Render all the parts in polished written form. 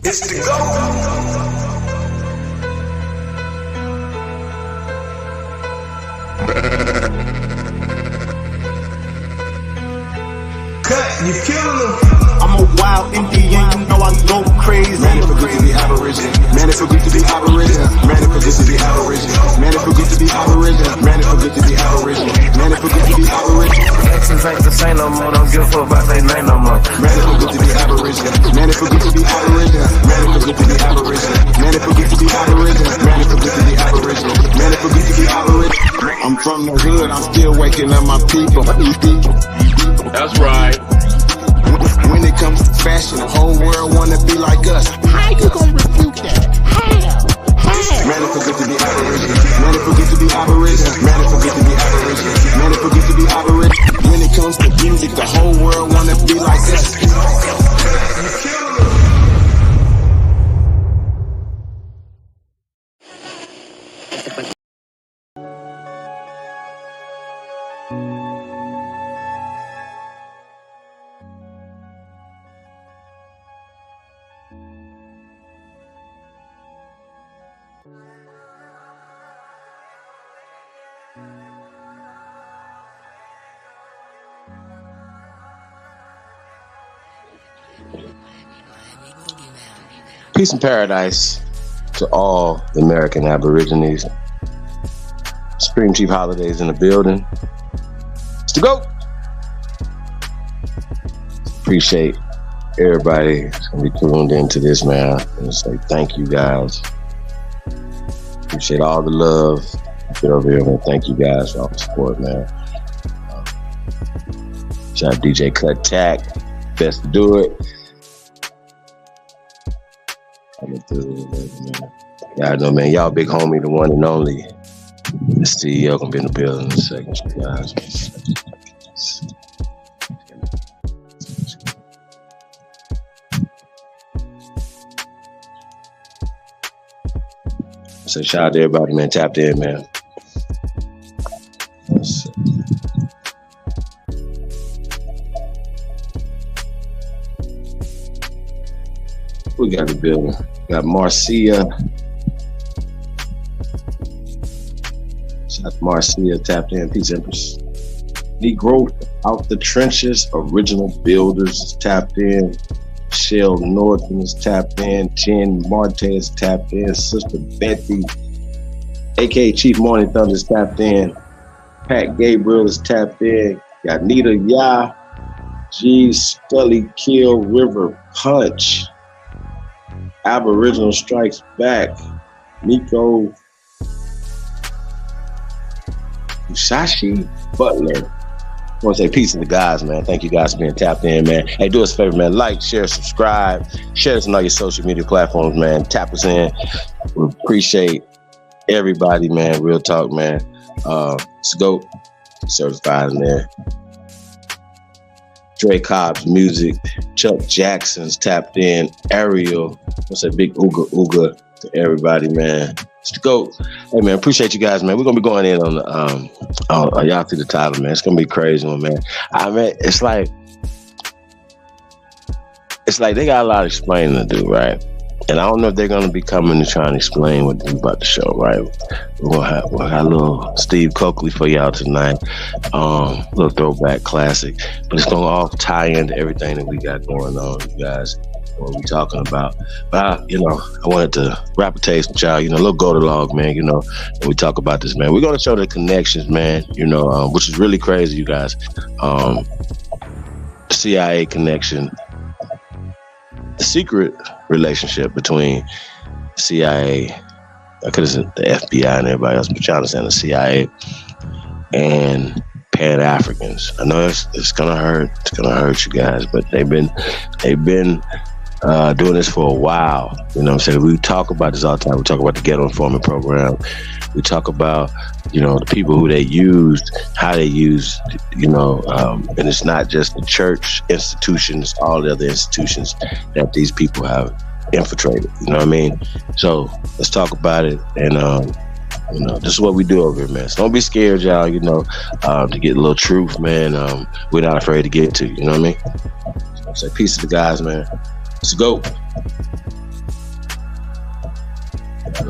It's to go. Cut, you killing them. I'm a wild Indian, you know I go crazy. Man, it feel good to be Aboriginal. Man, it feel good to be Aboriginal. Man, it feel good to be Aboriginal. Man, it feel good to be Aboriginal. Man, it feel good to be Aboriginal. Man, it feel good to be Aboriginal. Actions ain't the same no more, don't give a fuck about they name no more. Man, it feel good to be Aboriginal. Man, it feel good to be Aboriginal. Man, it feel good to be Aboriginal. Man, it feel good to be Aboriginal. Man, it feel good to be Aboriginal. Man, it feel good to be Aboriginal. I'm from the hood, I'm still waking up my people. That's right. When it comes to fashion, the whole world wanna be like us. How you gonna refute that? How? Man, it feel good to be Aboriginal. Man, it feel good to be Aboriginal. Man, it feel good to be Aboriginal. Man, it feel good to be Aboriginal. When it comes to music, the whole world wanna be like us. Peace and paradise to all the American Aborigines. Supreme Chief Holidays in the building. It's to go. Appreciate everybody that's gonna be tuned into this, man. And say thank you guys. Appreciate all the love. Get over here, man. Thank you guys for all the support, man. Shout out DJ Kuttack. Best to do it. Yeah, I know, man. Y'all big homie, the one and only. The CEO gonna be in the building in a second, you guys. So shout out to everybody, man. Tapped in, man. We got the building. Got Marcia. Shout out to Marcia, tapped in. Peace, Empress. Negro Out the Trenches, Original Builders is tapped in. Michelle Norton is tapped in. Jen Marte is tapped in. Sister Betty, aka Chief Morning Thunder, is tapped in. Pat Gabriel is tapped in. Got Nita Ya, G Scully Kill River Punch. Aboriginal Strikes Back. Nico Musashi Butler. I want to say peace to the guys, man. Thank you guys for being tapped in, man. Hey, do us a favor, man. Like, share, subscribe. Share us on all your social media platforms, man. Tap us in. We appreciate everybody, man. Real talk, man. Scope certified in there. Dre Cobb's music. Chuck Jackson's tapped in. Ariel. What's that big ooga to everybody, man. It's go. Hey, man, appreciate you guys, man. We're gonna be going in on the y'all see the title, man. It's gonna be a crazy one, man. I mean, it's like they got a lot of explaining to do, right? And I don't know if they're gonna be coming to try and explain what they do about the show, right? We'll have a little Steve Coakley for y'all tonight. Little throwback classic. But it's gonna all tie into everything that we got going on, you guys. What we talking about. But I wanted to rap a taste with y'all, a little go-to-log, man, when we talk about this, man. We're gonna show the connections, man, which is really crazy, you guys. The C.I.A. connection, the secret relationship between C.I.A., I could have said the FBI and everybody else, but y'all understand the C.I.A. and Pan-Africans. I know it's gonna hurt. It's gonna hurt you guys, but they've been doing this for a while. You know what I'm saying? We talk about this all the time. We talk about the Ghetto Informant Program. We talk about, the people who they used, how they used, and it's not just the church institutions, all the other institutions that these people have infiltrated. You know what I mean? So let's talk about it. And You know, this is what we do over here, man. So don't be scared, y'all, you know, to get a little truth, man. We're not afraid to get to, you know what I mean? So I say peace to the guys, man. Let's go.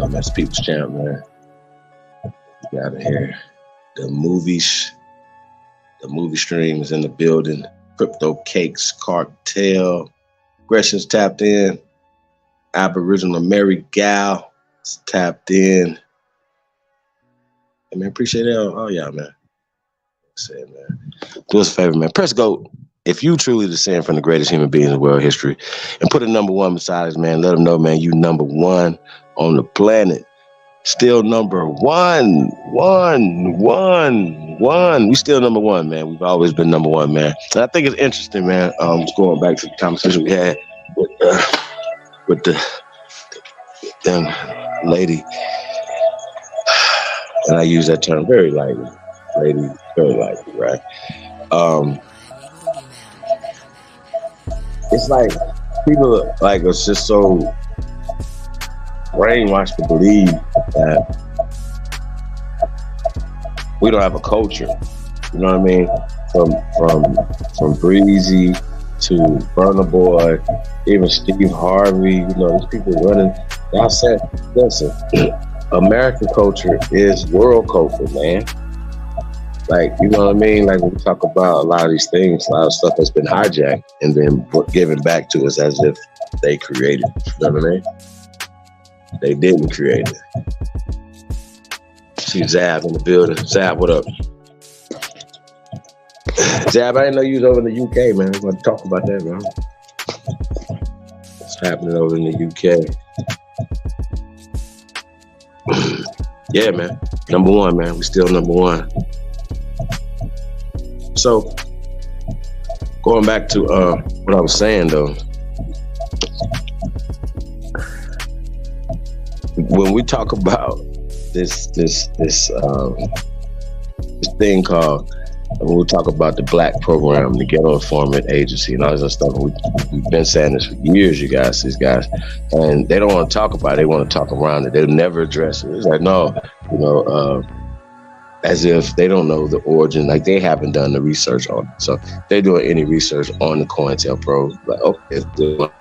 That's People's Champ, man. We got it here. The movie stream is in the building. Crypto Cakes Cartel. Gresham's tapped in. Aboriginal Mary Gal is tapped in. Hey, man, appreciate it. Oh, yeah, man. Say, man. Do us a favor, man. Press go. If you truly descend from the greatest human beings in world history and put a number one beside us, man, let them know, man, you number one on the planet. Still number one. We still number one, man. We've always been number one, man. And I think it's interesting, man. Just going back to the conversation we had with the young lady. And I use that term very lightly. Lady, very lightly, right? It's like people like are just so brainwashed to believe that we don't have a culture. You know what I mean? From Breezy to Burna Boy, even Steve Harvey. You know, these people running. I said, listen, American culture is world culture, man. Like, you know what I mean? Like when we talk about a lot of these things, a lot of stuff that's been hijacked and then given back to us as if they created it. You know what I mean? They didn't create it. See Zab in the building. Zab, what up? Zab, I didn't know you was over in the UK, man. We're going to talk about that, man. What's happening over in the UK? Yeah, man. Number one, man. We still number one. So, going back to what I was saying, though. When we talk about this thing called, when we talk about the Black program, the Ghetto Informant Agency, and all this other stuff, we've been saying this for years, these guys, and they don't want to talk about it. They want to talk around it. They'll never address it. It's like, no, you know, as if they don't know the origin, like they haven't done the research on it. So if they're doing any research on the COINTELPRO, like, okay, well,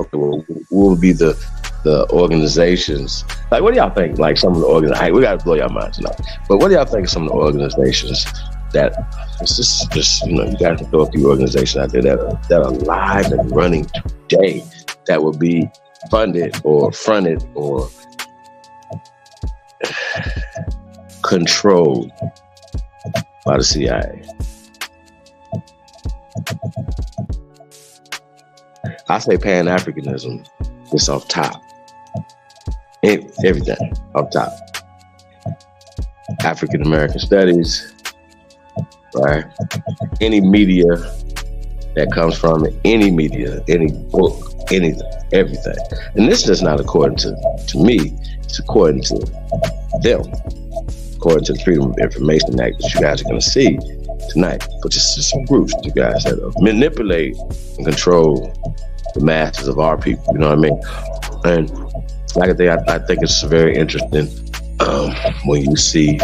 what will be the organizations? Like, what do y'all think? Like some of the organizations, we got to blow your minds now. But what do y'all think of some of the organizations that it's just you know, you got to throw a few organizations out there that are alive and running today that will be funded or fronted or controlled by the CIA. I say Pan-Africanism is off top. Everything off top. African American studies, right? Any media that comes from it, any media, any book, anything, everything. And this is not according to me, it's according to them. According to the Freedom of Information Act that you guys are going to see tonight. But just some groups, you guys, that manipulate and control the masses of our people, you know what I mean? And like I think it's very interesting when you see,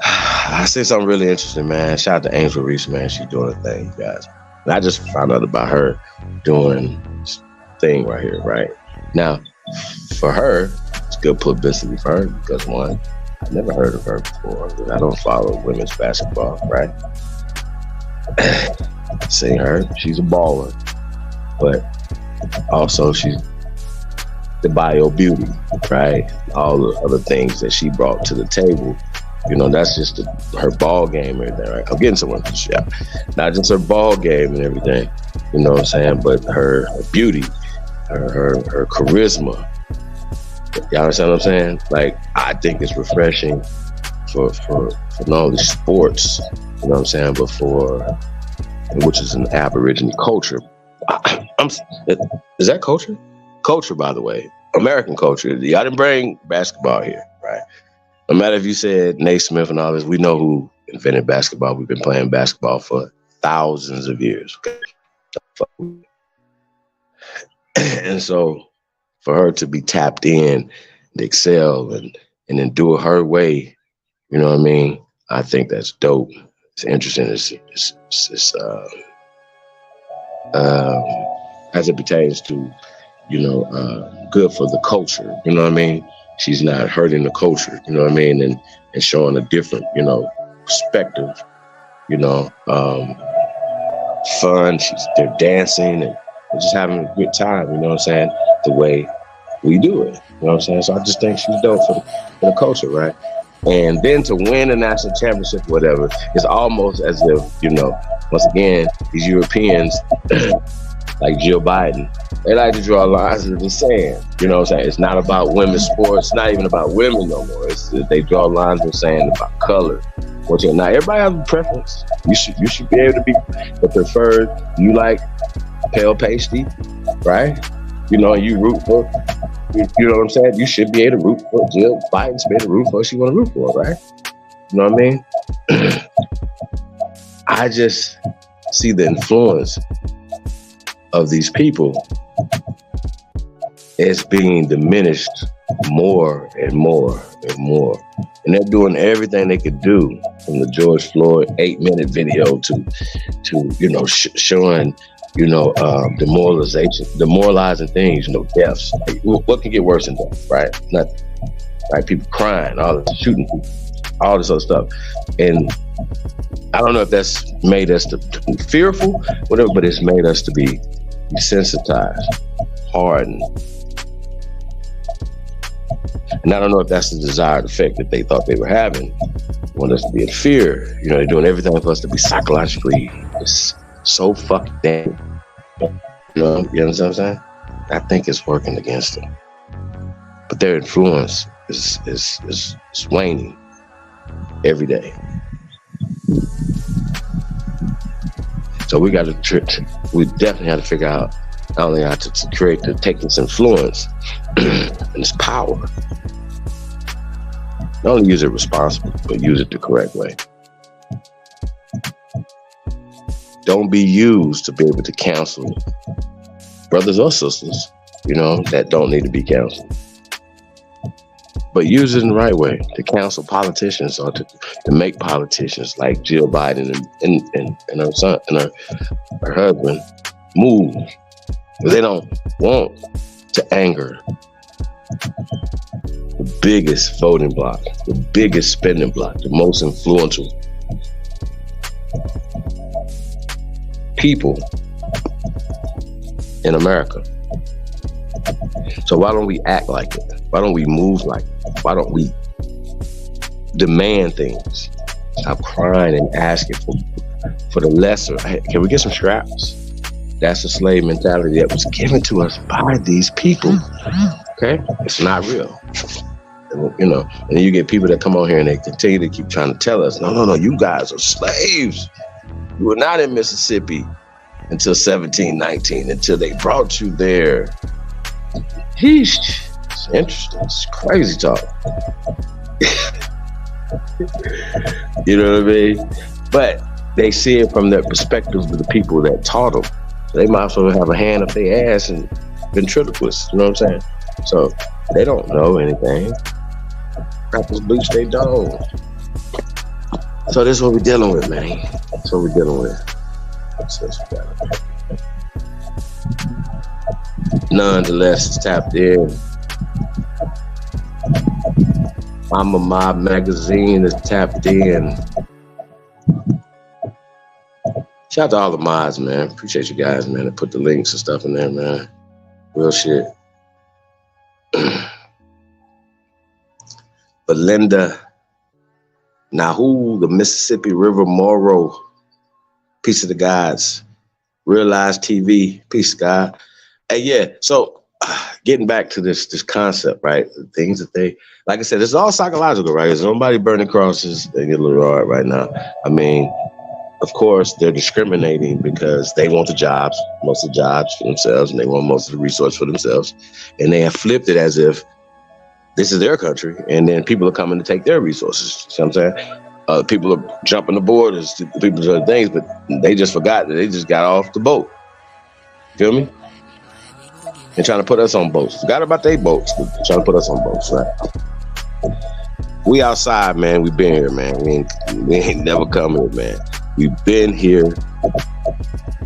I see something really interesting, man. Shout out to Angel Reese, man. She's doing a thing, you guys. And I just found out about her doing this thing right here, right? Now, for her, it's good publicity for her because, one, I never heard of her before. I don't follow women's basketball, right? Seeing her, she's a baller, but also she's the bio beauty, right? All the other things that she brought to the table, you know, that's just her ball game and everything, right? I'm getting someone to shout. Not just her ball game and everything, you know what I'm saying, but her beauty, her charisma. Y'all understand what I'm saying? Like, I think it's refreshing for not only sports, you know what I'm saying, but for, which is an Aboriginal culture. Is that culture? Culture, by the way. American culture. Y'all didn't bring basketball here, right? No matter if you said Naismith and all this, we know who invented basketball. We've been playing basketball for thousands of years. Okay? And so for her to be tapped in, and excel, and endure her way. You know what I mean? I think that's dope. It's interesting. It's as it pertains to, good for the culture. You know what I mean? She's not hurting the culture. You know what I mean? And showing a different, perspective. Fun. They're dancing and they're just having a good time. You know what I'm saying? The way we do it. You know what I'm saying? So I just think she's dope for the culture, right? And then to win a national championship, whatever, it's almost as if, once again, these Europeans, like Jill Biden, they like to draw lines in the sand. You know what I'm saying? It's not about women's sports. It's not even about women no more. They draw lines in the sand about color. Now, everybody has a preference. You should be able to be the preferred. You like pale pasty, right? You root for, you know what I'm saying? You should be able to root for Jill Biden. Should be able to root for what you want to root for, right? You know what I mean? I just see the influence of these people as being diminished more and more and more. And they're doing everything they could do, from the George Floyd 8-minute video to showing, demoralizing things, deaths. Like, what can get worse than death, right? Nothing. Right? People crying, all this shooting people, all this other stuff. And I don't know if that's made us to be fearful, whatever, but it's made us to be desensitized, hardened. And I don't know if that's the desired effect that they thought they were having. They want us to be in fear. They're doing everything for us to be psychologically so fucking damn. You understand what I'm saying? I think it's working against them. But their influence is waning every day. So we definitely have to figure out not only how to take this influence and this power, not only use it responsibly, but use it the correct way. Don't be used to be able to counsel brothers or sisters, that don't need to be counseled. But use it in the right way to counsel politicians, or to make politicians like Jill Biden and her son and her husband move. They don't want to anger the biggest voting bloc, the biggest spending bloc, the most influential people in America. So why don't we act like it? Why don't we move like it? Why don't we demand things? Stop crying and asking for the lesser. Can we get some scraps? That's the slave mentality that was given to us by these people. Okay? It's not real. And then you get people that come on here and they continue to keep trying to tell us, no, you guys are slaves. You were not in Mississippi until 1719, until they brought you there. It's interesting. It's crazy talk. You know what I mean? But they see it from the perspective of the people that taught them. So they might as well have a hand up their ass and ventriloquists. You know what I'm saying? So they don't know anything. Rappers bleach they don't. So this is what we're dealing with, man. That's what we're dealing with. Nonetheless, it's tapped in. I'm a Mob magazine is tapped in. Shout out to all the mods, man. Appreciate you guys, man, that put the links and stuff in there, man. Real shit. Belinda Nahu, the Mississippi River Moro, Piece of the Gods, Realize TV, Peace of God. Hey, yeah, so getting back to this concept, right? The things that they, like I said, it's all psychological, right? There's nobody burning crosses. They get a little hard right now. I mean, of course, they're discriminating because they want the jobs, most of the jobs for themselves, and they want most of the resources for themselves. And they have flipped it as if this is their country, and then people are coming to take their resources. You know what I'm saying? People are jumping the borders, people doing things, but they just forgot that they just got off the boat. Feel me? and trying to put us on boats. Forgot about their boats, but trying to put us on boats, right? We outside, man. We been here, man. We ain't never come here, man. We been here.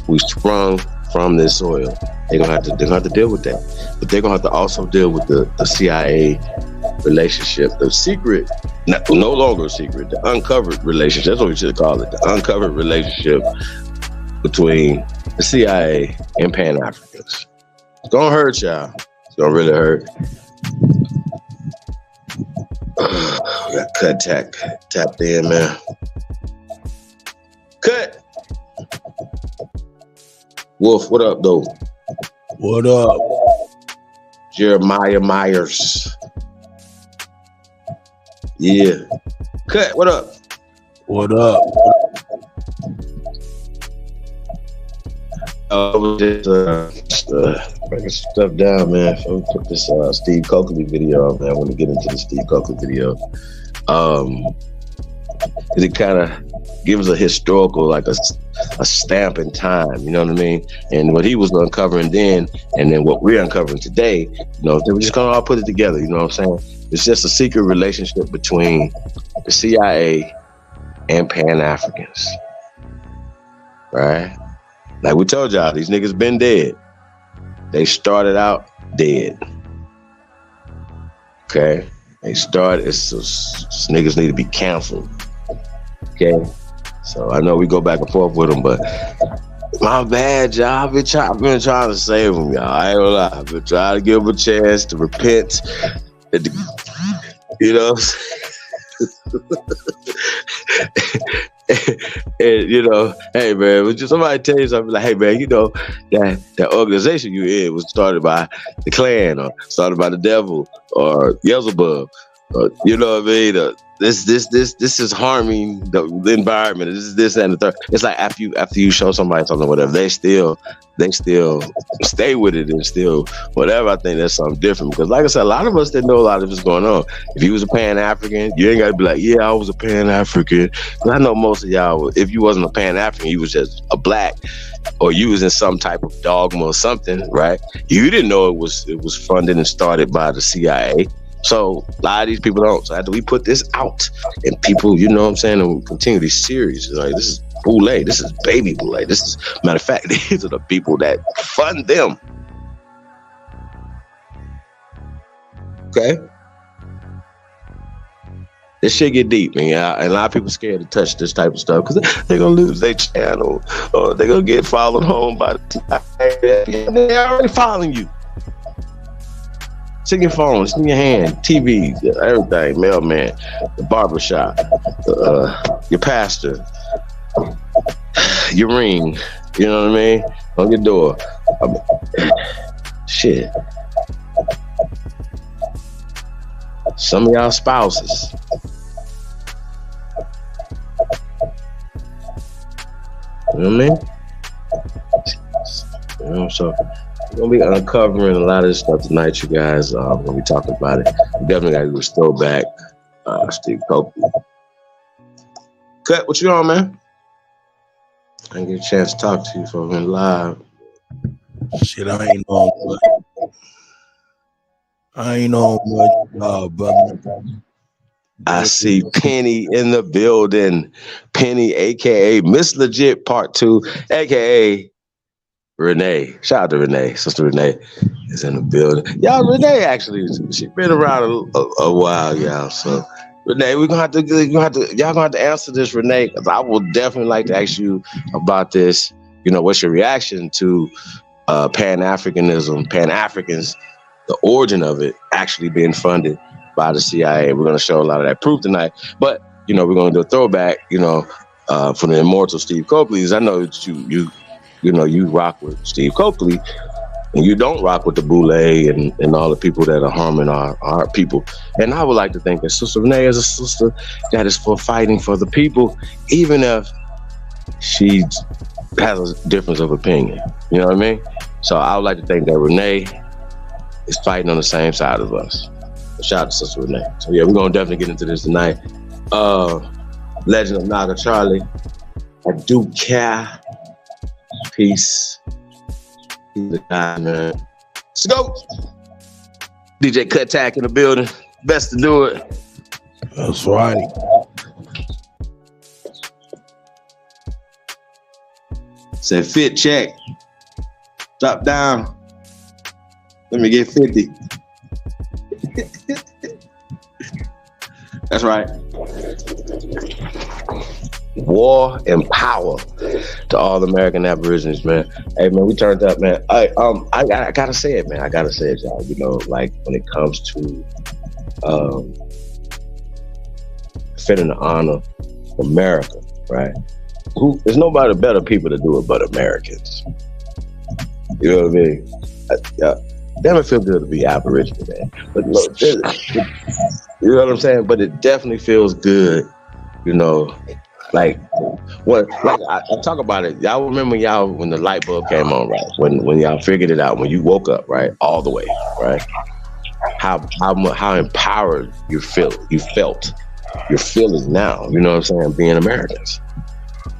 We sprung from this soil. They're gonna have to deal with that, but they're gonna have to also deal with the CIA relationship, the secret, no longer a secret, the uncovered relationship. That's what we should call it, the uncovered relationship between the CIA and Pan-Africans. It's gonna hurt y'all. It's gonna really hurt. We got Kuttack tapped in, man. Cut. Wolf, what up, though? What up? Jeremiah Myers. Yeah. Cut, what up? What up? Just breaking stuff down, man. So put this Steve Coakley video on, man. I want to get into the Steve Coakley video. It kind of gives a historical, like a stamp in time, you know what I mean? And what he was uncovering then, and then what we're uncovering today, you know, we're just gonna all put it together, you know what I'm saying? It's just a secret relationship between the CIA and Pan-Africans, right? Like we told y'all, these niggas been dead. They started out dead. Okay? They started, niggas need to be canceled. Okay? So I know we go back and forth with them, but my bad, y'all. I've been trying to save them, y'all. I ain't gonna lie. I've been trying to give them a chance to repent. You know? And you know, hey man, would you somebody tell you something like, hey man, you know that organization you in was started by the Klan or started by the devil or Beelzebub, or, you know what I mean? This is harming the environment. This and the third. It's like after you show somebody something, whatever, they still stay with it and still whatever. I think that's something different because, like I said, a lot of us didn't know a lot of what's going on. If you was a Pan-African, you ain't got to be like, yeah, I was a Pan-African. Because I know most of y'all, if you wasn't a Pan-African, you was just a black, or you was in some type of dogma or something, right? You didn't know it was funded and started by the CIA. So a lot of these people don't. So after we put this out and people, you know what I'm saying, and we continue these series, like this is Boule, this is baby Boule. This is, matter of fact, these are the people that fund them. Okay? This shit get deep, man. And a lot of people scared to touch this type of stuff because they're gonna lose their channel or they're gonna get followed home by the they're already following you. It's in your phone, it's in your hand, TV, everything, mailman, the barbershop, your pastor, your ring, you know what I mean? On your door. Shit. Some of y'all spouses. You know what I mean? You know, so we're gonna be uncovering a lot of this stuff tonight, you guys. We're gonna be talking about it. We definitely gotta do a throwback. Steve Coakley. Cut, what you on, man? I didn't get a chance to talk to you for being live. Shit, I ain't on much, brother. I see Penny in the building. Penny, aka Miss Legit Part 2, aka Renee. Shout out to Renee. Sister Renee is in the building. Y'all, Renee actually, she been around a while, y'all. So Renee, y'all gonna have to answer this, Renee, because I will definitely like to ask you about this. You know, what's your reaction to Pan-Africanism, Pan-Africans, the origin of it actually being funded by the CIA? We're gonna show a lot of that proof tonight. But you know, we're gonna do a throwback, you know, for the immortal Steve Coakley. I know that you rock with Steve Coakley, and you don't rock with the Boule and all the people that are harming our people. And I would like to think that Sister Renee is a sister that is for fighting for the people, even if she has a difference of opinion. You know what I mean? So I would like to think that Renee is fighting on the same side of us. Shout out to Sister Renee. So yeah, we're gonna definitely get into this tonight. Legend of Naga Charlie. I do care. Peace. He's a guy, man. Let's go. DJ Kuttack in the building. Best to do it. That's right. Say fit check. Drop down. Let me get 50. That's right. War and power to all American Aborigines, man. Hey, man, we turned up, man. I gotta say it, man. I gotta say it, y'all. You know, like when it comes to defending the honor of America, right? There's nobody better people to do it but Americans. You know what I mean? Damn, it feels good to be Aboriginal, man. But look, you know what I'm saying? But it definitely feels good, you know. Like I talk about it. Y'all remember when the light bulb came on, right? When y'all figured it out, when you woke up, right, all the way, right? How empowered you felt. You're feeling now. You know what I'm saying? Being Americans.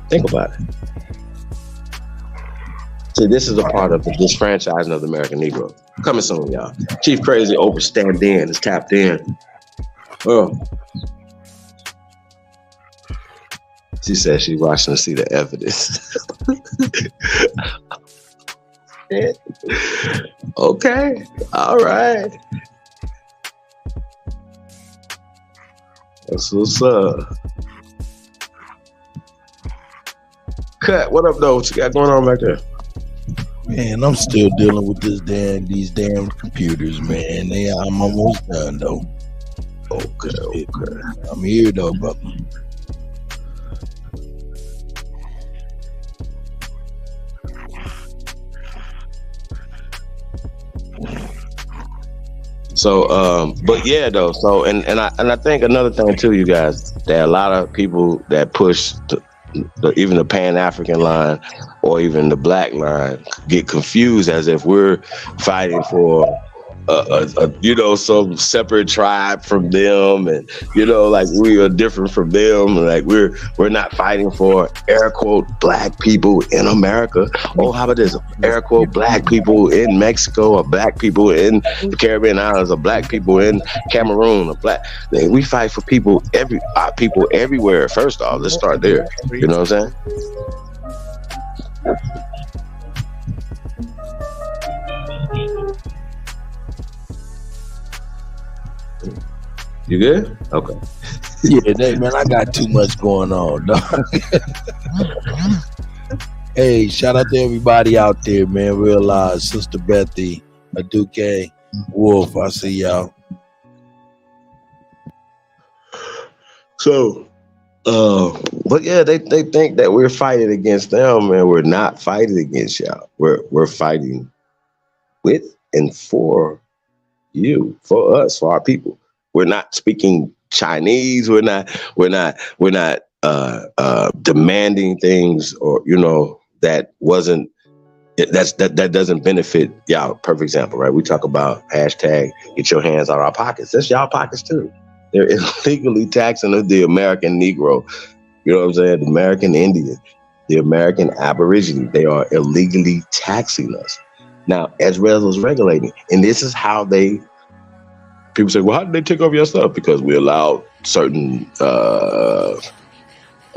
Think about it. See, this is a part of the disfranchising of the American Negro. Coming soon, y'all. Chief Crazy overstand in is tapped in. Oh. She said she's watching to see the evidence. Okay. All right. That's what's up. Cut. What up, though? What you got going on back there? Man, I'm still dealing with these damn computers, man. I'm almost done though. Okay. I'm here though, brother. So, but yeah, though. So, and I think another thing too, you guys, that a lot of people that push even the Pan-African line or even the Black line get confused as if we're fighting for some separate tribe from them, and like we are different from them, and like we're not fighting for air quote Black people in America. Oh, how about this? Air quote Black people in Mexico, or Black people in the Caribbean islands, or Black people in Cameroon, or Black. We fight for people everywhere. First off, let's start there. You know what I'm saying? You good? Okay. Yeah, man, I got too much going on, dog. Hey, shout out to everybody out there, man. Realize Sister Bethy, Aduke, Wolf, I see y'all. So, but yeah, they think that we're fighting against them, and we're not fighting against y'all. We're fighting with and for you, for us, for our people. We're not speaking Chinese. We're not demanding things, or that doesn't benefit y'all. Perfect example, right? We talk about hashtag get your hands out of our pockets. That's y'all pockets too. They're illegally taxing the American Negro. You know what I'm saying? The American Indian, the American Aborigine. They are illegally taxing us now, as well as regulating. And this is how people say, well, how did they take over your stuff? Because we allowed certain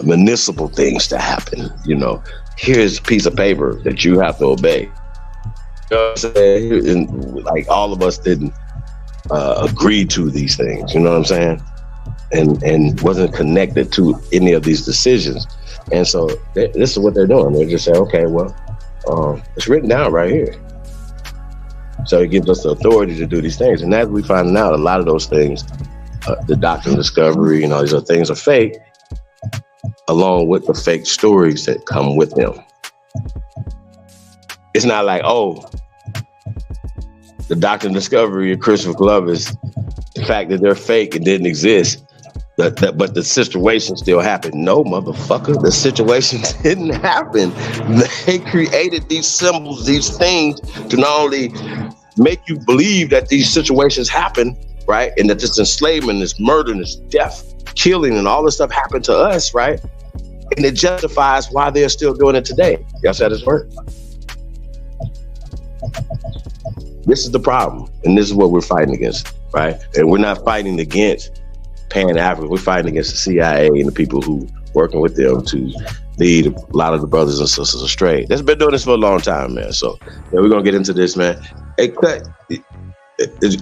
municipal things to happen. Here's a piece of paper that you have to obey. You know what I'm saying? And like all of us didn't agree to these things. You know what I'm saying? And wasn't connected to any of these decisions. And so this is what they're doing. They're just saying, okay, well, it's written down right here. So it gives us the authority to do these things. And as we find out, a lot of those things, the doctrine of discovery, these are things are fake, along with the fake stories that come with them. It's not like, oh, the doctrine of discovery of Christopher Columbus, the fact that they're fake and didn't exist, but the situation still happened. No, motherfucker, the situation didn't happen. They created these symbols, these things, to not only make you believe that these situations happen, right? And that this enslavement, this murder, and this death, killing, and all this stuff happened to us, right? And it justifies why they're still doing it today. Y'all said this word? This is the problem, and this is what we're fighting against, right? And we're not fighting against Pan-Africa. We're fighting against the C.I.A. and the people who working with them to lead a lot of the brothers and sisters astray. That's been doing this for a long time, man. So yeah, we're gonna get into this, man. Hey, Cut,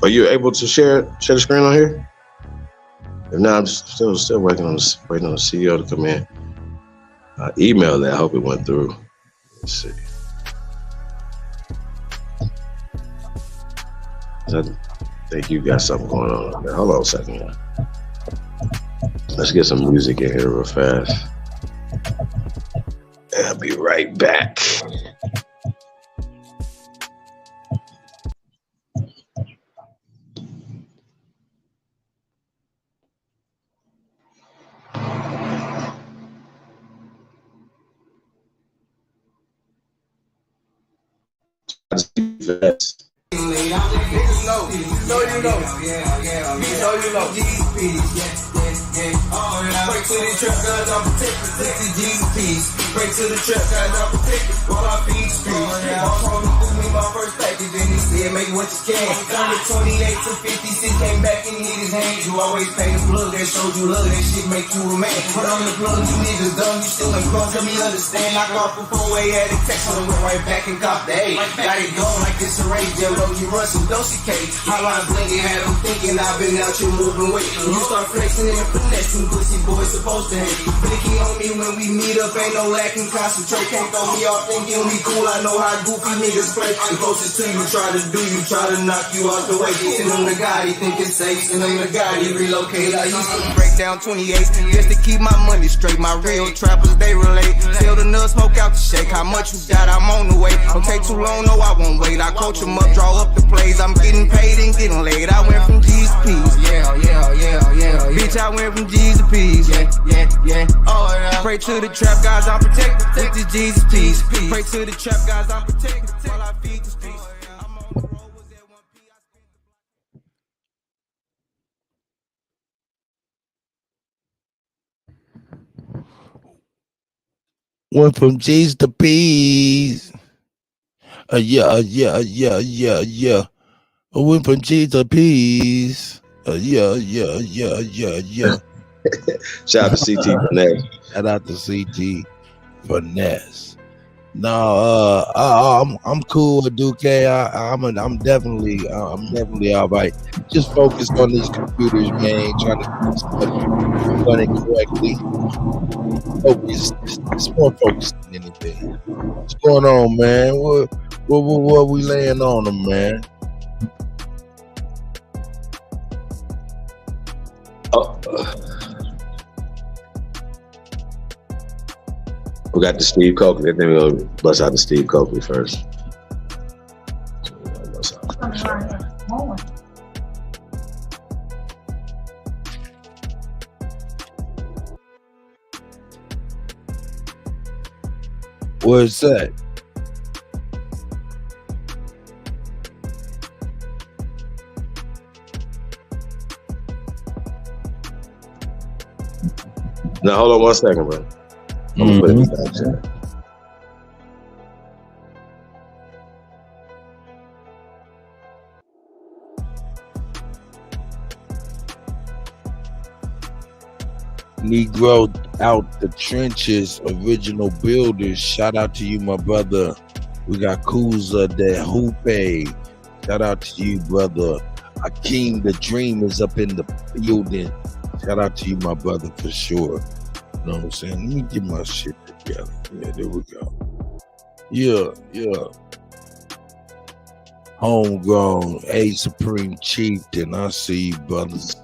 are you able to share the screen on here? If not, I'm still waiting on the CEO to come in. I emailed that. I hope it went through. Let's see. I think you got something going on there. Hold on a second. Let's get some music in here real fast. I'll be right back. Break to the trap, guys, I'm protected. Take the Jesus piece. Break to the trap, guys, I'm protected. While I feed the streets. My homie threw me my first package and he said, make what you can. From 28 to 56, came back and hit his hand. You always pay the plug, that showed you love, that shit make you a man. Put on the plug, you niggas dumb, you still ain't close, let me understand. Knock off the 4-way at a text, so I went right back and cop the 8. Got it going like it's a race, Jello, you run some dosey cake. Hotline blinking, had them thinking I've been out here moving weight. You start flexing and finessing, pussy boys supposed to hate. Blicky on me when we meet up, ain't no lacking, concentrate. Can't throw me off thinking we cool, I know how goofy niggas play. The closest to you try to do, you try to knock you out the way. Send them the guy, he think it's safe, send them the guy, he relocate. I used to break down 28s just to keep my money straight. My real trappers, they relate. Sell the nuts, smoke out the shake. How much you got, I'm on the way. Don't take too long, no, I won't wait. I coach them up, draw up the plays. I'm getting paid and getting laid. I went from G's to P's. Yeah. Bitch, I went from G's to P's. Yeah. Oh, yeah. Pray to the trap guys, I'm protected. Take the Jesus piece. Pray to the trap guys, I'm protected. While I feed the streets. I'm on the road, was at 1 P. Went from G's to P's. Yeah. I went from G's to P's. Yeah. Shout out to CT Finesse. Shout out to CT Finesse. No, I'm cool with Duke. I'm definitely all right. Just focus on these computers, man. Trying to run it correctly. It's more focused than anything. What's going on, man? What we laying on them, man? We got the Steve Coakley. I think we're gonna bust out the Steve Coakley first. Where's that? Now hold on 1 second, bro. I'm gonna put it back there. Negro out the trenches, original builders. Shout out to you, my brother. We got Kuza, that Hoope. Shout out to you, brother. Akeem, the dream is up in the building. Shout out to you, my brother, for sure. You know what I'm saying? Let me get my shit together. Yeah, there we go. Yeah. Homegrown, A Supreme Chieftain. I see you, brothers.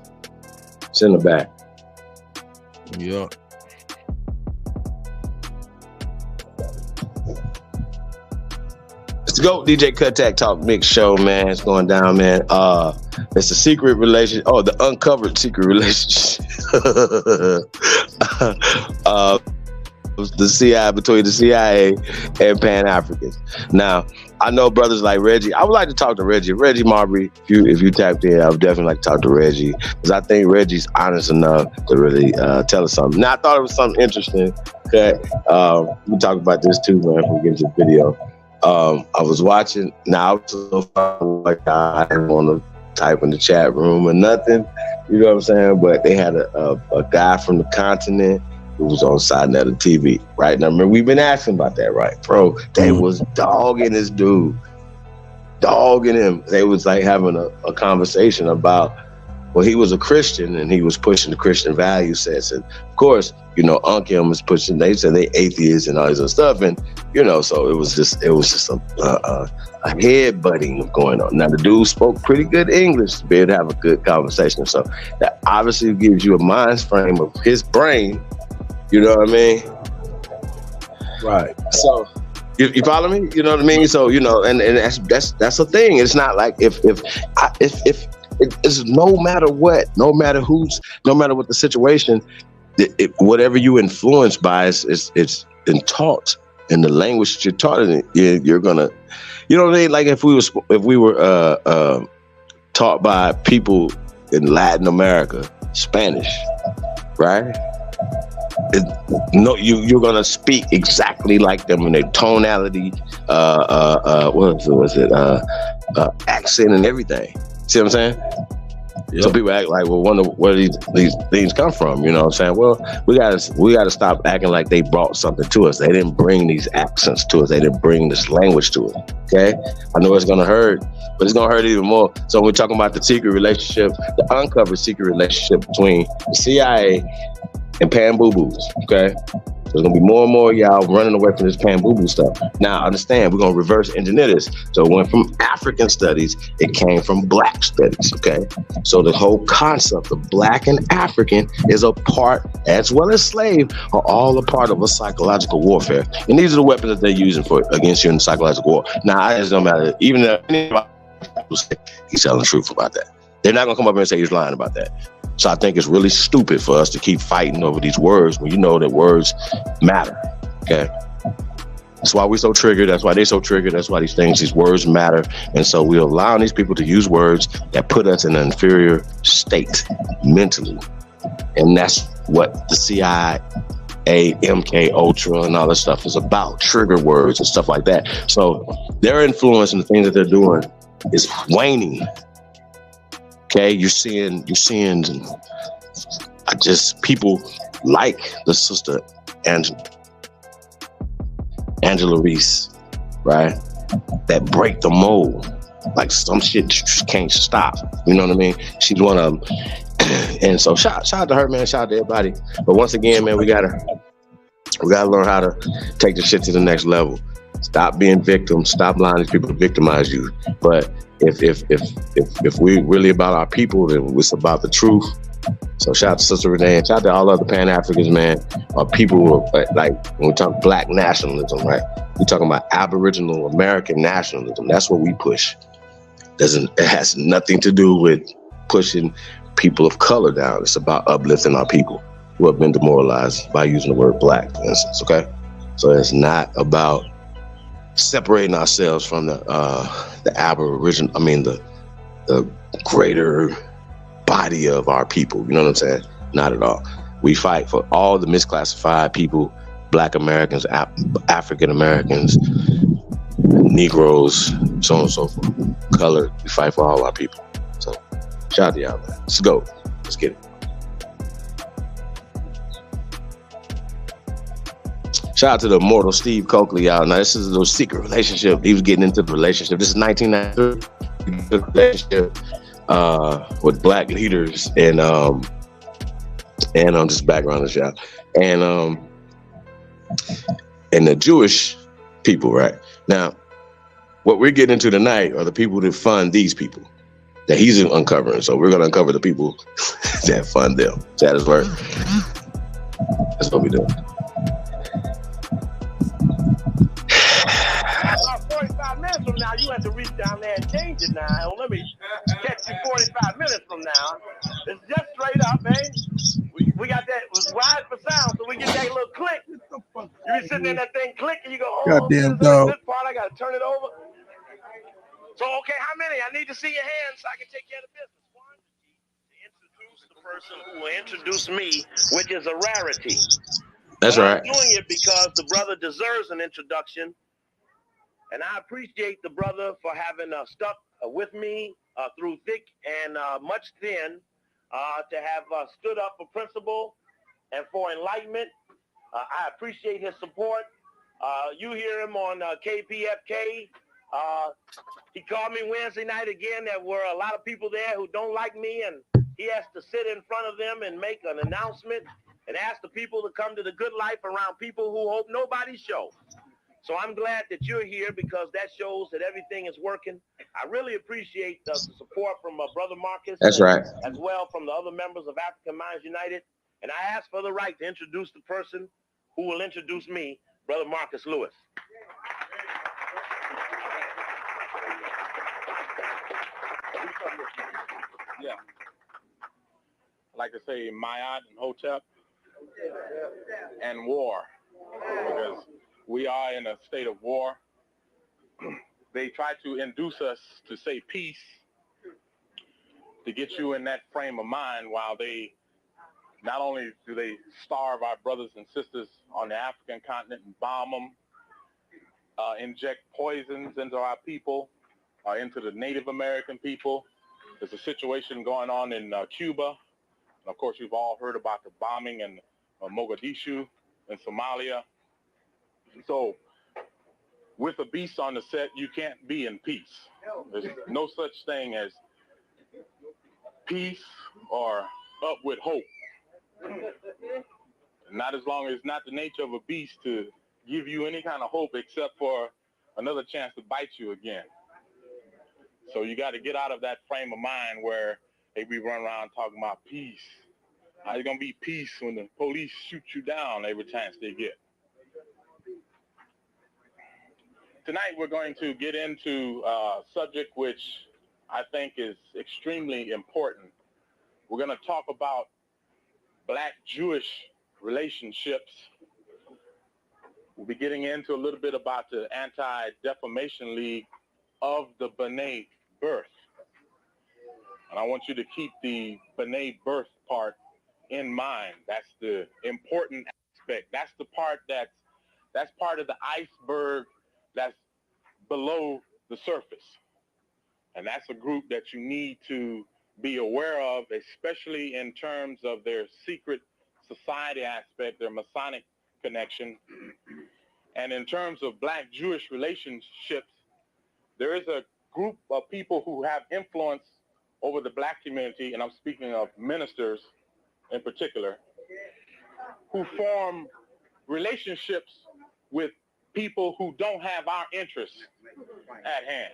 It's in the back. Yeah. Let's go, DJ Kuttack Talk Mix Show, man. It's going down, man. It's a secret relationship. Oh, the uncovered secret relationship. The C.I.A. between the C.I.A. and Pan-Africans. Now, I know brothers like Reggie. I would like to talk to Reggie Marbury. If you tapped in, I would definitely like to talk to Reggie, because I think Reggie's honest enough to really tell us something. Now, I thought it was something interesting. Okay, we talk about this too, man. Before we get into the video. I was watching. Now, I was so far like I didn't want to type in the chat room or nothing. You know what I'm saying? But they had a guy from the continent who was on side of the TV, right? Now, remember, we've been asking about that, right? Bro, they was dogging this dude. Dogging him. They was like having a conversation about, well, he was a Christian and he was pushing the Christian value sets. And of course, you know, Uncle was pushing, they said they atheists and all this other stuff. And, you know, so it was just a head-butting going on. Now, the dude spoke pretty good English to be able to have a good conversation. So that obviously gives you a mind frame of his brain. You know what I mean? Right. So you follow me? You know what I mean? So, you know, and that's a thing. It's not like if it's no matter what, no matter what the situation, whatever you influenced by it's been taught in the language that you're taught in. You're gonna, you know what I mean? Like if we were taught by people in Latin America Spanish, right? You're gonna speak exactly like them in their tonality, accent and everything. See what I'm saying? Yep. So people act like, well, wonder where these things come from. You know what I'm saying? Well, we gotta stop acting like they brought something to us. They didn't bring these accents to us. They didn't bring this language to us. Okay? I know it's gonna hurt, but it's gonna hurt even more. So we're talking about the secret relationship, the uncovered secret relationship between the CIA and Pan Boo Boos. Okay? There's gonna be more and more y'all running away from this Pan Boo Boo stuff. Now, understand, we're gonna reverse engineer this. So it went from African studies, it came from Black studies, okay? So the whole concept of Black and African is a part, as well as slave, are all a part of a psychological warfare. And these are the weapons that they're using against you in psychological war. Now, I just don't matter, even if anybody say he's telling the truth about that. They're not gonna come up here and say he's lying about that. So I think it's really stupid for us to keep fighting over these words when you know that words matter, okay? That's why we're so triggered. That's why they're so triggered. That's why these words matter. And so we're allowing these people to use words that put us in an inferior state mentally. And that's what the C.I.A, MK Ultra and all this stuff is about, trigger words and stuff like that. So their influence and the things that they're doing is waning. Okay, you're seeing just people like the sister Angela Reese, right? That break the mold. Like some shit just can't stop. You know what I mean? She's one of them. And so shout out to her, man. Shout out to everybody. But once again, man, we gotta learn how to take the shit to the next level. Stop being victims. Stop allowing these people to victimize you. But if we really about our people, then it's about the truth. So shout out to Sister Renee and shout out to all other Pan-Africans, man. People who are, like, when we talk Black nationalism, right? We're talking about Aboriginal American nationalism. That's what we push. It has nothing to do with pushing people of color down. It's about uplifting our people who have been demoralized by using the word Black, for instance, okay? So it's not about separating ourselves from the Aboriginal, the greater body of our people. You know what I'm saying? Not at all. We fight for all the misclassified people, Black Americans, African Americans, Negroes, so on and so forth. Color. We fight for all our people. So shout out to y'all, man. Let's go. Let's get it. Shout out to the immortal Steve Coakley, y'all. Now, this is a little secret relationship. He was getting into the relationship. This is 1993. Relationship with Black leaders and just background of y'all. And the Jewish people, right? Now, what we're getting into tonight are the people that fund these people that he's uncovering. So we're going to uncover the people that fund them. Is that his word? That's what we do. 45 minutes from now, you have to reach down there and change it now. Let me catch you 45 minutes from now. It's just straight up, man. We got that, it was wide for sound, so we get that little click. You be sitting there, that thing click, and you go, oh, goddamn dog. This part, I got to turn it over. So, okay, how many? I need to see your hands so I can take care of the business. One, to introduce the person who will introduce me, which is a rarity. That's right. I'm doing it because the brother deserves an introduction. And I appreciate the brother for having stuck with me through thick and much thin to have stood up for principle and for enlightenment. I appreciate his support. You hear him on KPFK. He called me Wednesday night again. There were a lot of people there who don't like me, and he has to sit in front of them and make an announcement and ask the people to come to the good life around people who hope nobody shows. So I'm glad that you're here because that shows that everything is working. I really appreciate the support from Brother Marcus. That's right. As well from the other members of African Minds United. And I ask for the right to introduce the person who will introduce me, Brother Marcus Lewis. Yeah. I'd like to say Mayat and Hotep and war, because we are in a state of war. They try to induce us to say peace to get you in that frame of mind, while they not only do they starve our brothers and sisters on the African continent and bomb them, inject poisons into our people, into the Native American people. There's a situation going on in Cuba. And of course, you've all heard about the bombing in Mogadishu in Somalia. So with a beast on the set, you can't be in peace. There's no such thing as peace or up with hope. Not as long as it's not the nature of a beast to give you any kind of hope except for another chance to bite you again. So you got to get out of that frame of mind where they be running around talking about peace. How you gonna be peace when the police shoot you down every chance they get? Tonight we're going to get into a subject which I think is extremely important. We're going to talk about Black-Jewish relationships. We'll be getting into a little bit about the Anti-Defamation League of the B'nai birth. And I want you to keep the B'nai birth part in mind. That's the important aspect. That's the part that's part of the iceberg that's below the surface. And that's a group that you need to be aware of, especially in terms of their secret society aspect, their Masonic connection. And in terms of Black-Jewish relationships, there is a group of people who have influence over the Black community, and I'm speaking of ministers in particular, who form relationships with people who don't have our interests at hand.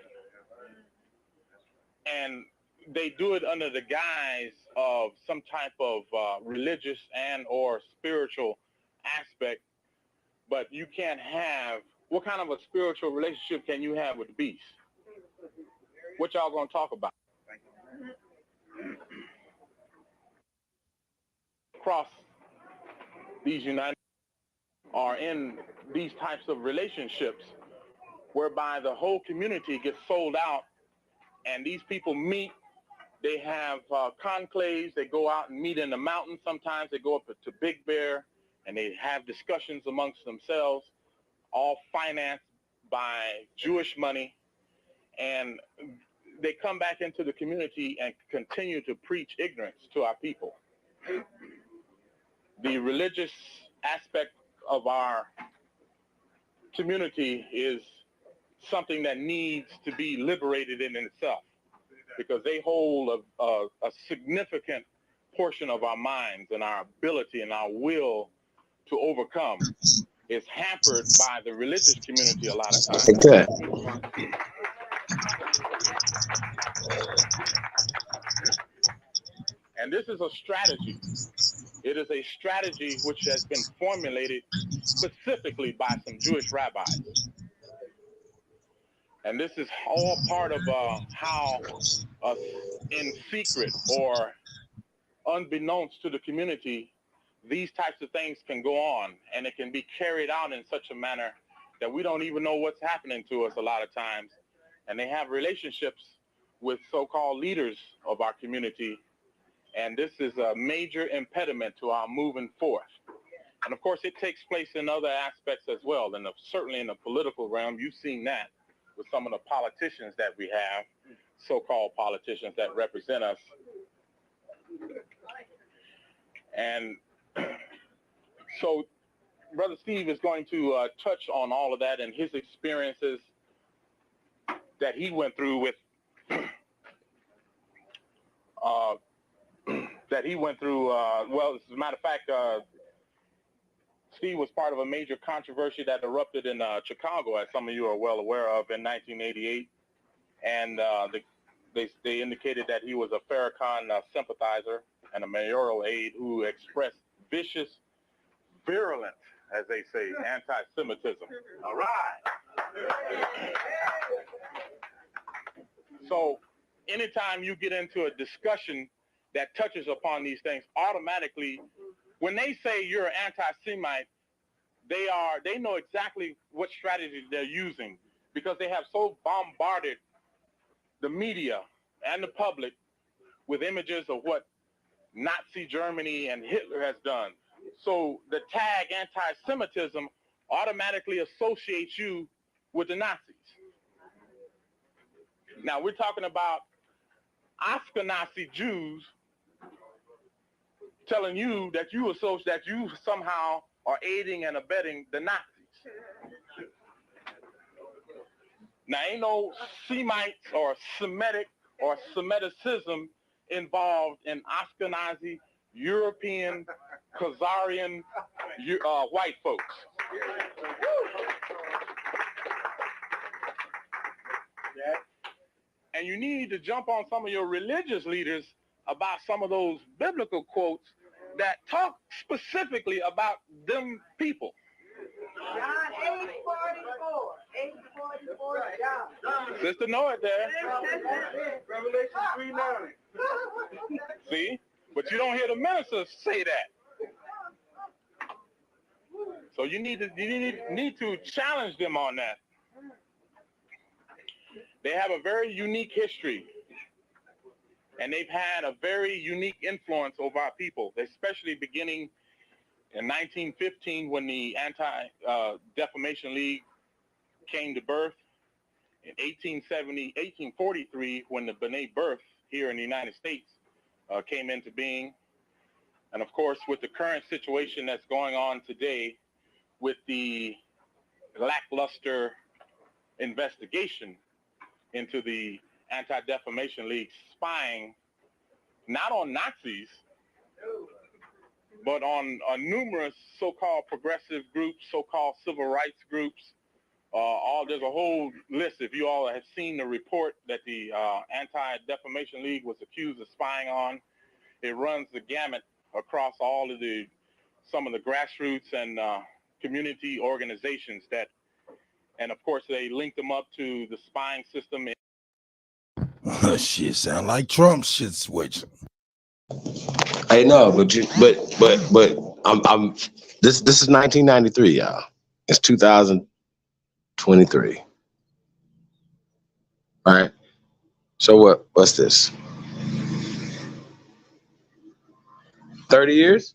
And they do it under the guise of some type of religious and or spiritual aspect, but you can't have, what kind of a spiritual relationship can you have with the beast? What y'all gonna talk about? Across these United are in these types of relationships whereby the whole community gets sold out, and these people meet. They have conclaves. They go out and meet in the mountains. Sometimes they go up to Big Bear and they have discussions amongst themselves, all financed by Jewish money. And they come back into the community and continue to preach ignorance to our people. The religious aspect of our community is something that needs to be liberated in itself, because they hold a significant portion of our minds, and our ability and our will to overcome is hampered by the religious community a lot of times. Okay. And this is a strategy. It is a strategy which has been formulated specifically by some Jewish rabbis. And this is all part of how in secret or unbeknownst to the community, these types of things can go on, and it can be carried out in such a manner that we don't even know what's happening to us a lot of times. And they have relationships with so-called leaders of our community. And this is a major impediment to our moving forth. And of course, it takes place in other aspects as well. And certainly in the political realm, you've seen that with some of the politicians that we have, so-called politicians that represent us. And so Brother Steve is going to touch on all of that and his experiences that he went through with well, as a matter of fact, Steve was part of a major controversy that erupted in Chicago, as some of you are well aware of, in 1988. And they indicated that he was a Farrakhan sympathizer and a mayoral aide who expressed vicious, virulent, as they say, anti-Semitism. All right. So anytime you get into a discussion that touches upon these things, automatically, when they say you're an anti-Semite, they know exactly what strategy they're using, because they have so bombarded the media and the public with images of what Nazi Germany and Hitler has done. So the tag anti-Semitism automatically associates you with the Nazis. Now we're talking about Ashkenazi Jews telling you that you somehow are aiding and abetting the Nazis. Now ain't no Semites or Semitic or Semiticism involved in Ashkenazi, European, Khazarian, white folks. And you need to jump on some of your religious leaders about some of those biblical quotes that talk specifically about them people. John 8:44. John. Sister know it there. Revelation 3:9. See? But you don't hear the ministers say that. So you need to challenge them on that. They have a very unique history, and they've had a very unique influence over our people, especially beginning in 1915 when the Anti-Defamation League came to birth, in 1843 when the B'nai B'rith here in the United States came into being, and of course with the current situation that's going on today with the lackluster investigation into the Anti-Defamation League spying not on Nazis, but on numerous so-called progressive groups, so-called civil rights groups. There's a whole list. If you all have seen the report that the Anti-Defamation League was accused of spying on, it runs the gamut across all of some of the grassroots and community organizations that, and of course they link them up to the spying system. Shit sound like Trump shit switching. I know, but I'm this is 1993, y'all. It's 2023. All right. So what's this? 30 years?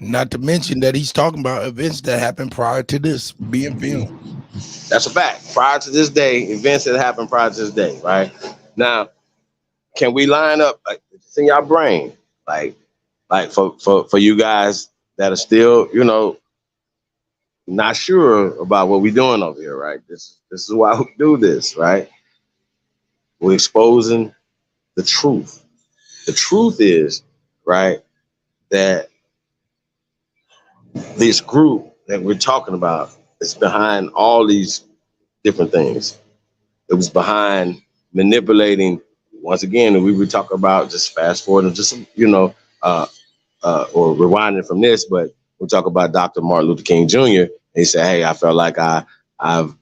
Not to mention that he's talking about events that happened prior to this being filmed. That's a fact. Prior to this day, events that happened prior to this day, right? Now, can we line up, like, it's in your brain, like for you guys that are still, not sure about what we're doing over here, right? This is why we do this, right? We're exposing the truth. The truth is, right, that this group that we're talking about is behind all these different things. It was behind manipulating. Once again, we would talk about, just fast forward and just, or rewinding from this, but we'll talk about Dr. Martin Luther King Jr. He said, hey, I felt like I've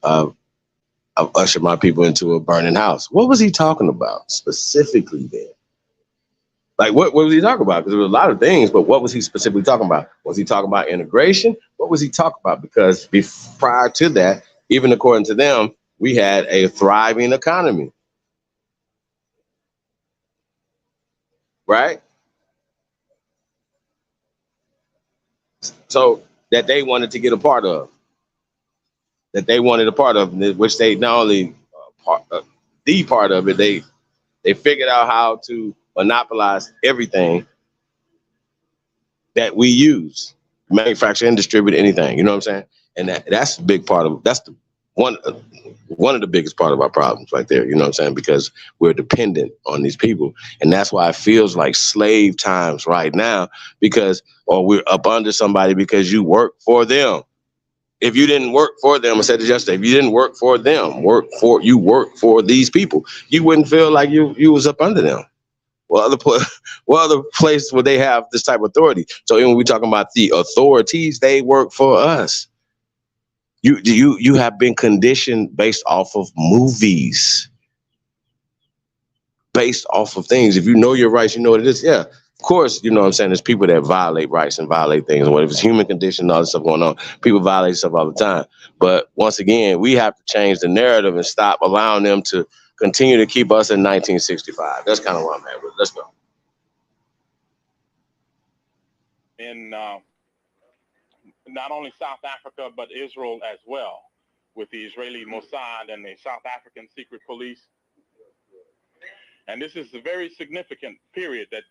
ushered my people into a burning house. What was he talking about specifically then? Like, what was he talking about? Because there were a lot of things, but what was he specifically talking about? Was he talking about integration? What was he talking about? Because prior to that, even according to them, we had a thriving economy. Right? So that they wanted to get a part of. Which they not only the part of it. They figured out how to monopolize everything that we use, manufacture and distribute anything. You know what I'm saying? And that's a big part of, that's the one of the biggest part of our problems right there. You know what I'm saying? Because we're dependent on these people. And that's why it feels like slave times right now, because, or we're up under somebody because you work for them. If you didn't work for them, I said it yesterday, if you didn't work for them, work for these people, you wouldn't feel like you was up under them. What other place would they have this type of authority? So when we talking about the authorities, they work for us. You have been conditioned based off of movies, based off of things. If you know your rights, you know what it is. Yeah, of course, you know what I'm saying. There's people that violate rights and violate things. And what if it's human condition and all this stuff going on? People violate stuff all the time. But once again, we have to change the narrative and stop allowing them to continue to keep us in 1965. That's kind of where I'm at with it. Let's go. In not only South Africa, but Israel as well, with the Israeli Mossad and the South African secret police. And this is a very significant period that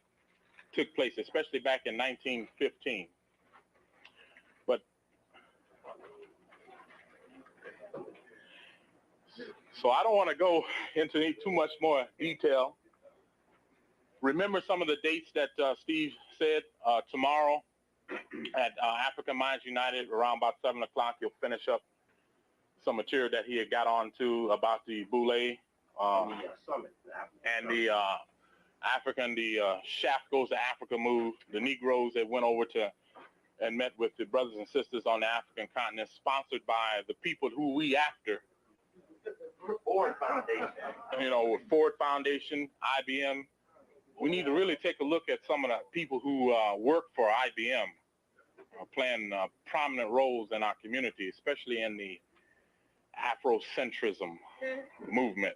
took place, especially back in 1915. But so I don't want to go into too much more detail. Remember some of the dates that Steve said. Tomorrow at African Minds United, around about 7 o'clock, he'll finish up some material that he had got on to about the Boule and the Shaft Goes to Africa move, the Negroes that went over to and met with the brothers and sisters on the African continent, sponsored by the people who we after. Ford Foundation. You know, with Ford Foundation, IBM. We need to really take a look at some of the people who work for IBM, playing prominent roles in our community, especially in the Afrocentrism movement.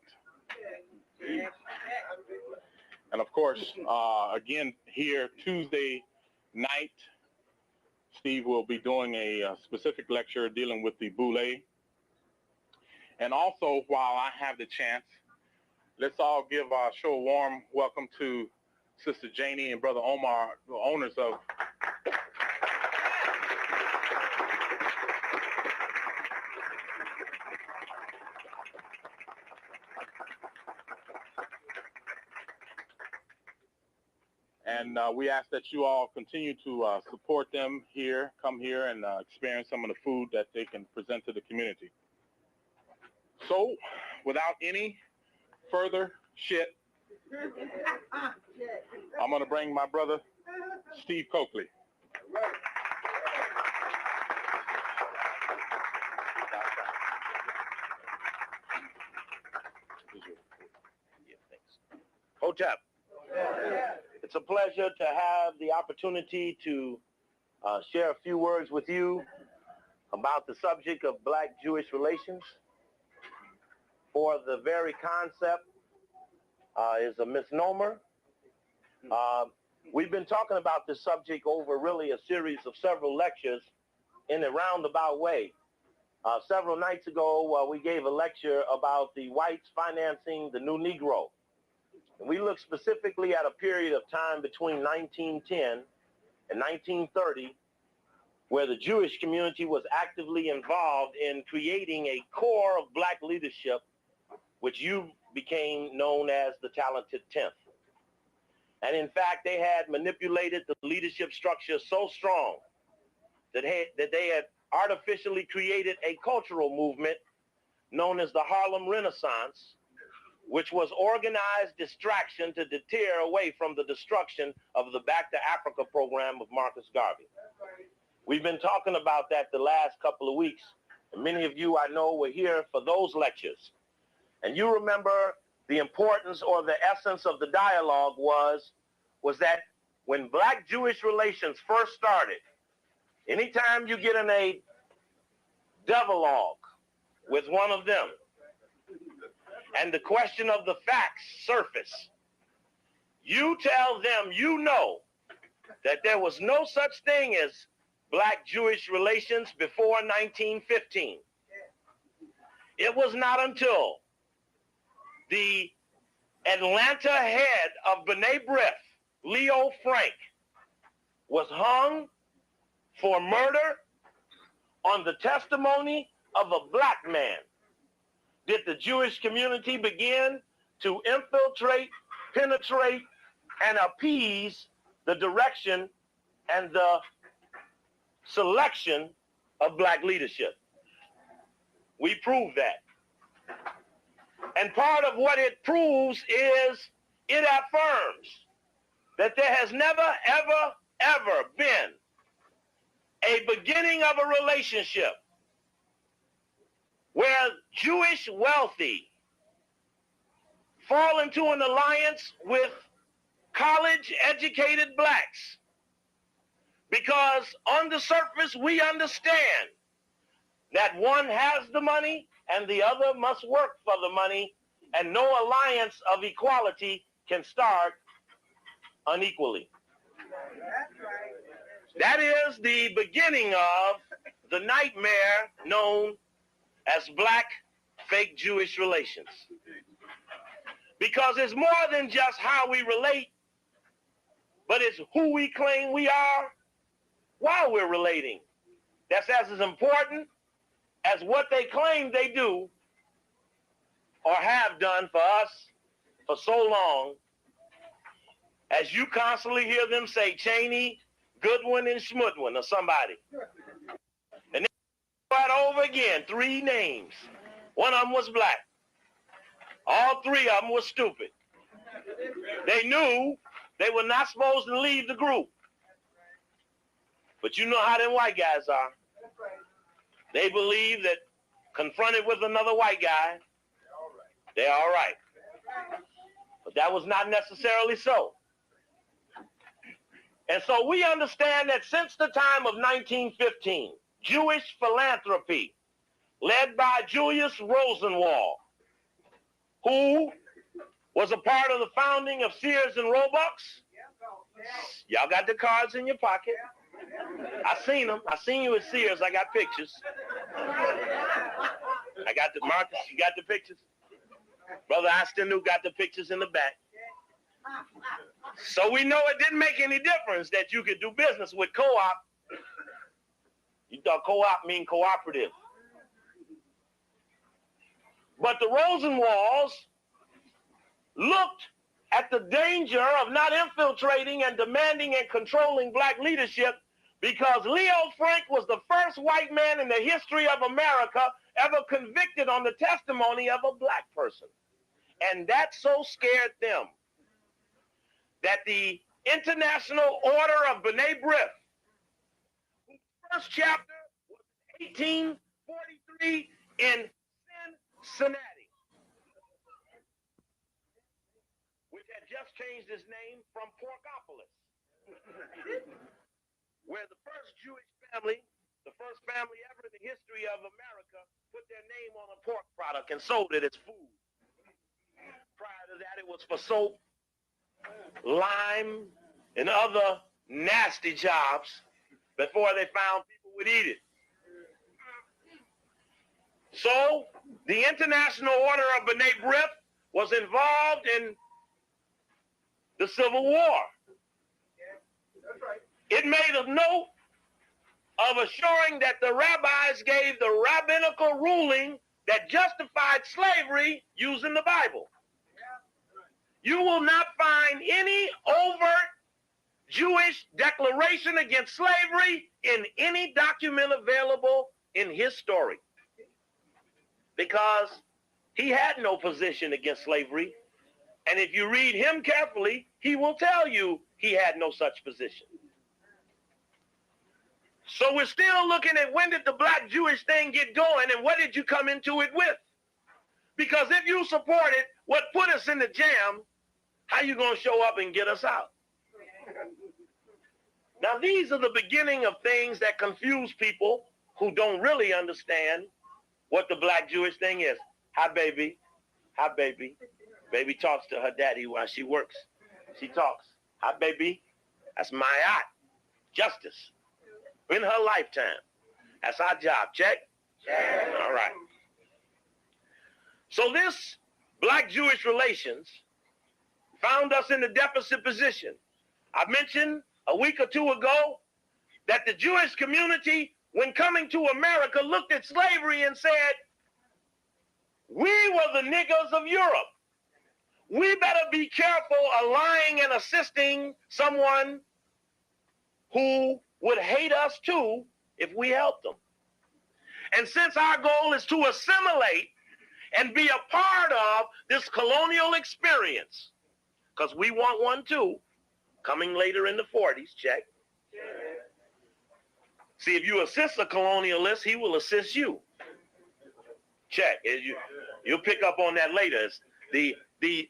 And of course, again, here Tuesday night, Steve will be doing a specific lecture dealing with the Boule. And also, while I have the chance, let's all give our show a warm welcome to Sister Janie and Brother Omar, the owners of and we ask that you all continue to support them here, come here and experience some of the food that they can present to the community. So, without any further shit, I'm going to bring my brother, Steve Coakley. Hotep. It's a pleasure to have the opportunity to share a few words with you about the subject of Black-Jewish relations. For the very concept is a misnomer. We've been talking about this subject over really a series of several lectures in a roundabout way. Several nights ago, we gave a lecture about the whites financing the new Negro. And we looked specifically at a period of time between 1910 and 1930, where the Jewish community was actively involved in creating a core of black leadership, which you became known as the Talented Tenth. And in fact, they had manipulated the leadership structure so strong that they had artificially created a cultural movement known as the Harlem Renaissance, which was organized distraction to deter away from the destruction of the Back to Africa program of Marcus Garvey. We've been talking about that the last couple of weeks, and many of you I know were here for those lectures. And you remember the importance or the essence of the dialogue was that when Black-Jewish relations first started, anytime you get in a devalogue with one of them, and the question of the facts surface, you tell them you know that there was no such thing as Black-Jewish relations before 1915. It was not until the Atlanta head of B'nai B'rith, Leo Frank, was hung for murder on the testimony of a black man, did the Jewish community begin to infiltrate, penetrate, and appease the direction and the selection of black leadership. We proved that. And part of what it proves is it affirms that there has never, ever, ever been a beginning of a relationship where Jewish wealthy fall into an alliance with college-educated blacks. Because on the surface, we understand that one has the money and the other must work for the money, and no alliance of equality can start unequally. That is the beginning of the nightmare known as black fake Jewish relations. Because it's more than just how we relate, but it's who we claim we are while we're relating. That's as important as what they claim they do or have done for us for so long, as you constantly hear them say Cheney, Goodwin, and Schmudwin or somebody. And then right over again, 3 names. One of them was black. All 3 of them were stupid. They knew they were not supposed to leave the group. But you know how them white guys are. They believe that confronted with another white guy, they're all right. But that was not necessarily so. And so we understand that since the time of 1915, Jewish philanthropy, led by Julius Rosenwald, who was a part of the founding of Sears and Roebuck's. Y'all got the cards in your pocket. I seen them. I seen you at Sears. I got pictures. I got the Marcus. You got the pictures? Brother Astenu got the pictures in the back. So we know it didn't make any difference that you could do business with co-op. You thought co-op mean cooperative. But the Rosenwalds looked at the danger of not infiltrating and demanding and controlling black leadership, because Leo Frank was the first white man in the history of America ever convicted on the testimony of a black person. And that so scared them that the International Order of B'nai B'rith, whose first chapter was 1843 in Cincinnati, which had just changed its name from Porkopolis, where the first Jewish family, the first family ever in the history of America, put their name on a pork product and sold it as food. Prior to that, it was for soap, lime, and other nasty jobs before they found people would eat it. So the International Order of B'nai B'rith was involved in the Civil War. It made a note of assuring that the rabbis gave the rabbinical ruling that justified slavery using the Bible. You will not find any overt Jewish declaration against slavery in any document available in his story, because he had no position against slavery. And if you read him carefully, he will tell you he had no such position. So we're still looking at, when did the black Jewish thing get going, and what did you come into it with? Because if you supported what put us in the jam, how you going to show up and get us out? Now, these are the beginning of things that confuse people who don't really understand what the black Jewish thing is. Hi, baby. Hi, baby. Baby talks to her daddy while she works. She talks. Hi, baby. That's my aunt. Justice. In her lifetime. That's our job. Check? Check. All right. So this Black-Jewish relations found us in a deficit position. I mentioned a week or two ago that the Jewish community, when coming to America, looked at slavery and said, we were the niggers of Europe. We better be careful allying and assisting someone who would hate us too if we helped them. And since our goal is to assimilate and be a part of this colonial experience, because we want one too, coming later in the 40s, check. See, if you assist a colonialist, he will assist you. Check. You'll pick up on that later. The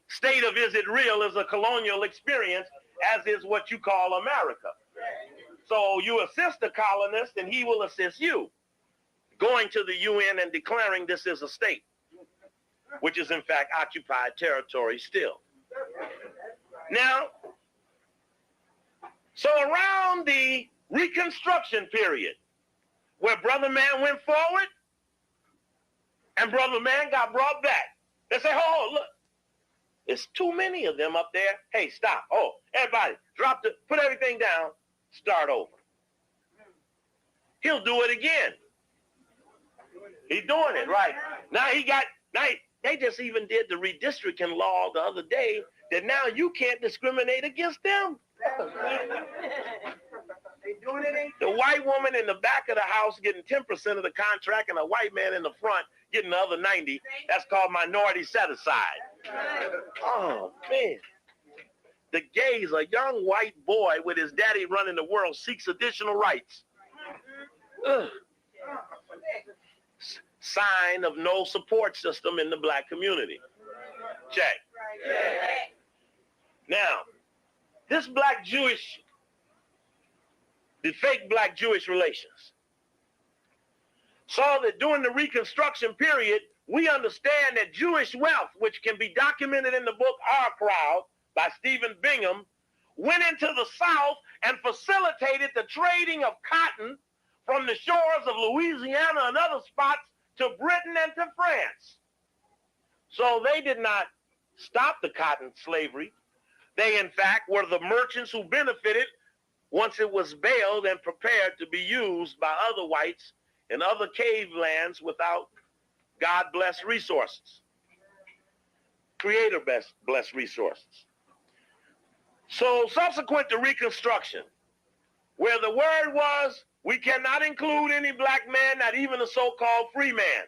state of is it real is a colonial experience, as is what you call America. So you assist the colonist and he will assist you, going to the UN and declaring this is a state, which is in fact occupied territory still. Now, so around the Reconstruction period, where Brother Man went forward and Brother Man got brought back, they say, oh, look, it's too many of them up there. Hey, stop. Oh, everybody, put everything down, start over. He'll do it again. He's doing it, right. Now they just even did the redistricting law the other day that now you can't discriminate against them. The white woman in the back of the house getting 10% of the contract and a white man in the front getting the other 90. That's called minority set aside. Oh, man. The gays, a young white boy with his daddy running the world, seeks additional rights. Ugh. Sign of no support system in the black community. Check. Now, this the fake black-Jewish relations, saw that during the Reconstruction period, we understand that Jewish wealth, which can be documented in the book Our Crowd by Stephen Bingham, went into the South and facilitated the trading of cotton from the shores of Louisiana and other spots to Britain and to France. So they did not stop the cotton slavery. They, in fact, were the merchants who benefited once it was baled and prepared to be used by other whites in other cave lands without God-blessed resources, Creator-blessed resources. So subsequent to Reconstruction, where the word was, we cannot include any black man, not even a so-called free man.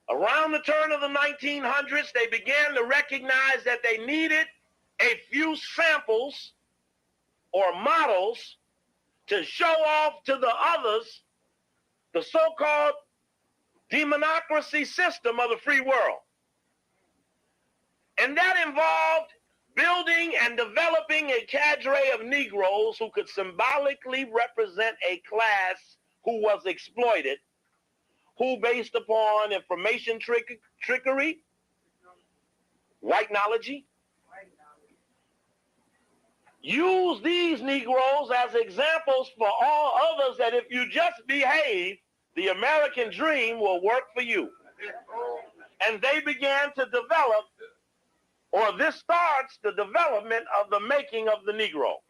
Around the turn of the 1900s, they began to recognize that they needed a few samples or models to show off to the others the so-called democracy system of the free world. And that involved building and developing a cadre of Negroes who could symbolically represent a class who was exploited, who, based upon information trickery, white knowledge, use these Negroes as examples for all others that if you just behave, the American dream will work for you. And they began to develop, or this starts the development of the making of the Negro.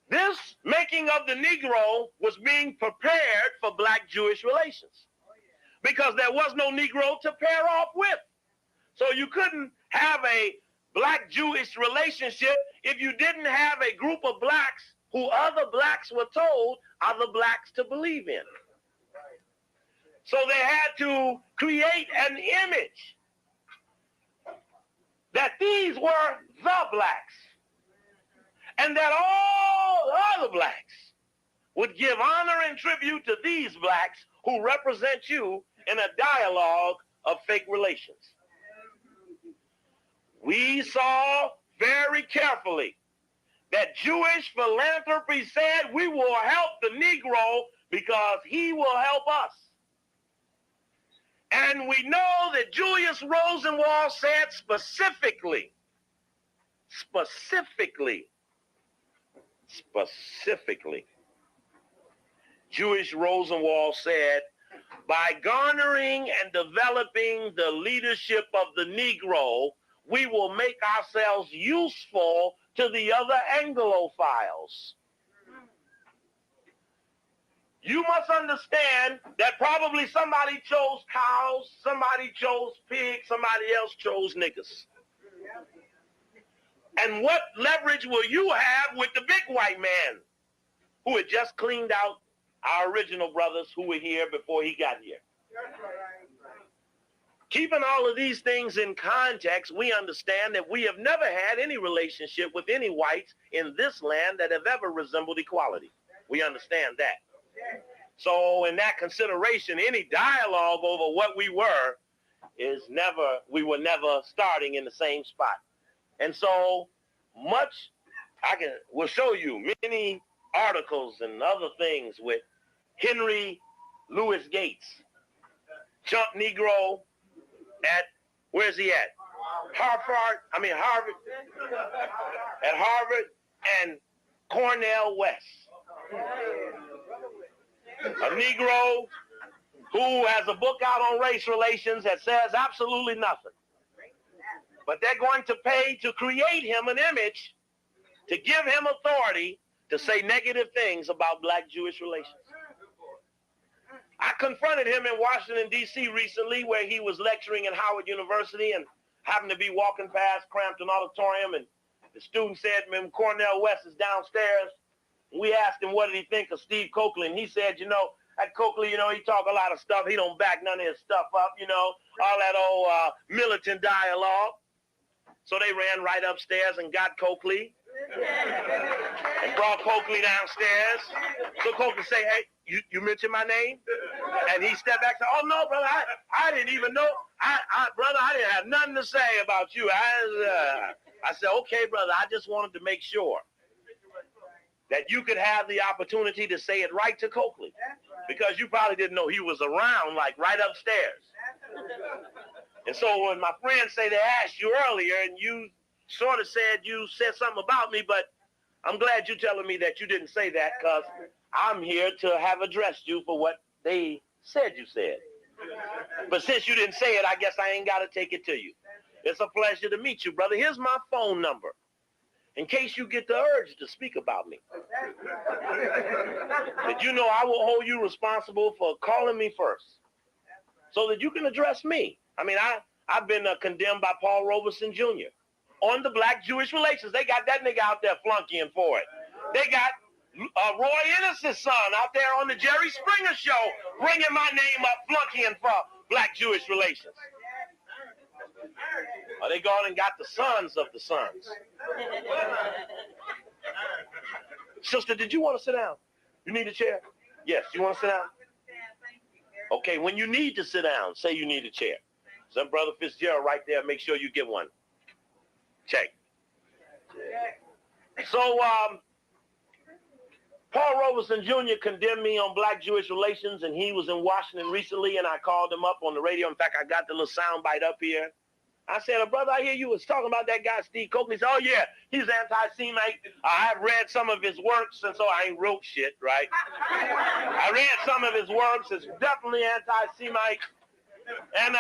This making of the Negro was being prepared for black-Jewish relations because there was no Negro to pair off with. So you couldn't have a black-Jewish relationship if you didn't have a group of blacks who other blacks were told other blacks to believe in. So they had to create an image that these were the blacks and that all other blacks would give honor and tribute to these blacks who represent you in a dialogue of fake relations. We saw very carefully that Jewish philanthropy said we will help the Negro because he will help us. And we know that Julius Rosenwald said specifically, Jewish Rosenwald said, by garnering and developing the leadership of the Negro, we will make ourselves useful to the other Anglophiles. You must understand that probably somebody chose cows, somebody chose pigs, somebody else chose niggas. And what leverage will you have with the big white man who had just cleaned out our original brothers who were here before he got here? Keeping all of these things in context, we understand that we have never had any relationship with any whites in this land that have ever resembled equality. We understand that. So in that consideration, any dialogue over what we were we were never starting in the same spot. And so much, we'll show you many articles and other things with Henry Louis Gates, chump Negro where's he at? Harvard, at Harvard and Cornell West. A Negro who has a book out on race relations that says absolutely nothing. But they're going to pay to create him an image, to give him authority to say negative things about black-Jewish relations. I confronted him in Washington, D.C. recently where he was lecturing at Howard University and happened to be walking past Crampton Auditorium, and the student said, "Man, Cornell West is downstairs." We asked him what did he think of Steve Coakley, and he said, that Coakley, he talk a lot of stuff. He don't back none of his stuff up, all that old militant dialogue. So they ran right upstairs and got Coakley and brought Coakley downstairs. So Coakley say, "Hey, you mentioned my name?" And he stepped back and said, "Oh, no, brother, I didn't even know. Brother, I didn't have nothing to say about you." I said, "Okay, brother, I just wanted to make sure that you could have the opportunity to say it right to Coakley, because you probably didn't know he was around, like right upstairs." And so when my friends say they asked you earlier and you sort of said you said something about me, but I'm glad you're telling me that you didn't say that, because I'm here to have addressed you for what they said you said. But since you didn't say it, I guess I ain't got to take it to you. It's a pleasure to meet you, brother. Here's my phone number, in case you get the urge to speak about me. That I will hold you responsible for calling me first, so that you can address me. I've been condemned by Paul Robeson Jr. on the black-Jewish relations. They got that nigga out there flunkying for it. They got Roy Ennis's son out there on the Jerry Springer show bringing my name up, flunkying for black-Jewish relations. They gone and got the sons of the sons. Sister, did you want to sit down? You need a chair? Yes, you want to sit down? Okay, when you need to sit down, say you need a chair. Some Brother Fitzgerald right there, make sure you get one. Check. So, Paul Robeson Jr. condemned me on black-Jewish relations, and he was in Washington recently, and I called him up on the radio. In fact, I got the little sound bite up here. I said, "Brother, I hear you was talking about that guy, Steve Coakley." He said, "Oh, yeah, he's anti-Semite. I've read some of his works," and so I ain't wrote shit, right? I read some of his works. It's definitely anti-Semite. And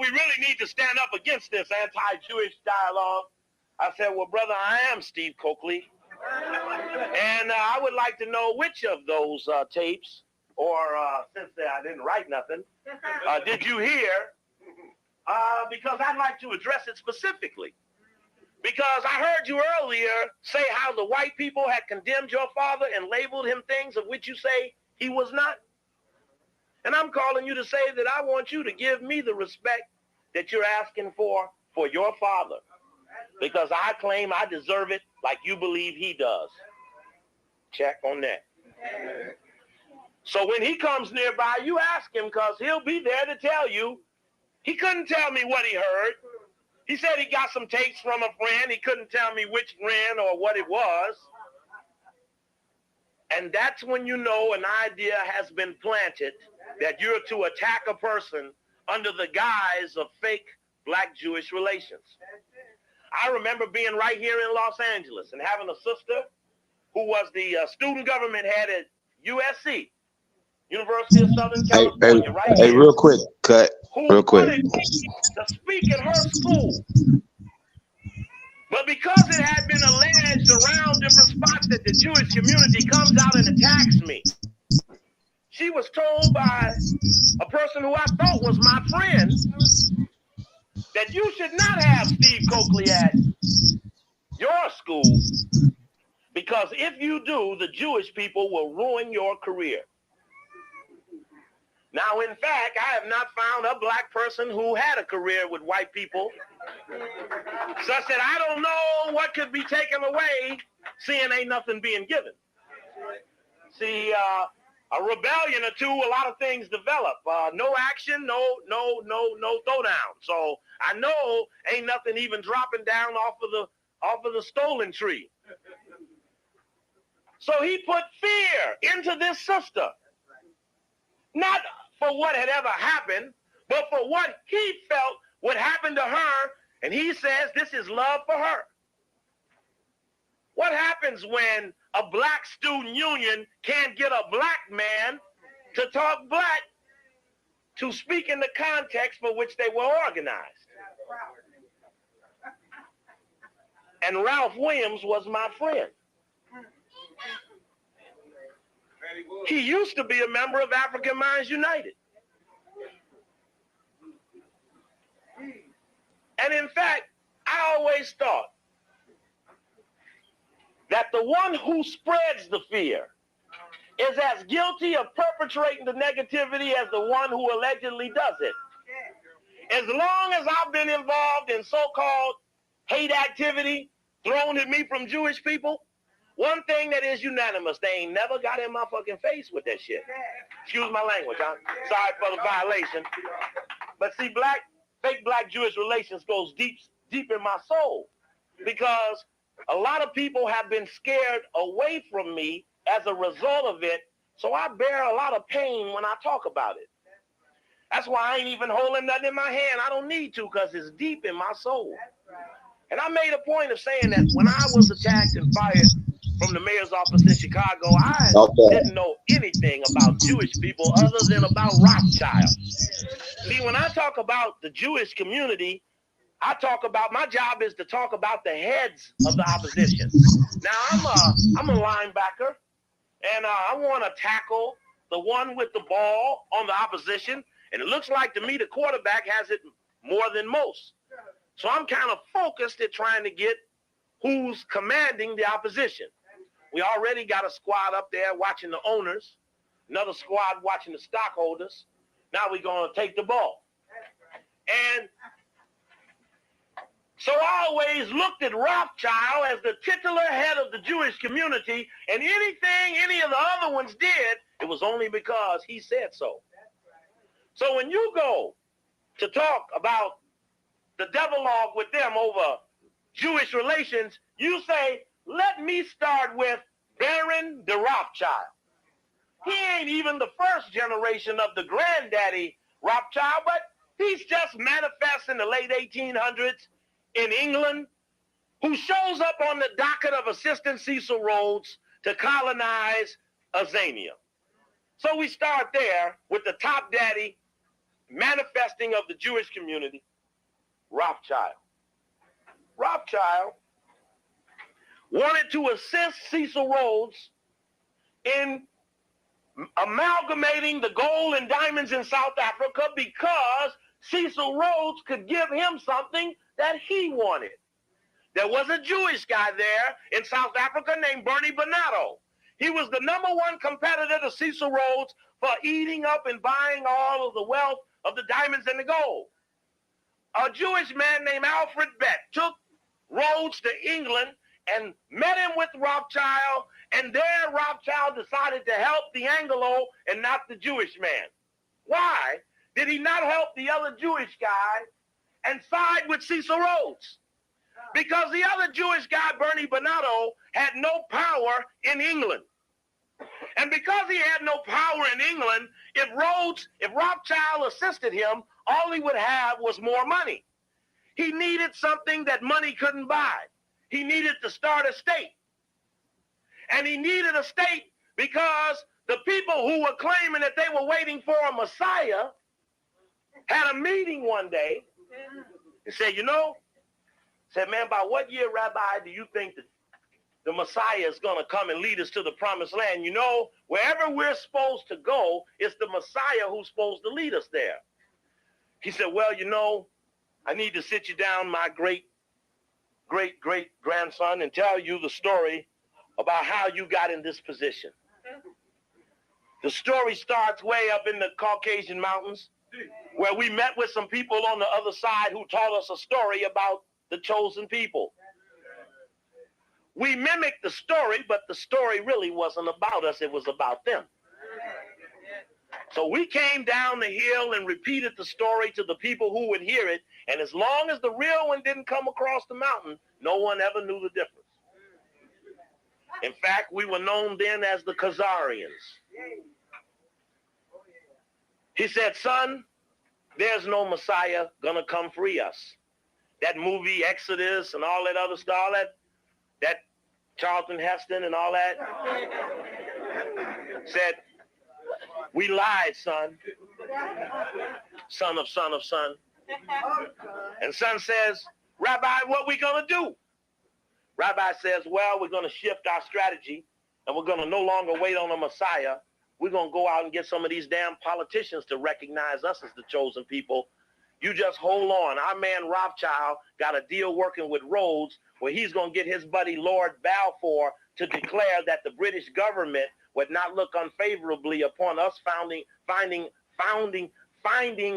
we really need to stand up against this anti-Jewish dialogue. I said, "Well, brother, I am Steve Coakley. And I would like to know which of those tapes, or since I didn't write nothing, did you hear? Because I'd like to address it specifically. Because I heard you earlier say how the white people had condemned your father and labeled him things of which you say he was not. And I'm calling you to say that I want you to give me the respect that you're asking for your father. Because I claim I deserve it like you believe he does." Check on that. So when he comes nearby, you ask him, because he'll be there to tell you. He couldn't tell me what he heard. He said he got some tapes from a friend. He couldn't tell me which friend or what it was. And that's when you know an idea has been planted that you're to attack a person under the guise of fake black-Jewish relations. I remember being right here in Los Angeles and having a sister who was the student government head at USC. University of Southern Hey, California, right hey, here, real quick, cut, who real quick. wanted me to speak at her school. But because it had been alleged around different spots that the Jewish community comes out and attacks me, she was told by a person who I thought was my friend that you should not have Steve Coakley at your school, because if you do, the Jewish people will ruin your career. Now, in fact, I have not found a black person who had a career with white people, such that I don't know what could be taken away, seeing ain't nothing being given. See, a rebellion or two, a lot of things develop. No action, no throwdown. So I know ain't nothing even dropping down off of the stolen tree. So he put fear into this sister, not for what had ever happened, but for what he felt would happen to her. And he says this is love for her. What happens when a black student union can't get a black man to talk black, to speak in the context for which they were organized? And Ralph Williams was my friend. He used to be a member of African Minds United. And in fact, I always thought that the one who spreads the fear is as guilty of perpetrating the negativity as the one who allegedly does it. As long as I've been involved in so-called hate activity thrown at me from Jewish people, one thing that is unanimous, they ain't never got in my fucking face with that shit. Excuse my language, huh? Sorry for the violation. But see, fake black Jewish relations goes deep in my soul, because a lot of people have been scared away from me as a result of it. So I bear a lot of pain when I talk about it. That's why I ain't even holding nothing in my hand. I don't need to, because it's deep in my soul. And I made a point of saying that when I was attacked and fired from the mayor's office in Chicago, I didn't know anything about Jewish people other than about Rothschild. See, when I talk about the Jewish community, I talk about, my job is to talk about the heads of the opposition. Now, I'm a linebacker, and I want to tackle the one with the ball on the opposition, and it looks like to me the quarterback has it more than most. So I'm kind of focused at trying to get who's commanding the opposition. We already got a squad up there watching the owners, another squad watching the stockholders. Now we're going to take the ball. And so I always looked at Rothschild as the titular head of the Jewish community, and anything any of the other ones did, it was only because he said so. So when you go to talk about the devalogue with them over Jewish relations, you say, let me start with Baron de Rothschild. He ain't even the first generation of the granddaddy Rothschild, but he's just manifest in the late 1800s in England, who shows up on the docket of Assistant Cecil Rhodes to colonize Azania. So we start there with the top daddy manifesting of the Jewish community, Rothschild. Rothschild wanted to assist Cecil Rhodes in amalgamating the gold and diamonds in South Africa, because Cecil Rhodes could give him something that he wanted. There was a Jewish guy there in South Africa named Bernie Bonato. He was the #1 competitor to Cecil Rhodes for eating up and buying all of the wealth of the diamonds and the gold. A Jewish man named Alfred Beck took Rhodes to England and met him with Rothschild, and there Rothschild decided to help the Anglo and not the Jewish man. Why did he not help the other Jewish guy and side with Cecil Rhodes? Because the other Jewish guy, Bernie Bonato, had no power in England. And because he had no power in England, if Rothschild assisted him, all he would have was more money. He needed something that money couldn't buy. He needed to start a state. And he needed a state because the people who were claiming that they were waiting for a Messiah had a meeting one day and said, said, man, by what year, Rabbi, do you think that the Messiah is going to come and lead us to the promised land? Wherever we're supposed to go, it's the Messiah who's supposed to lead us there. He said, well, I need to sit you down, my great-great-great-grandson, and tell you the story about how you got in this position. The story starts way up in the Caucasian Mountains, where we met with some people on the other side who taught us a story about the chosen people. We mimicked the story, but the story really wasn't about us. It was about them. So we came down the hill and repeated the story to the people who would hear it. And as long as the real one didn't come across the mountain, no one ever knew the difference. In fact, we were known then as the Khazarians. He said, son, there's no Messiah gonna come free us. That movie Exodus and all that other stuff, all that Charlton Heston and all that, said, we lied, son. Son of son of son. And son says, Rabbi, what we gonna do? Rabbi says, well, we're gonna shift our strategy and we're gonna no longer wait on a Messiah. We're gonna go out and get some of these damn politicians to recognize us as the chosen people. You just hold on. Our man Rothschild got a deal working with Rhodes where he's going to get his buddy Lord Balfour to declare that the British government would not look unfavorably upon us finding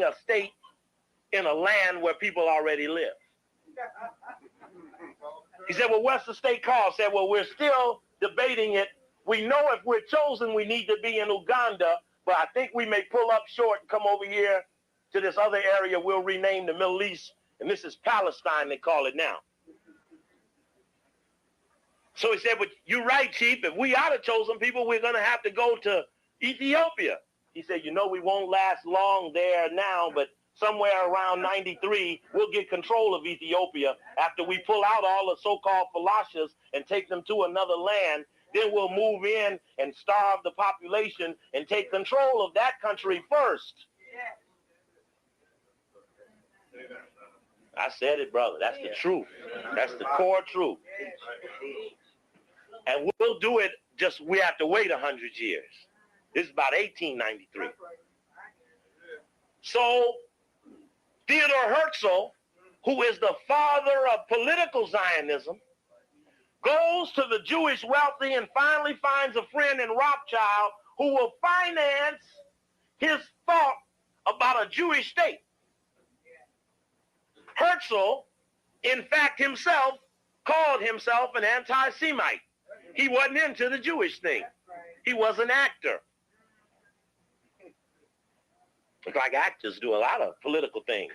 a state in a land where people already live. He said, well, what's the state called? I said, well, we're still debating it. We know if we're chosen, we need to be in Uganda, but I think we may pull up short and come over here to this other area we'll rename the Middle East, and this is Palestine, they call it now. So he said, but you're right, Chief. If we are the chosen people, we're going to have to go to Ethiopia. He said, we won't last long there now, but somewhere around 93, we'll get control of Ethiopia after we pull out all the so-called Falashas and take them to another land. Then we'll move in and starve the population and take control of that country first. I said it, brother. That's the truth. That's the core truth. And we'll do it, we have to wait 100 years. This is about 1893. So Theodor Herzl, who is the father of political Zionism, goes to the Jewish wealthy and finally finds a friend in Rothschild who will finance his thought about a Jewish state. Herzl, in fact, himself called himself an anti-Semite. He wasn't into the Jewish thing. He was an actor. It's like actors do a lot of political things.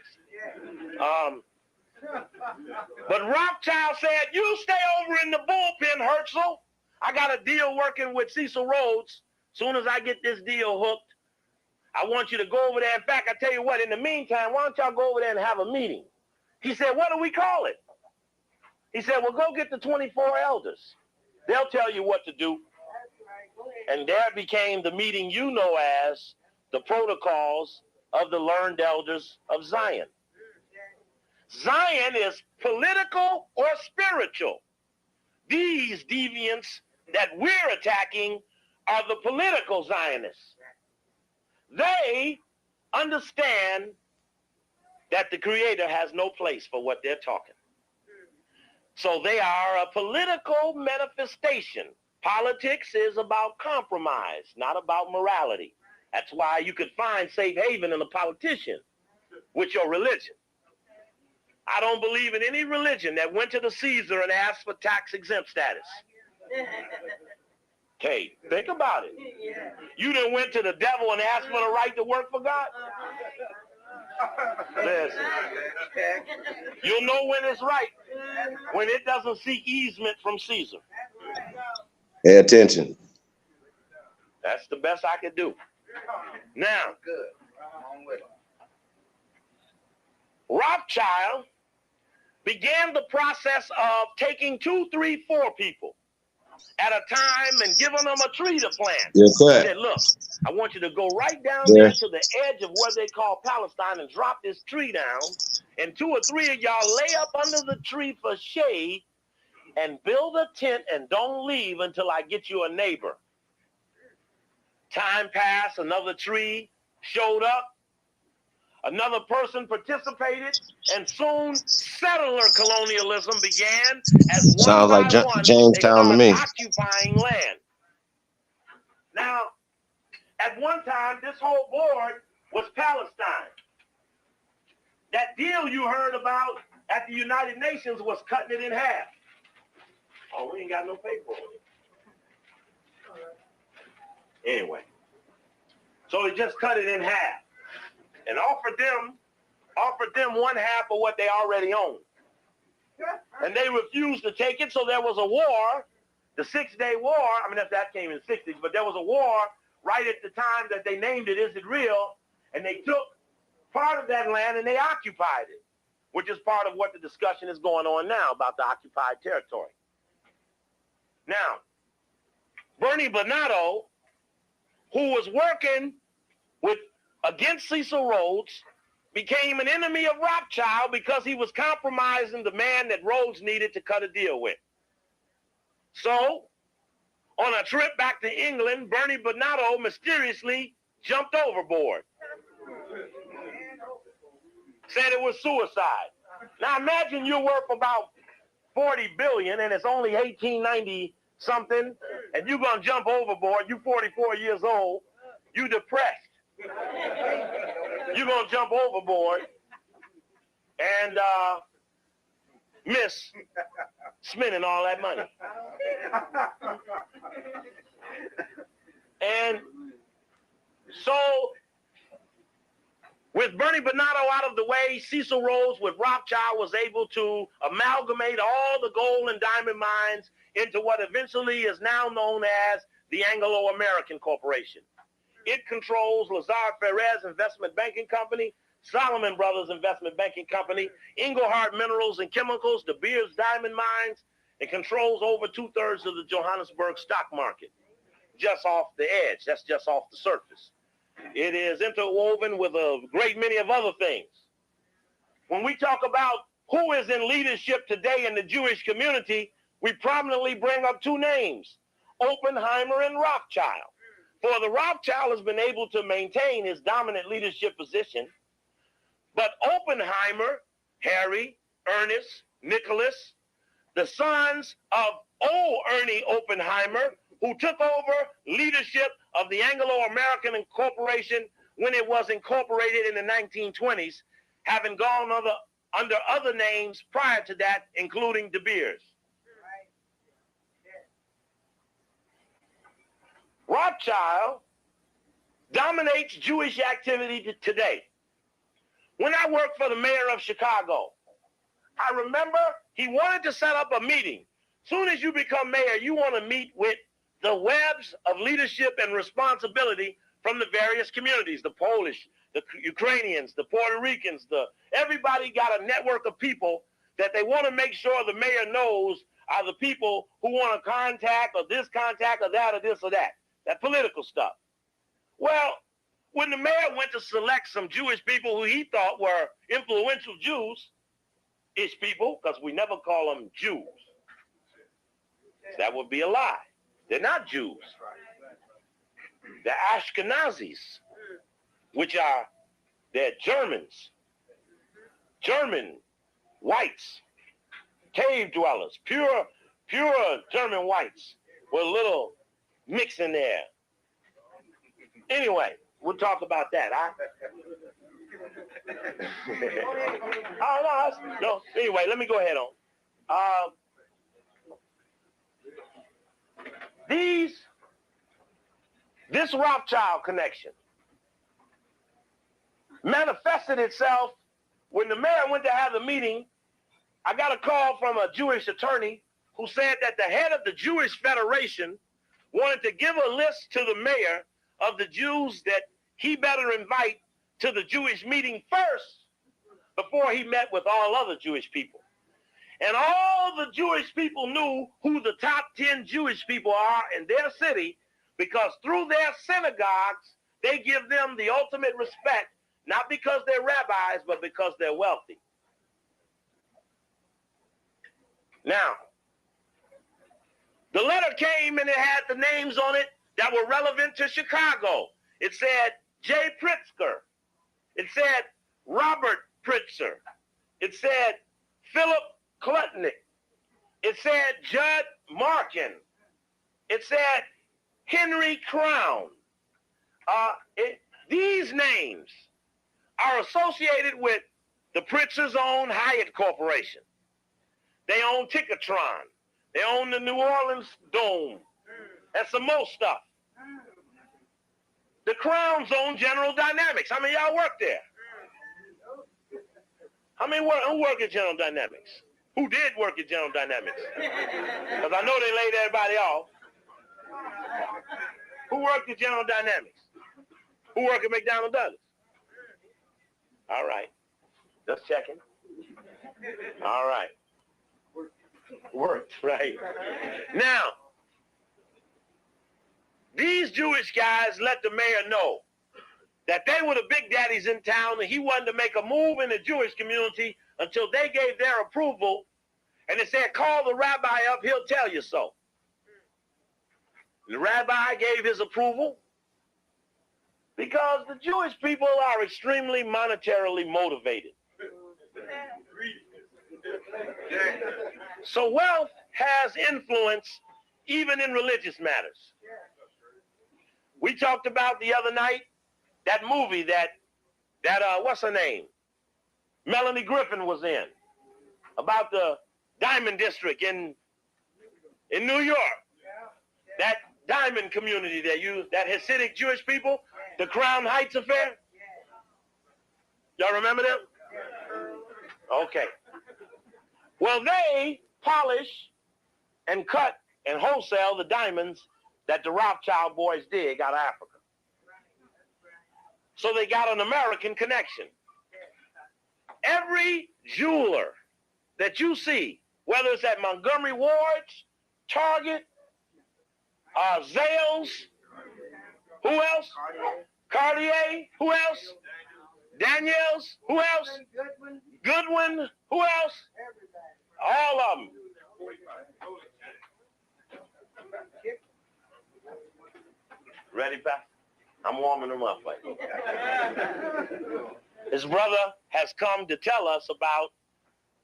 But Rothschild said, you stay over in the bullpen, Herzl. I got a deal working with Cecil Rhodes. Soon as I get this deal hooked, I want you to go over there. In fact, I tell you what, in the meantime, why don't y'all go over there and have a meeting? He said, what do we call it? He said, well, go get the 24 elders. They'll tell you what to do. And there became the meeting you know as the protocols of the learned elders of Zion. Zion is political or spiritual. These deviants that we're attacking are the political Zionists. They understand that the Creator has no place for what they're talking. So they are a political manifestation. Politics is about compromise, not about morality. That's why you could find safe haven in a politician with your religion. I don't believe in any religion that went to the Caesar and asked for tax-exempt status. Hey, think about it. You done went to the devil and asked for the right to work for God? Listen, you'll know when it's right, when it doesn't seek easement from Caesar. Pay attention. That's the best I could do. Now, Rothschild began the process of taking 2, 3, 4 people at a time and given them a tree to plant. Yes, sir. He said, look, I want you to go right down Yeah. there to the edge of what they call Palestine and drop this tree down. And 2 or 3 of y'all lay up under the tree for shade and build a tent and don't leave until I get you a neighbor. Time passed, another tree showed up. Another person participated, and soon settler colonialism began as one Sounds by like one, Jamestown to they me. started occupying land. Now, at one time, this whole board was Palestine. That deal you heard about at the United Nations was cutting it in half. Oh, we ain't got no paper. Anyway, so he just cut it in half and offered them 1/2 of what they already owned. And they refused to take it, so there was a war, the 6-Day War. I mean, that came in the 60s, but there was a war right at the time that they named it, Is It Real? And they took part of that land and they occupied it, which is part of what the discussion is going on now about the occupied territory. Now, Bernie Bernardo, who was working against Cecil Rhodes, became an enemy of Rothschild because he was compromising the man that Rhodes needed to cut a deal with. So, on a trip back to England, Bernie Bernardo mysteriously jumped overboard. Said it was suicide. Now imagine you're worth about $40 billion and it's only 1890 something, and you're gonna jump overboard. You 44 years old. You depressed. You're gonna jump overboard and miss spending all that money. And so, with Bernie Bernardo out of the way, Cecil Rhodes with Rothschild was able to amalgamate all the gold and diamond mines into what eventually is now known as the Anglo-American Corporation. It controls Lazar Ferrez Investment Banking Company, Solomon Brothers Investment Banking Company, Engelhardt Minerals and Chemicals, De Beers Diamond Mines. It controls over 2/3 of the Johannesburg stock market. Just off the edge, that's just off the surface. It is interwoven with a great many of other things. When we talk about who is in leadership today in the Jewish community, we prominently bring up 2 names, Oppenheimer and Rothschild. For the Rothschild has been able to maintain his dominant leadership position, but Oppenheimer, Harry, Ernest, Nicholas, the sons of old Ernie Oppenheimer, who took over leadership of the Anglo-American Corporation when it was incorporated in the 1920s, having gone under other names prior to that, including De Beers. Rothschild dominates Jewish activity today. When I worked for the mayor of Chicago, I remember he wanted to set up a meeting. Soon as you become mayor, you want to meet with the webs of leadership and responsibility from the various communities, the Polish, the Ukrainians, the Puerto Ricans, everybody got a network of people that they want to make sure the mayor knows are the people who want to contact or this contact or that or this or that political stuff. Well, when the mayor went to select some Jewish people who he thought were influential Jews-ish people, because we never call them Jews. That would be a lie. They're not Jews. They're Ashkenazis, they're Germans, German whites, cave dwellers, pure German whites with a little mix in there. Anyway, we'll talk about that. Anyway, let me go ahead on. This Rothschild connection manifested itself when the mayor went to have the meeting. I got a call from a Jewish attorney who said that the head of the Jewish Federation wanted to give a list to the mayor of the Jews that he better invite to the Jewish meeting first before he met with all other Jewish people. And all the Jewish people knew who the top 10 Jewish people are in their city, because through their synagogues, they give them the ultimate respect, not because they're rabbis, but because they're wealthy. Now, the letter came and it had the names on it that were relevant to Chicago. It said J. Pritzker. It said Robert Pritzker. It said Philip Klutnick. It said Judd Markin. It said Henry Crown. These names are associated with the Pritzker's own Hyatt Corporation. They own Ticketron. They own the New Orleans Dome. And some more stuff. The Crown's own General Dynamics. How many of y'all work there? How many who work at General Dynamics? Who did work at General Dynamics? Because I know they laid everybody off. Who worked at General Dynamics? Who worked at McDonnell Douglas? All right. Just checking. All right. Worked, right. Now, these Jewish guys let the mayor know that they were the big daddies in town and he wanted to make a move in the Jewish community until they gave their approval. And they said, call the rabbi up, he'll tell you so. The rabbi gave his approval because the Jewish people are extremely monetarily motivated. So wealth has influence even in religious matters. We talked about the other night that movie that what's her name? Melanie Griffin was in, about the Diamond District in New York. That diamond community that Hasidic Jewish people, the Crown Heights affair. Y'all remember them? Okay. Well, they polish and cut and wholesale the diamonds that the Rothschild boys dig out of Africa. So they got an American connection. Every jeweler that you see, whether it's at Montgomery Ward's, Target, Zales, who else? Cartier, who else? Daniels, who else? Goodwin, who else? All of them. Ready, Pat? I'm warming them up. His brother has come to tell us about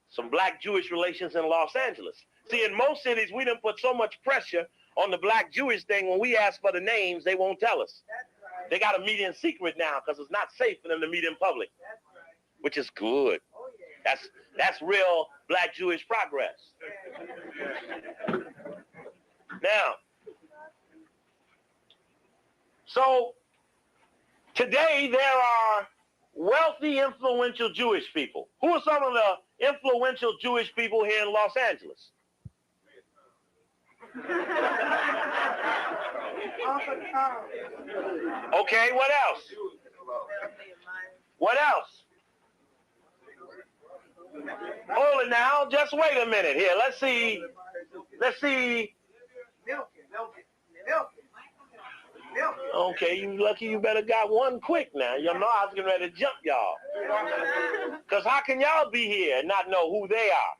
some black-Jewish relations in Los Angeles. See, in most cities, we done put so much pressure on the black-Jewish thing. When we ask for the names, they won't tell us. Right. They got to meet in secret now because it's not safe for them to meet in public, right. Which is good. Oh, yeah. That's real black-Jewish progress. Now, so today there are wealthy, influential Jewish people. Who are some of the influential Jewish people here in Los Angeles? Okay, what else? What else? Hold it now. Just wait a minute here. Let's see. Okay, you lucky you better got one quick now. You know I was getting ready to jump y'all. Because how can y'all be here and not know who they are?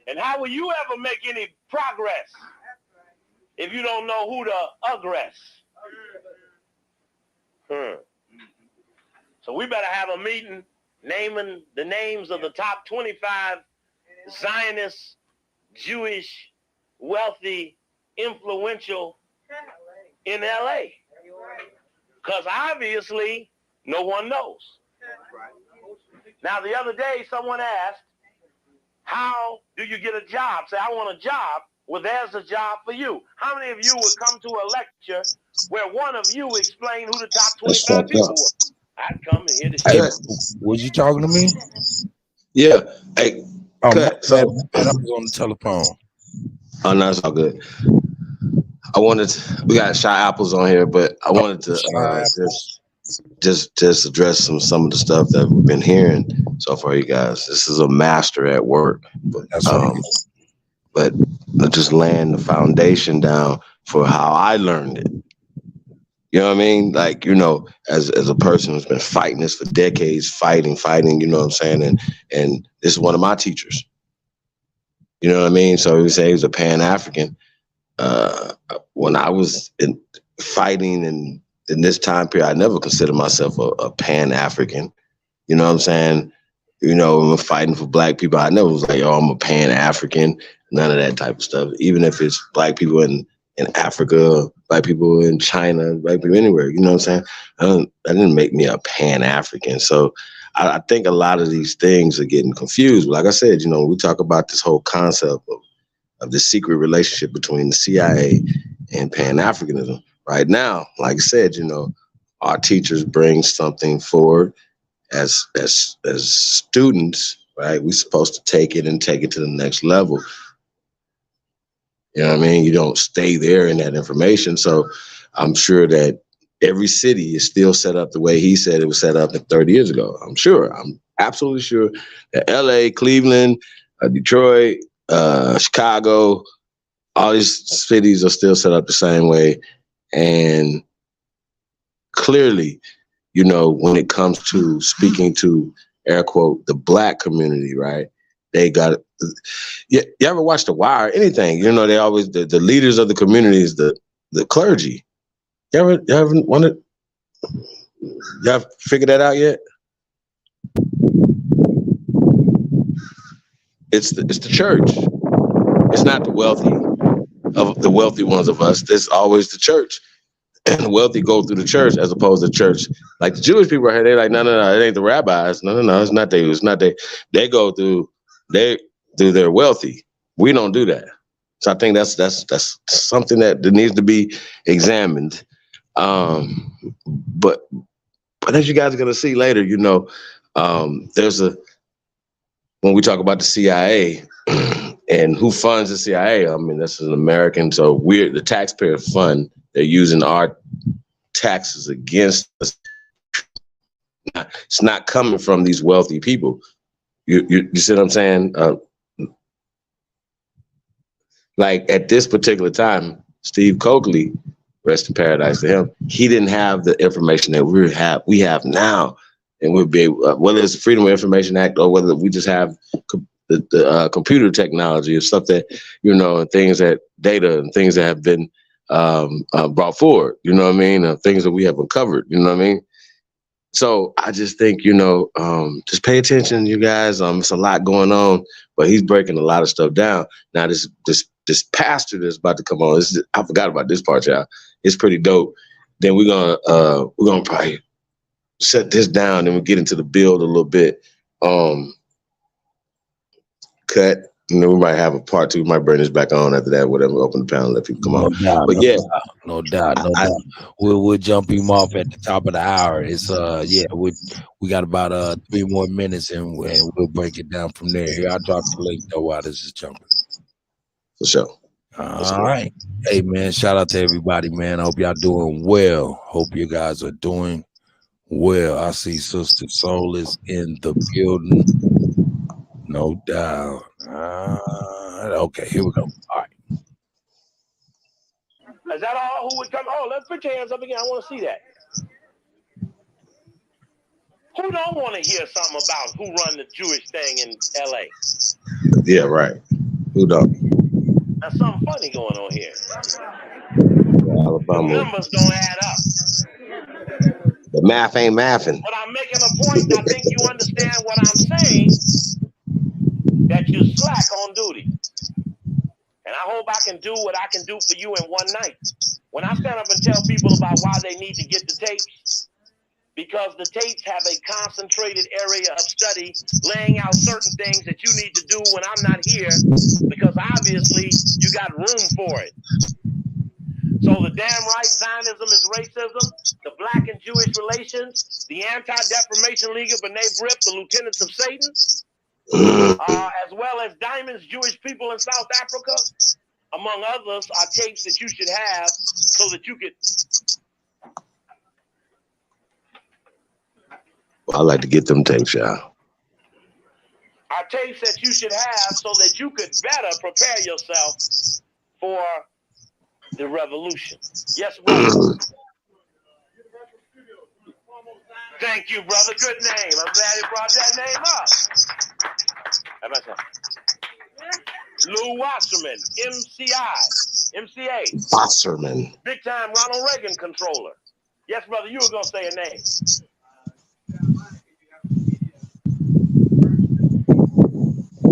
And how will you ever make any progress if you don't know who to aggress? So we better have a meeting naming the names of the top 25 Zionist, Jewish, wealthy, influential in LA. Because obviously no one knows. Now the other day someone asked, how do you get a job? Say, I want a job. Well, there's a job for you. How many of you would come to a lecture where one of you explain who the top 25 people were? I'd come and hear the shit. Was you talking to me? Yeah. Hey, so I was on the telephone. Oh, no, it's all good. We got Shy Apples on here, but I wanted to just address some of the stuff that we've been hearing. so far, you guys. This is a master at work. That's right. But let's just laying the foundation down for how I learned it. You know what I mean? Like, you know, as a person who's been fighting this for decades, fighting, you know what I'm saying? And this is one of my teachers. You know what I mean? So we say he was a Pan-African. When I was fighting in this time period, I never considered myself a Pan-African. You know what I'm saying? You know, when we're fighting for black people, I never was like, oh, I'm a Pan-African. None of that type of stuff. Even if it's black people in Africa, black people in China, black people anywhere, you know what I'm saying? That didn't make me a Pan-African. So I think a lot of these things are getting confused. Like I said, you know, we talk about this whole concept of the secret relationship between the CIA and Pan-Africanism. Right now, like I said, you know, our teachers bring something forward as students, right? We're supposed to take it to the next level. You know what I mean? You don't stay there in that information. So I'm sure that every city is still set up the way he said it was set up 30 years ago. I'm absolutely sure that LA, Cleveland, Detroit, Chicago, all these cities are still set up the same way. And clearly, you know, when it comes to speaking to, air quote, the black community, right? They got, you ever watch The Wire, anything, you know, they always, the leaders of the community is the clergy. You ever wanted, y'all figured that out yet? It's the church. It's not the wealthy ones of us. It's always the church. And the wealthy go through the church as opposed to church. Like the Jewish people are here, they're like, no, it ain't the rabbis. No, it's not they. It's not they. They go through their wealthy. We don't do that. So I think that's something that needs to be examined. But as you guys are gonna see later, you know, when we talk about the CIA and who funds the CIA, I mean, this is an American, so the taxpayer fund. They're using our taxes against us. It's not coming from these wealthy people. You see what I'm saying? Like at this particular time, Steve Coakley, rest in paradise to him, he didn't have the information that we have now. And we'll be able, whether it's the Freedom of Information Act or whether we just have the computer technology or stuff that, you know, and things that data and things that have been brought forward, you know what I mean? Things that we have uncovered, you know what I mean? So I just think, you know, just pay attention, you guys. It's a lot going on, but he's breaking a lot of stuff down. Now this pastor that's about to come on, I forgot about this part, y'all. It's pretty dope. Then we're gonna probably set this down and we'll get into the build a little bit. Cut. You know, we might have a part two. We might bring this back on after that, whatever. Open the panel, let people come on. No doubt. We'll jump him off at the top of the hour. It's we got about 3 more minutes and we'll break it down from there. Here, I'll drop the link though while this is jumping. For sure. All right. Hey man, shout out to everybody, man. I hope y'all doing well. Hope you guys are doing well. I see Sister Soul is in the building. No doubt. Okay, here we go. All right. Is that all? Who would come? Oh, let's put your hands up again. I want to see that. Who don't want to hear something about who run the Jewish thing in L.A.? Yeah, right. Who don't? There's something funny going on here. Alabama. The numbers don't add up. The math ain't mathing. But I'm making a point. I think you understand what I'm saying. That you slack on duty. And I hope I can do what I can do for you in one night. When I stand up and tell people about why they need to get the tapes, because the tapes have a concentrated area of study laying out certain things that you need to do when I'm not here, because obviously you got room for it. So the damn right Zionism is racism, the black and Jewish relations, the Anti-Defamation League of B'nai B'rith, the lieutenants of Satan, as well as Diamond's Jewish people in South Africa, among others, are tapes that you should have so that you could. I like to get them tapes, y'all. are tapes that you should have so that you could better prepare yourself for the revolution. Yes, brother. Thank you, brother. Good name. I'm glad you brought that name up. How about that? Lou Wasserman, MCA. Wasserman. Big time Ronald Reagan controller. Yes, brother, you were going to say a name.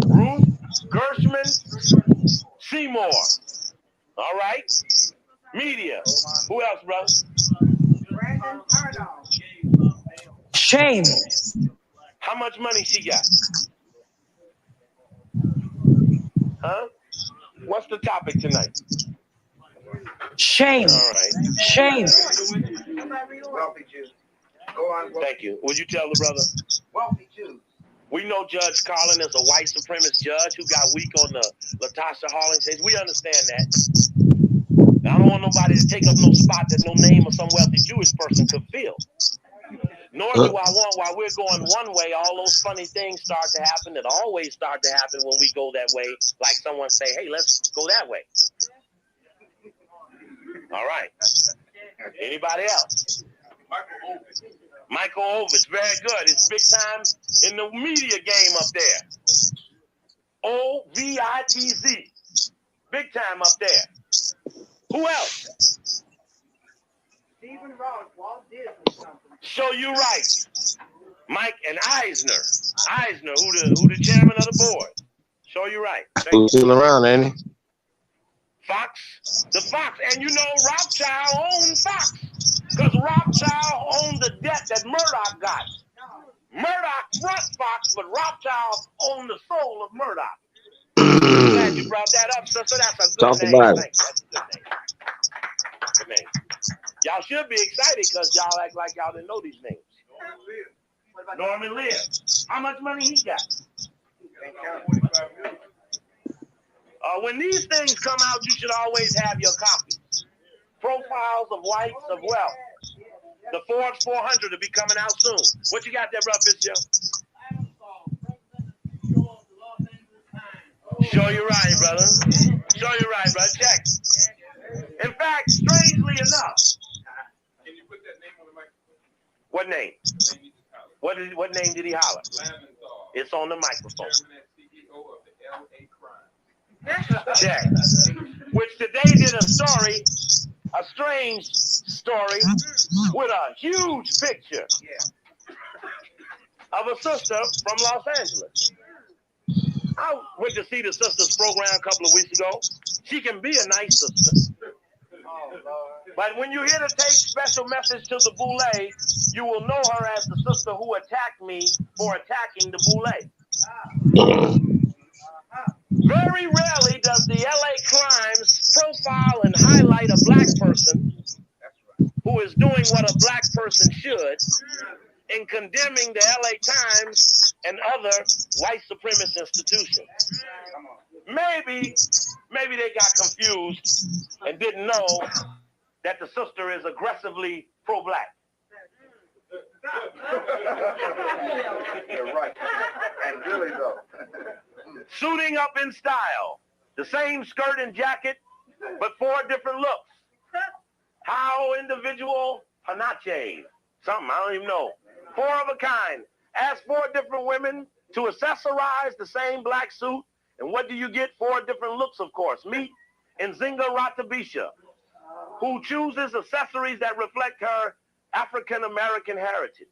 Ruth Gershman Seymour. All right. Media. Who else, brother? Brandon Turnoff. Shame. How much money she got? Huh? What's the topic tonight? Shame. All right. Shame. Wealthy Jews. Go on. Thank you. Would you tell the brother? Wealthy Jews. We know Judge Carlin is a white supremacist judge who got weak on the Latasha Harling case. We understand that. I don't want nobody to take up no spot that no name of some wealthy Jewish person could fill. Nor do I want, while we're going one way, all those funny things start to happen that always start to happen when we go that way. Like someone say, hey, let's go that way. All right. Anybody else? Michael Ovitz, very good. It's big time in the media game up there. OVITZ. Big time up there. Who else? Stephen Ross, Walt Disney Company. So you right. Mike and Eisner. Eisner, who the chairman of the board. So you right. He's still around, ain't he? Fox. The Fox. And you know Rothschild owned Fox. Because Rothschild owned the debt that Murdoch got. Murdoch front Fox, but Rothschild owned the soul of Murdoch. I'm glad you brought that up, sister. That's a good Talk name. about it. Thanks. That's a good name. Good name. Y'all should be excited because y'all act like y'all didn't know these names. Norman Lear. How much money he got? When these things come out, you should always have your copies. Profiles of whites of wealth. The Forbes 400 will be coming out soon. What you got there, bro, Fitzgerald? Show you right, brother. Show you right, brother. Check. In fact, strangely enough. Can you put that name on the microphone? What name? What name did he holler? It's on the microphone. Check. Which today did a story, a strange story, with a huge picture of a sister from Los Angeles. I went to see the sister's program a couple of weeks ago. She can be a nice sister. But when you hear the tape special message to the Boule, you will know her as the sister who attacked me for attacking the Boule. Very rarely does the LA Crimes profile and highlight a black person who is doing what a black person should in condemning the LA Times and other white supremacist institutions. Maybe they got confused and didn't know that the sister is aggressively pro-black. You're right. And really though. Suiting up in style. The same skirt and jacket, but 4 different looks. How individual panache. Something, I don't even know. 4 of a kind. Ask 4 different women to accessorize the same black suit. And what do you get? 4 different looks, of course. Meet Nzinga Ratabisha, who chooses accessories that reflect her African-American heritage.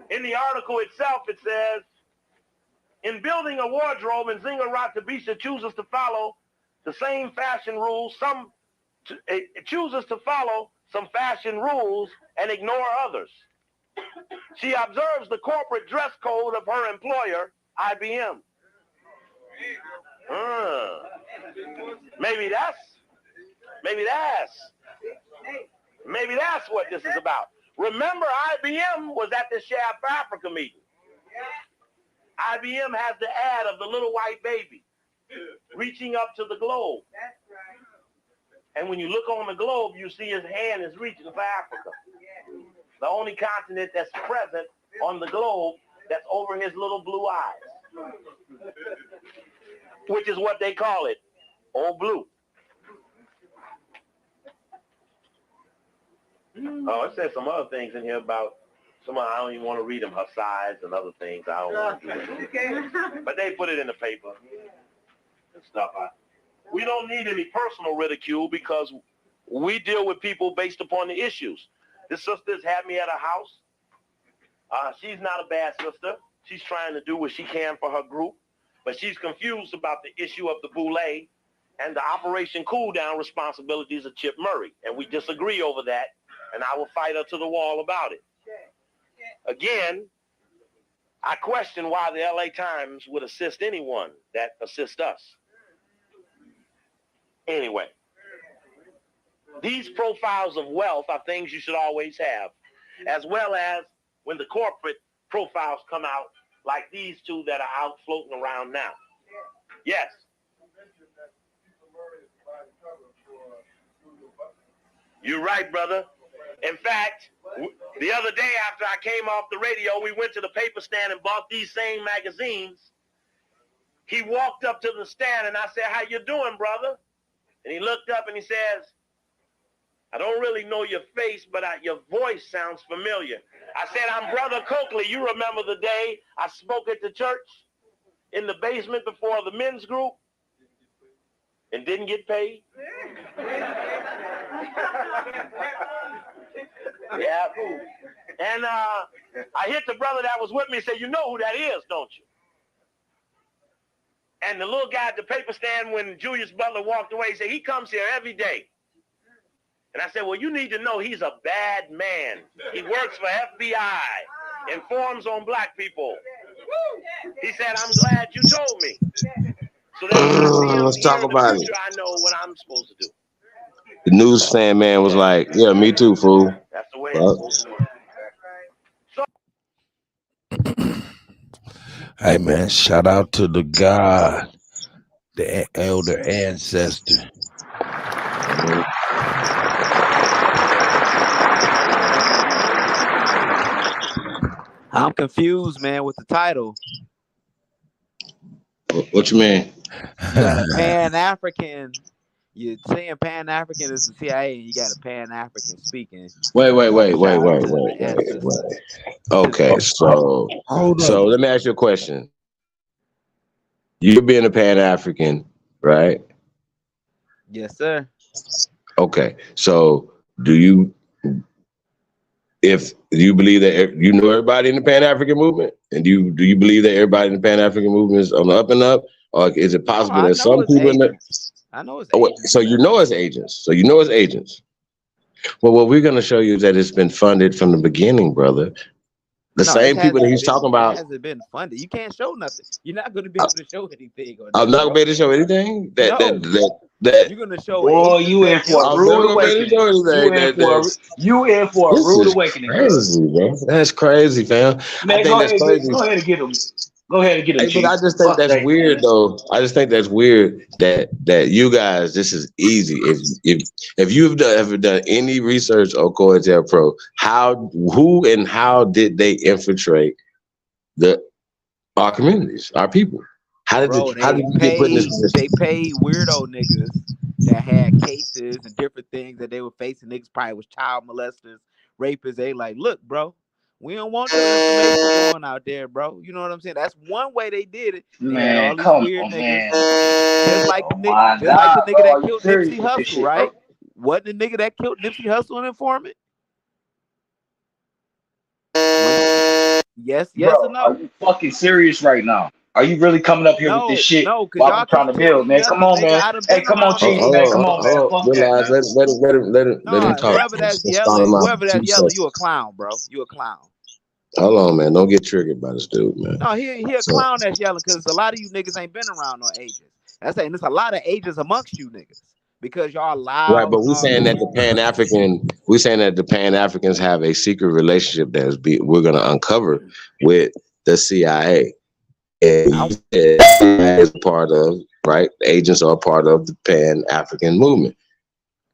In the article itself, it says, in building a wardrobe, Nzinga Ratabisha chooses to follow the same fashion rules. It chooses to follow some fashion rules and ignore others. She observes the corporate dress code of her employer, IBM. Maybe that's what this is about. Remember, IBM was at the Shab for Africa meeting. IBM has the ad of the little white baby reaching up to the globe. And when you look on the globe, you see his hand is reaching for Africa. The only continent that's present on the globe that's over his little blue eyes, which is what they call it, old blue. Oh, it says some other things in here about some. I don't even want to read them. Her size and other things. I don't want to do that. But they put it in the paper and stuff. We don't need any personal ridicule because we deal with people based upon the issues. This sister's had me at her house. She's not a bad sister. She's trying to do what she can for her group, but she's confused about the issue of the boule and the Operation Cool Down responsibilities of Chip Murray, and we disagree over that, and I will fight her to the wall about it. Again, I question why the LA Times would assist anyone that assists us. Anyway, these profiles of wealth are things you should always have, as well as when the corporate profiles come out, like these two that are out floating around now. Yes. You're right, brother. In fact, the other day after I came off the radio, we went to the paper stand and bought these same magazines. He walked up to the stand and I said, "How you doing, brother?" And he looked up and he says, "I don't really know your face, but your voice sounds familiar." I said, "I'm Brother Coakley. You remember the day I spoke at the church in the basement before the men's group and didn't get paid?" Yeah. And I hit the brother that was with me and said, "You know who that is, don't you?" And the little guy at the paper stand, when Julius Butler walked away, he said, "He comes here every day." And I said, "Well, you need to know he's a bad man. He works for FBI, informs on black people." He said, "I'm glad you told me. So that Let's talk about it. I know what I'm supposed to do." The newsstand man was like, "Yeah, me too, fool." That's the way it's supposed to work. Hey man, shout out to the God, the elder ancestor. I'm confused, man, with the title. What you mean? You got a Pan-African. You're saying Pan-African is the CIA, and you got a Pan-African speaking. Wait. Okay, so let me ask you a question. You being a Pan-African, right? Yes, sir. Okay, so do you believe that you know everybody in the Pan-African movement, and do you believe that everybody in the Pan-African movement is on the up and up, or is it possible that some people in the I know it's agents. So you know it's agents. Well, what we're going to show you is that it's been funded from the beginning, brother. The same people that he's talking about. It hasn't been funded. You can't show nothing. You're not going to be able to show anything. I'm not going to be able to show anything. That you're going to show. Boy, you in for a rude awakening. You in for a rude awakening. Crazy, bro. That's crazy, fam. Man, go ahead and get them. Go ahead and get them. But I just think that's weird, though. I just think that's weird that you guys. This is easy. If you've ever done any research on COINTELPRO, who and how did they infiltrate our communities, our people? How did you get put in this position? They paid weirdo niggas that had cases and different things that they were facing. Niggas probably was child molesters, rapists. They like, look, bro. We don't want no information going out there, bro. You know what I'm saying? That's one way they did it. Man, come on, man. Just like the nigga that killed Nipsey Hussle, right? Wasn't the nigga that killed Nipsey Hussle an informant? Yes bro, or no? Are you fucking serious right now? Are you really coming up here with this shit? No, while I'm trying to build, man. Come on, man. Hey, come on, Chief, man. Come on, man. Realize, let him talk. Whoever that's yelling, you a clown, bro. You a clown. Hold on, man. Don't get triggered by this dude, man. No, he a clown that's yelling because a lot of you niggas ain't been around no agents. That's saying there's a lot of agents amongst you niggas because y'all loud. Right, but we're saying that the Pan-Africans have a secret relationship we're gonna uncover with the CIA. And as part of, right, the agents are part of the Pan-African movement.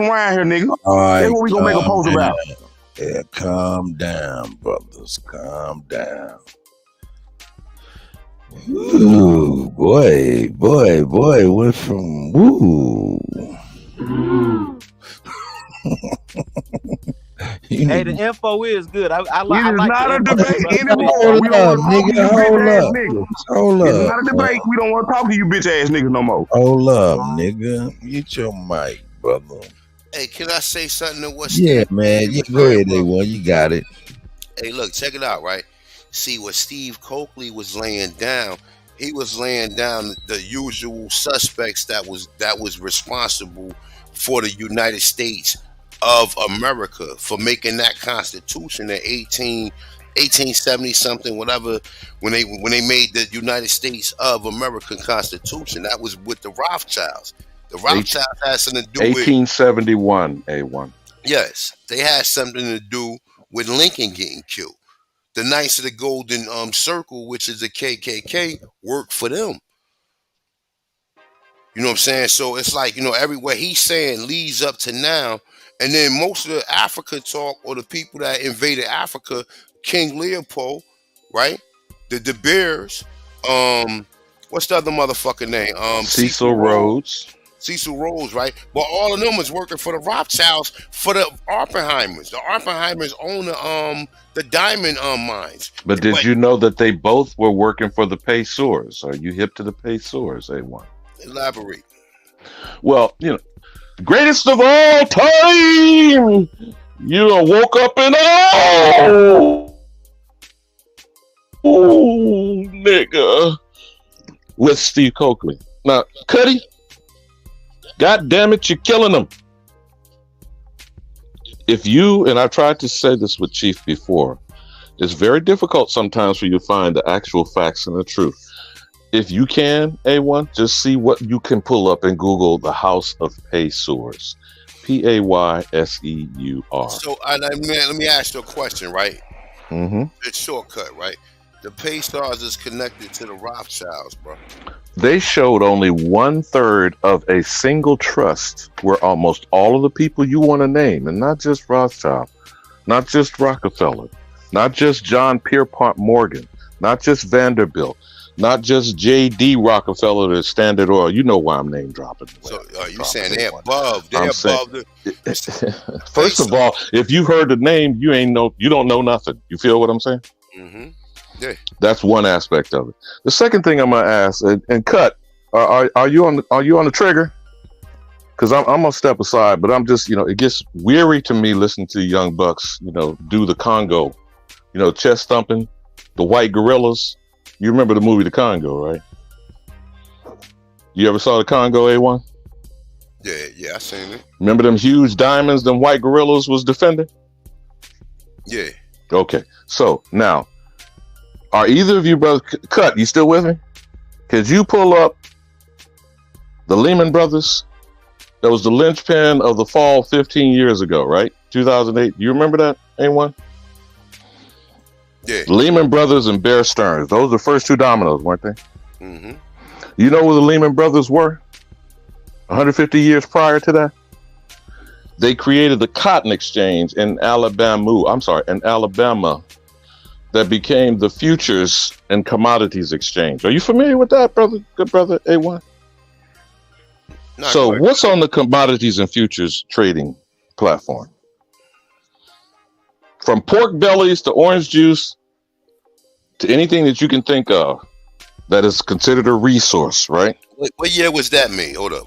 around here, nigga. All right, That's what we gonna make a post man. about. Yeah, calm down, brothers. Calm down. Ooh, boy, went from woo. Hey, the info is good. I It like is the not a info. debate anymore. Hold We don't up, want to talk to you nigga. bitch ass niggas. Hold It's up. not a debate. We don't want to talk to you bitch ass niggas no more. Hold up, nigga. Get your mic, brother. Hey, can I say something to what Yeah, Steve? man. Yeah, go ahead, A1. You got it. Hey, look, check it out, right? See, what Steve Coakley was laying down, he was laying down the usual suspects that was responsible for the United States of America, for making that Constitution in 1870 something, whatever, when they made the United States of America Constitution. That was with the Rothschilds. The Rothschilds had something to do 1871, A1. Yes, they had something to do with Lincoln getting killed. The Knights of the Golden Circle, which is the KKK, worked for them. You know what I'm saying? So it's like, everywhere he's saying leads up to now. And then most of the Africa talk, or the people that invaded Africa, King Leopold, right? The De Beers, what's the other motherfucker name? Cecil Rhodes. Cecil Rhodes, right? But all of them was working for the Rothschilds, for the Oppenheimers. The Oppenheimers own the diamond mines. But did you know that they both were working for the Paysours? Are you hip to the Paysours, A1? Elaborate. Well, greatest of all time. You done woke up and nigga, with Steve Coakley. Now, Cuddy, God damn it, you're killing them. If you, and I've tried to say this with Chief before, it's very difficult sometimes for you to find the actual facts and the truth. If you can, A1, just see what you can pull up and Google the House of Paysours. Payseur. So, let me ask you a question, right? Mm-hmm. It's shortcut, right? The Paystars is connected to the Rothschilds, bro. They showed only 1/3 of a single trust where almost all of the people you want to name, and not just Rothschild, not just Rockefeller, not just John Pierpont Morgan, not just Vanderbilt, not just J.D. Rockefeller, the Standard Oil. You know why I'm name dropping. So you saying they're above? They're above the. First of all, if you heard the name, you don't know nothing. You feel what I'm saying? Mm-hmm. Yeah. That's one aspect of it. The second thing I'm gonna ask, and Cut, are you on the trigger? Because I'm gonna step aside, but I'm just, it gets weary to me listening to young bucks, do the Congo, chest thumping, the white gorillas. You remember the movie The Congo, right? You ever saw The Congo, A1? Yeah, I seen it. Remember them huge diamonds them white gorillas was defending? Yeah. Okay, so now, are either of you brothers, Cut, you still with me? Could you pull up the Lehman Brothers? That was the linchpin of the fall 15 years ago, right? 2008. You remember that, A1? Yeah. Lehman Brothers and Bear Stearns. Those are the first two dominoes, weren't they? Mm-hmm. You know where the Lehman Brothers were? 150 years prior to that? They created the cotton exchange in Alabama, that became the futures and commodities exchange. Are you familiar with that, brother? Good brother, A1? So what's on the commodities and futures trading platform? From pork bellies to orange juice to anything that you can think of that is considered a resource, right? What year was that made? Hold up.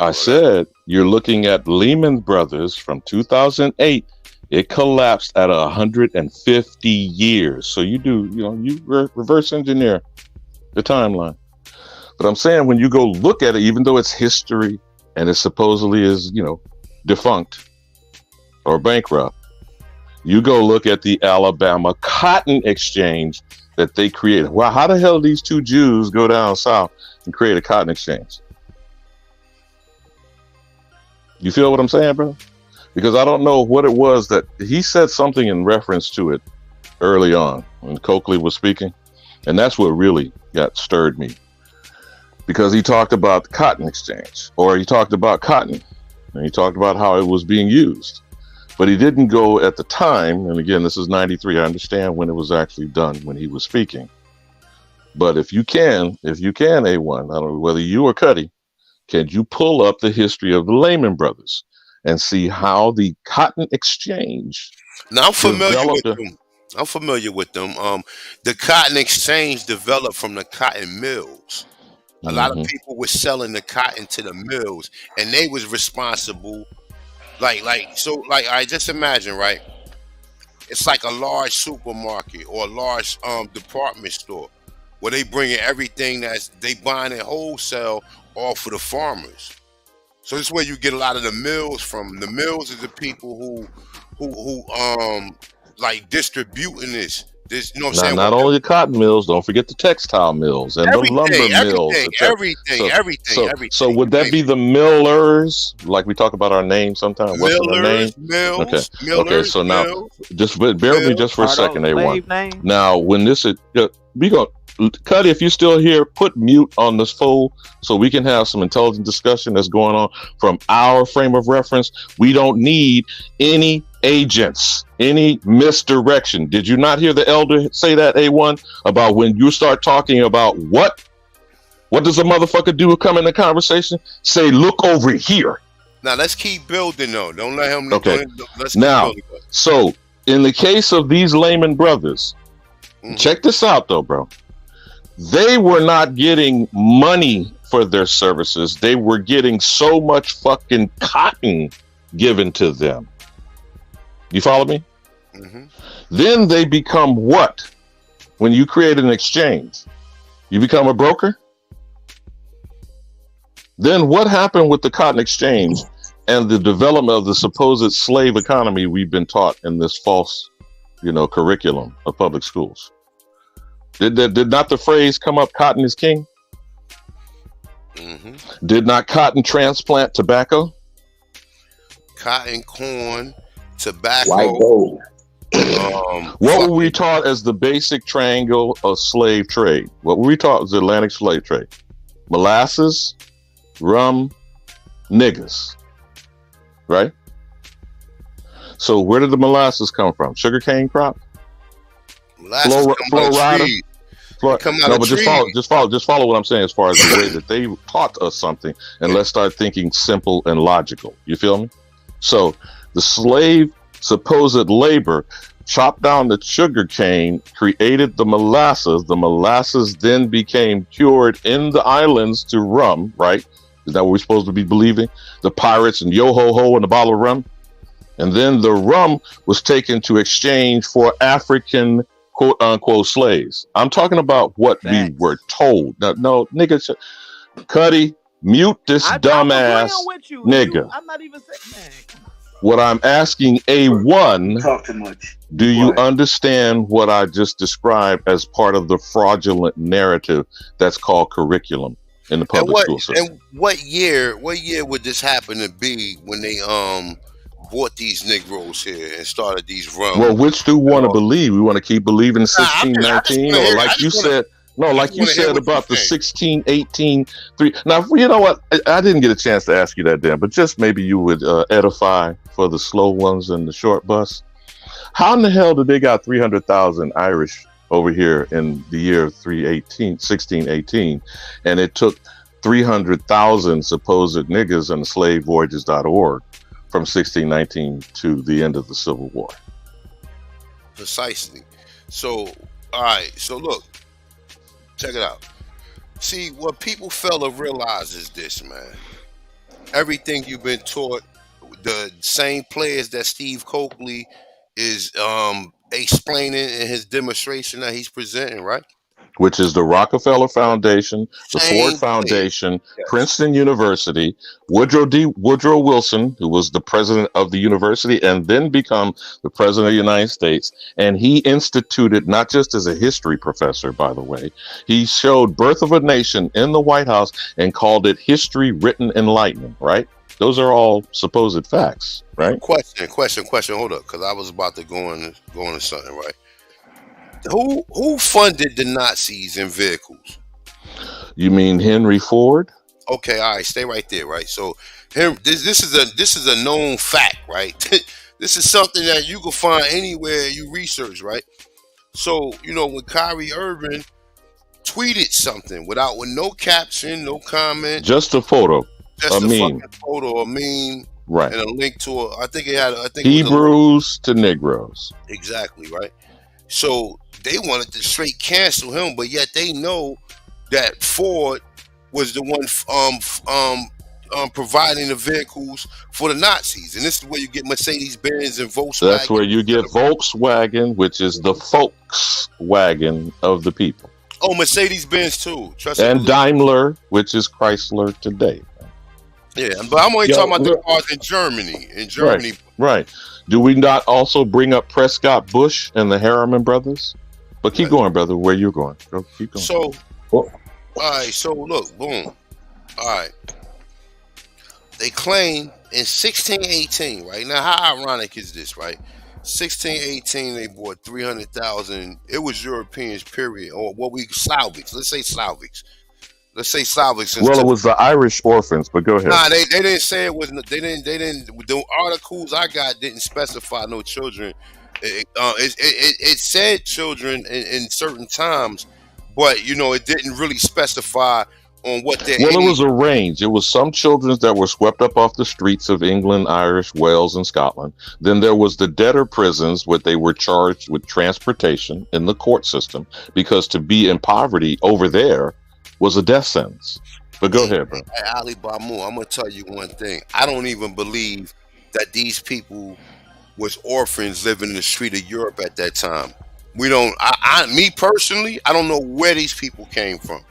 I said you're looking at Lehman Brothers from 2008. It collapsed at 150 years. So you reverse engineer the timeline. But I'm saying when you go look at it, even though it's history and it supposedly is, defunct or bankrupt, you go look at the Alabama Cotton Exchange that they created. Well, how the hell did these two Jews go down south and create a cotton exchange? You feel what I'm saying, bro? Because I don't know what it was that he said something in reference to it early on when Coakley was speaking. And that's what really stirred me. Because he talked about the cotton exchange, or he talked about cotton, and he talked about how it was being used. But he didn't go at the time, and again, this is 93. I understand when it was actually done, when he was speaking. But if you can, A1, I don't know whether you or Cuddy, can you pull up the history of the Lehman Brothers and see how the cotton exchange? Now I'm familiar with them. The cotton exchange developed from the cotton mills. A lot of people were selling the cotton to the mills, and they was responsible. I just imagine, right? It's like a large supermarket or a large department store where they bringing everything they buying it wholesale off of the farmers. So this is where you get a lot of the mills from. The mills is the people who like distributing this. You know what I'm saying? Not only the cotton mills, don't forget the textile mills and the lumber mills. Everything. So would that be the millers? Like we talk about our name sometimes. Mills. Okay. So now, just bear with me just for a second, A1. Now, when this is, we go. Cuddy, if you're still here, put mute on this fold so we can have some intelligent discussion that's going on from our frame of reference. We don't need any agents, any misdirection. Did you not hear the elder say that, A1, about when you start talking about what does a motherfucker do to come in the conversation? Say, look over here. Now let's keep building though. Don't let him. Okay. Let's now, keep building. So in the case of these Lehman Brothers, check this out though, bro. They were not getting money for their services. They were getting so much fucking cotton given to them. You follow me? Then they become what? When you create an exchange, you become a broker? Then what happened with the cotton exchange and the development of the supposed slave economy we've been taught in this false, curriculum of public schools? Did not the phrase come up, cotton is king? Did not cotton transplant tobacco? Cotton, corn, tobacco. White gold. What were we taught as the basic triangle of slave trade? What were we taught as the Atlantic slave trade? Molasses, rum, niggas. Right? So where did the molasses come from? Sugarcane crop? Florida. No, but just follow what I'm saying as far as the way that they taught us something, and let's start thinking simple and logical. You feel me? So the slave supposed labor chopped down the sugar cane, created the molasses. The molasses then became cured in the islands to rum, right? Is that what we're supposed to be believing? The pirates and yo-ho-ho and a bottle of rum. And then the rum was taken to exchange for African quote unquote slaves. I'm talking about what we were told. No, nigga, Cuddy, mute this dumbass nigga. I'm not even saying that. What I'm asking, A1, talk too much. Do you understand what I just described as part of the fraudulent narrative that's called curriculum in the public school system? And what year would this happen to be when they brought these Negroes here and started these runs? Well, which do we want to believe? We want to keep believing 1619, or like you said? No, like you said about the 16, 18, 3. Now, you know what? I didn't get a chance to ask you that then, but just maybe you would edify for the slow ones and the short bus. How in the hell did they got 300,000 Irish over here in the year 1618, and it took 300,000 supposed niggas on the slavevoyages.org from 1619 to the end of the Civil War? Precisely. So, all right. So look. Check it out. See, what people fail to realize is this, man. Everything you've been taught, the same players that Steve Coakley is explaining in his demonstration that he's presenting, right? Which is the Rockefeller Foundation, the Ford Foundation, Princeton University, Woodrow Wilson, who was the president of the university and then become the president of the United States. And he instituted, not just as a history professor, by the way, he showed Birth of a Nation in the White House and called it History Written Enlightenment, right? Those are all supposed facts, right? Question. Hold up, because I was about to go into something, right? Who funded the Nazis in vehicles? You mean Henry Ford? Okay, all right, stay right there, right? So this is a known fact, right? This is something that you can find anywhere you research, right? So, when Kyrie Irving tweeted something with no caption, no comment, just a photo, just a a meme, fucking photo, a meme, right? And a link to I think it was Hebrews to Negroes. Exactly, right? So they wanted to straight cancel him, but yet they know that Ford was the one providing the vehicles for the Nazis, and this is where you get Mercedes-Benz and Volkswagen. That's where you get Volkswagen, which is the Volkswagen of the people. Oh, Mercedes-Benz too. And Daimler, which is Chrysler today. Yeah, but I'm only talking about the cars in Germany. Right. Do we not also bring up Prescott Bush and the Harriman brothers? But keep going, brother. Where you going? Go, keep going. So, all right. So look, boom. All right. They claim in 1618, right? Now, how ironic is this, right? 1618, they bought 300,000. It was Europeans, period, or what we Slavics. Let's say Slavics. Well, it was the Irish orphans, but go ahead. Nah, they didn't say it was. They didn't. The articles I got didn't specify no children. It said children in certain times, but it didn't really specify on what their. Well, it was a range. It was some children that were swept up off the streets of England, Irish, Wales, and Scotland. Then there was the debtor prisons, where they were charged with transportation in the court system, because to be in poverty over there was a death sentence. But go ahead, bro. Hey, Ali Bamu, I'm gonna tell you one thing. I don't even believe that these people was orphans living in the street of Europe at that time. We don't. Me personally, I don't know where these people came from.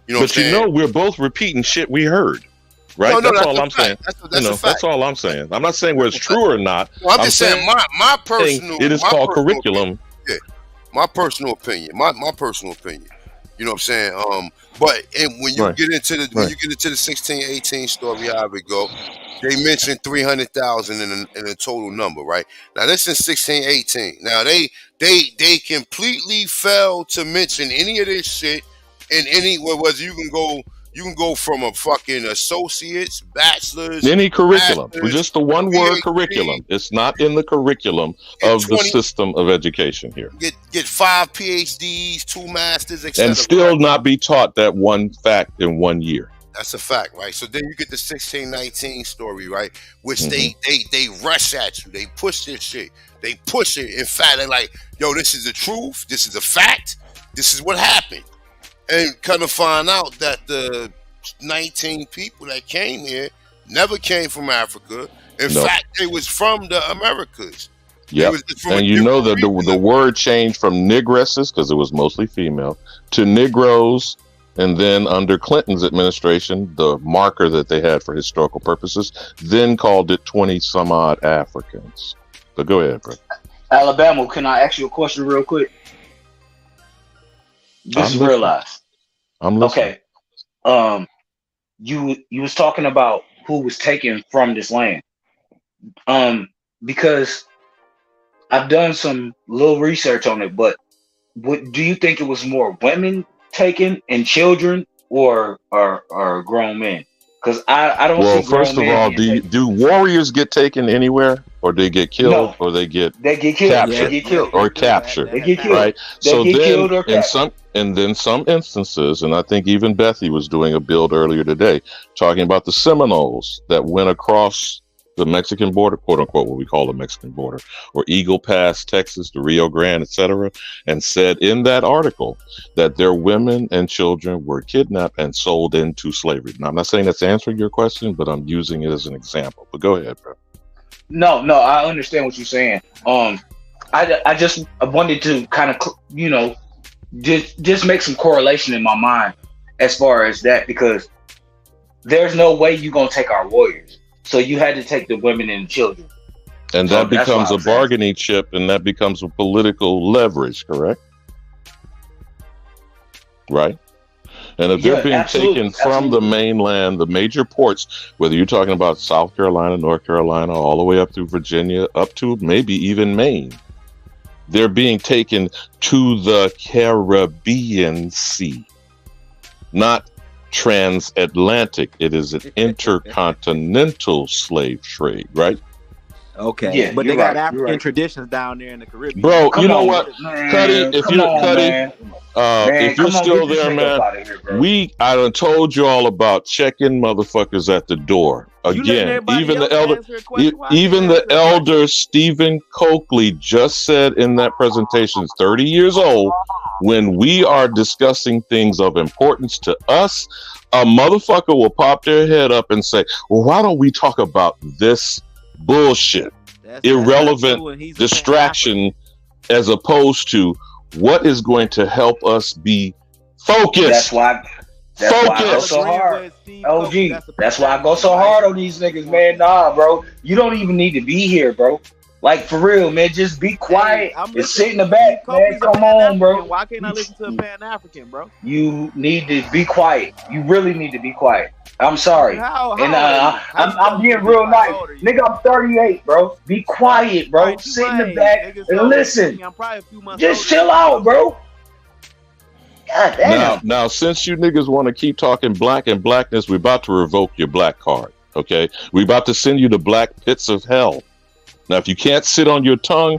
But we're both repeating shit we heard, right? No, that's all a I'm saying. That's a fact. That's all I'm saying. I'm not saying whether it's true or not. Well, I'm just saying my personal. It is called curriculum. Yeah, my personal opinion. My personal opinion. You know what I'm saying? But when you get into the 1618 story, how it go, they mentioned 300,000 in a total number, right? Now this is 1618. Now they completely failed to mention any of this shit in anywhere. Whether you can go from a fucking associate's, bachelor's, any curriculum. master's, Just the one word curriculum. It's not in the curriculum of the system of education here. Get 5 PhDs, 2 masters, etc. And still not be taught that one fact in 1 year. That's a fact, right? So then you get the 1619 story, right? Which they rush at you. They push this shit. They push it. In fact, they're like, yo, this is the truth. This is a fact. This is what happened. And kind of find out that the 19 people that came here never came from Africa. In fact, they was from the Americas. Yeah, and you know that the word changed from negresses, because it was mostly female, to Negroes, and then under Clinton's administration, the marker that they had for historical purposes, then called it 20 some odd Africans. But go ahead, bro. Alabama, can I ask you a question real quick? Just realized. I'm listening. Okay. You was talking about who was taken from this land. Because I've done some little research on it, but do you think it was more women taken and children or grown men? Because I don't. Well, see grown first of all, do warriors get taken anywhere, or they get killed, or they get killed, captured, they get killed, or captured? They get killed, right? They so get then, killed or captured. in some instances, and I think even Bethy was doing a build earlier today, talking about the Seminoles that went across the Mexican border, quote unquote, what we call the Mexican border, or Eagle Pass, Texas, the Rio Grande, etc., and said in that article that their women and children were kidnapped and sold into slavery. Now, I'm not saying that's answering your question, but I'm using it as an example. But go ahead, bro. No, I understand what you're saying. I just wanted to kind of, just make some correlation in my mind as far as that, because there's no way you're gonna take our warriors. So you had to take the women and the children. And that becomes a bargaining chip, and that becomes a political leverage, correct? Right? And if they're being taken from the mainland, the major ports, whether you're talking about South Carolina, North Carolina, all the way up through Virginia, up to maybe even Maine, they're being taken to the Caribbean Sea, not transatlantic. It is an intercontinental slave trade, right? Okay, Yeah, but you're they got right. You're African right. traditions down there in the Caribbean. Bro, Come you know on, what, man. Cuddy? If Come you're on, Cuddy, man. if you're Come on, still get this there, nigga man, up out of here, bro. I done told you all about check-in motherfuckers at the door. You letting Again, everybody even else the elder, answer a question? Why I can't even the answer a question? elder Stephen Coakley just said in that presentation, 30 years old, when we are discussing things of importance to us, a motherfucker will pop their head up and say, well, why don't we talk about this bullshit, irrelevant distraction, as opposed to what is going to help us be focused? That's why I go so hard. OG, that's why I go so hard on these niggas, man. Nah, bro. You don't even need to be here, bro. Like, for real, man. Just be quiet and sit in the back, man. Come on, bro. Why can't I listen to a Pan-African, bro? You need to be quiet. You really need to be quiet. I'm sorry. I'm being real nice. Nigga, I'm 38, bro. Be quiet, bro. Sit in the back and listen. Just chill out, bro. God damn. Now, since you niggas want to keep talking black and blackness, we're about to revoke your black card, okay? We're about to send you to black pits of hell. Now, if you can't sit on your tongue,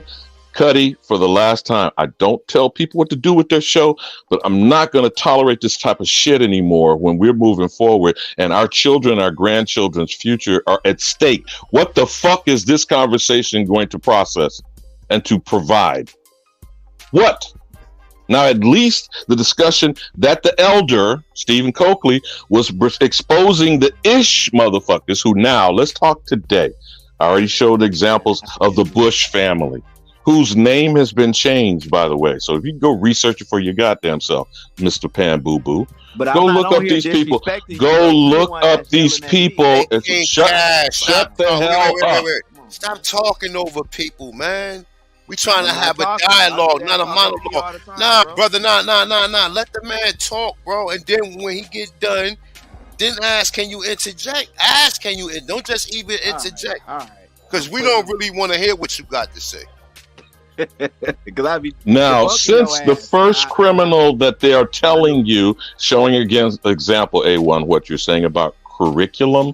Cuddy, for the last time, I don't tell people what to do with their show, but I'm not going to tolerate this type of shit anymore when we're moving forward and our children, our grandchildren's future are at stake. What the fuck is this conversation going to process and to provide? What? Now, at least the discussion that the elder, Stephen Coakley, was exposing the ish motherfuckers who now, let's talk today. I already showed examples of the Bush family, whose name has been changed, by the way. So if you go research it for your goddamn self, Mr. Pan Boo Boo, go look up these people. Go look up these people. Shut the hell up. Stop talking over people, man. We trying to have a dialogue, not a monologue. Nah, brother, nah. Let the man talk, bro. And then when he gets done, then ask, can you interject? Ask, can you? Don't just even interject. Because we don't really want to hear what you got to say. Now, since the first criminal that they are telling you, showing against example A1, what you're saying about curriculum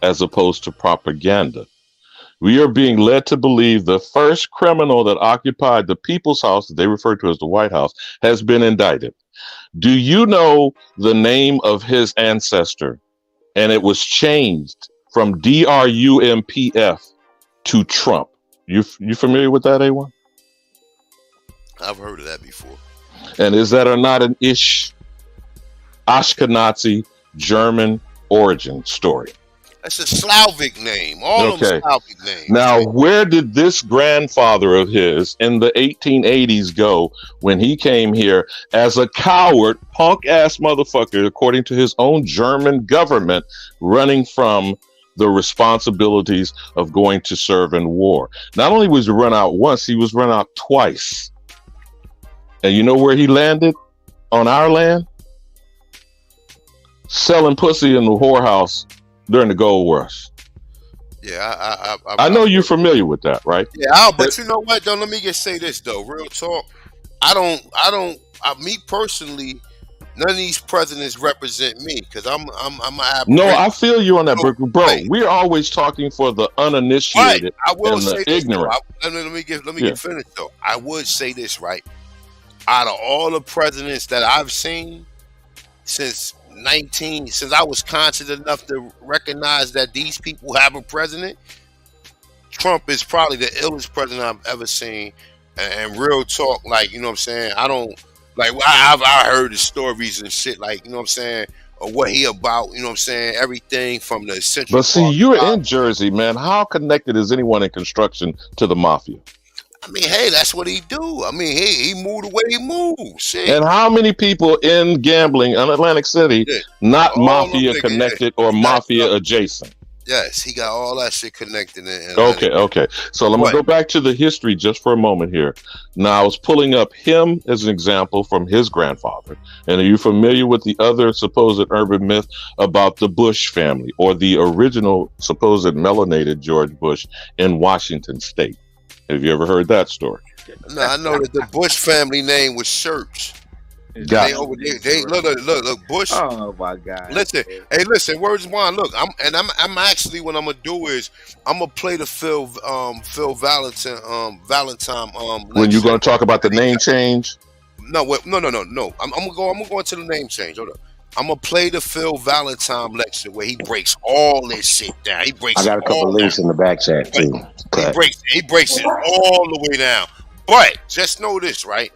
as opposed to propaganda, we are being led to believe the first criminal that occupied the People's House, that they refer to as the White House, has been indicted. Do you know the name of his ancestor? And it was changed from DRUMPF to Trump. You familiar with that, A1? I've heard of that before. And is that or not an Ashkenazi German origin story? That's a Slavic name. All of them Slavic names. Now, where did this grandfather of his in the 1880s go when he came here as a coward, punk-ass motherfucker, according to his own German government, running from the responsibilities of going to serve in war? Not only was he run out once, he was run out twice. And you know where he landed on our land? Selling pussy in the whorehouse during the gold rush. Yeah, I know you're familiar with that, right? Yeah, but you know what? Though, let me just say this though. Real talk. Me personally, none of these presidents represent me because I'm No, I feel you on that, bro. We're always talking for the uninitiated I will and say the this, ignorant. let me get finished though. I would say this, right? Out of all the presidents that I've seen since I was conscious enough to recognize that these people have a president, Trump is probably the illest president I've ever seen. And real talk, like, you know what I'm saying? I don't, like, I heard the stories and shit, like, you know what I'm saying? Or what he about, you know what I'm saying? Everything from the Central But see, you're in Jersey, man. How connected is anyone in construction to the mafia? I mean, hey, that's what he do. I mean, he moved the way he moves. Shit. And how many people in gambling in Atlantic City not mafia connected or mafia adjacent? Yes, he got all that shit connected. Okay. So let me go back to the history just for a moment here. Now, I was pulling up him as an example from his grandfather. And are you familiar with the other supposed urban myth about the Bush family or the original supposed melanated George Bush in Washington State? Have you ever heard that story? No, I know that the Bush family name was Church. Got They it. over they look Bush. Oh my God. Listen, hey, listen. Words one. Look, I'm actually what I'm gonna do is I'm gonna play the Phil Valentine When you're lecture. going to talk about the name change, No, no. I'm gonna go into the name change. Hold up. I'm gonna play the Phil Valentine lecture where he breaks all this shit down. He breaks I it got a couple all links down. in the back chat too. He breaks it all the way down. But just know this, right?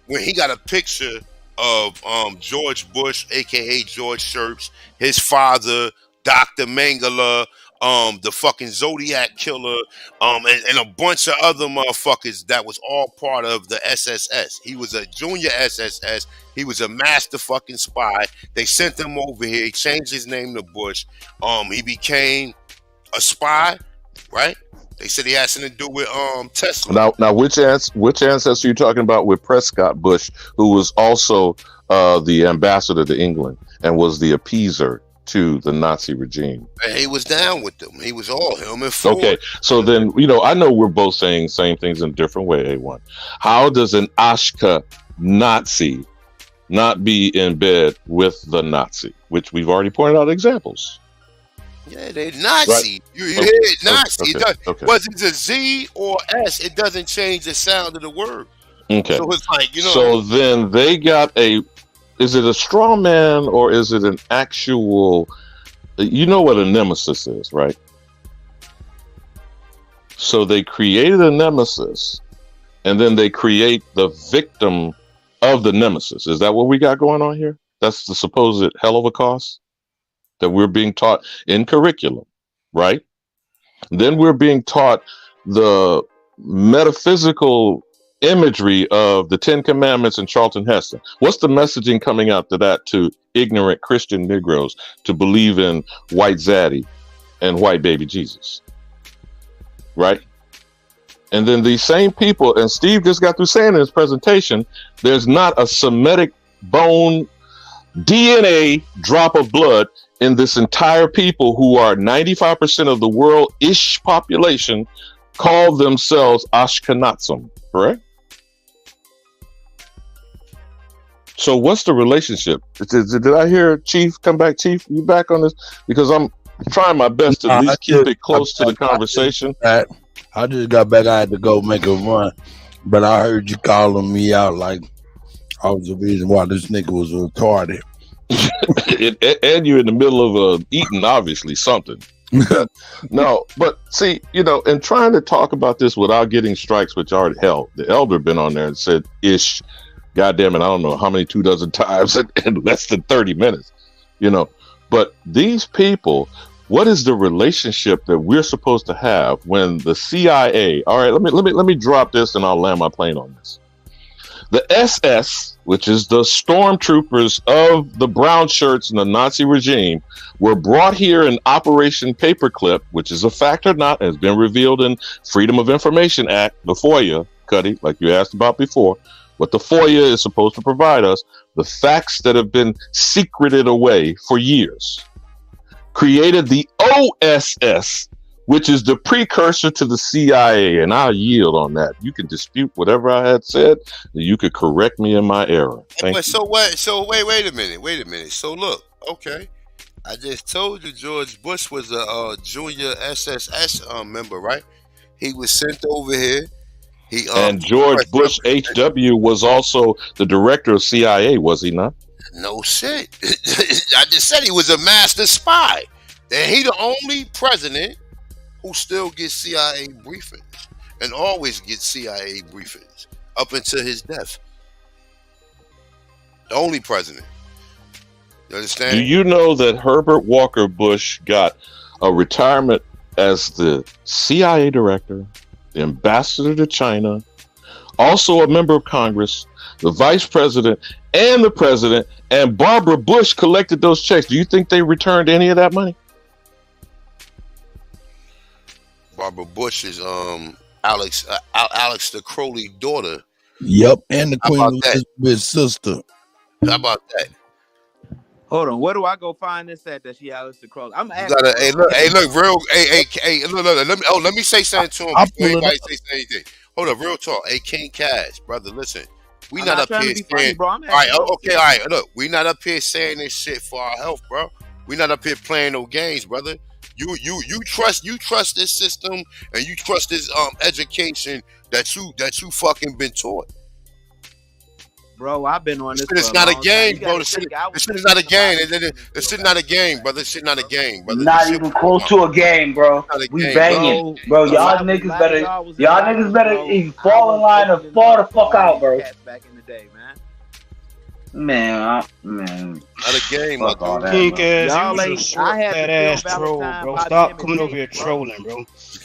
When he got a picture of George Bush, aka George Sherps, his father, Dr. Mengele, the fucking Zodiac killer, and a bunch of other motherfuckers that was all part of the SSS. He was a junior SSS. He was a master fucking spy. They sent him over here. He changed his name to Bush. He became a spy, right? They said he had something to do with Tesla. now which ancestor are you talking about with Prescott Bush, who was also the ambassador to England and was the appeaser to the Nazi regime? And he was down with them. He was all him and Ford. Okay, so then I know we're both saying same things in a different way. A1, how does an Ashka Nazi not be in bed with the Nazi, which we've already pointed out examples? Yeah, they're Nazi. Right. You hear it, Nazi. Okay. Whether it's a Z or S, it doesn't change the sound of the word. Okay. So it's like, So then they got is it a straw man or is it an actual, you know what a nemesis is, right? So they created a nemesis and then they create the victim of the nemesis. Is that what we got going on here? That's the supposed hell of a cost that we're being taught in curriculum, right? Then we're being taught the metaphysical imagery of the Ten Commandments and Charlton Heston. What's the messaging coming out to that to ignorant Christian Negroes to believe in white zaddy and white baby Jesus, right? And then these same people, and Steve just got through saying in his presentation, there's not a Semitic bone DNA drop of blood in this entire people who are 95% of the world-ish population call themselves Ashkenazim, correct? So what's the relationship? Did I hear Chief come back? Chief, you back on this? Because I'm trying my best to at least keep it close to the conversation. I just got back. I had to go make a run, but I heard you calling me out like I was the reason why this nigga was retarded. And you're in the middle of eating, obviously, something. No, but see, and trying to talk about this without getting strikes, which already hell, the elder been on there and said ish, goddamn it, I don't know how many 24 times in less than 30 minutes, But these people, what is the relationship that we're supposed to have when the CIA? All right, let me drop this and I'll land my plane on this. The SS, which is the stormtroopers of the brown shirts in the Nazi regime, were brought here in Operation Paperclip, which is a fact or not, has been revealed in Freedom of Information Act, the FOIA, Cuddy, like you asked about before. What the FOIA is supposed to provide us, the facts that have been secreted away for years. Created the OSS, which is the precursor to the CIA, and I'll yield on that. You can dispute whatever I had said, and you could correct me in my error. Thank you. So what? So wait a minute. So look, okay, I just told you George Bush was a junior SSS member, right? He was sent over here. And George Bush HW was also the director of CIA, was he not? No shit. I just said he was a master spy. And he the only president who still gets CIA briefings and always gets CIA briefings up until his death. The only president. You understand? Do you know that Herbert Walker Bush got a retirement as the CIA director, the ambassador to China, also a member of Congress, the vice president, and the president, and Barbara Bush collected those checks? Do you think they returned any of that money? Barbara Bush is Alex the Crowley daughter. Yep, and the Queen Elizabeth's sister. How about that? Hold on, where do I go find this at that she Alex the Crowley? I'm asking. Hey, look, look. Let me say something to him before anybody says anything. Hold up, real talk. Hey, King Cash, brother, listen. We I'm not not up trying to here be funny, saying, bro. I'm all right, asking all okay, all right. Look, we not up here saying this shit for our health, bro. We not up here playing no games, brother. You trust this system and you trust this education that you fucking been taught. Bro, I've been on this It's for a not a long time. game, You bro. gotta This shit think, I was is not a game. listening to This shit not a game, brother. This shit not a game, brother. This Not shit even close to a game, bro. not a We game, banging, bro. bro. A Y'all lot of niggas y'all was in y'all Bibles, niggas better bro. either I fall in was line or opening fall the up for fuck all out, these bro. cats back in the day, man. Man. not a game, my Fuck all dude. that, Pink bro. ass, Y'all you ain't. was a short, I had fat to ass feel troll, Valentine bro. by Stop Jim coming and over here James, bro. trolling, bro.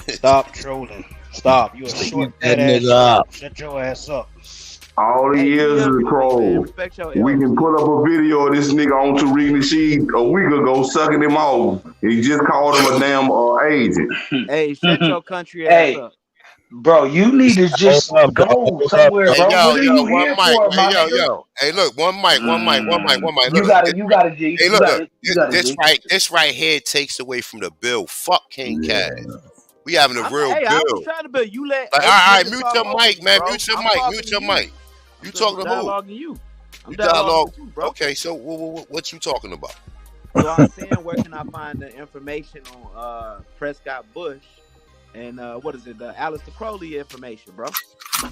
Stop trolling. Stop. You a short, Eat that fat ass nigga troll. up. Shut your ass up. All the Hey, you years as younger a than me, man. troll. Respect your We elders. can pull up a video of this nigga on Tariq Nasheed a week ago sucking him off. He just called him a damn agent. Hey, shut your country ass Hey, up. bro, you need to Hold just up, dog. go Hold up, somewhere, dog. Hey, bro. yo, What are you one here mic. for, Hey, my nigga? yo. Hey, look, one mic. You Look. got it, G. Hey, You got it. You got it, This G. right here takes away from the bill. Fuck King Yeah. Cash. We having a real Hey, I was bill. trying to build. You let Like, all 8 right, niggas mute talk your over mic, me, man. bro. Mute your I'm mic. talking Mute to your you. mic. You I'm talking to who? dialoguing you. I'm You dialoguing dialogue. with you, bro. Okay, so what you talking about? So I'm saying, where can I find the information on Prescott Bush and what is it, the Aleister Crowley information, bro?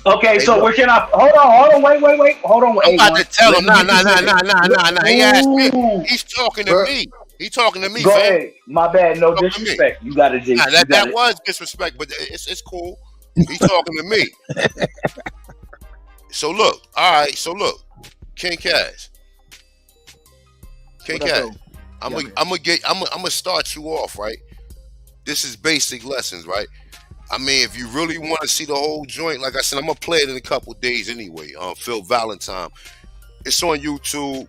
Okay, Hey, so look, where can I hold on, wait. Hold on, I'm about A1. to tell Let him. me get this nigga. Nah. He asked me. Ooh, He's talking to bro. me. He talking to me, Go fam. ahead. My bad, no Talking to me. disrespect. You got it, G. Nah, You got that it. was disrespect, but it's cool. He's talking to me. So look, all right. So look, King Cash. King What up, Cash. though? I'm gonna start you off, right? This is basic lessons, right? I mean, if you really want to see the whole joint, like I said, I'm gonna play it in a couple days anyway. Phil Valentine. It's on YouTube.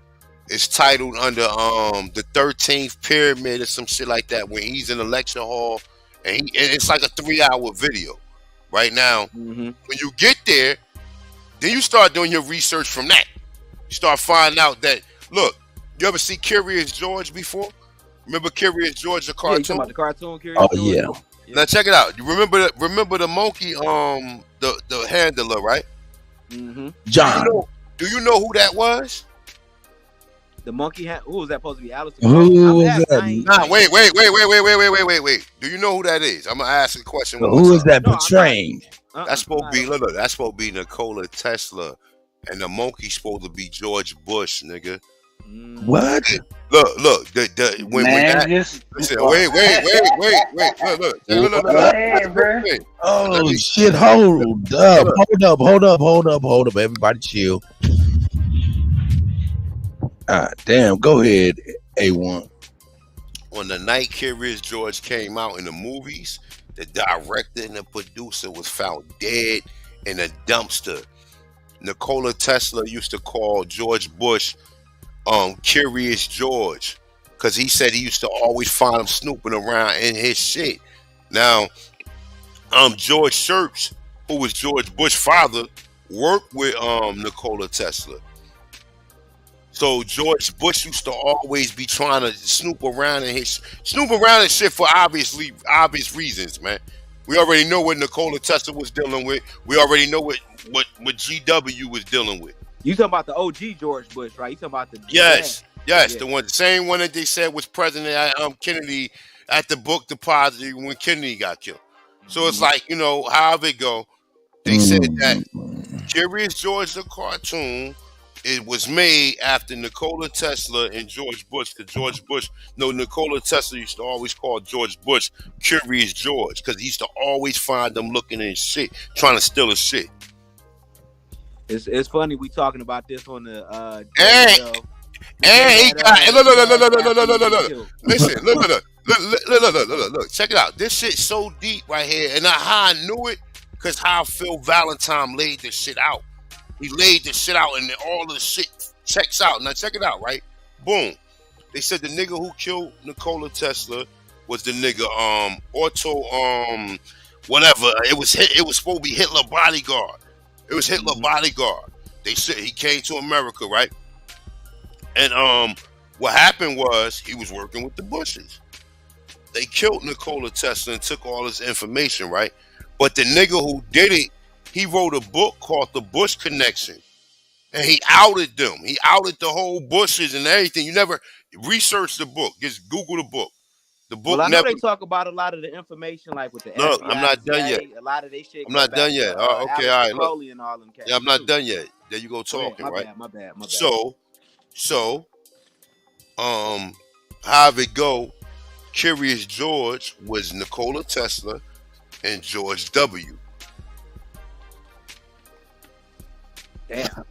It's titled under the 13th Pyramid or some shit like that, when he's in a lecture hall, and it's like a 3-hour video. Right now, when you get there, then you start doing your research from that. You start finding out that, look, you ever see Curious George before? Remember Curious George, the cartoon? Yeah, you talking about the cartoon Curious Oh George? yeah. Now check it out. You remember the monkey, the handler, right? John. Do you know who that was? The monkey who was that supposed to be? Aleister Who Crowley? was that? Nah, wait. Do you know who that is? I'm gonna ask the question one Who more is time. that portraying? That's supposed to be that's supposed to be Nikola Tesla, and the monkey's supposed to be George Bush, nigga. What? Look, when that listen, wait, look. Go ahead, bro. Oh shit! Hold up! Everybody chill. Damn. Go ahead, A1. On the night Curious George came out in the movies, the director and the producer was found dead in a dumpster. Nikola Tesla used to call George Bush Curious George, because he said he used to always find him snooping around in his shit. Now, George Church, who was George Bush's father, worked with Nikola Tesla. So George Bush used to always be trying to snoop around in shit for obvious reasons, man. We already know what Nikola Tesla was dealing with. We already know what GW was dealing with. You talking about the OG George Bush, right? You talking about the Yes, yeah. the same one that they said was President Kennedy at the book depository when Kennedy got killed. So it's like, however it go, they said that Curious George the cartoon, it was made after Nikola Tesla and George Bush. Nikola Tesla used to always call George Bush Curious George, because he used to always find them looking in shit, trying to steal his shit. It's funny we talking about this on the Look, check it out. This shit's so deep right here, and how I knew it, because how Phil Valentine laid this shit out. He laid this shit out, and then all of the shit checks out. Now check it out, right? Boom. They said the nigga who killed Nikola Tesla was the nigga Otto whatever. It was supposed to be Hitler bodyguard. It was Hitler bodyguard. They said he came to America, right? And what happened was he was working with the Bushes. They killed Nikola Tesla and took all his information, right? But the nigga who did it, he wrote a book called The Bush Connection. And he outed them. He outed the whole Bushes and everything. You never research the book. Just Google the book. The book Well, I know never. they talk about a lot of the information, like with the Look, FBI, I'm not done CIA, yet. a lot of they shit I'm go not back done yet. to Okay, all Alex right. Look, Crowley and all them cats. yeah, I'm not too. done yet. There you go Go ahead. talking, My right? bad. My bad. So, how it go? Curious George was Nikola Tesla and George W. Damn.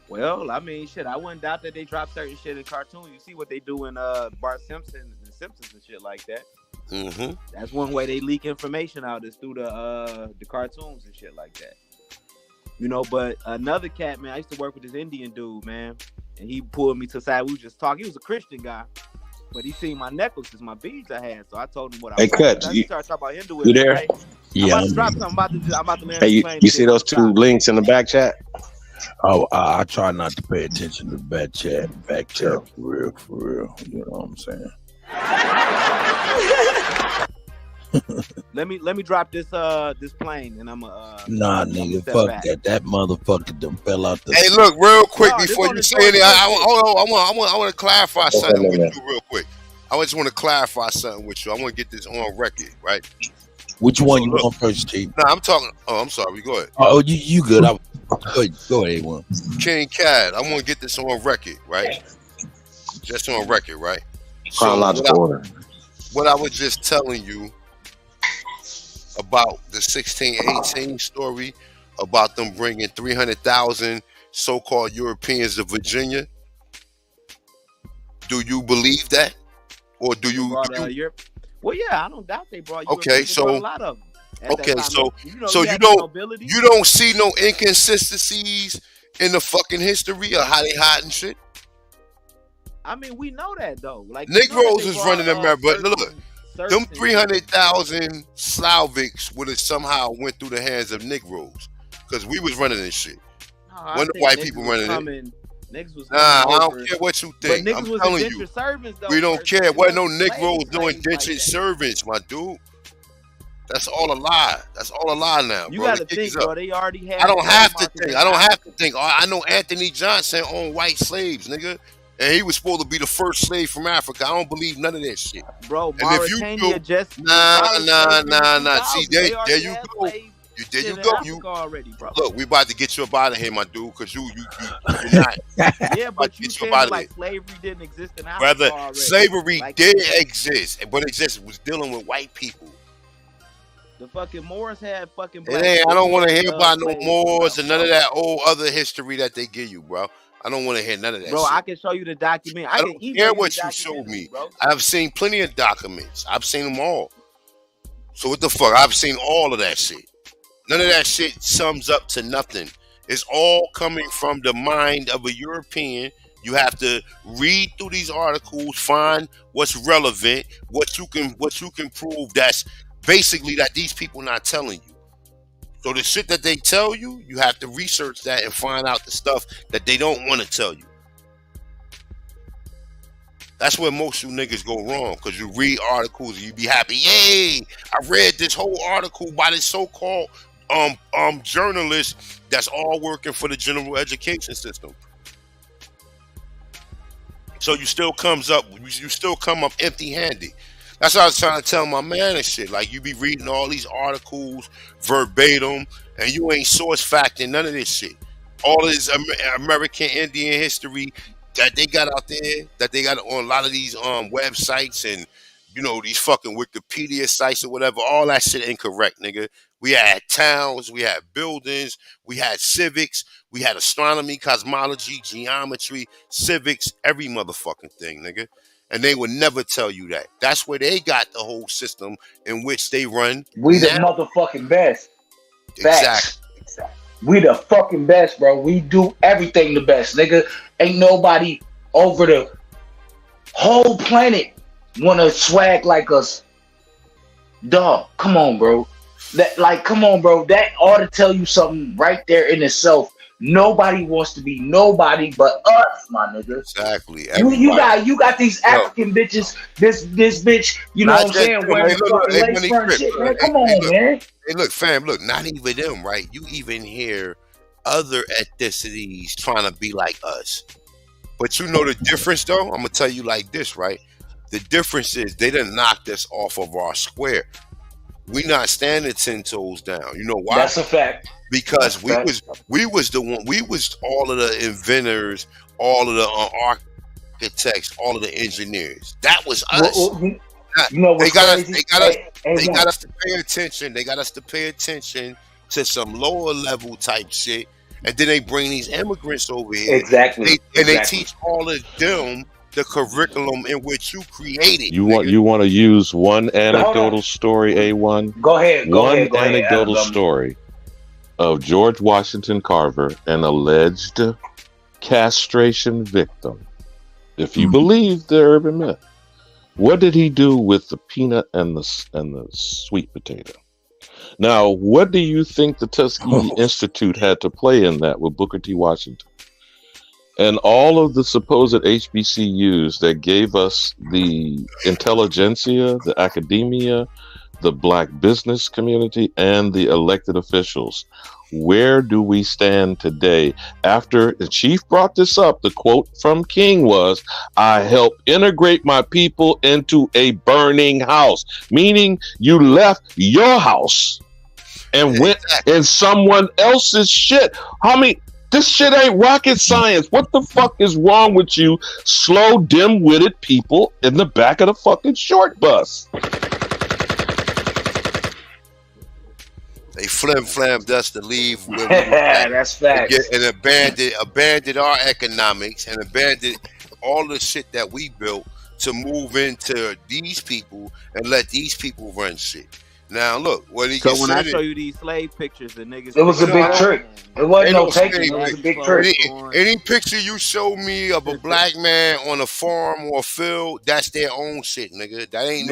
Well, I mean, shit, I wouldn't doubt that they drop certain shit in cartoons. You see what they do in Bart Simpson and Simpsons and shit like that. Mm-hmm. That's one way they leak information out is through the cartoons and shit like that. You know, but another cat, man, I used to work with this Indian dude, man, and he pulled me to the side. We was just talking. He was a Christian guy, but he seen my necklaces, my beads I had, so I told him what I Hey, wanted. Cut, He started talking about Hinduism. you there? Right? Yeah. I'm about to drop something. I'm about to land Hey, this you plane. see those two links in the back chat? Oh, I try not to pay attention to back chat for real. You know what I'm saying? Let me drop this plane and I'm Nah, nigga, fuck back. that. That motherfucker done fell out the. Hey, look, real quick No, before you say anything, I want to clarify something with man. you real quick. I just want to clarify something with you. I want to get this on record, right? Which one you want first, Chief? Nah, I'm talking. Oh, I'm sorry. Go ahead. Oh, you good? Go ahead, one. King Cad, I want to get this on record, right? Just on record, right? Chronological order. What I was just telling you about the 1618 story, about them bringing 300,000 so-called Europeans to Virginia. Do you believe that, or do you? Well, yeah, I don't doubt they brought. Okay, they brought a lot of them. Okay, so you you don't see no inconsistencies in the fucking history of how they hiding shit. I mean, we know that though. Like Negroes is running America, but look, them 300,000 Slavics would have somehow went through the hands of Negroes because we was running this shit. When the white people running it. I don't care what you think. I'm telling you, we don't care. What no Negroes doing indentured servants, my dude. That's all a lie. That's all a lie now. You gotta think, bro. They already have. I don't have to think. I don't have to think. I know Anthony Johnson owned white slaves, nigga, and he was supposed to be the first slave from Africa. I don't believe none of that shit, bro. And if you do, nah. See, there you go. There you go. You already, bro. Look, we about to get you up out of here, my dude, because you're not. Yeah, but you saying like slavery didn't exist in Africa Brother, already. slavery did exist, but it was dealing with white people. The fucking Moors had fucking. I don't want to hear about no Moors and none of that old other history that they give you, bro. I don't want to hear none of that. Bro, shit. I can show you the document. I don't care what you showed me. Bro. I've seen plenty of documents. I've seen them all. So what the fuck? I've seen all of that shit. None of that shit sums up to nothing. It's all coming from the mind of a European. You have to read through these articles, find what's relevant, what you can prove that's basically that these people not telling you. So the shit that they tell you, you have to research that and find out the stuff that they don't want to tell you. That's where most of you niggas go wrong, because you read articles and you be happy. Yay! I read this whole article by this so-called journalist that's all working for the general education system. So you still come up empty-handed. That's what I was trying to tell my man and shit. Like, you be reading all these articles verbatim, and you ain't source facting none of this shit. All of this American Indian history that they got out there, that they got on a lot of these websites and, you know, these fucking Wikipedia sites or whatever, all that shit incorrect, nigga. We had towns, we had buildings, we had civics, we had astronomy, cosmology, geometry, civics, every motherfucking thing, nigga. And they would never tell you that. That's where they got the whole system in which they run. We the motherfucking best. Exactly. We the fucking best, bro. We do everything the best, nigga. Ain't nobody over the whole planet wanna swag like us. Dog, come on, bro. Come on, bro. That ought to tell you something right there in itself. Nobody wants to be nobody but us, my nigga. Exactly. You got these African bitches. This bitch, you know what I'm saying? Wearing fucking lace front shit, man. Come on, man. Hey, look, fam. Look, not even them, right? You even hear other ethnicities trying to be like us. But you know the difference, though? I'm going to tell you like this, right? The difference is they done knocked us off of our square. We not standing 10 toes down. You know why? That's a fact. Because we was all of the inventors, all of the architects, all of the engineers. That was us. You know what's crazy? They got us to pay attention. They got us to pay attention to some lower level type shit, and then they bring these immigrants over here. Exactly. They teach all of them the curriculum in which you created. You want to use one anecdotal story, A1? Go ahead. One anecdotal story of George Washington Carver, an alleged castration victim. If you believe the urban myth, what did he do with the peanut and the sweet potato? Now, what do you think the Tuskegee Institute had to play in that with Booker T. Washington? And all of the supposed HBCUs that gave us the intelligentsia, the academia, the black business community, and the elected officials. Where do we stand today? After the chief brought this up, the quote from King was, "I helped integrate my people into a burning house," meaning you left your house and went in someone else's shit. This shit ain't rocket science. What the fuck is wrong with you slow, dim-witted people in the back of the fucking short bus? They flim-flammed us to leave. That's facts. And abandoned our economics and abandoned all the shit that we built to move into these people and let these people run shit. Now look, when I show you these slave pictures, the niggas, it was a big trick. It wasn't no taking. It was a big trick. Any picture you show me of a black man on a farm or a field, that's their own shit, nigga. That ain't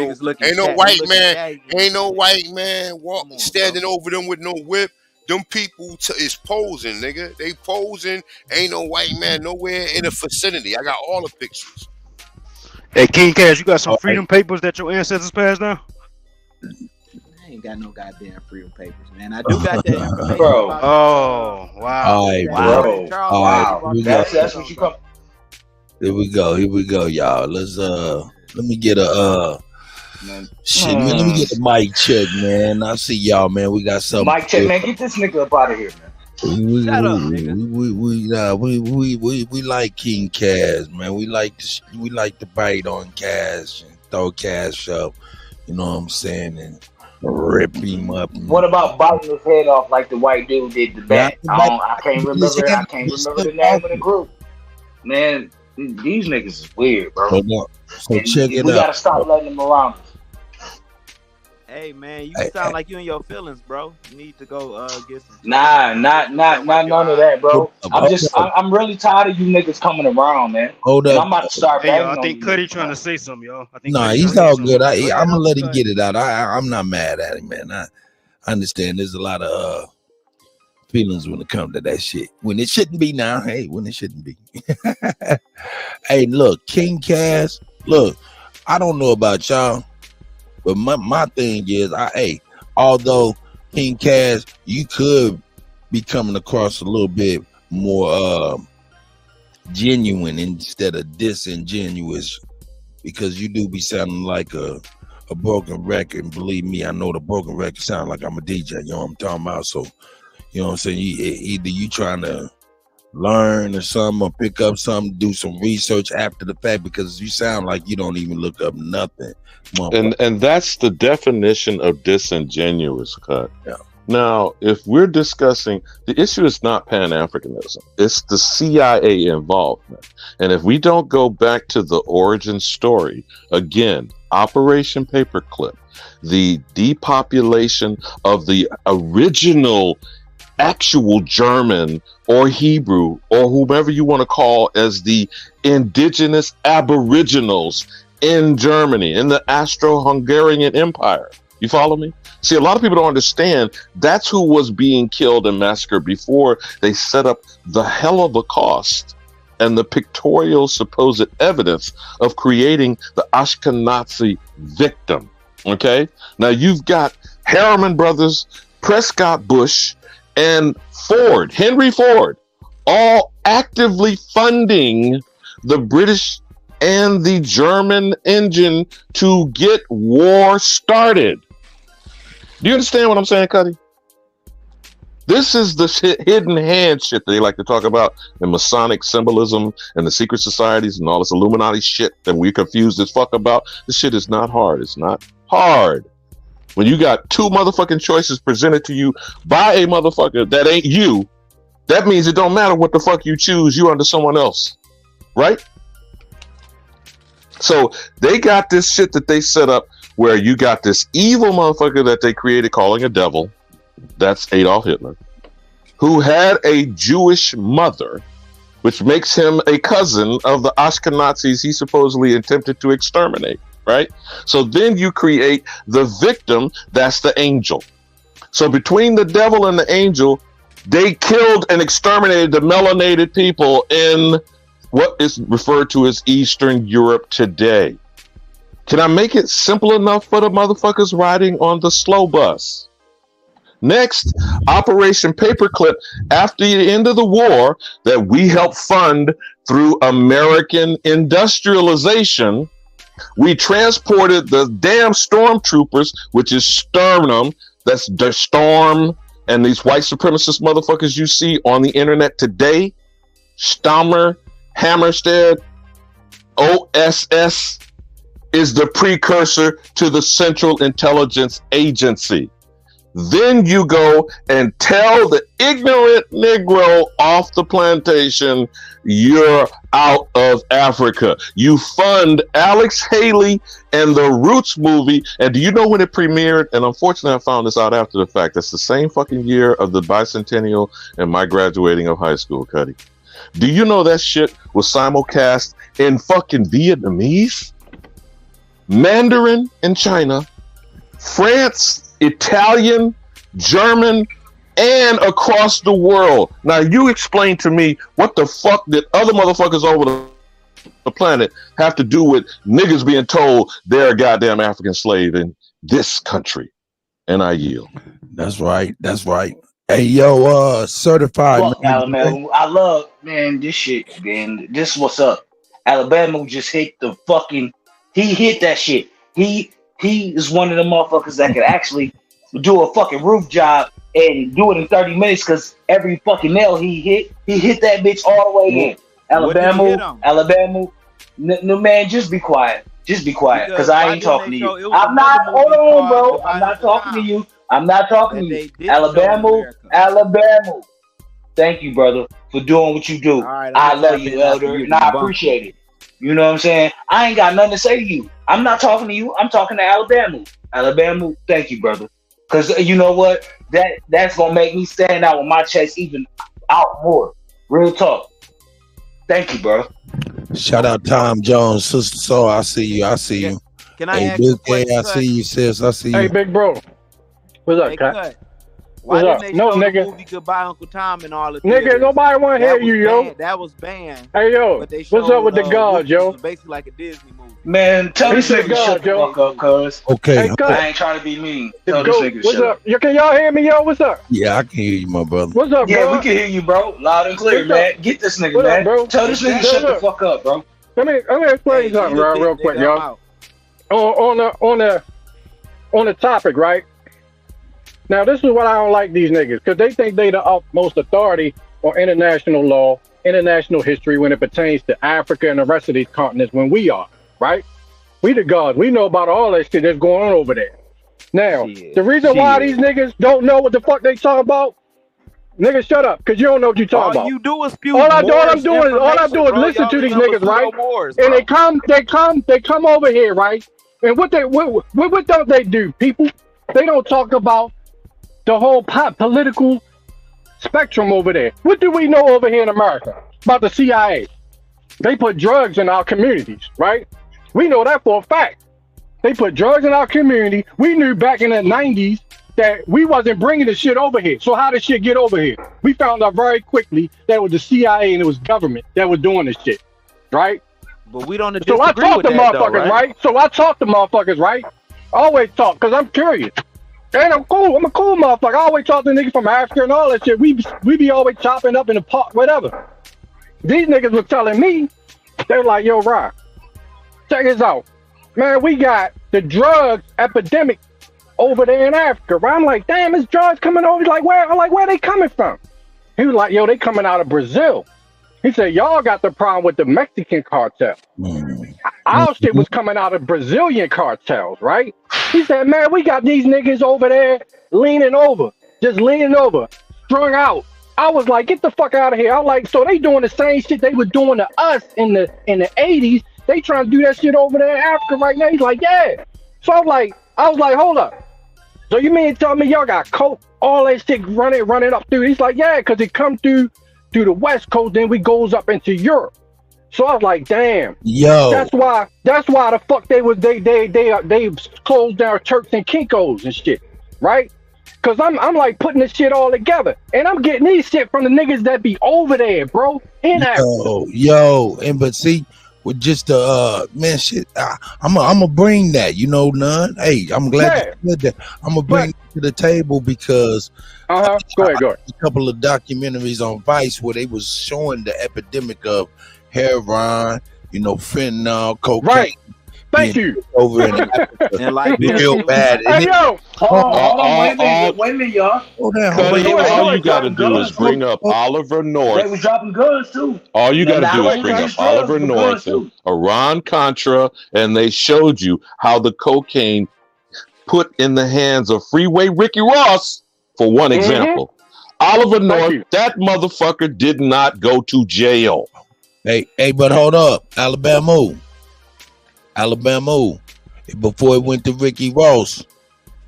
no white man standing over them with no whip. Them people is posing, nigga. They posing. Ain't no white man nowhere in the vicinity. I got all the pictures. Hey, King Cash, you got some freedom papers that your ancestors passed down? Ain't got no goddamn freedom papers, man. I do got that information. Bro. Oh, wow. All right, bro. All right. That's what you come. Here we go, y'all. Let me get a shit, man. Let me get the mic check, man. I see y'all, man. We got something. Mic check, man. Get this nigga up out of here, man. Shut up, nigga. We like King Cash, man. We like to bite on Cash and throw Cash up. You know what I'm saying? And rip him up. What about biting his head off like the white dude did the bat? I can't remember the name of the group. Man, these niggas is weird, bro. So check it out. We gotta stop letting them around us. Hey man, you sound like you in your feelings, bro. You need to go get some. Nah, not none of that, bro. I'm really tired of you niggas coming around, man. Hold up. I'm about to start. Hey, I think Cuddy trying to say something, y'all. He's all good. I'm gonna let him get it out. I'm not mad at him, man. I understand. There's a lot of feelings when it comes to that shit. When it shouldn't be now. Hey, when it shouldn't be. Hey, look, King Cash. Look, I don't know about y'all. But my thing is, although King Cash, you could be coming across a little bit more genuine instead of disingenuous, because you do be sounding like a broken record. And believe me, I know the broken record sound like I'm a DJ. You know what I'm talking about? So, you know what I'm saying? Either you trying to learn or something, or pick up something, do some research after the fact, because you sound like you don't even look up nothing. And that's the definition of disingenuous, Cut. Yeah. Now, if we're discussing, the issue is not Pan-Africanism, it's the CIA involvement. And if we don't go back to the origin story, again, Operation Paperclip, the depopulation of the original actual German or Hebrew or whomever you want to call as the indigenous aboriginals in Germany, in the Austro-Hungarian Empire. You follow me? See, a lot of people don't understand that's who was being killed and massacred before they set up the Holocaust and the pictorial supposed evidence of creating the Ashkenazi victim. Okay? Now you've got Harriman Brothers, Prescott Bush, and Ford, Henry Ford, all actively funding the British and the German engine to get war started. Do you understand what I'm saying, Cuddy? This is the hidden hand shit that they like to talk about, the Masonic symbolism and the secret societies and all this Illuminati shit that we confused as fuck about. This shit is not hard. It's not hard. When you got two motherfucking choices presented to you by a motherfucker that ain't you, that means it don't matter what the fuck you choose, you under someone else. Right? So they got this shit that they set up where you got this evil motherfucker that they created calling a devil. That's Adolf Hitler, who had a Jewish mother, which makes him a cousin of the Ashkenazis he supposedly attempted to exterminate, right? So then you create the victim, that's the angel. So between the devil and the angel, they killed and exterminated the melanated people in what is referred to as Eastern Europe today. Can I make it simple enough for the motherfuckers riding on the slow bus? Next, Operation Paperclip, after the end of the war that we helped fund through American industrialization, we transported the damn stormtroopers, which is Sternum, that's the Storm, and these white supremacist motherfuckers you see on the internet today, Stammer, Hammerstead, OSS, is the precursor to the Central Intelligence Agency. Then you go and tell the ignorant Negro off the plantation, you're out of Africa. You fund Alex Haley and the Roots movie. And do you know when it premiered? And unfortunately, I found this out after the fact. That's the same fucking year of the bicentennial and my graduating of high school, Cuddy. Do you know that shit was simulcast in fucking Vietnamese, Mandarin in China, France, Italian, German, and across the world? Now you explain to me what the fuck did other motherfuckers over the planet have to do with niggas being told they're a goddamn African slave in this country? And I yield. That's right. That's right. Hey, yo, certified. Fuck Alabama. I love, man, this shit, man. This is what's up. Alabama just hit the fucking, he hit that shit. He is one of the motherfuckers that could actually do a fucking roof job and do it in 30 minutes because every fucking nail he hit that bitch all the way in. Alabama, no man, just be quiet. Just be quiet because I ain't talking to you. I'm not, hold on, bro. I'm not talking to you. I'm not talking to you. Alabama. Thank you, brother, for doing what you do. Right, I love you, Elder, and I appreciate it. You know what I'm saying? I ain't got nothing to say to you. I'm not talking to you. I'm talking to Alabama. Alabama, thank you, brother. Because you know what? That's going to make me stand out with my chest even out more. Real talk. Thank you, bro. Shout out Tom Jones, Sister Soul. I see you. I see you. Can I ask you a question? I see you, sis. I see you. Hey, big bro. What's up, Cut? Why didn't they show the nigga. movie Goodbye Uncle Tom and all the Nigga, nobody want to hear you, yo. That was banned. Hey, yo, what's up with the gods, yo? It was basically like a Disney movie. Man, tell this nigga shut the fuck up, cuz. Okay. Hey, I ain't trying to be mean. Tell this nigga what's shut up? Yo, can y'all hear me, yo? What's up? Yeah, I can hear you, my brother. What's up, bro? Yeah, we can hear you, bro. Loud and clear, man. Get this nigga, what man. Up, bro? Tell this nigga shut the fuck up, bro. Let me explain something real quick, y'all. On the topic, right? Now, this is what I don't like these niggas, because they think they the utmost authority on international law, international history when it pertains to Africa and the rest of these continents when we are, right? We the gods. We know about all that shit that's going on over there. Now, the reason why these niggas don't know what the fuck they talking about, niggas shut up, because you don't know what you talking about. All you do is spew all I'm doing is listen to these niggas, right? And they come over here, right? And what don't they do, people? They don't talk about the whole political spectrum over there. What do we know over here in America about the C.I.A.? They put drugs in our communities, right? We know that for a fact. They put drugs in our community. We knew back in the 90s that we wasn't bringing the shit over here. So how did shit get over here? We found out very quickly that it was the CIA and it was government that was doing this shit, right? But we don't So I talk to motherfuckers, right? So I talk to motherfuckers, right? I always talk because I'm curious. And I'm cool. I'm a cool motherfucker. I always talk to niggas from Africa and all that shit. We be always chopping up in the park, whatever. These niggas was telling me, they were like, yo, Ron, check this out. Man, we got the drugs epidemic over there in Africa. Right? I'm like, damn, this drugs coming over. He's like, where? I'm like, where they coming from? He was like, yo, they coming out of Brazil. He said, y'all got the problem with the Mexican cartel. Our shit was coming out of Brazilian cartels, right? He said, man, we got these niggas over there just leaning over, strung out. I was like, get the fuck out of here. I was like, so they doing the same shit they were doing to us in the 80s. They trying to do that shit over there in Africa right now. He's like, yeah. So I was like, hold up. So you mean to tell me y'all got coke, all that shit running up through? He's like, yeah, because it come through the West Coast, then we goes up into Europe. So I was like, damn. Yo. That's why the fuck they closed down Turks and Kinkos and shit, right? Cause I'm like putting this shit all together, and I'm getting these shit from the niggas that be over there, bro. But see, with just man, shit, I'm gonna bring that, none. Hey, I'm glad you said that. I'm gonna bring it to the table because go ahead. A couple of documentaries on Vice where they was showing the epidemic of heroin, fentanyl, cocaine. Right. Thank you. Over in Africa. And like real bad. Hey, yo. Hold on, wait a minute, y'all. All you got to do is bring up Oliver North. They was dropping guns too. All you got to do is bring up Oliver North, Iran-Contra, and they showed you how the cocaine put in the hands of Freeway Ricky Ross, for one example. Oliver North, that motherfucker did not go to jail. Hey, but hold up. Alabama. Before it went to Ricky Ross,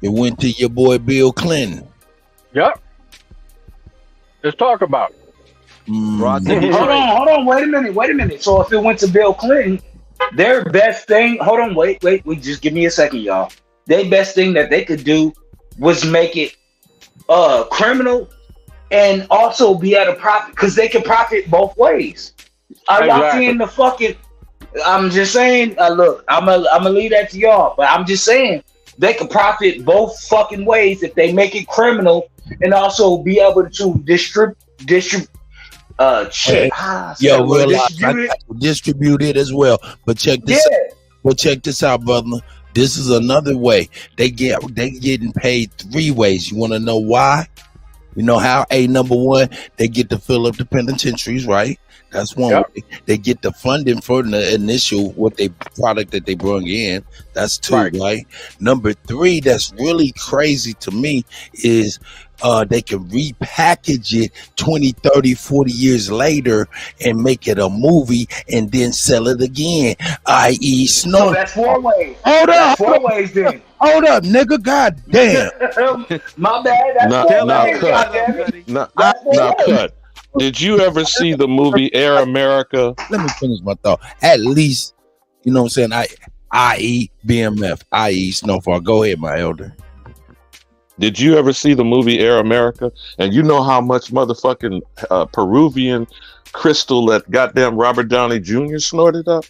it went to your boy Bill Clinton. Yep. Let's talk about it. Hold on. Wait a minute. So if it went to Bill Clinton, their best thing, wait, just give me a second, y'all. Their best thing that they could do was make it criminal and also be at a profit, because they can profit both ways. Are y'all seeing the fucking... I'm just saying, look, I'm gonna leave that to y'all, but I'm just saying they could profit both fucking ways if they make it criminal and also be able to distribute So that's 4 ways. Hold up. 4 ways then. Hold up, nigga. God damn. My bad. That's 4 ways. Cut. Did you ever see the movie Air America? Let me finish my thought. At least, you know what I'm saying? I.e. BMF, i.e. Snowfall. Go ahead, my elder. Did you ever see the movie Air America? And you know how much motherfucking Peruvian crystal that goddamn Robert Downey Jr. snorted up?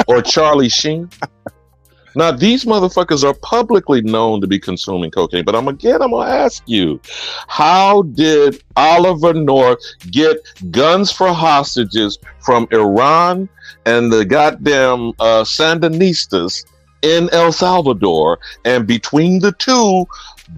Or Charlie Sheen? Now, these motherfuckers are publicly known to be consuming cocaine, but I'm gonna ask you, how did Oliver North get guns for hostages from Iran and the goddamn Sandinistas in El Salvador, and between the two,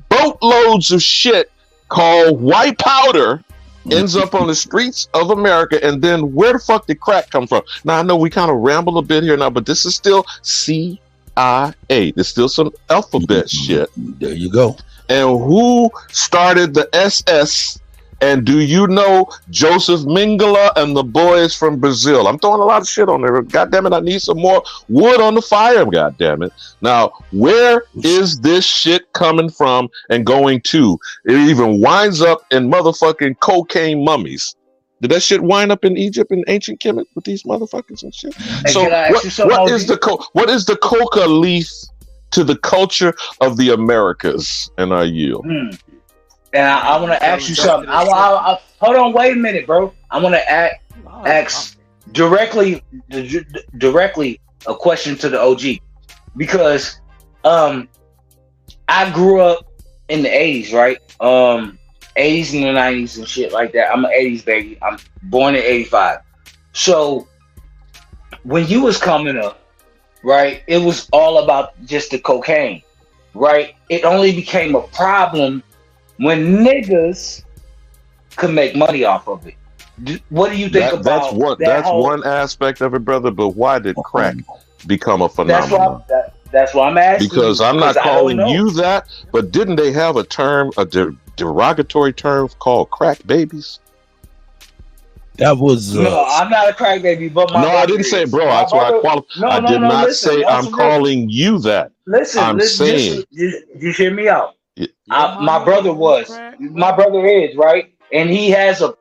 boatloads of shit called white powder ends up on the streets of America? And then where the fuck did crack come from? Now, I know we kind of ramble a bit here now, but this is still C.I.A. There's still some alphabet shit. There you go. And who started the SS? And do you know Joseph Mengele and the boys from Brazil? I'm throwing a lot of shit on there. God damn it, I need some more wood on the fire. God damn it. Now, where is this shit coming from and going to? It even winds up in motherfucking cocaine mummies. Did that shit wind up in Egypt and ancient Kemet with these motherfuckers and shit? Hey, so what is the coca leaf to the culture of the Americas? And I yield. And I want to ask you something. I hold on, wait a minute, bro. I want to ask directly a question to the OG, because I I grew up in the 80s, right? 80s and the 90s and shit like that. I'm an 80s baby. I'm born in 85. So when you was coming up, right, it was all about just the cocaine, right? It only became a problem when niggas could make money off of it. What do you think about that's one aspect of it, brother? But why did crack become a phenomenon? That's why I'm asking. Because I'm not calling you that, but didn't they have a term, a derogatory term called crack babies? That was no, I'm not a crack baby, but my I didn't say, bro. That's why I qualify. I did not say I'm calling you that. Listen, saying, just hear me out. My brother is right, and he has a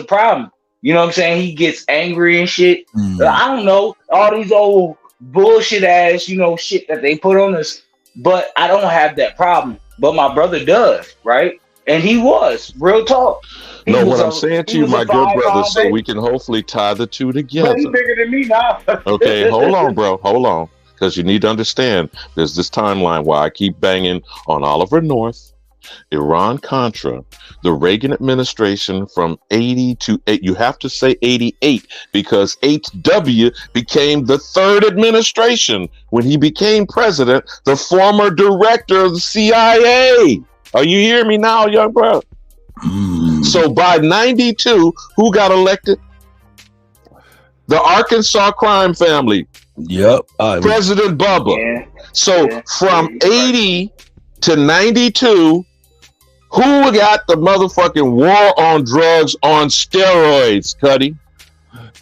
problem. You know what I'm saying? He gets angry and shit. I don't know all these old bullshit ass, shit that they put on us, but I don't have that problem. But my brother does, right? And he was real talk. No, what I'm saying to you, my good brother, so we can hopefully tie the two together. But he's bigger than me now. Okay, hold on, bro. Hold on. Because you need to understand there's this timeline why I keep banging on Oliver North, Iran-Contra, the Reagan administration from 80 to 8. You have to say 88 because HW became the third administration when he became president, the former director of the CIA. Are you hearing me now, young bro? So by 92, who got elected? The Arkansas crime family. Yep. President Bubba. Yeah. So from 80 to 92, who got the motherfucking war on drugs on steroids, Cuddy?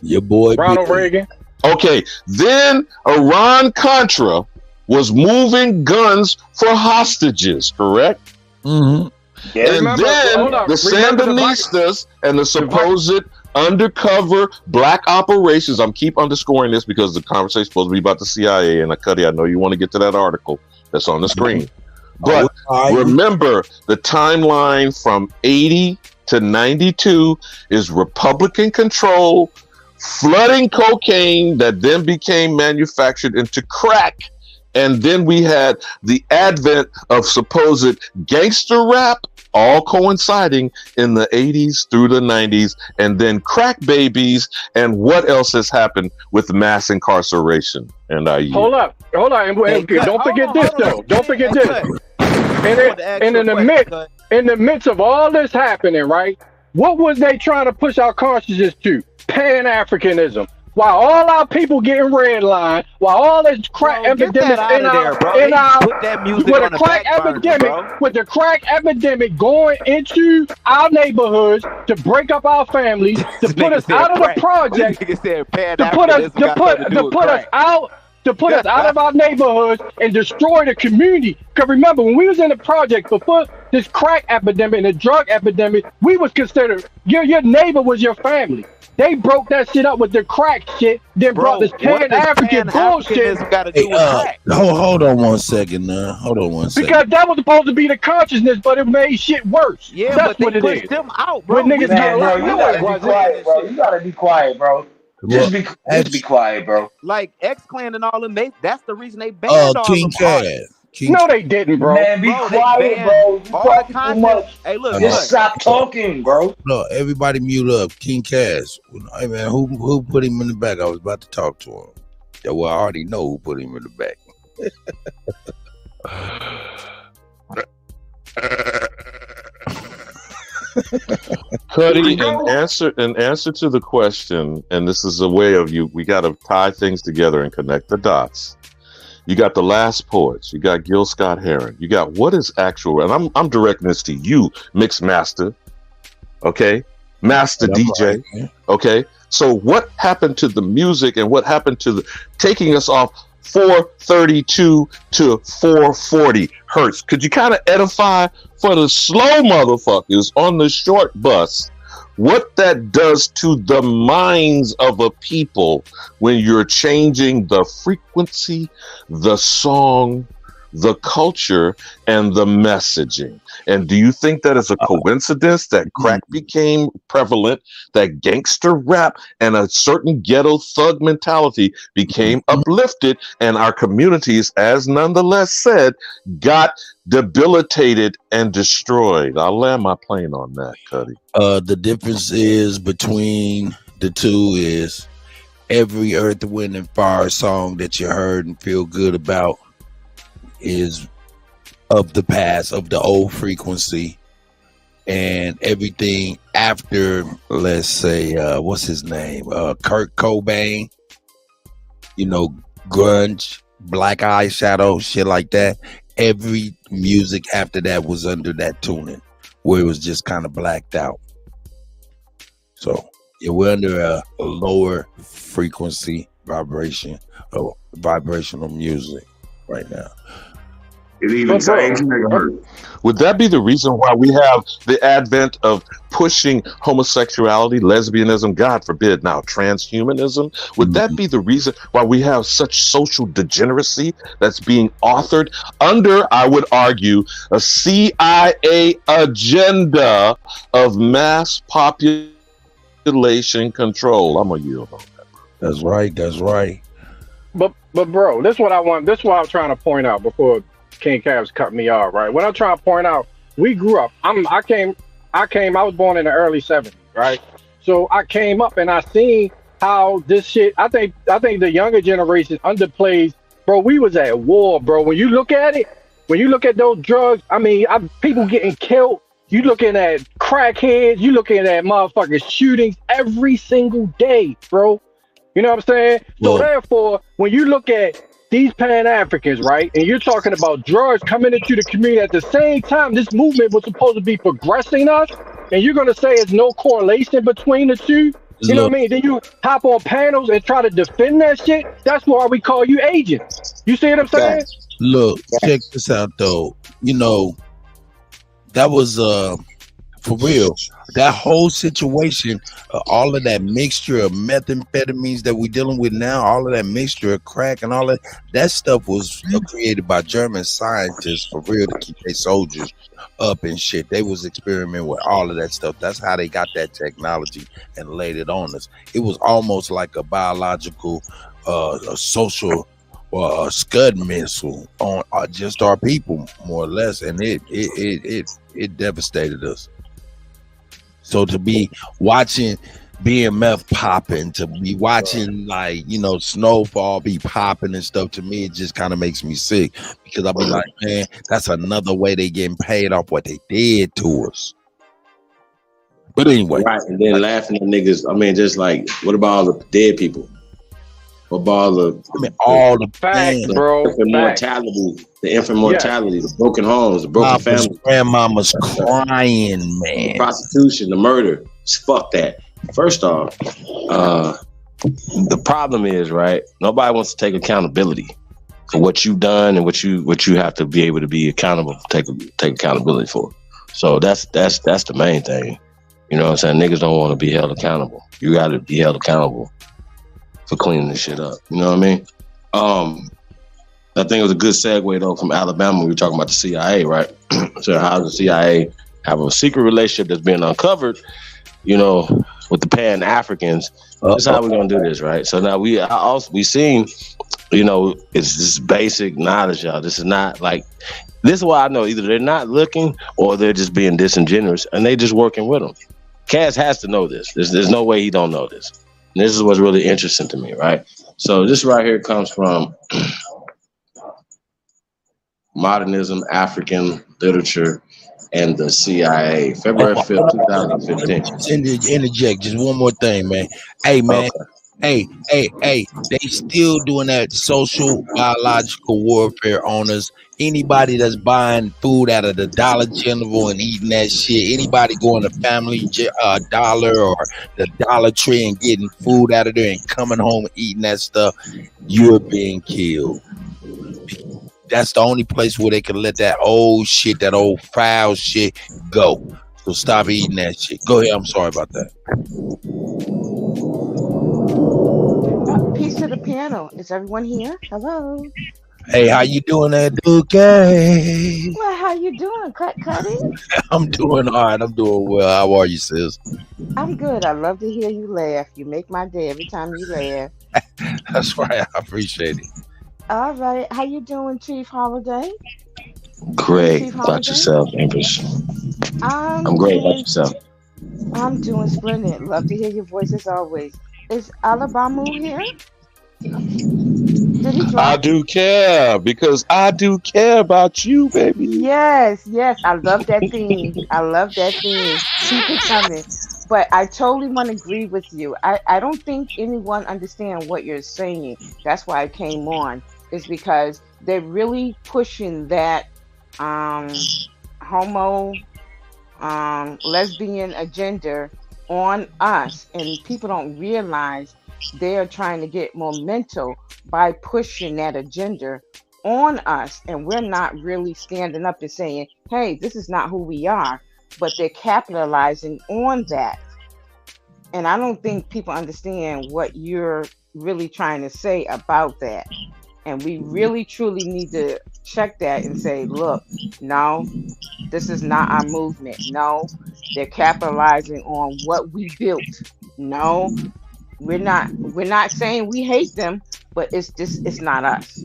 Your boy Ronald Reagan. Okay, then Iran-Contra was moving guns for hostages, correct? Mm-hmm. Yeah. And then the Sandinistas and the supposed undercover black operations. I'm keep underscoring this because the conversation is supposed to be about the CIA. And Cuddy, I know you want to get to that article that's on the screen. But remember, the timeline from 80 to 92 is Republican control, flooding cocaine that then became manufactured into crack. And then we had the advent of supposed gangster rap, all coinciding in the 80s through the 90s, and then crack babies. And what else has happened with mass incarceration? And hold up. And don't forget this, though. Don't forget this. And in the midst of all this happening, right? What was they trying to push our consciousness to? Pan-Africanism. While all our people getting redlined, while all this crack epidemic with the crack epidemic going into our neighborhoods to break up our families, to put us out of the project, to put us out of our neighborhoods and destroy the community. Because remember, when we was in the project before this crack epidemic and the drug epidemic, we was considered your neighbor was your family. They broke that shit up with the crack shit, then brought this Pan-African bullshit. Hold on one second now. Hold on one second. Because that was supposed to be the consciousness, but it made shit worse. Yeah, that's but what it pushed is. them out, bro. You gotta be quiet, bro. Just be quiet, bro. Like X-Clan and all them, that's the reason they banned all King them. No, they didn't, bro. Man, be quiet, bro. You talk too much. Hey, look, just stop talking, bro. No, everybody mute up. King Cass. Hey, man, who put him in the back? I was about to talk to him. Yeah, well, I already know who put him in the back. Cuddy, in answer to the question, and this is a way of we got to tie things together and connect the dots. You got the Last Poets. You got Gil Scott-Heron. You got what is actual, and I'm directing this to you, Mix Master. Okay, Master DJ. Right. Okay, so what happened to the music and what happened to the taking us off 432 to 440 hertz? Could you kind of edify for the slow motherfuckers on the short bus what that does to the minds of a people when you're changing the frequency, the song, the culture and the messaging. And do you think that is a coincidence that crack became prevalent, that gangster rap and a certain ghetto thug mentality became uplifted, and our communities, as nonetheless said, got debilitated and destroyed? I'll land my plane on that, Cuddy. The difference is between the two is every Earth, Wind, and Fire song that you heard and feel good about is of the past, of the old frequency, and everything after, let's say, what's his name? Kurt Cobain, you know, grunge, black eyeshadow, shit like that. Every music after that was under that tuning, where it was just kind of blacked out. So yeah, we're under a lower frequency vibration or vibrational music right now. It even changed megahertz. Would that be the reason why we have the advent of pushing homosexuality, lesbianism, God forbid, now transhumanism? Would that be the reason why we have such social degeneracy that's being authored under, I would argue, a CIA agenda of mass population control? I'm gonna yield on that. That's right. That's right. But bro, this is what I want. This is what I'm trying to point out before King Cavs cut me off. Right, what I'm trying to point out, we grew up. I was born in the early '70s. Right, so I came up and I seen how this shit. I think the younger generation underplays. Bro, we was at war, bro. When you look at it, when you look at those drugs, I mean, people getting killed. You looking at crackheads. You looking at motherfucking shootings every single day, bro. You know what I'm saying? So therefore, when you look at these Pan-Africans, right, and you're talking about drugs coming into the community at the same time, this movement was supposed to be progressing us, and you're going to say there's no correlation between the two? You know what I mean? Then you hop on panels and try to defend that shit. That's why we call you agents. You see what I'm saying? Look, check this out, though. You know, that was for real. That whole situation, all of that mixture of methamphetamines that we're dealing with now, all of that mixture of crack and all that stuff was created by German scientists for real to keep their soldiers up and shit. They was experimenting with all of that stuff. That's how they got that technology and laid it on us. It was almost like a biological, a social scud missile on just our people, more or less, and it devastated us. So to be watching BMF popping, to be watching like, you know, Snowfall be popping and stuff, to me it just kind of makes me sick, because I'll be like, man, that's another way they getting paid off what they did to us. But anyway, right, and then laughing at niggas. I mean, just like, what about all the dead people? What about all the facts, bro? The infant mortality, the broken homes, the broken families, grandmama's crying, man, the prostitution, the murder. Fuck that. First off, the problem is, right, nobody wants to take accountability for what you've done and what you have to be able to be accountable, take accountability for. So that's the main thing. You know what I'm saying? Niggas don't want to be held accountable. You got to be held accountable for cleaning this shit up. You know what I mean? I think it was a good segue though from Alabama. We were talking about the CIA, right? So how does the CIA have a secret relationship that's being uncovered, you know, with the Pan-Africans? This is how we're gonna do this, right? So now we seen, you know, it's this basic knowledge, y'all. This is not like, this is why I know either they're not looking or they're just being disingenuous and they just working with them. Cass has to know this. There's no way he don't know this. And this is what's really interesting to me, right? So this right here comes from Modernism, African Literature, and the CIA, February 5th, 2015. Just interject just one more thing, man. Hey, man. Okay. Hey, they still doing that social biological warfare on us. Anybody that's buying food out of the Dollar General and eating that shit, anybody going to Family Dollar or the Dollar Tree and getting food out of there and coming home and eating that stuff, you're being killed. That's the only place where they can let that old shit, that old foul shit go. So stop eating that shit. Go ahead. I'm sorry about that. Peace to the panel. Is everyone here? Hello. Hey, how you doing there, Duke? Hey. Well, how you doing, Cuddy? I'm doing all right. I'm doing well. How are you, sis? I'm good. I love to hear you laugh. You make my day every time you laugh. That's right. I appreciate it. All right. How you doing, Chief Holiday? Great. Chief About Holiday? yourself, Empress. I'm I'm great. About doing yourself. I'm doing splendid. Love to hear your voice as always. Is Alabama here? Did he I drop? do care because I do care about you, baby. Yes, yes. I love that theme. I love that theme. Keep it coming. But I totally want to agree with you. I don't think anyone understand what you're saying. That's why I came on. Is because they're really pushing that homo lesbian agenda on us, and people don't realize they are trying to get momentum by pushing that agenda on us, and we're not really standing up and saying, hey, this is not who we are, but they're capitalizing on that. And I don't think people understand what you're really trying to say about that. And we really truly need to check that and say, look, no, this is not our movement. No, they're capitalizing on what we built. No, we're not saying we hate them, but it's not us.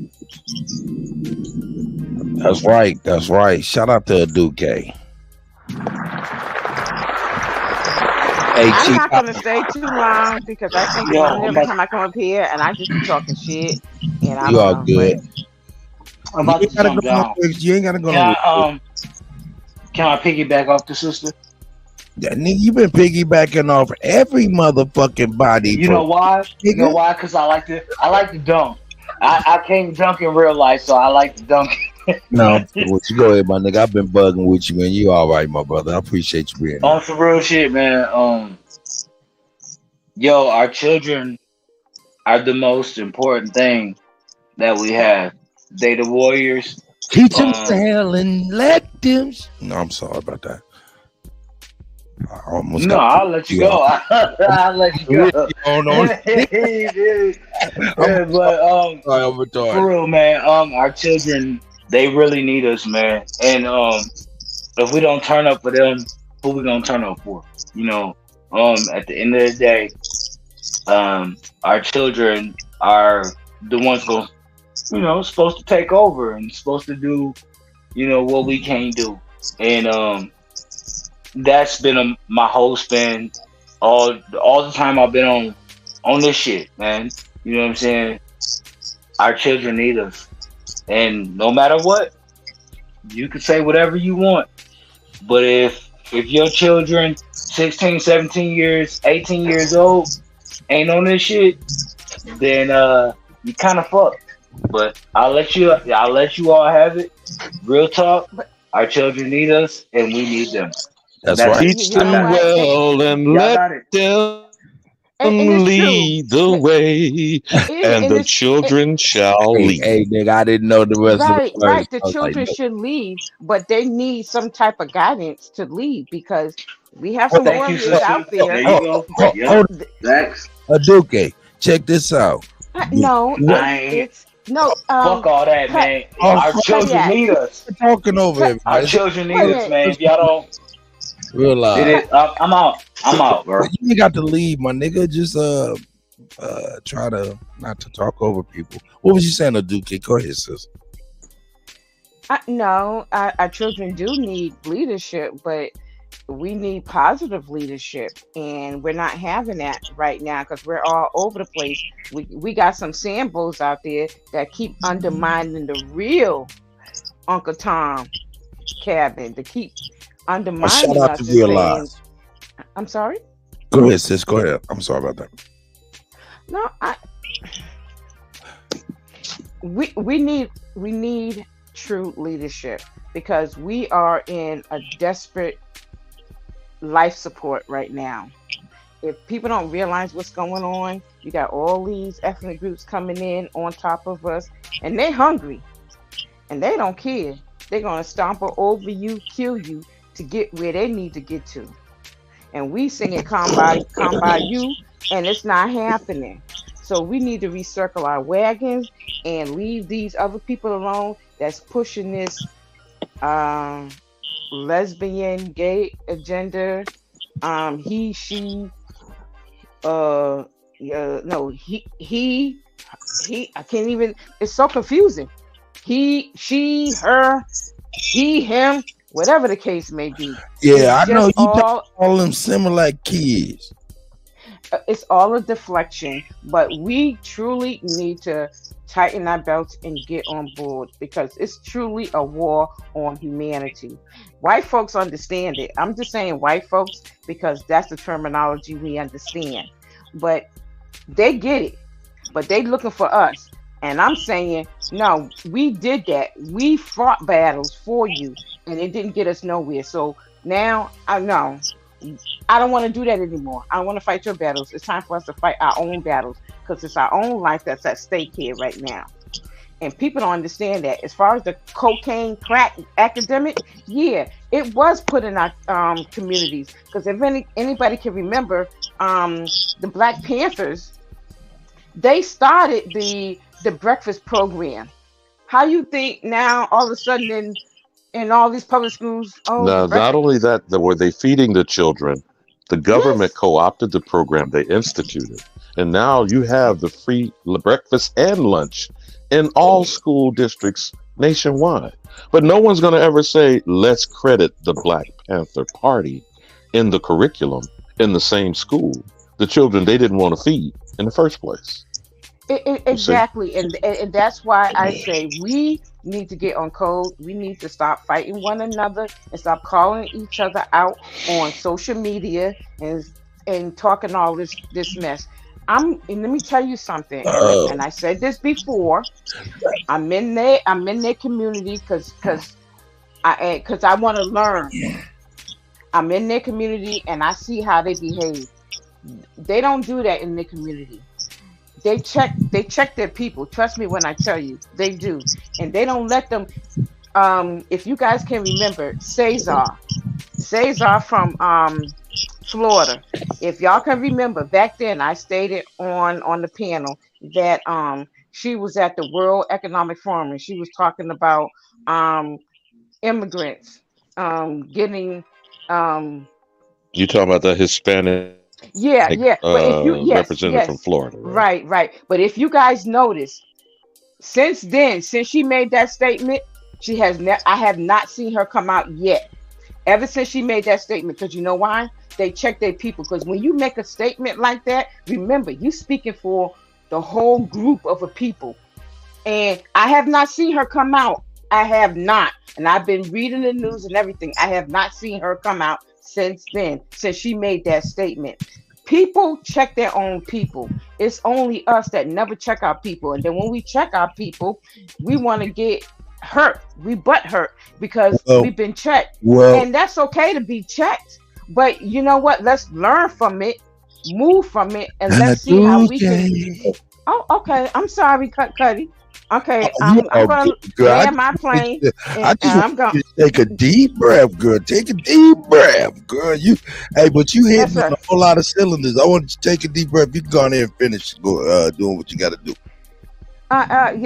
That's right. That's right. Shout out to Duke. Hey, I'm Chief. not gonna stay too long because I think Yo, one every time I come up here and I just be talking shit, and I You don't all know. good. I'm You about ain't to gotta jump go no. down. You ain't gotta go Can no. I can I piggyback off the sister? Yeah, nigga, you been piggybacking off every motherfucking body. You know why? You know Nigga. why? Cause I like to dunk. I can't dunk in real life, so I like to dunk. No, you go ahead, my nigga. I've been bugging with you, man. You all right, my brother. I appreciate you being here. On some real shit, man. Yo, our children are the most important thing that we have. They the warriors. Teach them to hell and let them. No, I'm sorry about that. I almost No, got. I'll let you go. I'll let you go. But I'm retarded. for real, man. Our children, they really need us, man. And if we don't turn up for them, who we gonna turn up for? You know. At the end of the day, our children are the ones going, supposed to take over and supposed to do, what we can't do. And that's been my whole span, all the time I've been on this shit, man. You know what I'm saying? Our children need us, and no matter what, you can say whatever you want, but if your children 16, 17 years, 18 years old ain't on this shit, then you kind of fucked. But I'll let you all have it. Real talk. Our children need us, and we need them. That's That's right. it. Teach them well and Y'all let got it. them And it's true. lead the way, and the children shall lead. Hey, nigga, I didn't know the rest of the words. Right. The I was like, children no. should lead, but they need some type of guidance to lead because we have some Thank you, warriors sister. out there. There you go. Hold Thanks. Duque, check this out. No, Fuck all that, man. Our children need us. Talking over him. Our children need us, man. If y'all don't realize, I'm out, bro. You ain't got to leave, my nigga. Just try to not to talk over people. What was you saying, Duque? Go ahead, sis. No, our children do need leadership, but we need positive leadership, and we're not having that right now because we're all over the place. We got some samples out there that keep undermining the real Uncle Tom cabin, to keep undermining shout out us to and saying, Realize. I'm sorry? Go ahead, sis. Go ahead. I'm sorry about that. No, we need true leadership because we are in a desperate life support right now. If people don't realize what's going on, you got all these ethnic groups coming in on top of us, and they're hungry, and they don't care. They're gonna stomp over you, kill you to get where they need to get to. And we singing come by you, and it's not happening. So we need to recircle our wagons and leave these other people alone that's pushing this um, lesbian, gay agenda. He, she, no, he. I can't even. It's so confusing. He, she, her, he, him, whatever the case may be. Yeah, It's I know just you all. all them similar kids. It's all a deflection, but we truly need to tighten our belts and get on board because it's truly a war on humanity. White folks understand it. I'm just saying white folks because that's the terminology we understand. But they get it. But they looking for us. And I'm saying, no, we did that. We fought battles for you and it didn't get us nowhere. So now I know. I don't want to do that anymore. I don't want to fight your battles. It's time for us to fight our own battles because it's our own life that's at stake here right now. And people don't understand that. As far as the cocaine crack academic, yeah, it was put in our communities. Because if anybody can remember, the Black Panthers, they started the breakfast program. How you think now all of a sudden in all these public schools, oh, the Now, not breakfast, only that, were they feeding the children? The government yes, co-opted the program they instituted, and now you have the free breakfast and lunch in all school districts nationwide. But no one's going to ever say, let's credit the Black Panther Party in the curriculum in the same school. The children they didn't want to feed in the first place. exactly, and that's why I say we need to get on code. We need to stop fighting one another and stop calling each other out on social media and talking all this mess. And let me tell you something, and I said this before. I'm in their community because I want to learn. I'm in their community and I see how they behave. They don't do that in their community. They check their people. Trust me when I tell you, they do. And they don't let them if you guys can remember Cesar from Florida. If y'all can remember back then I stated on the panel that she was at the World Economic Forum and she was talking about immigrants getting You talking about the Hispanic yeah, but if you representative from Florida, right? right, but if you guys notice since she made that statement, I have not seen her come out yet ever since she made that statement. Because you know why? They check their people. Because when you make a statement like that, remember you speaking for the whole group of a people. And I have not seen her come out. I have not. And I've been reading the news and everything. I have not seen her come out since she made that statement. People check their own people. It's only us that never check our people. And then when we check our people, we want to get hurt. We butt hurt because we've been checked. And that's okay to be checked. But you know what? Let's learn from it, move from it, and let's see how we can. Oh, okay. I'm sorry, Cuddy. Okay, I'm going to land my plane. I just want you to take a deep breath, girl. Take a deep breath, girl. But you hitting on a whole lot of cylinders. I want you to take a deep breath. You can go on there and finish doing what you got to do.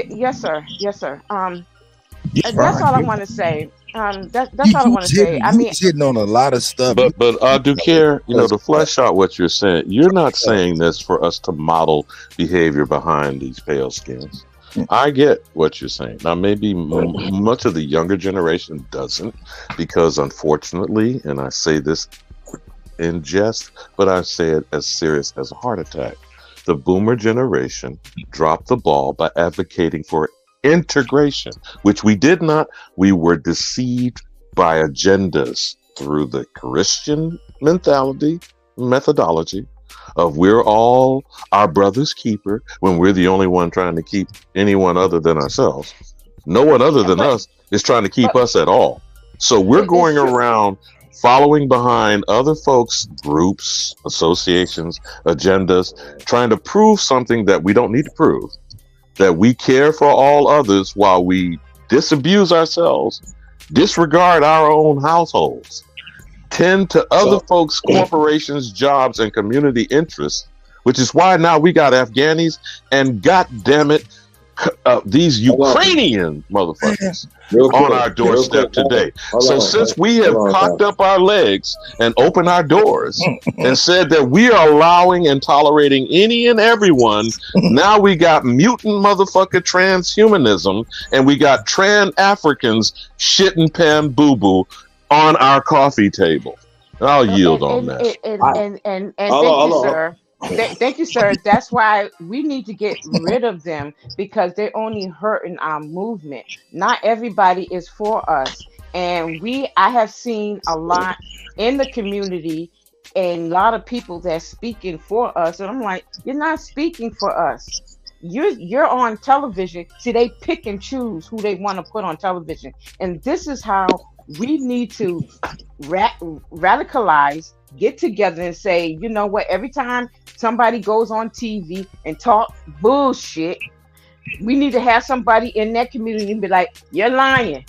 Yes, sir. Yes, sir. That's all I want to say. That's all I want to say. I mean, hitting on a lot of stuff. But Ducare, to flesh out what you're saying, you're not saying this for us to model behavior behind these pale skins. I get what you're saying. Now, maybe much of the younger generation doesn't, because unfortunately, and I say this in jest, but I say it as serious as a heart attack, the boomer generation dropped the ball by advocating for integration, which we did not. We were deceived by agendas through the Christian methodology of we're all our brother's keeper when we're the only one trying to keep anyone other than ourselves. No one other than us is trying to keep us at all. So we're going around following behind other folks, groups, associations, agendas, trying to prove something that we don't need to prove, that we care for all others while we disabuse ourselves, disregard our own households, tend to other folks' corporations, jobs, and community interests which is why now we got Afghanis and goddamn it, these Ukrainian motherfuckers on our doorstep today. So since we have cocked up our legs and opened our doors and said that we are allowing and tolerating any and everyone, now we got mutant motherfucker transhumanism and we got trans Africans shitting pan boo boo on our coffee table. I'll yield on that. And thank you, sir. Thank you, sir. That's why we need to get rid of them, because they're only hurting our movement. Not everybody is for us. And I have seen a lot in the community and a lot of people that's speaking for us. And I'm like, you're not speaking for us. You're on television. See, they pick and choose who they want to put on television. And this is how we need to radicalize, get together and say, you know what, every time somebody goes on TV and talk bullshit, we need to have somebody in that community and be like, you're lying.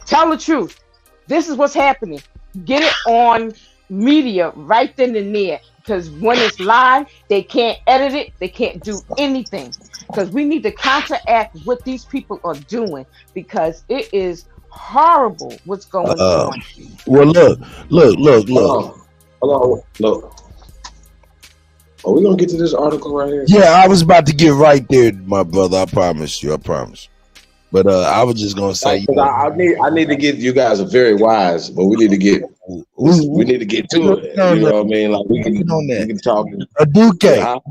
Tell the truth. This is what's happening. Get it on media right then and there. Because when it's live, they can't edit it. They can't do anything. Because we need to counteract what these people are doing, because it is horrible what's going on. Well, look. Hold on. Are we gonna get to this article right here? Yeah, I was about to get right there, my brother. I promise you. But I was just gonna say, I need to get, you guys are very wise, but we need to get to it. You know what I mean? Like we can talk. Duque.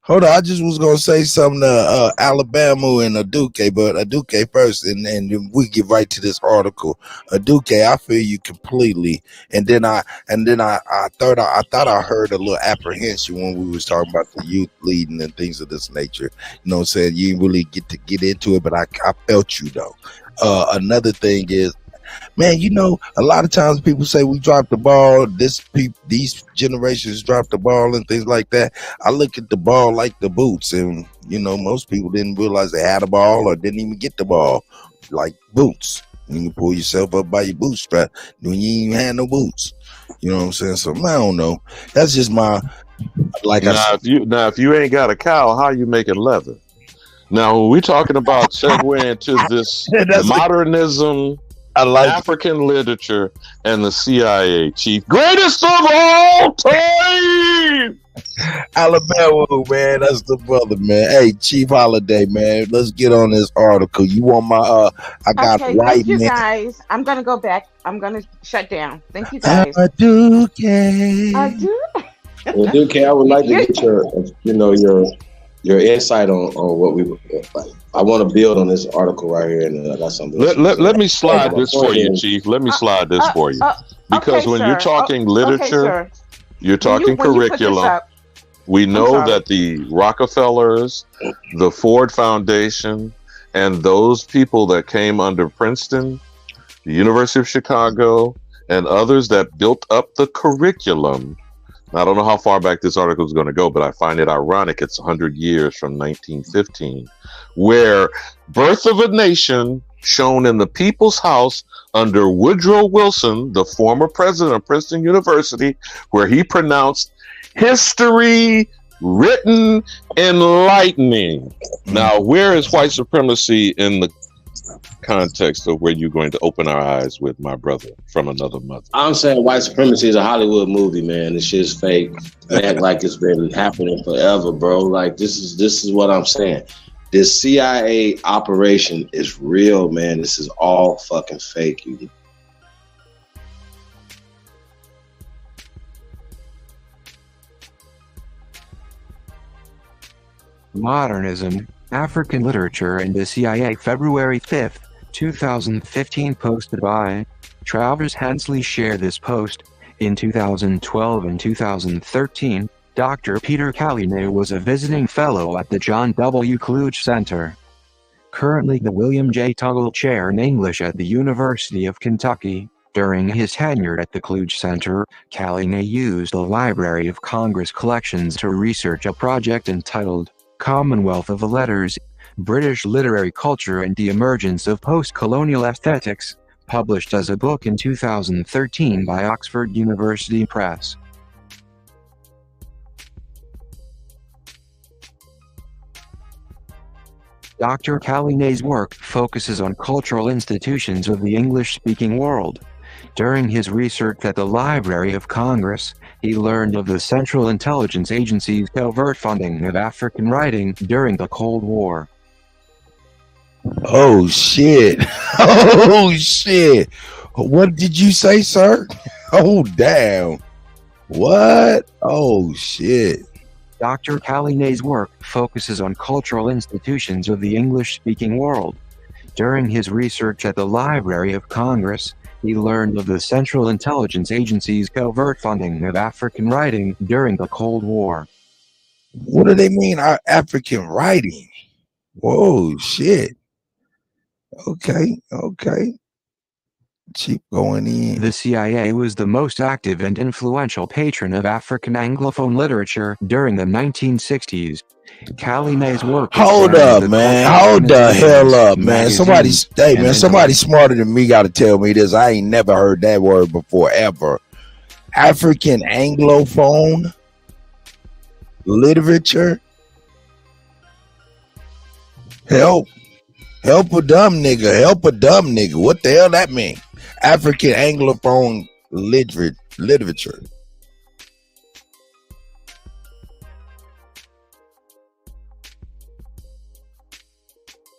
Hold on, I just was gonna say something to Alabama and Duque, but Duque first, and then we get right to this article. Duque, I feel you completely, and then I thought I heard a little apprehension when we was talking about the youth leading and things of this nature. You know what I'm saying? You didn't really get into it, but I felt you though. Another thing is, man, you know, a lot of times people say we dropped the ball. These generations dropped the ball and things like that. I look at the ball like the boots, and you know, most people didn't realize they had a ball or didn't even get the ball, like boots. You can pull yourself up by your bootstrap when you ain't even had no boots. You know what I'm saying? So I don't know. That's just my if you ain't got a cow, how you making leather? Now, when we talking about segueing to this modernism, African literature, and the C.I.A. chief, greatest of all time, Alabama, man, that's the brother, man. Hey, Chief Holiday, man, let's get on this article. You want my I got okay, white thank you man. guys. I'm gonna go back. I'm gonna shut down. Thank you guys. Duque. I do. Well, Duque, I would like to get your insight on what we like. I want to build on this article right here, and I got something. Let me slide this for you, Chief. Let me slide this for you, because when you're talking literature, you're talking curriculum. We know that the Rockefellers, the Ford Foundation, and those people that came under Princeton, the University of Chicago, and others that built up the curriculum. I don't know how far back this article is going to go, but I find it ironic. It's 100 years from 1915, where Birth of a Nation, shown in the People's House under Woodrow Wilson, the former president of Princeton University, where he pronounced history written enlightening. Now, where is white supremacy in the context of where you're going to open our eyes with my brother from another mother? I'm saying white supremacy is a Hollywood movie, man. This shit's fake. They act like it's been happening forever, bro. Like this is what I'm saying. This CIA operation is real, man. This is all fucking fake. Modernism, African Literature and the CIA, February 5th, 2015, posted by Travers Hensley. Share this post. In 2012 and 2013, Dr. Peter Kalina was a visiting fellow at the John W. Kluge Center. Currently the William J. Tuggle Chair in English at the University of Kentucky. During his tenure at the Kluge Center, Kalina used the Library of Congress collections to research a project entitled Commonwealth of the Letters, British Literary Culture and the Emergence of Post-Colonial Aesthetics, published as a book in 2013 by Oxford University Press. Dr. Kalina's work focuses on cultural institutions of the English-speaking world. During his research at the Library of Congress, he learned of the Central Intelligence Agency's covert funding of African writing during the Cold War. Oh shit! Oh shit! What did you say, sir? Oh damn! What? Oh shit! Dr. Kalina's work focuses on cultural institutions of the English-speaking world. During his research at the Library of Congress, he learned of the Central Intelligence Agency's covert funding of African writing during the Cold War. What do they mean, our African writing? Whoa, shit. Okay. Keep going in. The CIA was the most active and influential patron of African Anglophone literature during the 1960s. Kalina's work. Hold up, man. Hold the hell up, man. Somebody smarter than me got to tell me this. I ain't never heard that word before, ever. African Anglophone literature. Help a dumb nigga. What the hell that mean? African Anglophone literature.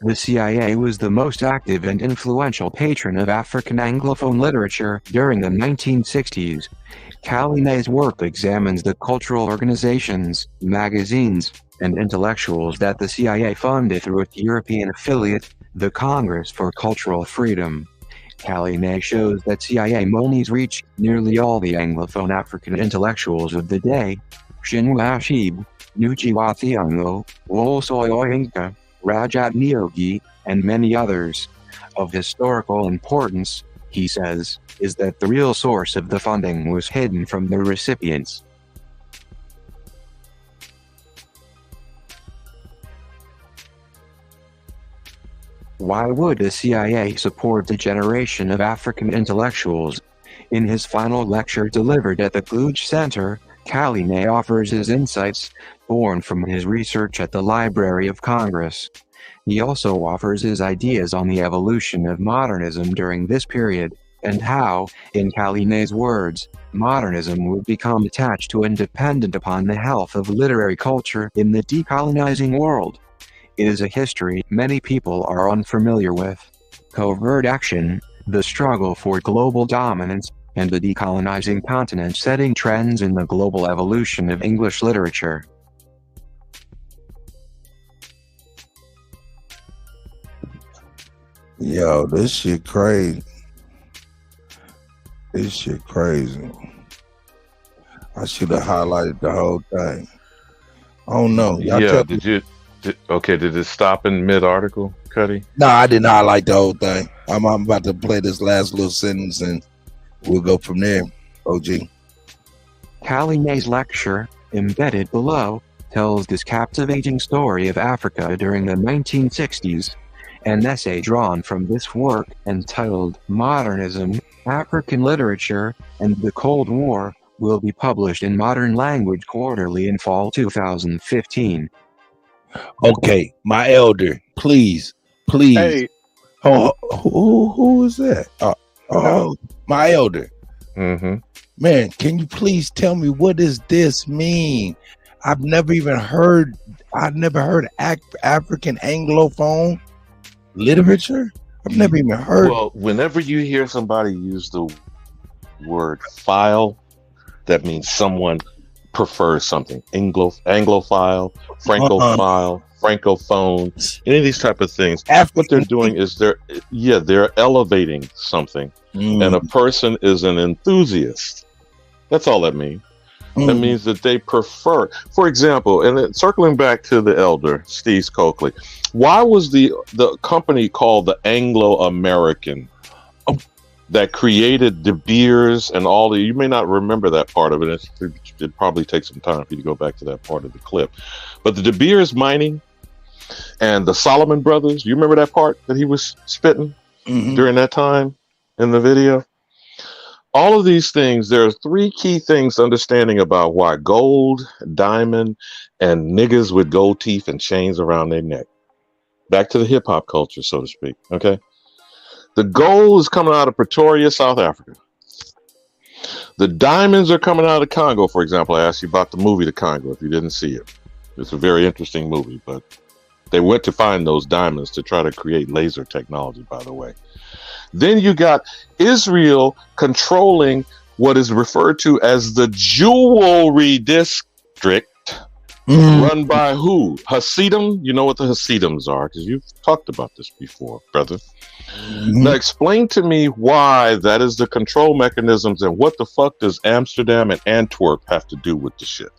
The CIA was the most active and influential patron of African Anglophone literature during the 1960s. Kalina's work examines the cultural organizations, magazines, and intellectuals that the CIA funded through its European affiliate, the Congress for Cultural Freedom. Kalina shows that CIA monies reach nearly all the Anglophone African intellectuals of the day. Chinua Achebe, Ngugi Thiong'o, Wosoyo Rajat Nyogi, and many others. Of historical importance, he says, is that the real source of the funding was hidden from the recipients. Why would the CIA support the generation of African intellectuals? In his final lecture delivered at the Kluge Center, Kalina offers his insights, born from his research at the Library of Congress. He also offers his ideas on the evolution of modernism during this period, and how, in Kalina's words, modernism would become attached to and dependent upon the health of literary culture in the decolonizing world. It is a history many people are unfamiliar with. Covert action, the struggle for global dominance, and the decolonizing continent setting trends in the global evolution of English literature. Yo, this shit crazy. I should have highlighted the whole thing. Oh no. Did it stop in mid-article, Cuddy? No, I didn't highlight the whole thing. I'm about to play this last little sentence and we'll go from there. OG. Kalina's lecture, embedded below, tells this captivating story of Africa during the 1960s. An essay drawn from this work, entitled Modernism, African Literature, and the Cold War, will be published in Modern Language Quarterly in fall 2015. Okay, my elder, please. Hey. Oh, who is that? My elder. Mm-hmm. Man, can you please tell me what does this mean? I've never heard African Anglophone literature. I've never even heard. Well, whenever you hear somebody use the word file, that means someone prefers something. Anglophile, Francophile, Francophone, any of these type of things. What they're doing is they're elevating something, and a person is an enthusiast. That's all that means. That means that they prefer. For example, and then circling back to the elder, Steve Coakley, why was the company called the Anglo-American that created De Beers and all the, you may not remember that part of it. It probably takes some time for you to go back to that part of the clip. But the De Beers mining and the Solomon brothers, you remember that part that he was spitting during that time in the video? All of these things, there are three key things understanding about why gold, diamond, and niggas with gold teeth and chains around their neck. back to the hip hop culture, so to speak. Okay. The gold is coming out of Pretoria, South Africa. The diamonds are coming out of Congo, for example. I asked you about the movie The Congo, if you didn't see it. It's a very interesting movie, but they went to find those diamonds to try to create laser technology, by the way. Then you got Israel controlling what is referred to as the jewelry district, run by who? Hasidim? You know what the Hasidims are, because you've talked about this before, brother. Now explain to me why that is the control mechanisms, and what the fuck does Amsterdam and Antwerp have to do with the shit?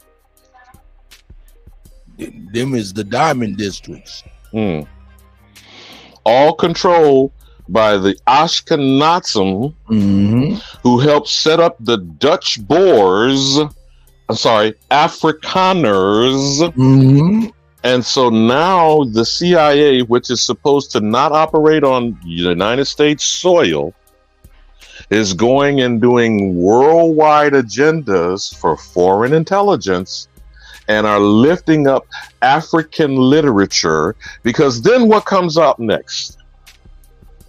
Them is the diamond districts. All controlled by the Ashkenazim, who helped set up the Dutch Boers, Afrikaners. And so now the CIA, which is supposed to not operate on United States soil, is going and doing worldwide agendas for foreign intelligence and are lifting up African literature, because then what comes out next?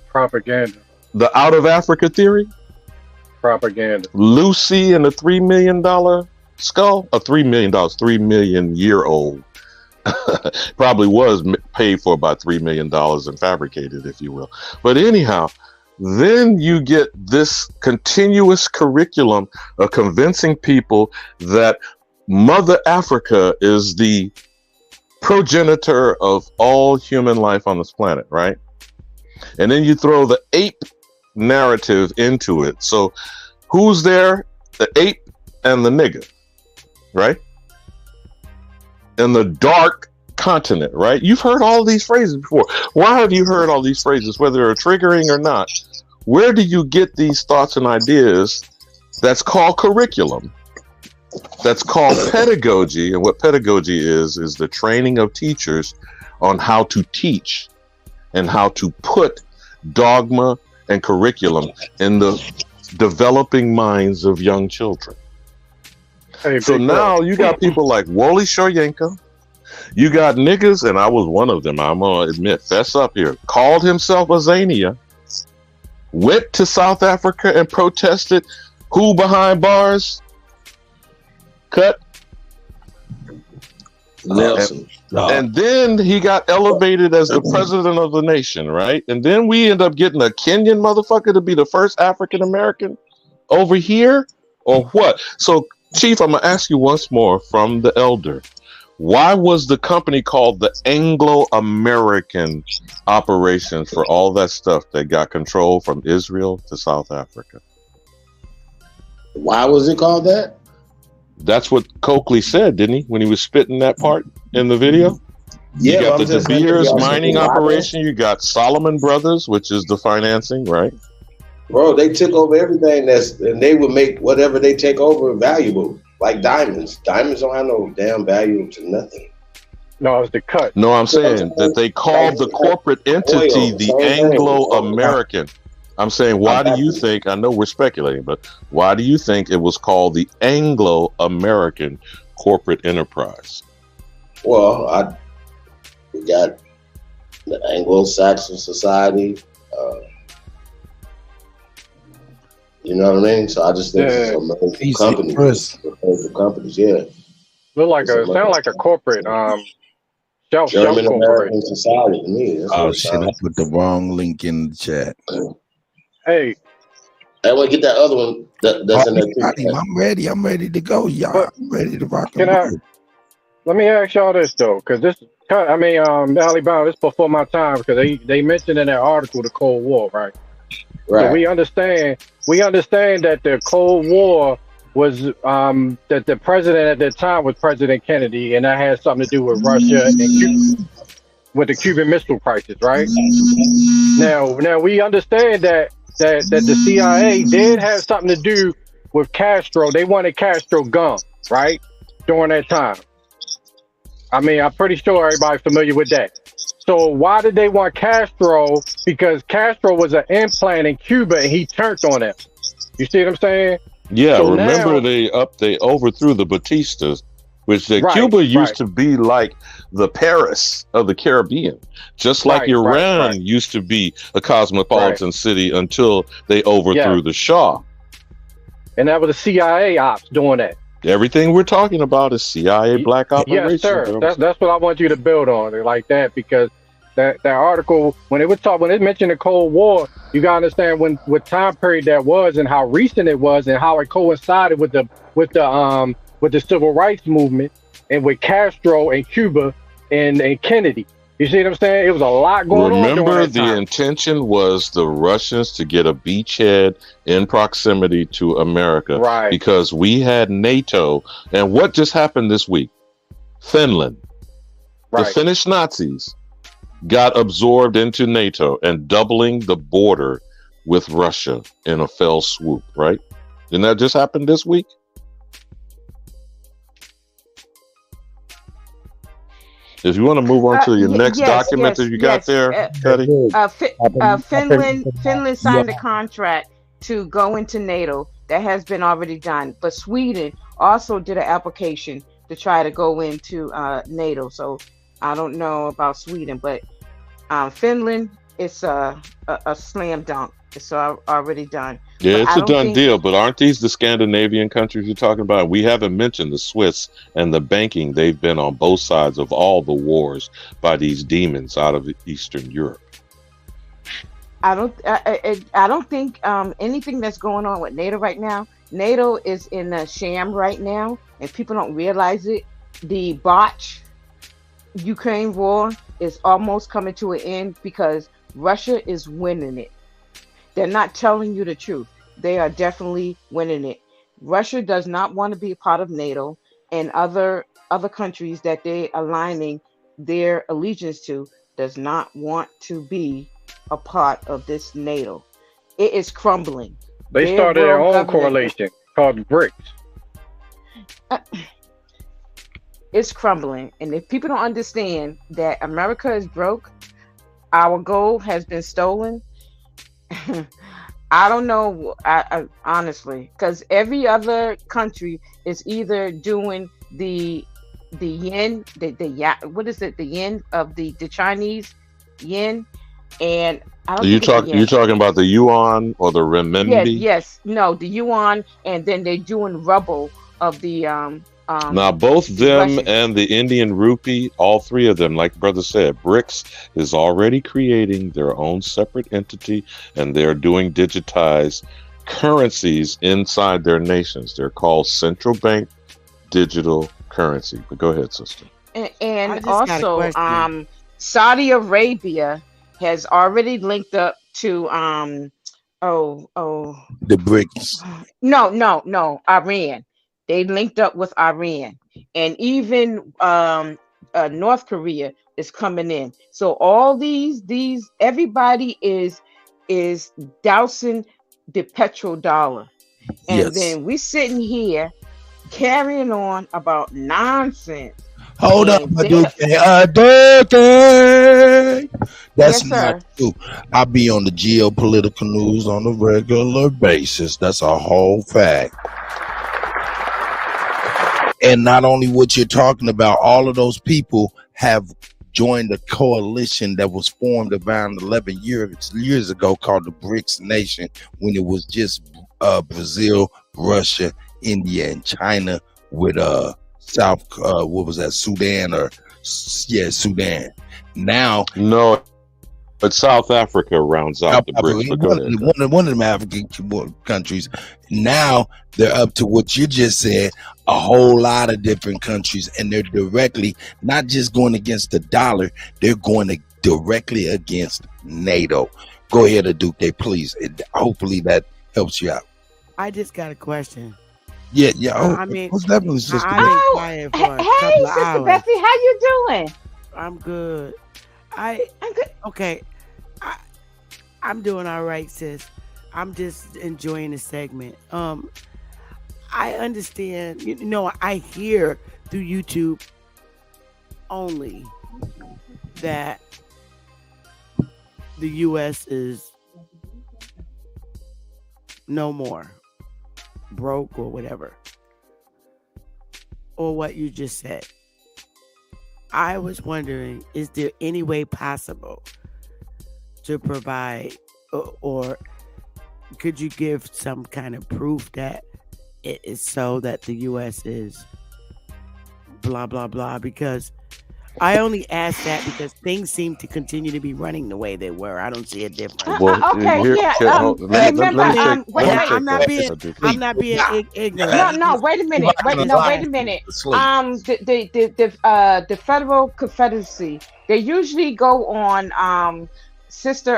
Propaganda. The out of Africa theory? Propaganda. Lucy and the $3 million skull? $3 million, 3 million year old. Probably was paid for about $3 million and fabricated, if you will. But anyhow, then you get this continuous curriculum of convincing people that Mother Africa is the progenitor of all human life on this planet, right? And then you throw the ape narrative into it. So who's there? The ape and the nigga, right? In the dark continent, right? You've heard all these phrases before. Why have you heard all these phrases, whether they're triggering or not? Where do you get these thoughts and ideas? That's called curriculum. That's called pedagogy. And what pedagogy is the training of teachers on how to teach and how to put dogma and curriculum in the developing minds of young children. Hey, so now you got people like Wally Shoyenka. You got niggas, and I was one of them, I'm gonna admit, fess up here, called himself a Zania, went to South Africa and protested. Who behind bars? Cut. Nelson. And then he got elevated as the president of the nation, right? And then we end up getting a Kenyan motherfucker to be the first African American over here, or what? So, Chief, I'm gonna ask you once more from the elder. Why was the company called the Anglo-American Operations for all that stuff that got control from Israel to South Africa? Why was it called that? That's what Coakley said, didn't he? When he was spitting that part in the video? Yeah, you got the De Beers mining operation. You got Solomon Brothers, which is the financing, right? Bro, they took over everything and they would make whatever they take over valuable. Like diamonds. Diamonds don't have no damn value to nothing. No, it's the cut. No, I'm saying that they called the corporate entity the Anglo-American. I'm saying, why do you think, I know we're speculating, but why do you think it was called the Anglo-American corporate enterprise? Well, we got the Anglo-Saxon society. You know what I mean? So I just think it's amazing companies, yeah. Look like sound like a corporate German American society to me. Oh shit! I put the wrong link in the chat. Hey, I want to get that other one. That's in there. I'm ready. I'm ready to go, y'all. I'm ready to rock. Let me ask y'all this though, because this, Alibaba, this before my time, because they mentioned in that article the Cold War, right? Right. So we understand that the Cold War was that the president at that time was President Kennedy, and that had something to do with Russia and Cuba, with the Cuban Missile Crisis, right? Now we understand that the CIA did have something to do with Castro. They wanted Castro gone, right? During that time. I mean, I'm pretty sure everybody's familiar with that. So why did they want Castro? Because Castro was an implant in Cuba and he turned on it. You see what I'm saying? Yeah, so remember they overthrew the Batistas which Right, Cuba used right, to be like the Paris of the Caribbean, just like right, right, Iran right, used to be a right. cosmopolitan city until they Yes, overthrew the Shah. and that was the CIA ops doing that. Everything we're talking about is CIA Y- black Yes, operations, sir. brothers. That's what I want you to build on it like that because that article when it mentioned the Cold War, you gotta understand what time period that was and how recent it was and how it coincided with the civil rights movement and with Castro and Cuba and Kennedy. You see what I'm saying? It was a lot going on during Remember, that the time. intention was the Russians to get a beachhead in proximity to America Right. because we had NATO. And what just happened this week? Finland, the Right. Finnish Nazis, got absorbed into NATO and doubling the border with Russia in a fell swoop, right? Didn't that just happen this week? If you want to move on to your next Yes, document that yes, you got yes. there, Cuddy. Finland signed a contract to go into NATO. That has been already done. But Sweden also did an application to try to go into NATO. So I don't know about Sweden, but Finland, it's a slam dunk. It's already done. Yeah, But it's I a don't done think deal, but aren't these the Scandinavian countries you're talking about? We haven't mentioned the Swiss and the banking. They've been on both sides of all the wars by these demons out of Eastern Europe. I don't think anything that's going on with NATO right now. NATO is in a sham right now, and people don't realize it. The botch Ukraine war is almost coming to an end because Russia is winning it. They're not telling you the truth. They are definitely winning it. Russia does not want to be a part of NATO, and other countries that they aligning their allegiance to does not want to be a part of this NATO. It is crumbling. They Their started their world own government is coalition called BRICS. it's crumbling. And if people don't understand that America is broke, our gold has been stolen. I don't know. I honestly, because every other country is either doing the yen, what is it? The yen of the Chinese yen, and I don't think it's the You're yen. talking about the yuan or the Yes, renminbi? yes, no, the yuan, and then they're doing rubble of the Now, both the them Russian. and the Indian rupee, all three of them, like brother said, BRICS is already creating their own separate entity, and they're doing digitized currencies inside their nations. They're called central bank digital currency. But go ahead, sister. And I just got a also, question. Saudi Arabia has already linked up to oh The BRICS. no, Iran. They linked up with Iran, and even North Korea is coming in. So all these everybody is dousing the petrodollar, and Yes. then we sitting here carrying on about nonsense, Hold up, and my they dude. That's yes not sir. true. I be on the geopolitical news on a regular basis. That's a whole fact. And not only what you're talking about, all of those people have joined a coalition that was formed around 11 years ago called the BRICS Nation, when it was just Brazil, Russia, India, and China with South what was that, Sudan Sudan. Now No, but South Africa rounds out the BRICS. But go ahead. one of them African countries. Now they're up to what you just said, a whole lot of different countries, and they're directly not just going against the dollar, they're going directly against NATO. Go ahead, Aduke, please. Hopefully that helps you out. I just got a question. Yeah. I mean, most definitely, sister. I've been quiet for a Hey, couple of Sister hours. Bessie, how you doing? I'm good. I'm good. Okay. I'm doing all right, sis. I'm just enjoying the segment. I understand. I hear through YouTube only that the U.S. is no more broke or whatever. or what you just said. I was wondering, is there any way possible to provide, or could you give some kind of proof that it is so that the U.S. is blah, blah, blah? Because I only ask that because things seem to continue to be running the way they were. I don't see a difference. Remember, I'm not being ignorant. No, wait a minute. Wait a minute. The Federal Confederacy, they usually go on Sister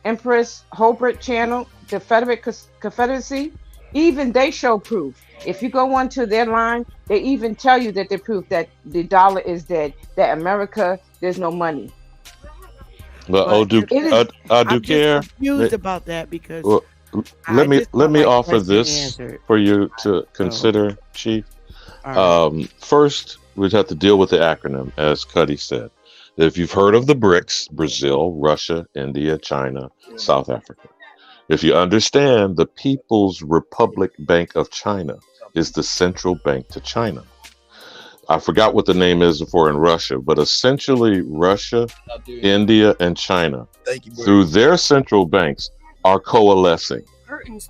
Empress Holbert channel, the Federal Confederacy. Even they show proof. If you go onto their line, they even tell you that they prove that the dollar is dead, that America, there's no money. Well, I'm care. just confused about that because let me offer this for you to consider, Chief. First, we'd have to deal with the acronym, as Cuddy said. If you've heard of the BRICS, Brazil, Russia, India, China, South Africa. If you understand, the People's Republic Bank of China is the central bank to China. I forgot what the name is for in Russia, but essentially Russia, India, and China, through their central banks, are coalescing.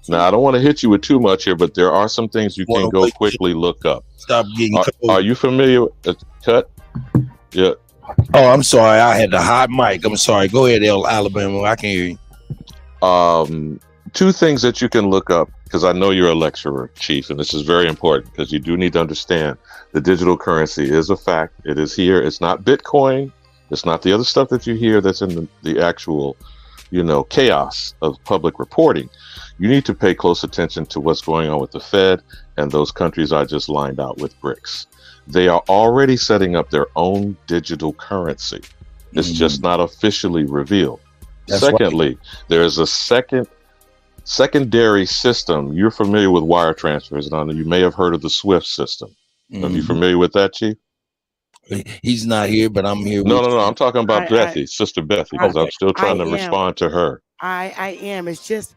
Now, I don't want to hit you with too much here, but there are some things you can go quickly look up. Stop getting Are you familiar with Cut? Yeah. Oh, I'm sorry. I had the hot mic. I'm sorry. Go ahead, Alabama. I can hear you. Two things that you can look up, because I know you're a lecturer, Chief, and this is very important because you do need to understand the digital currency is a fact. It is here. It's not Bitcoin. It's not the other stuff that you hear that's in the actual, chaos of public reporting. You need to pay close attention to what's going on with the Fed and those countries I just lined out with BRICS. They are already setting up their own digital currency. It's just not officially revealed. Secondly, there is a secondary system. You're familiar with wire transfers, and I know you may have heard of the SWIFT system. Are you familiar with that, Chief? He's not here, but I'm here. No. I'm talking about Sister Bethy, because I'm still trying to respond to her. I am. It's just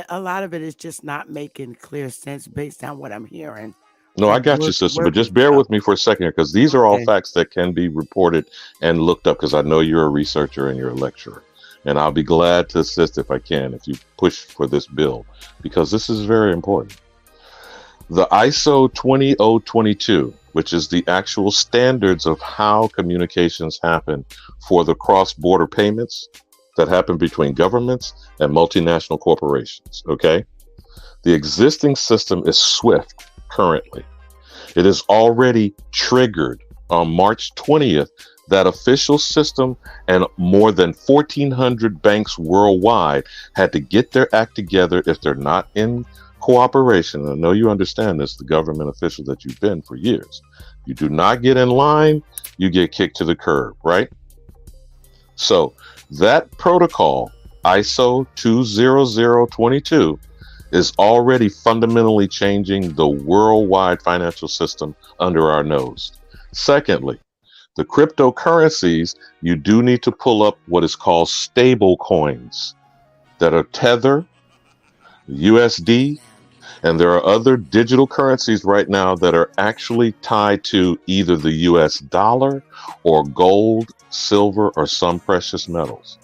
a lot of it is just not making clear sense based on what I'm hearing. No, I got you, sister, but just bear with me for a second here, because these are all facts that can be reported and looked up, because I know you're a researcher and you're a lecturer. And I'll be glad to assist if I can, if you push for this bill, because this is very important. The ISO 20022, which is the actual standards of how communications happen for the cross-border payments that happen between governments and multinational corporations, okay? The existing system is SWIFT currently. It is already triggered on March 20th. That official system and more than 1,400 banks worldwide had to get their act together if they're not in cooperation. I know you understand this, the government official that you've been for years. You do not get in line, you get kicked to the curb, right? So that protocol, ISO 20022, is already fundamentally changing the worldwide financial system under our nose. Secondly, the cryptocurrencies, you do need to pull up what is called stable coins that are Tether, USD, and there are other digital currencies right now that are actually tied to either the US dollar or gold, silver, or some precious metals.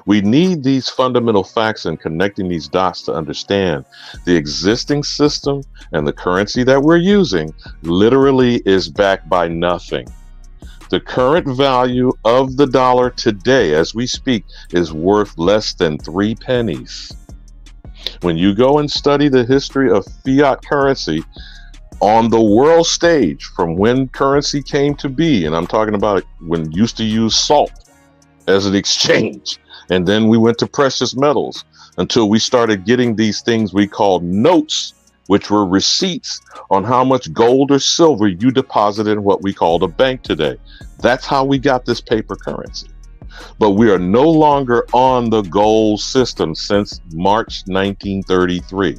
We need these fundamental facts and connecting these dots to understand the existing system and the currency that we're using literally is backed by nothing. The current value of the dollar today, as we speak, is worth less than 3 pennies. When you go and study the history of fiat currency on the world stage, from when currency came to be, and I'm talking about when we used to use salt as an exchange, and then we went to precious metals until we started getting these things we called notes, which were receipts on how much gold or silver you deposited in what we called a bank today. That's how we got this paper currency. But we are no longer on the gold system since March 1933.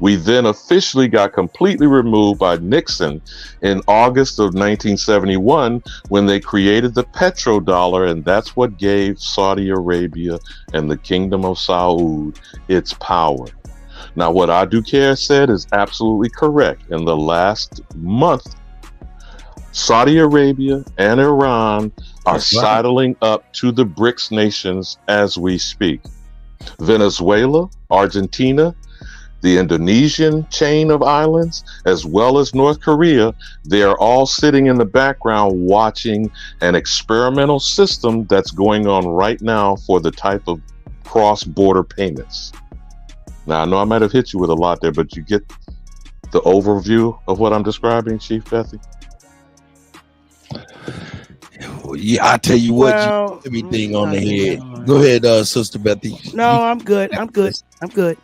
We then officially got completely removed by Nixon in August of 1971 when they created the petrodollar, and that's what gave Saudi Arabia and the Kingdom of Saud its power. Now, what I do care said is absolutely correct. In the last month, Saudi Arabia and Iran are sidling up to the BRICS nations as we speak. Venezuela, Argentina, the Indonesian chain of islands, as well as North Korea, they are all sitting in the background watching an experimental system that's going on right now for the type of cross-border payments. Now, I know I might have hit you with a lot there, but you get the overview of what I'm describing, Chief Bethy? Yeah, I tell you what, Well, everything on the head. Go ahead, Sister Bethy. No, I'm good. I'm good. I'm good.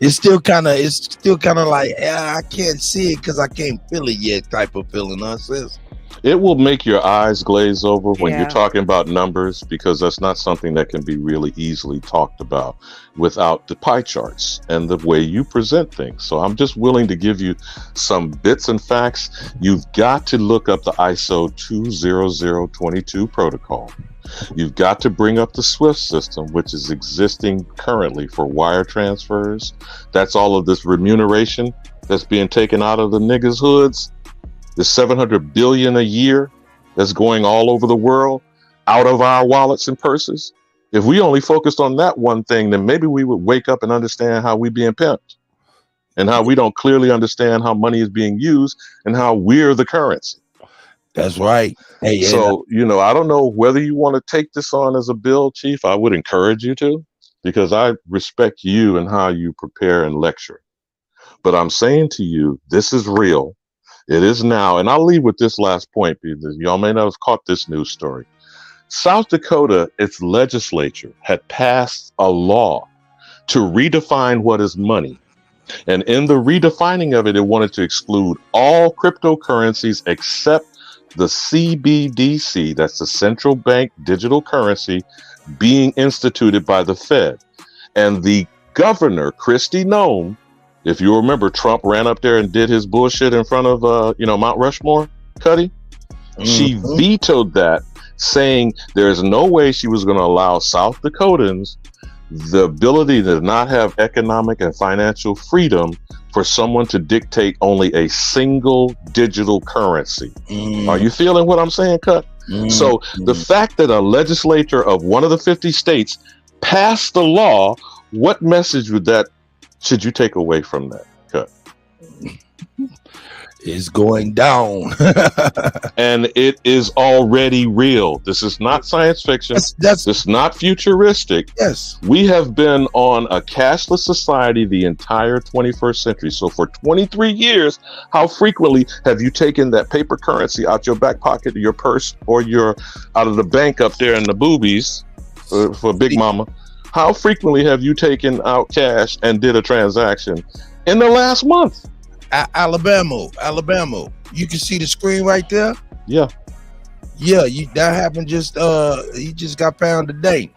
It's still kind of like I can't see it because I can't feel it yet type of feeling, huh, sis? It will make your eyes glaze over when Yeah. you're talking about numbers, because that's not something that can be really easily talked about without the pie charts and the way you present things. So I'm just willing to give you some bits and facts. You've got to look up the ISO 20022 protocol. You've got to bring up the SWIFT system, which is existing currently for wire transfers. That's all of this remuneration that's being taken out of the niggas' hoods. The 700 billion a year that's going all over the world out of our wallets and purses. If we only focused on that one thing, then maybe we would wake up and understand how we being pimped and how we don't clearly understand how money is being used and how we're the currency. That's right. Hey, so, I don't know whether you want to take this on as a bill, Chief. I would encourage you to, because I respect you and how you prepare and lecture. But I'm saying to you, this is real. It is now, and I'll leave with this last point because y'all may not have caught this news story. South Dakota, its legislature had passed a law to redefine what is money. And in the redefining of it, it wanted to exclude all cryptocurrencies except the CBDC, that's the central bank digital currency, being instituted by the Fed. And the governor, Kristi Noem, if you remember, Trump ran up there and did his bullshit in front of, Mount Rushmore, Cuddy. She vetoed that, saying there is no way she was going to allow South Dakotans the ability to not have economic and financial freedom for someone to dictate only a single digital currency. Are you feeling what I'm saying, Cut? So the fact that a legislature of one of the 50 states passed the law, what message should you take away from that, Cut? It's going down. And it is already real. This is not science fiction. This is not futuristic. Yes. We have been on a cashless society the entire 21st century. So for 23 years, how frequently have you taken that paper currency out your back pocket of your purse or out of the bank up there in the boobies for Big Mama? How frequently have you taken out cash and did a transaction in the last month? Alabama. You can see the screen right there. Yeah. That happened he just got found today.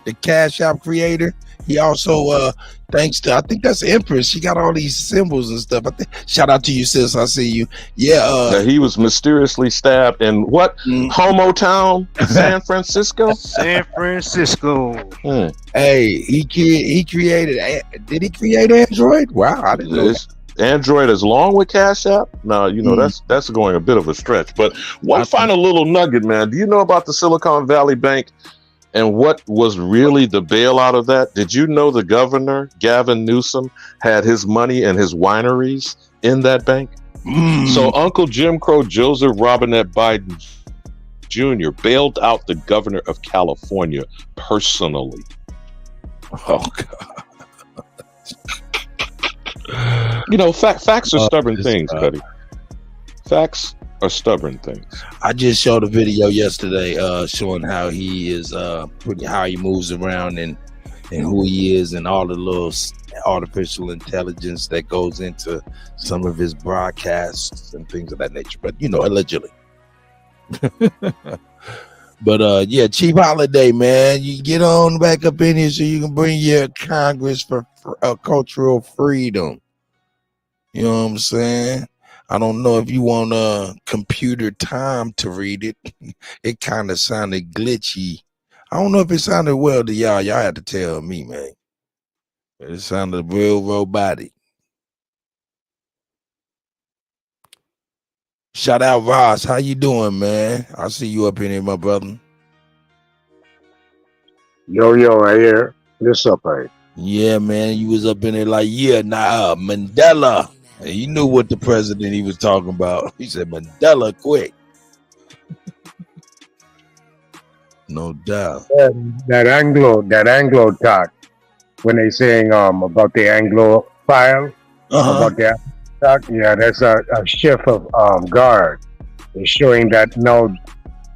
The Cash App creator. He also, thanks to, I think that's Empress. She got all these symbols and stuff. Shout out to you, sis. I see you. Yeah. He was mysteriously stabbed in what? Homo Town, San Francisco? San Francisco. Hey, he created, did he create Android? Wow, I didn't know that. Android is along with Cash App. Now, that's going a bit of a stretch. But one final little nugget, man. Do you know about the Silicon Valley Bank and what was really the bailout of that? Did you know the governor, Gavin Newsom, had his money and his wineries in that bank? So Uncle Jim Crow Joseph Robinette Biden Jr. bailed out the governor of California personally. Oh, God. Facts are stubborn things, Cuddy. Facts are stubborn things. I just showed a video yesterday showing how he is how he moves around and who he is and all the little artificial intelligence that goes into some of his broadcasts and things of that nature. But allegedly. But Chief Holiday, man, you get on back up in here so you can bring your Congress for cultural freedom. You know what I'm saying? I don't know if you want computer time to read it. It kind of sounded glitchy. I don't know if it sounded well to y'all. Y'all had to tell me, man. It sounded real robotic. Shout out Ross. How you doing, man? I see you up in here, my brother. Yo, right here. What's up, hey? Yeah, man. You was up in there like, Mandela. And you knew what the president he was talking about. He said, Mandela, quick. No doubt. That Anglo talk when they saying about the Anglo file about that talk, yeah, that's a shift of guard. It's showing that no,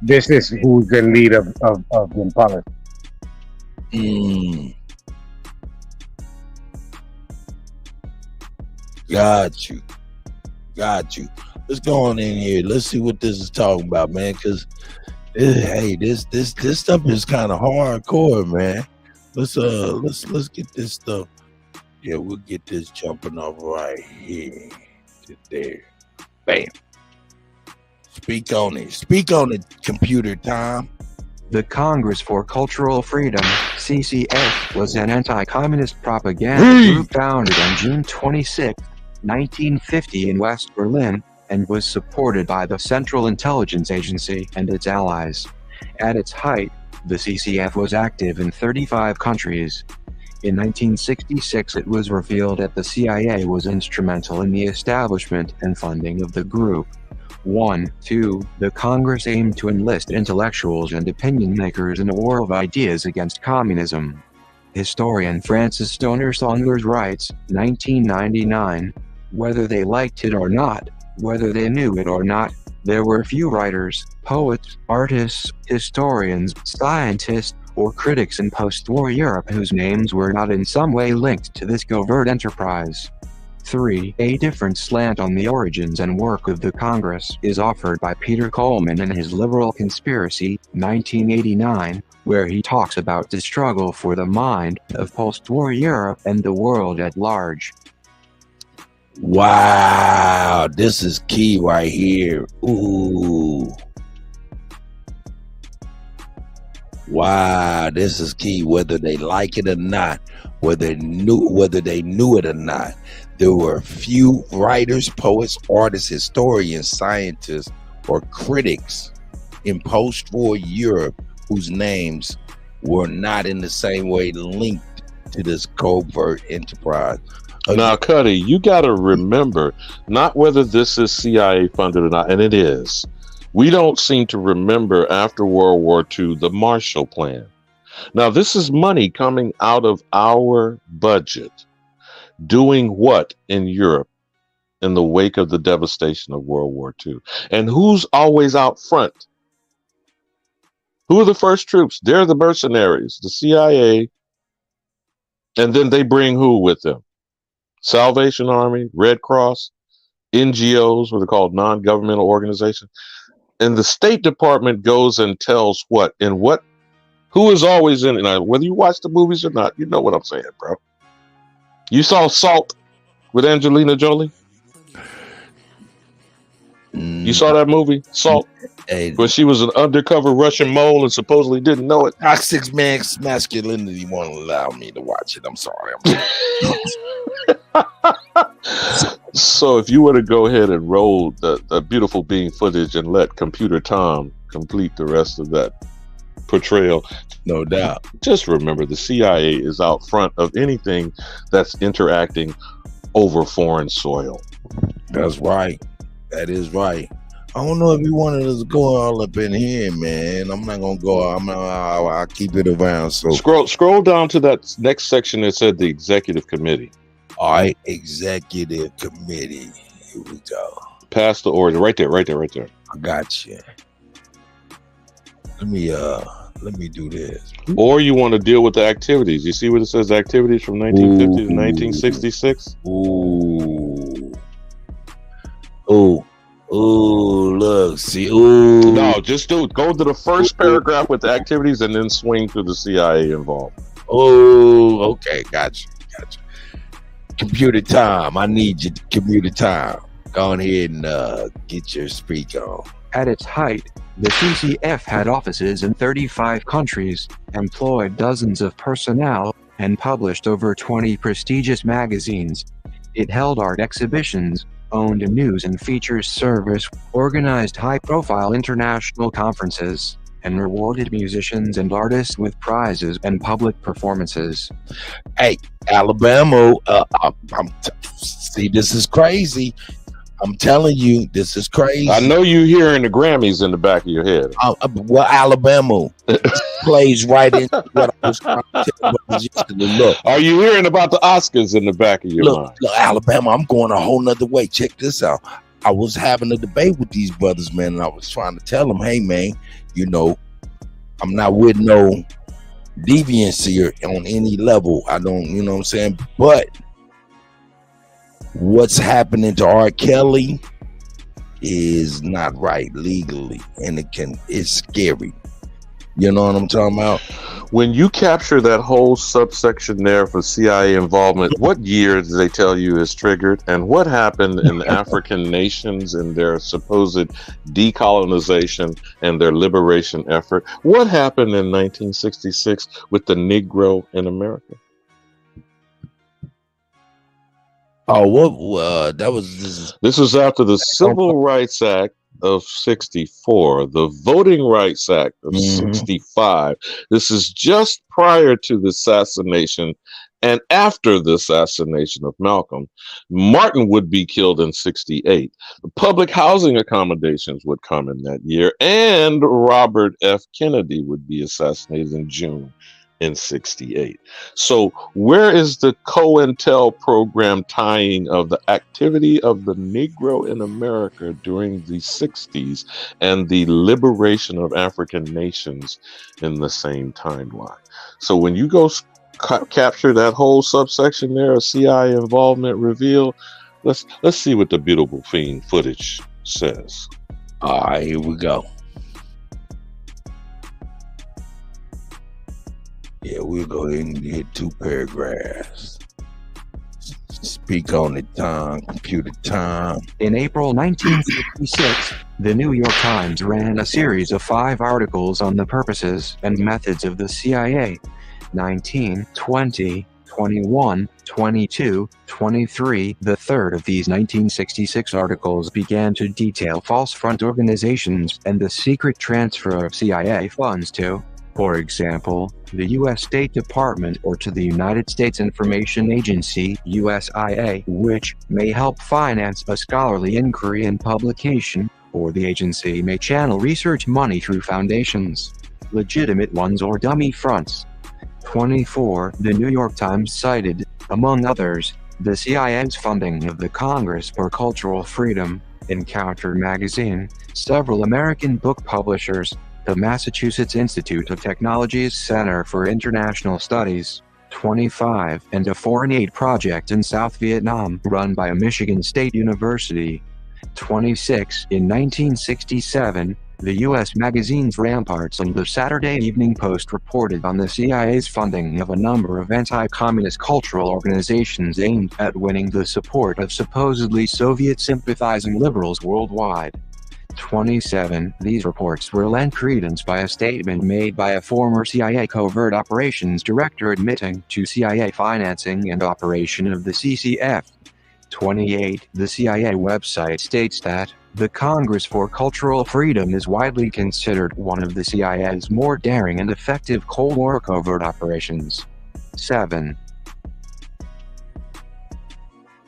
this is who's in lead of the politics. Got you. Let's go on in here. Let's see what this is talking about, man. Because hey, this stuff is kind of hardcore, man. Let's get this stuff. Yeah, we'll get this jumping off right here to there. Bam. Speak on it, computer time. The Congress for Cultural Freedom, CCF, was an anti-communist propaganda group founded on June 26, 1950 in West Berlin, and was supported by the Central Intelligence Agency and its allies. At its height, the CCF was active in 35 countries. In 1966, it was revealed that the CIA was instrumental in the establishment and funding of the group. 1. 2. The Congress aimed to enlist intellectuals and opinion makers in a war of ideas against communism. Historian Francis Stoner Saunders writes, 1999, whether they liked it or not, whether they knew it or not, there were few writers, poets, artists, historians, scientists, or critics in post-war Europe whose names were not in some way linked to this covert enterprise. 3. A different slant on the origins and work of the Congress is offered by Peter Coleman in his Liberal Conspiracy, 1989, where he talks about the struggle for the mind of post-war Europe and the world at large. Wow, this is key right here. Ooh. Wow, this is key. Whether they like it or not, whether they knew it or not, there were few writers, poets, artists, historians, scientists, or critics in post-war Europe whose names were not in the same way linked to this covert enterprise. Now, Cuddy, you got to remember, not whether this is CIA funded or not, and it is. We don't seem to remember after World War II the Marshall Plan. Now, this is money coming out of our budget. Doing what in Europe in the wake of the devastation of World War II? And who's always out front? Who are the first troops? They're the mercenaries, the CIA. And then they bring who with them? Salvation Army, Red Cross, NGOs, what are called non-governmental organizations. And the State Department goes and tells what? And what? Who is always in it? Now, whether you watch the movies or not, you know what I'm saying, bro. You saw Salt with Angelina Jolie? You saw that movie, Salt? Where she was an undercover Russian mole and supposedly didn't know it? Toxic masculinity won't allow me to watch it. I'm sorry. So if you were to go ahead and roll the beautiful being footage and let Computer Tom complete the rest of that portrayal, no doubt. Just remember, the CIA is out front of anything that's interacting over foreign soil. That's right. That is right. I don't know if you wanted us to go all up in here, man. I'm not gonna go. I'll keep it around. So scroll down to that next section that said the executive committee. All right, executive committee. Here we go. Pass the order. Right there. I got you. Let me do this. Or you want to deal with the activities. You see what it says, activities from 1950 to 1966? Ooh, look, see, ooh. No, just go to the first paragraph with the activities and then swing through the CIA involved. Oh, okay, gotcha. Computer time. I need you, computer time. Go ahead and get your speak on. At its height, the CCF had offices in 35 countries, employed dozens of personnel, and published over 20 prestigious magazines. It held art exhibitions, owned a news and features service, organized high-profile international conferences, and rewarded musicians and artists with prizes and public performances. Hey, Alabama, see, this is crazy. I'm telling you, this is crazy. I know you hearing the Grammys in the back of your head. Well, Alabama plays right into what I was trying to tell brothers yesterday. Look, are you hearing about the Oscars in the back of your mind? Look, Alabama, I'm going a whole nother way. Check this out. I was having a debate with these brothers, man, and I was trying to tell them, hey, man, you know, I'm not with no deviancy on any level. I don't, you know what I'm saying? But what's happening to R. Kelly is not right legally, and it's scary. You know what I'm talking about? When you capture that whole subsection there for CIA involvement, what year did they tell you is triggered? And what happened in African nations in their supposed decolonization and their liberation effort? What happened in 1966 with the Negro in America? Oh, this was after the Civil Rights Act of 64, the Voting Rights Act of 65. This is just prior to the assassination and after the assassination of Malcolm. Martin would be killed in 68. The public housing accommodations would come in that year, and Robert F. Kennedy would be assassinated in June in 68. So where is the COINTEL program tying of the activity of the Negro in America during the 60s and the liberation of African nations in the same timeline? So when you go capture that whole subsection there of CIA involvement reveal, let's see what the Beautiful Fiend footage says. All right, here we go. Yeah, we'll go ahead and hit 2 paragraphs. Speak on the time, computer time. In April 1966, the New York Times ran a series of 5 articles on the purposes and methods of the CIA. 19, 20, 21, 22, 23. The third of these 1966 articles began to detail false front organizations and the secret transfer of CIA funds to, for example, the U.S. State Department or to the United States Information Agency, USIA, which may help finance a scholarly inquiry and publication, or the agency may channel research money through foundations, legitimate ones or dummy fronts. 24. The New York Times cited, among others, the CIA's funding of the Congress for Cultural Freedom, Encounter magazine, several American book publishers, the Massachusetts Institute of Technology's Center for International Studies. 25. And a foreign aid project in South Vietnam run by a Michigan State University. 26. In 1967, the U.S. magazines Ramparts and the Saturday Evening Post reported on the CIA's funding of a number of anti-communist cultural organizations aimed at winning the support of supposedly Soviet-sympathizing liberals worldwide. 27. These reports were lent credence by a statement made by a former CIA covert operations director admitting to CIA financing and operation of the CCF. 28. The CIA website states that the Congress for Cultural Freedom is widely considered one of the CIA's more daring and effective Cold War covert operations. 7.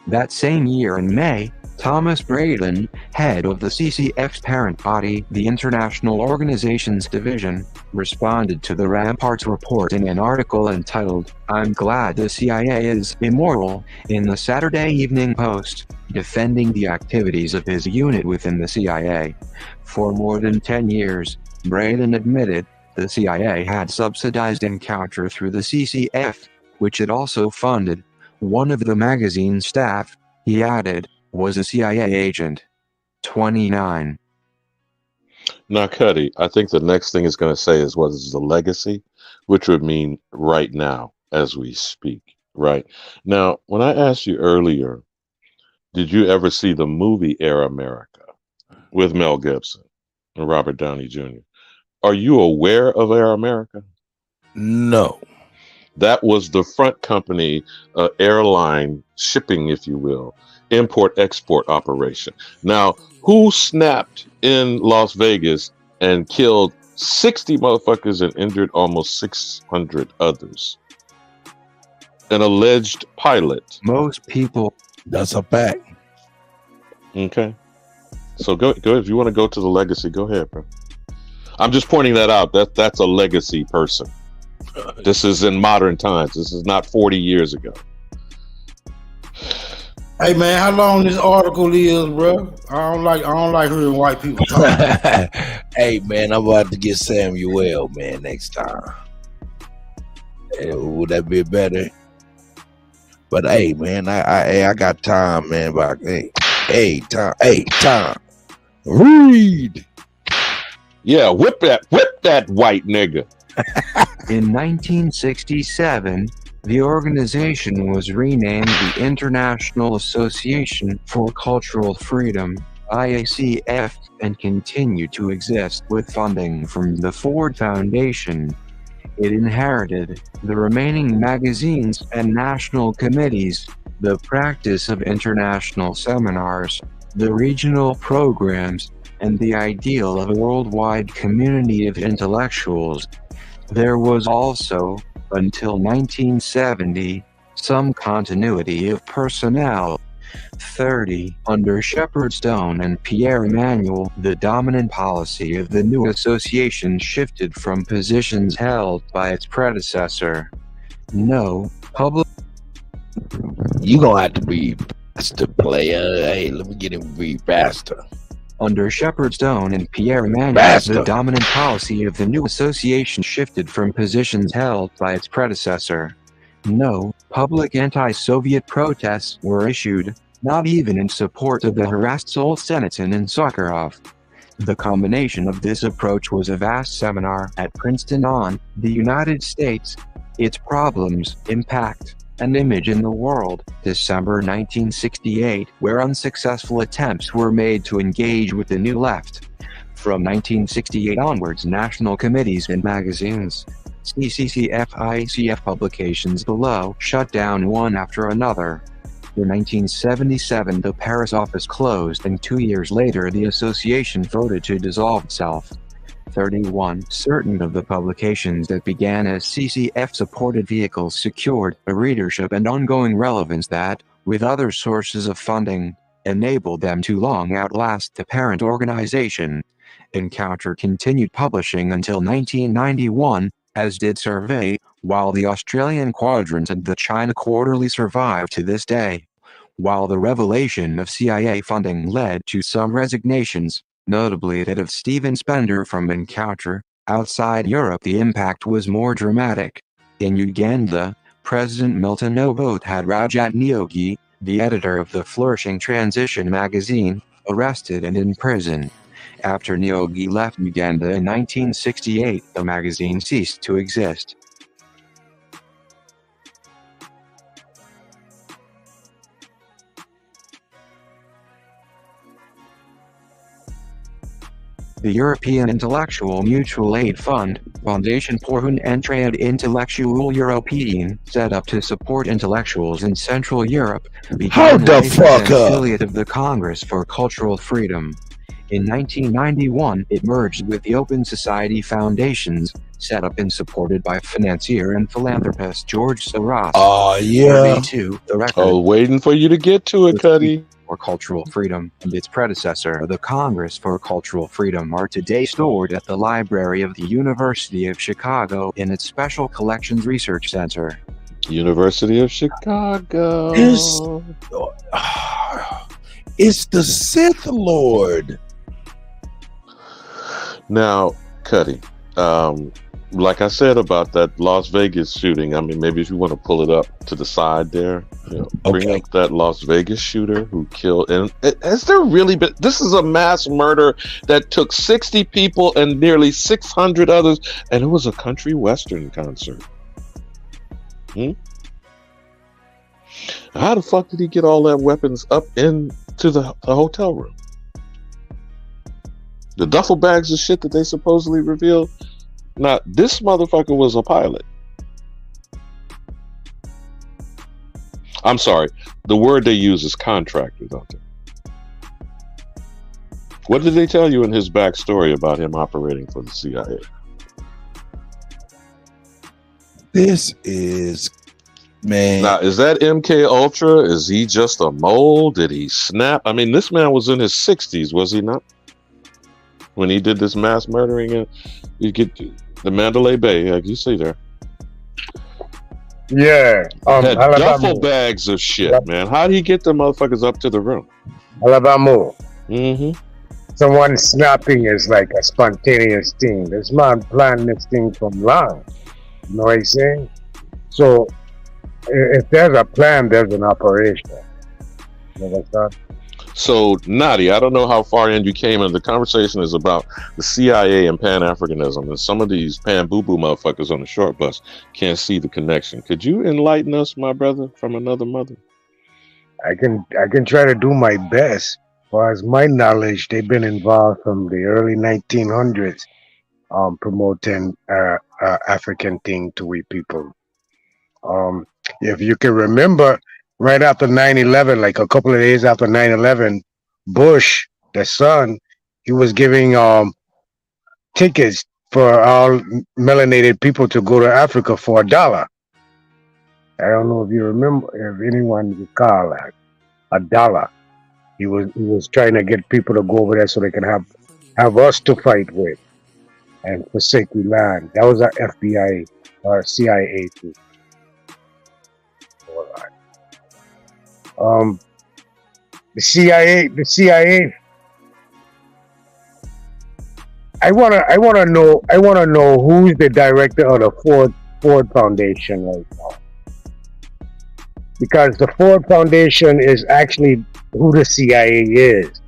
That same year in May, Thomas Braden, head of the CCF's parent body, the International Organizations Division, responded to the Ramparts report in an article entitled, "I'm Glad the CIA is Immoral," in the Saturday Evening Post, defending the activities of his unit within the CIA. For more than 10 years, Braden admitted the CIA had subsidized Encounter through the CCF, which it also funded. One of the magazine's staff, he added, was a CIA agent. 29. Now, Cuddy, I think the next thing it's going to say is what is the legacy, which would mean right now as we speak, right? Now, when I asked you earlier, did you ever see the movie Air America with Mel Gibson and Robert Downey Jr.? Are you aware of Air America? No. That was the front company, airline shipping, if you will, import-export operation. Now, who snapped in Las Vegas and killed 60 motherfuckers and injured almost 600 others? An alleged pilot. Most people. That's a fact. Okay. So go if you want to go to the legacy, go ahead, bro. I'm just pointing that out. That's a legacy person. This is in modern times. This is not 40 years ago. Hey man, how long this article is, bro? I don't like hearing white people talk. Hey man, I'm about to get Samuel, man, next time. Would that be better? But hey man, I got time, man. But hey, time. Read. Yeah, whip that white nigga. In 1967, the organization was renamed the International Association for Cultural Freedom, IDGAF, and continued to exist with funding from the Ford Foundation. It inherited the remaining magazines and national committees, the practice of international seminars, the regional programs, and the ideal of a worldwide community of intellectuals. There was also, until 1970, some continuity of personnel. 30. Under Shepard Stone and Pierre Emmanuel, the dominant policy of the new association shifted from positions held by its predecessor. No public. You gonna have to be faster, player. Hey, let me get him to read faster. Under Shepard Stone and Pierre Emmanuel, the dominant policy of the new association shifted from positions held by its predecessor. No public anti-Soviet protests were issued, not even in support of the harassed Solzhenitsyn and Sakharov. The combination of this approach was a vast seminar at Princeton on the United States, its problems, impact, and image in the world, December 1968, where unsuccessful attempts were made to engage with the New Left. From 1968 onwards, national committees and magazines, CCCF, IDGAF publications below, shut down one after another. In 1977, the Paris office closed, and 2 years later the association voted to dissolve itself. 31. Certain of the publications that began as CCF-supported vehicles secured a readership and ongoing relevance that, with other sources of funding, enabled them to long outlast the parent organization. Encounter continued publishing until 1991, as did Survey, while the Australian Quadrant and the China Quarterly survive to this day. While the revelation of C.I.A. funding led to some resignations, notably that of Stephen Spender from Encounter, outside Europe the impact was more dramatic. In Uganda, President Milton Obote had Rajat Nyogi, the editor of the flourishing Transition magazine, arrested and imprisoned. After Nyogi left Uganda in 1968, the magazine ceased to exist. The European Intellectual Mutual Aid Fund, Fondation pour une entraide intellectuelle européenne, set up to support intellectuals in Central Europe, became an affiliate of the Congress for Cultural Freedom. In 1991, it merged with the Open Society Foundations, set up and supported by financier and philanthropist George Soros. Oh, yeah. 32, the record. Oh, waiting for you to get to it, Cuddy. For Cultural Freedom and its predecessor, the Congress for Cultural Freedom, are today stored at the Library of the University of Chicago in its Special Collections Research Center. University of Chicago. It's the Sith Lord. Now, Cuddy, like I said about that Las Vegas shooting, I mean, maybe if you want to pull it up to the side there, bring up that Las Vegas shooter who killed. And has there really been? This is a mass murder that took 60 people and nearly 600 others, and it was a country western concert. How the fuck did he get all that weapons up into the hotel room? The duffel bags of shit that they supposedly revealed. Now, this motherfucker was a pilot. I'm sorry. The word they use is contractor, don't they? What did they tell you in his backstory about him operating for the CIA? This is, man. Now, is that MK Ultra? Is he just a mole? Did he snap? I mean, this man was in his 60s, was he not? When he did this mass murdering, and you get the Mandalay Bay, like you see there. Yeah. Had duffel bags of shit, man. How did he get the motherfuckers up to the room? Alabama. Mm-hmm. Someone snapping is like a spontaneous thing. This man planned this thing from long. You know what I'm saying? So, if there's a plan, there's an operation. You understand? So, Nadi, I don't know how far in you came, and the conversation is about the CIA and Pan-Africanism, and some of these pan-boo-boo motherfuckers on the short bus can't see the connection. Could you enlighten us, my brother, from another mother? I can try to do my best. As far as my knowledge, they've been involved from the early 1900s, promoting African thing to we people. If you can remember, right after 9/11, like a couple of days after 9/11, Bush, the son, he was giving tickets for all melanated people to go to Africa for $1. I don't know if you remember, if anyone recall that, $1. He was trying to get people to go over there so they can have us to fight with and forsake the land. That was our FBI or CIA too. The CIA. I wanna know who's the director of the Ford Foundation right now, because the Ford Foundation is actually who the CIA is.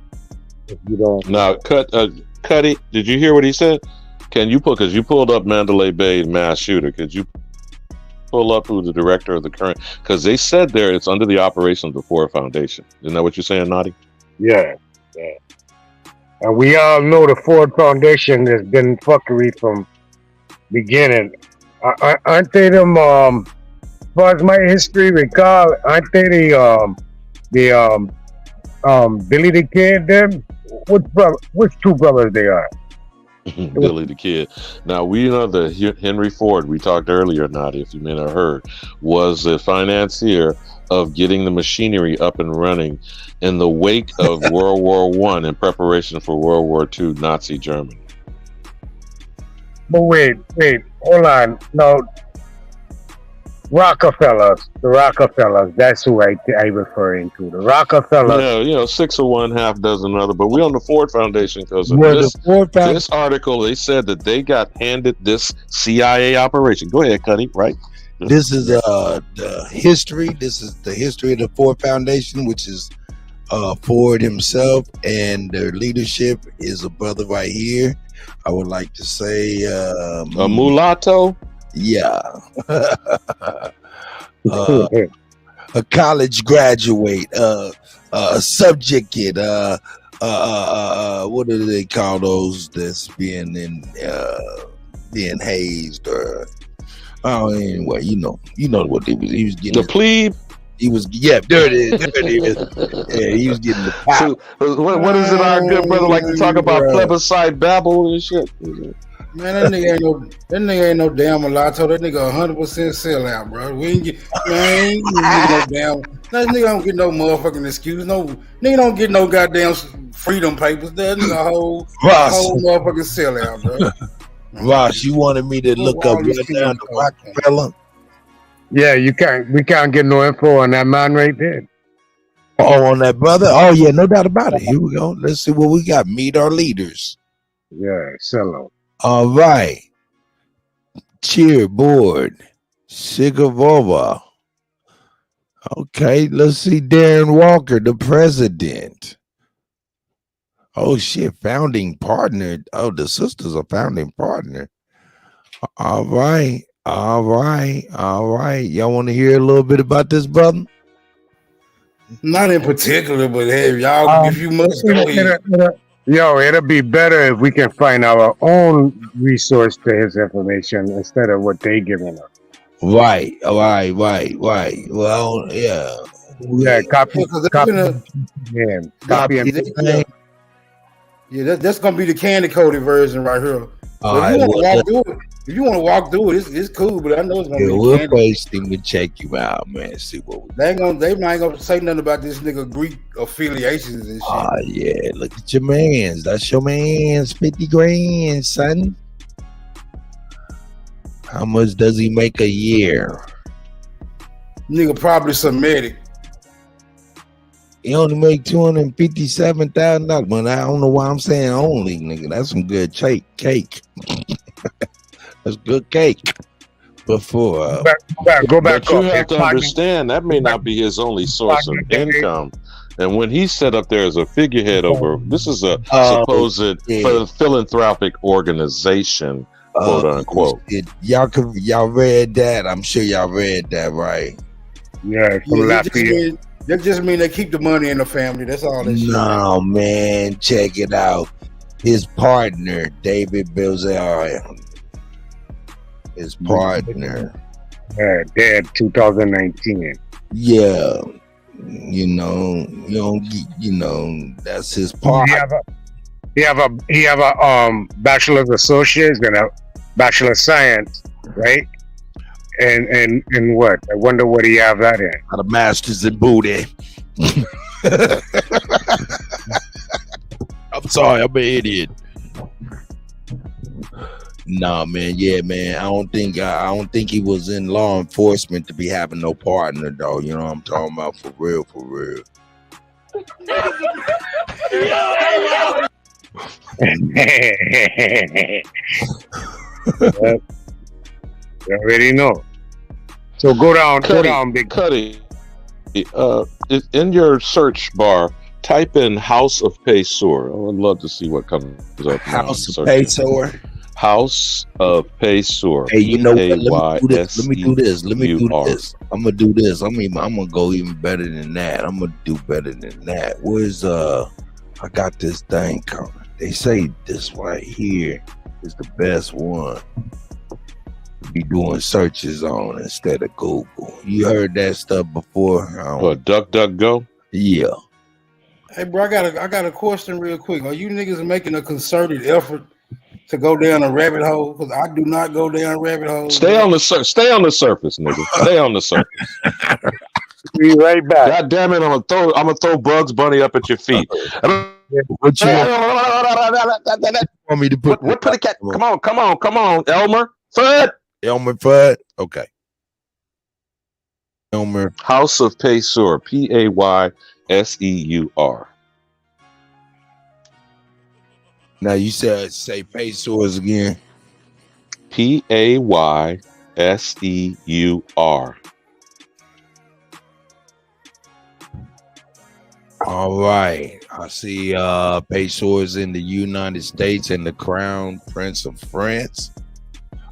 If you don't now, Cuddy, did you hear what he said? Can you because you pulled up Mandalay Bay mass shooter? Could you pull up who the director of the current? Because they said there it's under the operation of the Ford Foundation. Isn't that what you're saying, Nadi? Yeah. And we all know the Ford Foundation has been fuckery from beginning. Aren't they them? As far as my history recall, aren't they the Billy the Kid? Them? Which two brothers they are? Billy the Kid. Now we know that Henry Ford, we talked earlier, Nadi, if you may not have heard, was the financier of getting the machinery up and running in the wake of World War I in preparation for World War II Nazi Germany. But wait, hold on. No, the Rockefellers, that's who I referring to. The Rockefellers. Yeah, 6 of one, half dozen other. But we on the Ford Foundation because of this article. They said that they got handed this CIA operation. Go ahead, Cuddy. Right. This is the history. This is the history of the Ford Foundation, which is Ford himself, and their leadership is a brother right here. I would like to say a mulatto. Yeah. A college graduate, a subject, what do they call those that's being hazed or anyway, you know what he was getting. The plebe. He was there it is. Yeah, he was getting the pop. So, what is it our good brother like to talk about plebiscite babble and shit? Man, that nigga ain't no damn mulatto. That nigga 100% sellout, bro. We ain't get no damn. That nigga don't get no motherfucking excuse. No nigga don't get no goddamn freedom papers. That nigga a whole motherfucking sellout, bro. Ross, you wanted me to look up right down to Rockefeller? Yeah, we can't get no info on that man right there. Oh, on that brother? Oh yeah, no doubt about it. Here we go. Let's see what we got. Meet our leaders. Yeah, sell. All right. Cheer board. Sigavova. Okay, let's see. Darren Walker, the president. Oh shit, founding partner. Oh, the sister's a founding partner. All right. Y'all want to hear a little bit about this, brother? Not in particular, but hey, y'all, if you must go here. It'll be better if we can find our own resource to his information instead of what they giving us. Right. Well, yeah. Yeah, copy, Because they're copy, gonna, copy and that's gonna be the candy coated version right here. All But if right, you want to well, walk through it, it's cool. But I know it's gonna yeah, be the we'll candy. post him and check you out, man. See what we. They might gonna say nothing about this nigga Greek affiliations and shit. Oh yeah, look at your man's. That's your man's 50 grand, son. How much does he make a year? Nigga probably Semitic. He only make $257,000, but I don't know why I'm saying only, nigga. That's some good cake. That's good cake. Before go back But you up. have to understand that may not be his only source of income. And when he's set up there as a figurehead over, this is a supposed philanthropic organization, quote unquote. Y'all read that? I'm sure y'all read that, right? Yeah, That just mean they keep the money in the family. That's all that shit. No, man, check it out. His partner, David Bilzerian, his partner. Yeah, dead 2019. Yeah, that's his partner. He have a bachelor's associates and a bachelor of science, right? And what? I wonder what he have that in. The master's in booty. I'm sorry, I'm an idiot. Nah, man, yeah, man. I don't think he was in law enforcement to be having no partner, though. You know what I'm talking about? For real. You already know. So go down, Big Cuddy. In your search bar, type in House of Paysor. I would love to see what comes up. House of Paysor. House of Paysor. Hey, you know what? Let me do this. I'm gonna do this. I'm gonna go even better than that. I'm gonna do better than that. Where's I got this thing coming. They say this right here is the best one to be doing searches on instead of Google. You heard that stuff before? What, DuckDuckGo? Yeah. Hey, bro, I got a question real quick. Are you niggas making a concerted effort to go down a rabbit hole? Because I do not go down rabbit holes. Stay on the surface, nigga. Stay on the surface. Be right back. God damn it! I'm gonna throw Bugs Bunny up at your feet. What you want me to put? What put a cat? Come on, Elmer Fudd. Okay. Elmer. House of Paysor. Payseur. Now you say Paysors again. Payseur. All right. I see Paysors in the United States and the Crown Prince of France.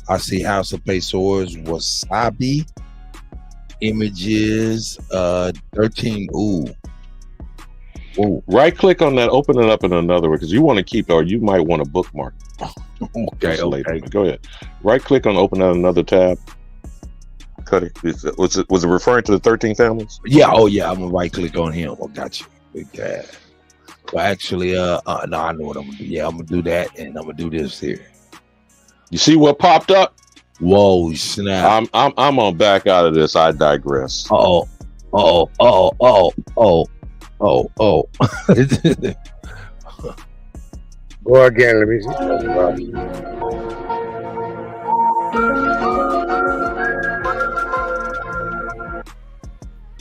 I see House of Paysors Wasabi. Images 13. Ooh. Right click on that, open it up in another way because you want to keep it, or you might want to bookmark. Okay. Go ahead. Right click on open on another tab. Cut it. Was it referring to the 13 families? Yeah. Oh yeah. I'm gonna right click on him. I got you. Okay. Well, actually, no, I know what I'm gonna do. Yeah, I'm gonna do that, and I'm gonna do this here. You see what popped up? Whoa, snap! I'm gonna back out of this. I digress. Oh. Go again. Let me see.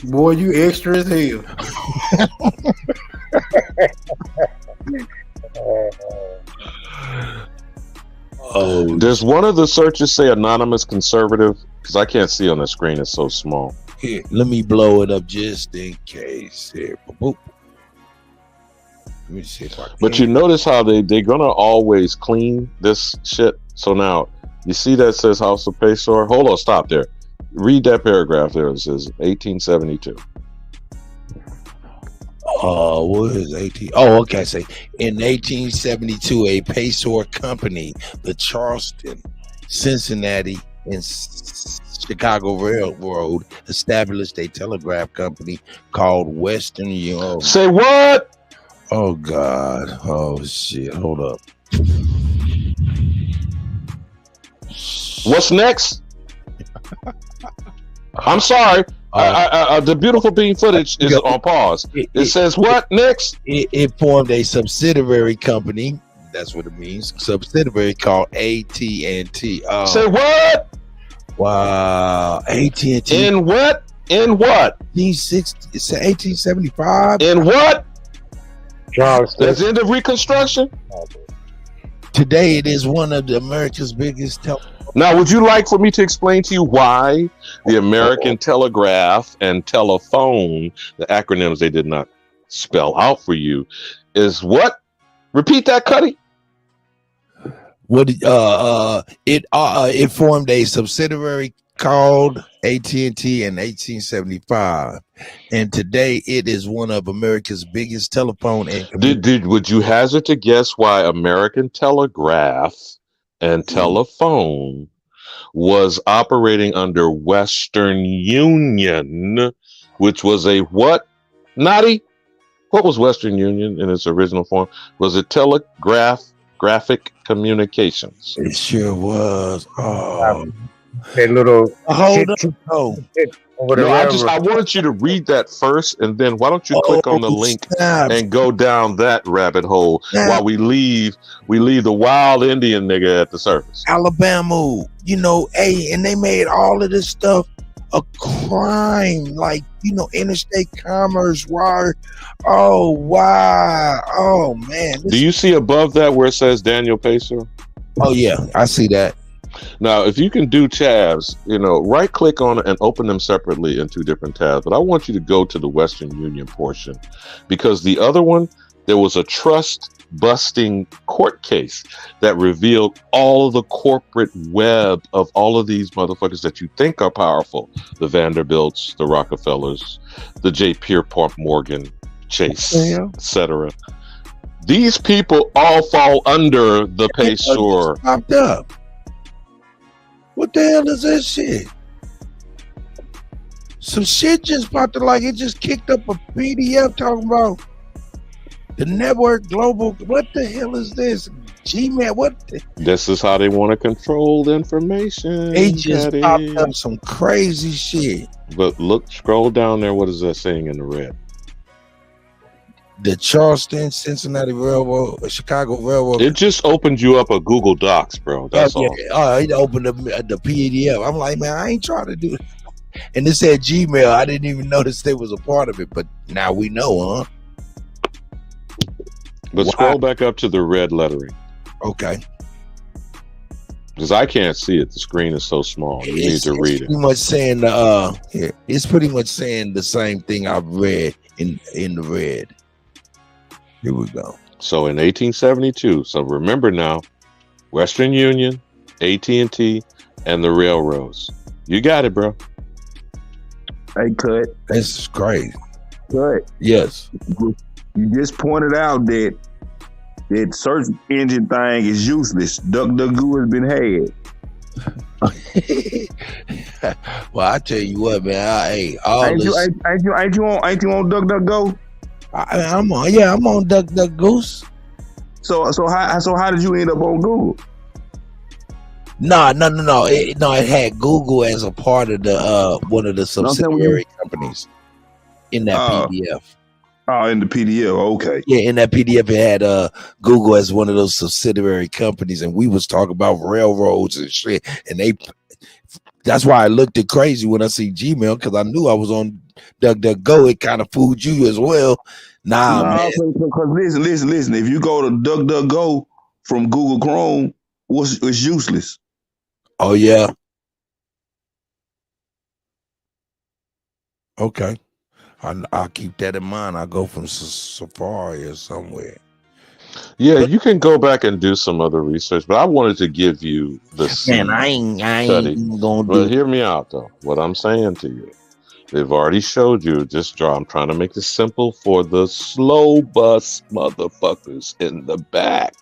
Boy, you extra as hell. Oh, does one of the searches say anonymous conservative? Because I can't see on the screen; it's so small. Here, let me blow it up just in case. Here, boop. Let me see if I can. But you notice how they're gonna always clean this shit. So now you see that says House of Paysor. Hold on, stop there. Read that paragraph there. It says 1872. What is 18? Oh, okay. Say in 1872, a Paysor company, the Charleston, Cincinnati, in Chicago Railroad established a telegraph company called Western Union. Say what? Oh God! Oh shit! Hold up. What's next? I'm sorry. The beautiful bean footage is on pause. It says what next? It formed a subsidiary company. That's what it means. Subsidiary called AT&T. Say what? Wow. AT&T. In what? In what? 1875. In what? Charleston. That's the end of Reconstruction. Today, it is one of America's biggest Now, would you like for me to explain to you why the American Telegraph and Telephone, the acronyms they did not spell out for you, is what? Repeat that, Cuddy. What? It formed a subsidiary called AT&T in 1875, and today it is one of America's biggest telephone and would you hazard to guess why American Telegraph and Telephone was operating under Western Union, which was a what? Naughty? What was Western Union in its original form? Was it Graphic Communications? It sure was. Oh, that little hold on. I wanted you to read that first, and then why don't you click on the link and go down that rabbit hole while we leave the wild Indian nigga at the surface. Alabama, and they made all of this stuff a crime, like interstate commerce. Why? Oh wow! Oh man! Do you see above that where it says Daniel Pacer? Oh yeah, I see that. Now, if you can do tabs, right click on it and open them separately in two different tabs. But I want you to go to the Western Union portion, because the other one, there was a trust busting court case that revealed all of the corporate web of all of these motherfuckers that you think are powerful. The Vanderbilts, the Rockefellers, the J. Pierpont Morgan, Chase, etc. These people all fall under the Pacer. Popped up. What the hell is that shit? Some shit just popped up, like it just kicked up a PDF talking about the network global. What the hell is this? Gmail, what? This is how they want to control the information. They just popped up some crazy shit. But look, scroll down there. What is that saying in the red? The Charleston, Cincinnati Railroad, Chicago Railroad. It just opened you up a Google Docs, bro. That's all. It opened the PDF. I'm like, man, I ain't trying to do it. And it said Gmail. I didn't even notice they was a part of it, but now we know, huh? But scroll back up to the red lettering. Okay. Because I can't see it. The screen is so small. You need to read it. Pretty much saying it's pretty much saying the same thing I've read in the red. Here we go. So in 1872, so remember now, Western Union, AT&T, and the railroads. You got it, bro. Hey, Cut. That's crazy. Cut. Yes. You just pointed out that search engine thing is useless. DuckDuckGo has been had. Well, I tell you what, man. Ain't you on DuckDuckGo? I'm on DuckDuckGoose. So how did you end up on Google? No. It had Google as a part of the one of the subsidiary companies in that PDF. Oh, in the PDF, okay. Yeah, in that PDF it had Google as one of those subsidiary companies, and we was talking about railroads and shit. And that's why I looked at crazy when I see Gmail, because I knew I was on DuckDuckGo. It kind of fooled you as well. Man. Because listen. If you go to DuckDuckGo from Google Chrome, it's useless. Oh yeah. Okay. I'll keep that in mind. I'll go from Safari or somewhere. Yeah, you can go back and do some other research, but I wanted to give you the man. I ain't gonna do. Hear me out though. What I'm saying to you, they've already showed you. I'm trying to make this simple for the slow bus motherfuckers in the back.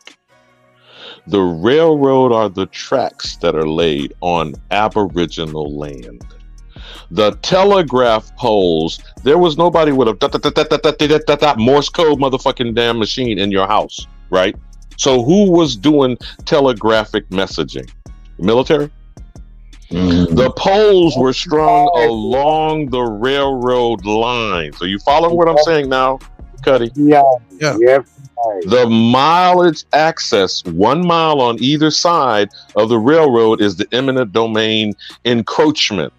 The railroad are the tracks that are laid on Aboriginal land. The telegraph poles, there was nobody with a Morse code motherfucking damn machine in your house, right? So who was doing telegraphic messaging? The military? The poles were strung along the railroad lines. Are you following what I'm saying now, Cuddy? Yeah. Yep. The mileage access, 1 mile on either side of the railroad, is the eminent domain encroachment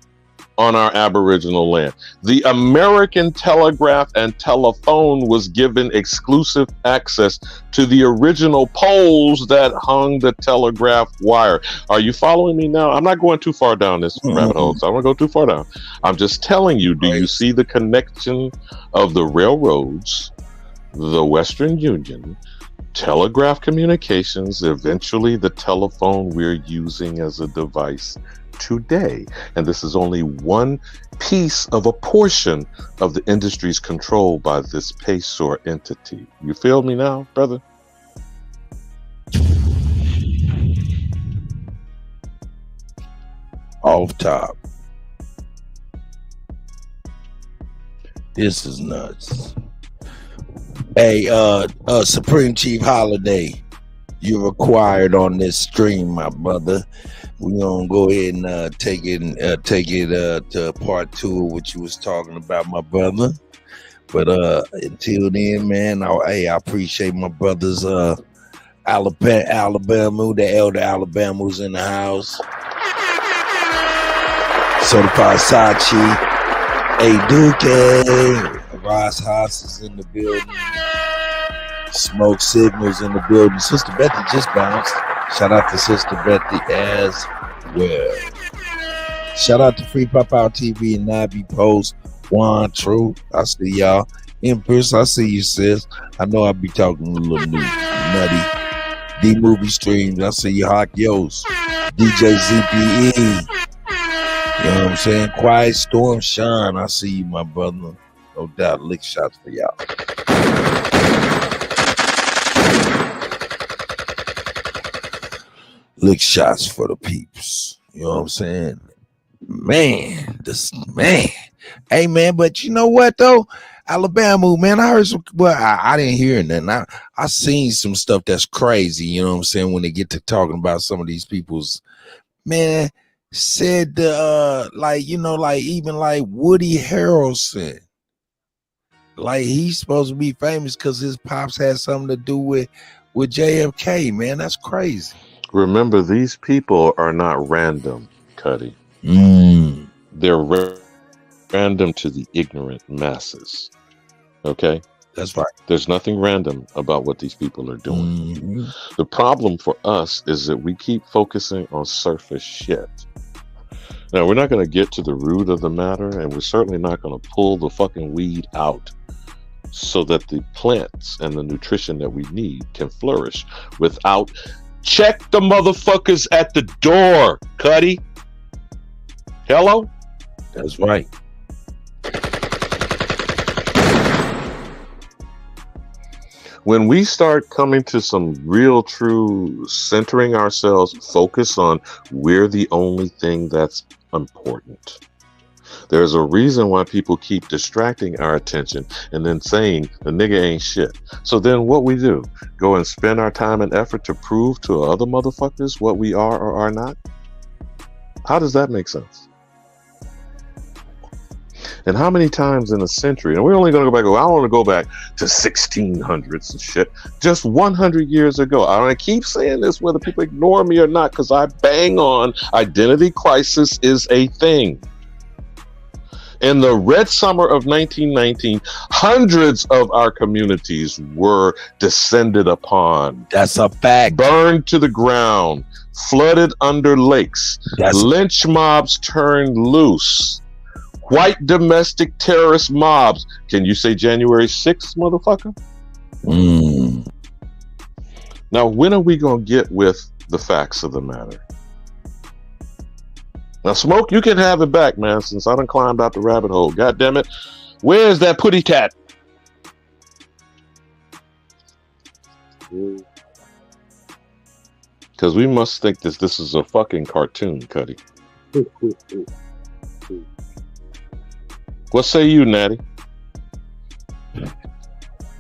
on our Aboriginal land. The American telegraph and telephone was given exclusive access to the original poles that hung the telegraph wire. Are you following me now? I'm not going too far down this rabbit hole, so I don't want to go too far down. I'm just telling you, do you see the connection of the railroads, the Western Union, telegraph communications, eventually the telephone we're using as a device today? And this is only one piece of a portion of the industries controlled by this PaySor entity. You feel me now, brother? Off top. This is nuts. Hey, Supreme Chief Holiday, you're required on this stream, my brother. We're gonna go ahead and take it to part 2 of what you was talking about, my brother. But until then, man, I appreciate my brothers. Alabama, the elder Alabama's in the house. Certified Sachi, Duque, Ross Haas is in the building. Smoke Signals in the building. Sister Betty just bounced. Shout out to Sister Betty as well. Shout out to Free Pop Out TV and Nabi Post. Juan True. I see y'all. Empress, I see you, sis. I know I be talking a little nutty. D Movie Streams. I see you, Hawk Yos. DJ ZPE. You know what I'm saying? Quiet Storm Sean. I see you, my brother. No doubt. Lick shots for y'all. Lick shots for the peeps. You know what I'm saying? Man. Hey, man, but you know what, though? Alabama, man, I heard some, well, I didn't hear nothing. I seen some stuff that's crazy, you know what I'm saying, when they get to talking about some of these people's, man, said, like, you know, like, even like Woody Harrelson, like, he's supposed to be famous because his pops had something to do with JFK, man. That's crazy. Remember, these people are not random, Cuddy. They're random to the ignorant masses. Okay? That's right. There's nothing random about what these people are doing. The problem for us is that we keep focusing on surface shit. Now, we're not going to get to the root of the matter, and we're certainly not going to pull the fucking weed out so that the plants and the nutrition that we need can flourish without check the motherfuckers at the door, Cuddy. Hello? That's right. When we start coming to some real true centering ourselves, focus on we're the only thing that's important. There's a reason why people keep distracting our attention and then saying the nigga ain't shit. So then what we do? Go and spend our time and effort to prove to other motherfuckers what we are or are not? How does that make sense? And how many times in a century, and we're only going to go back, I don't want to go back to 1600s and shit, just 100 years ago. I keep saying this whether people ignore me or not, because I bang on identity crisis is a thing. In the Red Summer of 1919, hundreds of our communities were descended upon. That's a fact. Burned to the ground, flooded under lakes. Lynch mobs turned loose. White domestic terrorist mobs. Can you say January 6th, motherfucker? Now, when are we going to get with the facts of the matter? Now, Smoke, you can have it back, man, since I done climbed out the rabbit hole. God damn it. Where's that putty cat? Because we must think this is a fucking cartoon, Cuddy. What say you, Natty?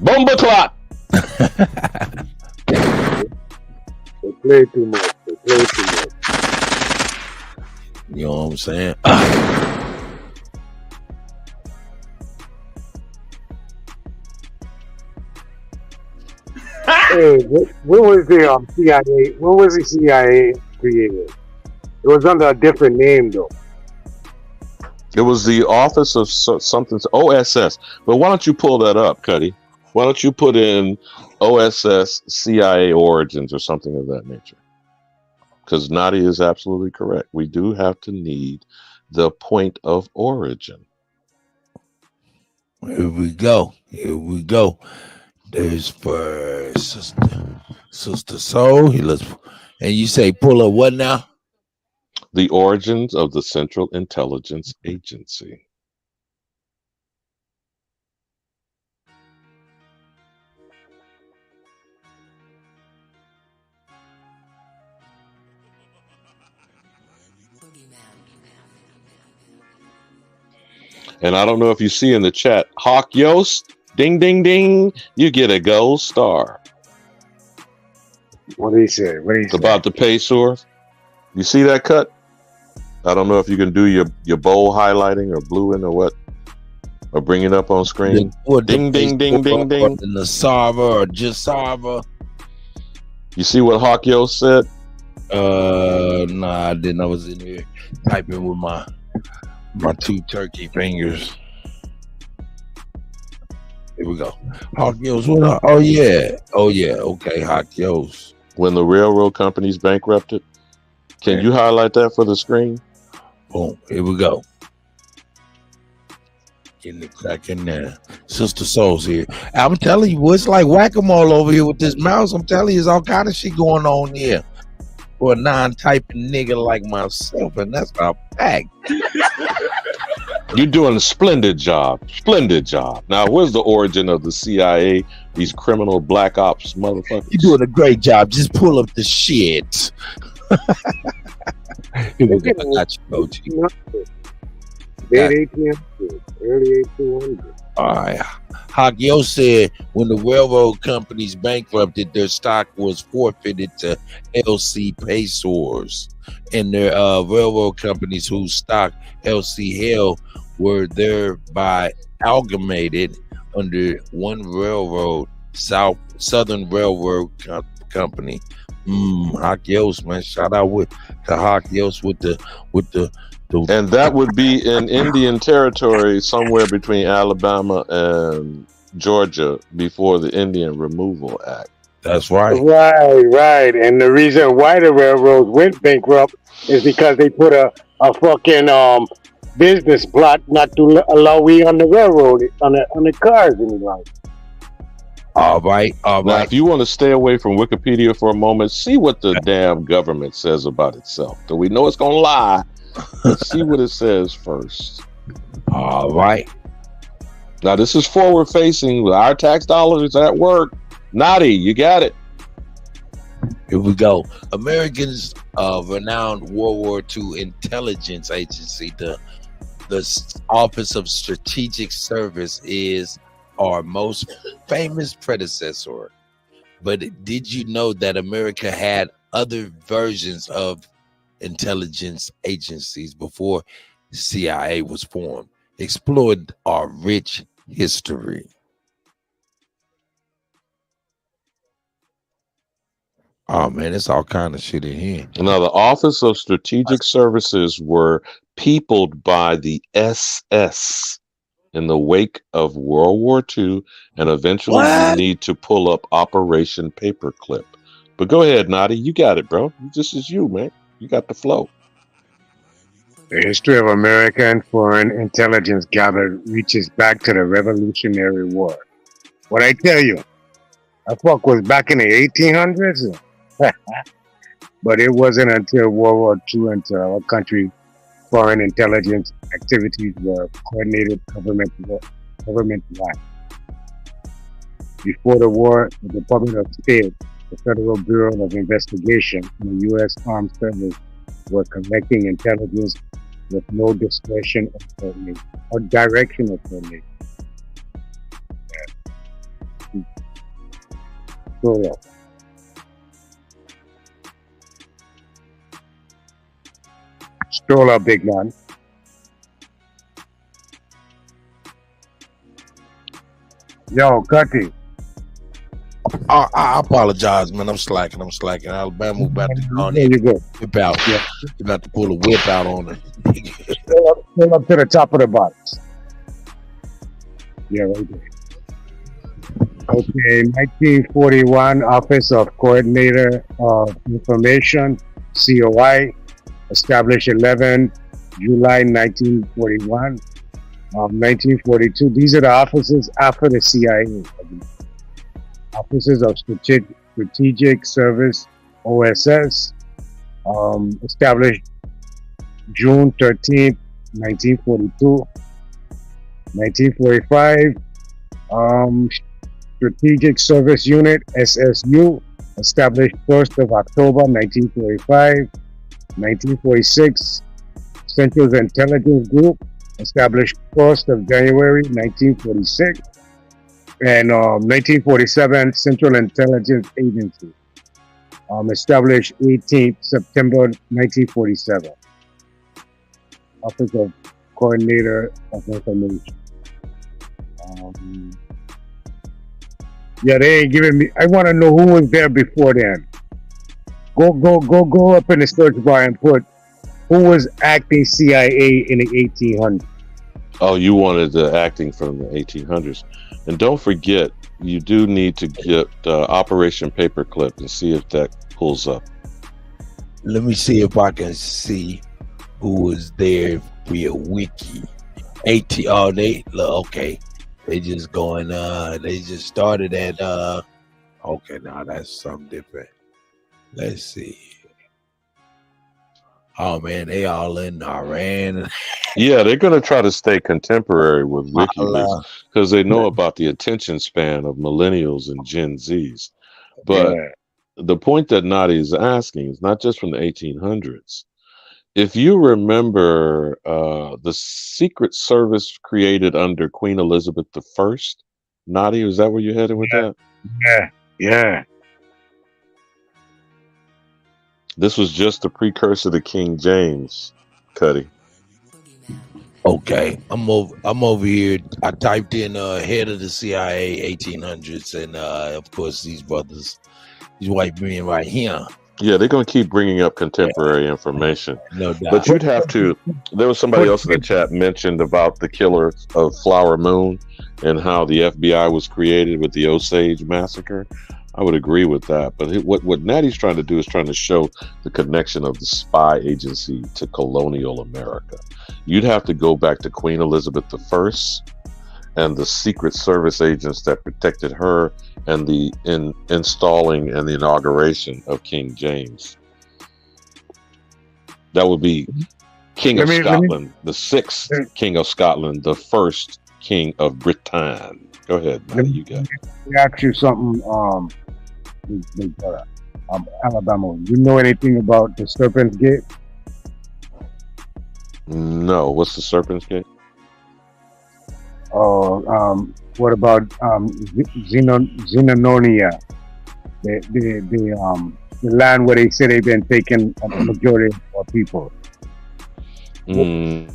Bomba clot! They play too much. They play too much. You know what I'm saying? Hey, when was the CIA? When was the CIA created? It was under a different name, though. It was the Office of something, OSS. But why don't you pull that up, Cuddy? Why don't you put in OSS CIA origins or something of that nature? Because Nadia is absolutely correct. We do have to need the point of origin. Here we go. Here we go. There's for Sister Soul. And you say pull up what now? The origins of the Central Intelligence Agency. And I don't know if you see in the chat, Hawk Yost, ding, ding, ding, you get a gold star. What did he say? It's about the pay source. You see that cut? I don't know if you can do your bold highlighting or bluing or what, or bring it up on screen. Ding, ding, ding, ding, ding. In the Sava or just Sava. You see what Hawk Yost said? Nah, I didn't. I was in here typing with my two turkey fingers. Here we go. Hawk Yost. What up? Oh yeah. Okay, Hawk Yost. When the railroad companies bankrupted. Can you highlight that for the screen? Boom. Here we go. Getting the crack in there. Sister Soul's here. I'm telling you, it's like whack-a-mole over here with this mouse. I'm telling you, there's all kind of shit going on here. For a non-typing nigga like myself, and that's a fact. You're doing a splendid job. Splendid job. Now, where's the origin of the CIA? These criminal black ops motherfuckers. You're doing a great job. Just pull up the shit. Late 1800s, early 1800s. All right. Hagio said when the railroad companies bankrupted, their stock was forfeited to LC Paysours, and their railroad companies whose stock LC held were thereby amalgamated under one railroad, Southern Railroad Company. Hakios, man, shout out to Hakios with the and that would be in Indian territory somewhere between Alabama and Georgia before the Indian Removal Act. That's right. Right. And the reason why the railroads went bankrupt is because they put a fucking business plot not to allow we on the railroad on the cars any longer. All right. Now, if you want to stay away from Wikipedia for a moment, see what the damn government says about itself. So we know it's gonna lie. Let's see what it says first. All right. Now this is forward facing. Our tax dollars at work. Naughty, you got it. Here we go. Americans renowned World War II intelligence agency, the Office of Strategic Service, is our most famous predecessor. But did you know that America had other versions of intelligence agencies before CIA was formed? Explored our rich history. Oh man, it's all kind of shit in here. Now, the Office of Strategic Services were peopled by the SS in the wake of World War II, and eventually you need to pull up Operation Paperclip. But go ahead, Nadi, you got it, bro. This is you, man. You got the flow. The history of American foreign intelligence gathered reaches back to the Revolutionary War. What I tell you, that fuck was back in the 1800s. But it wasn't until World War II until our country foreign intelligence activities were coordinated government-wide. Before the war, the Department of State the Federal Bureau of Investigation and the U.S. Armed Service were collecting intelligence with no discretion or direction of coordination. So, stroll up, big man. Yo, Cutty. I apologize, man. I'm slacking. Alabama about to go on There you go. whip out. Yeah. You're about to pull a whip out on it. Stroll up to the top of the box. Yeah, right there. Okay, 1941, Office of Coordinator of Information, COI, established 11 July 1941. 1942, these are the offices after the CIA. Offices of Strategic Service, OSS, established June 13th, 1942. 1945, Strategic Service Unit, SSU, established 1st of October 1945. 1946, Central Intelligence Group, established 1st of January 1946. And 1947, Central Intelligence Agency, established 18th September 1947. Office of Coordinator of Information. Yeah, they ain't giving me. I want to know who was there before then. Go up in the search bar and put who was acting CIA in the 1800s. Oh, you wanted the acting from the 1800s. And don't forget, you do need to get Operation Paperclip and see if that pulls up. Let me see if I can see who was there via wiki. Okay. They just going they just started at okay, now that's something different. Let's see. Oh man, they all in Iran. Yeah, they're going to try to stay contemporary with WikiLeaks because they know about the attention span of millennials and Gen Zs. But the point that Nadi is asking is not just from the 1800s. If you remember the Secret Service created under Queen Elizabeth I, Nadi, is that where you're headed with that? Yeah. This was just the precursor to King James, Cuddy. Okay, I'm over here. I typed in head of the CIA 1800s, and of course these brothers, these white men right here. Yeah, they're going to keep bringing up contemporary information. No doubt. But you'd have to. There was somebody else in the chat mentioned about the killer of Flower Moon and how the FBI was created with the Osage massacre. I would agree with that. But what Natty's trying to do is trying to show the connection of the spy agency to colonial America. You'd have to go back to Queen Elizabeth I and the Secret Service agents that protected her and the installing and the inauguration of King James. That would be King of Scotland, the 6th King of Scotland, the 1st King of Britain. Go ahead, Matty, you got it. Let me ask you something, Alabama. You know anything about the Serpent's Gate? No, what's the Serpent's Gate? What about Xenononia? The land where they say they've been taking a majority of people. No,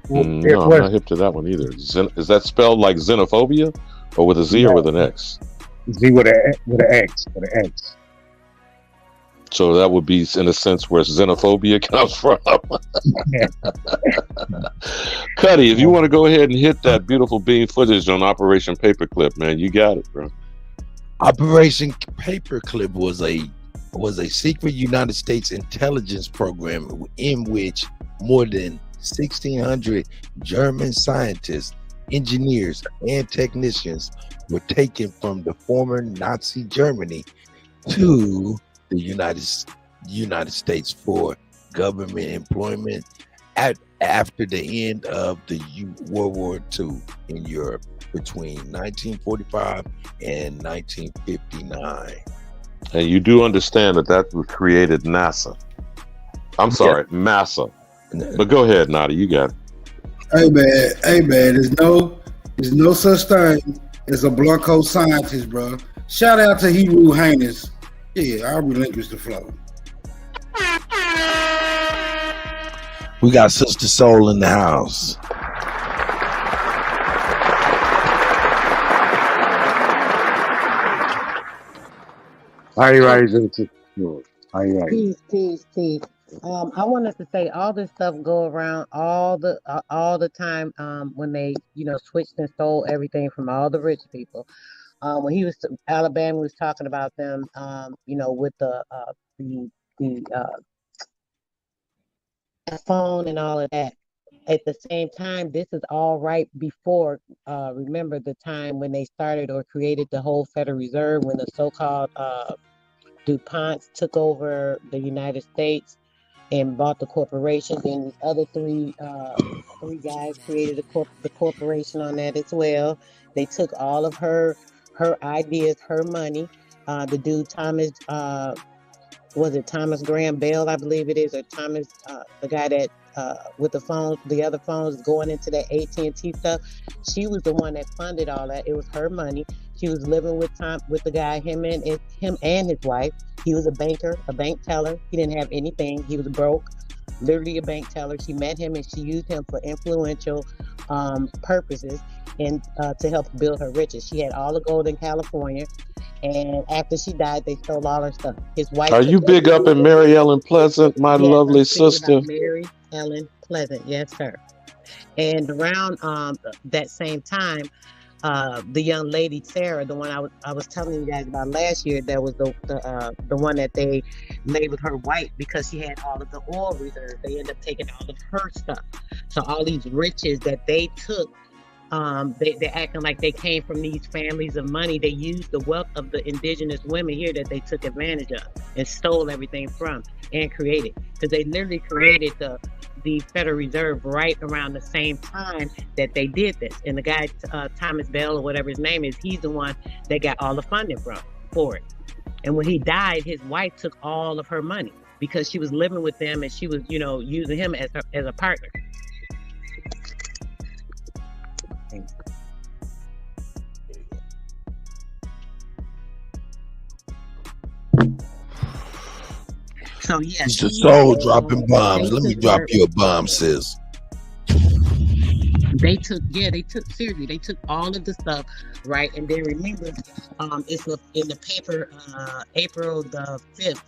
I'm not hip to that one either. Is that spelled like xenophobia, or with a Z or with an X? Z with an X. So that would be in a sense where xenophobia comes from. Cuddy, if you want to go ahead and hit that beautiful beam footage on Operation Paperclip, man, you got it, bro. Operation Paperclip was a secret United States intelligence program in which more than 1,600 German scientists, engineers, and technicians were taken from the former Nazi Germany to the United States for government employment after the end of the World War II in Europe between 1945 and 1959. And you do understand that was created NASA. I'm sorry, massa. But go ahead, Nadi, you got it. Hey man, there's no such thing as a Blanco scientist, bro. Shout out to Hebrew Heinous. Yeah, I'll relinquish the flow. We got Sister Soul in the house. High rising to high rising. Peace. I wanted to say all this stuff go around all the time. When they switched and stole everything from all the rich people. When he was Alabama was talking about them, with the phone and all of that. At the same time, this is all right before, remember the time when they started or created the whole Federal Reserve, when the so-called DuPonts took over the United States and bought the corporation. Then these other three guys created the corporation on that as well. They took all of her ideas, her money. The dude Thomas, was it Thomas Graham Bell, I believe it is, or Thomas, the guy that with the phones, the other phones going into that AT&T stuff. She was the one that funded all that. It was her money. She was living with the guy, him and his wife. He was a banker, a bank teller. He didn't have anything. He was broke, literally a bank teller. She met him and she used him for influential purposes and to help build her riches. She had all the gold in California. And after she died, they stole all her stuff. His wife. Are you big up in Mary Ellen Pleasant, my lovely sister? Mary Ellen Pleasant, yes, sir. And around that same time, the young lady Sarah, the one I was telling you guys about last year, that was the one that they labeled her white because she had all of the oil reserves. They ended up taking all of her stuff. So all these riches that they took. They're acting like they came from these families of money. They used the wealth of the indigenous women here that they took advantage of and stole everything from and created. Because they literally created the Federal Reserve right around the same time that they did this. And the guy, Thomas Bell or whatever his name is, he's the one that got all the funding for it. And when he died, his wife took all of her money because she was living with them and she was, using him as a partner. So yeah, It's the Soul dropping bombs. Let me drop you a bomb, sis. They took seriously. They took all of the stuff, right? And then remember, it's in the paper, April the 5th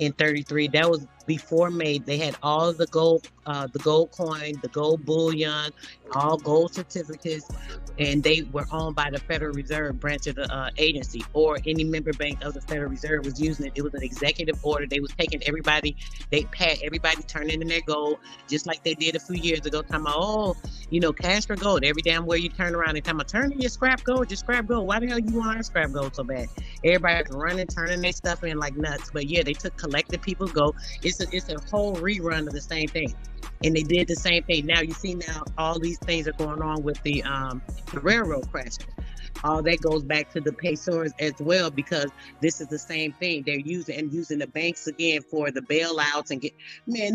in 33. That was before May. They had all of the gold coin, the gold bullion, all gold certificates, and they were owned by the Federal Reserve branch of the agency, or any member bank of the Federal Reserve was using it. It was an executive order. They was taking everybody, they had everybody turning in their gold, just like they did a few years ago, talking about, cash for gold. Every damn where you turn around and talking about turning your scrap gold, just scrap gold. Why the hell you want our scrap gold so bad? Everybody's running, turning their stuff in like nuts. But yeah, they collected people's gold. It's a whole rerun of the same thing. And they did the same thing. Now you see all these things are going on with the railroad crashes. All that goes back to the pesos as well, because this is the same thing. They're using the banks again for the bailouts and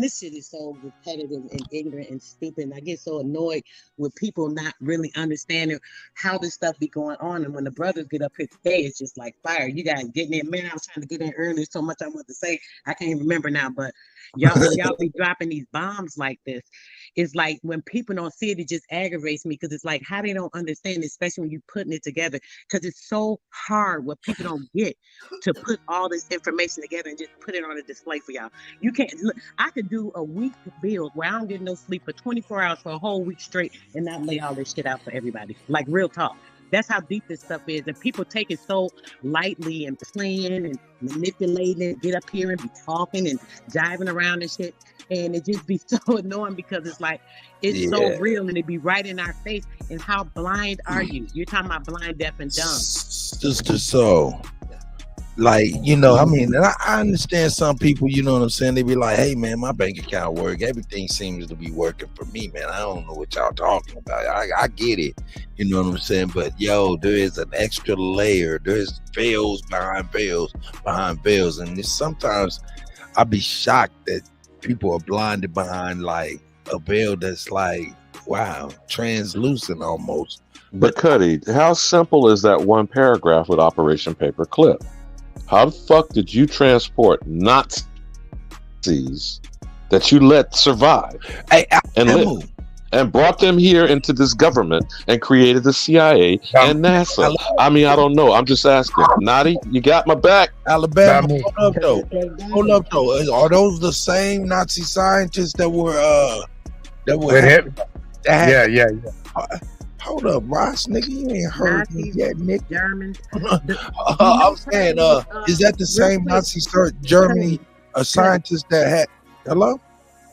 this shit is so repetitive and ignorant and stupid. And I get so annoyed with people not really understanding how this stuff be going on. And when the brothers get up here today, it's just like fire. You guys getting in, man. I was trying to get in earlier, so much I want to say. I can't even remember now, but y'all be dropping these bombs like this. It's like when people don't see it, it just aggravates me, because it's like how they don't understand, especially when you're putting it together, because it's so hard what people don't get to put all this information together and just put it on a display for y'all. You can't look. I could do a week build where I don't get no sleep for 24 hours for a whole week straight and not lay all this shit out for everybody. Like real talk. That's how deep this stuff is. And people take it so lightly and playing and manipulating it, get up here and be talking and jiving around and shit. And it just be so annoying, because it's like, it's so real and it be right in our face. And how blind are you? You're talking about blind, deaf, and dumb. Sister Soul, like, you know, I mean, and I understand some people, you know what I'm saying? They be like, hey man, my bank account work. Everything seems to be working for me, man. I don't know what y'all talking about. I get it. You know what I'm saying? But yo, there is an extra layer. There's veils behind veils behind veils. And sometimes I be shocked that people are blinded behind like a veil that's like, wow, translucent almost. But Cuddy, how simple is that one paragraph with Operation Paperclip? How the fuck did you transport Nazis that you let survive and brought them here into this government and created the CIA and NASA? I mean, I don't know. I'm just asking. Nadi, you got my back. Alabama, hold up though. Are those the same Nazi scientists that were With him? Yeah. Hold up, Ross, nigga, you ain't heard me yet, nigga. Germans. I'm saying, is that the same Nazi Germany scientist that had? Hello?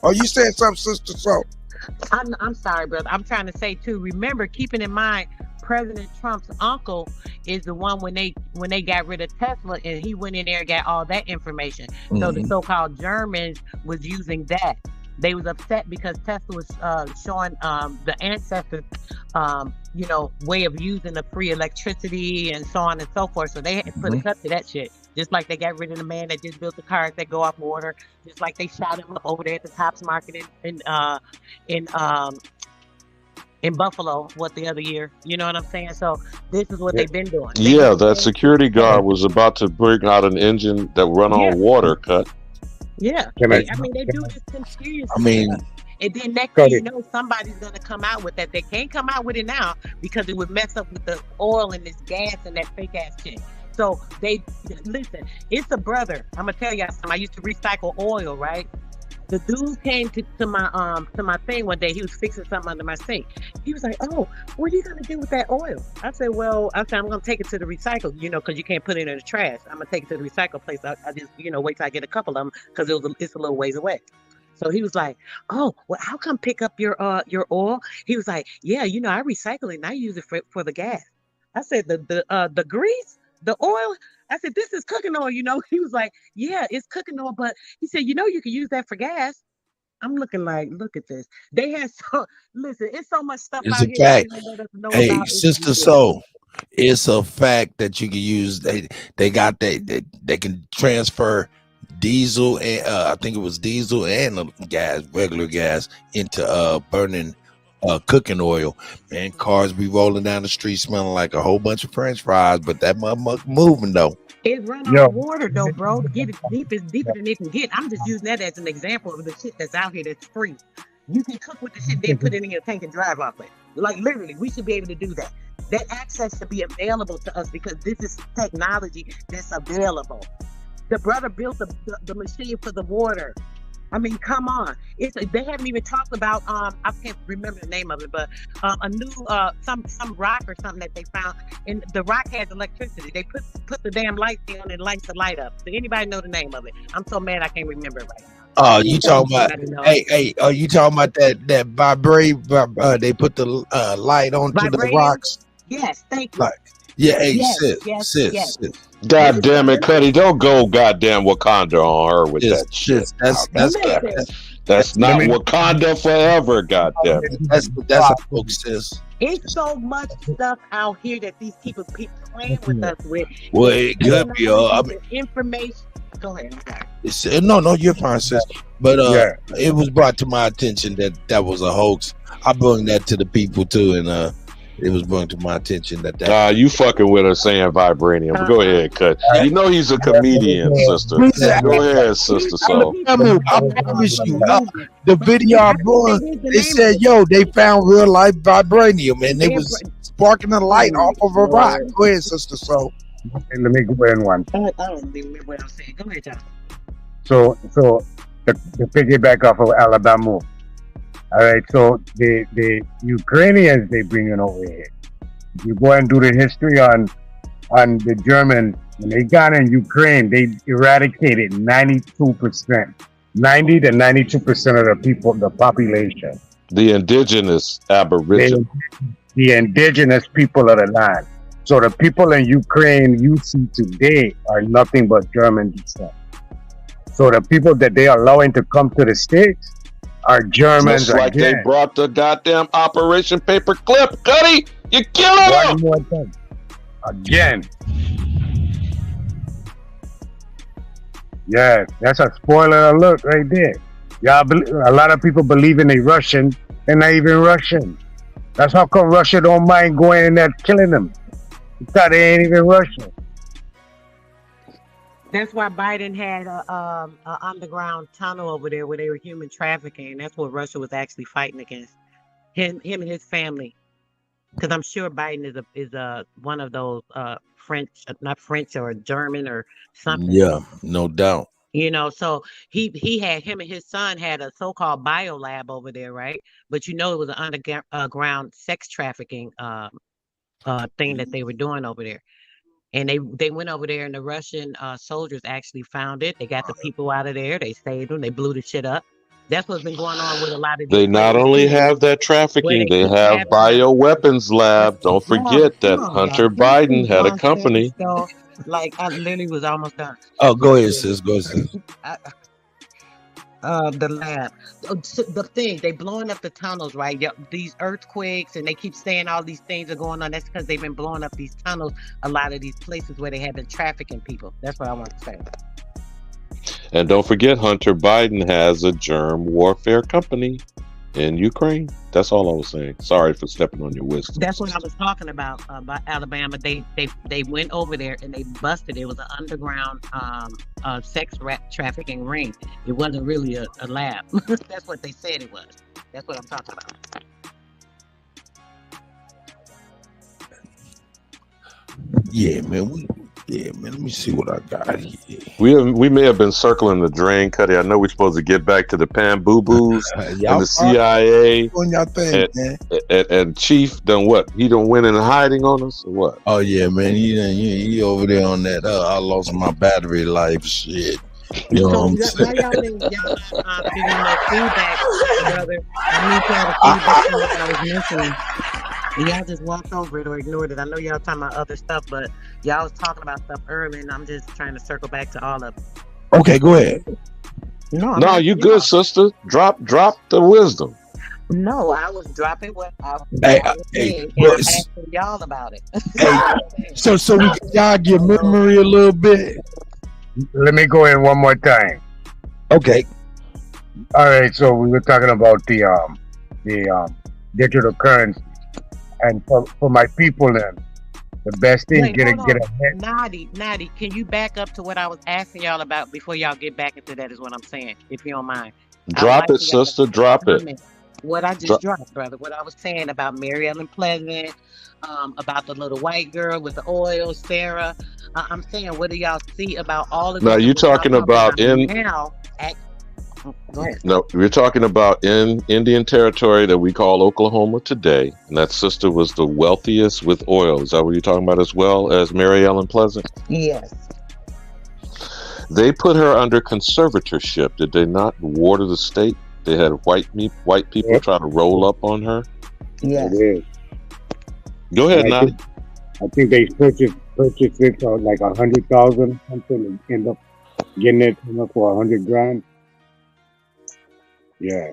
Are you saying something, Sister Soul? I'm sorry, brother. I'm trying to say too. Remember, keeping in mind, President Trump's uncle is the one when they got rid of Tesla, and he went in there and got all that information. So the so-called Germans was using that. They was upset because Tesla was showing the ancestors, way of using the free electricity and so on and so forth. So they had to put a cut to that shit. Just like they got rid of the man that just built the cars that go off water. Just like they shot him up over there at the Tops Market in Buffalo, the other year. You know what I'm saying? So this is what they've been doing. Yeah, that security guard was about to bring out an engine that run on water, Cut. Yeah, they do this conspiracy. And then next thing you know, somebody's gonna come out with that. They can't come out with it now because it would mess up with the oil and this gas and that fake ass shit. So listen. It's a brother. I'm gonna tell y'all something. I used to recycle oil, right? The dude came to my thing one day. He was fixing something under my sink. He was like, "Oh, what are you gonna do with that oil?" I said, I'm gonna take it to the recycle, because you can't put it in the trash. I'm gonna take it to the recycle place. I just, wait till I get a couple of them because it's a little ways away. So he was like, "Oh, well, how come pick up your oil?" He was like, "Yeah, I recycle it and I use it for the gas." I said, "The grease, the oil." I said, "This is cooking oil, He was like, "Yeah, it's cooking oil," but he said, "You can use that for gas." I'm looking like, look at this. They had listen, it's so much stuff It's out a here fact. that they let us know Hey, about. Sister Soul, it's a fact that you can use. They can transfer diesel and I think it was diesel and gas, regular gas, into burning cooking oil. Man, cars be rolling down the street smelling like a whole bunch of French fries, but that motherfucker moving though. It run on water though, bro. To get it deeper than it can get. I'm just using that as an example of the shit that's out here that's free. You can cook with the shit, then put it in your tank and drive off it. Like literally, we should be able to do that. That access should be available to us because this is technology that's available. The brother built the machine for the water. I mean, come on. They haven't even talked about I can't remember the name of it, but a new some rock or something that they found, and the rock has electricity. They put the damn light on and lights the light up. So anybody know the name of it? I'm so mad I can't remember it right now. Oh, you talking about? Hey, are you talking about that vibrate? They put the light onto the rocks. Yes, thank you. Yeah, hey, yes, sis. God damn it, Cuddy! Don't go goddamn Wakanda on her with that shit. That's not Wakanda forever. Goddamn it. That's a book, sis. It's so much stuff out here that these people keep playing with us with. Well, it could be. Information. Go ahead. No, you're fine, sis. But it was brought to my attention that was a hoax. I brought that to the people too, and it was brought to my attention that you fucking with her saying vibranium. Go ahead, Cut. You know he's a comedian, sister. Go ahead, sister. So I promise you, the video I brought, they said, they found real life vibranium, and they was sparking a light off of a rock. Go ahead, sister. So let me go in one. I don't even remember what I was saying. Go ahead, John. So the piggyback off of Alabama. All right, so the Ukrainians they bring in over here. You go and do the history on the German. When they got in Ukraine, they eradicated 92%, 90 to 92% of the people, the population. The indigenous Aboriginal. The indigenous people of the land. So the people in Ukraine you see today are nothing but German descent. So the people that they are allowing to come to the States are Germans Just like they again. brought the goddamn Operation Paperclip. Cuddy, you killing One them. more time. Again. Yeah, that's a spoiler alert right there. A lot of people believe in a Russian. They're not even Russian. That's how come Russia don't mind going in there killing them. Because they ain't even Russian. That's why Biden had a underground tunnel over there where they were human trafficking. That's what Russia was actually fighting against. Him and his family. Because I'm sure Biden is one of those French, not French or German or something. Yeah, no doubt. You know, so he had him and his son had a so-called bio lab over there, right? But you know, it was an underground sex trafficking thing that they were doing over there. And they went over there, and the Russian soldiers actually found it. They got the people out of there. They saved them. They blew the shit up. That's what's been going on with a lot of these They not places only too, have that where trafficking, they they keep have having bioweapons lab. Don't come forget that on, Hunter dog. Can you Biden had a one sentence company. though? Like I literally was almost done. Oh, go ahead, sis. Go ahead, sis. The lab. The thing, they blowing up the tunnels, right? These earthquakes, and they keep saying all these things are going on. That's because they've been blowing up these tunnels, a lot of these places where they have been trafficking people. That's what I want to say. And don't forget, Hunter Biden has a germ warfare company in Ukraine. That's all I was saying. Sorry for stepping on your wisdom. That's what I was talking about Alabama. They went over there and they busted. It was an underground sex trafficking ring. It wasn't really a lab. That's what they said it was. That's what I'm talking about. Yeah, man. Let me see what I got here. We may have been circling the drain, Cuddy. I know we're supposed to get back to the Pan Boo Boos and the CIA. Doing y'all thing, man. And Chief done what? He done went in hiding on us or what? Oh yeah, man. He over there on that. I lost my battery life shit. You know what I'm saying? Why y'all giving no feedback, brother? I need y'all to feedback on what I was mentioning. And y'all just walked over it or ignored it. I know y'all talking about other stuff, but y'all was talking about stuff early, and I'm just trying to circle back to all of it. Okay, go ahead. No, you good, sister. Drop the wisdom. No, I was dropping what I was saying, and I'm asking y'all about it. So we can jog your memory a little bit. Let me go in one more time. Okay. All right. So we were talking about the digital currency, and for my people, then the best thing get ahead. Nadi, can you back up to what I was asking y'all about before y'all get back into that? Is what I'm saying, if you don't mind. Drop it, sister. Drop it. What I just dropped, brother. What I was saying about Mary Ellen Pleasant, about the little white girl with the oil, Sarah. I'm saying, what do y'all see about all of this? Now you talking about now? Go ahead. No, we're talking about in Indian territory that we call Oklahoma today, and that sister was the wealthiest with oil. Is that what you're talking about as well as Mary Ellen Pleasant? Yes. They put her under conservatorship. Did they not water the state? They had white people try to roll up on her. Yes. Go ahead, Nadi. I think they purchased it for like 100,000 something, and end up getting it for 100 grand. Yeah.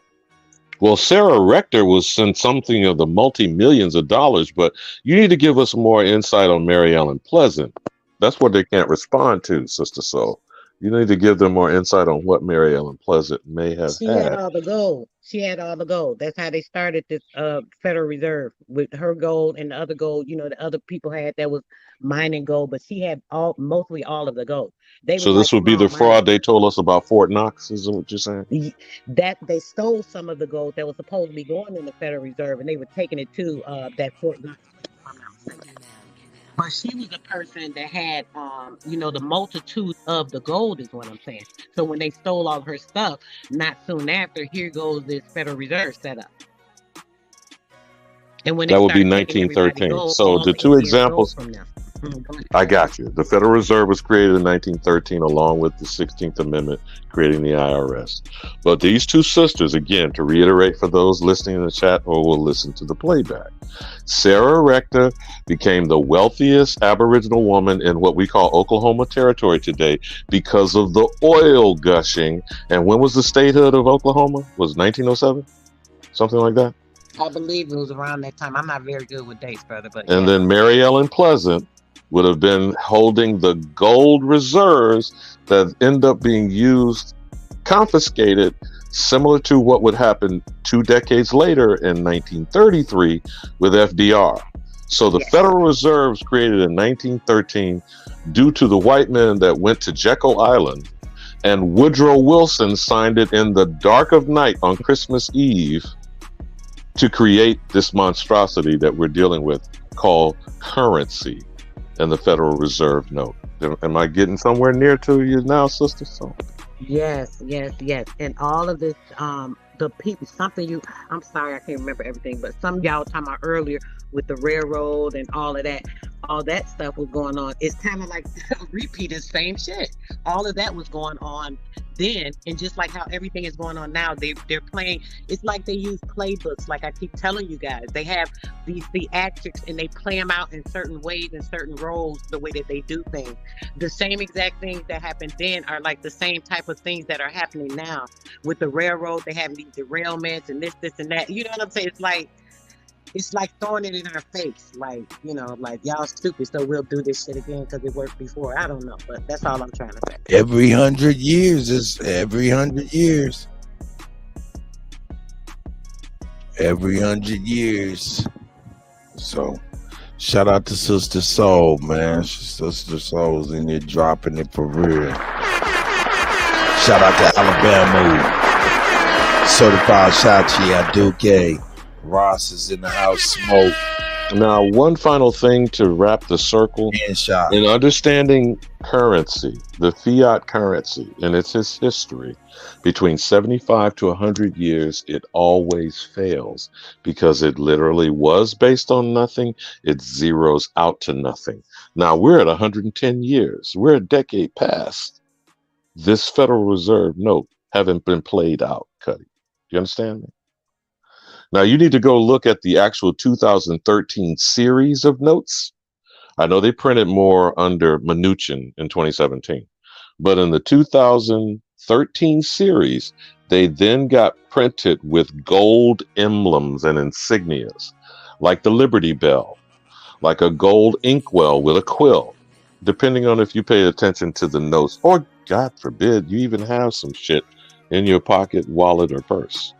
Well, Sarah Rector was in something of the multi-millions of dollars, but you need to give us more insight on Mary Ellen Pleasant. That's what they can't respond to, Sister Soul. You need to give them more insight on what Mary Ellen Pleasant may have She had all the gold. That's how they started this Federal Reserve, with her gold and the other gold. You know, the other people had that was mining gold, but she had mostly all of the gold. So this would be the fraud they told us about Fort Knox, is what you're saying? That they stole some of the gold that was supposed to be going in the Federal Reserve, and they were taking it to that Fort Knox. But she was a person that had, the multitude of the gold is what I'm saying. So when they stole all of her stuff, not soon after, here goes this Federal Reserve set up. And when that would be 1913. So the two examples. I got you. The Federal Reserve was created in 1913 along with the 16th Amendment creating the IRS. But these two sisters, again, to reiterate for those listening in the chat or will listen to the playback, Sarah Rector became the wealthiest Aboriginal woman in what we call Oklahoma Territory today because of the oil gushing. And when was the statehood of Oklahoma? Was it 1907? Something like that? I believe it was around that time. I'm not very good with dates, brother, but And yeah. then Mary Ellen Pleasant would have been holding the gold reserves that end up being used, confiscated, similar to what would happen 2 decades later in 1933 with FDR. So the Federal Reserve created in 1913 due to the white men that went to Jekyll Island, and Woodrow Wilson signed it in the dark of night on Christmas Eve to create this monstrosity that we're dealing with called currency and the Federal Reserve note. Am I getting somewhere near to you now, sister? So Yes. And all of this, the people, I'm sorry, I can't remember everything, but some y'all talking about earlier with the railroad and all that stuff was going on. It's kind of like a repeat of the same shit. All of that was going on then, and just like how everything is going on now, they're playing. It's like they use playbooks. Like I keep telling you guys, they have these theatrics and they play them out in certain ways and certain roles, the way that they do things. The same exact things that happened then are like the same type of things that are happening now with the railroad. They have these derailments and this and that. You know what I'm saying? It's like throwing it in our face, like, like y'all stupid, so we'll do this shit again because it worked before. I don't know, but that's all I'm trying to say. Every 100 years is every 100 years. Every 100 years. So, shout out to Sister Soul, man. Sister Soul's in there dropping it for real. Shout out to Alabama. Certified Shachi Aduke. Ross is in the house. Smoke. now, one final thing to wrap the circle in understanding currency, the fiat currency, and its history. Between 75 to 100 years, it always fails because it literally was based on nothing. It zeroes out to nothing. Now we're at 110 years. We're a decade past this Federal Reserve note having been played out, Cuddy. You understand me? Now you need to go look at the actual 2013 series of notes. I know they printed more under Mnuchin in 2017, but in the 2013 series, they then got printed with gold emblems and insignias, like the Liberty Bell, like a gold inkwell with a quill, depending on if you pay attention to the notes, or God forbid, you even have some shit in your pocket, wallet, or purse.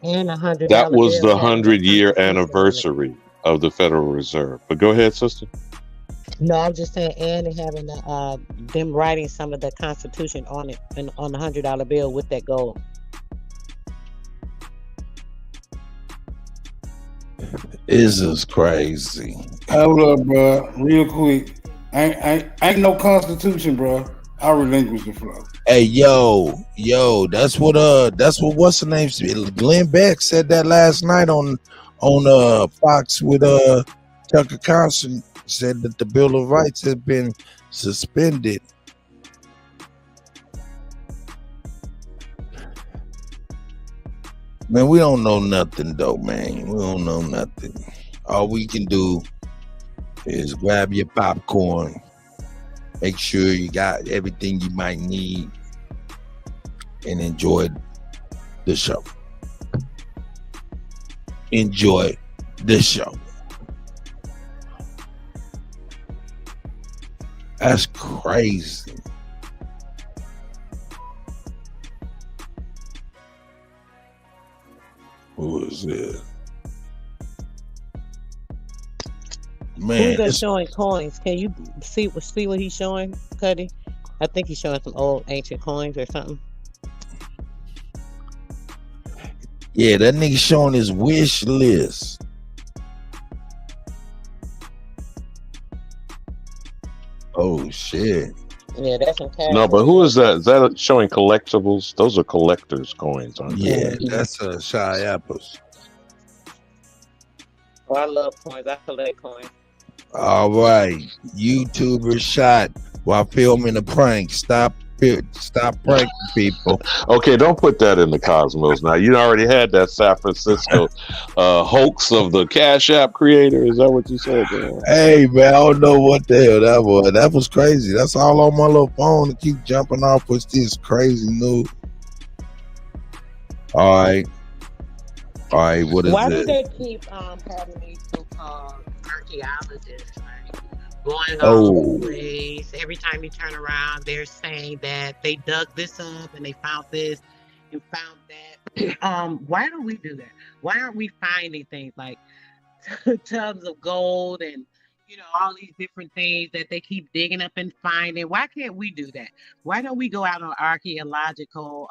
And $100. That was the bill having the 100-year Constitution on it. anniversary of the Federal Reserve. But go ahead, sister. No, I'm just saying, and having them writing some of the Constitution on it, and on the $100 bill with that gold. This is crazy. Hold up, bro. Real quick. Ain't no Constitution, bro. I relinquish the flow. Hey, yo, that's what what's the name? Glenn Beck said that last night on Fox with Tucker Carlson. Said that the Bill of Rights has been suspended. Man, we don't know nothing though, man. We don't know nothing. All we can do is grab your popcorn, make sure you got everything you might need, and enjoy the show. Enjoy the show. That's crazy. Who is it? Man, Who's that showing coins? Can you see what he's showing, Cuddy? I think he's showing some old ancient coins or something. yeah, that nigga showing his wish list. Oh shit. Yeah, that's some cash. No, but who is that? Is that showing collectibles? Those are collectors' coins, aren't they? Yeah, that's C.I.A. Oh, I love coins. I collect coins. All right, YouTuber shot while filming a prank. Stop pranking people. Okay, don't put that in the cosmos now. You already had that San Francisco hoax of the Cash App creator. Is that what you said? Man? Hey man, I don't know what the hell that was. That was crazy. That's all on my little phone to keep jumping off with this crazy news. All right, what is Why do it? they keep having these so-called archaeologists, right? Going all over Oh, the place. Every time you turn around, they're saying that they dug this up and they found this and found that. Why do we do that? Why aren't we finding things like tons of gold and all these different things that they keep digging up and finding? Why can't we do that? Why don't we go out on archaeological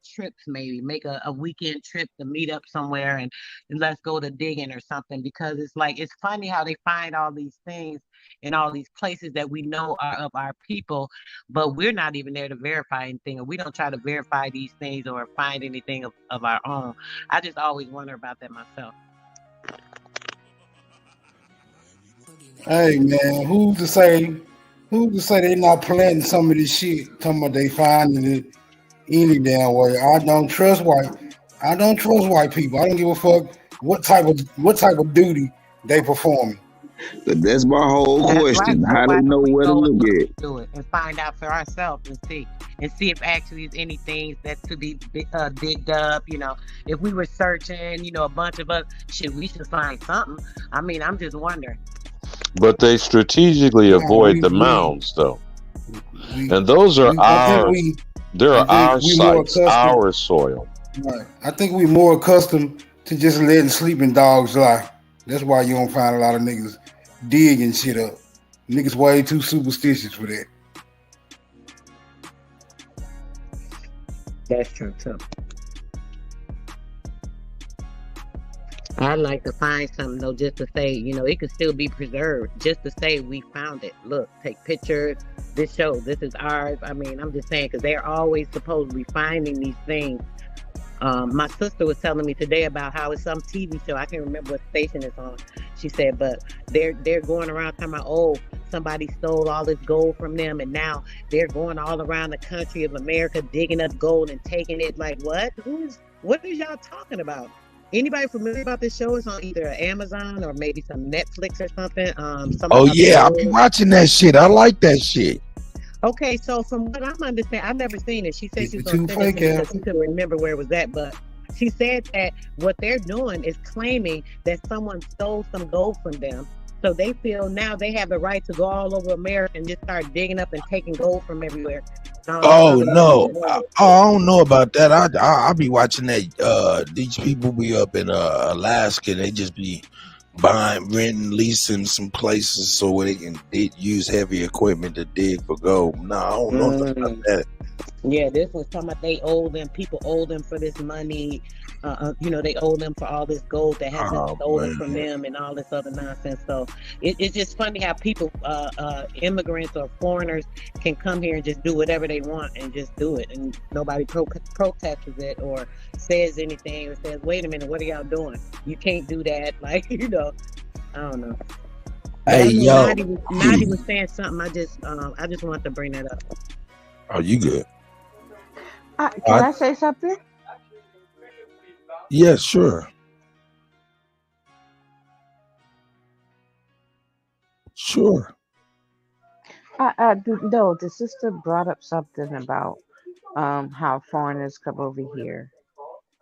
trips, maybe make a weekend trip to meet up somewhere and let's go to digging or something? Because it's like it's funny how they find all these things in all these places that we know are of our people, but we're not even there to verify anything, or we don't try to verify these things or find anything of our own. I just always wonder about that myself. Hey man, who's to say they not planting some of this shit? Talking about they finding it any damn way. I don't trust white people. I don't give a fuck what type of duty they performing. That's my whole That's question. right. So How they why know don't we where to go and look look at? into it and find out for ourselves and see if actually there's any things that could be digged up? If we were searching, a bunch of us, we should find something. I mean, I'm just wondering. But they strategically No, avoid the mounds, though, we and those are I our think we more sites, accustomed. our soil. Right. I think we more accustomed to just letting sleeping dogs lie. That's why you don't find a lot of niggas digging shit up. Niggas way too superstitious for that. That's true too. I'd like to find something though, just to say, it could still be preserved. Just to say we found it. Look, take pictures. This is ours. I mean, I'm just saying because they're always supposedly finding these things. My sister was telling me today about how it's some TV show. I can't remember what station it's on. She said, but they're going around talking about, oh, somebody stole all this gold from them, and now they're going all around the country of America digging up gold and taking it. Like, what? What is y'all talking about? Anybody familiar about this show? It's on either Amazon or maybe some Netflix or something. oh yeah, I be watching that shit. I like that shit. Okay, so from what I'm understanding, I've never seen it. She said she was Too going to send it to me fake, because she couldn't remember where it was at. But she said that what they're doing is claiming that someone stole some gold from them. So they feel now they have the right to go all over America and just start digging up and taking gold from everywhere. Oh no, I don't know about that. I be watching that. These people be up in Alaska. And they just be buying, renting, leasing some places so where they can use heavy equipment to dig for gold. No, I don't know nothing about that. Yeah, this was talking about they owe them. People owe them for this money. They owe them for all this gold that has been stolen from them and all this other nonsense. So it's just funny how people, immigrants or foreigners, can come here and just do whatever they want and just do it, and nobody protests it or says anything or says, "Wait a minute, what are y'all doing? You can't do that." Like, I don't know. Hey, yo, Nadi was saying something. I just wanted to bring that up. Oh, you good? Can I say something? Yeah, sure. Sure. No, the sister brought up something about how foreigners come over here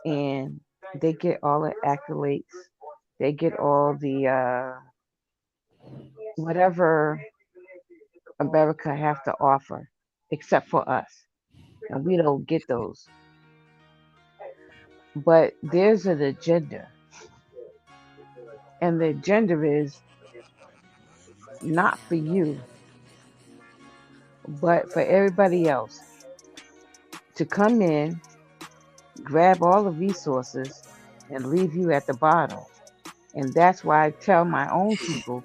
and they get all the accolades. They get all the whatever America have to offer, except for us. And we don't get those. But there's an agenda. And the agenda is not for you, but for everybody else to come in, grab all the resources, and leave you at the bottom. And that's why I tell my own people,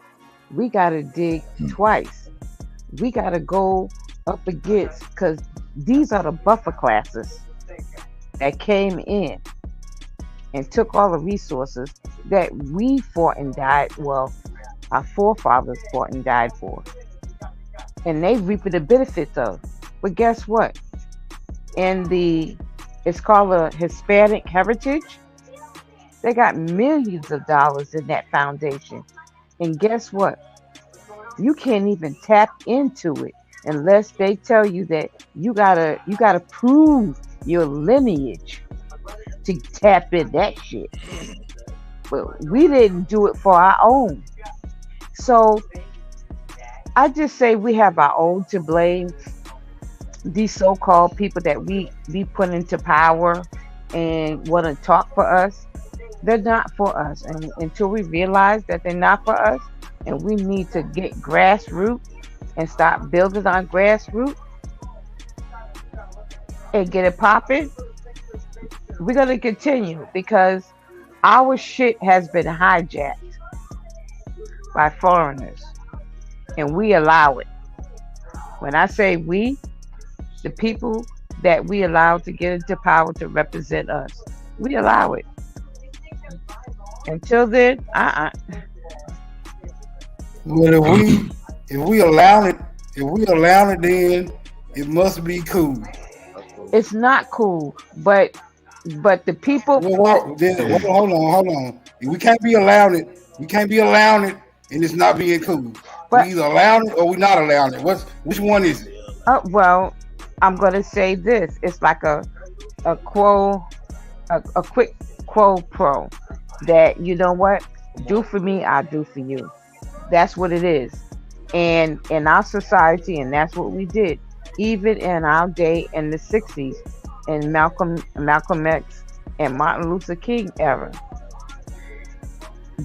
we got to dig twice. We got to go up against, because these are the buffer classes that came in and took all the resources that we fought and died. Well, our forefathers fought and died for, and they reaping the benefits of. But guess what? It's called a Hispanic Heritage. They got millions of dollars in that foundation, and guess what? You can't even tap into it unless they tell you that you gotta prove your lineage to tap in that shit. But we didn't do it for our own. So I just say we have our own to blame. These so-called people that we put into power and want to talk for us, they're not for us. And until we realize that they're not for us, and we need to get grassroots and start building on grassroots and get it popping, we're gonna continue because our shit has been hijacked by foreigners, and we allow it. When I say we, the people that we allow to get into power to represent us, we allow it. Until then, But if we allow it, then it must be cool. It's not cool, but the people. Well, hold on. If we can't be allowing it. We can't be allowing it, and it's not being cool. We either allowing it or we not allowing it. Which one is it? Well, I'm gonna say this. It's like a quick quo pro that you know what, do for me, I do for you. That's what it is. And in our society, and that's what we did. Even in our day in the 60s, in Malcolm X and Martin Luther King era,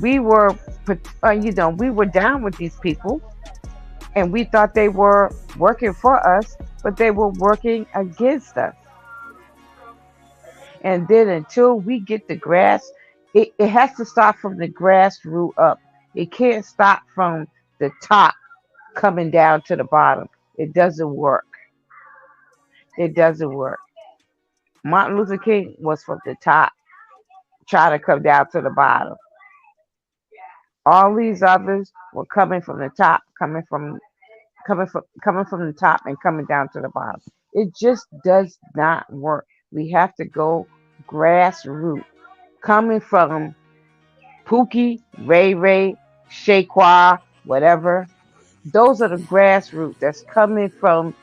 we were we were down with these people, and we thought they were working for us, but they were working against us. And then until we get the grass, it has to start from the grassroots up. It can't stop from the top coming down to the bottom. It doesn't work. It doesn't work. Martin Luther King was from the top, trying to come down to the bottom. All these others were coming from the top, coming from the top and coming down to the bottom. It just does not work. We have to go grassroots, coming from Pookie, Ray Ray, Shaquan, whatever. Those are the grassroots that's coming from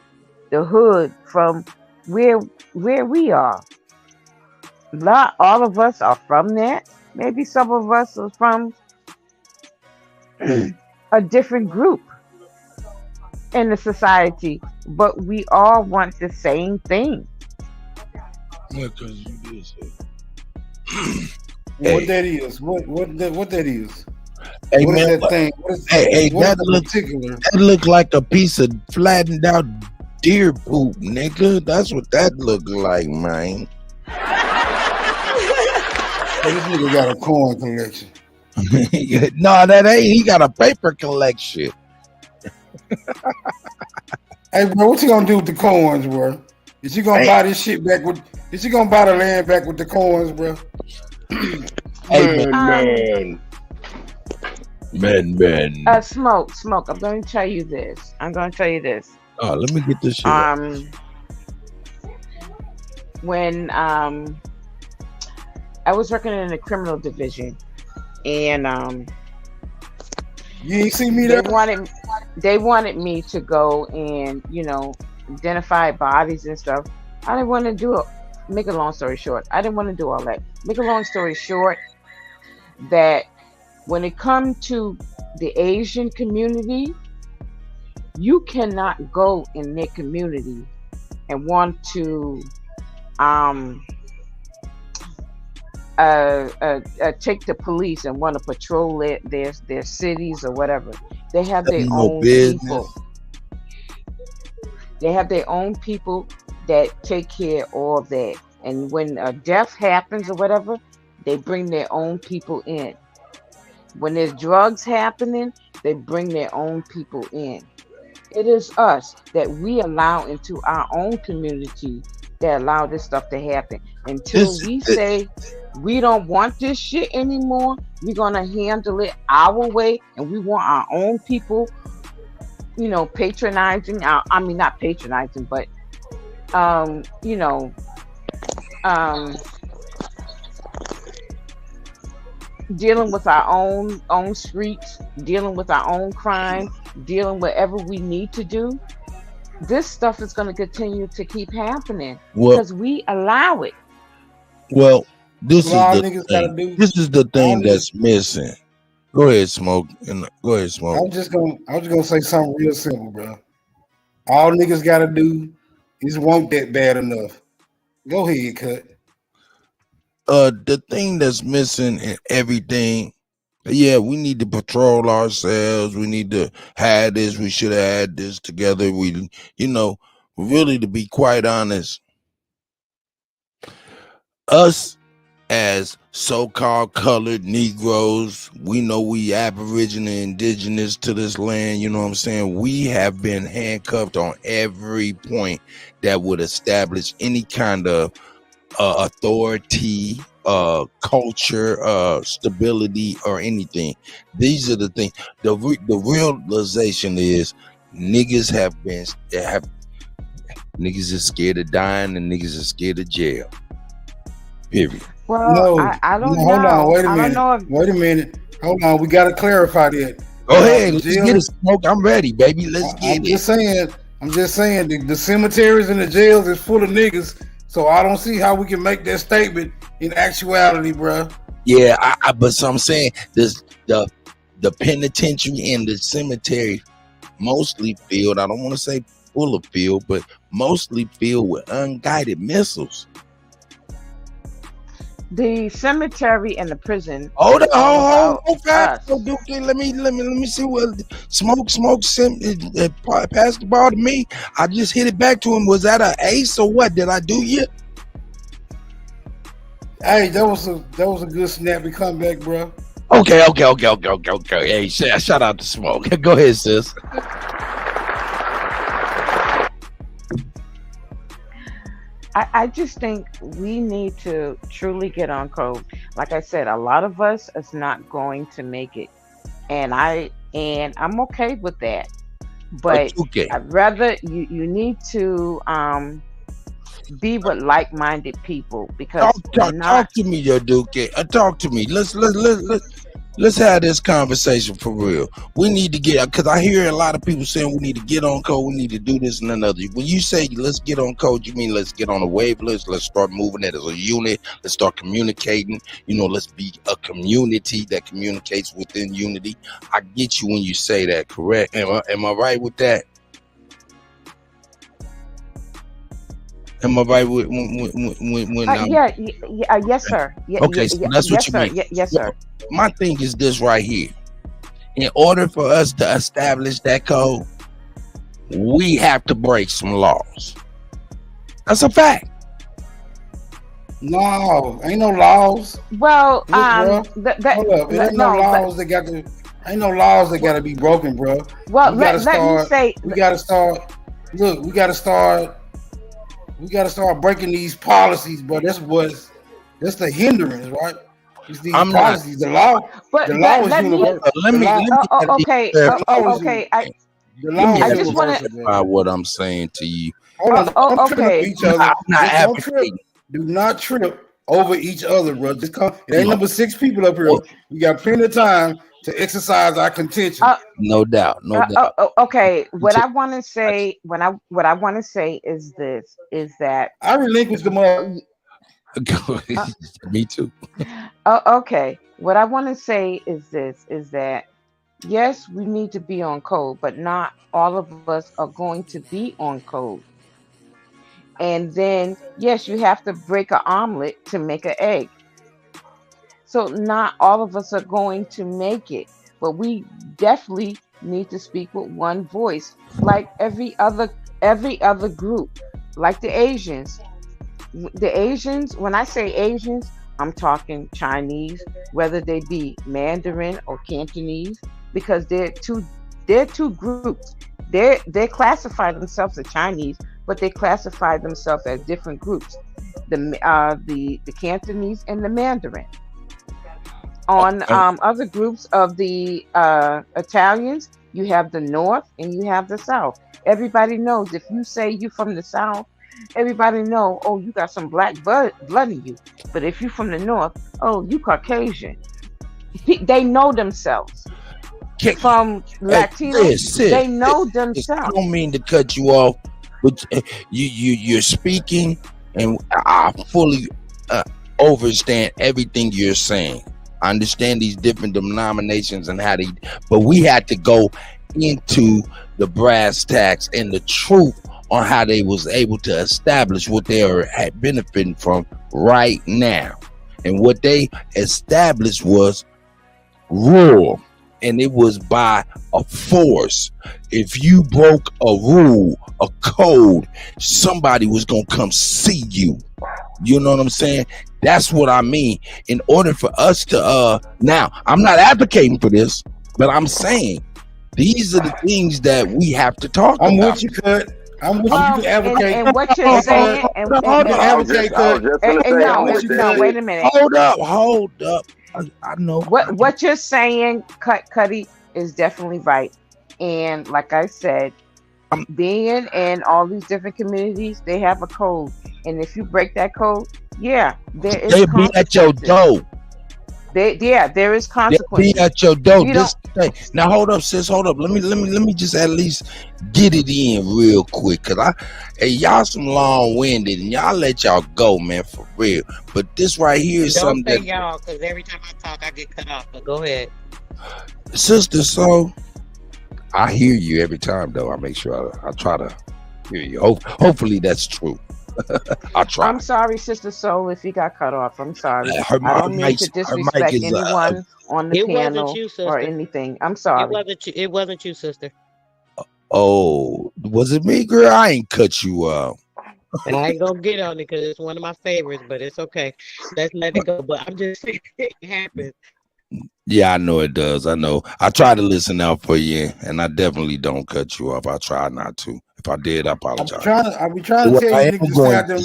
the hood, from where we are. Not all of us are from that. Maybe some of us are from a different group in the society, but we all want the same thing. Yeah, because you did say. What that is? What that is? Hey, What is man, that thing? that look like a piece of flattened out deer poop, nigga. That's what that look like, man. This nigga got a corn collection. No, that ain't. He got a paper collection. Hey, bro, what you gonna do with the coins, bro? Is you gonna buy this shit back with? Is you gonna buy the land back with the coins, bro? Hey, man. Smoke. I'm going to tell you this. Oh, let me get this shit. When I was working in the criminal division, and you ain't see me they there. They wanted me to go and identify bodies and stuff. I didn't want to do it. Make a long story short, I didn't want to do all that. Make a long story short, that when it comes to the Asian community, you cannot go in their community and want to take the police and want to patrol their cities or whatever. They have their own people. They have their own people that take care of all that. And when a death happens or whatever, they bring their own people in. When there's drugs happening, they bring their own people in. It is us that we allow into our own community that allow this stuff to happen. Until This we say we don't want this shit anymore, we're gonna handle it our way, and we want our own people, patronizing I mean, not patronizing, but um, you know, um, dealing with our own streets, dealing with our own crime, dealing whatever we need to do. This stuff is going to continue to keep happening well, because we allow it. well, this is All the niggas gotta thing. do. This is the All thing niggas. that's missing. Go ahead, Smoke. Go ahead, I Smoke. was just gonna say something real simple, bro. All niggas gotta do is want that bad enough. Go ahead, cut. The thing that's missing in everything, yeah, we need to patrol ourselves. We need to have this. We should have had this together. Really, to be quite honest, us as so-called colored Negroes, we know we Aboriginal, indigenous to this land. You know what I'm saying? We have been handcuffed on every point that would establish any kind of authority, culture, stability, or anything. These are the things. The realization is niggas niggas is scared of dying and niggas is scared of jail. Period. Well, No, I don't no, hold on, know. wait a I don't minute. know if Wait a minute. Hold on, we gotta clarify that. Go ahead, let's Jail, get it, Smoke. I'm ready, baby. Let's I'm get it. just saying, the cemeteries and the jails is full of niggas, so I don't see how we can make that statement in actuality, bro. Yeah, but so I'm saying this, the penitentiary and the cemetery mostly filled. I don't want to say full of filled, but mostly filled with unguided missiles. the cemetery and the prison Hold is all on, about fast. us. Let me see what Smoke passed the ball to me. I just hit it back to him. Was that an ace or what? Did I do you? Hey, that was a good snappy comeback, bro. Okay. Hey, shout out to Smoke. Go ahead, sis. I just think we need to truly get on code. Like I said, a lot of us is not going to make it, and I'm okay with that. But okay. I'd rather you need to be with like-minded people because Talk to me, yo, Duke. Talk to me. Let's have this conversation for real. We need to get, because I hear a lot of people saying we need to get on code, we need to do this and another. When you say let's get on code, you mean let's get on a wave list, let's start moving it as a unit, let's start communicating, let's be a community that communicates within unity. I get you when you say that, correct? Am I right with that? Am I right with when yes, sir. Okay, so that's what yes, you sir. mean. Yes, sir. My thing is this right here. In order for us to establish that code, we have to break some laws. That's a fact. No, ain't no laws. Well, Look, hold up. It ain't no laws that got to. Ain't no laws that got to be broken, bro. Well, let me say. We got to start. Look, we got to start. We got to start breaking these policies, bro. That's the hindrance, right? It's these policies. The law. But the law is universal. Okay. I just want to clarify what I'm saying to you. Hold on. Don't trip over each other. I'm not advocating. Do not trip over each other, bro. Just come. It ain't number 6 people up here. We got plenty of time to exercise our contention. No doubt. Okay. What I want to say, what I want to say is this: is that I relinquished the money. Me too. Okay. What I want to say is this: is that yes, we need to be on code, but not all of us are going to be on code. And then, yes, you have to break an omelet to make an egg. So not all of us are going to make it, but we definitely need to speak with one voice, like every other group, like the Asians. The Asians, when I say Asians, I'm talking Chinese, whether they be Mandarin or Cantonese, because they're two groups. They classify themselves as Chinese, but they classify themselves as different groups. The Cantonese and the Mandarin. On other groups of the Italians, you have the North and you have the South. Everybody knows if you say you're from the South, everybody know, oh, you got some black blood in you. But if you're from the North, oh, you Caucasian. They know themselves. From Latinos, they know themselves. I don't mean to cut you off, but you're speaking, and I fully understand everything you're saying. I understand these different denominations and how they, but we had to go into the brass tacks and the truth on how they was able to establish what they are benefiting from right now. And what they established was rule, and it was by a force. If you broke a rule, a code, somebody was gonna come see you. You know what I'm saying? That's what I mean. In order for us to now, I'm not advocating for this, but I'm saying these are the things that we have to talk about. I'm with you, Cut. I'm with you. You can advocate. And what you're saying, wait a minute. Hold up. I know what you're saying, Cuddy, is definitely right. And like I said, being in all these different communities, they have a code. And if you break that code, yeah, they'll be at your door. There is consequences. They'll be at your door. Now hold up, sis. Hold up. Let me just at least get it in real quick, cause y'all some long-winded and y'all let y'all go, man, for real. But this right here is Don't something say y'all, because every time I talk, I get cut off. But go ahead, sister. So I hear you every time, though. I make sure I try to hear you. Hopefully that's true. I'll try. I'm sorry, Sister Soul, if you got cut off. I'm sorry. I don't mean to disrespect anyone on the panel or anything. I'm sorry. It wasn't you, sister. Oh, was it me, girl? I ain't cut you off. And I ain't gonna get on it because it's one of my favorites, but it's okay. Let's let it go. But I'm just saying it happens. Yeah, I know it does. I know. I try to listen out for you, and I definitely don't cut you off. I try not to. If I did, I apologize. I'll be trying to tell you niggas to stay out them.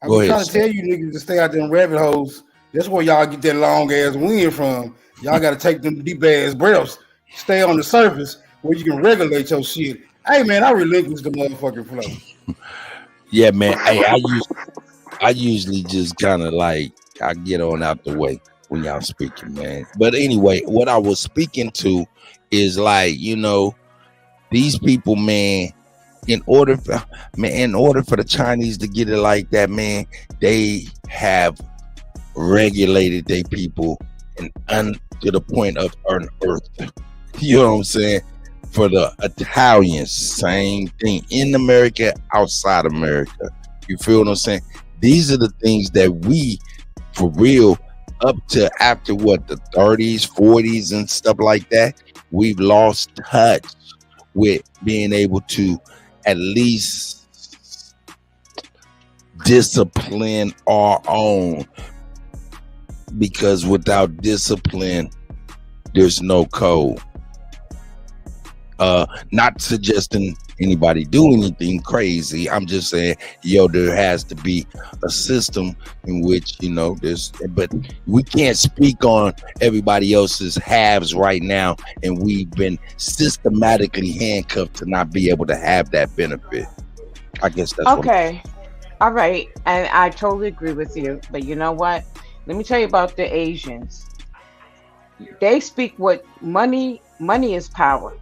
I'll be trying to tell you niggas to stay out them rabbit holes. That's where y'all get that long ass wind from. Y'all got to take them deep ass breaths. Stay on the surface where you can regulate your shit. Hey man, I relinquish the motherfucking flow. Yeah, man. Hey, I usually just kind of like I get on out the way when y'all speaking, man. But anyway, what I was speaking to is like, these people, man, in order for the Chinese to get it like that, man, they have regulated their people and to the point of unearth. You know what I'm saying? For the Italians, same thing. In America, outside America. You feel what I'm saying? These are the things that we, for real, up to after what, the 30s, 40s, and stuff like that, we've lost touch with being able to at least discipline our own, because without discipline there's no code. Not suggesting anybody do anything crazy. I'm just saying, there has to be a system in which, but we can't speak on everybody else's halves right now, and we've been systematically handcuffed to not be able to have that benefit. I guess that's okay. All right, and I totally agree with you. But you know what? Let me tell you about the Asians. They speak what money is power.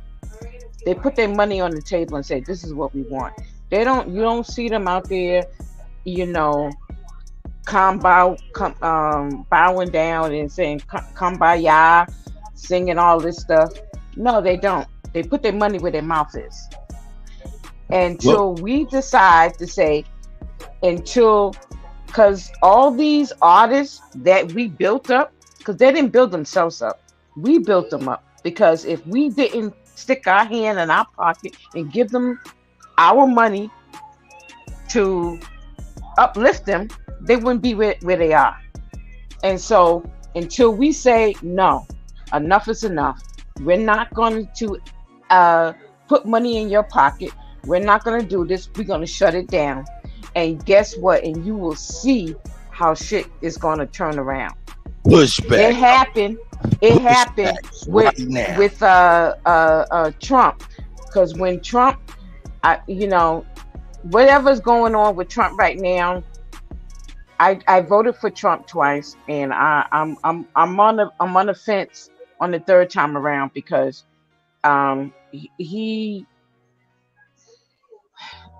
They put their money on the table and say, this is what we want. You don't see them out there, bowing down and saying kumbaya, singing all this stuff. No, they don't. They put their money where their mouth is. Until we decide to say, because all these artists that we built up, because they didn't build themselves up. We built them up, because if we didn't stick our hand in our pocket and give them our money to uplift them, they wouldn't be where they are. And so until we say, no, enough is enough, we're not going to put money in your pocket, we're not going to do this. We're going to shut it down. And guess what? And you will see how shit is going to turn around. Pushback. It happened with right now. with Trump, because when Trump, whatever's going on with Trump right now, I voted for Trump twice, and I'm on the fence on the third time around because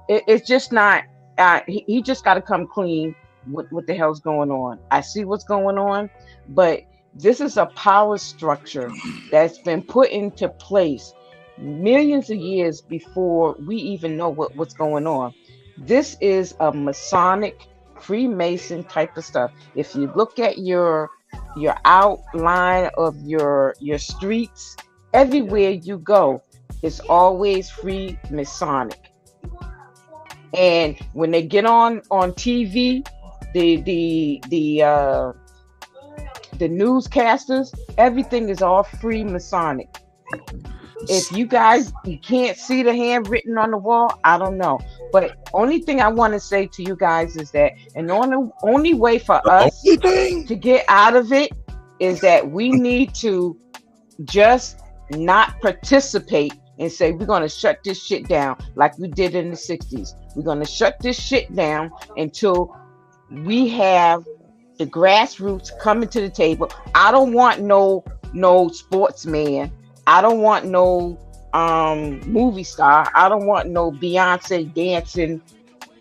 it's just not. He just got to come clean with what the hell's going on. I see what's going on, but this is a power structure that's been put into place millions of years before we even know what's going on. This is a Masonic, Freemason type of stuff. If you look at your outline of your streets, everywhere you go, it's always Freemasonic. And when they get on TV, the newscasters, everything is all Freemasonic. If you can't see the handwritten on the wall, I don't know. But only thing I want to say to you guys is that, and the only way for us to get out of it is that we need to just not participate and say we're going to shut this shit down like we did in the 60s. We're going to shut this shit down until we have the grassroots coming to the table. I don't want no sportsman. I don't want no movie star. I don't want no Beyonce dancing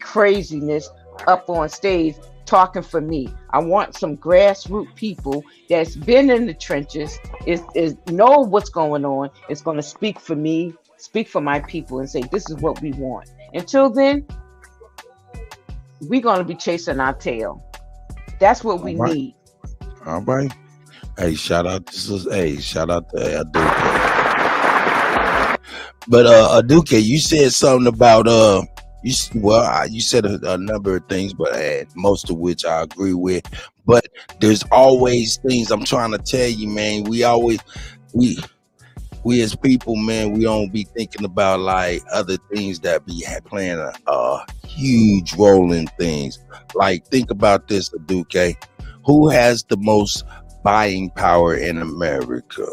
craziness up on stage talking for me. I want some grassroots people that's been in the trenches, is know what's going on, is going to speak for me, speak for my people, and say this is what we want. Until then, we're going to be chasing our tail. That's what we need. All right. Hey, shout out to Aduke. But Aduke, you said something about you said a number of things, but most of which I agree with. But there's always things I'm trying to tell you, man. We as people, man, we don't be thinking about like other things that be playing a huge role in things. Like, think about this, Aduke. Who has the most buying power in America?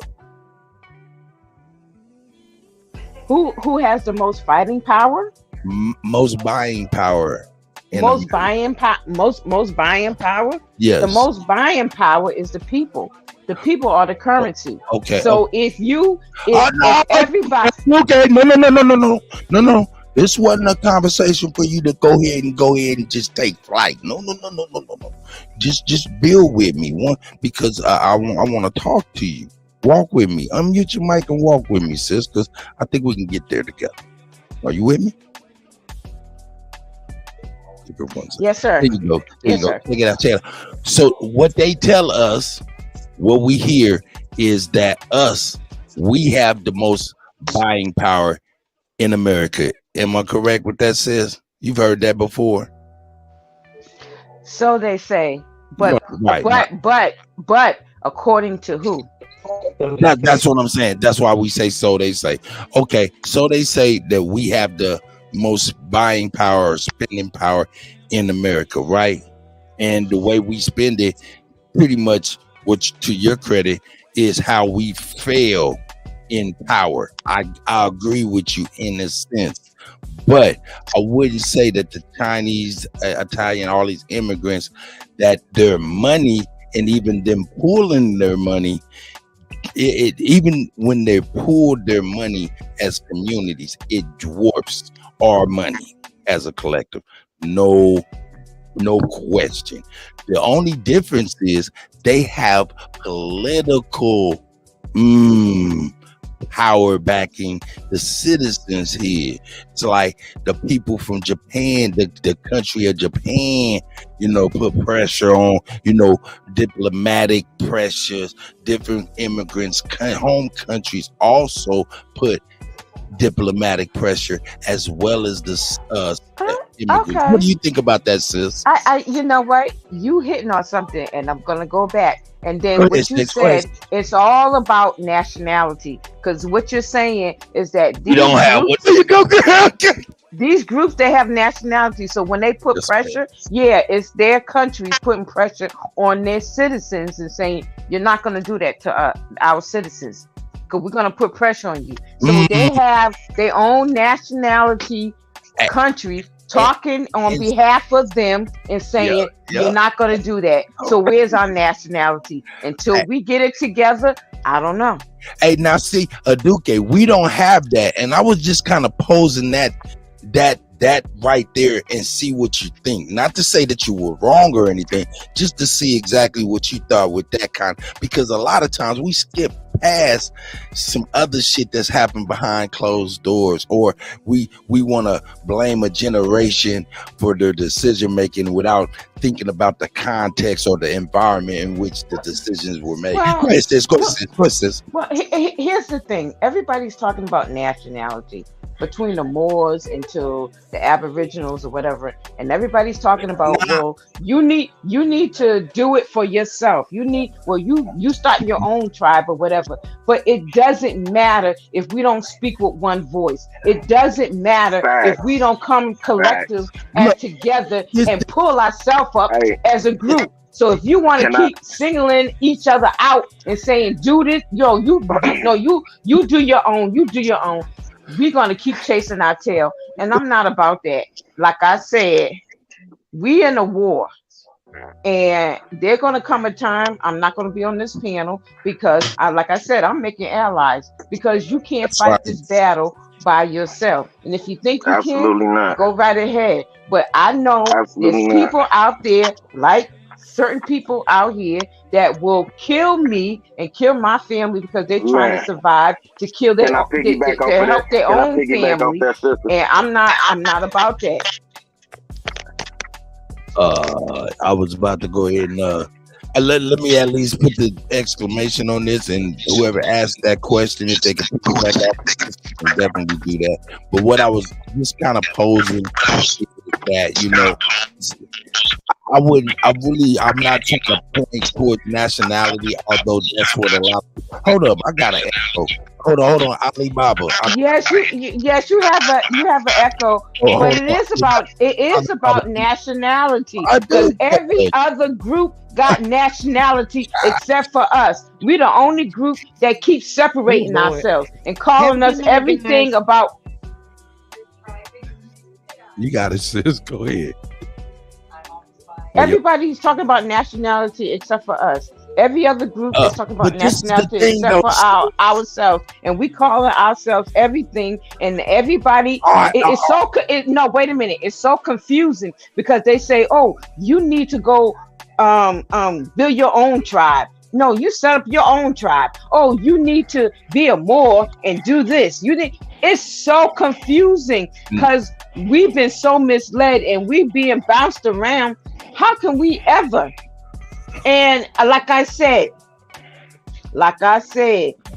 Who has the most fighting power? Most buying power. Most buying power. Yes. The most buying power is the people. The people are the currency. Okay. So if everybody. Okay. No. This wasn't a conversation for you to go ahead and just take flight. No. Just build with me, because I want to talk to you. Walk with me. Unmute your mic and walk with me, sis, because I think we can get there together. Are you with me? Yes, sir. There you go. Yes, sir. Take it out, Taylor. So what they tell us, what we hear is that we have the most buying power in America. Am I correct with that, sis? You've heard that before. So they say, but according to who? That's what I'm saying. That's why we say so they say. Okay, so they say that we have the most buying power or spending power in America, right? And the way we spend it, pretty much, which to your credit, is how we fail in power. I agree with you in a sense, but I wouldn't say that the Chinese, Italian, all these immigrants, that their money and even them pooling their money, even when they pool their money as communities, it dwarfs our money as a collective. No question. The only difference is they have political power backing the citizens here. It's like the people from Japan, the country of Japan, put pressure on, diplomatic pressures. Different immigrants, home countries also put diplomatic pressure, as well as the immigrants. Okay. What do you think about that, sis? I you know what? You hitting on something, and I'm gonna go back. And then what you said, it's all about nationality. Because what you're saying is that you don't have what you go, girl. these groups, they have nationality. So when they put pressure, yeah, it's their country putting pressure on their citizens and saying, you're not going to do that to our citizens because we're going to put pressure on you. So they have their own nationality country talking on behalf of them and saying, you're not going to do that. So where's our nationality? Until we get it together, I don't know. Hey, now see, Aduke, we don't have that. And I was just kind of posing that right there and see what you think. Not to say that you were wrong or anything, just to see exactly what you thought with that kind. Because a lot of times we skip past some other shit that's happened behind closed doors, or we want to blame a generation for their decision making without thinking about the context or the environment in which the decisions were made. Well, Go ahead, sis. Well, here's the thing. Everybody's talking about nationality between the Moors into the Aboriginals or whatever, and everybody's talking about, well, you need to do it for yourself. You start your own tribe or whatever. But it doesn't matter if we don't speak with one voice. It doesn't matter if we don't come collective and together and pull ourselves up as a group. So if you want to keep singling each other out and saying, do this, you do your own, we're going to keep chasing our tail. And I'm not about that. Like I said, we in a war. And there's going to come a time I'm not going to be on this panel because, like I said, I'm making allies because you can't fight this battle by yourself. And if you think you can, go right ahead. But I know there's people out there, like certain people out here, that will kill me and kill my family because they're trying to survive, to kill their to help their own family. And I'm not about that. I was about to go ahead and let me at least put the exclamation on this, and whoever asked that question, if they can pick it back up, can definitely do that. But what I was just kind of posing that, I'm not trying to point towards nationality, although that's what a lot of, hold up, I got an echo. Hold on, Alibaba. Yes, you have an echo, but it is about nationality. Because every other group got nationality except for us. We're the only group that keeps separating ourselves and calling us everything about. You got it, sis. Go ahead. Everybody's talking about nationality except for us. Every other group is talking about nationality except for ourselves, and we call ourselves everything. And everybody, no, wait a minute, it's so confusing because they say, "Oh, you need to go build your own tribe." No, you set up your own tribe. Oh, you need to be a Moor and do this. It's so confusing because we've been so misled and we're being bounced around. How can we ever? And like I said,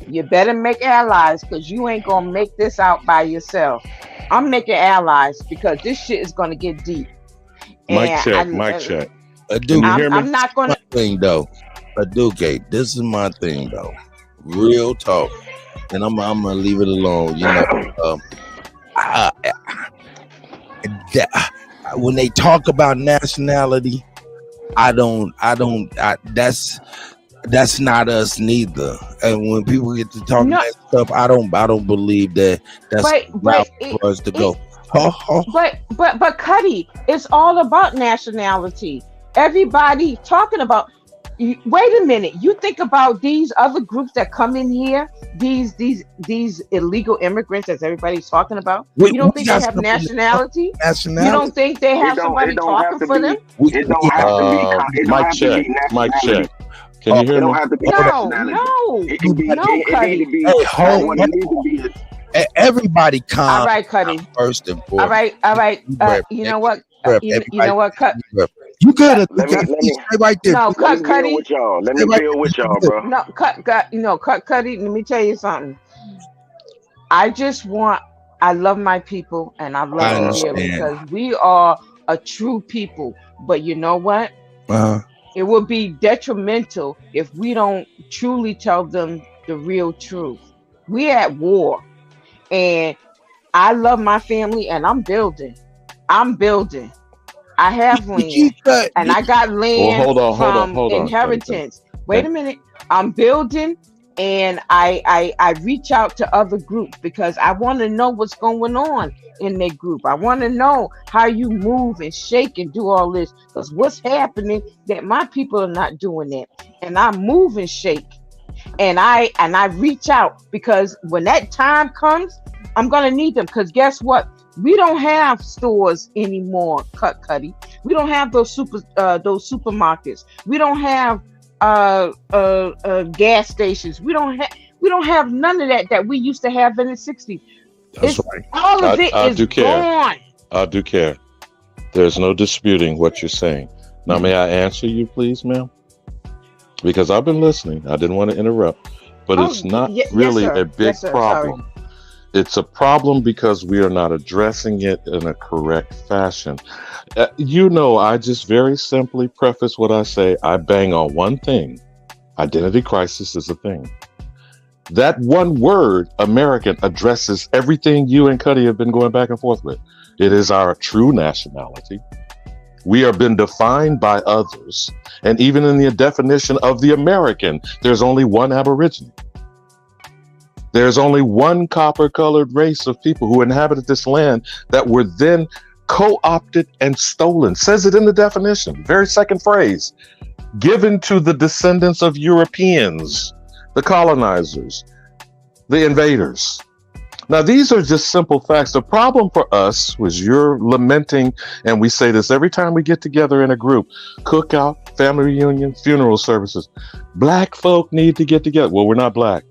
you better make allies because you ain't gonna make this out by yourself. I'm making allies because this shit is gonna get deep. Mic check. I'm not gonna. Thing though, Aduke, this is my thing though. Real talk, and I'm gonna leave it alone. When they talk about nationality, that's not us neither. And when people get to talk that stuff, I don't believe that that's right for us to go. But Cuddy, it's all about nationality. Everybody talking about. Wait a minute. You think about these other groups that come in here, these illegal immigrants, as everybody's talking about. You don't think they have nationality? You don't think they have somebody talking for them? It don't have to be. Mic check. Can you hear me? No, Cuddy. Everybody calm. All right, Cuddy. First and foremost. All right. You know what? You know what? You could let me right there. No, Cuddy. Let me deal with y'all, bro. No, Cuddy. Let me tell you something. I love my people, and I love them here because we are a true people. But you know what? It would be detrimental if we don't truly tell them the real truth. We're at war, and I love my family, and I'm building. I'm building. I have land, and I got Well, land from hold on, Cuddy. inheritance. Wait And a minute. I'm building, and I reach out to other groups because I want to know what's going on in their group. I want to know how you move and shake and do all this, because what's happening that my people are not doing that, and I move and shake, and I reach out, because when that time comes, I'm gonna need them. Because guess what? We don't have stores anymore, Cuddy. We don't have those supermarkets. We don't have gas stations. We don't have none of that we used to have in the 60s. that's It's right. all of it I is do care. gone. I do care. There's no disputing what you're saying. Now, may I answer you, please, ma'am? Because I've been listening. I didn't want to interrupt, but Oh, it's not yes, really sir. a big Yes, sir. Sorry. problem. It's a problem because we are not addressing it in a correct fashion. I just very simply preface what I say. I bang on one thing. Identity crisis is a thing. That one word, American, addresses everything you and Cuddy have been going back and forth with. It is our true nationality. We have been defined by others. And even in the definition of the American, there's only one Aborigine. There's only one copper-colored race of people who inhabited this land that were then co-opted and stolen. Says it in the definition, very second phrase. Given to the descendants of Europeans, the colonizers, the invaders. Now, these are just simple facts. The problem for us was you're lamenting, and we say this every time we get together in a group, cookout, family reunion, funeral services. Black folk need to get together. Well, we're not black.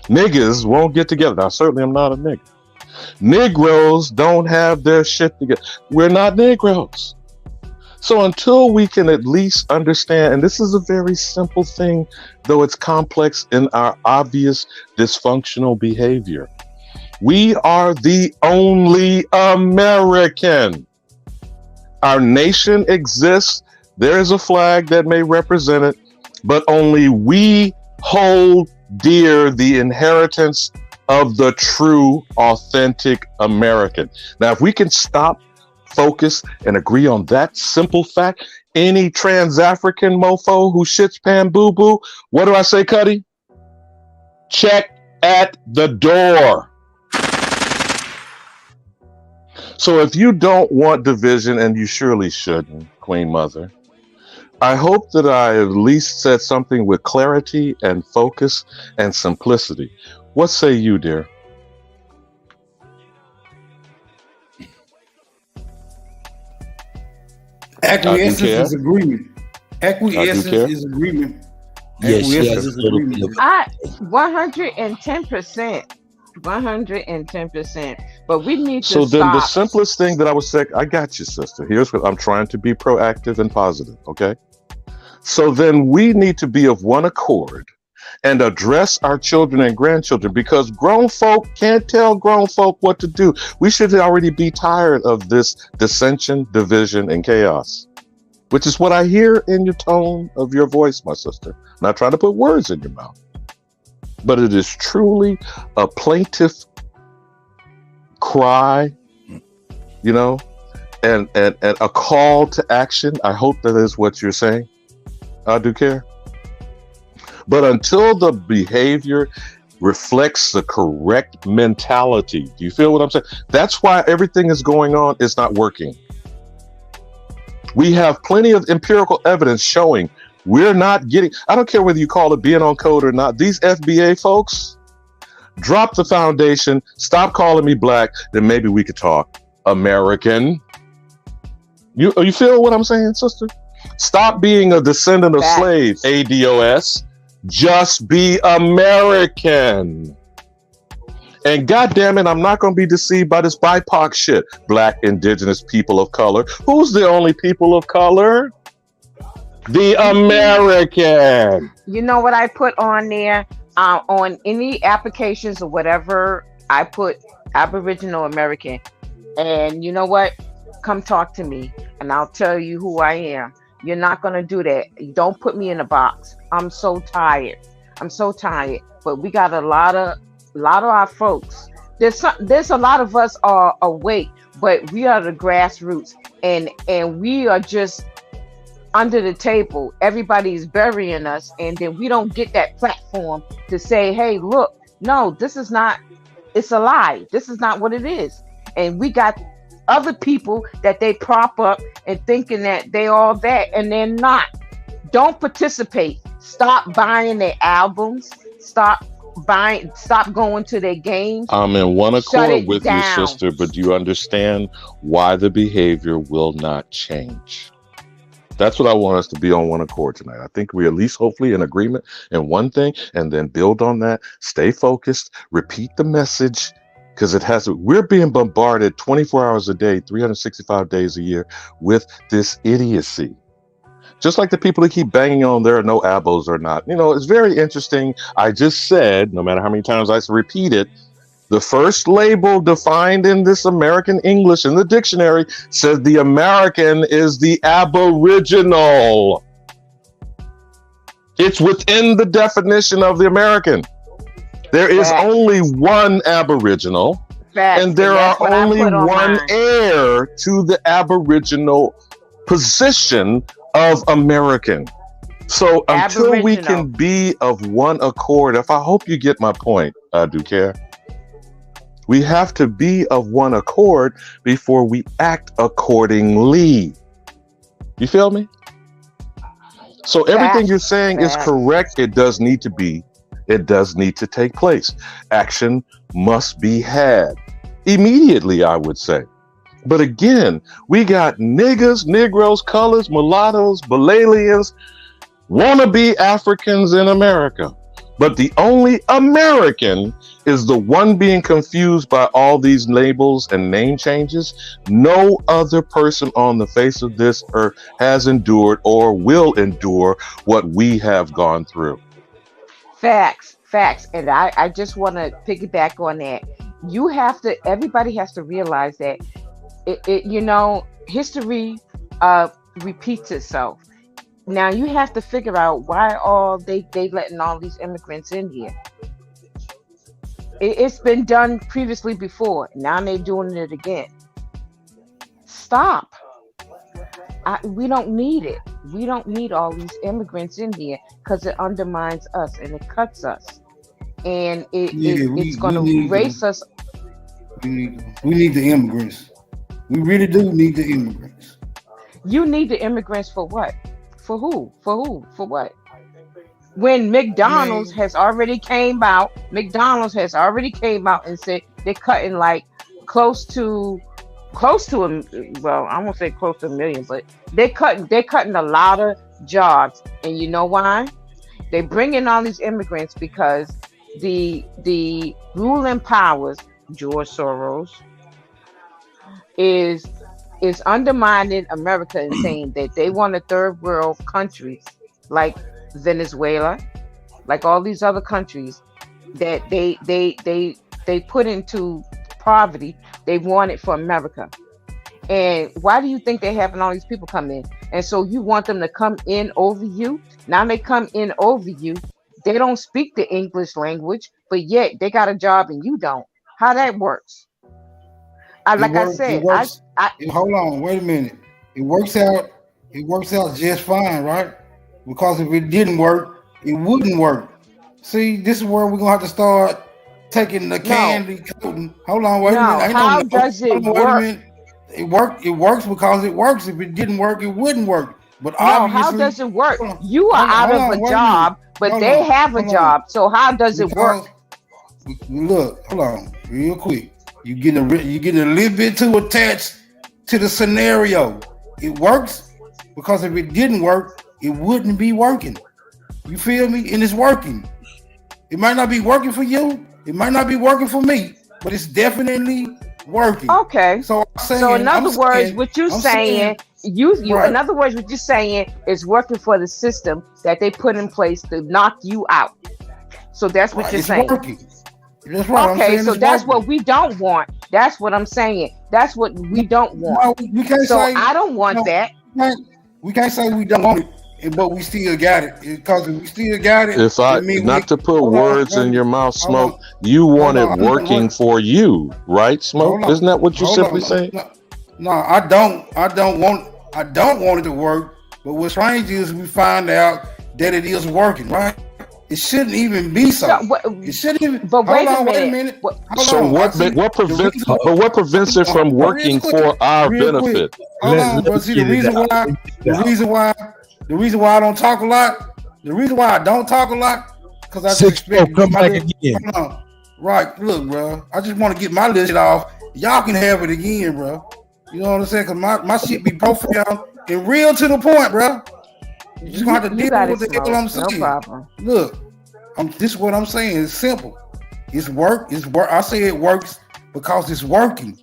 Niggas won't get together. Now, certainly I'm not a nigga. Negroes don't have their shit together. We're not Negroes. So until we can at least understand, and this is a very simple thing, though it's complex in our obvious dysfunctional behavior. We are the only American. Our nation exists. There is a flag that may represent it, but only we hold dear the inheritance of the true, authentic American. Now, if we can stop, focus, and agree on that simple fact, any trans-African mofo who shits pan boo-boo, what do I say, Cuddy? Check at the door. So if you don't want division, and you surely shouldn't, Queen Mother, I hope that I at least said something with clarity and focus and simplicity. What say you, dear? Acquiescence is agreement. Acquiescence is agreement. Yes, Acquiescence is agreement. 110%. 110%. But we need to So then the stop. simplest thing that I would say, I got you, sister. Here's what I'm trying to be proactive and positive, okay? So then we need to be of one accord and address our children and grandchildren, because grown folk can't tell grown folk what to do. We should already be tired of this dissension, division, and chaos, which is what I hear in your tone of your voice, my sister. I'm not trying to put words in your mouth, but it is truly a plaintive cry, and a call to action. I hope that is what you're saying. I do care. But until the behavior reflects the correct mentality, do you feel what I'm saying? That's why everything is going on. It's not working. We have plenty of empirical evidence showing we're not getting, I don't care whether you call it being on code or not, these FBA folks, drop the foundation, stop calling me black, then maybe we could talk American. You feel what I'm saying, sister? Stop being a descendant of slaves, ADOS. Just be American. And goddamn it, I'm not going to be deceived by this BIPOC shit. Black, indigenous, people of color. Who's the only people of color? The American. You know what I put on there? On any applications or whatever, I put Aboriginal American. And you know what? Come talk to me and I'll tell you who I am. You're not going to do that. Don't put me in a box. I'm so tired. But we got a lot of our folks there's a lot of us are awake, but we are the grassroots, and we are just under the table. Everybody's burying us, and then we don't get that platform to say, hey, look, no, this is not, it's a lie, this is not what it is. And we got other people that they prop up and thinking that they all that, and they're not. Don't participate. Stop buying their albums. Stop going to their games. I'm in one Shut accord it with down. you, sister, but do you understand why the behavior will not change? That's what I want us to be on one accord tonight. I think we at least hopefully in agreement in one thing, and then build on that. Stay focused. Repeat the message, because we're being bombarded 24 hours a day, 365 days a year with this idiocy. Just like the people that keep banging on there are no abos or not. It's very interesting. I just said, no matter how many times I repeat it, the first label defined in this American English in the dictionary says the American is the aboriginal. It's within the definition of the American. There is only one aboriginal, and there are only one heir to the aboriginal position of American. So until we can be of one accord, I hope you get my point, Ducaire. We have to be of one accord before we act accordingly. You feel me? So everything you're saying is correct. It does need to be. It does need to take place. Action must be had immediately, I would say. But again, we got niggas, Negroes, colors, mulattoes, Balalians, wannabe Africans in America. But the only American is the one being confused by all these labels and name changes. No other person on the face of this earth has endured or will endure what we have gone through. Facts. And I just want to piggyback on that. Everybody has to realize that history repeats itself. Now you have to figure out why they letting all these immigrants in here. It's been done previously before. Now they're doing it again. Stop. We don't need it. We don't need all these immigrants in here because it undermines us and it cuts us, and it's going to erase us. We need the immigrants. We really do need the immigrants. You need the immigrants for what? For who? For what? When McDonald's has already came out and said they're cutting like close to I won't say close to a million, but they're cutting a lot of jobs. And you know why? They bring in all these immigrants because the ruling powers, George Soros, is undermining America and saying that they want a third world countries like Venezuela, like all these other countries that they put into poverty. They want it for America. And why do you think they're having all these people come in? And so you want them to come in over you? Now they come in over you. They don't speak the English language, but yet they got a job and you don't. How that works? Hold on, wait a minute. It works out just fine, right? Because if it didn't work, it wouldn't work. See, this is where we're gonna have to start taking the candy coating. Hold on, wait a minute. How does it work? It works because it works. If it didn't work, it wouldn't work. But obviously, how does it work? You are out of a job, but they have a job. So how does it work? Look, hold on, real quick. You getting a little bit too attached to the scenario. It works because if it didn't work, it wouldn't be working. You feel me? And it's working. It might not be working for you. It might not be working for me, but it's definitely working. Okay. So in other words, what you're saying is working for the system that they put in place to knock you out. So that's what you're saying. Working. That's right. Okay, so that's what we don't want. That's what I'm saying. That's what we don't want. No, we can't say, I don't want that. We can't say we don't want it. but we still got it. Because if we still got it, If I it mean not to put hold words on, in your mouth, hold Smoke, on, you want it hold on. working for you, right, Smoke? Hold on, Isn't that what you hold simply on. saying? No, I don't want it to work. But what's strange is we find out that it is working, right? It shouldn't even be so. It shouldn't even. But Hold wait a on, wait a minute. minute. Hold So on. what prevents it from working for our Real quick. benefit? Hold on, bro. See the reason why I don't talk a lot. The reason why I don't talk a lot, because I just expect to come get my back little, again. hold on. Right, look, bro. I just want to get my little shit off. Y'all can have it again, bro. You know what I'm saying? Cause my shit be profound and real to the point, bro. You just gonna have to You deal got with it, what the hell I'm Smoke. saying. No problem. Look, this is what I'm saying. It's simple. It's work. I say it works because it's working.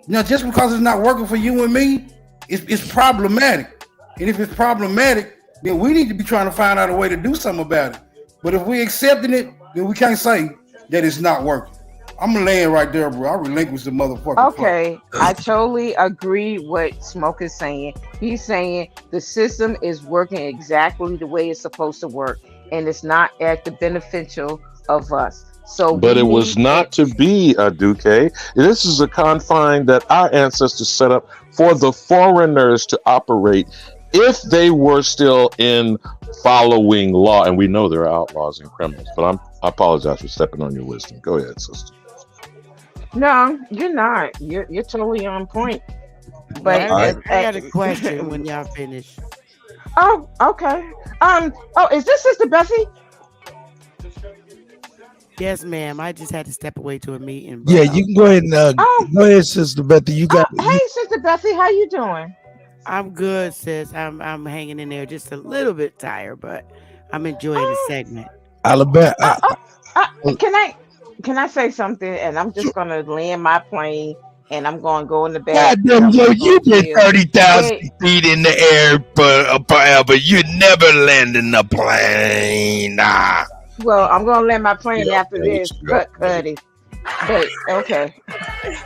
Now, just because it's not working for you and me, it's problematic. And if it's problematic, then we need to be trying to find out a way to do something about it. But if we're accepting it, then we can't say that it's not working. I'm laying right there, bro. I relinquish the motherfucker. Okay, I totally agree what Smoke is saying. He's saying the system is working exactly the way it's supposed to work, and it's not at the beneficial of us. So But we it was need not to be a Duque. This is a confine that our ancestors set up for the foreigners to operate if they were still in following law. And we know there are outlaws and criminals. But I apologize for stepping on your wisdom. Go ahead, sister. No, you're not. You're totally on point. But I got a question when y'all finish. Oh, okay. Oh, is this Sister Bessie? Yes, ma'am. I just had to step away to a meeting. But, Yeah, you can go ahead and go ahead, Sister Betty. You got. Hey, Sister Bessie, how you doing? I'm good, sis. I'm hanging in there, just a little bit tired, but I'm enjoying the segment. Alabama. Can I say something? And I'm just gonna land my plane, and I'm gonna go in the back. Goddamn, yo, you've been 30,000 feet in the air forever. You never landing a plane. Nah. Well, I'm gonna land my plane after this, Cuddy. But okay,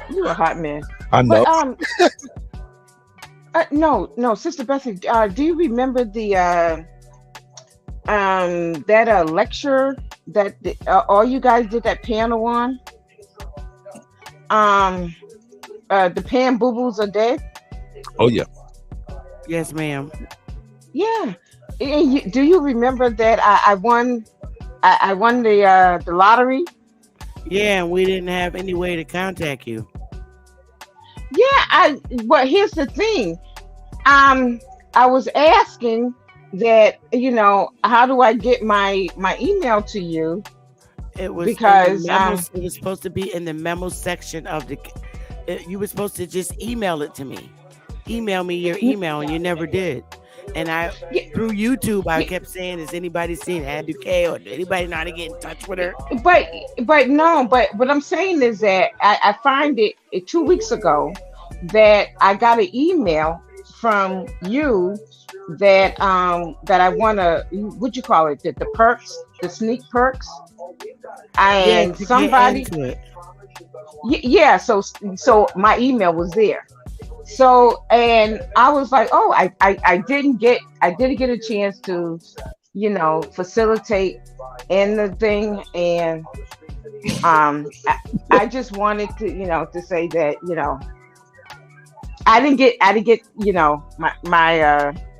you a hot mess. I know. But no, Sister Bessie. Do you remember the that lecture that all you guys did that panel on? The Pan Boo Boos are dead. Oh yeah. Yes, ma'am. Yeah. Do you remember that I won? I won the lottery. Yeah, and we didn't have any way to contact you. Yeah, well, here's the thing. I was asking that, how do I get my email to you? It was because it was supposed to be in the memo section of the. You were supposed to just email it to me. Email me your email, and you never did. And through YouTube, I kept saying, "Has anybody seen IDGAF, or did anybody know how to get in touch with her?" But what I'm saying is that I find it 2 weeks ago that I got an email from you that I want to, what you call it, the perks, the sneak perks, and somebody, yeah. So my email was there. So, and I was like, oh, I didn't get a chance to, facilitate in the thing. And I just wanted to, to say that, I didn't get,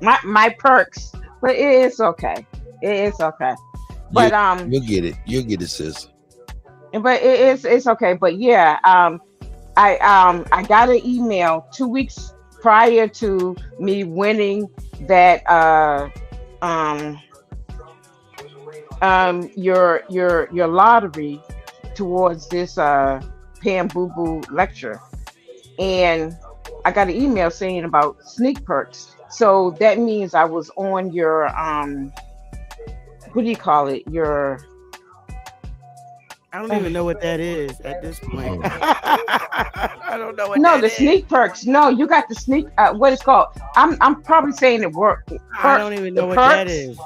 my perks, but it's okay. It's okay. But you'll get it. You'll get it, sis. But it's okay. But yeah, I got an email 2 weeks prior to me winning that your lottery towards this Pan Boo Boo lecture, and I got an email saying about sneak perks. So that means I was on your what do you call it? I don't even know what that is at this point. I don't know what no, that the is. sneak perks. No, you got the sneak. What it's called? I'm probably saying it work. I don't even know what that is.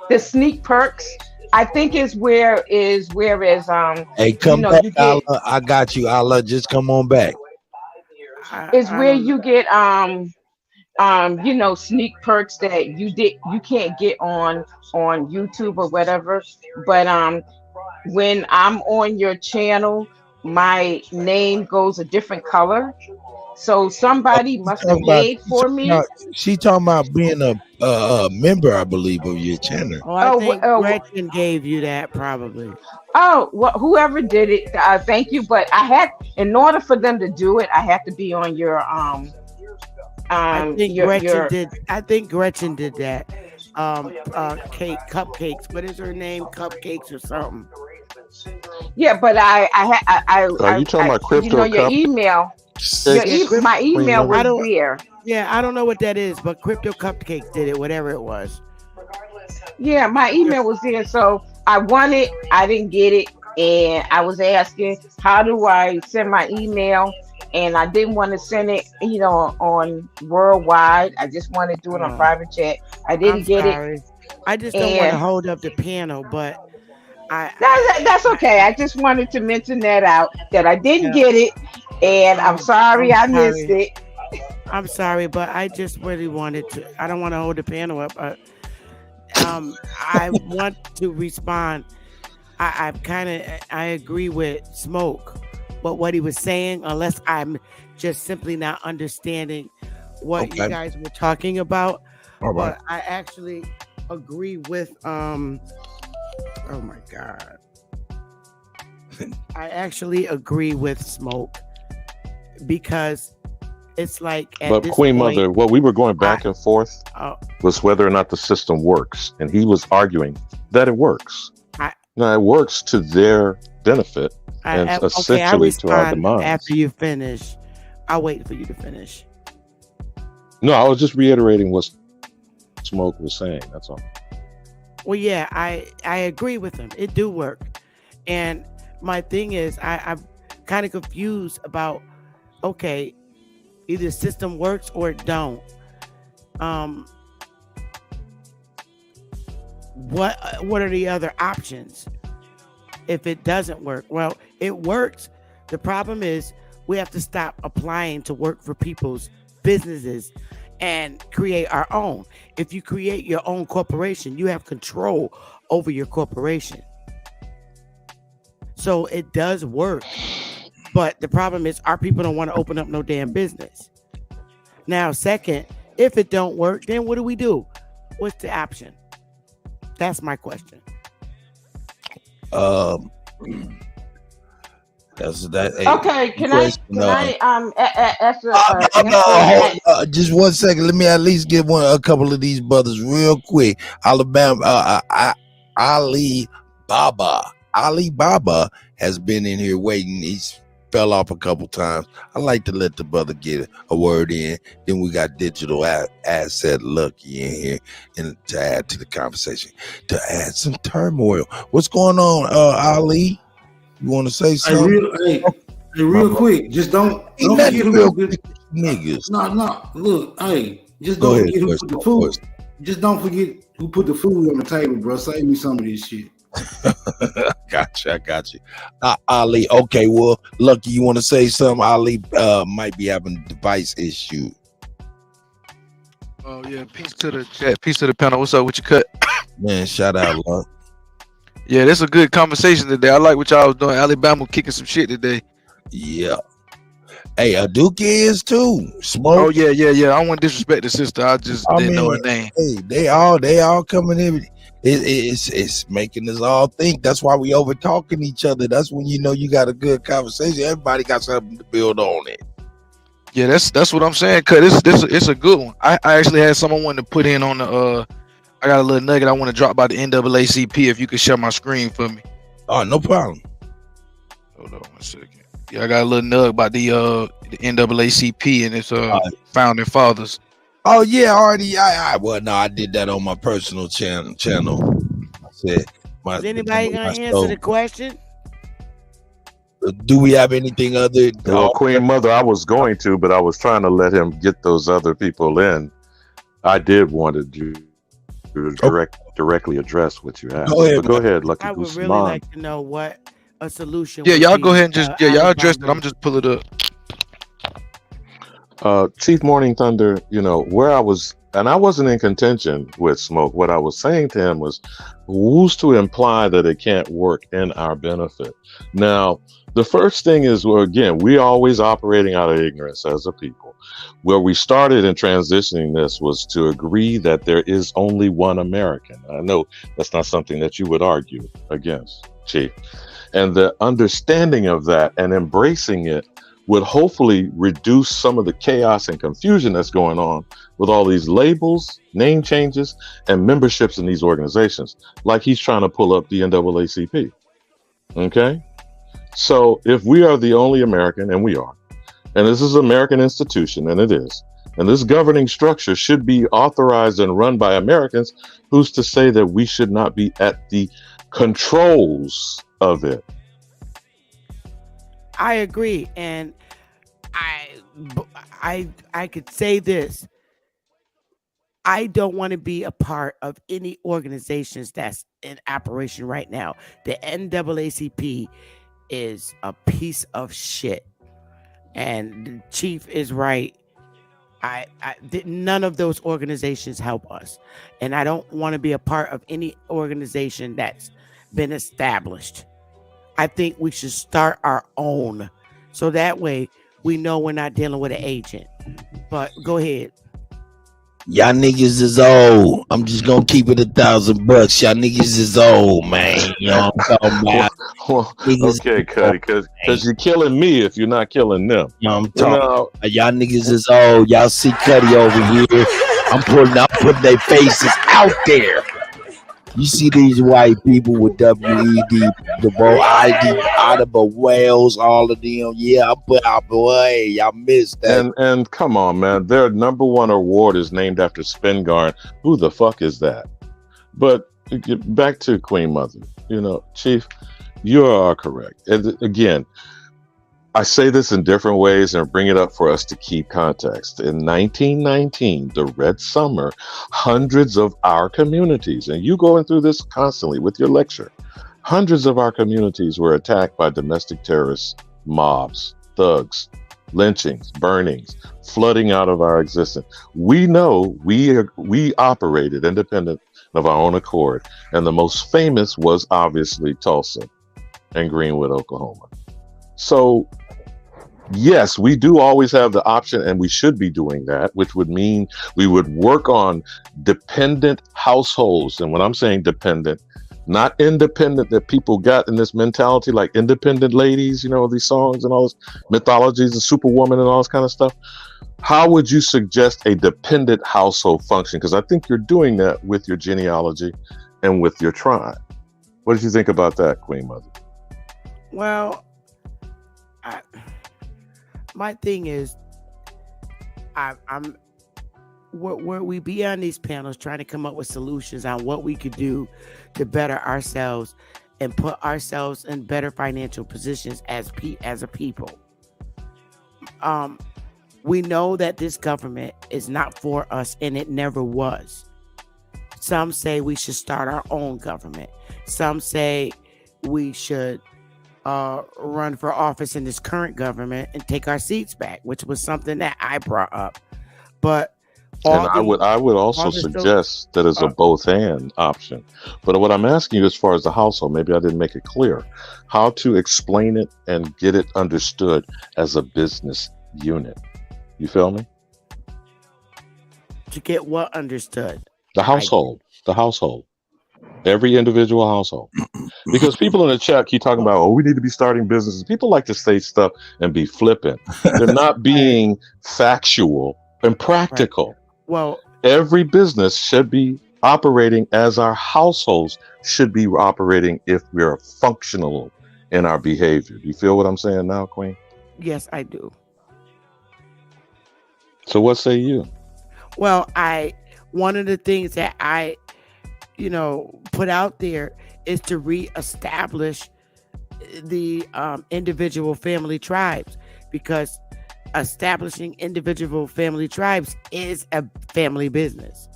The sneak perks. I think is where is Hey, come back, Allah. I got you, Allah. Just come on back. Is where you get sneak perks that you can't get on YouTube or whatever. But when I'm on your channel, my name goes a different color. So somebody must have made for me. She talking about being a member, I believe, of your channel. Oh, I Oh, think Gretchen gave you that probably. oh, well, whoever did it, thank you. But in order for them to do it, I have to be on your I think Gretchen your did. I think Gretchen did that. Cupcakes. What is her name? Cupcakes or something. yeah. But Are you talking about crypto your cup? email, my email was there. Yeah, I don't know what that is, but Crypto Cupcakes did it, whatever it was. Yeah, my email was there, so I won it. I didn't get it, and I was asking, how do I send my email? And I didn't want to send it, on worldwide. I just wanted to do it on private chat. I didn't get it. I just don't want to hold up the panel, but that's okay. I just wanted to mention that out that I didn't get it, and I'm sorry I missed it. I'm sorry, but I just really wanted to. I don't want to hold the panel up. I want to respond. I agree with Smoke, but what he was saying, unless I'm just simply not understanding what you guys were talking about. All right. But I actually agree with oh my God. I actually agree with Smoke because it's like But Queen Mother, what we were going back and forth was whether or not the system works, and he was arguing that it works. Now it works to their benefit and essentially to our demise. After you finish, I'll wait for you to finish. No, I was just reiterating what Smoke was saying. That's all. Well, yeah, I agree with him. It do work, and my thing is, I'm kind of confused about. Okay, either the system works or it don't. What are the other options if it doesn't work? Well, it works. The problem is we have to stop applying to work for people's businesses and create our own. If you create your own corporation, you have control over your corporation. So it does work. But the problem is our people don't want to open up no damn business. Now, second, if it don't work, then what do we do? What's the option? That's my question. That's that. Okay, can I just 1 second. Let me at least get a couple of these brothers real quick. Alabama, Ali Baba has been in here waiting. He's fell off a couple times. I like to let the brother get a word in. Then we got Digital Asset Lucky in here and to add to the conversation, to add some turmoil. What's going on, Ali? You want to say something? Real quick. Just don't forget who put niggas. No. Look, just don't forget who put the food. Just don't forget who put the food on the table, bro. Save me some of this shit. I got you. Ali, okay, well, Lucky, you want to say something? Ali might be having a device issue. Oh, yeah, peace to the chat, peace to the panel. What's up with your cut? Man, shout out, Luck. Yeah, that's a good conversation today. I like what y'all was doing. Alabama kicking some shit today. Yeah. Hey, Duke is too. Smoke. Oh, yeah. I don't want to disrespect the sister. I just didn't know her name. Hey, they all coming in. It's making us all think. That's why we over talking each other. That's when you know you got a good conversation. Everybody got something to build on it. Yeah, that's what I'm saying. Cause it's a good one. I actually had someone wanting to put in on the I got a little nugget I want to drop about the NAACP. If you could share my screen for me. Oh, no problem. Hold on 1 second. Yeah, I got a little nugget about the NAACP and its founding fathers. Oh yeah, already. I did that on my personal channel. I said, is anybody gonna answer the question? Do we have anything other? Well, Queen Mother, I was going to, but I was trying to let him get those other people in. I did want to directly address what you asked. Go ahead, Lucky. I would really like to know what a solution. Yeah, y'all go ahead and just y'all address it. I'm just pull it up. Chief Morning Thunder, where I was, and I wasn't in contention with Smoke. What I was saying to him was, who's to imply that it can't work in our benefit? Now, the first thing is, well, again, we always operating out of ignorance as a people. Where we started in transitioning this was to agree that there is only one American. I know that's not something that you would argue against, Chief. And the understanding of that and embracing it would hopefully reduce some of the chaos and confusion that's going on with all these labels, name changes, and memberships in these organizations, like he's trying to pull up the NAACP. Okay? So if we are the only American, and we are, and this is an American institution, and it is, and this governing structure should be authorized and run by Americans, who's to say that we should not be at the controls of it? I agree, and I could say this. I don't want to be a part of any organizations that's in operation right now. The NAACP is a piece of shit, and the Chief is right. None of those organizations help us, and I don't want to be a part of any organization that's been established. I think we should start our own, so that way we know we're not dealing with an agent. But go ahead. Y'all niggas is old. I'm just gonna keep it $1,000. Y'all niggas is old, man. You know what I'm talking about? Okay, Cuddy, because you're killing me if you're not killing them. You know I'm talking about? Y'all niggas is old. Y'all see Cuddy over here. I'm putting their faces out there. You see these white people with WED, the ID, Audible Wales, all of them. Yeah, I put out boy. Y'all missed that. And come on, man. Their number one award is named after Spingarn. Who the fuck is that? But back to Queen Mother. Chief, you are correct. And again, I say this in different ways and bring it up for us to keep context. In 1919, the Red Summer, hundreds of our communities, and you going through this constantly with your lecture, hundreds of our communities were attacked by domestic terrorist mobs, thugs, lynchings, burnings, flooding out of our existence. We know we operated independent of our own accord, and the most famous was obviously Tulsa and Greenwood, Oklahoma. So, yes, we do always have the option, and we should be doing that, which would mean we would work on dependent households. And when I'm saying dependent, not independent that people got in this mentality, like independent ladies, these songs and all this mythologies of Superwoman and all this kind of stuff. How would you suggest a dependent household function? Because I think you're doing that with your genealogy and with your tribe. What did you think about that, Queen Mother? Well, my thing is, I'm where we be on these panels trying to come up with solutions on what we could do to better ourselves and put ourselves in better financial positions as a people. We know that this government is not for us, and it never was. Some say we should start our own government. Some say we should run for office in this current government and take our seats back, which was something that I brought up. But I would also suggest that it's a both and option. But what I'm asking you as far as the household, maybe I didn't make it clear, how to explain it and get it understood as a business unit. You feel me? To get what understood? The household. Every individual household. Because people in the chat keep talking about, we need to be starting businesses. People like to say stuff and be flippant. They're not being factual and practical. Right. Well, every business should be operating as our households should be operating if we are functional in our behavior. Do you feel what I'm saying now, Queen? Yes, I do. So what say you? Well, one of the things that I put out there is to reestablish the individual family tribes, because establishing individual family tribes is a family business,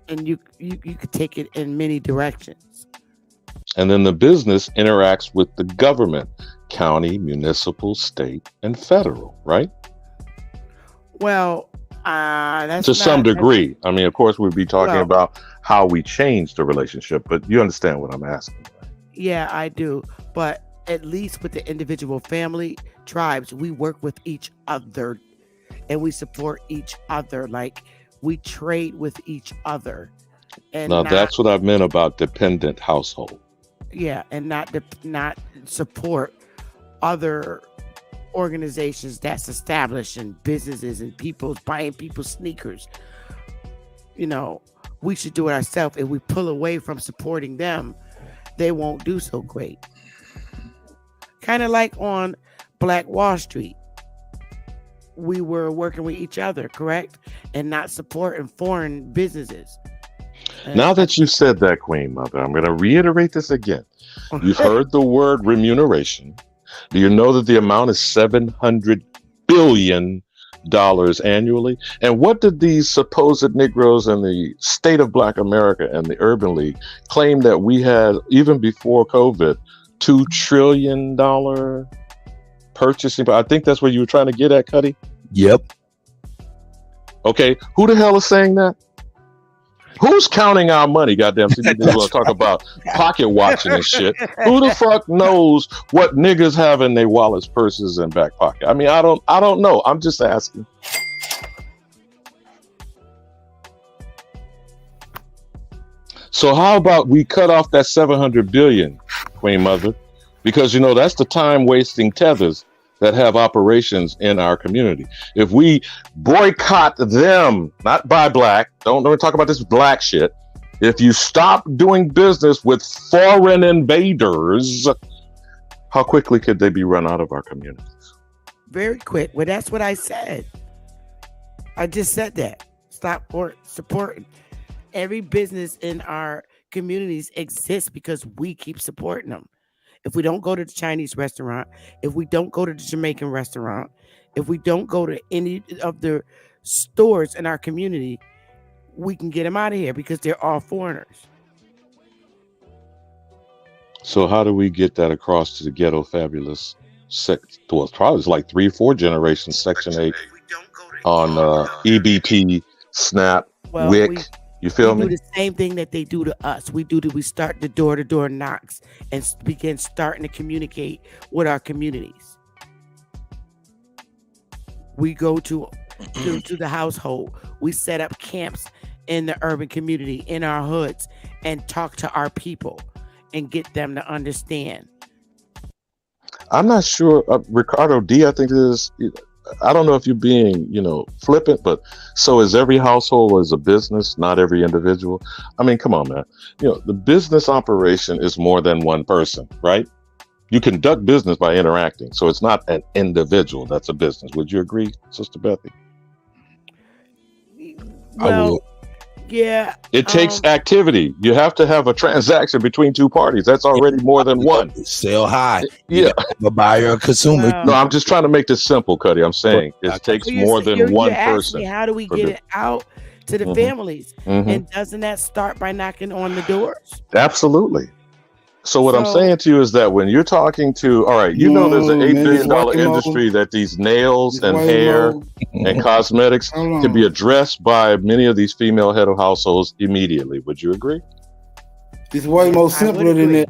and you could take it in many directions. And then the business interacts with the government, county, municipal, state, and federal, right? Well, that's to some not. degree. I mean, of course, we'd be talking Well, about how we change the relationship, but you understand what I'm asking. yeah, I do. But at least with the individual family tribes, we work with each other and we support each other. Like we trade with each other, and Now, not that's what I meant about dependent household. and not support other organizations that's establishing businesses and people buying people's sneakers. You know, we should do it ourselves. If we pull away from supporting them, they won't do so great. Kind of like on Black Wall Street, we were working with each other, correct, and not supporting foreign businesses. Now that you said that, Queen Mother, I'm going to reiterate this again. You've heard the word remuneration. Do you know that the amount is $700 billion annually? And what did these supposed Negroes in the state of Black America and the Urban League claim that we had even before COVID? $2 trillion purchasing. I think that's where you were trying to get at, Cuddy. Yep. Okay, who the hell is saying that? Who's counting our money? Goddamn, since you want to talk about pocket watching and shit. Who the fuck knows what niggas have in their wallets, purses, and back pocket? I mean, I don't know. I'm just asking. So how about we cut off that 700 billion, Queen Mother? Because, you know, that's the time-wasting tethers that have operations in our community. If we boycott them, not buy black, don't talk about this black shit. If you stop doing business with foreign invaders, how quickly could they be run out of our communities? Very quick. Well, that's what I said. I just said that. Stop supporting. Every business in our communities exists because we keep supporting them. If we don't go to the Chinese restaurant, if we don't go to the Jamaican restaurant, if we don't go to any of the stores in our community, we can get them out of here because they're all foreigners. So how do we get that across to the ghetto fabulous well, it's probably like 3 or 4 generations, Section 8 on EBT, SNAP, WIC. You feel me? We do the same thing that they do to us. We start the door-to-door knocks and begin starting to communicate with our communities. We go to the household. We set up camps in the urban community, in our hoods, and talk to our people and get them to understand. I'm not sure, Ricardo D, I think it is. I don't know if you're being, flippant, but so is every household is a business, not every individual. I mean, come on, man. The business operation is more than one person, right? You conduct business by interacting. So it's not an individual that's a business. Would you agree, Sister Bethy? Well, yeah. It takes activity. You have to have a transaction between 2 parties. That's already more than one. Sell high. Yeah. A buyer or consumer. Wow. No, I'm just trying to make this simple, Cuddy. I'm saying it takes more than one person. Me, how do we get it out to the families? And doesn't that start by knocking on the doors? Absolutely. So what I'm saying to you is that when you're talking to, all right, there's an $8 billion industry that these nails and hair and cosmetics can be addressed by many of these female head of households immediately. Would you agree? It's way more simpler than that.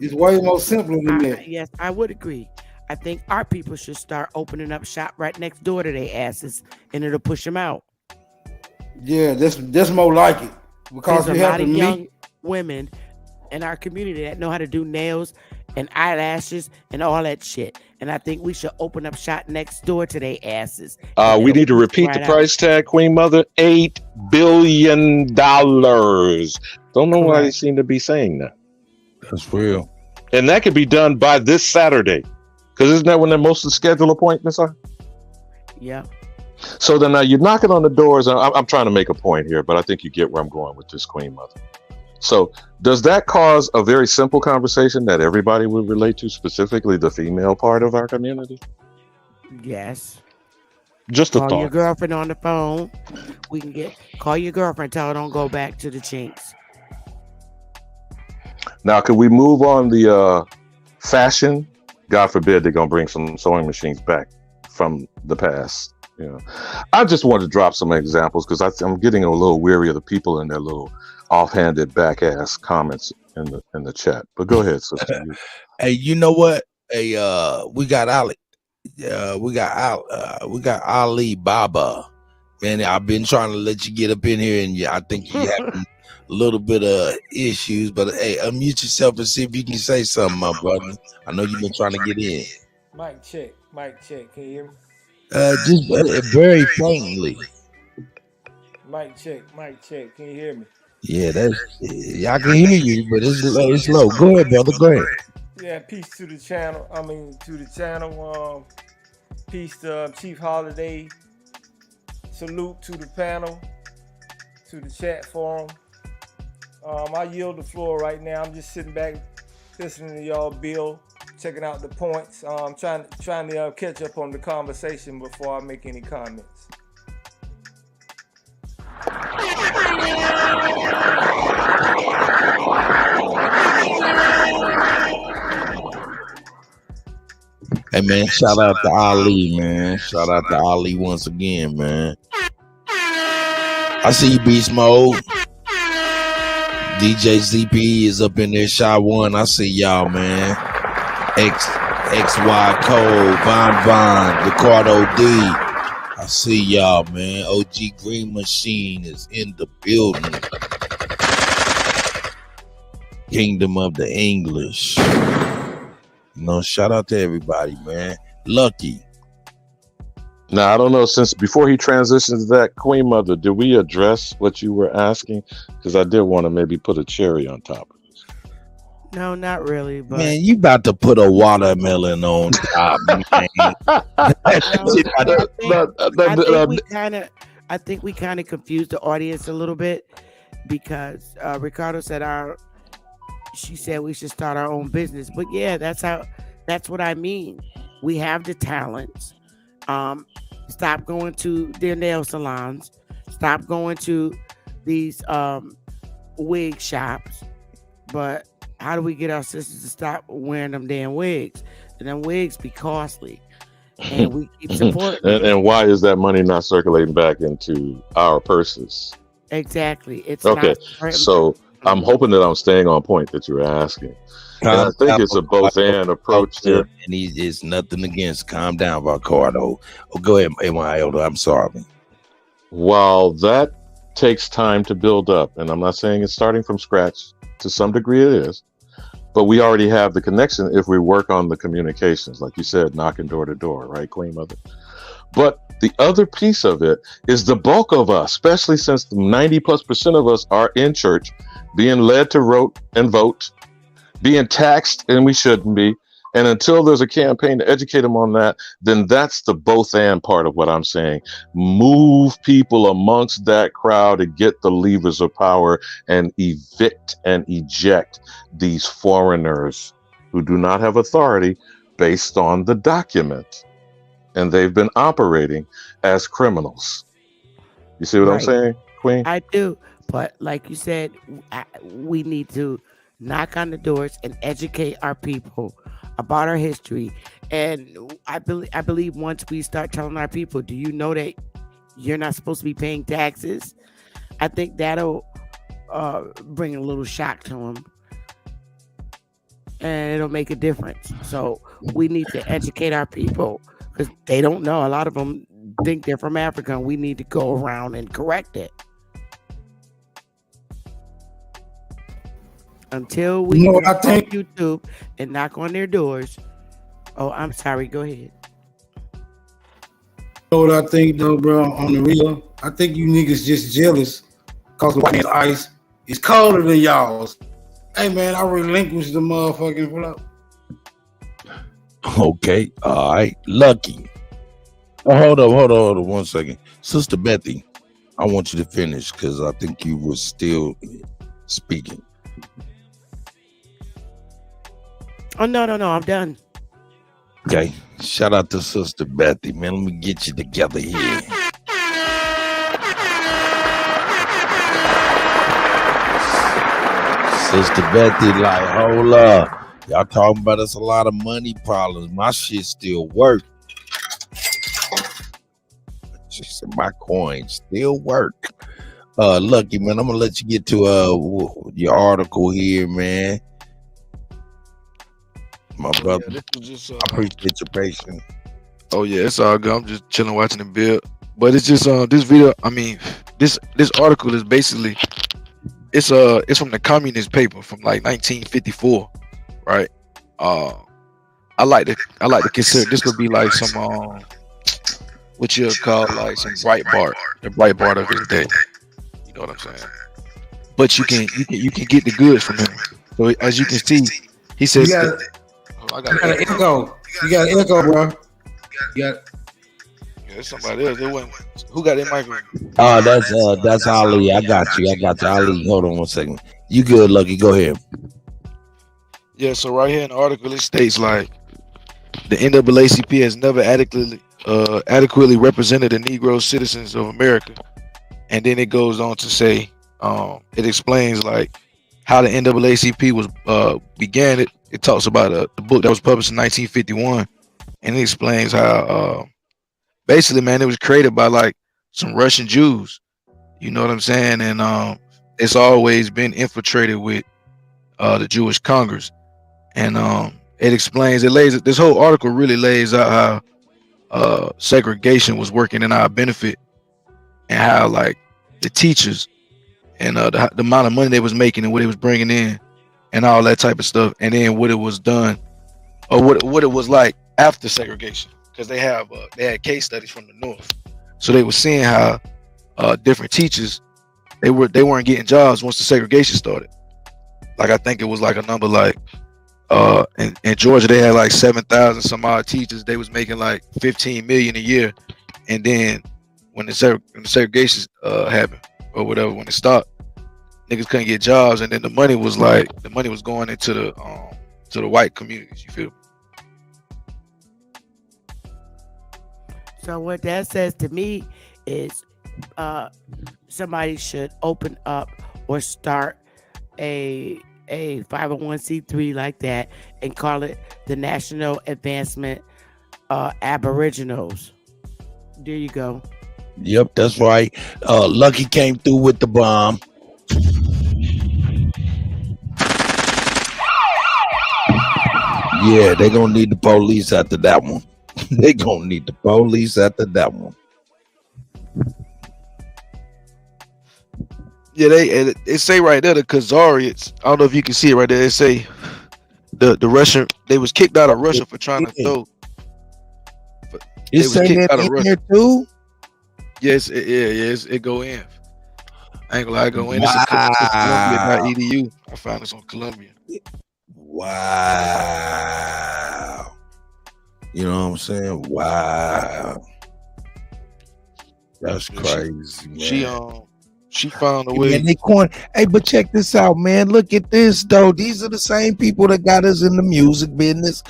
It's way more simpler than that. Yes, I would agree. I think our people should start opening up shop right next door to their asses, and it'll push them out. Yeah, that's more like it because there's we a have lot to of meet young women in our community that know how to do nails and eyelashes and all that shit. And I think we should open up shop next door to their asses. We need to repeat the price tag, Queen Mother. $8 billion. Don't know why they seem to be saying that. That's real. And that could be done by this Saturday. Because isn't that when most of the scheduled appointments are? Yeah. So then now you're knocking on the doors. I'm trying to make a point here, but I think you get where I'm going with this, Queen Mother. So does that cause a very simple conversation that everybody would relate to, specifically the female part of our community? Yes. Just a call thought. Your girlfriend on the phone. Call your girlfriend. Tell her don't go back to the chinks. Now, could we move on the fashion? God forbid they're going to bring some sewing machines back from the past. Yeah, I just wanted to drop some examples because I'm getting a little weary of the people and their little offhanded back ass comments in the chat. But go ahead, sister. Hey, you know what? Hey, we got Ali. We got Ali Baba. Man, I've been trying to let you get up in here, and I think you have a little bit of issues. But hey, unmute yourself and see if you can say something, my brother. I know you've been trying to get in. Mic check. Can you hear me? Just very faintly. Mic check. Can you hear me? Yeah, I can hear you, but it's low. Go ahead, brother. Go ahead. Yeah, peace to the channel. Peace to Chief Holiday. Salute to the panel, to the chat forum. I yield the floor right now. I'm just sitting back, listening to y'all build, checking out the points. Trying to catch up on the conversation before I make any comments. Hey man, shout out to Ali, man. Shout out to Ali once again, man. I see you, Beast Mode. DJ ZP is up in there. Shot One. I see y'all, man. XY Cole, Von, Ricardo D. I see y'all, man. OG Green Machine is in the building. Kingdom of the English. You know, shout out to everybody, man. Lucky. Now, I don't know, since before he transitions to that, Queen Mother, did we address what you were asking? Because I did want to maybe put a cherry on top of this. No, not really. But Man, you about to put a watermelon on top, man. I think we kind of confused the audience a little bit because Ricardo said she said we should start our own business. But yeah, that's what I mean. We have the talents. Stop going to their nail salons. Stop going to these wig shops. But how do we get our sisters to stop wearing them damn wigs? And them wigs be costly. And we keep supporting and why is that money not circulating back into our purses? Exactly. It's okay. Not so I'm hoping that I'm staying on point that you're asking. And I think it's a both and approach there. And it's nothing against. Calm down, Ricardo. Oh, go ahead, Elder. I'm sorry. While that takes time to build up, and I'm not saying it's starting from scratch, to some degree it is, but we already have the connection if we work on the communications, like you said, knocking door to door, right, Queen Mother? But the other piece of it is the bulk of us, especially since 90+% of us are in church, being led to vote, being taxed, and we shouldn't be. And until there's a campaign to educate them on that, then that's the both and part of what I'm saying. Move people amongst that crowd to get the levers of power and evict and eject these foreigners who do not have authority based on the document. And they've been operating as criminals. You see what I'm saying, Queen? I do. But like you said, we need to knock on the doors and educate our people about our history. And I believe once we start telling our people, do you know that you're not supposed to be paying taxes? I think that'll bring a little shock to them. And it'll make a difference. So we need to educate our people because they don't know. A lot of them think they're from Africa, and we need to go around and correct it. Until we get on YouTube and knock on their doors. Oh, I'm sorry. Go ahead. You know what I think, though, bro? On the real, I think you niggas just jealous because the white man's ice is colder than y'all's. Hey, man, I relinquished the motherfucking flow. Okay. All right. Lucky. Oh, hold on 1 second. Sister Bethy, I want you to finish because I think you were still speaking. Oh, no, I'm done. Okay. Shout out to Sister Bethy, man. Let me get you together here. Sister Bethy, like, hold up. Y'all talking about us a lot of money problems. My shit still work. She said, my coins still work. Lucky, man, I'm gonna let you get to your article here, man. My brother, this was just, I appreciate your patience. Oh yeah, it's all good. I'm just chilling watching the build. But it's just this video. I mean, this article is basically it's from the communist paper from like 1954, right? I like to consider this would be like some what you call like some the Breitbart of his day. You know what I'm saying? But you can get the goods from him. So as you can see, he says. You got an echo. You got an echo, bro. You got. Yeah, it's somebody else. It wasn't. Who got that microphone? Oh, that's Ali. I got you, Ali. Hold on one second. You good, Lucky? Go ahead. Yeah. So right here in the article, it states like the NAACP has never adequately represented the Negro citizens of America, and then it goes on to say it explains like how the NAACP was began. It talks about the book that was published in 1951, and it explains how basically, man, it was created by like some Russian Jews. You know what I'm saying? And it's always been infiltrated with the Jewish Congress, and it explains. This whole article really lays out how segregation was working in our benefit, and how like the teachers and the amount of money they was making and what it was bringing in and all that type of stuff, and then what it was done or what it was like after segregation, because they had case studies from the North, so they were seeing how different teachers they weren't getting jobs once the segregation started. Like I think it was like a number like in Georgia they had like 7,000 some odd teachers. They was making like 15 million a year, and then when the segregation happened or whatever, when it stopped, niggas couldn't get jobs, and then the money was going into the white communities. You feel? So what that says to me is somebody should open up or start a 501c3 like that and call it the National Advancement Aboriginals. There you go. Yep, that's right. Lucky came through with the bomb. Yeah, they gonna need the police after that one. They gonna need the police after that one. Yeah, they say right there the Khazarians. I don't know if you can see it right there. They say the Russian, they was kicked out of Russia for trying to throw. It's saying that in there too. Yes, it go in. I ain't gonna lie, go in. It's Columbia.edu. I found this on Columbia. Wow. You know what I'm saying? Wow. That's crazy, man. She found a way. Man, hey, but check this out, man. Look at this, though. These are the same people that got us in the music business,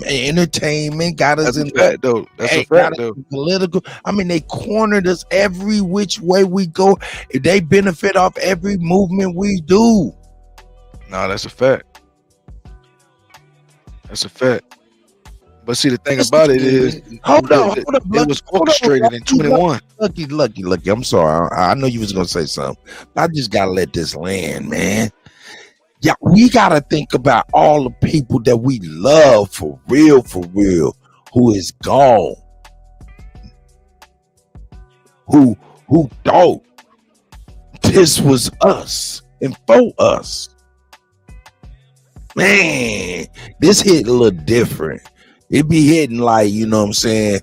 entertainment, got us in fact, though. That's a fact, though. Political. I mean, they cornered us every which way we go. They benefit off every movement we do. No, that's a fact. That's a fact. But see, the thing about it is, it was orchestrated in 21. Lucky. I'm sorry. I know you was gonna say something. I just gotta let this land, man. Yeah, we gotta think about all the people that we love for real, who is gone. Who thought this was us and for us. Man, this hit a little different. It be hitting like, you know what I'm saying?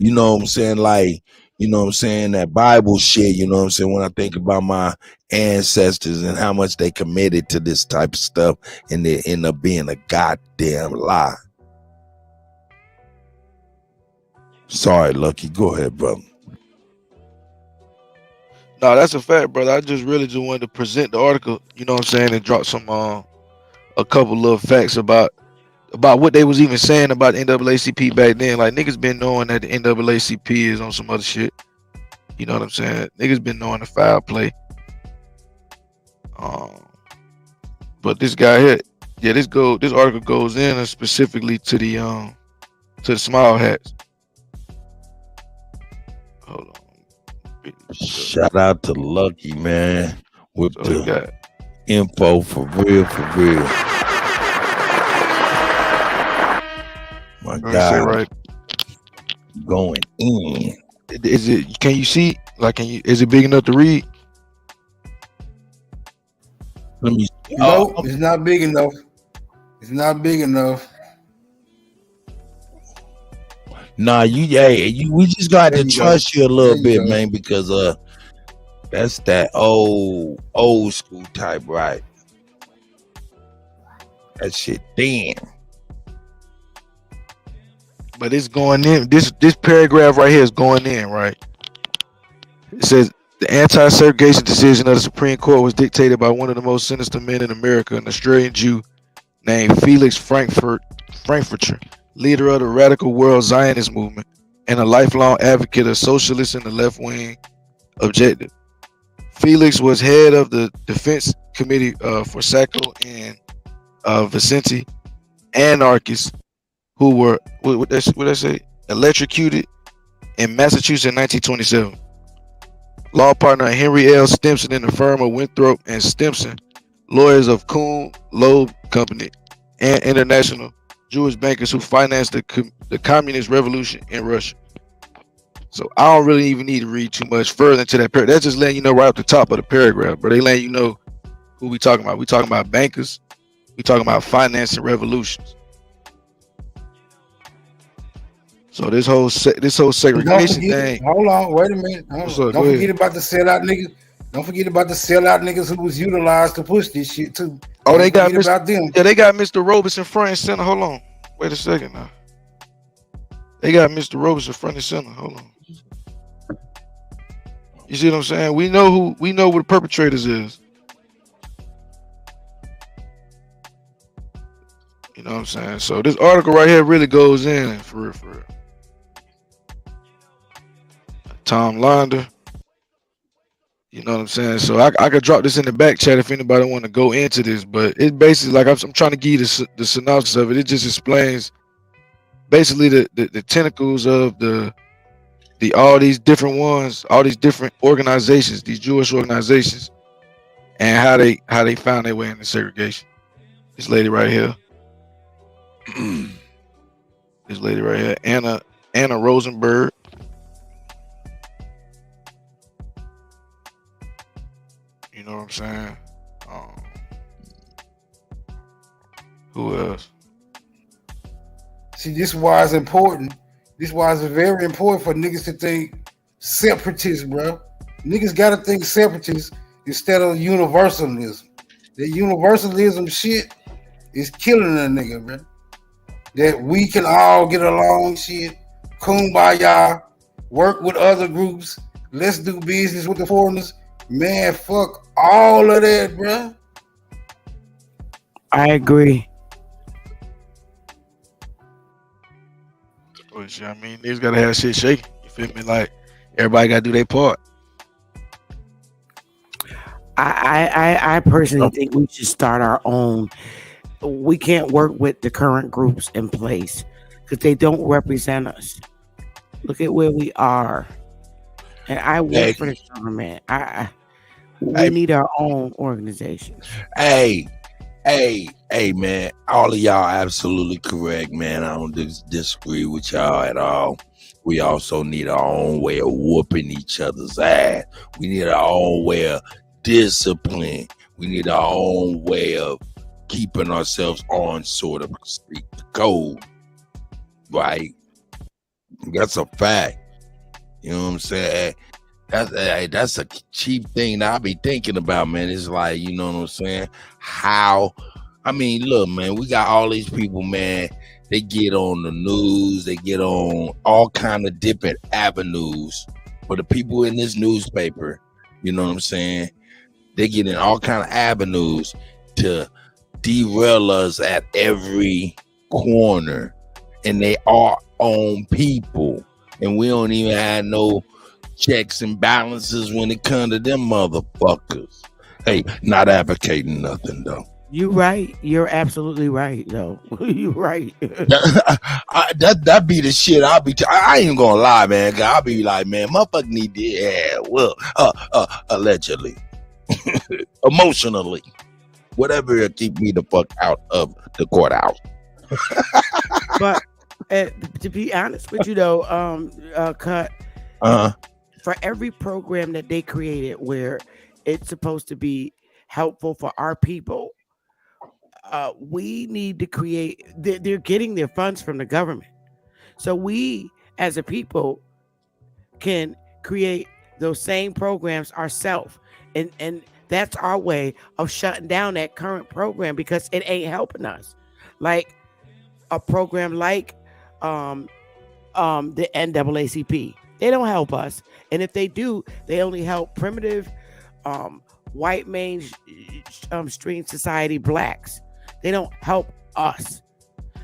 You know what I'm saying? Like, you know what I'm saying? That Bible shit, you know what I'm saying? When I think about my ancestors and how much they committed to this type of stuff, and they end up being a goddamn lie. Sorry, Lucky. Go ahead, brother. No, that's a fact, brother. I just wanted to present the article, you know what I'm saying, and drop some a couple little facts about what they was even saying about NAACP back then. Like, niggas been knowing that the NAACP is on some other shit. You know what I'm saying? Niggas been knowing the foul play. But this guy here, yeah, this article goes in specifically to the small hats. Hold on, Shout out to Lucky, man, with So he the got info for real, for real. My Let me say God, right. going in. Is it? Can you see? Like, can you? Is it big enough to read? Let me. No, it's not big enough. It's not big enough. Nah, we just got There to you go. trust you a There little you bit, go. man, because that's that old school type, right? That shit, damn. But it's going in. This paragraph right here is going in, right? It says the anti-segregation decision of the Supreme Court was dictated by one of the most sinister men in America, an Australian Jew named Felix Frankfurter, leader of the radical world Zionist movement and a lifelong advocate of socialists and the left-wing objective. Felix was head of the defense committee for Sacco and Vicente, anarchists who were what they say electrocuted in Massachusetts in 1927. Law partner Henry L. Stimson in the firm of Winthrop and Stimson, lawyers of Kuhn Loeb Company and international Jewish bankers who financed the communist revolution in Russia. So I don't really even need to read too much further into that paragraph. That's just letting you know right off the top of the paragraph, but they letting you know who we talking about. We talking about bankers. We talking about financing revolutions. So this whole segregation thing. Hold on, wait a minute. What's up? Don't forget about the sellout niggas. Don't forget about the sellout niggas who was utilized to push this shit too. Oh, they got about them. Yeah, they got Mr. Robeson front and center. Hold on. Wait a second now. They got Mr. Robeson front and center. Hold on. You see what I'm saying? We know what the perpetrators is. You know what I'm saying? So this article right here really goes in for real, for real. Tom Launder. You know what I'm saying? So I could drop this in the back chat if anybody want to go into this, but it basically, like I'm trying to give you the synopsis of it. It just explains basically the tentacles of the all these different ones, all these different organizations, these Jewish organizations, and how they found their way into segregation. This lady right here. This lady right here, Anna Rosenberg. You know what I'm saying? Who else? See, this is why it's important. This is why it's very important for niggas to think separatist, bro. Niggas gotta think separatist instead of universalism. The universalism shit is killing a nigga, bro. That we can all get along, shit, kumbaya, work with other groups, let's do business with the foreigners. Man, fuck all of that, bro. I agree. Which, I mean, niggas gotta have shit shaking. You feel me? Like everybody gotta do their part. I personally think we should start our own. We can't work with the current groups in place because they don't represent us. Look at where we are. And I work for the government. We need our own organization. Hey, man. All of y'all absolutely correct, man. I don't disagree with y'all at all. We also need our own way of whooping each other's ass. We need our own way of discipline. We need our own way of keeping ourselves on sort of street code. Right? That's a fact. You know what I'm saying? That's a cheap thing that I be thinking about, man. It's like, you know what I'm saying? I mean, look, man, we got all these people, man. They get on the news. They get on all kind of different avenues. For the people in this newspaper, you know what I'm saying? They get in all kind of avenues to derail us at every corner. And they are on people. And we don't even have no checks and balances when it comes to them motherfuckers. Hey, not advocating nothing though. You right. You're absolutely right, though. You right. That be the shit. I ain't gonna lie, man. 'Cause I'll be like, man, motherfucker need to, yeah, well, allegedly, emotionally, whatever will keep me the fuck out of the courthouse. But to be honest with you, though, Cut, for every program that they created where it's supposed to be helpful for our people, we need to create. They're getting their funds from the government, so we, as a people, can create those same programs ourselves, and that's our way of shutting down that current program because it ain't helping us. Like a program like the NAACP, they don't help us, and if they do, they only help primitive white mainstream society blacks. They don't help us.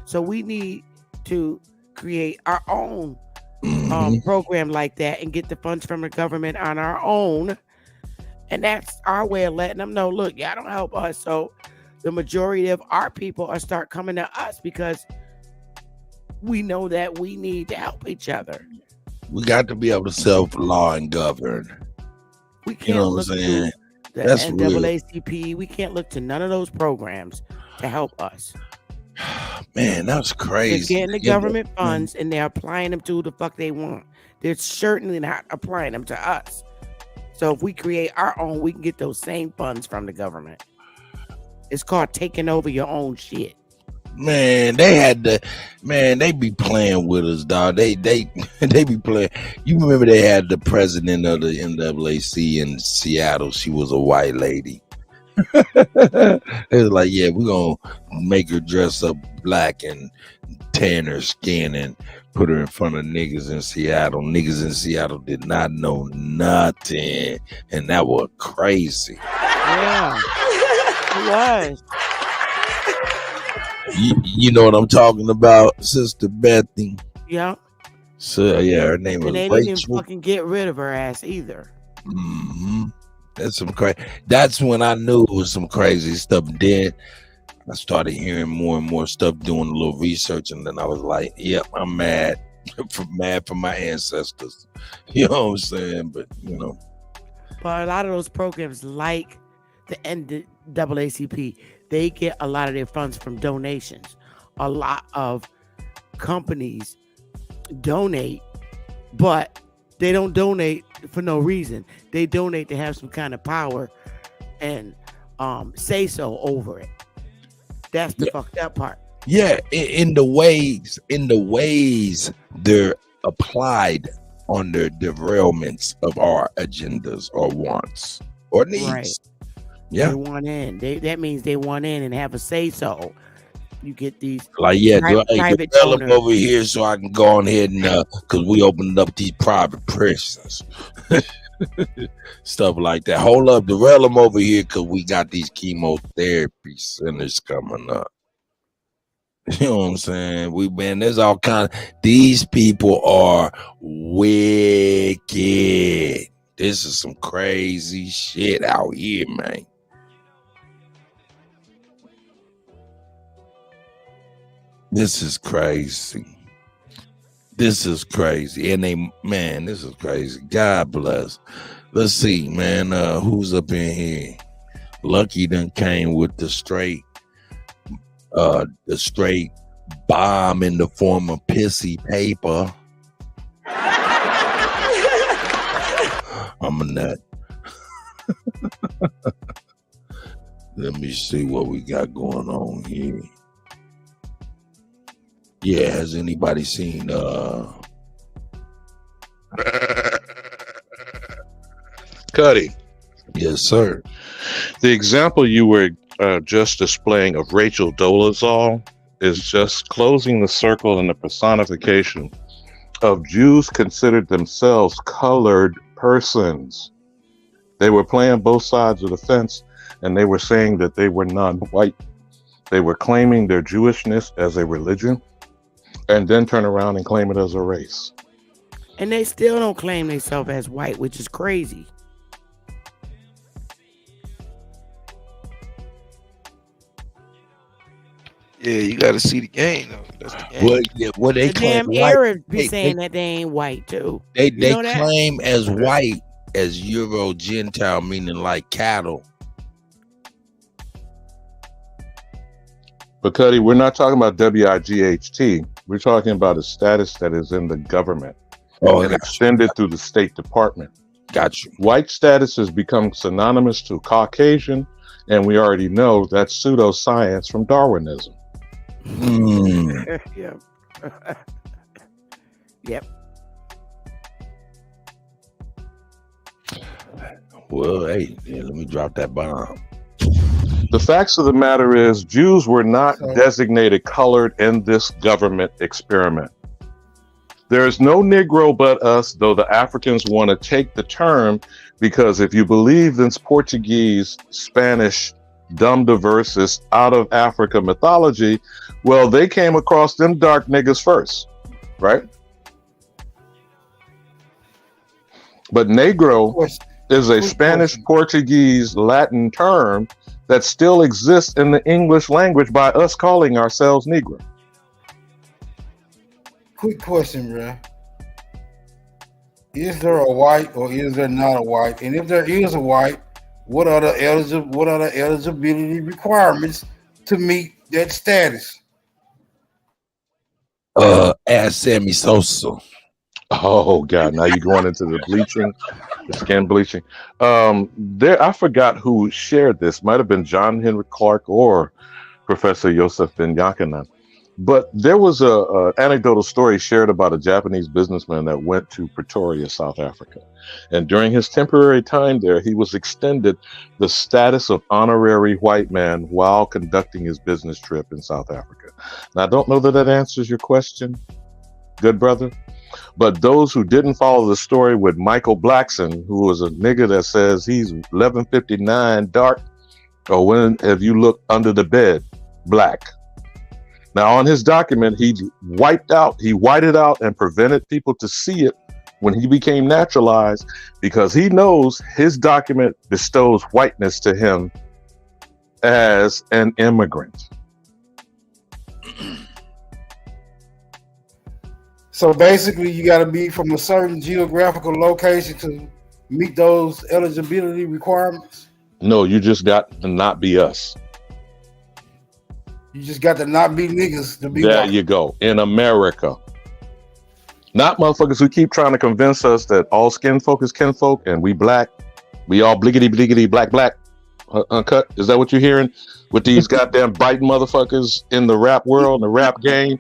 So we need to create our own program like that and get the funds from the government on our own. And that's our way of letting them know, look, y'all don't help us. So the majority of our people are start coming to us because we know that we need to help each other. We got to be able to self-law and govern. We can't, you know look what I'm saying? to the That's real. NAACP. We can't look to none of those programs to help us. Man, that's crazy. They're getting the government funds and they're applying them to who the fuck they want. They're certainly not applying them to us. So if we create our own, we can get those same funds from the government. It's called taking over your own shit. Man, they be playing with us, dog. They be playing. You remember they had the president of the NAACP in Seattle. She was a white lady. It was like, yeah, we're gonna make her dress up black and tan her skin and put her in front of niggas in Seattle. Niggas in Seattle did not know nothing, and that was crazy. Yeah, it was. You know what I'm talking about, Sister Bethy? Yeah. So yeah, her name was And they Rachel. didn't even fucking get rid of her ass either. Mm-hmm. That's some crazy. That's when I knew it was some crazy stuff. Then I started hearing more and more stuff, doing a little research, and then I was like, "Yep, I'm mad, mad for my ancestors." You know what I'm saying? But you know, But a lot of those programs, like the NAACP, they get a lot of their funds from donations. A lot of companies donate, but they don't donate for no reason. They donate to have some kind of power and say so over it. That's the fucked up part. yeah, in the ways they're applied on the derailments of our agendas or wants or needs. Right. Yeah. They want in. That means they want in and have a say so. You get these Like, yeah, private develop donors. over here so I can go on ahead and because we opened up these private prisons. Stuff like that. Hold up, derail them over here because we got these chemotherapy centers coming up. You know what I'm saying? There's all kind of, these people are wicked. This is some crazy shit out here, man. This is crazy. This is crazy. And this is crazy. God bless. Let's see, man. Who's up in here? Lucky done came with the straight bomb in the form of pissy paper. I'm a nut. Let me see what we got going on here. Yeah, has anybody seen Cuddy? Yes, sir. The example you were just displaying of Rachel Dolezal is just closing the circle in the personification of Jews considered themselves colored persons. They were playing both sides of the fence, and they were saying that they were non-white. They were claiming their Jewishness as a religion, and then turn around and claim it as a race. And they still don't claim themselves as white, which is crazy. Yeah, you got to see the game though. That's the game. What they The claim damn white. Arabs be saying that they ain't white too. They You know that? claim as white as Euro Gentile, meaning like cattle. But Cuddy, we're not talking about WIGHT. We're talking about a status that is in the government and extended through the State Department. Got you. White status has become synonymous to Caucasian, and we already know that's pseudoscience from Darwinism. Yep. Yep. Well, hey, let me drop that bomb. The facts of the matter is Jews were not designated colored in this government experiment. There is no Negro but us, though the Africans want to take the term because if you believe in Portuguese, Spanish, dumb diversus, out of Africa mythology, well, they came across them dark niggas first, right? But Negro is a Spanish, Portuguese, Latin term that still exists in the English language by us calling ourselves Negro. Quick question, bro. Is there a white or is there not a white? And if there is a white, what are the eligibility requirements to meet that status? Ask Sammy Sosa. Oh God! Now you're going into the bleaching, the skin bleaching. I forgot who shared this. Might have been John Henry Clark or Professor Yosef Ben Yakinan. But there was a anecdotal story shared about a Japanese businessman that went to Pretoria, South Africa, and during his temporary time there, he was extended the status of honorary white man while conducting his business trip in South Africa. Now, I don't know that answers your question, good brother. But those who didn't follow the story with Michael Blackson, who was a nigga that says he's 1159 dark, or when have you looked under the bed, black. Now on his document, he whited out and prevented people to see it when he became naturalized because he knows his document bestows whiteness to him as an immigrant. So basically, you got to be from a certain geographical location to meet those eligibility requirements. No, you just got to not be us. You just got to not be niggas to be There white. you go. In America. Not motherfuckers who keep trying to convince us that all skin folk is kinfolk and we black. We all bliggity black. Uncut. Is that what you're hearing with these goddamn biting motherfuckers in the rap world, the rap game?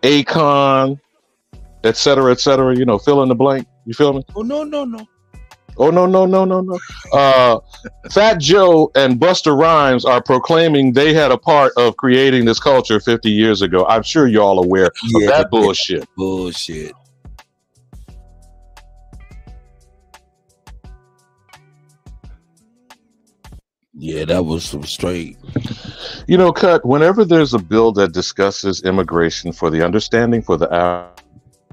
Akon, et cetera, you know, fill in the blank. You feel me? Oh, no. Oh, no. Fat Joe and Busta Rhymes are proclaiming they had a part of creating this culture 50 years ago. I'm sure you're all aware of that bullshit. Bullshit. Yeah, that was some straight. You know, Cut, whenever there's a bill that discusses immigration for the understanding for the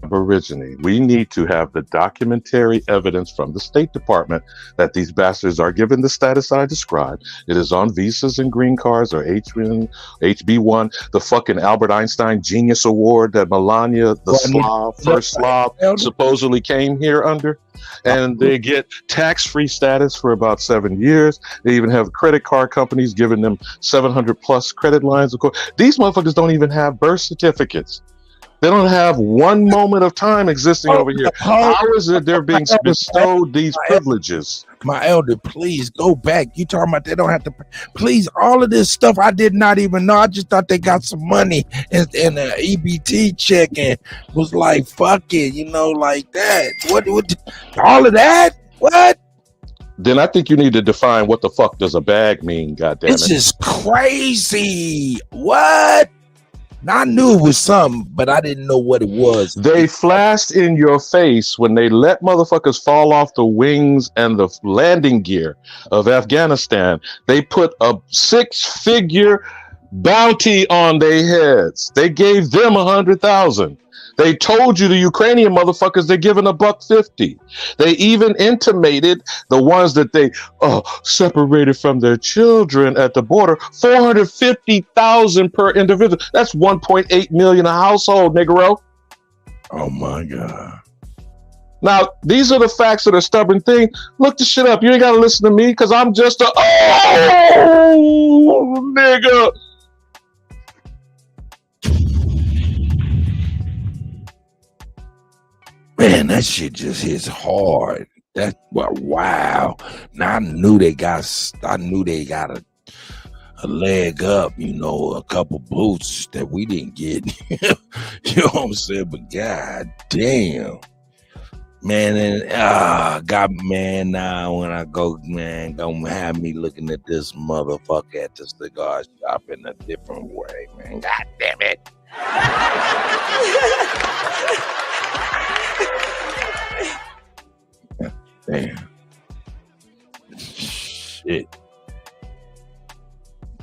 Aborigine, we need to have the documentary evidence from the State Department that these bastards are given the status I described. It is on visas and green cards or HB1, the fucking Albert Einstein Genius Award that Melania, the first Slav, supposedly came here under. And they get tax-free status for about 7 years. They even have credit card companies giving them 700 plus credit lines. Of course, these motherfuckers don't even have birth certificates. They don't have one moment of time existing over here. How is it they're being bestowed these privileges? My elder, please go back. You talking about they don't have to, please, all of this stuff I did not even know. I just thought they got some money and an EBT check and was like, fuck it, you know, like that. What, all of that? What? Then I think you need to define what the fuck does a bag mean, goddammit. This is crazy. What? I knew it was something, but I didn't know what it was. They flashed in your face when they let motherfuckers fall off the wings and the landing gear of Afghanistan. They put a 6-figure bounty on their heads. They gave them 100,000. They told you the Ukrainian motherfuckers they're giving $150. They even intimated the ones that they separated from their children at the border, 450,000 per individual. That's 1.8 million a household, Negro. Oh my God. Now, these are the facts of the stubborn thing. Look the shit up. You ain't got to listen to me because I'm just a nigga. Man, that shit just hits hard. That wow. Now I knew they got a leg up, you know, a couple boots that we didn't get. You know what I'm saying? But god damn. Man, and man, now when I go, man, gonna have me looking at this motherfucker at the cigar shop in a different way, man. God damn it. Damn. Shit.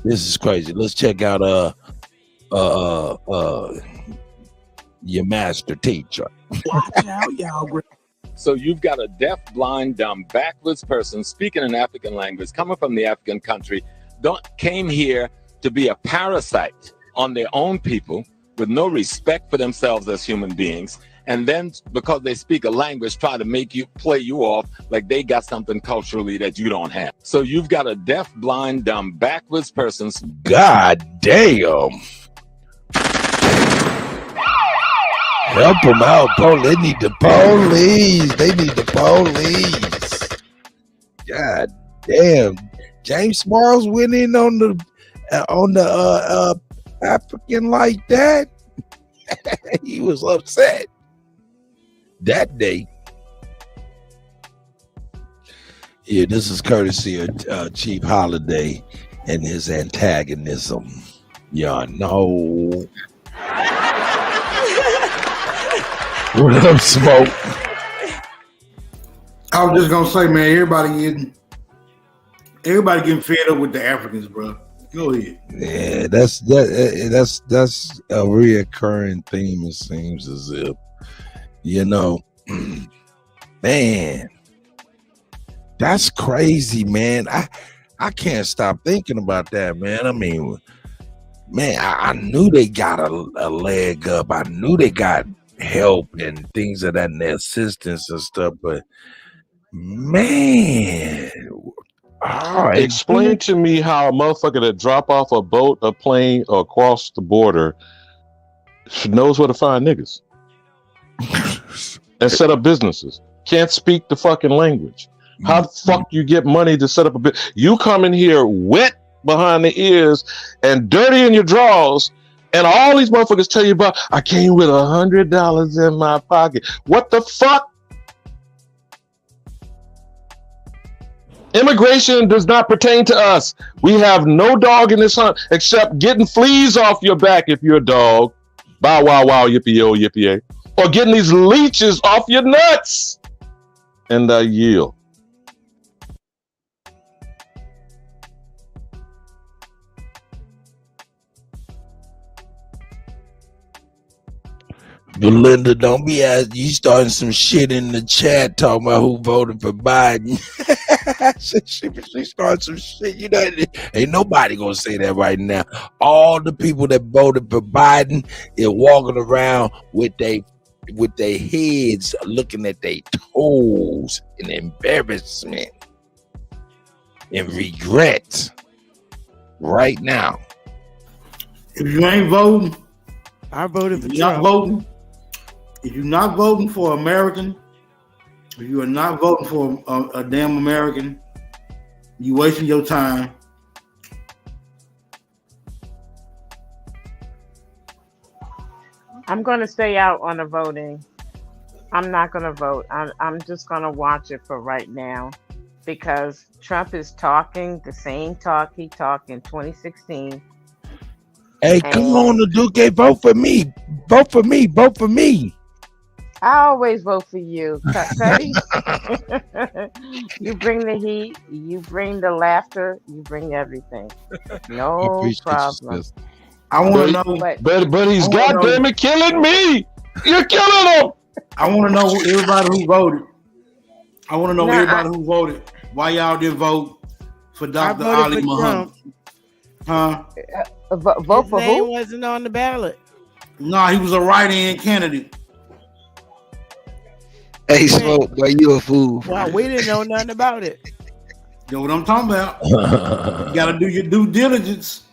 This is crazy. Let's check out your master teacher. Watch out, y'all. So you've got a deaf, blind, dumb, backwards person speaking an African language, coming from the African country, came here to be a parasite on their own people with no respect for themselves as human beings. And then because they speak a language, try to make you play you off like they got something culturally that you don't have. So you've got a deaf, blind, dumb, backwards person. God damn. Help them out, They need the police. They need the police. God damn. James Smalls went in on the African like that. He was upset that day. Yeah, this is courtesy of Chief Holiday and his antagonism. Y'all know. What up, Smoke? I was just gonna say, man, everybody getting fed up with the Africans, bro. Go ahead. Yeah, that's a reoccurring theme. It seems as if, you know, man, that's crazy, man. I can't stop thinking about that, man. I mean, man, I knew they got a leg up. I knew they got help and things of that and their assistance and stuff, but man, explain to me how a motherfucker that drop off a boat, a plane, or across the border knows where to find niggas and set up businesses. Can't speak the fucking language. How the fuck you get money to set up a business? You come in here wet behind the ears and dirty in your drawers. And all these motherfuckers tell you about, I came with $100 in my pocket. What the fuck? Immigration does not pertain to us. We have no dog in this hunt except getting fleas off your back if you're a dog. Bow wow wow yippee-yo yippee-yay. Or getting these leeches off your nuts. And I yield. Belinda, don't be asking. You starting some shit in the chat talking about who voted for Biden. she started some shit. You know, ain't nobody gonna say that right now. All the people that voted for Biden is walking around with their heads looking at their toes in embarrassment and regret right now. If you ain't voting, I voted for Trump. Not voting. If you're not voting for American, if you are not voting for a damn American, you wasting your time. I'm going to stay out on the voting. I'm not going to vote. I'm just going to watch it for right now because Trump is talking the same talk he talked in 2016. Hey, come on, the Duque, vote for me. Vote for me. Vote for me. I always vote for you, Cuddy. You bring the heat, you bring the laughter, you bring everything. I No appreciate you, problem. sis. I want to know. But he's I want to goddamn know. it killing me. You're killing him. I want to know everybody who voted. I want to know No, everybody who voted. Why y'all didn't vote for I Dr. voted Ali for Muhammad? Trump. Huh? Vote His for name who? wasn't on the ballot. No, he was a write-in candidate. Hey, Smoke, boy, you a fool. Well, we didn't know nothing about it. Know what I'm talking about? You got to do your due diligence.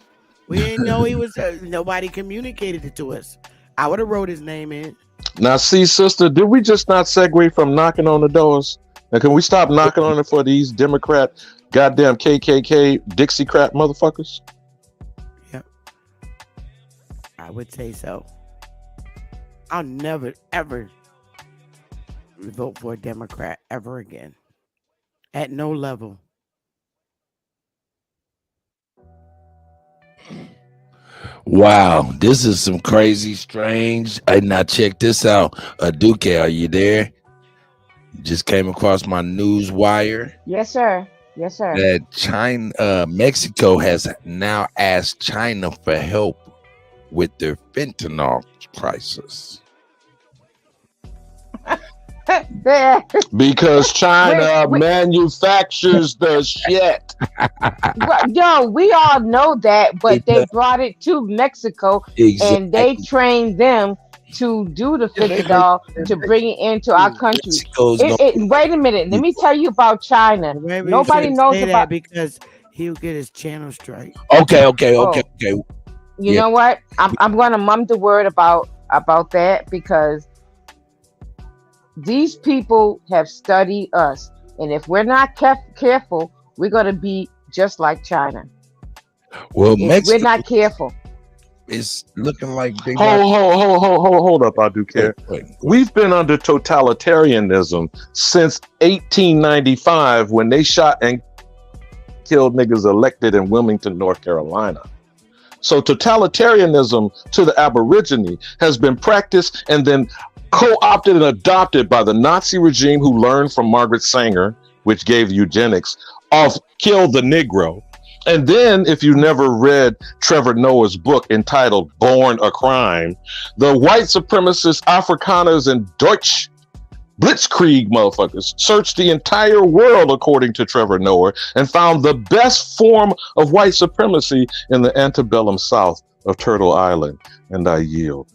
We didn't know he was. Nobody communicated it to us. I would have wrote his name in. Now, see, sister, did we just not segue from knocking on the doors? Now, can we stop knocking on it for these Democrat, goddamn KKK, Dixiecrat motherfuckers? Yep. I would say so. I'll never, ever vote for a Democrat ever again. At no level. Wow, this is some crazy, strange. Hey, now check this out. Duke, are you there? Just came across my news wire Yes, sir. Yes, sir. that Mexico has now asked China for help with their fentanyl crisis. Because China manufactures the shit. Well, yo, we all know that, but they brought it to Mexico and they trained them to do the fentanyl to bring it into our country. Wait a minute, let me tell you about China. Maybe Nobody knows say that about. because he'll get his channel straight. Okay. You know what? I'm going to mum the word about that because these people have studied us, and if we're not careful, we're going to be just like China. Well, If Mexico we're not careful. is looking like they Hold up, I do care. We've been under totalitarianism since 1895 when they shot and killed niggas elected in Wilmington, North Carolina. So totalitarianism to the Aborigine has been practiced and then co-opted and adopted by the Nazi regime, who learned from Margaret Sanger, which gave eugenics, of kill the Negro. And then, if you never read Trevor Noah's book entitled Born a Crime, the white supremacist Afrikaners and Deutsch Blitzkrieg motherfuckers searched the entire world, according to Trevor Noah, and found the best form of white supremacy in the antebellum South of Turtle Island. And I yield.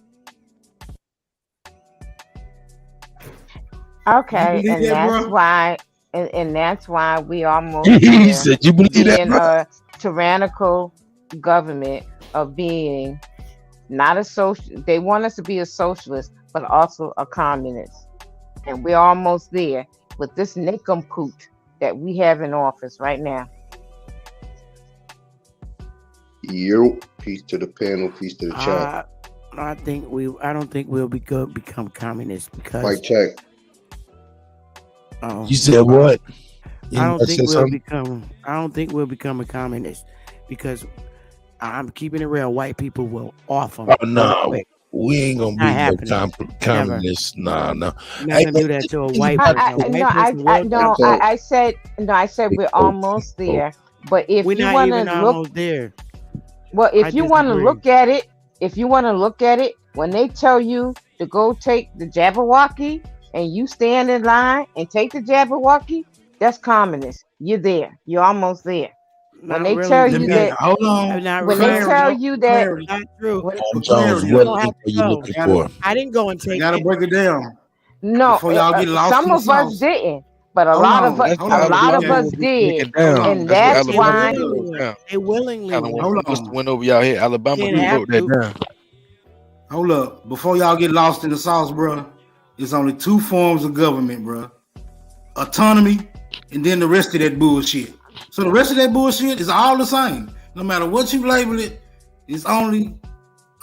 Okay, You believe and that, that's bro? why, and that's why we almost He said, "You believe that, being bro?" a tyrannical government of being not a social. They want us to be a socialist, but also a communist, and we're almost there with this nincompoop that we have in office right now. Yo, peace to the panel, peace to the chat. I don't think we'll become communists because Mic check. You said what? I don't think we'll become a communist because I'm keeping it real. White people will off them. Oh no, we ain't gonna be no communists. Nah. Not gonna do that to a white person. I said we're almost there. But if we're you not want even to almost look there. Well, I if you want to disagree. look at it, when they tell you to go take the Jabberwocky and you stand in line and take the Jabberwocky, that's communist. You're there. You're almost there. When they tell you that, Hold on. when they tell you that, not true. Jones, You what don't have link are to you go. looking for? I didn't go and take Gotta it. break it down. no, Before y'all get lost some in the of us sauce. didn't, but a Hold lot on, of us, hold a on, lot of Alabama us will be did, taken down. and That's what that's Alabama why. wrote down. They willingly Hold on. Went over y'all here. Alabama Didn't wrote have that to. down. Hold up. Before y'all get lost in the sauce, bro, there's only two forms of government, bro. Autonomy, and then the rest of that bullshit. So the rest of that bullshit is all the same. No matter what you label it, it's only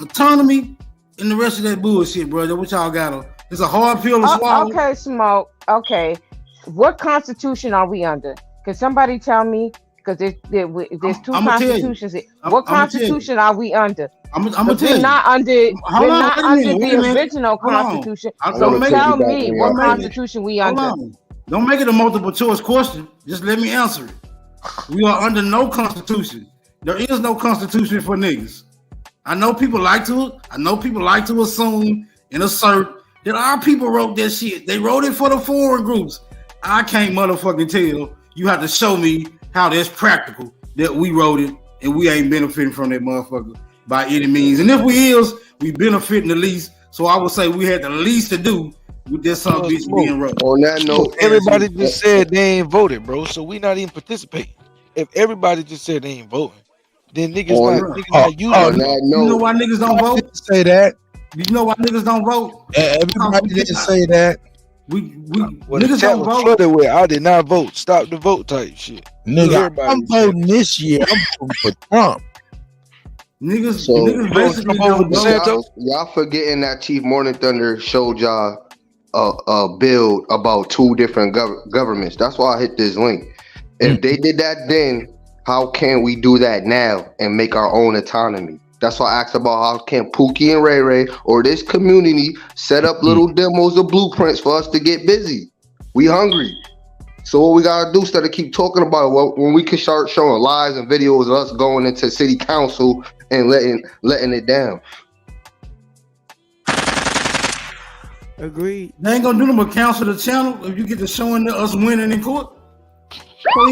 autonomy and the rest of that bullshit, bro. What y'all got? It's a hard pill to swallow. Okay, Smoke. Okay, what constitution are we under? Can somebody tell me? Because there's two I'ma tell you. constitutions. What I'ma tell you. constitution are we under? I'm gonna But tell we're you. not under Hold on, wait a minute, wait a the minute. original Hold on. Constitution. I So don't make tell it. me what Don't make it. Constitution we Hold under. on. Don't make it a multiple choice question. Just let me answer it. We are under no constitution. There is no constitution for niggas. I know people like to assume and assert that our people wrote that shit. They wrote it for the foreign groups. I can't motherfucking tell. You have to show me how that's practical that we wrote it and we ain't benefiting from that motherfucker by any means. And if we is, we benefiting the least. So I would say we had the least to do with this some bitch being wrote. On that note, Everybody just said they ain't voted, bro. So we not even participating. If everybody just said they ain't voting, then niggas not using it. You know why niggas don't vote? Say that. You know why niggas don't vote? Everybody didn't say that. We Well, the niggas chat don't was vote. flooded with I did not vote. Stop the vote type shit. Nigga, Everybody I'm voting this year. I'm voting for Trump. Niggas, So, niggas basically don't vote. y'all forgetting that Chief Morning Thunder showed y'all a build about two different governments. That's why I hit this link. If they did that then, how can we do that now and make our own autonomy? That's why I asked about how can Pookie and Ray Ray or this community set up little demos or blueprints for us to get busy. We hungry. So what we gotta do instead of keep talking about it, when we can start showing lives and videos of us going into city council and letting it down. Agreed. They ain't gonna do them but cancel the channel if you get to showing us winning in court. So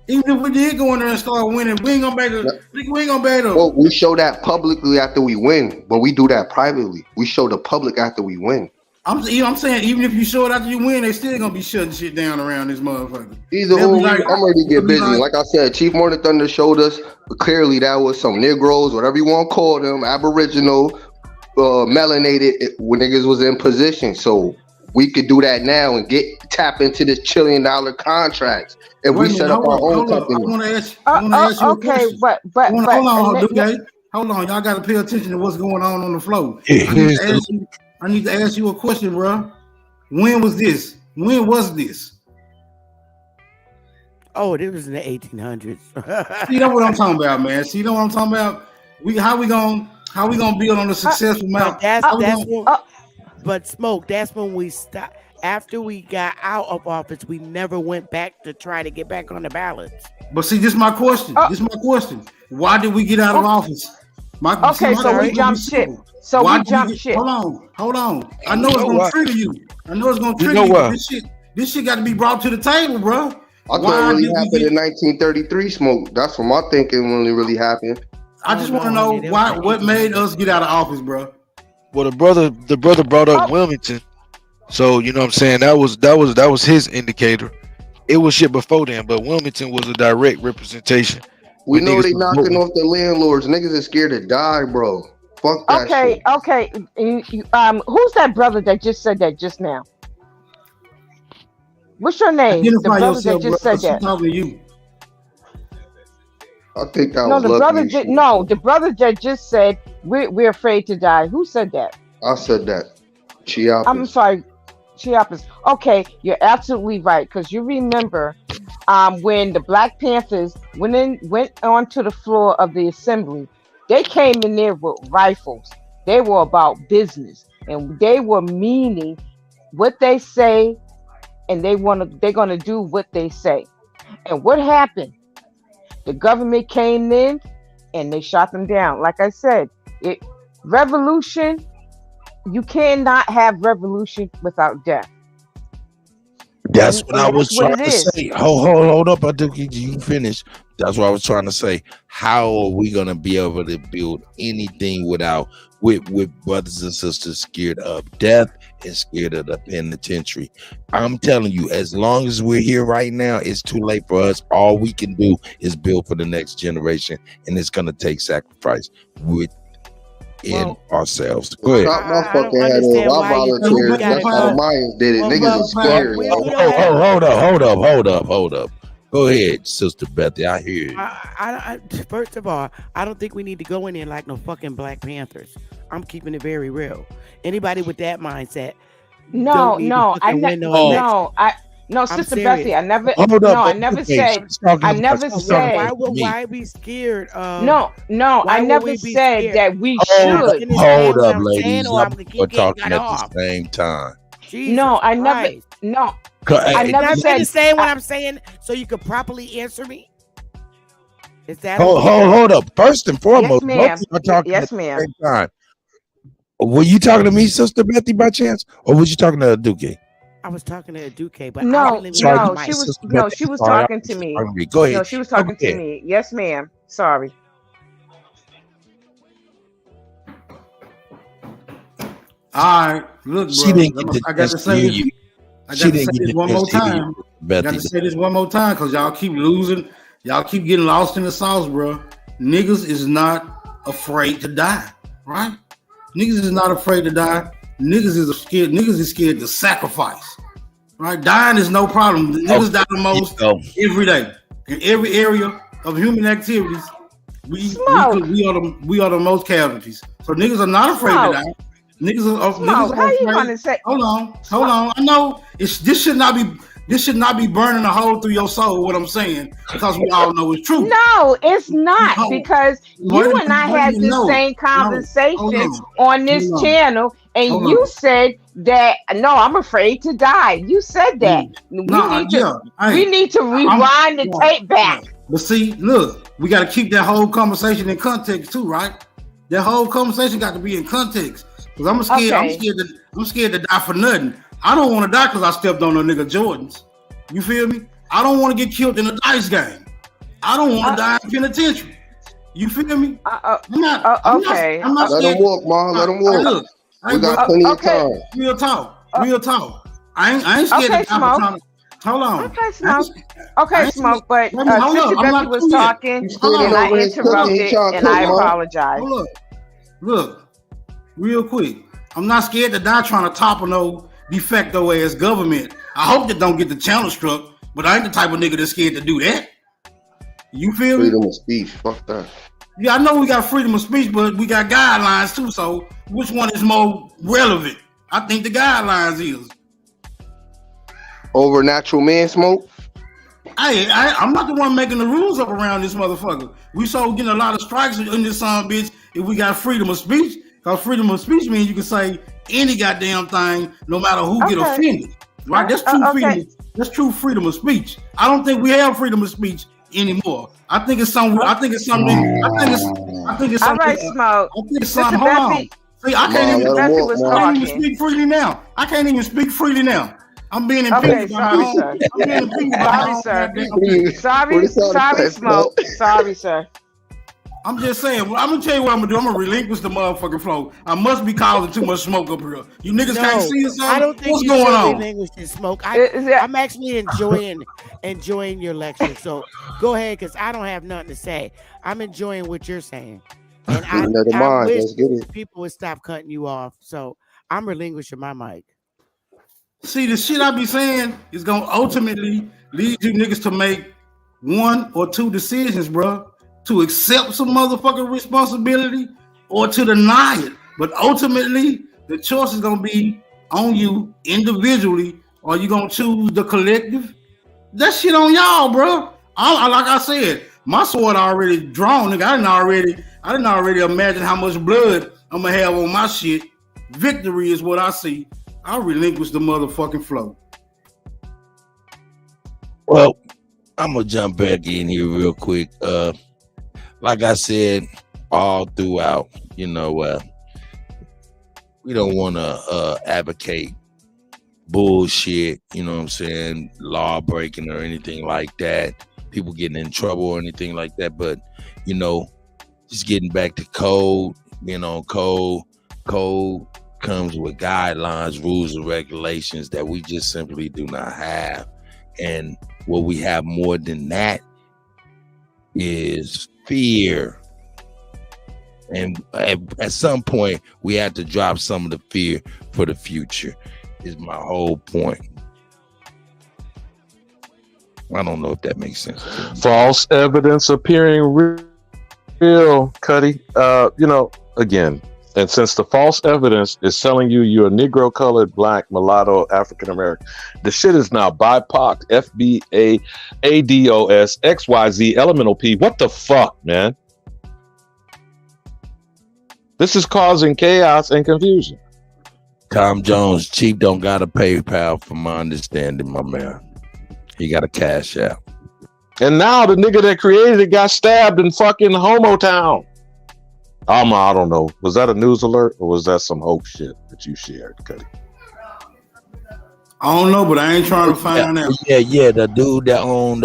even if we did go in there and start winning, we ain't gonna be able to. Well, we show that publicly after we win, but we do that privately. We show the public after we win. I'm saying even if you show it after you win, they still gonna be shutting shit down around this motherfucker. Either They'll or, be like- I'm ready to get busy. like- Like I said, Chief Morning Thunder showed us clearly that was some Negroes, whatever you want to call them, Aboriginal, melanated when niggas was in position. So we could do that now and tap into this $1 trillion contracts. If we set up our own company. I want to ask you a Okay, question. but Hold on, okay? Hold on, y'all got to pay attention to what's going on the floor. I need to ask you a question, bro. When was this? When was this? Oh, it was in the 1800s. See, that's what I'm talking about, man. See, that's what I'm talking about. How we gonna build on the successful mount? But Smoke, that's when we stopped. After we got out of office, we never went back to try to get back on the ballots. But see, this is my question. Why did we get out of office? So we jumped ship. So we jumped ship. Hold on. I know it's gonna trigger you. This shit got to be brought to the table, bro. I thought it really happened in 1933, Smoke. That's what my thinking when it really happened. I just want to know what made us get out of office, bro. Well, the brother brought up Wilmington, so you know what I'm saying that was his indicator. It was shit before then, but Wilmington was a direct representation. We know they knocking off the landlords. Niggas is scared to die, bro. Fuck that shit. Okay. Who's that brother that just said that just now? What's your name? Identify the brother yourself, that just bro. said that. I'm talking to you. I think that No, was the brother that just said we're afraid to die. Who said that? I said that. C.I.A. I'm sorry, Chiapas. Okay, you're absolutely right because you remember when the Black Panthers went onto the floor of the assembly. They came in there with rifles. They were about business and they were meaning what they say, and they're gonna do what they say. And what happened? The government came in and they shot them down. Like I said, revolution. You cannot have revolution without death. That's what I was that's what trying it to is. say. Hold up, I think you finish. That's what I was trying to say. How are we gonna be able to build anything with brothers and sisters scared of death and scared of the penitentiary? I'm telling you, as long as we're here right now, it's too late for us. All we can do is build for the next generation, and it's gonna take sacrifice within ourselves. Go ahead. Stop my fucking head off. I volunteered. That's how the Mayans did it. Niggas is scared. Hold up. Go ahead, Sister Bethy. I hear you. First of all, I don't think we need to go in there like no fucking Black Panthers. I'm keeping it very real. Anybody with that mindset, No, No, I'm Sister serious. Bessie, I never. Hold up, No, I but never okay, said. she's talking I about never she's talking said. Why about would me. why be scared of? No, Why I would never we be said scared? that we Can I should. finish Hold saying what up, I'm saying, ladies. or Y'all I'm gonna are keep getting talking cut at off? the same time. Jesus No, I never. Christ! No, Hey, I Can never I said. finish saying what I'm saying so you could properly answer me? Is that hold, okay? hold up. First and Yes, foremost, both ma'am. of you are talking Yes, at the ma'am. same time. Were you talking to me, Sister Betty, by chance, or was you talking to Duque? I was talking to Duque, but I No, relinquished Sorry, my no, mic. she was. Sister No, Betty. she was Sorry, I talking was to me. talking to me. Go ahead. No, she was Go talking to ahead. me. Yes, ma'am. Sorry. All right, look, She bro. didn't get the I got chance to to say hear this. you. I She got to didn't say get this the one chance more to hear time. you, I got Betty. to say this one more time because y'all keep losing. Y'all keep getting lost in the sauce, bro. Niggas is not afraid to die, right? Niggas is not afraid to die. Niggas is scared. Niggas is scared to sacrifice, right? Dying is no problem. The niggas die the most every day in every area of human activities. We are the most casualties. So niggas are not afraid to Smoke. die. Niggas are Smoke. How you afraid. gonna say? Hold on. I know this should not be burning a hole through your soul. What I'm saying, because we all know it's true. No, it's not No. because you and I had this same conversation on this channel, and you said that no, I'm afraid to die. You said that. We need to rewind the tape back. But see, look, we got to keep that whole conversation in context too, right? That whole conversation got to be in context. Because I'm scared. Okay. I'm scared to die for nothing. I don't want to die because I stepped on a nigga Jordans. You feel me? I don't want to get killed in a dice game. I don't want to die in penitentiary. You feel me? I'm not Let him scared. walk, Ma. Let him walk. Look, We got plenty of time. Real talk. I ain't scared to die for trying to. Hold on. Okay, Smoke. Okay, Smoke. But Hold up, Sister I'm Becky not was through yet. talking, Hold and on. I interrupted, and I apologize. Hold up. Look, real quick. I'm not scared to die trying to topple no de facto ass government. I hope that don't get the channel struck, but I ain't the type of nigga that's scared to do that. You feel me? Freedom of speech. Fuck that. Yeah, I know we got freedom of speech, but we got guidelines too. So which one is more relevant? I think the guidelines is. Over natural man smoke. I'm not the one making the rules up around this motherfucker. We so getting a lot of strikes in this bitch if we got freedom of speech. Because freedom of speech means you can say any goddamn thing, no matter who get offended. Right? That's true freedom. That's true freedom of speech. I don't think we have freedom of speech anymore. I think it's something. I think it's something. I think it's All something. right, Smoke. I think it's Sister something. Hold on. Bessie. See, I can't even talking. speak freely now. I can't even speak freely now. I'm being impeded by my own. I'm being impeded by my own goddamn. Sorry, Smoke. Sorry, sir. I'm just saying. I'm gonna tell you what I'm gonna do. I'm gonna relinquish the motherfucking flow. I must be causing too much smoke up here. You niggas can't see us. I don't think What's you going should on? relinquish the smoke. I'm actually enjoying your lecture. So go ahead, because I don't have nothing to say. I'm enjoying what you're saying, and I wish people would stop cutting you off. So I'm relinquishing my mic. See, the shit I be saying is gonna ultimately lead you niggas to make one or two decisions, bro. To accept some motherfucking responsibility or to deny it. But ultimately, the choice is gonna be on you individually, or you gonna choose the collective. That shit on y'all, bro. Like I said, my sword already drawn, nigga. I didn't already imagine how much blood I'm gonna have on my shit. Victory is what I see. I relinquish the motherfucking flow. Well, I'm gonna jump back in here real quick. Like I said, all throughout, we don't want to advocate bullshit, you know what I'm saying, law breaking or anything like that, people getting in trouble or anything like that. But, just getting back to code, code comes with guidelines, rules, and regulations that we just simply do not have. And what we have more than that is fear. And at some point, we have to drop some of the fear for the future, is my whole point. I don't know if that makes sense. False evidence appearing real, Cuddy. Again, And since the false evidence is telling you you're a Negro, colored, black, mulatto, African American, the shit is now BIPOC, FBA, ADOS, XYZ, elemental P. What the fuck, man? This is causing chaos and confusion. Tom Jones, Chief don't got a PayPal, from my understanding, my man. He got a Cash App. And now the nigga that created it got stabbed in fucking Homo Town. I don't know. Was that a news alert or was that some hoax shit that you shared, Cuddy? I don't know, but I ain't trying to find out. Yeah, the dude that owned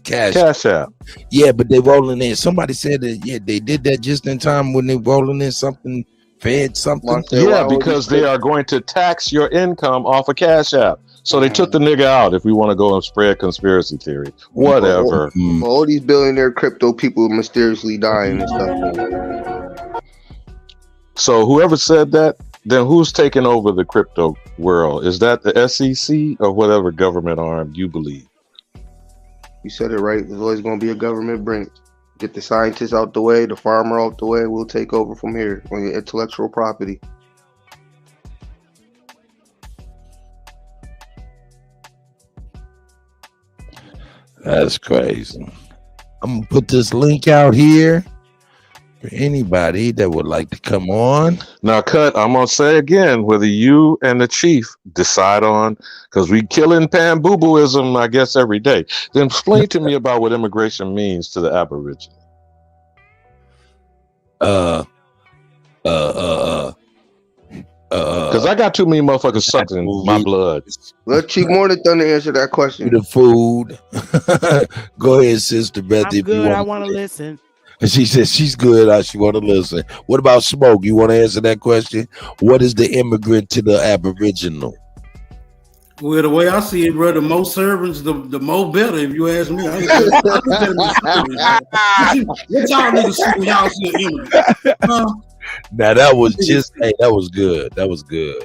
Cash App. Yeah, but they rolling in. Somebody said that they did that just in time when they rolling in something, fed something. Yeah, because they are going to tax your income off of Cash App. So they took the nigga out. If we want to go and spread conspiracy theory, whatever. All these billionaire crypto people mysteriously dying and stuff. So whoever said that, then who's taking over the crypto world? Is that the SEC or whatever government arm you believe? You said it right. There's always going to be a government branch. Get the scientists out the way, the farmer out the way. We'll take over from here on your intellectual property. That's crazy. I'm gonna put this link out here for anybody that would like to come on. Now, Cut, I'm gonna say again, whether you and the chief decide on, because we killing pan boo-booism, I guess, every day. Then explain to me about what immigration means to the Aborigine. Because I got too many motherfuckers sucking my blood. Let Chief Morning Thunder answer that question. The food. Go ahead, Sister Betty. I'm good. I want to listen. She says she's good. She want to listen. What about Smoke? You want to answer that question? What is the immigrant to the Aboriginal? Well, the way I see it, bro, the more servants, the more better. If you ask me, what y'all niggas see when y'all see an immigrant? Now that was just that was good. That was good.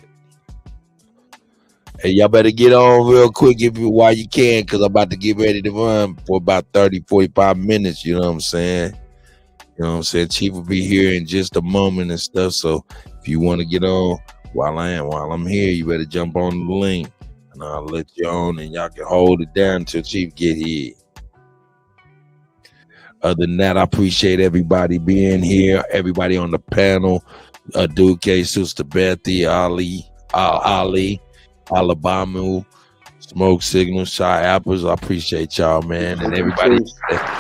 Hey, y'all better get on real quick while you can, because I'm about to get ready to run for about 30-45 minutes. You know what I'm saying? You know what I'm saying? Chief will be here in just a moment and stuff. So if you want to get on while I'm here, you better jump on the link and I'll let you on and y'all can hold it down until Chief get here. Other than that, I appreciate everybody being here, everybody on the panel, Duke, Sister Bethy, Ali, Alabama, Smoke Signal, Shy Apples. I appreciate y'all, man, and everybody.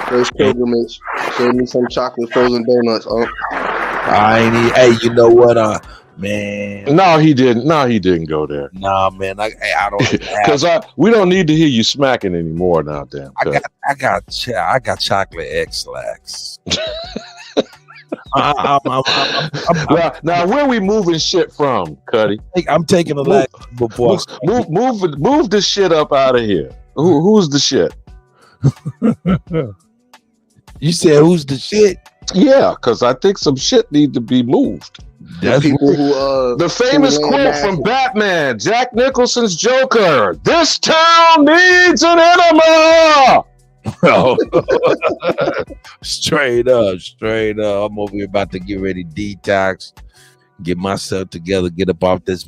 First pilgrimage. Send me some chocolate frozen donuts. I ain't. Hey, you know what? Man. No, he didn't. No, he didn't go there. Nah, man. I don't. Because we don't need to hear you smacking anymore now. Damn. I got chocolate X-Lax. Now, where we moving shit from, Cuddy? I'm taking a lax before. Move this shit up out of here. Who's the shit? You said who's the shit? Yeah, because I think some shit need to be moved. That's people who the famous quote from Batman, Jack Nicholson's Joker: "This town needs an enema." Straight up. I'm over here about to get ready, detox, get myself together, get up off this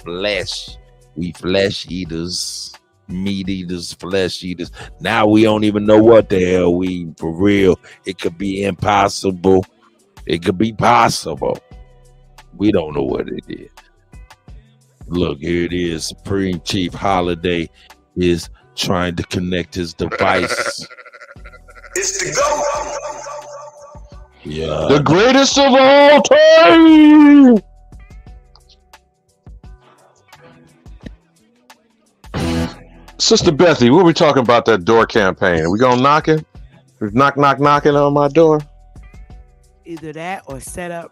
flesh. We flesh eaters, meat eaters, flesh eaters. Now we don't even know what the hell we eat for real. It could be impossible. It could be possible. We don't know what it is. Look, here it is. Supreme Chief Holiday is trying to connect his device. It's the GOAT. Yeah. The greatest of all time. Sister Bethy, what are we talking about that door campaign? Are we gonna knock it? Knocking on my door? Either that or set up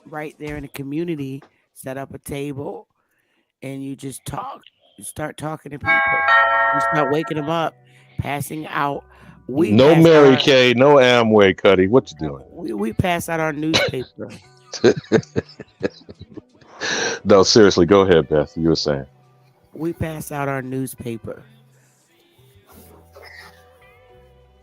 right there in the community, set up a table and you just talk. You start talking to people. You start waking them up, passing out. No Mary Kay, no Amway, Cuddy. What you doing? We pass out our newspaper. No, seriously, go ahead, Beth. You were saying. We pass out our newspaper.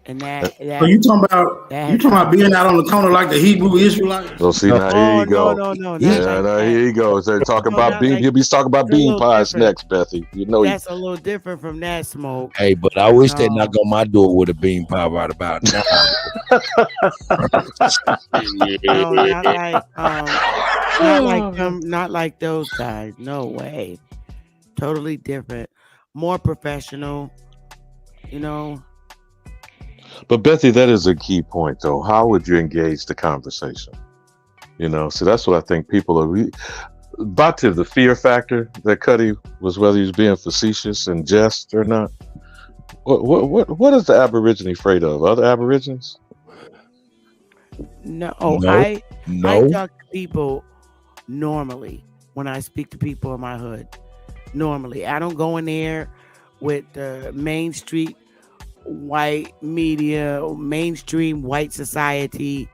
And that So you talking about being out on the corner like the Hebrew Israelites? So see now here you go. no, not Yeah, like now that. here you go. So talking about not bean. like He'll be talking about it's a bean little pies different. next, Bethy. You know That's a little different from that smoke. Hey, but I wish they No. knock on my door with a bean pie right about now. No, not like not like them, not like those guys. No way. Totally different. More professional, you know. But Bethy, that is a key point, though. How would you engage the conversation? You know, so that's what I think people are. Back to the fear factor that Cuddy was, whether he was being facetious and jest or not. What is the Aborigine afraid of? Other Aborigines? No, No. I talk to people normally when I speak to people in my hood. Normally, I don't go in there with the Main Street white media, mainstream white society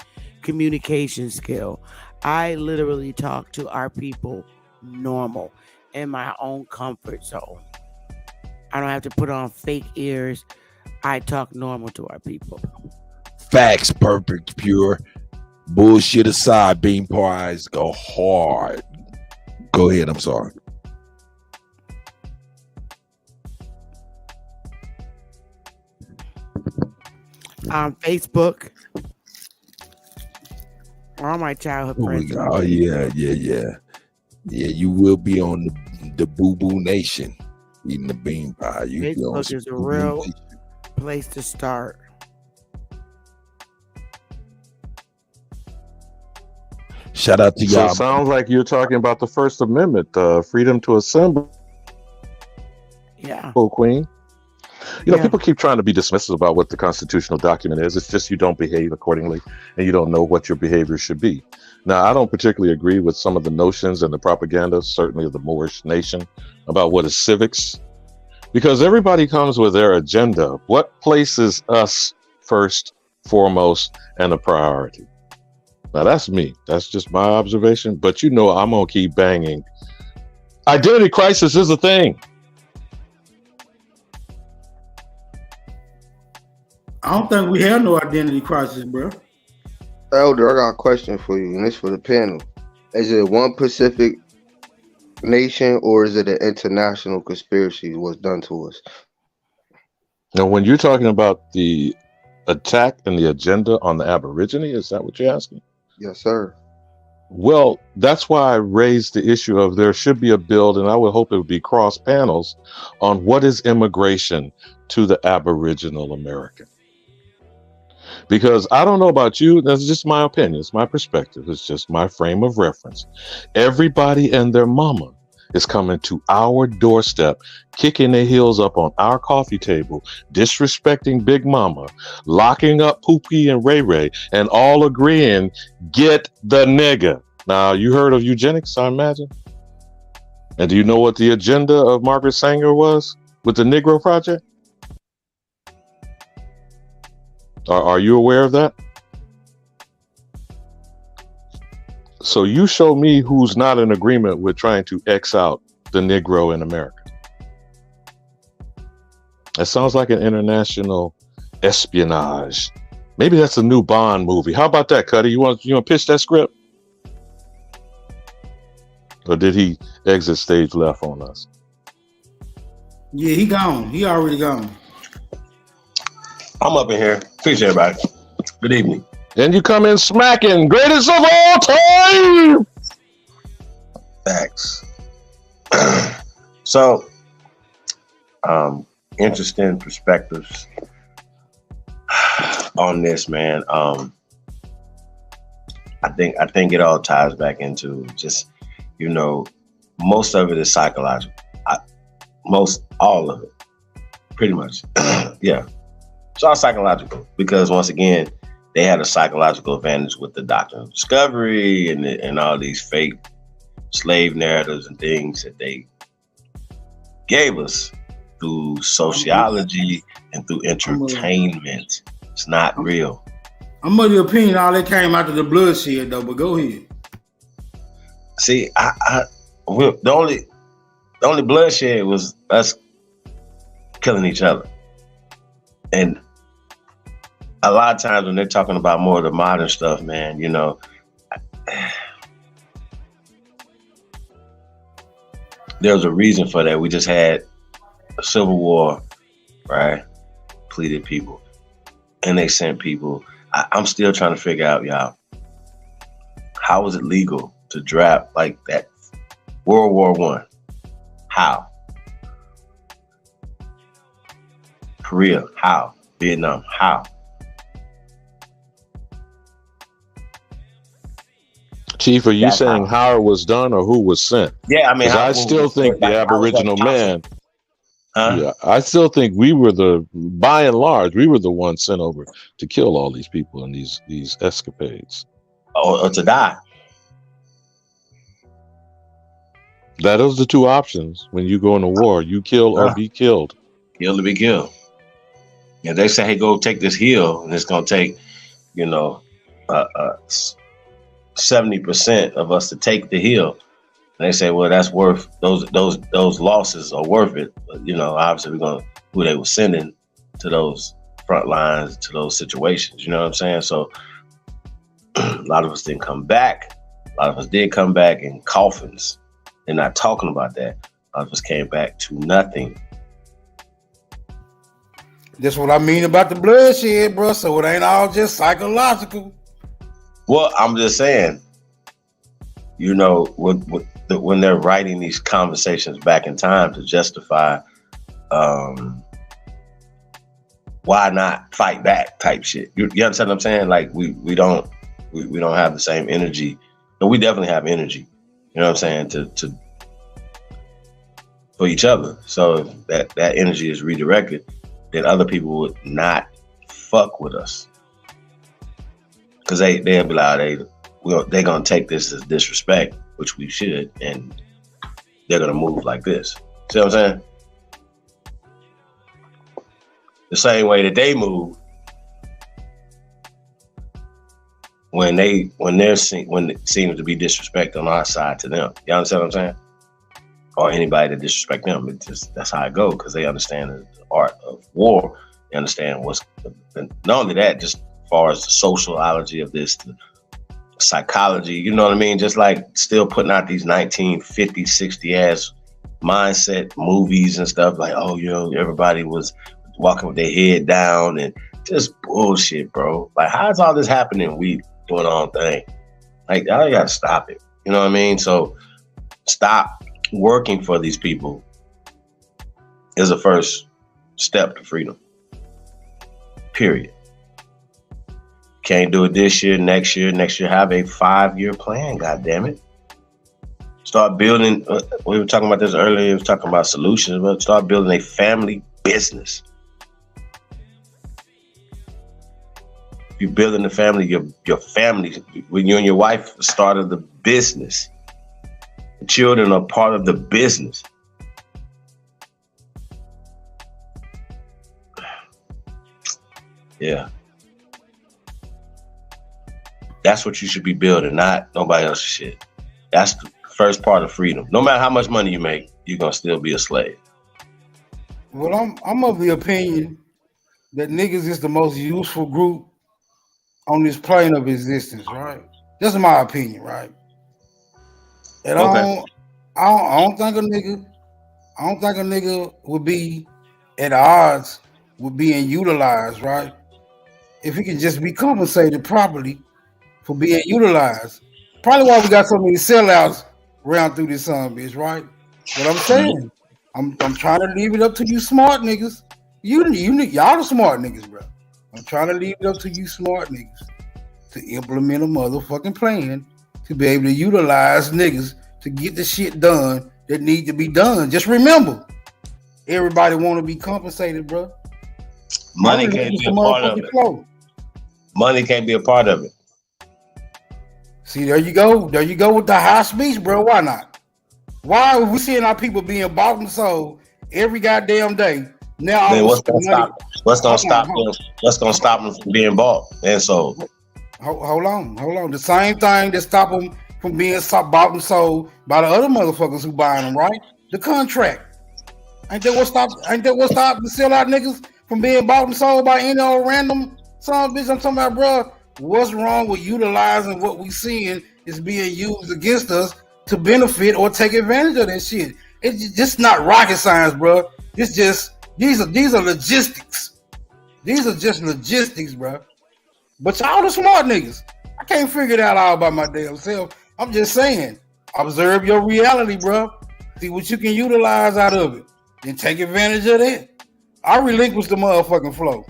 communication skill. I literally talk to our people normal in my own comfort zone. I don't have to put on fake ears. I talk normal to our people. Facts, perfect, pure. Bullshit aside, bean pies go hard. Go ahead. I'm sorry. On Facebook, all my childhood friends. Oh yeah. You will be on the Boo Boo Nation eating the bean pie. You be on Facebook is a Boo Boo real Nation. place to start. Shout out to So y'all. it sounds like you're talking about the First Amendment, freedom to assemble. Yeah. Queen. You know, people keep trying to be dismissive about what the constitutional document is. It's just you don't behave accordingly and you don't know what your behavior should be. Now, I don't particularly agree with some of the notions and the propaganda, certainly of the Moorish nation, about what is civics, because everybody comes with their agenda. What places us first, foremost, and a priority? Now, that's me. That's just my observation. But you know, I'm going to keep banging. Identity crisis is a thing. I don't think we have no identity crisis, bro. Elder, I got a question for you, and it's for the panel. Is it one Pacific nation, or is it an international conspiracy what's done to us? Now, when you're talking about the attack and the agenda on the Aborigine, is that what you're asking? Yes, sir. Well, that's why I raised the issue of there should be a bill, and I would hope it would be cross panels, on what is immigration to the Aboriginal American. Because I don't know about you, that's just my opinion, it's my perspective, it's just my frame of reference. Everybody and their mama is coming to our doorstep, kicking their heels up on our coffee table, disrespecting Big Mama, locking up Pookie and Ray Ray, and all agreeing, get the nigga. Now, you heard of eugenics, I imagine? And do you know what the agenda of Margaret Sanger was with the Negro Project? Are you aware of that? So you show me who's not in agreement with trying to X out the Negro in America. That sounds like an international espionage. Maybe that's a new Bond movie. How about that, Cuddy? You want to pitch that script? Or did he exit stage left on us? Yeah, he gone. He already gone. I'm up in here. Appreciate everybody. Good evening. And you come in smacking, greatest of all time. Facts. So, interesting perspectives on this, man. I think it all ties back into just, you know, most of it is psychological. All of it, pretty much. Yeah. It's all psychological because, once again, they had a psychological advantage with the doctrine of discovery and all these fake slave narratives and things that they gave us through sociology and through entertainment. It's not real. I'm of the opinion all that came out of the bloodshed, though. But go ahead. See, the only bloodshed was us killing each other. And a lot of times when they're talking about more of the modern stuff, man, you know, there's a reason for that. We just had a civil war, right? Pleaded people, and they sent people. I'm still trying to figure out, y'all, how was it legal to draft like that? World War I. How? Korea, how? Vietnam, how? Chief, are you That's saying how it was done or who was sent? Yeah, I mean, 'cause I still think the Aboriginal man. Yeah, I still think we were by and large, we were the ones sent over to kill all these people in these escapades. Or to die. That is the two options when you go into war: you kill or be killed. Kill to be killed. Yeah, they say, hey, go take this hill, and it's gonna take, 70% of us to take the hill. And they say, well, that's worth those losses are worth it. But, obviously we're gonna who they were sending to those front lines, to those situations. You know what I'm saying? So a lot of us didn't come back. A lot of us did come back in coffins. They're not talking about that. A lot of us came back to nothing. That's what I mean about the bloodshed, bro. So it ain't all just psychological. Well, I'm just saying, when they're writing these conversations back in time to justify why not fight back type shit. You understand what I'm saying? Like we don't have the same energy. No, we definitely have energy. You know what I'm saying? To for each other. So if that energy is redirected, then other people would not fuck with us. Because they'll be like, they're gonna take this as disrespect, which we should, and they're gonna move like this. See what I'm saying? The same way that they move when it seems to be disrespect on our side to them. You understand what I'm saying? Or anybody that disrespect them. That's how it goes, because they understand the art of war. They understand not only that, just as far as the sociology of this, the psychology, you know what I mean? Just like still putting out these 1950, 60 ass mindset movies and stuff like, everybody was walking with their head down and just bullshit, bro. Like, how is all this happening? We doing our own thing. Like, y'all gotta stop it. You know what I mean? So stop working for these people is a first step to freedom. Period. Can't do it this year, next year. Have a 5-year plan, goddammit. Start building, we were talking about this earlier, we were talking about solutions, but start building a family business. If you're building a family, your family, when you and your wife started the business, the children are part of the business. Yeah. That's what you should be building, not nobody else's shit. That's the first part of freedom. No matter how much money you make, you're gonna still be a slave. Well, I'm of the opinion that niggas is the most useful group on this plane of existence, right? That's my opinion, right? And Okay. I don't think a nigga would be at odds with being utilized, right? If he can just be compensated properly for being utilized. Probably why we got so many sellouts around through this son bitch, right? What I'm saying, I'm trying to leave it up to you smart niggas. Y'all the smart niggas, bro. I'm trying to leave it up to you smart niggas to implement a motherfucking plan to be able to utilize niggas to get the shit done that need to be done. Just remember, everybody want to be compensated, bro. Money can't be a part of it. Money can't be a part of it. See, there you go. There you go with the high speech, bro. Why not? Why are we seeing our people being bought and sold every goddamn day? Now, then what's gonna stop? What's gonna stop them? What's gonna stop them from being bought and sold? Hold on. The same thing that stop them from being bought and sold by the other motherfuckers who buying them, right? The contract. Ain't that what stop the sellout niggas from being bought and sold by any old random Some bitch, I'm talking about, bro. What's wrong with utilizing what we seeing is being used against us to benefit or take advantage of that shit? It's just not rocket science, bro. It's just these are logistics. These are just logistics, bro. But y'all the smart niggas. I can't figure that out by my damn self. I'm just saying, observe your reality, bro. See what you can utilize out of it, and take advantage of that. I relinquish the motherfucking flow.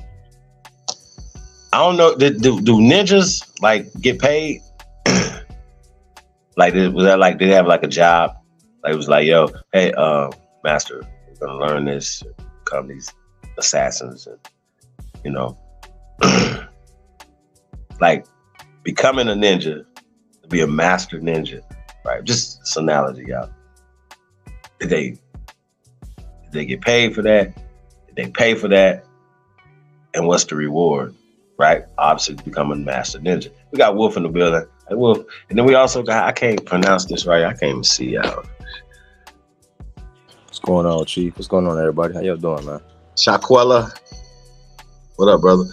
I don't know. Do ninjas like get paid? Like, was that like, did they have like a job? Like, it was like, yo, hey, master, we're gonna learn this, become these assassins, and you know, like becoming a ninja, to be a master ninja, right? Just this analogy, y'all. Did they get paid for that? Did they pay for that? And what's the reward? Right? Obviously becoming master ninja. We got Wolf in the building. Hey, Wolf. And then we also got, I can't pronounce this right. I can't even see y'all. What's going on, Chief? What's going on, everybody? How y'all doing, man? Shaquella. What up, brother?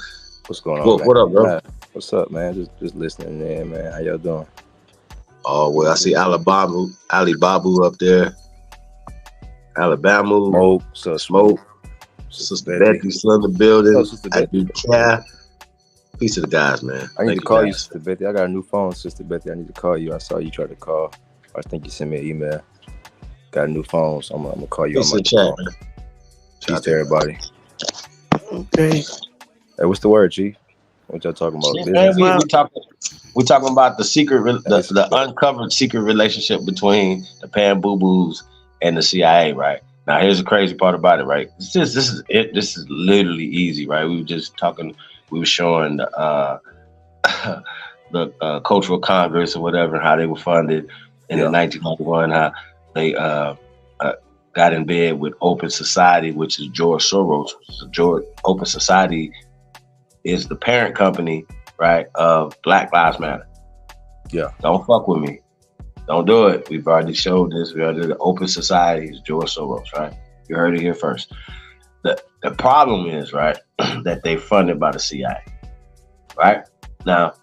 What's going on, Wolf, man? what up, bro? Man, what's up, man? Just listening in, man. How y'all doing? Oh, well, I see Ali Babu up there. Alabama. Smoke. Sister Betty still in the building. IDGAF. Peace to the guys, man. I need Thank to call you, guys. Sister Betty. I got a new phone, Sister Betty. I need to call you. I saw you try to call. I think you sent me an email. Got a new phone, so I'm gonna call you Peace on my to the chat, phone. man. Peace to everybody. Okay. Hey, what's the word, Chief? What y'all talking about? Yeah, Business? man, we talking about the secret, the uncovered secret relationship between the Pan Boo Boos and the CIA, right? Now, here's the crazy part about it, right? This is it. This is literally easy, right? We were just talking. We were showing the Cultural Congress or whatever, how they were funded in 1991, how they got in bed with Open Society, which is George Soros. Open Society is the parent company, right, of Black Lives Matter. Yeah. Don't fuck with me. Don't do it. We've already showed this. We already did the Open Society is George Soros, right? You heard it here first. The problem is, right, that they funded by the CIA, right? Now,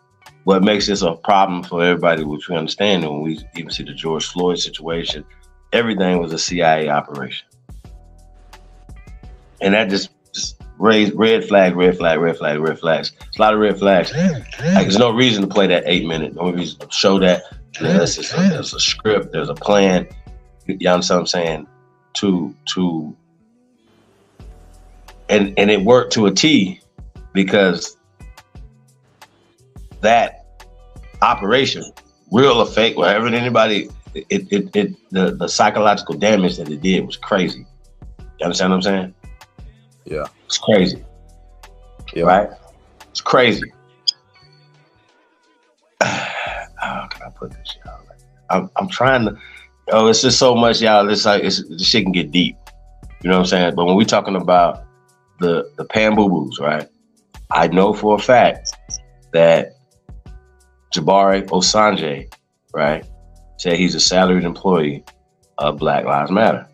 what makes this a problem for everybody, which we understand, and when we even see the George Floyd situation, everything was a CIA operation. And that just raised red flags. It's a lot of red flags. Like, there's no reason to play that 8 minute. No reason to show that. There's a script. There's a plan. You know what I'm saying? And it worked to a T, because that operation, real or fake, whatever anybody, the psychological damage that it did was crazy. You understand what I'm saying? Yeah. It's crazy. Yeah. Right? It's crazy. How can I put this, y'all? I'm trying to, it's just so much, y'all. It's like, this shit can get deep. You know what I'm saying? But when we're talking about the Pan Boo Boos, right? I know for a fact that Jabari Osanjay, right, said he's a salaried employee of Black Lives Matter.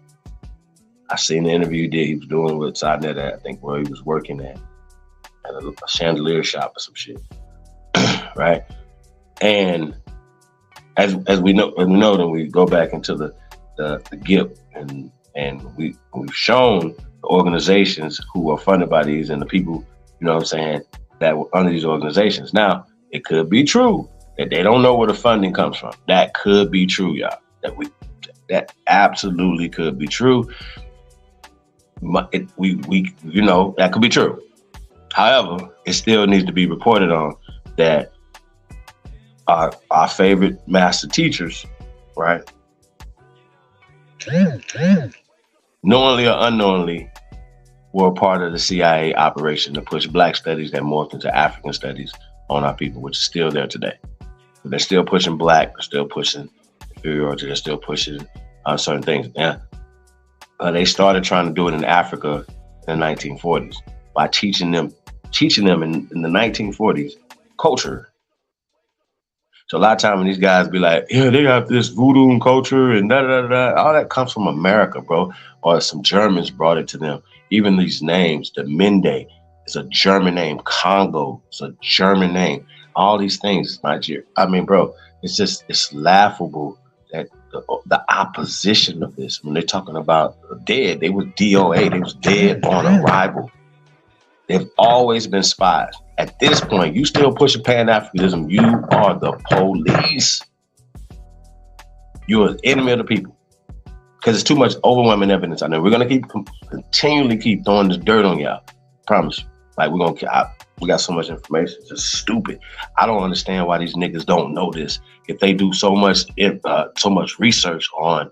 I seen the interview he was doing with Sidnet, I think, where he was working at a chandelier shop or some shit, right? And as we know, then we go back into the GIP, and we've shown the organizations who are funded by these and the people, you know what I'm saying, that were under these organizations. Now, it could be true that they don't know where the funding comes from. That could be true, y'all. That absolutely could be true. We you know, that could be true. However, it still needs to be reported on that our favorite master teachers, right, knowingly or unknowingly, were a part of the CIA operation to push Black studies that morphed into African studies on our people, which is still there today. But they're still pushing Black, they're still pushing inferiority, they're still pushing certain things. Yeah. They started trying to do it in Africa in the 1940s by teaching them in the 1940s culture. So a lot of times when these guys be like, yeah, they got this voodoo and culture and all that comes from America, bro. Or some Germans brought it to them. Even these names, the Mende, is a German name. Congo is a German name. All these things, Nigeria. I mean, bro, it's laughable that the opposition of this, when they're talking about dead, they was DOA, they was dead on arrival. They've always been spies. At this point, you still pushing Pan-Africanism, you are the police. You're an enemy of the people. Because it's too much overwhelming evidence out there. We're gonna continually keep throwing this dirt on y'all. Promise. Like we got so much information. It's just stupid. I don't understand why these niggas don't know this. If they do so much research on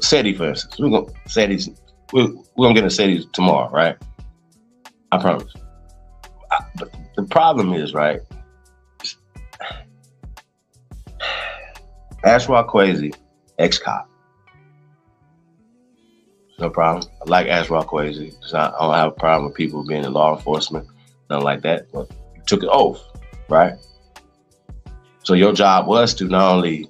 SETI, for instance. We're gonna get into SETI tomorrow, right? I promise. But the problem is, right? Ashwa Kwesi, ex-cop. No problem. I like Ashwa Kwesi. I don't have a problem with people being in law enforcement, nothing like that. But you took an oath, right? So your job was to not only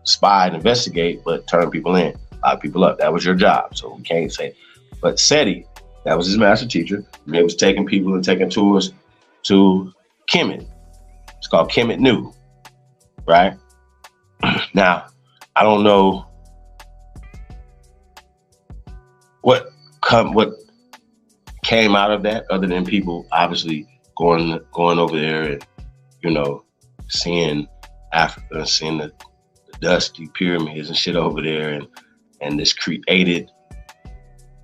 spy and investigate, but turn people in, lock people up. That was your job. So we can't say. But SETI, that was his master teacher. And he was taking people and taking tours to Kemet. It's called Kemet New, right? Now, I don't know what came out of that, other than people obviously going over there and, you know, seeing Africa, seeing the dusty pyramids and shit over there, and this created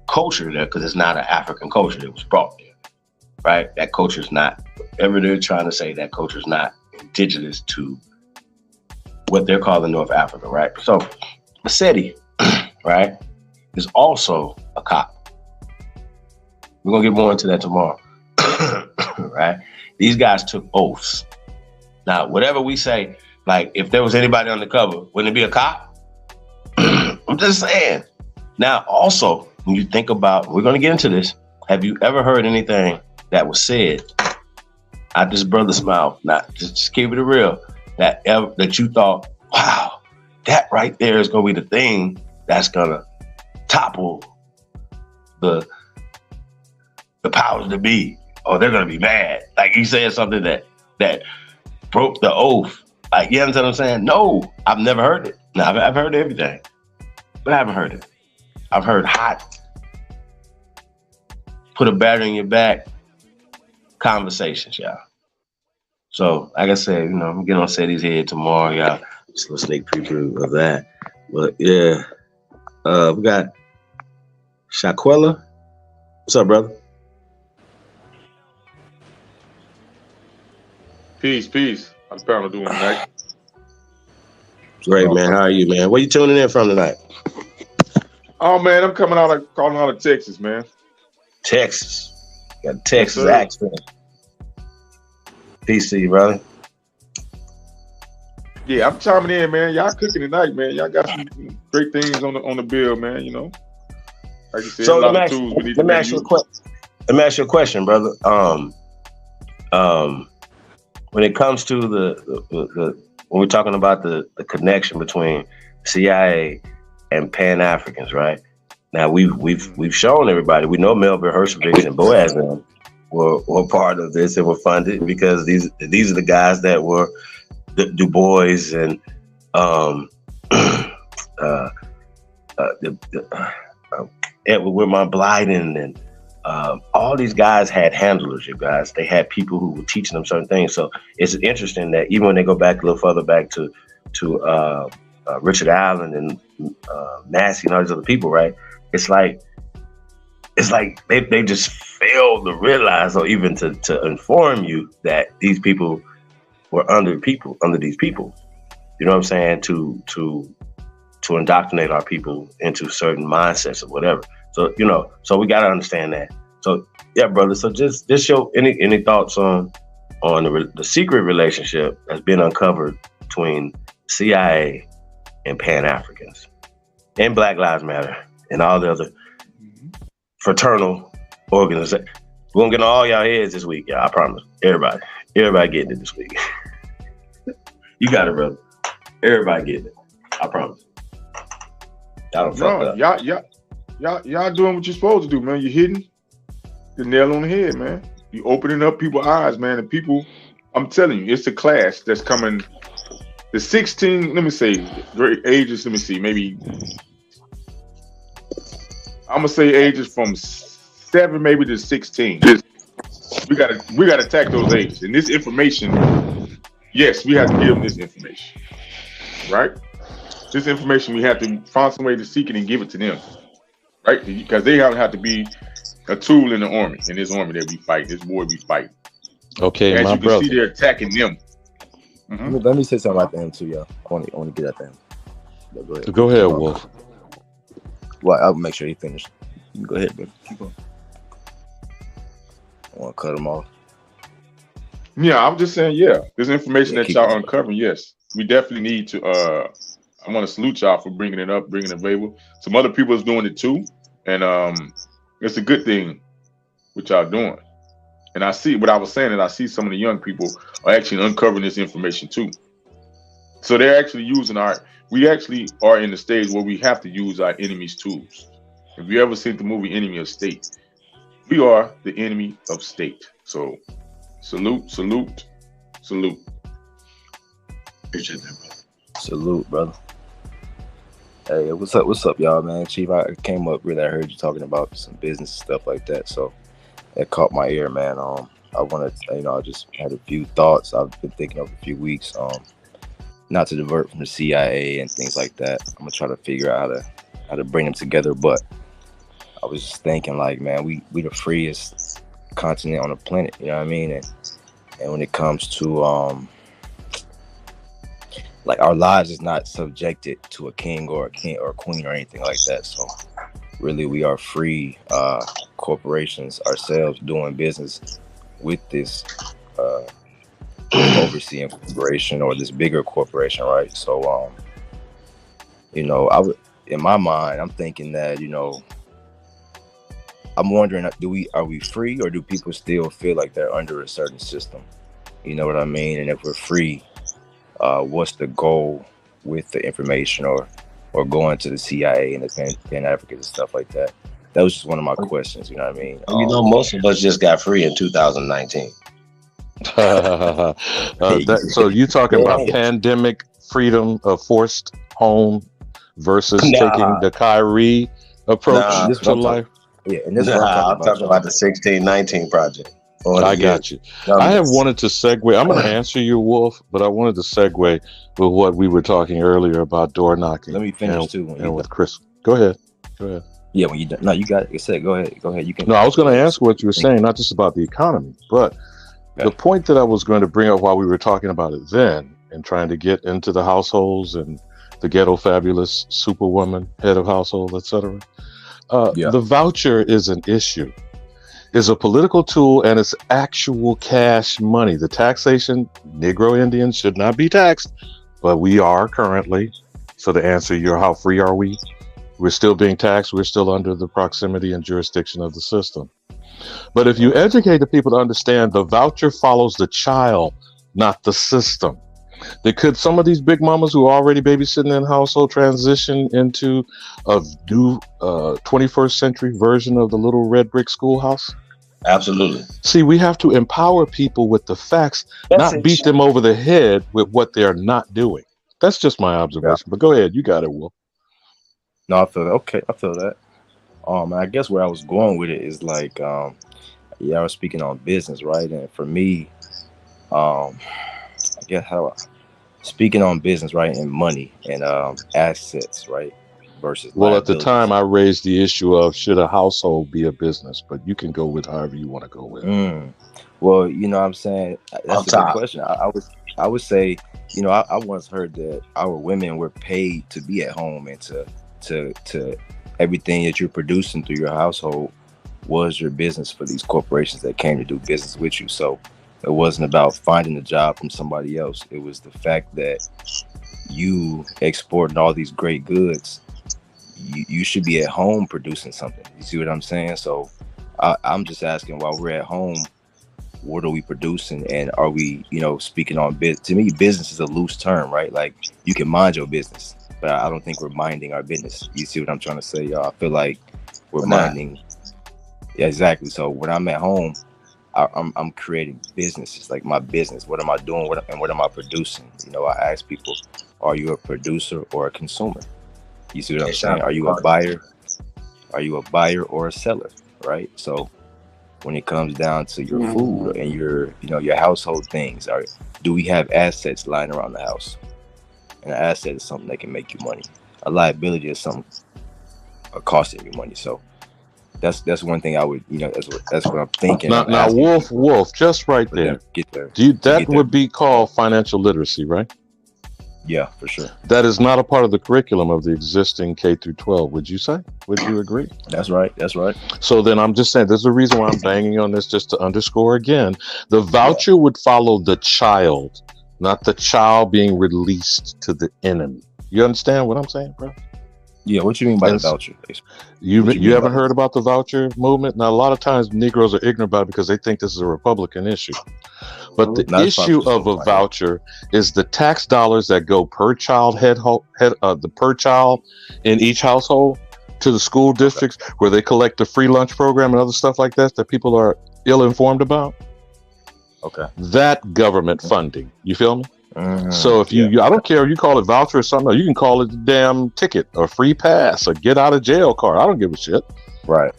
culture there, because it's not an African culture that was brought there, right? That culture is not, whatever they're trying to say, that culture is not indigenous to what they're calling North Africa, right? So SETI, right, is also a cop. We're gonna get more into that tomorrow, right? These guys took oaths. Now, whatever we say, like if there was anybody on the cover, wouldn't it be a cop? I'm just saying. Now, also, when you think about, we're gonna get into this. Have you ever heard anything that was said out this brother's mouth? Not just keep it real. That you thought, wow, that right there is gonna be the thing that's gonna topple the powers that be, or they're gonna be mad. Like he said something that broke the oath. Like, you understand what I'm saying? No, I've never heard it. No, I've heard everything, but I haven't heard it. I've heard hot, put a battery in your back conversations, y'all. So, like I said, you know, I'm getting on SETI's head tomorrow, y'all. Just a sneak preview of that. But yeah, we got Shaquella. What's up, brother? Peace. How's Panel doing tonight? Great, man. How are you, man? Where you tuning in from tonight? Oh man, I'm calling out of Texas, man. Texas. Got a Texas accent. Peace to you, brother. Yeah, I'm chiming in, man. Y'all cooking tonight, man. Y'all got some great things on the bill, man. You know, like you said, So a lot let of tools we need me to ask you a question, brother. When it comes to the when we're talking about the connection between CIA and Pan-Africans, right? Now we've shown everybody. We know Melvin Hershovich and Boaz were part of this and were funded, because these are the guys that were Du Bois and Edward Whitmont Blyden and all these guys had handlers, you guys. They had people who were teaching them certain things. So it's interesting that even when they go back a little further back to Richard Allen and Massey and all these other people, right? It's like they just failed to realize, or even to inform you, that these people were under these people. You know what I'm saying? To indoctrinate our people into certain mindsets or whatever. So, you know, so we got to understand that. So, yeah, brother. So just show any thoughts on the secret relationship that's been uncovered between CIA and Pan-Africans and Black Lives Matter and all the other fraternal organizations. We're going to get on all y'all heads this week, y'all. I promise. Everybody getting it this week. You got it, brother. Everybody getting it. I promise. Y'all don't fuck up. Y'all doing what you're supposed to do, man. You're hitting the nail on the head, man. You opening up people's eyes, man. And people, I'm telling you, it's a class that's coming. The 16, let me say, great ages. Let me see, maybe I'm gonna say ages from 7 maybe to 16. We gotta attack those ages. And this information, yes, we have to give them this information, right? This information we have to find some way to seek it and give it to them, right? Because they have to be a tool in the army, in this army that we fight, this war we fight. Okay, as my you can brother. see, they're attacking them. Let me say something at the end too, y'all. I want to get at the end. Go ahead, Wolf. Well, I'll make sure he finished. Go ahead, baby. Keep on. I want to cut him off. Yeah, I'm just saying, this information Yeah, that keep y'all going. uncovering, yes, we definitely need to. I want to salute y'all for bringing it up, bringing it available. Some other people is doing it too, and it's a good thing what y'all doing. And I see what I was saying, and I see some of the young people are actually uncovering this information too. So they're actually using we actually are in the stage where we have to use our enemy's tools. If you ever seen the movie Enemy of State, we are the enemy of state. So salute. Appreciate that, brother. Salute, brother. Hey, what's up, y'all, man? Chief, I came up really. I heard you talking about some business stuff like that, so that caught my ear, man. I wanted, I just had a few thoughts I've been thinking over a few weeks. Not to divert from the CIA and things like that. I'm gonna try to figure out how to bring them together. But I was just thinking, like, man, we the freest continent on the planet. You know what I mean? And when it comes to like, our lives is not subjected to a king or a queen or anything like that. So really, we are free corporations ourselves doing business with this overseeing corporation or this bigger corporation, right? So I would, in my mind, I'm thinking that, I'm wondering, are we free, or do people still feel like they're under a certain system? You know what I mean? And if we're free, what's the goal with the information or going to the CIA and the Pan Africans and stuff like that? That was just one of my questions. You know what I mean? Most of us just got free in 2019. So you talking about pandemic freedom of forced home versus taking the Kyrie approach to life? I'm talking about the 1619 project. I got you. I have wanted to segue. I'm going to answer you, Wolf, but I wanted to segue with what we were talking earlier about door knocking. Let me finish too. And with Chris. Go ahead. Yeah, when you done. No, you got it. Say, go ahead. You can. No, I was going to answer what you were saying, not just about the economy, but the point that I was going to bring up while we were talking about it then and trying to get into the households and the ghetto fabulous superwoman, head of household, etc. The voucher is an issue. Is a political tool, and it's actual cash money. The taxation, Negro Indians should not be taxed, but we are currently. So to answer how free are we? We're still being taxed. We're still under the proximity and jurisdiction of the system. But if you educate the people to understand, the voucher follows the child, not the system. Could some of these big mamas who are already babysitting in household transition into a new 21st century version of the little red brick schoolhouse? Absolutely. See, we have to empower people with the facts, not beat them over the head with what they're not doing. That's just my observation. But go ahead, you got it, Will. No, I feel that. Okay, I feel that. I guess where I was going with it is like, I was speaking on business, right? And for me, I guess speaking on business, right, and money and assets, right, versus at the time I raised the issue of should a household be a business, but you can go with however you want to go with. Well, you know what I'm saying, that's a good question. I would say, I once heard that our women were paid to be at home and to everything that you're producing through your household was your business for these corporations that came to do business with you. So it wasn't about finding a job from somebody else. It was the fact that you exporting all these great goods. You should be at home producing something. You see what I'm saying? So I'm just asking, while we're at home, what are we producing? And are we, speaking on business? To me, business is a loose term, right? Like, you can mind your business, but I don't think we're minding our business. You see what I'm trying to say, y'all? I feel like we're We're not. minding. Yeah, exactly. So when I'm at home, I'm creating businesses, like my business. What am I doing? What am I producing? You know, I ask people, are you a producer or a consumer? You see what I'm saying? Are you a buyer? Are you a buyer or a seller? Right. So when it comes down to your food and your household things, do we have assets lying around the house? And an asset is something that can make you money. A liability is something costing you money. So that's one thing I would, that's what I'm thinking. Now, Wolf, just right there. That would be called financial literacy, right? Yeah, for sure. That is not a part of the curriculum of the existing K through 12. Would you say? Would you agree? That's right. That's right. So then I'm just saying, there's a reason why I'm banging on this, just to underscore again. The voucher would follow the child, not the child being released to the enemy. You understand what I'm saying, bro? Yeah, what you mean by the voucher? You haven't heard about the voucher movement? Now, a lot of times Negroes are ignorant about it because they think this is a Republican issue. But the issue of a voucher is the tax dollars that go per child the per child in each household to the school districts where they collect the free lunch program and other stuff like that people are ill-informed about. Okay. That government funding. You feel me? So if I don't care if you call it voucher or something, or you can call it the damn ticket or free pass or get out of jail card. I don't give a shit. Right.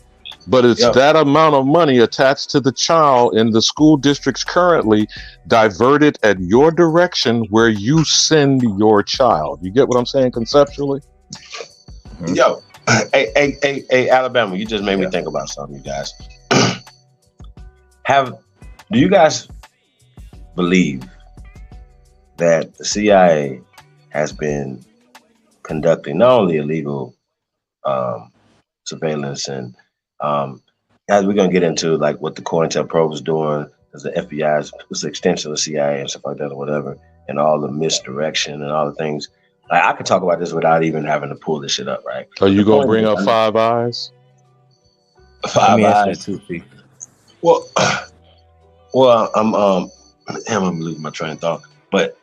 But it's that amount of money attached to the child in the school districts currently diverted at your direction where you send your child. You get what I'm saying conceptually? Yo, hey, Alabama, you just made me think about something, you guys. Do you guys believe that the CIA has been conducting not only illegal surveillance and as we're gonna get into like what the COINTELPRO was doing, as the FBI was an extension of the CIA and stuff like that or whatever, and all the misdirection and all the things. Like, I could talk about this without even having to pull this shit up, right? Are you gonna bring up Five Eyes? Five Eyes. Well, I'm losing my train of thought, but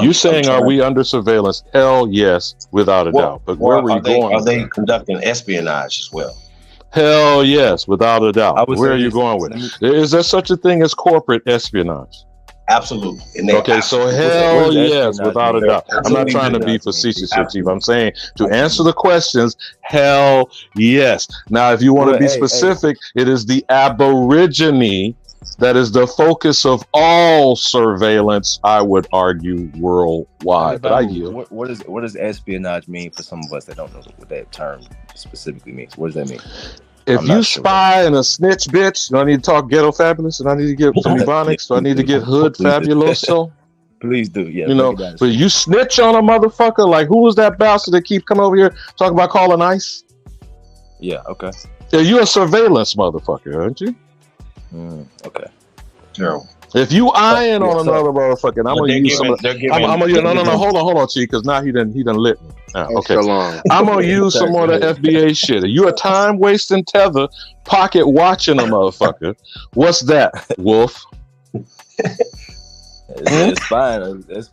you saying are we under surveillance? Hell yes, without a doubt. But where were you going? Are they conducting espionage as well? Hell yes, without a doubt. Where are you going with it? Is there such a thing as corporate espionage? Absolutely. Okay, so hell yes, without a doubt. I'm not trying to be facetious here, Chief. I'm saying to answer the questions, hell yes. Now, if you want to be specific, it is the Aborigine that is the focus of all surveillance, I would argue, worldwide. But I yield. What does espionage mean for some of us that don't know what that term specifically means? What does that mean? If you spy and a snitch, bitch, do I need to talk ghetto fabulous? And I need to get some ebonics? Do I need to get hood fabuloso? Please do, yeah. But you snitch on a motherfucker, like who was that bastard that keep coming over here talking about calling ICE? Yeah, okay. Yeah, you a surveillance motherfucker, aren't you? Okay. Terrible. If you eyeing on another motherfucker, I'm gonna use some of no, hold on, Chief, because now he done lit me. Okay. I'm gonna use some more of the FBA shit. Are you a time wasting tether pocket watching a motherfucker? What's that, Wolf? It's fine. That's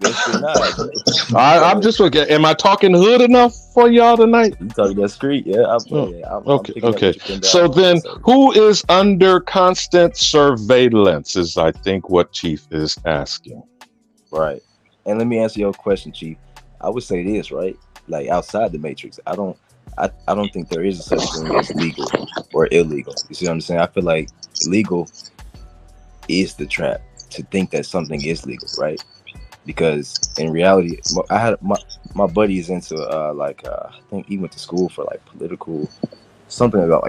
not. I'm just looking. Am I talking hood enough for y'all tonight? You talking that street? Yeah. Okay. So then, who is under constant surveillance? Is I think what Chief is asking. Right. And let me answer your question, Chief. I would say this, right? Like outside the matrix, I don't think there is a such thing as legal or illegal. You see what I'm saying? I feel like legal is the trap. To think that something is legal, right? Because in reality, I had my buddy is into I think he went to school for like something about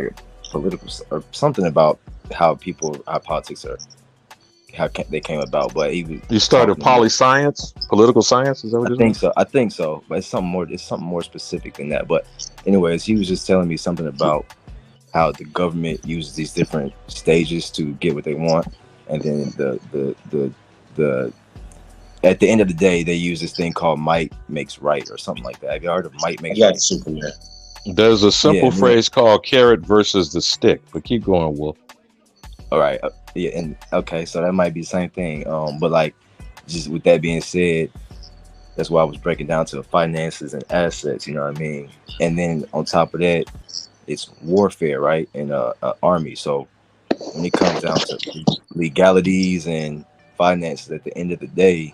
or something about how politics are, how they came about. But you started science, political science. Is that what you're saying? I think so, but it's something more specific than that. But anyways, he was just telling me something about how the government uses these different stages to get what they want. And then the at the end of the day, they use this thing called might makes right or something like that. Have you heard of might makes right? Superman. There's a simple phrase called carrot versus the stick. But keep going, Wolf. All right. And okay, so that might be the same thing. But like, just with that being said, that's why I was breaking down to finances and assets. You know what I mean? And then on top of that, it's warfare, right? And a army. So when it comes down to legalities and finances, at the end of the day,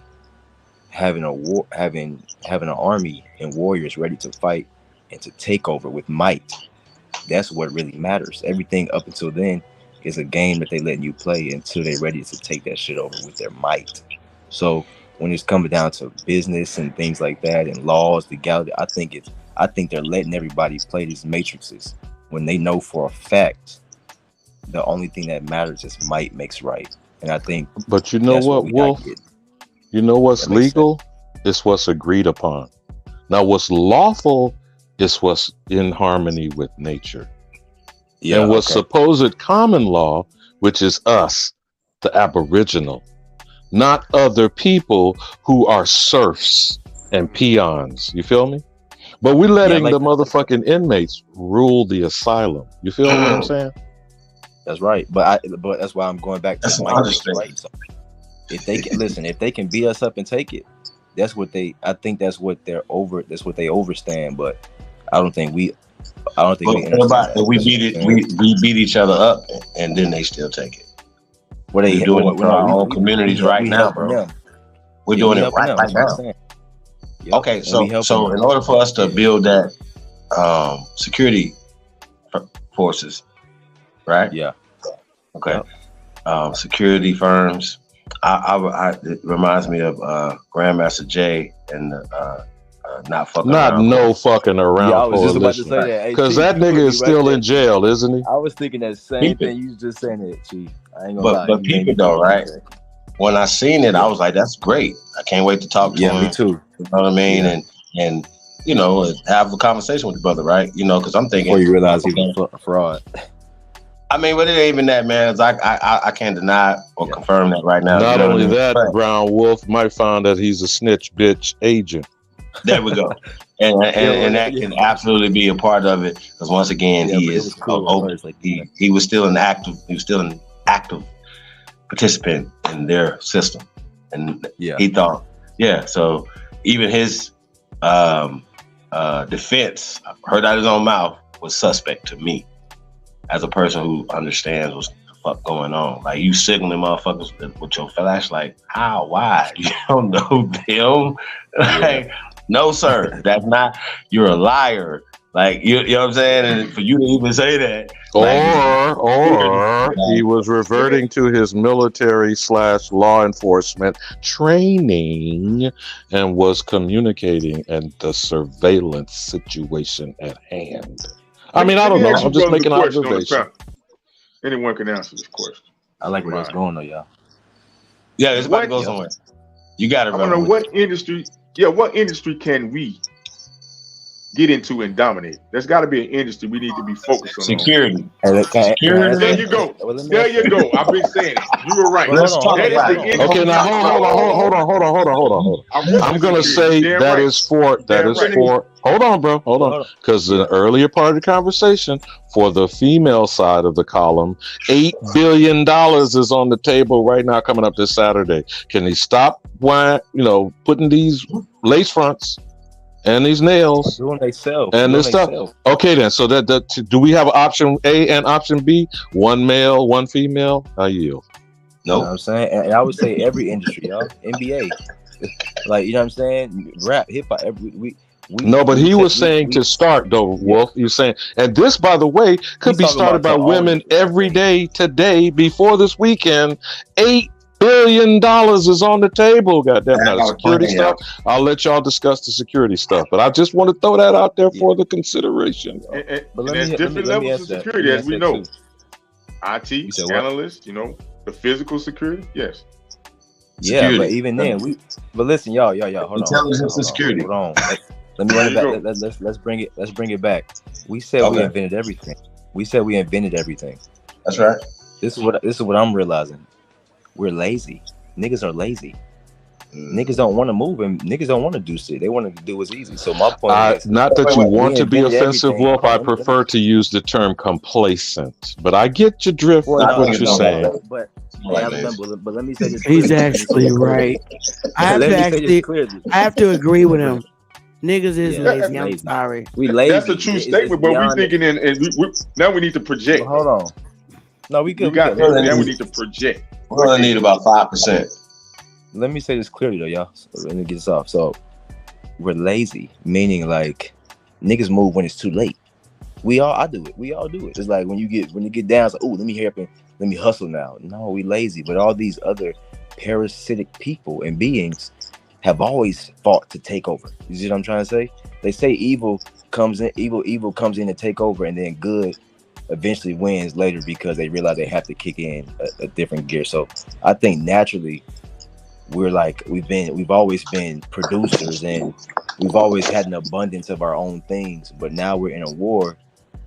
having an army and warriors ready to fight and to take over with might, that's what really matters. Everything up until then is a game that they letting you play until they're ready to take that shit over with their might. So when it's coming down to business and things like that and laws, legality, I think they're letting everybody play these matrices when they know for a fact the only thing that matters is might makes right. And I think, but you know what, Wolf? You know what's legal is what's agreed upon. Now, what's lawful is what's in harmony with nature. Yeah, and what's supposed common law, which is us, the Aboriginal, not other people who are serfs and peons. You feel me? But we're letting the motherfucking inmates rule the asylum. You feel what I'm saying? That's right. But that's why I'm going back to the might makes right. So if they can listen, if they can beat us up and take it, that's what they. I think that's what they're over. That's what they overstand. But I don't think we. What about if we beat it? We beat each other up, and then they still take it. What they doing it for our own communities right now, bro. We're doing it right now. Okay, so in order for us to build that security forces, right? Yeah. Okay. Security firms. It reminds me of Grandmaster Jay and not fucking around. No fucking around. Yeah, I was just about to say that. Because that nigga is still in jail, isn't he? I was thinking that same thing. You was just saying it, Chief. I ain't gonna lie. But people though, right? When I seen it, I was like, "That's great! I can't wait to talk to him." Yeah, me too. You know what I mean? Yeah. And you know, have a conversation with the brother, right? You know, because I'm thinking before you realize he was a fraud. I mean, but it ain't even that, man. I can't deny or confirm that right now. Not only that, Brown Wolf might find that he's a snitch bitch agent. There we go. And that can absolutely be a part of it, because once again, he is cool. He was still an active participant in their system, and he thought, so even his defense, heard out his own mouth, was suspect to me as a person who understands what's the fuck going on. Like, you signaling motherfuckers with your flashlight. How? Why? You don't know them? Like, no, sir. That's not. You're a liar. Like, you know what I'm saying? And for you to even say that. Or he was reverting to his military / law enforcement training and was communicating in the surveillance situation at hand. I mean, I don't know. I'm just making an observation. Anyone can answer this question. I like where that's going, though, y'all. Yeah, it's about to go somewhere. You got to remember. I don't know what industry. Yeah, what industry can we get into and dominate? There's got to be an industry we need to be focused on. Security. Security. There you go. There you go. I've been saying it. You were right. Let's talk about it. Okay, now hold on. I'm gonna say that is for. Hold on, bro. Hold on. Because in the earlier part of the conversation, for the female side of the column, $8 billion is on the table right now coming up this Saturday. Can he stop putting these lace fronts and these nails doing they sell and this stuff? Okay, then. So that do we have option A and option B? One male, one female? I yield. No, you know what I'm saying, and I would say every industry, y'all. NBA, like, you know what I'm saying, rap, hip hop. No, but he was saying to start though, Wolf. You're saying, and this, by the way, could be started by women every day today before this weekend. $8 billion is on the table. Goddamn, now the security stuff. I'll let y'all discuss the security stuff, but I just want to throw that out there for the consideration. And there's different levels of security, as we know. IT analysts, the physical security, yes. Yeah, security. But even then, but listen, y'all, hold on. Intelligence and security. Hold on. Let me run it back. Let's bring it back. We said we invented everything. That's right. This is what I'm realizing. We're lazy. Niggas are lazy. Niggas don't want to move and niggas don't want to do shit. They want to do what's easy. So my point is, not that you want to be offensive, Wolf. I prefer to use the term complacent, but I get your drift with what you're saying. But let me say this. He's actually right. I have to agree with him. Niggas is Yeah, lazy. I'm lazy. sorry. We lazy. That's a true It's statement, but we beyond thinking now we need to project. Hold on. No, we We good. got Let now we me need to project. We only need about 5%. let me say this clearly though, y'all. So let me get this off. So we're lazy, meaning like niggas move when it's too late. I do it. We all do it. It's like when you get down, it's like, oh, let me hurry up and let me hustle now. No, we lazy. But all these other parasitic people and beings have always fought to take over. You see what I'm trying to say? They say evil comes in to take over, and then good eventually wins later because they realize they have to kick in a different gear. So I think naturally we're like we've always been producers and we've always had an abundance of our own things, but now we're in a war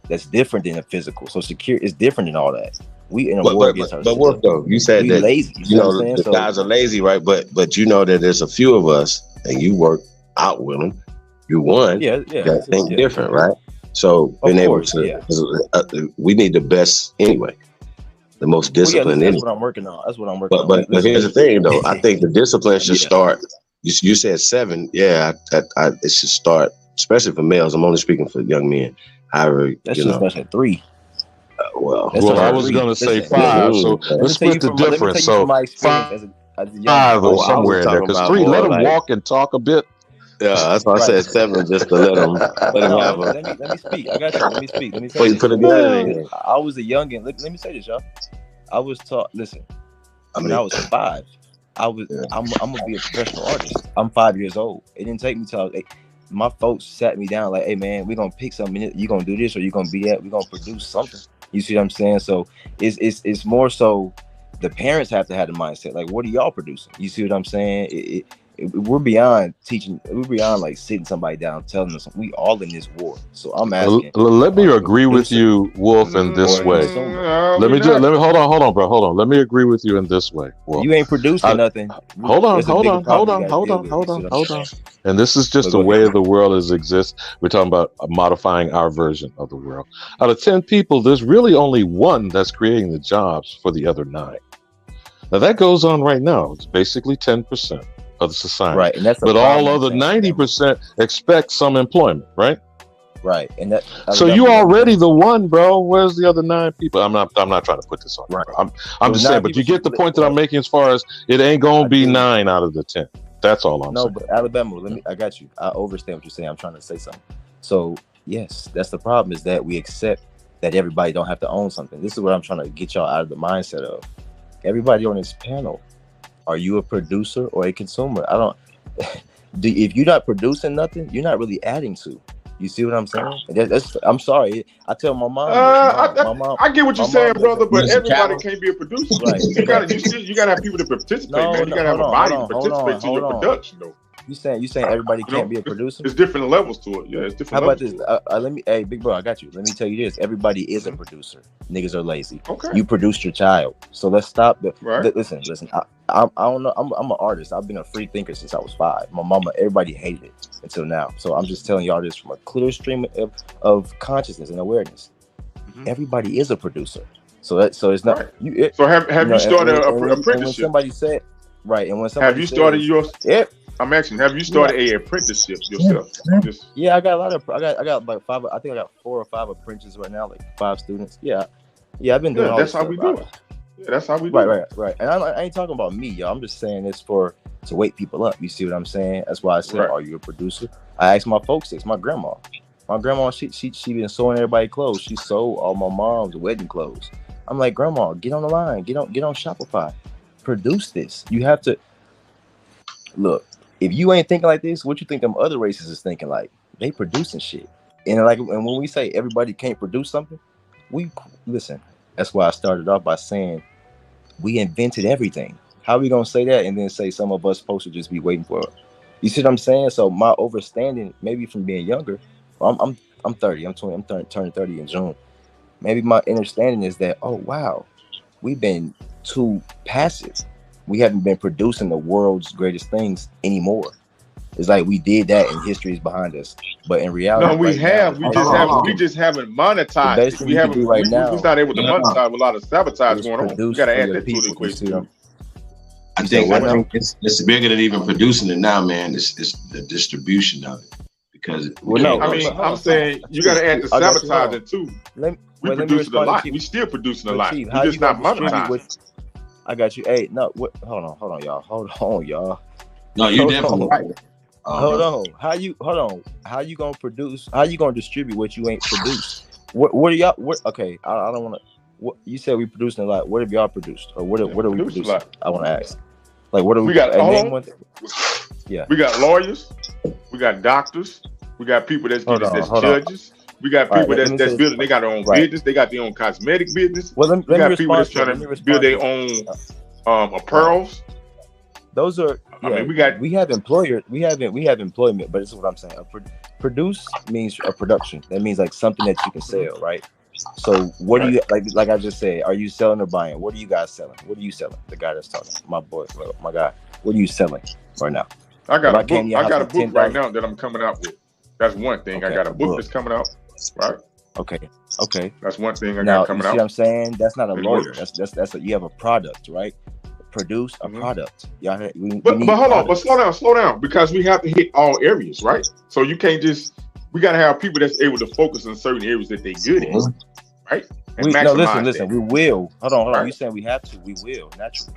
that's different than a physical. So secure is different than all that. We in a war against ourselves. But Wolf, though, you said that lazy. you know the guys are lazy, right? But you know that there's a few of us, and you work out with them. You won. Yeah. That think different, right? So being able to, we need the best anyway, the most disciplined. That's what I'm working on. But here's the thing, though. I think the discipline should start. You said 7. Yeah, it should start, especially for males. I'm only speaking for young men. However, that should start at 3. Well, I was going to say 5. So let's split the difference. So 5 or somewhere in there, because 3. Let them walk and talk a bit. Yeah, that's why I said 7, just to let them have a. Let me speak. I got you. Let me speak. Let me Before you put a gun in. I was a youngin. Let me say this, y'all. I was taught. Listen, when I was 5, I'm gonna be a professional artist. I'm 5 years old. It didn't take me till I was 8. My folks sat me down like, hey man, we're gonna pick something. You gonna do this or you gonna be that? We're gonna produce something. You see what I'm saying? So it's more so the parents have to have the mindset. Like, what are y'all producing? You see what I'm saying? We're beyond teaching. We're beyond like sitting somebody down, telling us we all in this war. So I'm asking. Let me agree with you, Wolf, in this way. Let me hold on, bro. Hold on. Let me agree with you in this way. Wolf. You ain't producing nothing. Hold on. And this is just the way the world exists. We're talking about modifying our version of the world. Out of 10 people, there's really only 1 that's creating the jobs for the other 9. Now that goes on right now. It's basically 10% of the society, right? And but all other 90% expect some employment, right? Right, and that. So you already the one, bro. Where's the other 9 people? I'm not trying to put this on. Right. I'm just saying, but you get the point that I'm making as far as it ain't gonna be 9 out of the 10. That's all I'm saying. No, but Alabama, I got you. I overstand what you're saying. I'm trying to say something. So yes, that's the problem, is that we accept that everybody don't have to own something. This is what I'm trying to get y'all out of the mindset of. Everybody on this panel, are you a producer or a consumer? If you're not producing nothing, you're not really adding to. You see what I'm saying? I'm sorry. I tell my mom. I get what you're saying, brother, but everybody can't be a producer. Right. You gotta have people to participate, man. You gotta have a body to participate in your production, though. You saying everybody can't be a producer? There's different levels to it. Yeah, it's different. How about this? Hey, big bro, I got you. Let me tell you this. Everybody is a producer. Niggas are lazy. Okay. You produced your child. So let's stop. Listen. I don't know. I'm an artist. I've been a free thinker since I was 5. My mama, everybody hated it until now. So I'm just telling y'all this from a clear stream of consciousness and awareness. Mm-hmm. Everybody is a producer. So it's not. Right. So have you started an apprenticeship? And when somebody said, right, and when somebody have you started yours? Yeah. I'm asking, have you started a apprenticeship yourself? Yeah, I got a lot of. I got like 5. I think I got 4 or 5 apprentices right now, like 5 students. Yeah, I've been doing. That's how we do it. Yeah, that's how we do it. Right. And I ain't talking about me, y'all. I'm just saying this to wake people up. You see what I'm saying? That's why I said, are you a producer? I asked my folks this. My grandma. She been sewing everybody clothes. She sewed all my mom's wedding clothes. I'm like, Grandma, get on the line. Get on Shopify. Produce this. You have to look. If you ain't thinking like this, what you think them other races is thinking like? They producing shit. And when we say everybody can't produce something, listen. That's why I started off by saying we invented everything. How are we gonna say that and then say some of us supposed to just be waiting for it? You see what I'm saying? So my overstanding, maybe from being younger, I'm 30. I'm turning 30 in June. Maybe my understanding is that, oh wow, we've been too passive. We haven't been producing the world's greatest things anymore. It's like we did that and history is behind us. But in reality, no, we just haven't monetized. We haven't. We're not able to monetize with a lot of sabotage going on. You got to add that to the equation. I think it's bigger than even producing it now, man. It's the distribution of it. because I mean, I'm saying you got to add the sabotaging too. We producing a lot. We still producing a lot. We just not monetizing. I got you. Hey, no, what? Hold on, y'all. Hold on, y'all. No, you definitely right. Hold on. How you gonna produce? How you gonna distribute what you ain't produced? What are y'all? Okay, I don't want to. What you said we producing a lot. What have y'all produced, or what are we producing? I want to ask. Like, what are we got? Yeah, we got lawyers. We got doctors. We got people that's judges. We got people that's building. They got their own business. They got their own cosmetic business. Well, we got people that's trying to build their own apparels. Those are. Yeah, I mean, we have employment, but this is what I'm saying. Produce means a production. That means like something that you can sell, right? So what do you like I just said, are you selling or buying? What are you guys selling? What are you selling? The guy that's talking, my guy. What are you selling right now? I got a book. I got a book right now that I'm coming out with. That's one thing. Okay, I got a book that's coming out. Right. Okay. That's one thing I now, got coming you see out. What I'm saying? That's not a lawyer. That's you have a product, right? Produce a product. Y'all, but hold on, but slow down, because we have to hit all areas, right? So you can't just. We got to have people that's able to focus on certain areas that they're good at, right? And listen. We will. Hold on. Right? You saying we have to? We will naturally.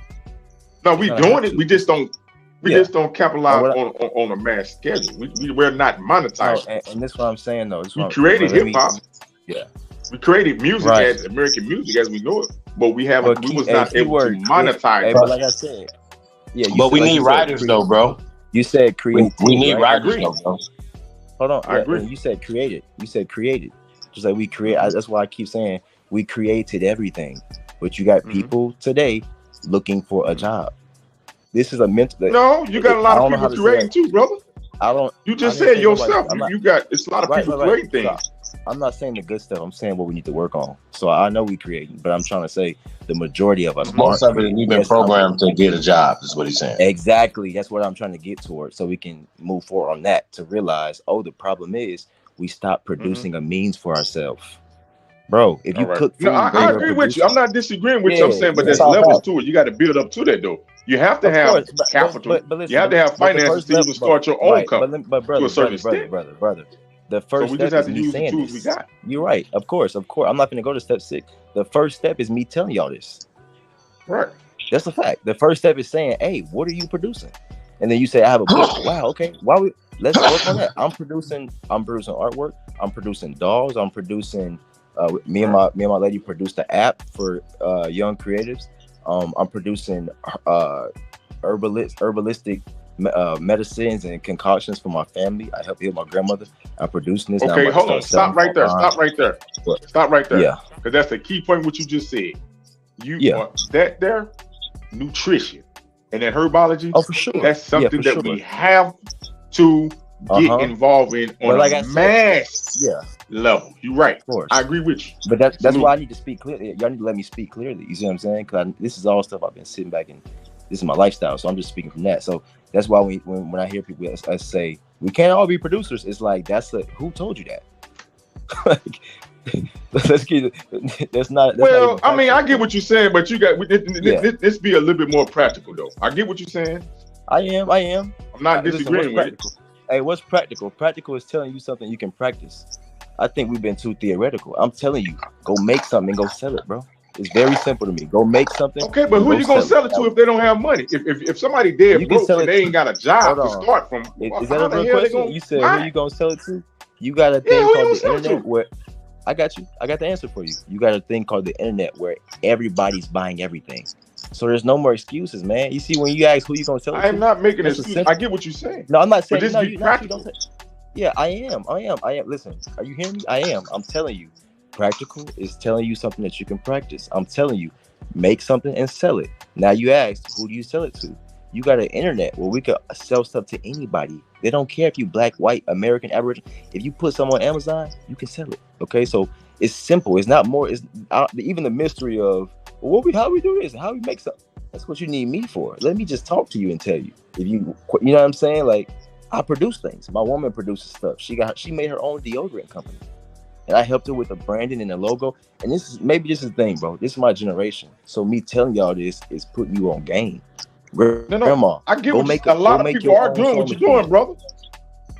No, we doing it. We just don't. We just don't capitalize on a mass schedule. We're not monetizing. No, and this is what I'm saying though. We created hip hop. Yeah. We created music as American music as we know it, but we haven't. We was not able to monetize. But like I said, but we need writers though, bro. You said create. We need writers though, bro. Hold on, I agree. You said created. Just like we create. That's why I keep saying we created everything. But you got people today looking for a job. This is a mental. No, you got a lot of people creating too, brother. I don't. You just said yourself. You got. It's a lot of people creating things. So I'm not saying the good stuff. I'm saying what we need to work on. So I know we creating, but I'm trying to say the majority of us. Most of it, we've been programmed to get a job. Is what he's saying. Exactly. That's what I'm trying to get towards, so we can move forward on that. To realize, the problem is we stop producing a means for ourselves, bro. If you cook food, I agree with you. I'm not disagreeing with you. I'm saying, but there's levels to it. You got to build up to that, though. You have to have capital. But listen, you have to have finances to even start your own company. But brother, to a certain extent. Brother. The first we just step have to is use me the saying tools this. we got. You're right. Of course. I'm not going to go to step 6. The first step is me telling y'all this. Right. That's a fact. The first step is saying, "Hey, what are you producing?" And then you say, "I have a book." Wow. Okay. Let's work on that. I'm producing artwork. I'm producing dolls. I'm producing. Me and my lady produced the app for young creatives. I'm producing herbalistic medicines and concoctions for my family. I help heal my grandmother. I'm producing this. Okay, hold on. Stop right there. Stop right there. Yeah. Because that's the key point what you just said. That there, nutrition and that herbology. Oh, for sure. That's something that we have to get involved in on a mass level. You're right. Of course. I agree with you. But that's why I need to speak clearly. Y'all need to let me speak clearly. You see what I'm saying? Because this is all stuff I've been sitting back and this is my lifestyle. So I'm just speaking from that. So that's why when I hear people say we can't all be producers, it's like who told you that? Let's get it. That's not. Well, I mean, I get what you're saying, but you got this be a little bit more practical though. I get what you're saying. I am. I'm not disagreeing with it. Hey, what's practical? Practical is telling you something you can practice. I think we've been too theoretical. I'm telling you, go make something and go sell it, bro. It's very simple to me. Go make something. Okay, but who are you gonna sell it to if they don't have money? If somebody dead broke and they ain't got a job to start from, is that a real question? You said who you gonna sell it to? You got a thing called the internet where I got you. I got the answer for you. You got a thing called the internet where everybody's buying everything. So there's no more excuses, man. You see, when you ask who you gonna sell it to, I'm not making excuses. I get what you're saying. No, I'm not saying. But just be practical. Yeah, I am. Listen, are you hearing me? I am. I'm telling you. Practical is telling you something that you can practice. I'm telling you, make something and sell it. Now you asked, who do you sell it to? You got an internet where we could sell stuff to anybody. They don't care if you black, white, American, Aboriginal. If you put something on Amazon, you can sell it. Okay, so it's simple. It's not more. It's even the mystery of how we do this, how we make something. That's what you need me for. Let me just talk to you and tell you. If you know what I'm saying? Like, I produce things. My woman produces stuff. She made her own deodorant company. And I helped her with the branding and the logo. And this is the thing, bro. This is my generation. So me telling y'all this is putting you on game. Grandma, I get what a lot of people are doing what you're doing, brother.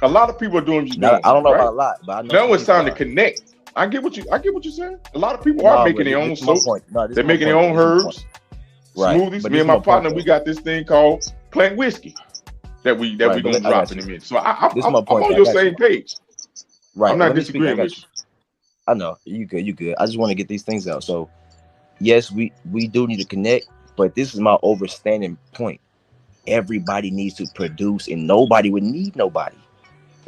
A lot of people are doing what you're Now, doing, I don't know right? about a lot, but I know Now some it's people time to are. connect. I get what you're saying. A lot of people are No, making but their own this is my soap. point. No, this They're is my making their point. own This is my point. herbs, Right, smoothies. but Me this and is my my point partner, though. we got this thing called plant whiskey that we Right, but gonna I drop got in a you. minute. So This is I'm my point. on I your got you. same page. Right, I'm well, not let me speak. I disagreeing got with you. you. I know you good. You good. I just want to get these things out. So yes, we do need to connect, but this is my overstanding point. Everybody needs to produce, and nobody would need nobody.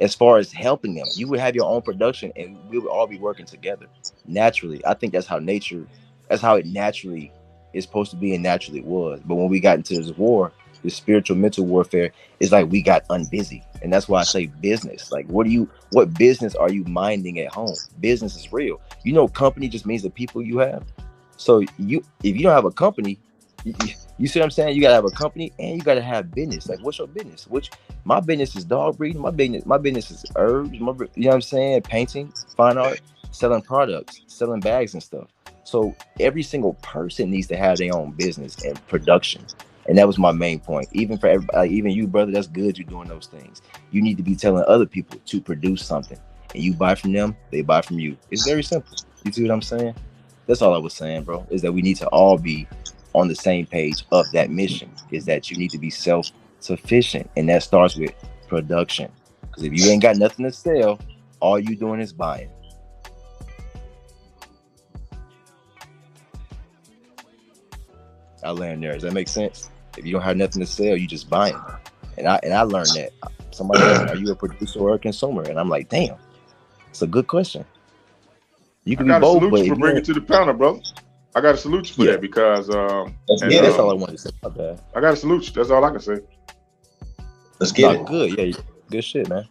As far as helping them, you would have your own production, and we would all be working together naturally. I think that's how it naturally is supposed to be, and naturally it was. But when we got into this war, this spiritual mental warfare, it's like we got unbusy, and that's why I say business. Like, what business are you minding at home? Business is real. Company just means the people you have. So if you don't have a company, you see what I'm saying? You gotta have a company and you gotta have business. Like, what's your business? My business is dog breeding. My business is herbs. You know what I'm saying? Painting, fine art, selling products, selling bags and stuff. So every single person needs to have their own business and production. And that was my main point. Even for everybody, like, even you, brother, that's good you're doing those things. You need to be telling other people to produce something. And you buy from them, they buy from you. It's very simple. You see what I'm saying? That's all I was saying, bro, is that we need to all be on the same page of that mission, is that you need to be self-sufficient. And that starts with production. Because if you ain't got nothing to sell, all you doing is buying. I learned there. Does that make sense? If you don't have nothing to sell, you just buying. And I learned that. Somebody asked me, are you a producer or a consumer? And I'm like, damn, it's a good question. You can be I got a both, but salute you if for you bringing it to the panel, brother. I got to salute you for that because that's all I wanted to say about that. I got to salute you. That's all I can say. Let's get it. Good, yeah, good shit, man.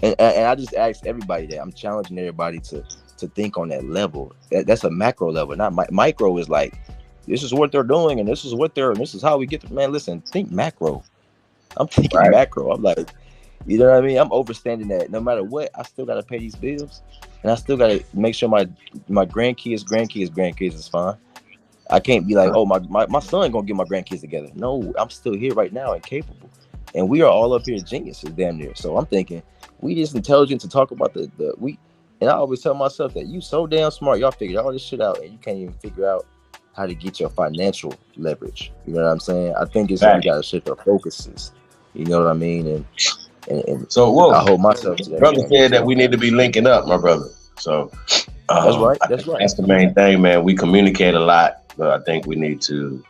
And I just asked everybody that. I'm challenging everybody to think on that level. That's a macro level, not micro. Is like, this is what they're doing, and this is how we get to. Man, listen, think macro. I'm thinking macro. I'm like, you know what I mean? I'm overstanding that. No matter what, I still gotta pay these bills, and I still gotta make sure my grandkids is fine. I can't be like, oh, my son gonna get my grandkids together. No, I'm still here right now and capable. And we are all up here geniuses, damn near. So I'm thinking we just intelligent to talk about we. And I always tell myself that you so damn smart. Y'all figured all this shit out, and you can't even figure out how to get your financial leverage. You know what I'm saying? I think it's we gotta shift our focuses. You know what I mean? And so I hold myself to that. Brother said that we need to be linking up, my brother. So that's right. That's the main thing, man. We communicate a lot, but I think we need to.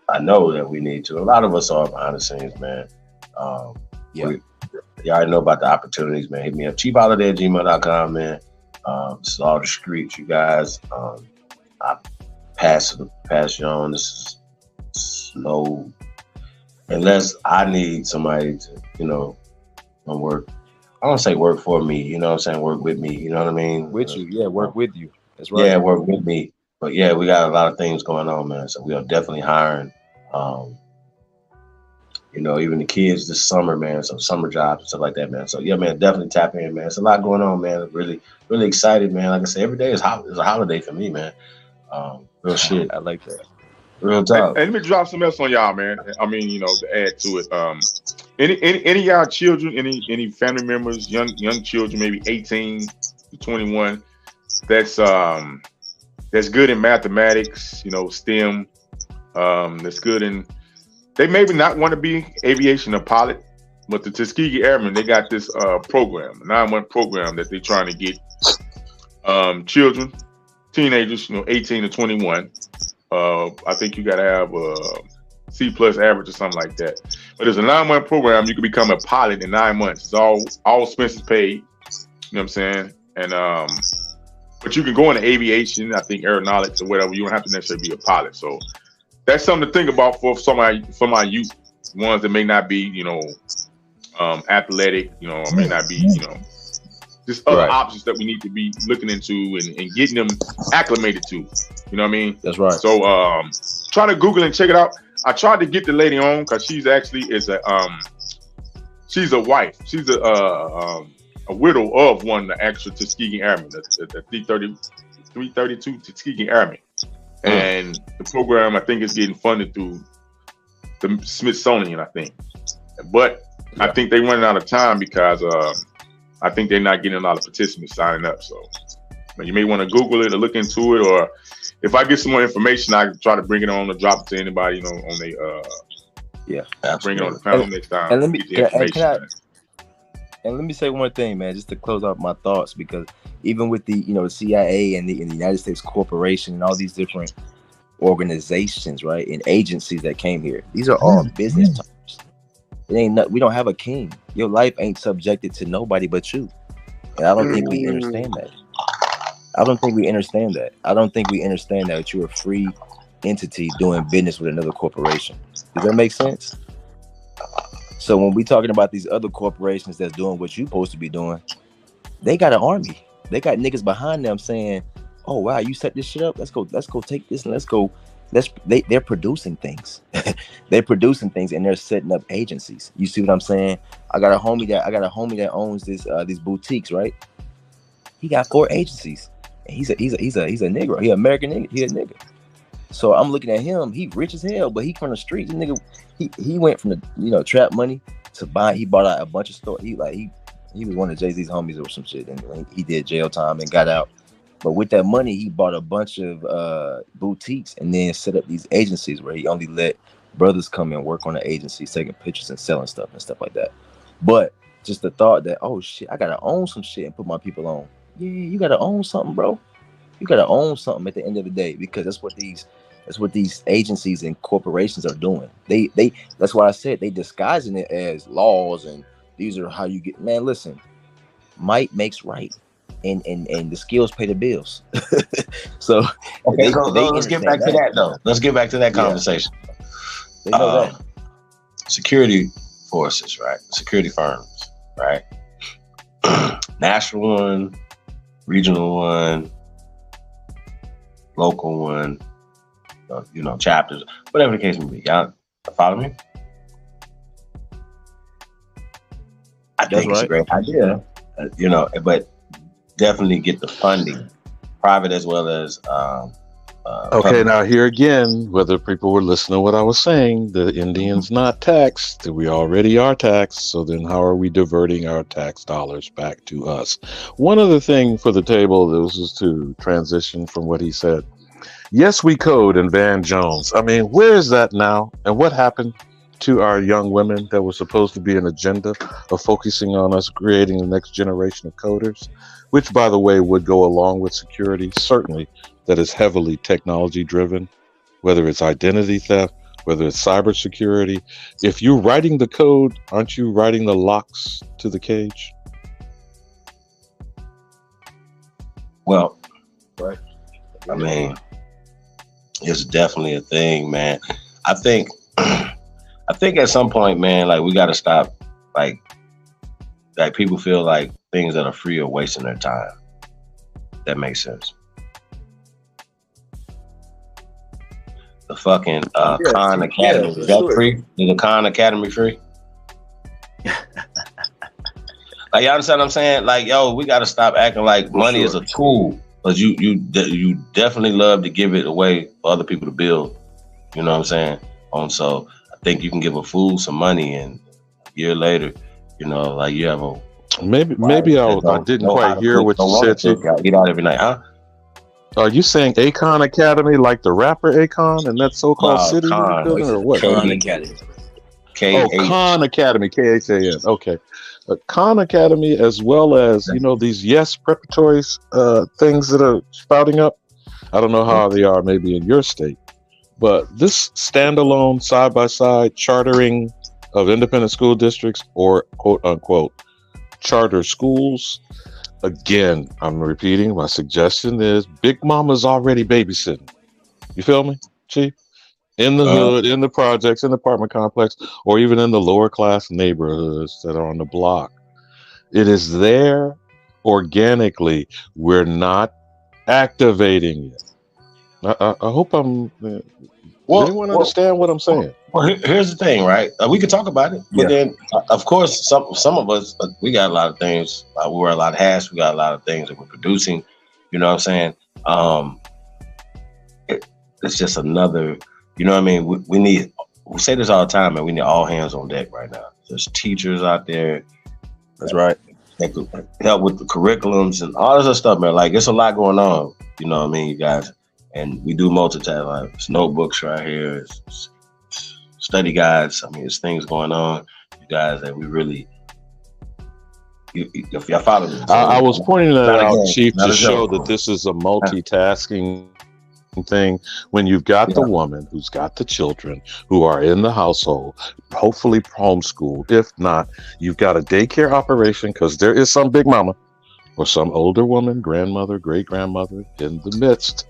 I know that we need to. A lot of us are behind the scenes, man. Y'all already know about the opportunities, man. Hit me up, cheapholiday@gmail.com, man. This is all the streets, you guys. I pass you on. This is no, unless I need somebody to, work. I don't say work for me, you know what I'm saying? Work with me, you know what I mean? With you, yeah, work with you. That's right. Yeah, work with me. But yeah, we got a lot of things going on, man. So we are definitely hiring. Even the kids this summer, man. So summer jobs and stuff like that, man. So yeah, man, definitely tap in, man. It's a lot going on, man. Really, really excited, man. Like I said, every day is a holiday for me, man. Real shit. I like that. Real talk. Hey, let me drop some else on y'all, man. I mean, to add to it. Any of y'all children, any family members, young children, maybe 18 to 21, that's good in mathematics, STEM, that's good in. They maybe not want to be aviation or pilot, but the Tuskegee Airmen, they got this program, a 9-month program that they're trying to get children, teenagers, 18 to 21. I think you got to have a C+ average or something like that. But it's a 9-month program. You can become a pilot in 9 months. It's all expenses paid. You know what I'm saying? And but you can go into aviation, I think aeronautics or whatever. You don't have to necessarily be a pilot. So that's something to think about for some of my youth, ones that may not be, athletic, or may not be, just other options that we need to be looking into and getting them acclimated to. You know what I mean? That's right. So try to Google and check it out. I tried to get the lady on because she's actually she's a wife. She's a widow of one of the actual Tuskegee Airmen, the 332 Tuskegee Airmen. And the program, I think, is getting funded through the Smithsonian, I think. But I think they running out of time because I think they're not getting a lot of participants signing up. So you may want to Google it or look into it, or if I get some more information, I can try to bring it on or drop it to anybody, you know, on the bring it on the panel next time. And let me get the information. And let me say one thing, man, just to close out my thoughts, because even with the the CIA and the United States Corporation and all these different organizations, right, and agencies that came here, these are all business terms. It ain't we don't have a king. Your life ain't subjected to nobody but you. And I don't think we understand that. I don't think we understand that you're a free entity doing business with another corporation. Does that make sense? So when we talking about these other corporations that's doing what you're supposed to be doing, they got an army. They got niggas behind them saying, "Oh wow, you set this shit up. Let's go take this and let's go." They're producing things. They're producing things and they're setting up agencies. You see what I'm saying? I got a homie that owns this these boutiques, right? He got 4 agencies. And he's a Negro. He American nigga. He a nigga. So I'm looking at him. He rich as hell, but he from the streets. The nigga, he went from the trap money to buy. He bought out a bunch of stores. He was one of Jay-Z's homies or some shit, and he did jail time and got out. But with that money, he bought a bunch of boutiques and then set up these agencies where he only let brothers come and work on the agency, taking pictures and selling stuff and stuff like that. But just the thought that, oh shit, I gotta own some shit and put my people on. Yeah, you gotta own something, bro. You gotta own something at the end of the day, because that's what these agencies and corporations are doing. They that's why I said they disguising it as laws and these are how you get. Man, listen, might makes right, and the skills pay the bills. So okay, let's get back to that though. Let's get back to that conversation. They know that. Security forces, right? Security firms, right? National one, regional one, local one, chapters, whatever the case may be. Y'all follow me? I think it's a great idea, but definitely get the funding, private as well as okay, public. now here again, whether people were listening to what I was saying, the Indians not taxed. We already are taxed. So then how are we diverting our tax dollars back to us? One other thing for the table, this is to transition from what he said. Yes, we code and Van Jones. I mean, where is that now? And what happened to our young women that was supposed to be an agenda of focusing on us creating the next generation of coders, which, by the way, would go along with security, certainly, that is heavily technology driven, whether it's identity theft, whether it's cybersecurity. If you're writing the code, aren't you writing the locks to the cage? Well, right. I mean, it's definitely a thing, man. I think at some point, man, like we got to stop, like people feel like things that are free are wasting their time. That makes sense. The fucking Khan Academy, is that free? Is the Khan Academy free? Like, you understand what I'm saying? Like, yo, we got to stop acting like money is a tool, because you definitely love to give it away for other people to build. You know what I'm saying? So I think you can give a fool some money, and a year later, like you have a maybe I didn't quite hear what you said. Get out every night, huh? Are you saying Akon Academy, like the rapper Akon and that so-called city you're building, or what? Khan Academy. Khan Academy, Khan. Okay. Khan Academy, as well as, these yes preparatory things that are spouting up. I don't know how they are maybe in your state, but this standalone side-by-side chartering of independent school districts or quote-unquote charter schools. Again, I'm repeating, my suggestion is Big Mama's already babysitting. You feel me, Chief? In the hood, in the projects, in the apartment complex, or even in the lower class neighborhoods that are on the block. It is there organically. We're not activating it. I hope I'm... Does anyone understand what I'm saying? Well, here's the thing, right? We could talk about it, but then, of course, some of us, we got a lot of things. We wear a lot of hats. We got a lot of things that we're producing. You know what I'm saying? It's just another. You know what I mean? We need we say this all the time, man. We need all hands on deck right now. There's teachers out there. That's right. That could help with the curriculums and all this other stuff, man. Like, it's a lot going on. You know what I mean, you guys? And we do multitask. Like, it's notebooks right here. It's study guides. I mean, it's things going on, you guys, that we really. If y'all follow me, I was pointing that out, again, Chief, not to a show joke. that this is a multitasking thing. When you've got the woman who's got the children who are in the household, hopefully homeschooled. If not, you've got a daycare operation because there is some big mama or some older woman, grandmother, great grandmother in the midst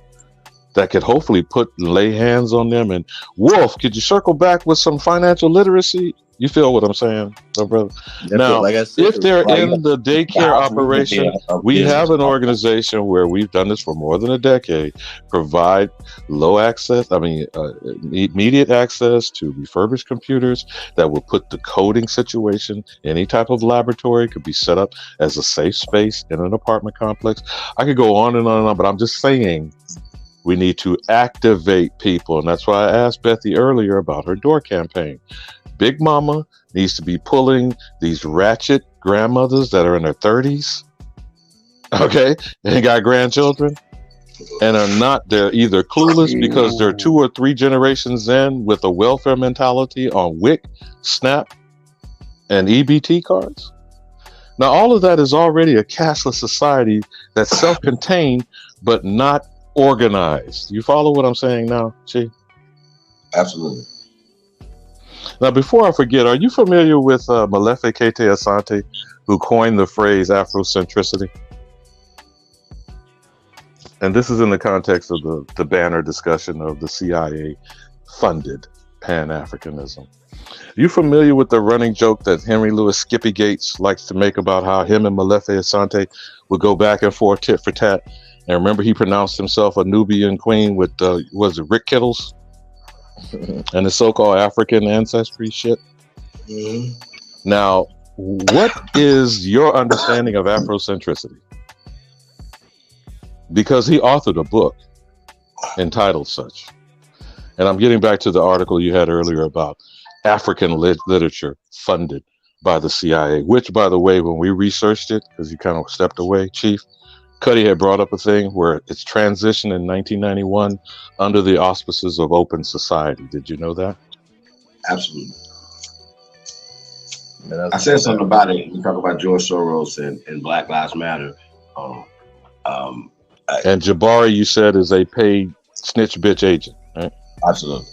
that could hopefully lay hands on them. And Wolf, could you circle back with some financial literacy? You feel what I'm saying, brother? Now, like I said, if they're like, in the daycare operation, we have an organization where we've done this for more than a decade, provide immediate access to refurbished computers that will put the coding situation, any type of laboratory could be set up as a safe space in an apartment complex. I could go on and on and on, but I'm just saying we need to activate people. And that's why I asked Bethy earlier about her door campaign. Big Mama needs to be pulling these ratchet grandmothers that are in their 30s, okay, and got grandchildren, and they're either clueless because they're 2 or 3 generations in with a welfare mentality on WIC, SNAP, and EBT cards. Now, all of that is already a cashless society that's self-contained, but not organized. You follow what I'm saying now, Chief? Absolutely. Now, before I forget, are you familiar with Molefi Kete Asante, who coined the phrase Afrocentricity? And this is in the context of the banner discussion of the CIA funded Pan-Africanism. Are you familiar with the running joke that Henry Louis Skippy Gates likes to make about how him and Molefi Asante would go back and forth tit for tat? And remember, he pronounced himself a Nubian queen with, was it Rick Kittles? And the so-called African ancestry shit. Mm-hmm. Now, what is your understanding of Afrocentricity? Because he authored a book entitled such. And I'm getting back to the article you had earlier about African literature funded by the CIA, which, by the way, when we researched it, because you kind of stepped away, Chief, Cuddy had brought up a thing where it's transitioned in 1991 under the auspices of open society. Did you know that? Absolutely. I said something about it. We talk about George Soros and Black Lives Matter. And Jabari, you said, is a paid snitch bitch agent, right? Absolutely.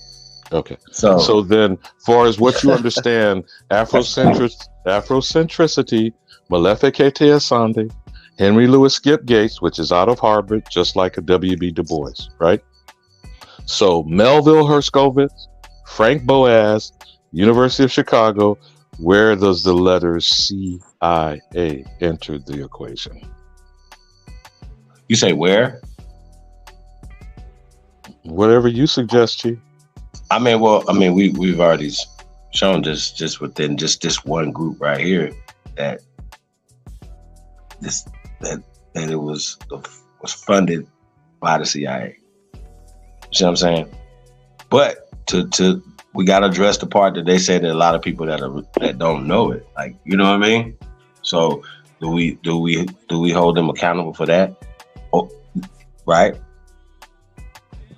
Okay. So then, far as what you understand, Afrocentricity, Molefi Kete Asante, Henry Louis Skip Gates, which is out of Harvard, just like a W.B. Du Bois, right? So Melville Herskovitz, Frank Boas, University of Chicago, where does the letter CIA enter the equation? You say where? Whatever you suggest, Chief. We've already shown just within just this one group right here that it was funded by the CIA. You see what I'm saying? But we gotta address the part that they say that a lot of people that don't know it. Like, you know what I mean? So do we hold them accountable for that? Oh, right?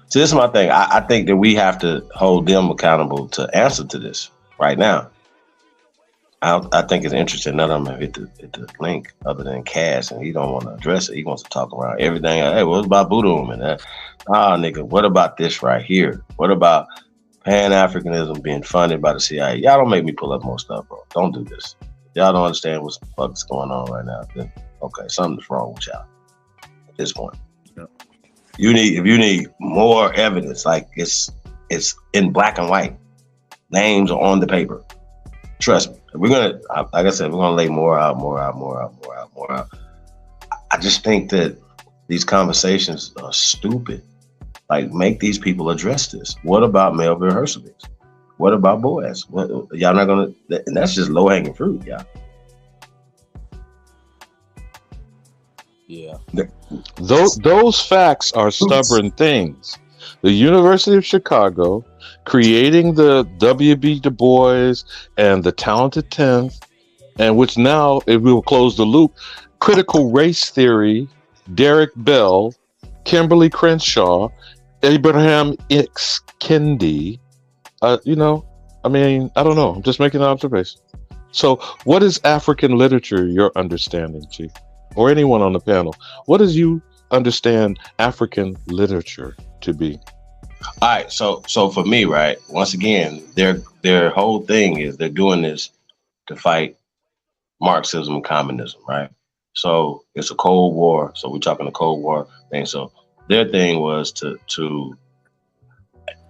So this is my thing. I think that we have to hold them accountable to answer to this right now. I think it's interesting. None of them have hit the link other than Cass, and he don't want to address it. He wants to talk around everything. Hey, what about Buddhism and that? Nigga, what about this right here? What about Pan-Africanism being funded by the CIA? Y'all don't make me pull up more stuff, bro. Don't do this. Y'all don't understand what the fuck is going on right now. Then, okay, something's wrong with y'all at this point. Yeah. If you need more evidence, like it's in black and white. Names are on the paper. Trust me. We're gonna, like I said, we're gonna lay more out. I just think that these conversations are stupid. Like, make these people address this. What about Melville Herskovitz? What about Boaz? Y'all not gonna? And that's just low hanging fruit, y'all. Yeah. Those facts are stubborn things. The University of Chicago, creating the W.B. Du Bois and the Talented Tenth, and which now, if we will close the loop, critical race theory, Derek Bell, Kimberly Crenshaw, Abraham X. Kendi. I don't know. I'm just making an observation. So, what is African literature, your understanding, Chief? Or anyone on the panel? What does you understand African literature to be? All right, so for me, right, once again, their whole thing is they're doing this to fight Marxism and communism, right? So it's a Cold War. So we're talking a Cold War thing. So their thing was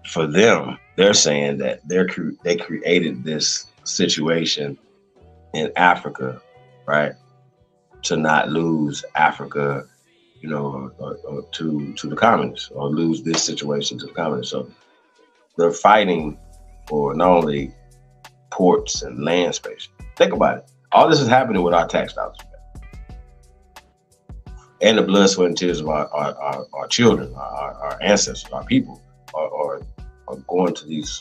for them, they're saying that they created this situation in Africa, right, to not lose Africa, or to the communists, or lose this situation to the communists. So they're fighting for not only ports and land space. Think about it. All this is happening with our tax dollars, and the blood, sweat, and tears of our children, our ancestors, our people are going to these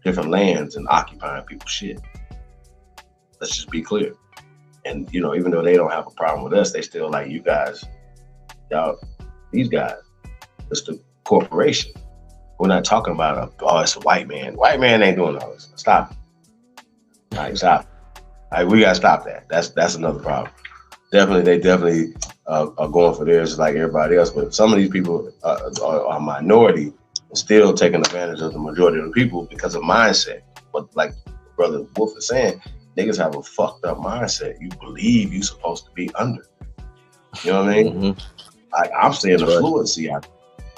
different lands and occupying people's shit. Let's just be clear. And even though they don't have a problem with us, they still like, you guys, y'all, these guys. It's the corporation. We're not talking about it's a white man. White man ain't doing all this. Stop it. All right, stop. All right, we gotta stop that. That's another problem. They definitely are going for theirs like everybody else. But some of these people are a minority and still taking advantage of the majority of the people because of mindset. But like Brother Wolf is saying, niggas have a fucked up mindset. You believe you're supposed to be under. You know what I mean? Mm-hmm. I'm saying the fluency.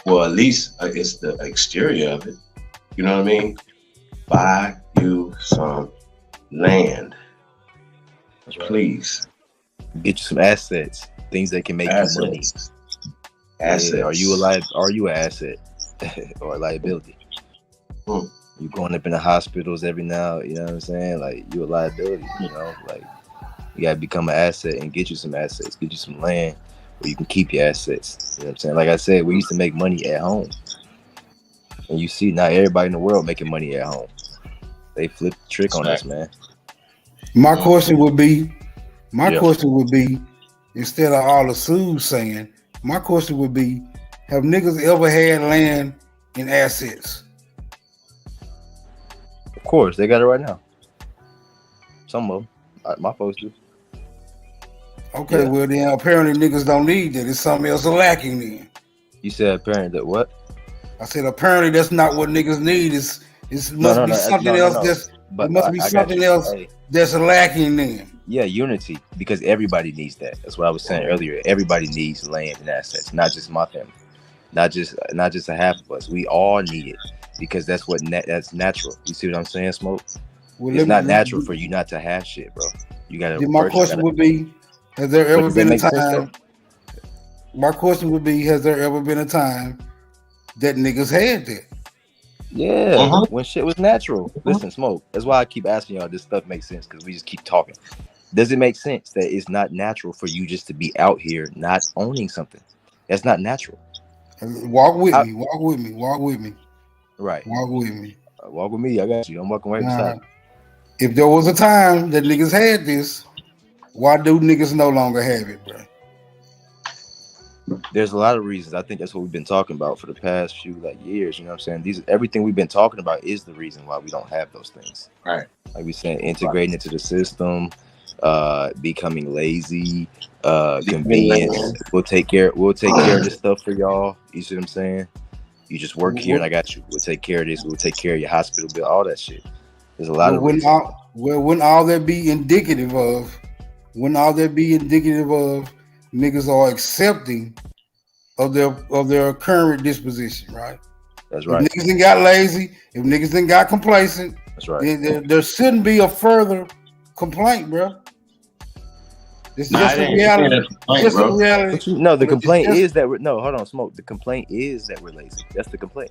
Well, at least it's the exterior of it. You know what I mean? Buy you some land. Please. Get you some assets. Things that can make you money. Assets. Yeah, are you an asset or a liability? You going up in the hospitals every now, you know what I'm saying? Like, you a liability, like you gotta become an asset and get you some assets, get you some land where you can keep your assets. You know what I'm saying? Like I said, we used to make money at home. And you see not everybody in the world making money at home. They flip the trick on us, man. My question would be, instead of all the Sue's saying, my question would be, have niggas ever had land and assets? Of course, they got it right now. Some of them. My folks do. Okay, well then apparently niggas don't need that. It's something else lacking then. You said apparently that what? I said apparently that's not what niggas need. It must be something else that's lacking then. Yeah, unity, because everybody needs that. That's what I was saying earlier. Everybody needs land and assets, not just my family, not just a half of us. We all need it because that's that's natural. You see what I'm saying, Smoke? Well, it's not natural for you not to have shit, bro. You gotta. My question would be, has there ever been a time? My question would be, has there ever been a time that niggas had that? Yeah, when shit was natural. Listen, Smoke. That's why I keep asking y'all. This stuff makes sense because we just keep talking. Does it make sense that it's not natural for you just to be out here not owning something? That's not natural. Walk with me. Right. Walk with me. Walk with me. I got you. I'm walking right beside you. If there was a time that niggas had this, why do niggas no longer have it, bro? There's a lot of reasons. I think that's what we've been talking about for the past few years. You know what I'm saying? Everything we've been talking about is the reason why we don't have those things. Right. Like we said, integrating into the system, becoming lazy, convenience. We'll take care of this stuff for y'all. You see what I'm saying? You just work here and I got you. We'll take care of this. We'll take care of your hospital bill, all that shit. There's a lot of reasons. Wouldn't all that be indicative of niggas are accepting of their current disposition, right? That's right. If niggas ain't got lazy, if niggas ain't got complacent, that's right. Then there shouldn't be a further complaint, bro. It's just a reality. Just a reality. No, the complaint is that hold on, Smoke. The complaint is that we're lazy. That's the complaint.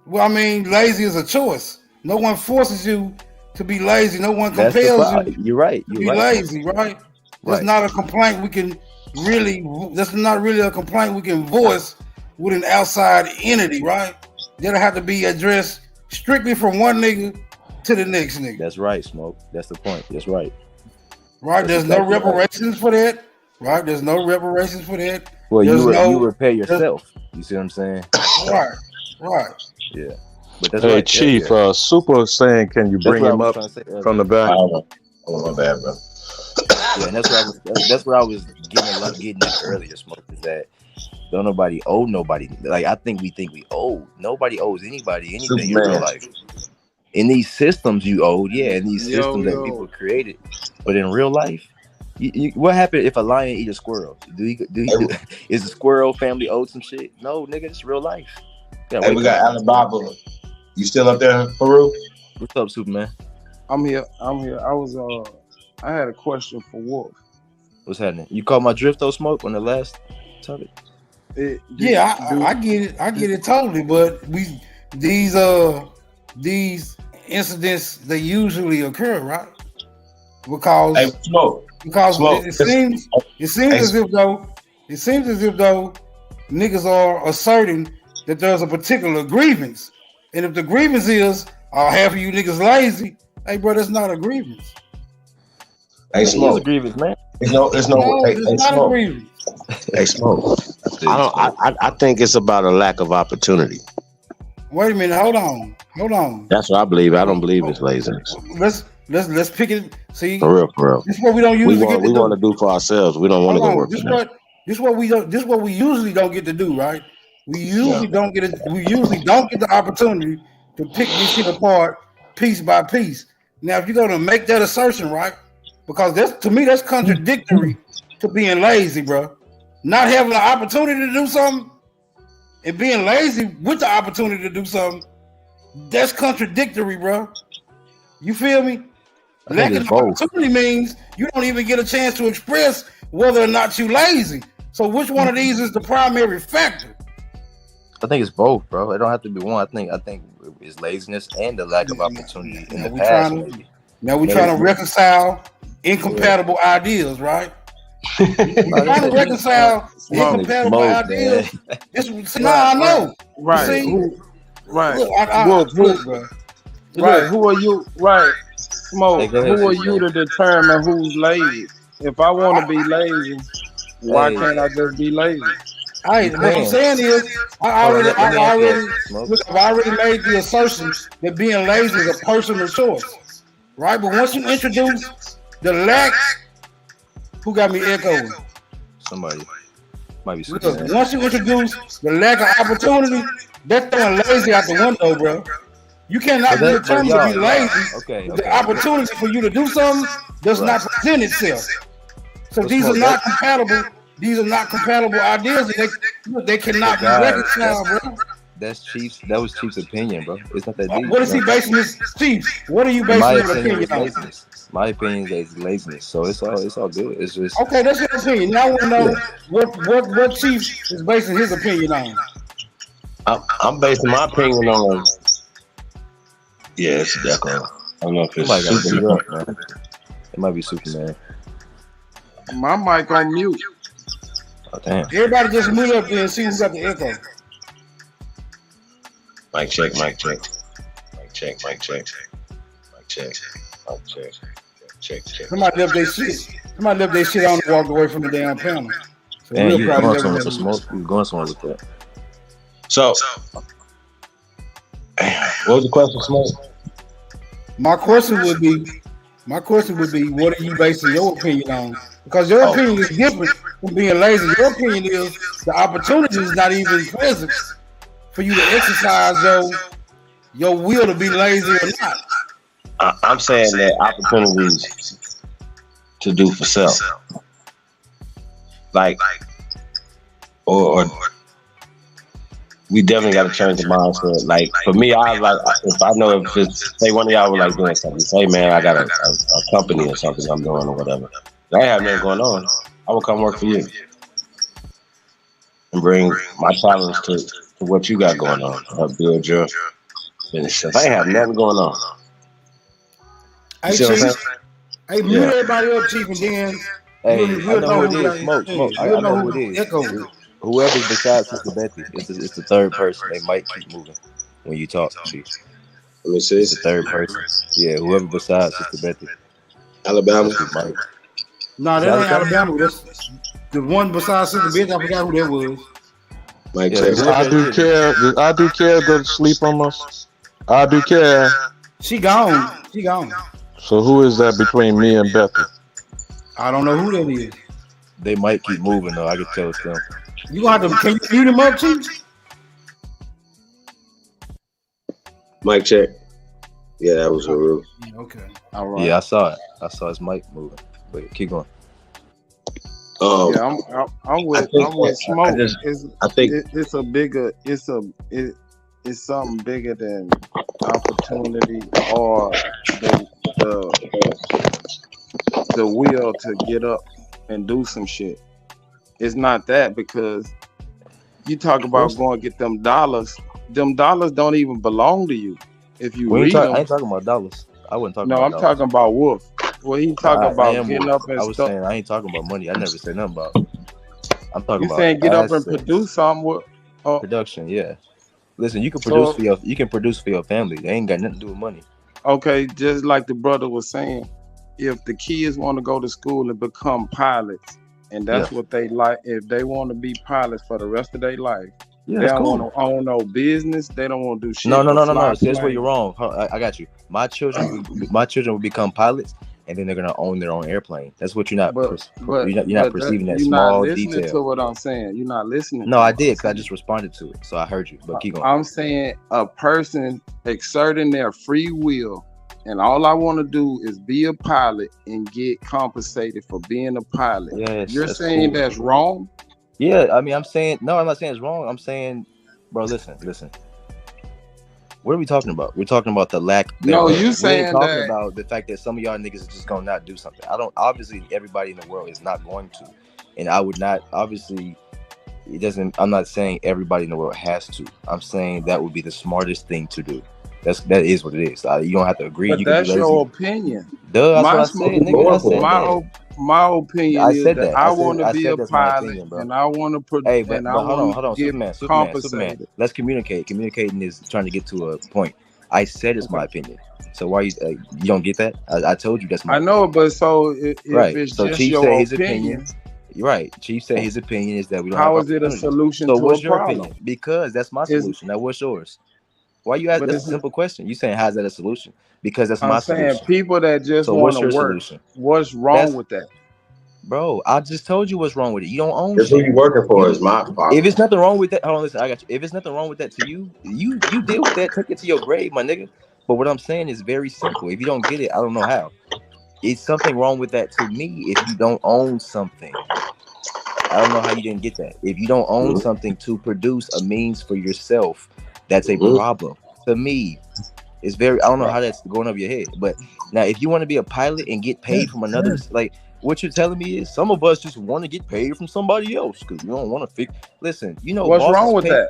Well, I mean, lazy is a choice. No one forces you to be lazy. No one compels you. You're right. To be lazy, right? That's not a complaint we can really. That's not really a complaint we can voice with an outside entity, right? That'll have to be addressed strictly from one nigga to the next nigga. That's right, Smoke. That's the point. That's right. Right? That's There's no exactly right. reparations for that. Right? There's no reparations for that. Well, There's you repair yourself. You see what I'm saying? Right. Right. Yeah. But that's Hey, right. Chief, Super saying, can you bring him up from the back? Oh, my bad, bro. Yeah, and that's what I was getting at earlier, Smoke, is that don't nobody owe nobody. Like, I think we owe. Nobody owes anybody anything in real life. In these systems you owe, in these systems that people created. But in real life, what happened if a lion eat a squirrel? Is the squirrel family owed some shit? No, nigga, it's real life. Hey, we got Alibaba. You still up there, Farouk? What's up, Superman? I'm here. I had a question for Wolf. What's happening? You caught my drift though, Smoke, on the last topic? I get it. I get it totally. But these incidents, they usually occur, right? Because it seems as if though niggas are asserting that there's a particular grievance, and if the grievance is half of you niggas lazy, hey bro, that's not a grievance. Hey, Smoke. It's a grievance, man. It's not a grievance. Hey, Smoke. I think it's about a lack of opportunity. Wait a minute, hold on. That's what I believe. I don't believe it's laziness. Let's pick it. See, For real. This is what we don't usually get to do. We want to do for ourselves. We don't want to go work. This is what we usually don't get to do, right? We usually don't get the opportunity to pick this shit apart piece by piece. Now, if you're gonna make that assertion, right? Because that's contradictory to being lazy, bro. Not having the opportunity to do something and being lazy with the opportunity to do something, that's contradictory, bro. You feel me? Lack of opportunity means you don't even get a chance to express whether or not you lazy. So which one of these is the primary factor? I think it's both, bro. It don't have to be one. I think it's laziness and the lack of opportunity in the past. Now we're trying to reconcile incompatible ideas, right? We're trying to reconcile incompatible ideas. I know. Right. See? Right. Look, Who are you? Right. Smoke. Who are you to determine who's lazy? If I want to be lazy, why can't I just be lazy? What I'm saying is, I've already made the assertion that being lazy is a personal choice, right? But once you introduce the lack, who got me echoing? Somebody might be. Once you introduce the lack of opportunity, that's throwing lazy out the window, bro. You cannot be determined to be lazy. The opportunity for you to do something does not present itself. So these are not compatible. These are not compatible ideas, and they cannot be reconciled, bro. That was Chief's opinion, bro. It's not that deep. What is he basing his Chief? What are you basing your opinion on? My opinion is laziness, so it's all good. It's just okay. That's your opinion. Now I want to know what Chief is basing his opinion on. I'm basing my opinion on. Yeah, it's definitely. I don't know if it's Superman. It might be Superman. My mic on mute. Oh, damn. Everybody just move up there and see who's got the echo. Mic check. Mic check. Mic check. Mic check. Mic check. Mic check. Check. Somebody left their shit on and walked away from the damn panel. So man, you going somewhere with smoke? You going somewhere with that? So, what was the question, Smoke? My question would be, what are you basing your opinion on? Because your opinion is different from being lazy. Your opinion is the opportunity is not even present for you to exercise your will to be lazy or not. I'm saying that opportunities to do for self, like, or we definitely got to change the mindset. Like for me, I like if I know if it's say one of y'all were like doing something, say man, I got a company or something I'm doing or whatever. I ain't have nothing going on. I will come work for you and bring my talents to what you got going on. Help build your business. If I ain't have nothing going on. Hey, Chief. Hey, mute everybody up, Chief, and then I know who it is. Smoke. I know who it is. Whoever's besides Sister Bethy, it's the third person. They might keep moving when you talk, Chief. Let me see. It's the third person. Yeah, whoever besides Sister Bethy. Alabama. That's who might. No, Is that ain't Alabama? Alabama. That's the one besides Sister Bitch. I forgot who that was. Mike Yeah, Jackson. I do care. Does I do care go to sleep on us? I do care. She gone. She gone. So who is that between me and Bethy? I don't know who that is. They might keep moving though. I can tell it's them. You gonna have to. Can you mute him up, Chief? Mike check. Yeah, that was a rule. Okay. All right. Yeah, I saw it. I saw his mic moving. But keep going. Yeah, I'm with Smoke. I think It's a bigger. It's something bigger than opportunity or the will to get up and do some shit. It's not that, because you talk about going to get them dollars. Them dollars don't even belong to you. If you read them, I ain't talking about dollars. I wasn't talking about I'm dollars. talking about Wolf. Well, he talking about getting up and I was stuff. saying I ain't talking about money. I never said nothing about. I'm talking You about saying get up and assets. produce something with Production, yeah. Listen, you can So- produce for your family. They ain't got nothing to do with money. Okay, just like the brother was saying, if the kids want to go to school and become pilots, and that's what they like, if they want to be pilots for the rest of their life, Yeah, they that's don't cool. want to own no business. They don't want to do shit. No. but fly See, that's where planes. you're wrong. I got you. My children will become pilots, and then they're gonna own their own airplane. That's what you're not. You're not perceiving that you're small not listening detail. to what I'm saying. You're not listening. No, to I what did, I'm because I saying. just responded to it, so I heard you. But keep going. I'm saying a person exerting their free will, and all I want to do is be a pilot and get compensated for being a pilot. Yes, You're that's saying cool. that's wrong? Yeah, I mean, I'm saying no. I'm not saying it's wrong. I'm saying, bro, listen. What are we talking about? We're talking about the lack. No, thereof. you We ain't saying talking that- about the fact that some of y'all niggas is just gonna not do something. I don't. Obviously, everybody in the world is not going to, and I would not. Obviously, it doesn't. I'm not saying everybody in the world has to. I'm saying that would be the smartest thing to do. That is what it is. You don't have to agree. But you can that's be lazy. your opinion. Duh, that's My what I smoke- said, nigga. I said that. My opinion I is said that that. I I said- want to I be said a that's my pilot, opinion, bro. and I want to Hey, but I hold want on, to get Superman. compensated. Let's communicate. Communicating is trying to get to a point. I said it's my opinion. So why you don't get that? I told you that's my I know, but so if right. it's So just Chief your said his opinion, You're right. Chief said his opinion is that we don't how have is it a opportunities. solution So to what's a your problem? opinion? Because that's my Is- solution. Now what's yours? Why you ask? But That's a it's- simple question. You saying how's that a solution? Because that's I'm my saying solution. people that just So want what's to your work. solution? What's wrong That's- with that? Bro, I just told you what's wrong with it. You don't own That's who shit. you working for is my problem. If it's nothing wrong with that, hold on, listen, I got you. If it's nothing wrong with that to you, you deal with that, take it to your grave, my nigga. But what I'm saying is very simple. If you don't get it, I don't know how. It's something wrong with that to me if you don't own something. I don't know how you didn't get that. If you don't own something to produce a means for yourself, that's a problem. To me, it's very, I don't know how that's going over your head. But now if you want to be a pilot and get paid from another, like what you're telling me is some of us just want to get paid from somebody else because we don't want to fix. Listen, you know What's bosses wrong with pay- that?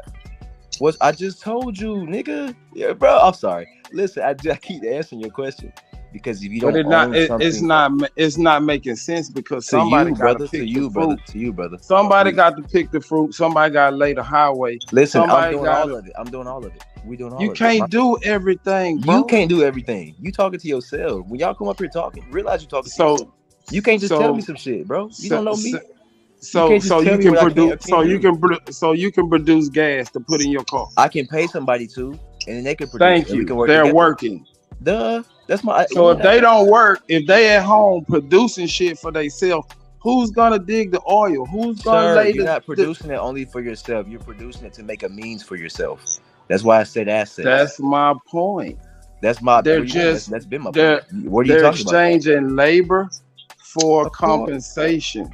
What I just told you, nigga. Yeah, bro. I'm sorry. Listen, I keep answering your question because if you don't But own something, it's not making sense because to somebody you, got brother, to pick to the you, fruit. brother, to you, brother. Somebody got to pick the fruit. Somebody got to lay the highway. Listen, somebody I'm doing gotta- all of it. I'm doing all of it. We doing all You of it. can't do everything, bro. You can't do everything. You talking to yourself. When y'all come up here talking, realize you talking to So yourself. You can't just so- tell me some shit, bro. You don't know me. So can't just so tell you me can what I can't- produce I can't do. you can produce gas to put in your car. I can pay somebody to, and then they can produce. Thank and we you. can work They're together. working. Duh. That's my. So if they don't work, if they at home producing shit for themselves, who's gonna dig the oil? Who's gonna Sir, lay you're the not producing it only for yourself. You're producing it to make a means for yourself. That's why I said assets. That's my point. That's my. They're what do you mean? just That's been my they're point. What are you they're talking about? exchanging labor for Of course. compensation.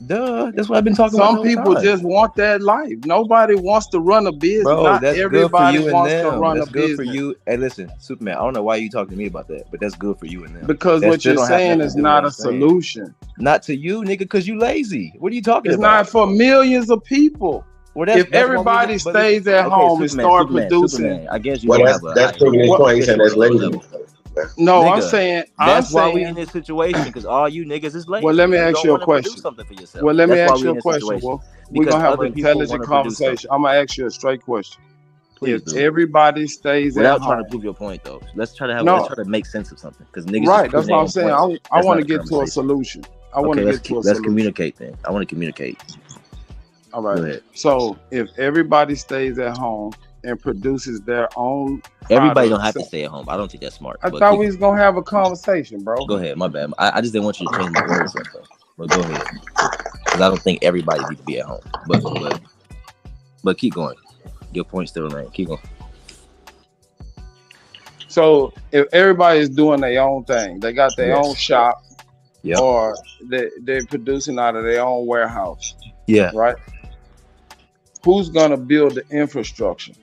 Duh. That's what I've been talking about. Some the whole people time. just want that life. Nobody wants to run a business. Bro, Not that's good for everybody you and wants to them. run That's a good business. for you. Hey, listen, Superman. I don't know why you talking to me about that, but that's good for you and them. Because That what still you're don't have saying nothing to is do with not what a I'm saying. solution. Not to you, nigga, because you lazy. What are you talking It's about? not for millions of people. Well, If that's everybody but listen, stays at okay, home and Superman, start Superman, producing, Superman. I guess you Well, don't that's have a that's high proving his education point. He said that's level. lazy. No, I'm Nigga, saying that's why we in this situation because all you niggas is lazy. Well, let me You ask don't you a want to produce question. something for yourself. Well, let me That's why ask we you in a this question. situation Well, we're because gonna have other an people want intelligent to produce conversation. something. I'm gonna ask you a straight question. Please If do. everybody stays Without at trying to home, prove your point though, let's try no, to make sense of something because niggas just right? That's proving what their I'm own saying. points. I That's want not to the get to a conversation. solution. I want Okay, to get to a let's solution. communicate then. I want to communicate. All Go right. ahead. So if everybody stays at home and produces their own Everybody don't products, have to stay at home. I don't think that's smart. I But thought we was gonna have a conversation, bro. go ahead. My bad. I just didn't want you to change my words up though. But go ahead because I don't think everybody needs to be at home. But keep going. Your point still remains. Keep going. So if everybody is doing their own thing, they got their own shop, or they're producing out of their own warehouse. Yeah. Right. Who's gonna build the infrastructure?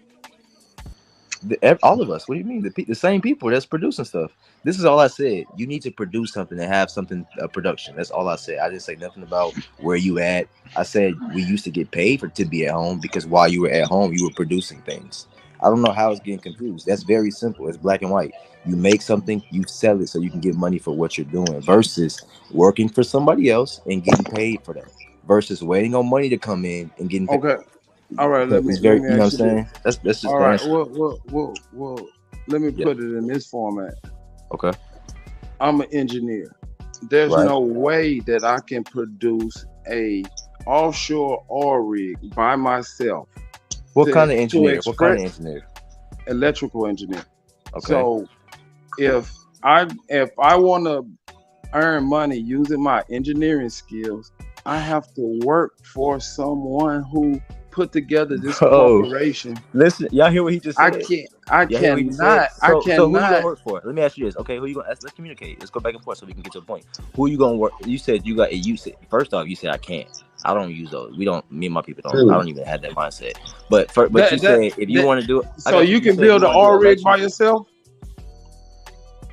All of us. What do you mean? The same people that's producing stuff. This is all I said. You need to produce something and have something production. That's all I said. I didn't say nothing about where you at. I said we used to get paid to be at home because while you were at home, you were producing things. I don't know how it's getting confused. That's very simple. It's black and white. You make something, you sell it so you can get money for what you're doing versus working for somebody else and getting paid for that versus waiting on money to come in and getting paid. Okay. All right. Let me It's very, ask you know what you I'm saying? this. That's just All the right. answer. Well. Let me put it in this format. Okay. I'm an engineer. There's Right. no way that I can produce a offshore oil rig by myself. What kind of engineer? What kind of engineer? Electrical engineer. Okay. So if I want to earn money using my engineering skills, I have to work for someone who put together this corporation. Listen, y'all hear what he just said? I Y'all hear what he just said? cannot. So who you gonna work for? Let me ask you this. Okay, who you gonna? Let's communicate. Let's go back and forth so we can get to a point. Who you gonna work? You said first off, you said I can't. I don't use those. We don't. Me and my people don't. I don't even have that mindset. But you said if you want to do it, so you can build an oil rig by yourself.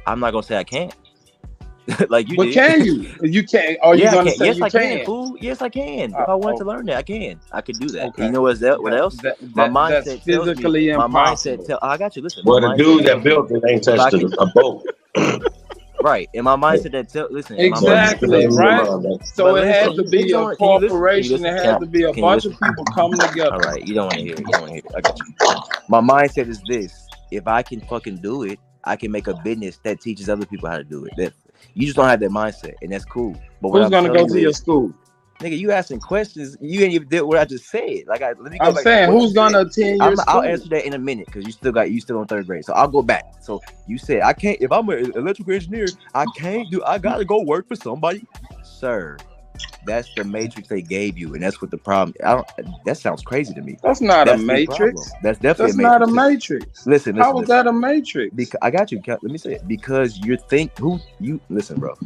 I'm not gonna say I can't. Like you but did. Can you? You can't. Are you gonna say yes, you I can? can, fool. Yes, I can. If I wanted to learn that, I can. I could do that. Okay. You know what else? My mindset that's tells physically me. impossible. My mindset I got you. Listen. Well, my the dude that built it ain't touched a boat. Right. And my mindset listen. Exactly. Right. So it has to be a corporation. It has to be a bunch of people coming together. All right. You don't want to hear it. I got you. My mindset is this: if I can fucking do it, I can make a business that teaches other people how to do it. You just don't have that mindset, and that's cool. But who's gonna go to your school? Nigga, you asking questions. You ain't even did what I just said. Let me go I'm back saying, who's gonna attend your school? I'll answer that in a minute because you still on third grade. So I'll go back. So you said I can't. If I'm an electrical engineer, I gotta go work for somebody, sir. That's the matrix they gave you, and that's what the problem. That sounds crazy to me. That's not a matrix. That's definitely not a matrix. Listen. How was that a matrix? Because I got you. Let me say it. Because listen, bro.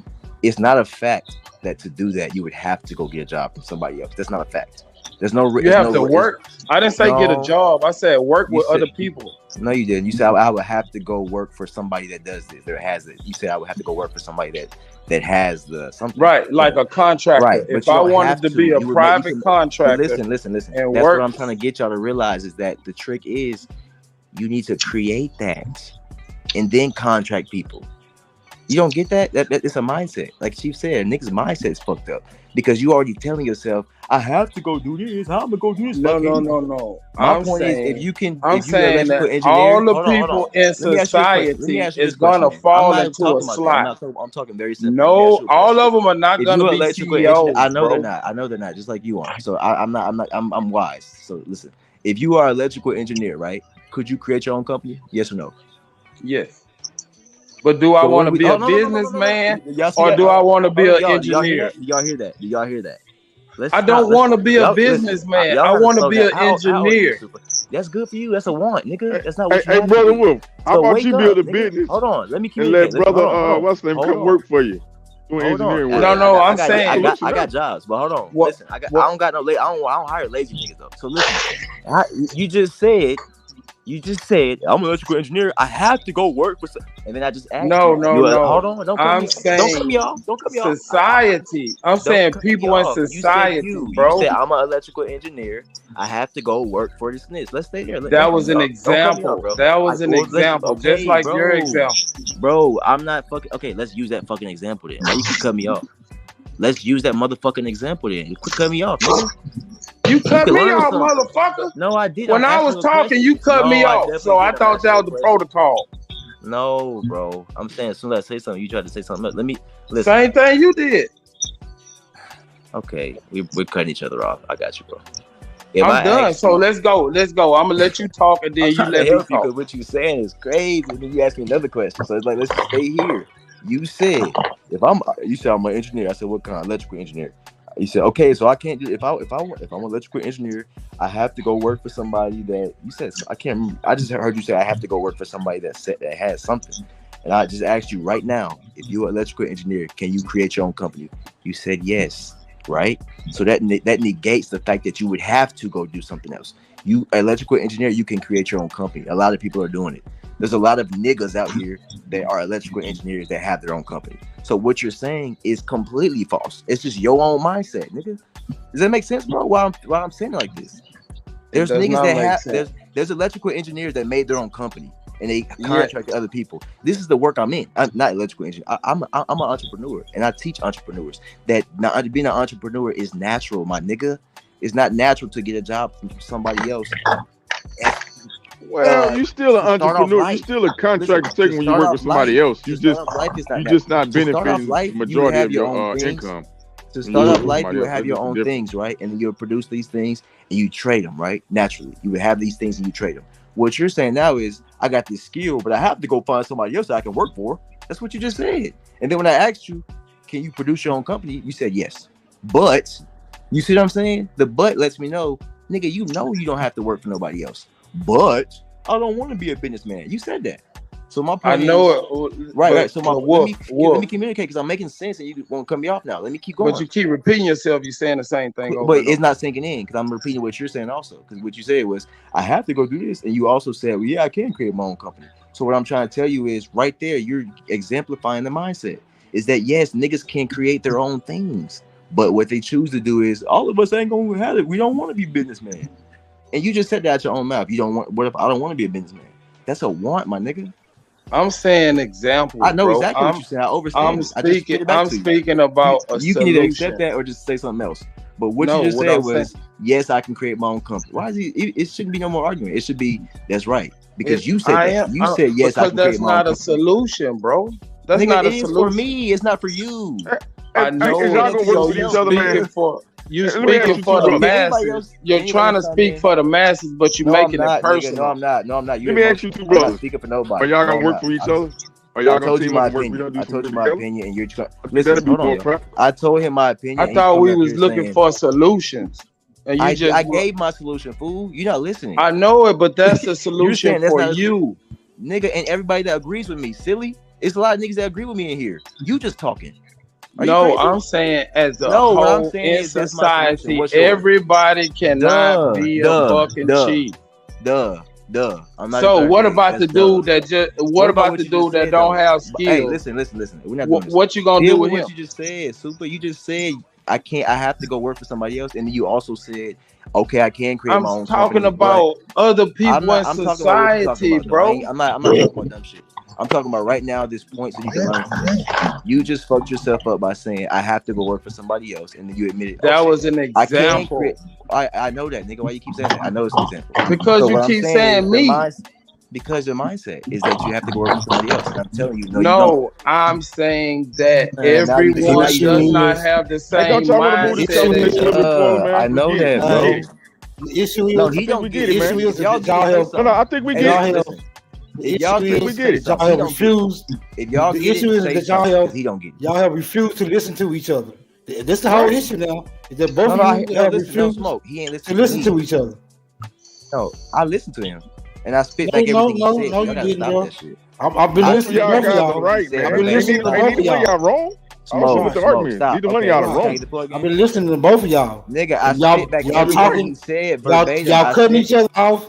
It's not a fact that to do that you would have to go get a job from somebody else. That's not a fact. There's no. You have to work. I didn't say get a job. I said work with other people. No, you didn't. You said I would have to go work for somebody that does this, that has it. You said I would have to go work for somebody that has the something. Right, like a contractor. Right. If I wanted to be a private contractor, listen. And that's work. what I'm trying to get y'all to realize is that the trick is you need to create that and then contract people. You don't get that? It's a mindset. Like Chief said, niggas' mindset is fucked up because you already telling yourself, I have to go do this. How am I gonna go do this? No. My point is, if you can, I'm saying that all the people in society is gonna fall into a slot. I'm talking very simple. No, all of them are not gonna be CEOs. I know they're not. I know they're not. Just like you are. So I'm wise. So listen, if you are an electrical engineer, right? Could you create your own company? Yes or no? Yes. But do I want to be a businessman or do I want to be an engineer? Do y'all hear that? I don't want to be a businessman. I want to be an engineer. That's good for you. That's a want, nigga. That's not what you Hey, have brother to do. Wolf, how So about wake you up, build a nigga. business? Hold on, let me And communicate. let brother, Hold on. what's the name, Hold come on. work for you. Doing Hold on. engineering work. No, I'm saying I got jobs, but hold on. Listen, I don't hire lazy niggas though. So listen, you just said You just said I'm an electrical engineer. I have to go work for some, and then I just asked No, you. no, no. Hold on, don't cut I'm me. saying Don't cut me off. Don't cut me off. society. I'm Don't saying cut me people in off. society, You bro. said I'm an electrical engineer. I have to go work for this. Let's stay there. That was an example. That was an example, just like your example. Bro, I'm not fucking. Okay, let's use that fucking example then. Now you can cut me off. Let's use that motherfucking example then. Quit cutting me off, nigga. You cut can me learn off, something. motherfucker. No, I did. When I'm I asking was you a talking, question. you cut me No, I off. definitely So I did. I'm thought asking that you was a the question. protocol. No, bro. I'm saying as soon as I say something, you try to say something else. Let me listen. Same thing you did. Okay, we're cutting each other off. I got you, bro. I'm done. So let's go. Let's go. I'm gonna let you talk, and then I'm you trying let to me help you talk. because what you saying is crazy. And then you ask me another question, so it's like let's just stay here. You said you said I'm an engineer. I said what kind? Electrical engineer. You said okay, so I can't do if I'm an electrical engineer, I have to go work for somebody that you said I can't remember. I just heard you say I have to go work for somebody that has something, and I just asked you right now if you're an electrical engineer, can you create your own company? You said yes, right? So that negates the fact that you would have to go do something else. You electrical engineer, you can create your own company. A lot of people are doing it. There's a lot of niggas out here that are electrical engineers that have their own company. So what you're saying is completely false. It's just your own mindset, nigga. Does that make sense, bro? Why I'm saying it like this? There's niggas that have there's electrical engineers that made their own company and they contract to other people. This is the work I'm in. I'm not electrical engineer. I'm an entrepreneur and I teach entrepreneurs that being an entrepreneur is natural, my nigga. It's not natural to get a job from somebody else. Well, you still an entrepreneur. You still a contractor taking when you work with somebody else. You just not benefiting the majority of your income. To start off life, you would have your own things, right? And then you would produce these things and you trade them, right? Naturally, you would have these things and you trade them. What you're saying now is, I got this skill, but I have to go find somebody else that I can work for. That's what you just said. And then when I asked you, can you produce your own company? You said yes. But, you see what I'm saying? The but lets me know, nigga, you know you don't have to work for nobody else. But I don't want to be a businessman. You said that. So my point I know is, it. right. So let me communicate because I'm making sense and you won't cut me off now. Let me keep going. But you keep repeating yourself. You're saying the same thing over. But it's not sinking in because I'm repeating what you're saying also. Because what you said was, I have to go do this. And you also said, well, yeah, I can create my own company. So what I'm trying to tell you is right there, you're exemplifying the mindset. Is that yes, niggas can create their own things. But what they choose to do is, all of us ain't going to have it. We don't want to be businessmen. And you just said that out your own mouth. You don't want, what if I don't want to be a businessman? That's a want, my nigga. I'm saying example. I know bro. exactly what you said. I overstand. I'm speaking about a you solution. can either accept that or just say something else. But what you just said was, yes, I can create my own company. Why is it shouldn't be no more argument. It should be that's right. Because you said that. You said yes, I can create my own company. That's not a solution, bro. That's nigga, not a it is solution. for me. It's not for you. I know. Y'all gonna work with each other, man. You speaking for the masses. You're trying to speak for the masses, but you're making it personal. No, I'm not. Let me ask you two brothers. Speaking for nobody. Are y'all gonna work for each other? Are y'all gonna team up and work? We don't do I told you something my together? opinion, and you're trying. Listen, hold on. Yo. I told him my opinion. I thought we was looking for solutions, and you just. I gave my solution, fool. You're not listening. I know it, but that's the solution for you, nigga, and everybody that agrees with me. Silly, it's a lot of niggas that agree with me in here. You just talking. No, I'm saying as a whole in society, everybody cannot be a fucking chief. I'm not. So what about the dude that just? What about the dude that don't have skills? Hey, listen. We're not doing this. What you gonna do with him? What you just said, Super. You just said I can't. I have to go work for somebody else, and then you also said, okay, I can create my own. I'm talking about other people in society, bro. I'm not talking about dumb shit. I'm talking about right now this point so you can learn from it. You just fucked yourself up by saying I have to go work for somebody else, and then you admitted that was an example. I know that, nigga. Why you keep saying that? I know it's an example. Because you keep saying me. Because your mindset is that you have to go work for somebody else. And I'm telling you, no, you don't. I'm saying that everyone does not have the same mindset. I know that, bro. The issue is, he don't get it, man. I think we get it. Y'all have refused. If y'all the issue is that he don't get it. Y'all have refused to listen to each other. That's the whole issue now. Is that both of you have refused to listen to each other. No, I listened to him, and I spit back everything he said. No, you didn't, bro. I've been listening to both of y'all. I've been listening to both of y'all. Y'all wrong. Neither one of y'all are wrong. I've been listening to both of y'all. Nigga, I spit back everything he said verbatim. Y'all cutting each other off.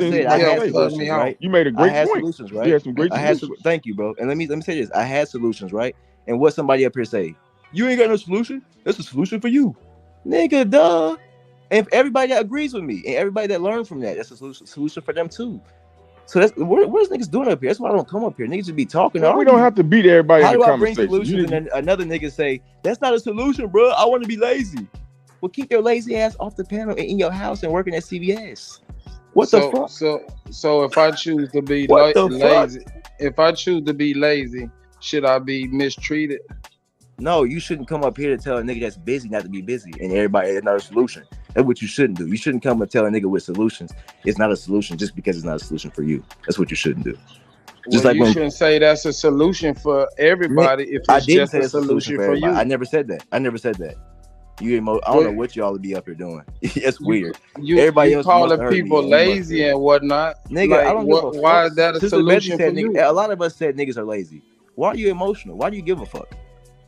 I then said, you I might had say, solutions, right? you made a I great had point. solutions, You right? had some great I had solutions. thank you, bro. And let me say this. I had solutions, right? And what somebody up here say, you ain't got no solution. That's a solution for you, nigga. Duh. And if everybody that agrees with me and everybody that learned from that, that's a solution for them too. So that's what's niggas doing up here. That's why I don't come up here. Niggas just be talking. Well, we don't have to beat everybody How in the do I bring conversation. solutions and then another nigga say that's not a solution, bro? I want to be lazy. Well, keep your lazy ass off the panel and in your house and working at CVS. What the fuck? So if I choose to be What the lazy, if I choose to be lazy, should I be mistreated? No, you shouldn't come up here to tell a nigga that's busy not to be busy and everybody it's not a solution. That's what you shouldn't do. You shouldn't come and tell a nigga with solutions it's not a solution just because it's not a solution for you. That's what you shouldn't do. Just Well, like you when shouldn't say that's a solution for everybody if I it's didn't just say a it's a solution solution for for everybody. you. I never said that. I don't Well, know what y'all would be up here doing. It's weird. You Everybody else must calling have heard me. people And you must lazy have. and whatnot. Nigga, Like, I don't give a why fuck. is that a Sister Betty solution said for you? a lot of us said niggas are lazy. Why are you emotional? Why do you give a fuck?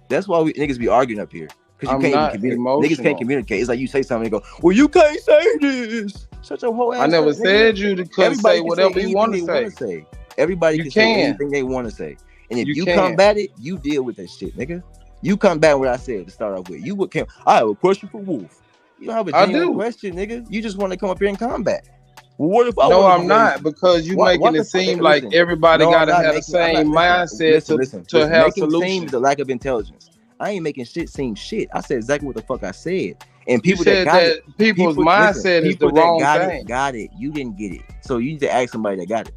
That's why we niggas be arguing up here. Because you I'm can't not even communicate. Niggas can't emotional. communicate. It's like you say something and go, well, you can't say this. Shut your whole ass I never up, nigga. said you couldn't Everybody say can say whatever you anything want they to want say. to say. Everybody You can say can. anything they want to say. And if You you can. combat it, you deal with that shit, nigga. You combat what I said to start off with. You would come. I have a question for Wolf. You don't have a I genuine do. question, nigga. You just want to come up here and combat. Well, what if I No, want to I'm be not, lazy? because you Why making the it fuck? seem like Listen, everybody no, I'm gotta not have the making. I'm not. same mindset Listen. to have Making seem solutions. the lack of intelligence. I ain't making shit seem shit. I said exactly what the fuck I said. And You people that said got it, that people's listen, mindset is the people that wrong got thing. it. You didn't get it. So you need to ask somebody that got it.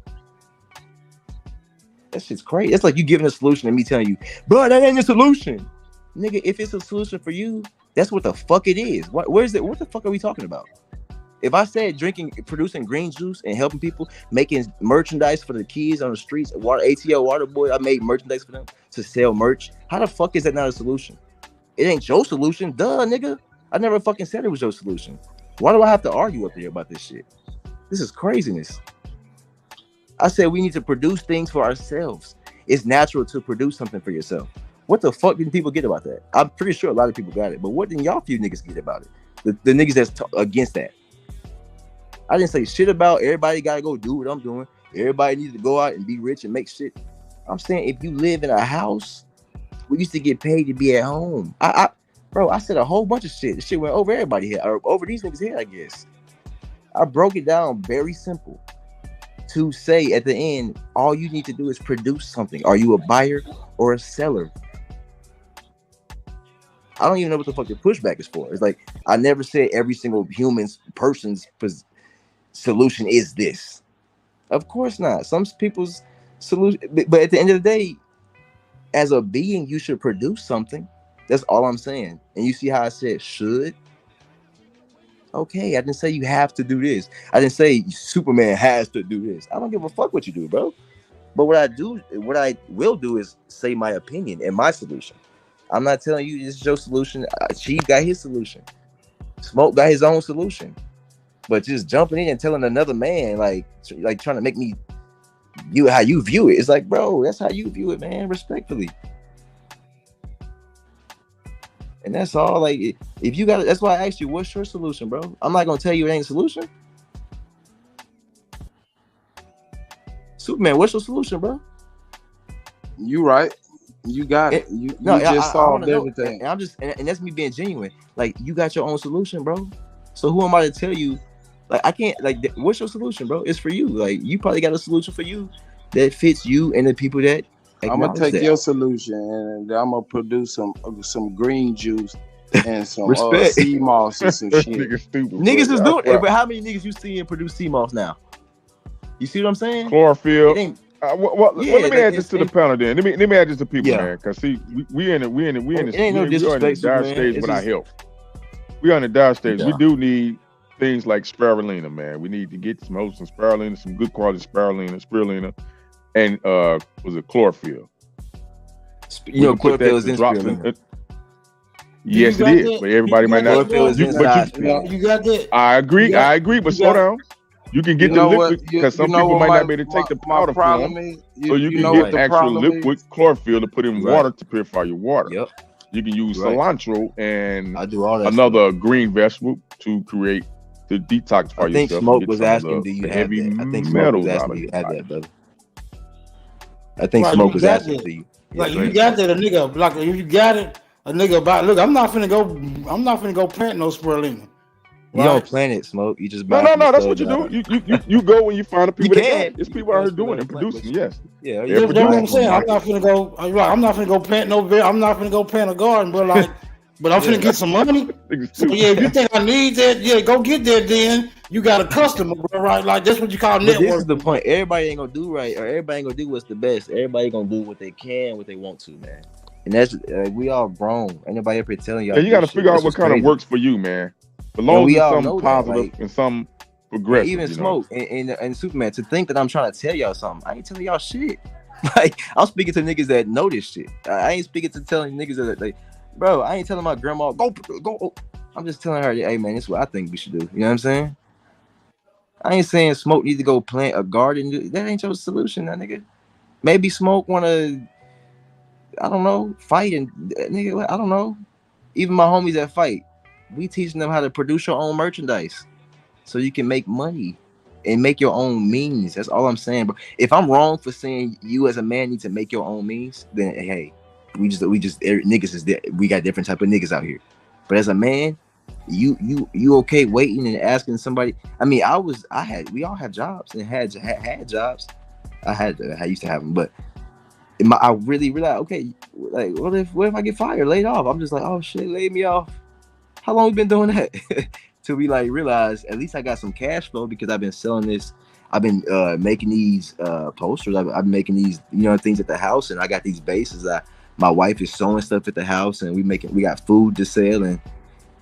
That shit's crazy. It's like you giving a solution and me telling you, bro, that ain't a solution. Nigga, if it's a solution for you, that's what the fuck it is. Where's it? What the fuck are we talking about? If I said producing green juice and helping people, making merchandise for the kids on the streets, ATL Water Boy, I made merchandise for them to sell merch. How the fuck is that not a solution? It ain't your solution, duh, nigga. I never fucking said it was your solution. Why do I have to argue up there about this shit? This is craziness. I said we need to produce things for ourselves. It's natural to produce something for yourself. What the fuck didn't people get about that? I'm pretty sure a lot of people got it, but what didn't y'all few niggas get about it? The niggas that's against that. I didn't say shit about everybody gotta go do what I'm doing. Everybody needs to go out and be rich and make shit. I'm saying if you live in a house, we used to get paid to be at home. Bro, I said a whole bunch of shit. The shit went over everybody here, or over these niggas here, I guess. I broke it down very simple to say at the end, all you need to do is produce something. Are you a buyer or a seller? I don't even know what the fuck the pushback is for. It's like, I never said every single person's solution is this. Of course not. Some people's solution, but at the end of the day, as a being, you should produce something. That's all I'm saying. And you see how I said should? Okay, I didn't say you have to do this. I didn't say Superman has to do this. I don't give a fuck what you do, bro. But what I will do is say my opinion and my solution. I'm not telling you this is your solution. Chief got his solution. Smoke got his own solution. But just jumping in and telling another man, like trying to make me view how you view it. It's like, bro, that's how you view it, man. Respectfully. And that's all. Like, if you got it, that's why I asked you, what's your solution, bro? I'm not gonna tell you it ain't a solution. Superman, what's your solution, bro? You right. You got it. You just solved everything. And I'm just, and that's me being genuine. Like, you got your own solution, bro. So who am I to tell you? Like, I can't. Like, what's your solution, bro? It's for you. Like, you probably got a solution for you that fits you and the people that. I'm gonna take your solution and I'm gonna produce some green juice and some sea moss and some shit. Niggas is doing it, but how many niggas you see and produce sea moss now? You see what I'm saying? Chlorophyll. Let me add this to the panel then. Let me add this to people, man. Cause see, we in the dire stage with our health. We are in the dire stage. We do need things like spirulina, man. We need to get some spirulina, some good quality spirulina, and was it chlorophyll? You know, chlorophyll is in spirulina. Yes, it is. But everybody might not. You got that? I agree. But slow down. You can get the liquid because some people might not be able to take the powder form. So you can get actual liquid chlorophyll to put in water to purify your water. Yep. You can use cilantro and I do all that another green vegetable to create to detoxify yourself. I think Smoke was asking, do you have that? I think Smoke was asking, do you have that, brother? I think Smoke was asking, do you? Like, you got that, a nigga. Like, if you got it, a nigga about. Look, I'm not finna go plant no spirulina. You don't plant it, Smoke. You just no. That's what you do. You go when you find the people that got it. There's people out here doing it, producing. Yes. Yeah, that's what I'm saying. I'm not finna go. I'm not finna go plant no. I'm not finna go plant a garden, but like, but I'm finna get some money. So yeah, if you think I need that, yeah, go get that. Then you got a customer, bro, right? Like that's what you call network. This is the point. Everybody ain't gonna do right, or everybody ain't gonna do what's the best. Everybody gonna do what they can, what they want to, man. And that's we all grown. Ain't nobody up here telling y'all. Yeah, you got to figure out what kind of works for you, man. As long as some positive and some progressive. Even Smoke and Superman, to think that I'm trying to tell y'all something, I ain't telling y'all shit. Like, I'm speaking to niggas that know this shit. I ain't speaking to telling niggas that, like, bro, I ain't telling my grandma, go. I'm just telling her, hey, man, this is what I think we should do. You know what I'm saying? I ain't saying Smoke need to go plant a garden. That ain't your solution, that nigga. Maybe Smoke want to, I don't know, fight and, nigga, I don't know. Even my homies that fight, we teaching them how to produce your own merchandise so you can make money and make your own means. That's all I'm saying, bro. If I'm wrong for saying you as a man need to make your own means, then hey, we just niggas is there. We got different type of niggas out here. But as a man, You okay waiting and asking somebody? I mean, we all have jobs and had jobs. I used to have them, but I really realized, okay, like what if I get fired, laid off? I'm just like, oh shit, laid me off. How long we been doing that? Till we like realize at least I got some cash flow because I've been selling this. I've been making these posters. I've been making these, things at the house, and I got these bases. My wife is sewing stuff at the house, and we got food to sell, and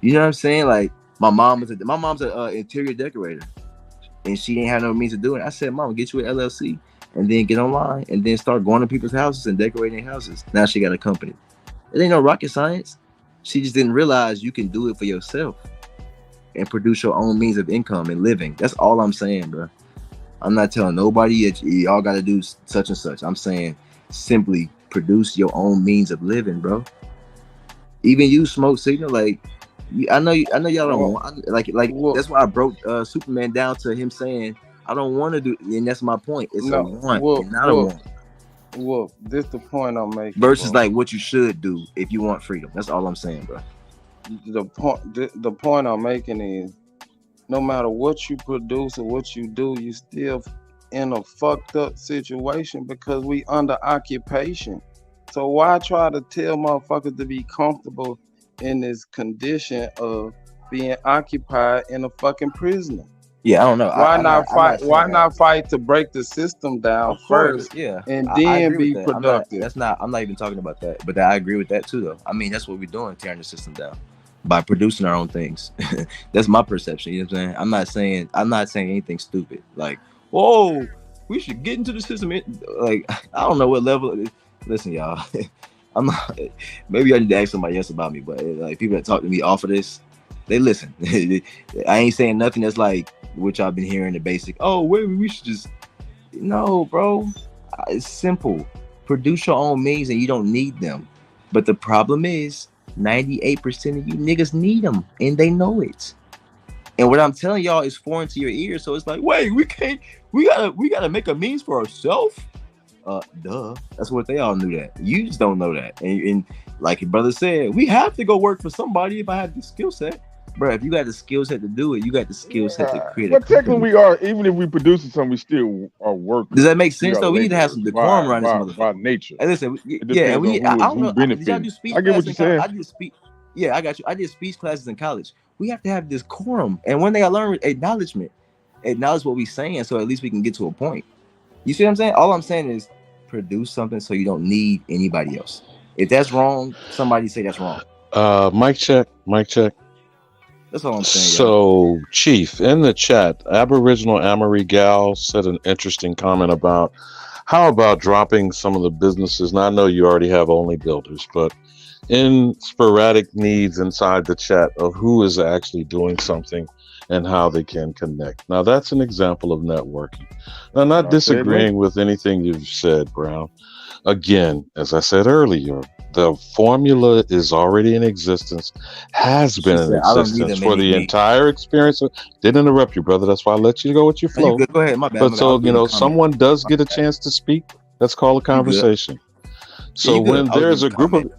you know what I'm saying? Like my mom's an interior decorator, and she didn't have no means of doing it. I said, Mom, get you an LLC, and then get online, and then start going to people's houses and decorating houses. Now she got a company. It ain't no rocket science. She just didn't realize you can do it for yourself and produce your own means of income and living. That's all I'm saying, bro. I'm not telling nobody that y'all got to do such and such. I'm saying simply produce your own means of living, bro. Even you, Smoke Signal, like I know y'all don't want like that's why I broke Superman down to him saying I don't want to do, and that's my point. It's a want and not a want. Well, this the point I'm making. Versus like what you should do if you want freedom. That's all I'm saying, bro. The point I'm making is no matter what you produce or what you do, you still in a fucked up situation because we under occupation. So why try to tell motherfuckers to be comfortable in this condition of being occupied in a fucking prisoner? Yeah, I don't know. Why not fight to break the system down first? Yeah, and then be that. productive. I'm not even talking about that, but I agree with that too, though. I mean, that's what we're doing, tearing the system down by producing our own things. That's my perception. You know what I'm saying? I'm not saying anything stupid. Like, whoa, we should get into the system. Like, I don't know what level it is. Listen, y'all. I'm not. Maybe I need to ask somebody else about me, but like people that talk to me off of this, they listen. I ain't saying nothing that's like which I've been hearing the basic. Oh, wait, we should just. No, bro. It's simple. Produce your own means, and you don't need them. But the problem is, 98% of you niggas need them, and they know it. And what I'm telling y'all is foreign to your ears. So it's like, wait, we can't. We gotta make a means for ourselves. Duh. That's what they all knew that. You just don't know that. And like your brother said, we have to go work for somebody if I have the skill set. Bro, if you got the skill set to do it, you got the skill set to create But technically we are, even if we producing something, we still are working. Does that make sense though? We need to have some decorum around this motherfucker. By nature. Hey, listen, yeah, I don't know. Did y'all do speech classes? I did speech. Yeah, I got you. I did speech classes in college. We have to have this decorum. And one thing I learned, acknowledge what we're saying, so at least we can get to a point. You see what I'm saying? All I'm saying is produce something so you don't need anybody else. If that's wrong, somebody say that's wrong. Mic check. That's all I'm saying. So, Chief, in the chat, Aboriginal Amory Gal said an interesting comment about how about dropping some of the businesses. Now, I know you already have OnlyBuilders, but in sporadic needs inside the chat of who is actually doing something and how they can connect. Now, that's an example of networking. I'm not disagreeing with anything you've said, Brown. Again, as I said earlier, the formula is already in existence, has been in existence for the entire experience. Didn't interrupt you, brother. That's why I let you go with your flow. Go ahead, my bad. But so, someone does get a chance to speak. Let's call a conversation. So when there's a group of,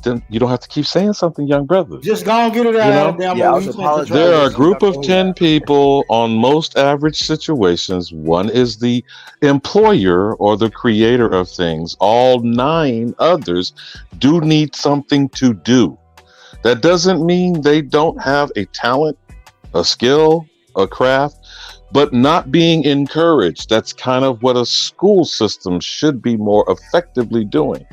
then you don't have to keep saying something, young brother. Just go and get it out. There are a group of 10 people on most average situations. One is the employer or the creator of things. All 9 others do need something to do. That doesn't mean they don't have a talent, a skill, a craft, but not being encouraged. That's kind of what a school system should be more effectively doing.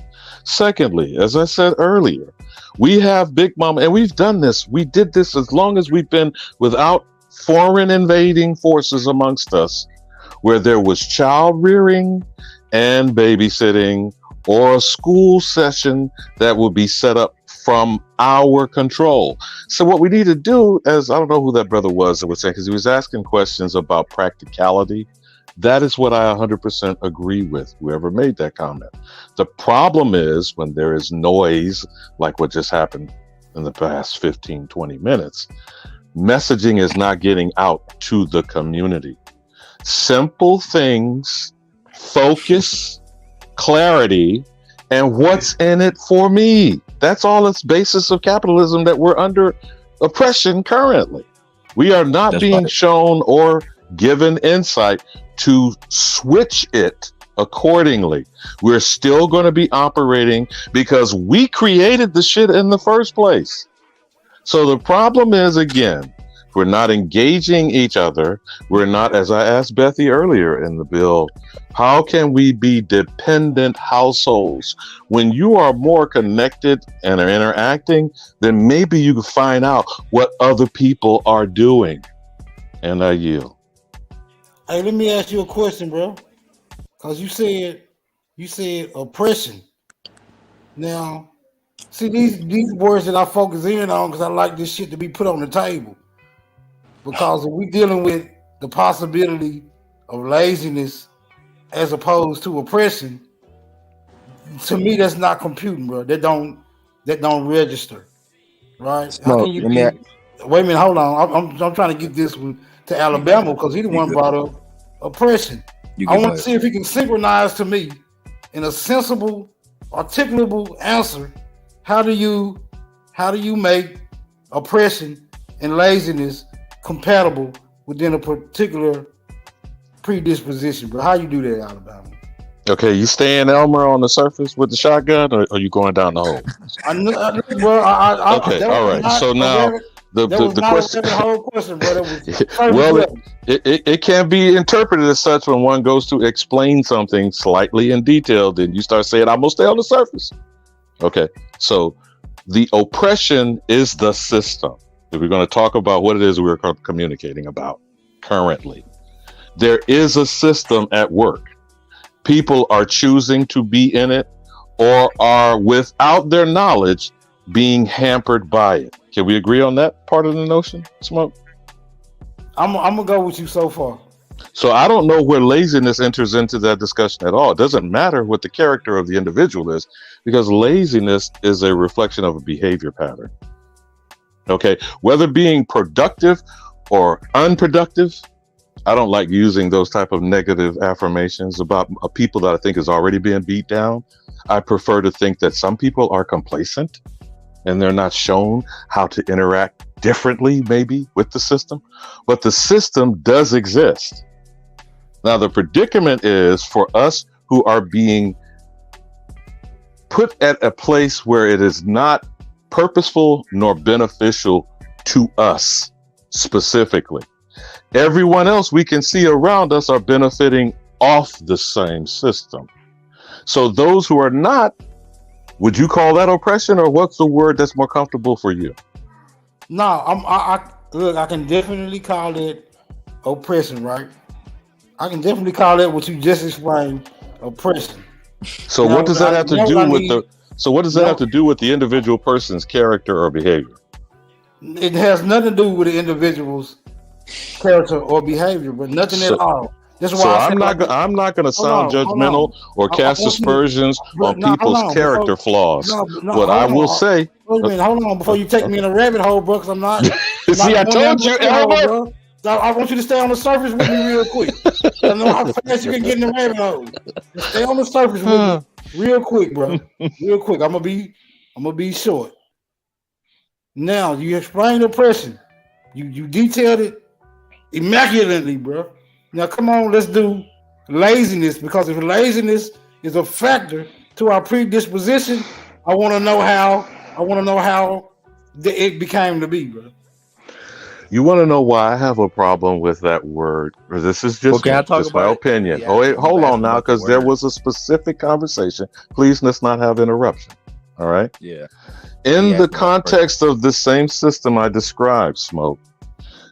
Secondly, as I said earlier, we have Big Mama, and we've done this. We did this as long as we've been without foreign invading forces amongst us, where there was child rearing and babysitting or a school session that would be set up from our control. So what we need to do, as I don't know who that brother was that was saying, because he was asking questions about practicality. That is what I 100% agree with, whoever made that comment. The problem is when there is noise, like what just happened in the past 15, 20 minutes, messaging is not getting out to the community. Simple things, focus, clarity, and what's in it for me. That's all. It's basis of capitalism that we're under oppression currently. We are not That's being right. shown or given insight to switch it accordingly. We're still going to be operating because we created the shit in the first place. So the problem is, again, we're not engaging each other. We're not, as I asked Bethy earlier in the bill, how can we be dependent households? When you are more connected and are interacting, then maybe you can find out what other people are doing. And I yield. Hey, let me ask you a question, bro. Cause you said oppression. Now, see these words that I focus in on because I like this shit to be put on the table. Because if we're dealing with the possibility of laziness as opposed to oppression, to me that's not computing, bro. That don't register, right? How Smoke. can you Let me. be? Wait a minute, hold on. I'm trying to get this one to Alabama because he the You one good. brought up oppression. You I good, want bud. to see if he can synchronize to me in a sensible, articulable answer. How do you make oppression and laziness compatible within a particular predisposition, bro? How you do that, Alabama? Okay, you staying Elmer on the surface with the shotgun, or are you going down the hole? Bro, Okay, that all was right. not So a now rabbit. the That was the not a question. rabbit hole question, bro. That was surface Well, level. it can be interpreted as such when one goes to explain something slightly in detail. Then you start saying, "I'm gonna stay on the surface." Okay, so the oppression is the system. If we're going to talk about what it is we're communicating about currently, there is a system at work. People are choosing to be in it or are, without their knowledge, being hampered by it. Can we agree on that part of the notion, Smoke? I'm gonna go with you so far. So I don't know where laziness enters into that discussion at all. It doesn't matter what the character of the individual is, because laziness is a reflection of a behavior pattern. Okay, whether being productive or unproductive, I don't like using those type of negative affirmations about a people that I think is already being beat down. I prefer to think that some people are complacent and they're not shown how to interact differently, maybe with the system, but the system does exist. Now, the predicament is for us who are being put at a place where it is not purposeful nor beneficial to us specifically. Everyone else we can see around us are benefiting off the same system. So those who are not, would you call that oppression, or what's the word that's more comfortable for you? No, look, I can definitely call it oppression, right? I can definitely call it what you just explained, oppression. So Now, what does that have to do with the? So what does that have to do with the individual person's character or behavior? It has nothing to do with the individual's character or behavior, but nothing at all. That's why So I I'm said not going to sound judgmental or cast aspersions on people's character flaws. But I will say, wait a minute, hold on, before you take me in a rabbit hole, bro, because I'm not. See, I told you, Elmer. I want you to stay on the surface with me real quick. I know how fast you can get in the rabbit hole. Just stay on the surface with me real quick, bro. Real quick. I'm gonna be short. Now you explained oppression. You detailed it immaculately, bro. Now come on, let's do laziness, because if laziness is a factor to our predisposition, I want to know how it became to be, bro. You want to know why I have a problem with that word? Or this is just, just my opinion. Oh, wait, hold on now, because there was a specific conversation. Please, let's not have interruption. All right? Yeah. In the context of the same system I described, Smoke,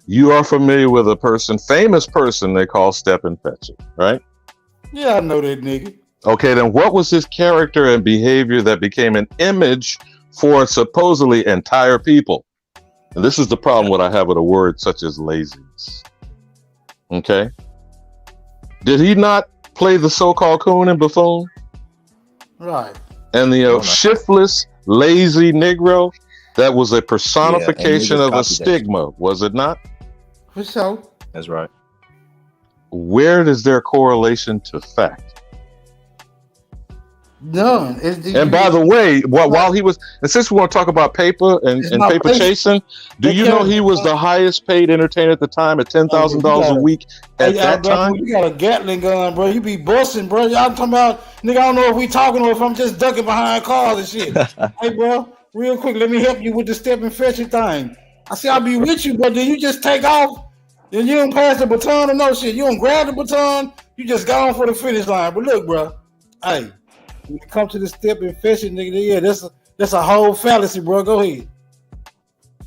you are familiar with a famous person they call Step and Fetch It, right? Yeah, I know that nigga. Okay, then what was his character and behavior that became an image for supposedly entire people? And this is the problem what I have with a word such as laziness. Okay? Did he not play the so-called coon and buffoon? Right. And the shiftless, lazy Negro, that was a personification of a stigma, was it not? For sure. That's right. Where is their correlation to fact? None. And by the way, while he was, and since we want to talk about paper and paper chasing, do you know he was the highest paid entertainer at the time at $10,000 a week at that time? You got a Gatling gun, bro. You be busting, bro. Y'all talking about, nigga, I don't know if we talking or if I'm just ducking behind cars and shit. Hey, bro, real quick, let me help you with the step and fetching thing. I say I'll be with you, but then you just take off. Then you don't pass the baton or no shit. You don't grab the baton. You just got on for the finish line. But look, bro, hey, when it comes to the step and fetching, nigga, yeah, that's a whole fallacy, bro. Go ahead.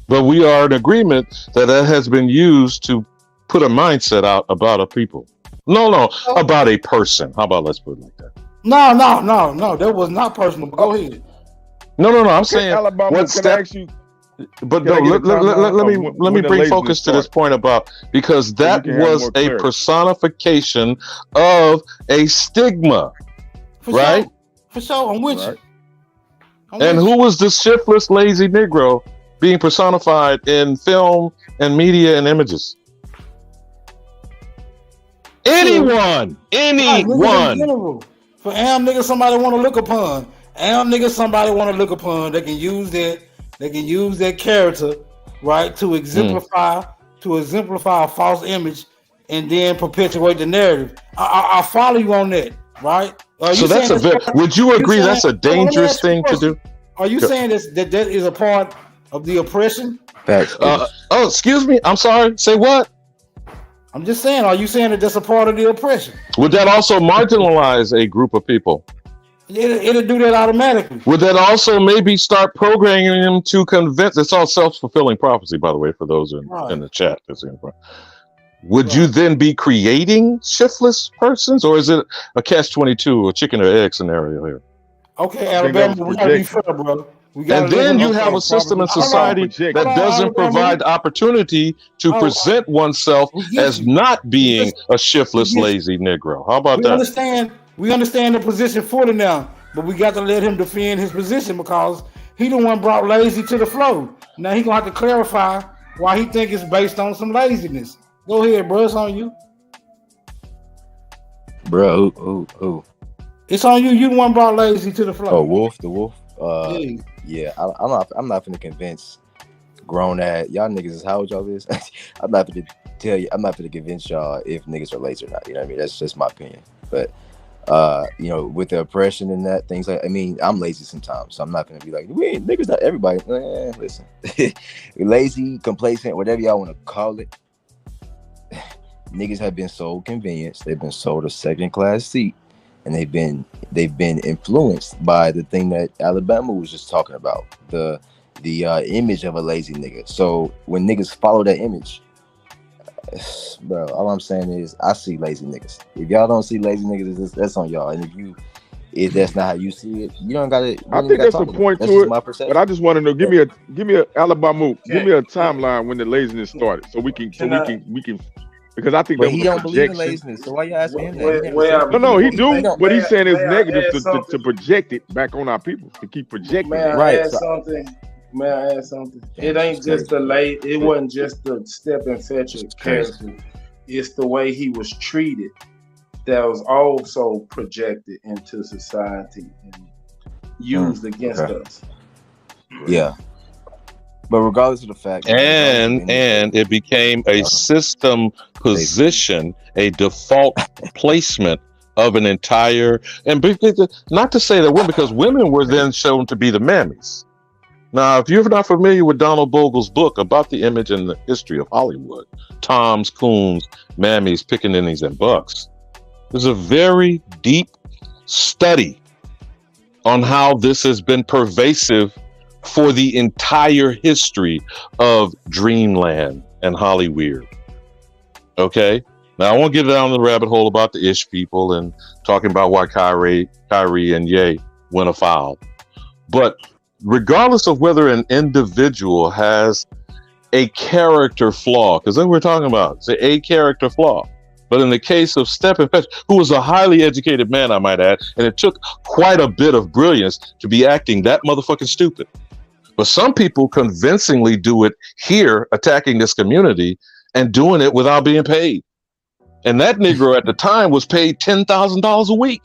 But we are in agreement that has been used to put a mindset out about a people. No, about a person. How about let's put it like that? No. That was not personal. But go ahead. No. I'm saying Alabama, what can step? I ask you? But no, let me bring focus to this point about, because that was a personification of a stigma, right? For sure, I'm with you. And who was the shiftless, lazy Negro being personified in film and media and images? Anyone. For am nigga somebody want to look upon. Am nigga somebody want to look upon. They can use that character, right, to exemplify a false image and then perpetuate the narrative. I follow you on that, right? So that's would you agree that's a dangerous thing to do? Are you saying that is a part of the oppression? Facts. Excuse me. I'm sorry. Say what? I'm just saying, are you saying that that's a part of the oppression? Would that also marginalize a group of people? It'll do that automatically. Would that also maybe start programming them to convince? It's all self-fulfilling prophecy, by the way, for those in the chat. Would you then be creating shiftless persons, or is it a catch-22, a chicken or egg scenario here? Okay, Alabama, we gotta be fair, bro. And then you have a system in society that doesn't provide opportunity to present oneself as not being a shiftless, lazy Negro. How about that? We understand the position fully now, but we got to let him defend his position because he the one brought lazy to the flow. Now he gonna have to clarify why he think it's based on some laziness. Go ahead, bro. It's on you. Bro, who? It's on you. You the one brought lazy to the flow. Oh, Wolf, the Wolf. Yeah, I'm not finna convince grown ass y'all niggas is how old y'all is. I'm not finna tell you. I'm not finna convince y'all if niggas are lazy or not. You know what I mean? That's just my opinion. But with the oppression and that things like, I mean, I'm lazy sometimes, so I'm not gonna be like, we ain't niggas. Not everybody. Listen, lazy, complacent, whatever y'all want to call it. Niggas have been sold convenience. They've been sold a second class seat. And they've been influenced by the thing that Alabama was just talking about, the image of a lazy nigga. So when niggas follow that image, bro, all I'm saying is I see lazy niggas. If y'all don't see lazy niggas, that's on y'all. And if that's not how you see it, you don't gotta. I think that's a point to it. But I just want to know. Give me a Alabama. Give me a timeline when the laziness started, so we can. Because I think but that he was don't believe in laziness. So why you asking him that? No, he do. But he's saying it's negative to project it back on our people, to keep projecting. May I add something? It ain't just it wasn't just the step and fetch character. It's the way he was treated that was also projected into society and used against us. Yeah. But regardless of the fact, and it became a system position, a default placement of an entire, and not to say that women, because women were then shown to be the mammies. Now, if you're not familiar with Donald Bogle's book about the image and the history of Hollywood, Toms, Coons, Mammies, Pickaninnies, and Bucks, there's a very deep study on how this has been pervasive for the entire history of Dreamland and Hollywood. Okay? Now, I won't get down the rabbit hole about the Ish people and talking about why Kyrie and Ye went afoul. But regardless of whether an individual has a character flaw, because then we're talking about it's a character flaw. But in the case of Step and Fetch, who was a highly educated man, I might add, and it took quite a bit of brilliance to be acting that motherfucking stupid. But some people convincingly do it here, attacking this community and doing it without being paid. And that Negro at the time was paid $10,000 a week.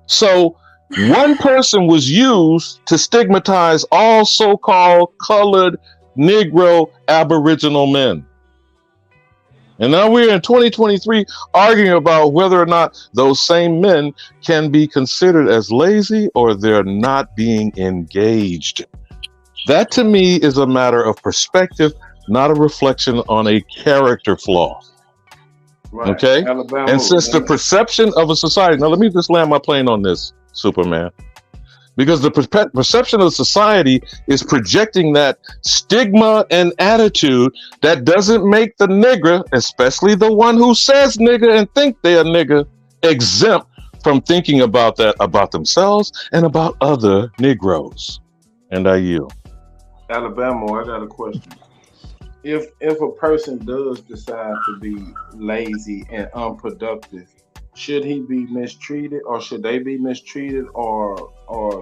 So one person was used to stigmatize all so-called colored, Negro, Aboriginal men. And now we're in 2023 arguing about whether or not those same men can be considered as lazy or they're not being engaged. That to me is a matter of perspective, not a reflection on a character flaw. Right. Okay? Alabama, And since the perception of a society, now let me just land my plane on this, Superman. Because the perception of society is projecting that stigma and attitude that doesn't make the nigger, especially the one who says nigger and think they're a nigger, exempt from thinking about that about themselves and about other Negroes. And I yield. Alabama, I got a question. If a person does decide to be lazy and unproductive, should he be mistreated, or should they be mistreated, or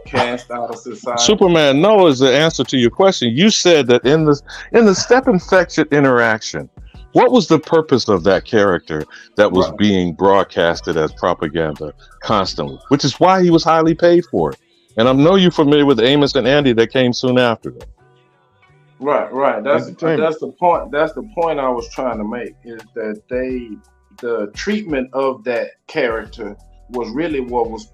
cast out of society? Superman, no is the answer to your question. You said that in the step infection interaction, what was the purpose of that character that was being broadcasted as propaganda constantly? Which is why he was highly paid for it. And I know you're familiar with Amos and Andy that came soon after them. Right. That's the point. That's the point I was trying to make, is that the treatment of that character was really what was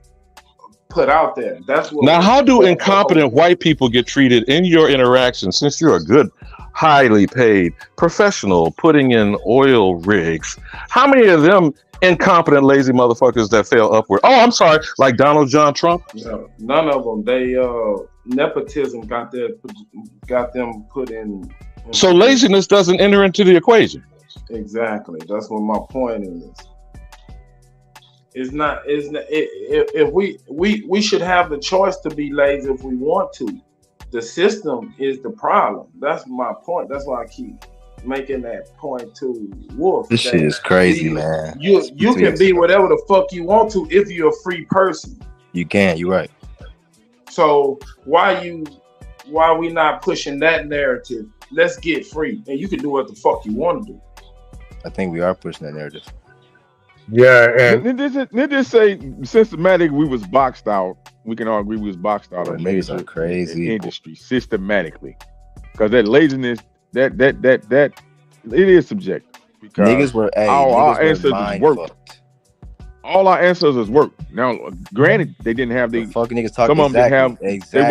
put out there. That's what. Now, how do incompetent white people get treated in your interaction? Since you're a good, highly paid professional putting in oil rigs, how many of them incompetent, lazy motherfuckers that fell upward? Oh, I'm sorry, like Donald John Trump. No, none of them. They nepotism got them put in. So laziness doesn't enter into the equation. Exactly. That's what my point is. If we should have the choice to be lazy if we want to. The system is the problem. That's my point. That's why I keep making that point to Wolf. This shit is crazy, man. You can be whatever the fuck you want to if you're a free person. You can. You're right. So why we not pushing that narrative? Let's get free, and you can do what the fuck you want to do. I think we are pushing that narrative. Yeah, and they just say systematically we was boxed out. We can all agree we was boxed out. Maybe it's crazy industry systematically, because that laziness, that it is subjective. Because niggas were all our ancestors worked. Fucked. All our ancestors worked. Now, granted, they didn't have the fucking niggas talking. Some of them didn't have. Exactly.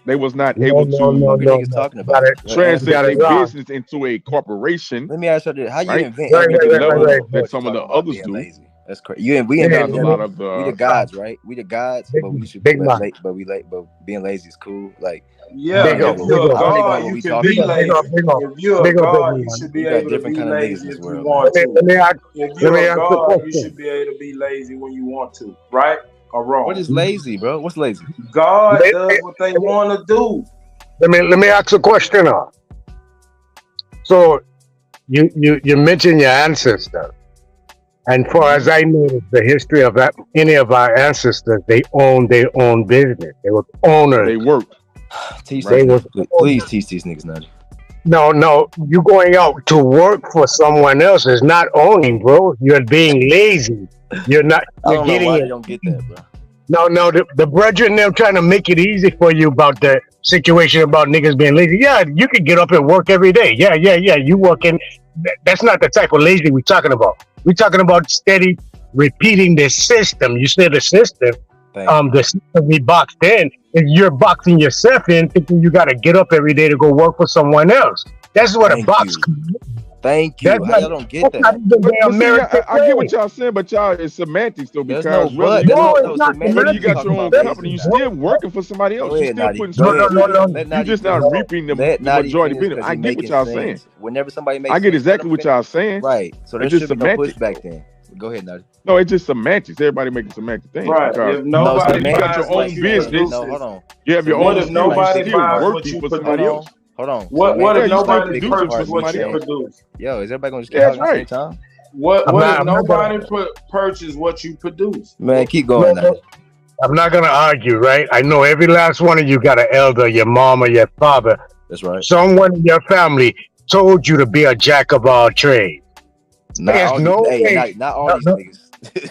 They was not able to talking about translate their business into a corporation. Let me ask you this: how you invent that some of the others do? Lazy. That's crazy. We invent a lot of we the gods, right? We the gods, but we should be late. But being lazy is cool. Like if you're a god, you can be lazy. If you're a god, you should be able to be lazy if you want to. If you're a god, you should be able to be lazy when you want to, right? Or wrong? What is lazy, bro? What's lazy? God does what they want to do. Let me ask a question now. So you mentioned your ancestor, and far as I know, the history of any of our ancestors, they owned their own business. They were owners. They worked. Please teach these niggas nothing. No, you going out to work for someone else is not owning, bro. You're being lazy. You're not. You're getting it. They don't get that, bro. No, the brethren, they're trying to make it easy for you about the situation about niggas being lazy. Yeah, you could get up and work every day. Yeah. You working. That's not the type of lazy we're talking about. We're talking about steady repeating the system. You said the system. The system we boxed in. If you're boxing yourself in, thinking you got to get up every day to go work for someone else. That's what a box. Thank you. Y'all don't get that. I get what y'all saying, but y'all it's semantics though, because whether you got your own company, you still working for somebody else. You still putting you just not reaping the majority benefit. I get what y'all saying. Whenever somebody makes, I get exactly what y'all saying. Right. So there's just no pushback then. Go ahead, Nutty. No, it's just semantics. Everybody making semantic things. Right. If nobody you got your own business, hold on. You have your own. What if nobody buys what you for somebody else? Hold on. What if nobody purchases what you produce? Yo, is everybody gonna just get at the same time? What if nobody purchase what you produce? Man, keep going. I'm not gonna argue, right? I know every last one of you got an elder, your mom or your father. That's right. Someone in your family told you to be a jack of all trades. Not all these niggas.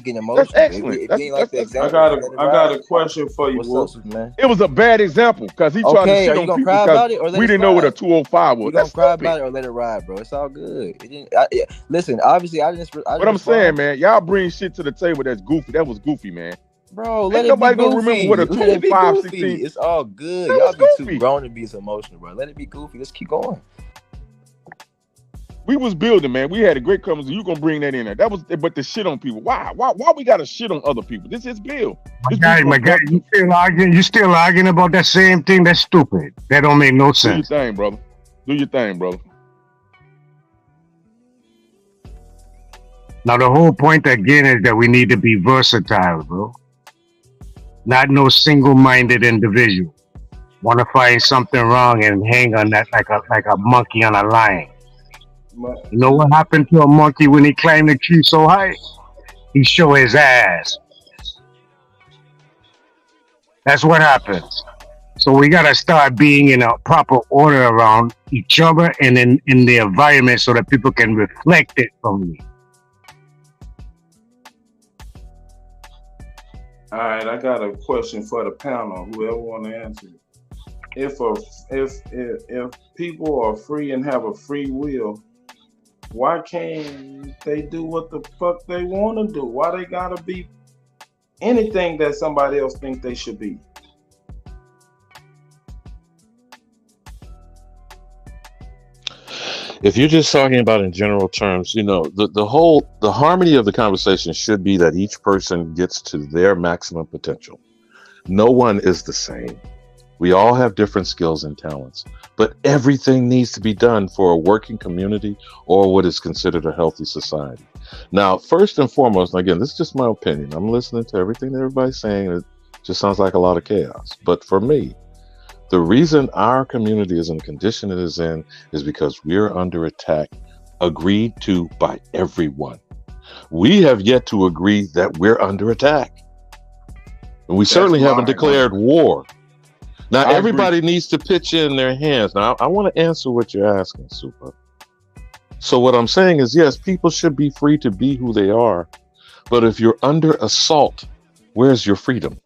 getting emotional. That's excellent. If you ain't like the I example, got a question for you, what's Wolf. up, man? It was a bad example because he tried to Okay, shit are you on gonna people cry about it or because let we it didn't know what a ride? 205 was. You That's gonna cry stupid. about it or let it ride, bro? It's all good. It didn't. Listen, obviously, I didn't. But I'm saying, man, y'all bring shit to the table that's goofy. That was goofy, man. Bro, Ain't let it be nobody gonna remember what a goofy. Let it be 205 goofy. 16. It's all good. That Y'all was be too goofy. grown to be so emotional, bro. Let it be goofy. Let's keep going. We was building, man. We had a great conversation. You gonna bring that in there? That was, but the shit on people. Why we gotta shit on other people? This is Bill. My guy, you still arguing about that same thing? That's stupid. That don't make no sense. Do your thing, brother. Do your thing, brother. Now the whole point again is that we need to be versatile, bro. Not no single-minded individual. Want to find something wrong and hang on that like a monkey on a line. You know what happened to a monkey when he climbed the tree so high? He show his ass. That's what happens. So we gotta start being in a proper order around each other and in the environment so that people can reflect it from me. All right, I got a question for the panel. Whoever want to answer it. If people are free and have a free will, why can't they do what the fuck they want to do? Why they gotta be anything that somebody else think they should be? If you're just talking about in general terms, you know, the harmony of the conversation should be that each person gets to their maximum potential. No one is the same. We all have different skills and talents, but everything needs to be done for a working community or what is considered a healthy society. Now, first and foremost, and again, this is just my opinion. I'm listening to everything that everybody's saying. It just sounds like a lot of chaos. But for me, the reason our community is in the condition it is in is because we're under attack, agreed to by everyone. We have yet to agree that we're under attack. And we certainly haven't declared war. Now, everybody needs to pitch in their hands. Now, I want to answer what you're asking, Super. So what I'm saying is, yes, people should be free to be who they are. But if you're under assault, where's your freedom?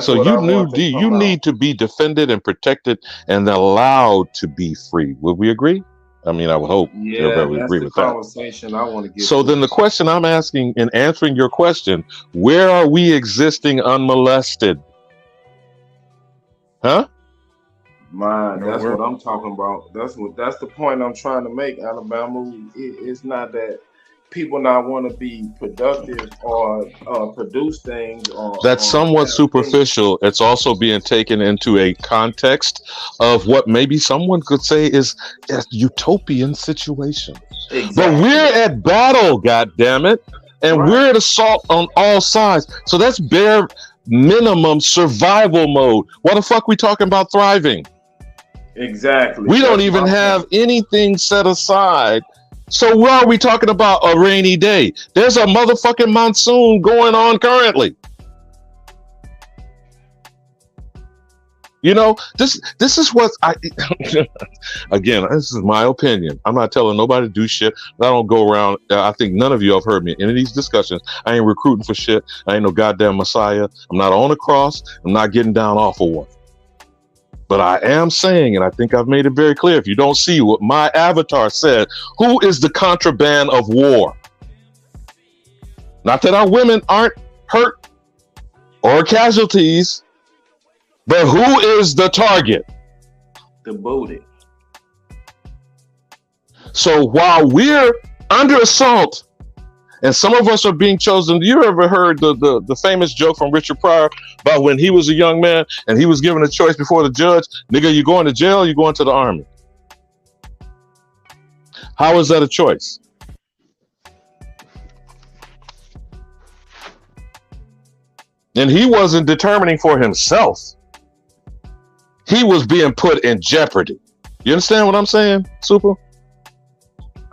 So you need to be defended and protected and allowed to be free. Would we agree? I mean, I would hope everybody would agree with that. Conversation I want to get. So then the question I'm asking in answering your question, where are we existing unmolested? Huh? That's what I'm talking about. That's the point I'm trying to make, Alabama. It's not that people not want to be productive or produce things. That's somewhat superficial. It's also being taken into a context of what maybe someone could say is a utopian situation. Exactly. But we're at battle, goddammit, and we're at assault on all sides. So that's bare minimum survival mode. What the fuck we talking about thriving? Exactly. We don't even have anything set aside. So why are we talking about a rainy day? There's a motherfucking monsoon going on currently. You know, this is what again, this is my opinion. I'm not telling nobody to do shit. I don't go around. I think none of you have heard me in any of these discussions. I ain't recruiting for shit. I ain't no goddamn messiah. I'm not on a cross. I'm not getting down off of one. But I am saying, and I think I've made it very clear, if you don't see what my avatar said, who is the contraband of war? Not that our women aren't hurt or casualties, but who is the target? The booty. So while we're under assault, and some of us are being chosen. You ever heard the famous joke from Richard Pryor about when he was a young man and he was given a choice before the judge? Nigga, you going to jail, you going to the army? How is that a choice? And he wasn't determining for himself. He was being put in jeopardy. You understand what I'm saying, Super?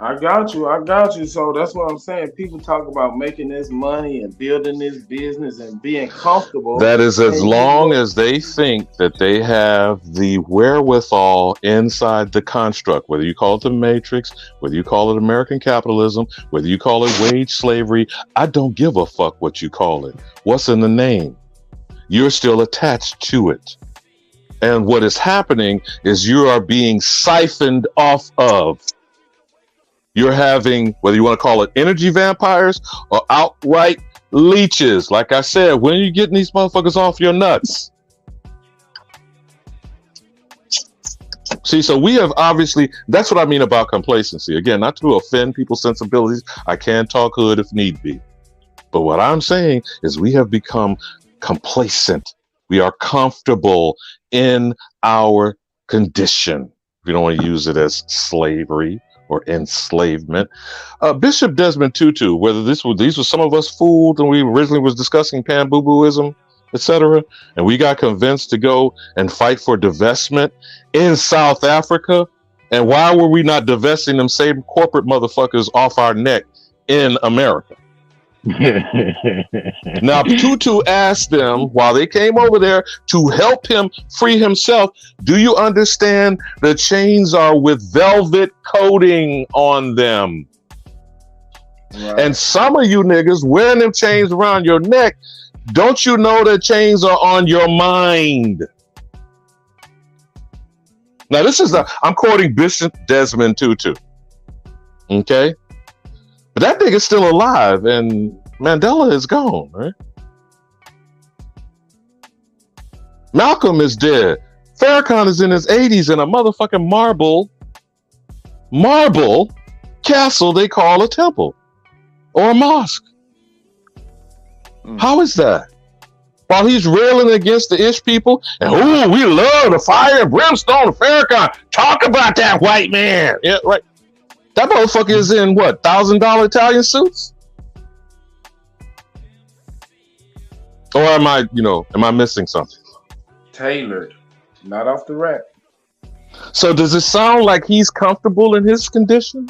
I got you. So that's what I'm saying. People talk about making this money and building this business and being comfortable. That is as long as they think that they have the wherewithal inside the construct, whether you call it the matrix, whether you call it American capitalism, whether you call it wage slavery. I don't give a fuck what you call it. What's in the name? You're still attached to it. And what is happening is you are being siphoned off of. You're having, whether you want to call it energy vampires or outright leeches. Like I said, when are you getting these motherfuckers off your nuts? See, so we have obviously, that's what I mean about complacency. Again, not to offend people's sensibilities. I can talk hood if need be. But what I'm saying is we have become complacent. We are comfortable in our condition. We don't want to use it as slavery or enslavement. Bishop Desmond Tutu, whether these were some of us fooled and we originally was discussing pan-boo-booism, etc., and we got convinced to go and fight for divestment in South Africa, and why were we not divesting them same corporate motherfuckers off our neck in America? Now, Tutu asked them while they came over there to help him free himself, do you understand the chains are with velvet coating on them? Right. And some of you niggas wearing them chains around your neck, don't you know that chains are on your mind? Now, I'm quoting Bishop Desmond Tutu. Okay? But that nigga's still alive, and Mandela is gone, right? Malcolm is dead. Farrakhan is in his 80s in a motherfucking marble castle they call a temple or a mosque. How is that? While he's railing against the Ish people, and we love the fire and brimstone of Farrakhan. Talk about that white man. Yeah, right. That motherfucker is in what, $1,000 Italian suits? Or am I missing something? Tailored, not off the rack. So does it sound like he's comfortable in his condition?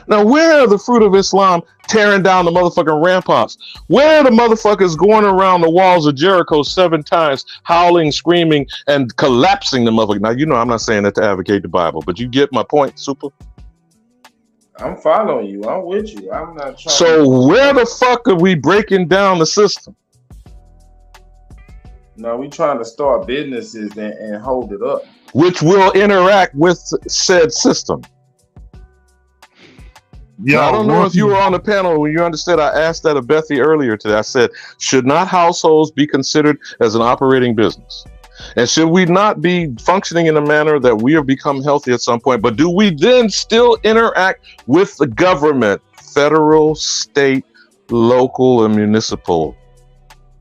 Now, where are the fruit of Islam tearing down the motherfucking ramparts? Where are the motherfuckers going around the walls of Jericho 7 times, howling, screaming, and collapsing the motherfucker? Now, I'm not saying that to advocate the Bible, but you get my point, Super? I'm following you. I'm with you. I'm not trying. So where the fuck are we breaking down the system? No, we trying to start businesses and hold it up. Which will interact with said system. Yeah, I don't know if you were on the panel when you understood. I asked that of Bethy earlier today. I said, should not households be considered as an operating business? And should we not be functioning in a manner that we have become healthy at some point? But do we then still interact with the government, federal, state, local, and municipal?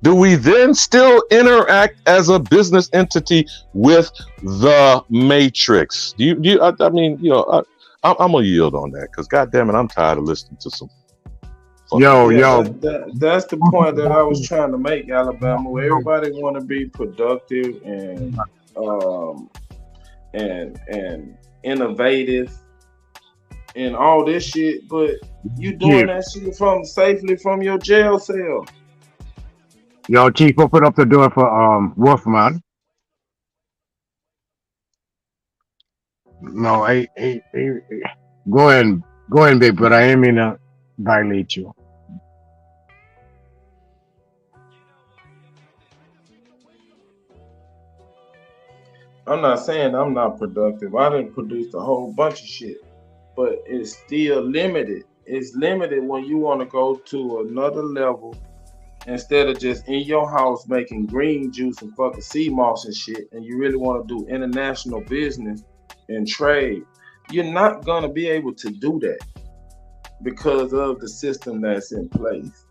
Do we then still interact as a business entity with the matrix? I'm gonna yield on that because, goddamn it, I'm tired of listening to some. That's the point that I was trying to make, Alabama. Where everybody want to be productive and innovative and all this shit, but you doing that shit safely from your jail cell. Yo, Chief, open up the door for Wolfman. No, go ahead, babe, but I ain't mean to violate you. I'm not saying I'm not productive. I didn't produce a whole bunch of shit, but it's still limited. It's limited when you want to go to another level instead of just in your house making green juice and fucking sea moss and shit, and you really want to do international business and trade. You're not gonna be able to do that because of the system that's in place.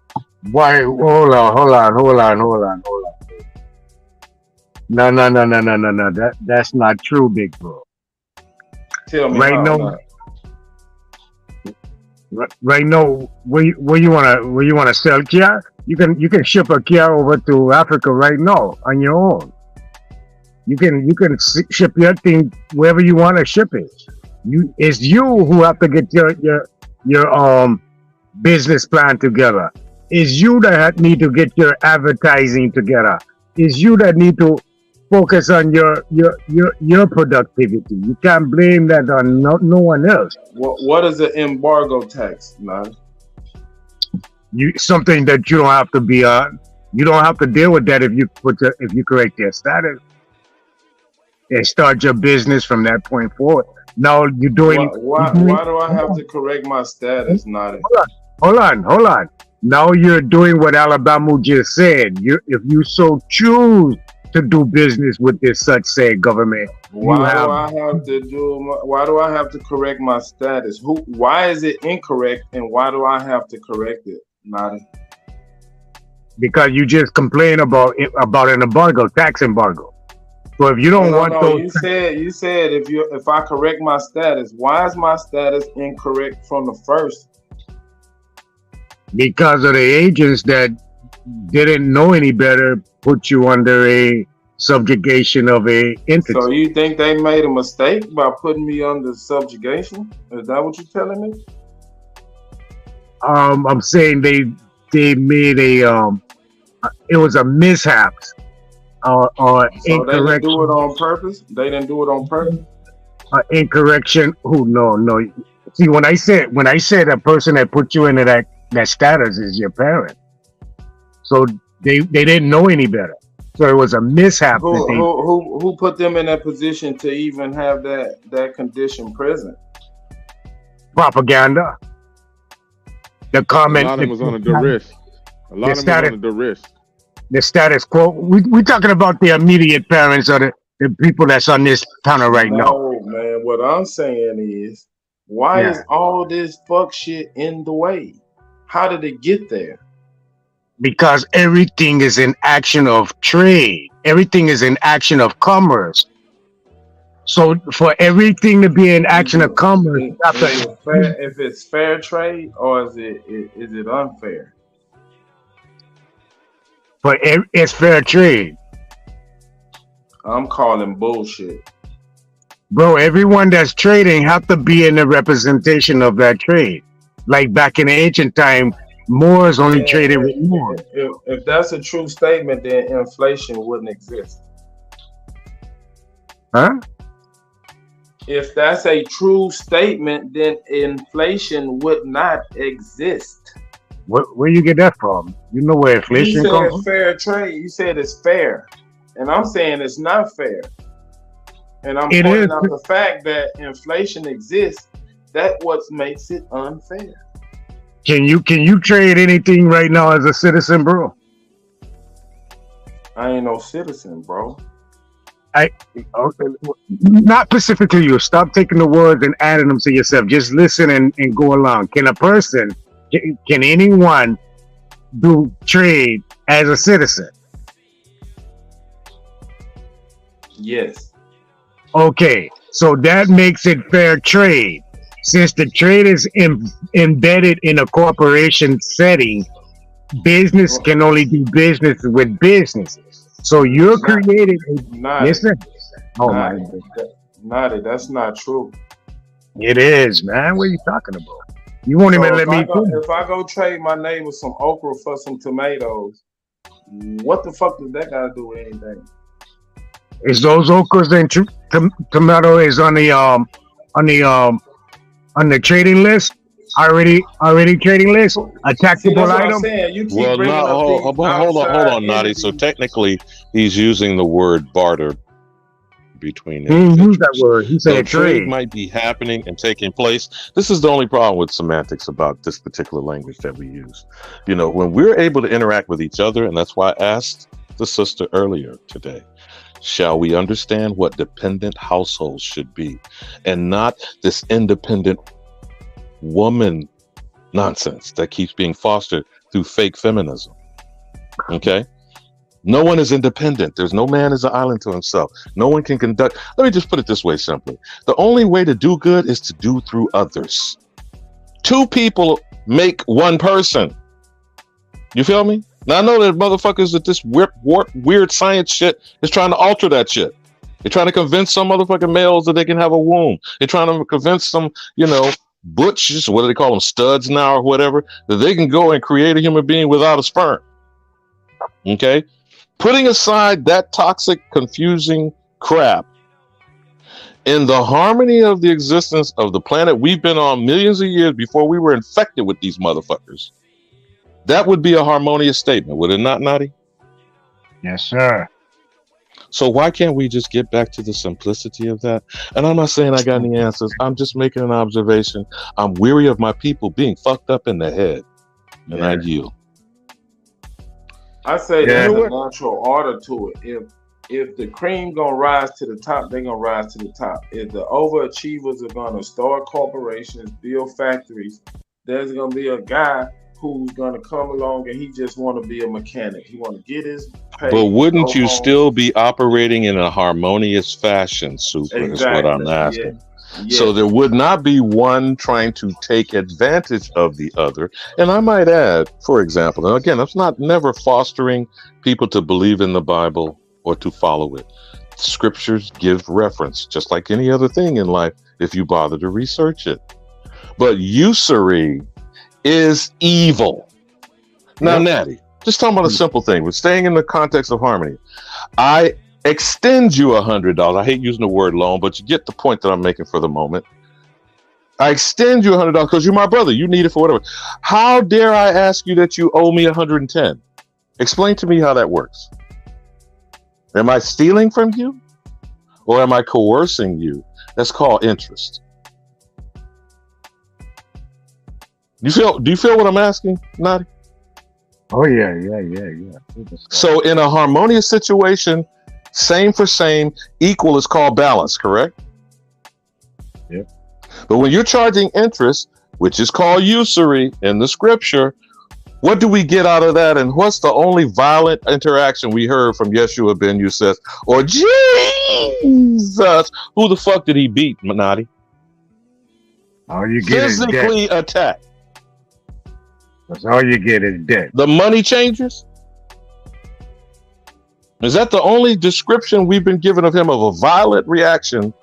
Why? Hold on. No. That's not true, big bro. Tell me right now. Right now, where you wanna sell Kia? You can ship a Kia over to Africa right now on your own. You can ship your thing wherever you want to ship it. It's you who have to get your business plan together. It's you that need to get your advertising together. It's you that need to focus on your productivity. You can't blame that on no one else. What is an embargo tax, man? Something that you don't have to be on. You don't have to deal with that if you correct your status and start your business from that point forward. Now you're doing. Why do I have to correct my status, Nadi? Hold on. Now you're doing what Alabama just said. If you so choose to do business with this such say government, Why do I have to correct my status? Why is it incorrect, and why do I have to correct it, Nadi? because you just complain about an embargo, tax embargo. So if you don't want those, you said if I correct my status, why is my status incorrect from the first? because of the agents that didn't know any better, put you under a subjugation of a entity. So you think they made a mistake by putting me under subjugation? Is that what you're telling me? I'm saying they made it was a mishap or So they didn't incorrection. do it on purpose? They didn't do it on purpose? Incorrection. Oh no. See, when I said a person that put you into that status is your parent, so they didn't know any better. So it was a mishap. Who put them in that position to even have that condition present? Propaganda. The comment. A lot of them was under duress. A lot of them was under duress. The status quo. We talking about the immediate parents or the people that's on this panel right now. No, man. What I'm saying is, why is all this fuck shit in the way? How did it get there? Because everything is in action of trade. Everything is in action of commerce. So for everything to be in action of commerce, If it's fair trade or is it unfair? But it's fair trade. I'm calling bullshit. Bro, everyone that's trading have to be in the representation of that trade. Like back in the ancient time, Moors only traded with Moors. If that's a true statement, then inflation wouldn't exist. Huh? If that's a true statement, then inflation would not exist. Where you get that from? You know where inflation You comes said from? fair trade. You said it's fair, and I'm saying it's not fair. And I'm It pointing is. out the fact that inflation exists. That's what makes it unfair. Can you trade anything right now as a citizen, bro? I ain't no citizen, bro. Okay, not specifically you. Stop taking the words and adding them to yourself. Just listen and go along. Can anyone do trade as a citizen? Yes. Okay, so that makes it fair trade. Since the trade is embedded in a corporation setting, business can only do business with businesses. So you're creating listen. Oh my God. Nadi, that's not true. It is, man. What are you talking about? You won't even let me If I go trade my neighbor some okra for some tomatoes, what the fuck does that got to do with anything? Is those okras and tomato is on the trading list? Already trading list? A taxable item? Well, no, hold on, Nadi. So technically, he's using the word barter between He didn't use that word. He so said trade trade. might be happening and taking place. This is the only problem with semantics about this particular language that we use. You know, when we're able to interact with each other, and that's why I asked the sister earlier today, shall we understand what dependent households should be and not this independent woman nonsense that keeps being fostered through fake feminism? Okay? No one is independent. There's no man is an island to himself. No one can conduct. Let me just put it this way simply. The only way to do good is to do through others. Two people make one person. You feel me? Now I know that motherfuckers that this weird science shit is trying to alter that shit. They're trying to convince some motherfucking males that they can have a womb. They're trying to convince some, butchers, what do they call them, studs now or whatever, that they can go and create a human being without a sperm. Okay? Putting aside that toxic, confusing crap, in the harmony of the existence of the planet we've been on millions of years before we were infected with these motherfuckers, that would be a harmonious statement, would it not, Nadi? Yes, sir. So why can't we just get back to the simplicity of that? And I'm not saying I got any answers. I'm just making an observation. I'm weary of my people being fucked up in the head. And I yield. I say there's a natural order to it. if the cream gonna rise to the top, they're gonna rise to the top. If the overachievers are gonna start corporations, build factories, there's gonna be a guy who's gonna come along and he just want to be a mechanic. He want to get his pay. But wouldn't go you home. still be operating in a harmonious fashion, Super, is what I'm asking. Yeah. So there would not be one trying to take advantage of the other. And I might add, for example, and again, it's never fostering people to believe in the Bible or to follow it. Scriptures give reference, just like any other thing in life, if you bother to research it. But usury is evil. Now, Natty, just talking about a simple thing. We're staying in the context of harmony. I extend you $100. I hate using the word loan, but you get the point that I'm making for the moment. I extend you $100 because you're my brother. You need it for whatever. How dare I ask you that you owe me 110? Explain to me how that works. Am I stealing from you, or am I coercing you? That's called interest. Do you feel what I'm asking, Nadi? Oh yeah. So in a harmonious situation, same for same, equal is called balance, correct? Yep. But when you're charging interest, which is called usury in the scripture, what do we get out of that? And what's the only violent interaction we heard from Yeshua ben Yosef or Jesus? Who the fuck did he beat, Manati? All you get physically is debt. attack. That's all you get is debt. The money changers? Is that the only description we've been given of him of a violent reaction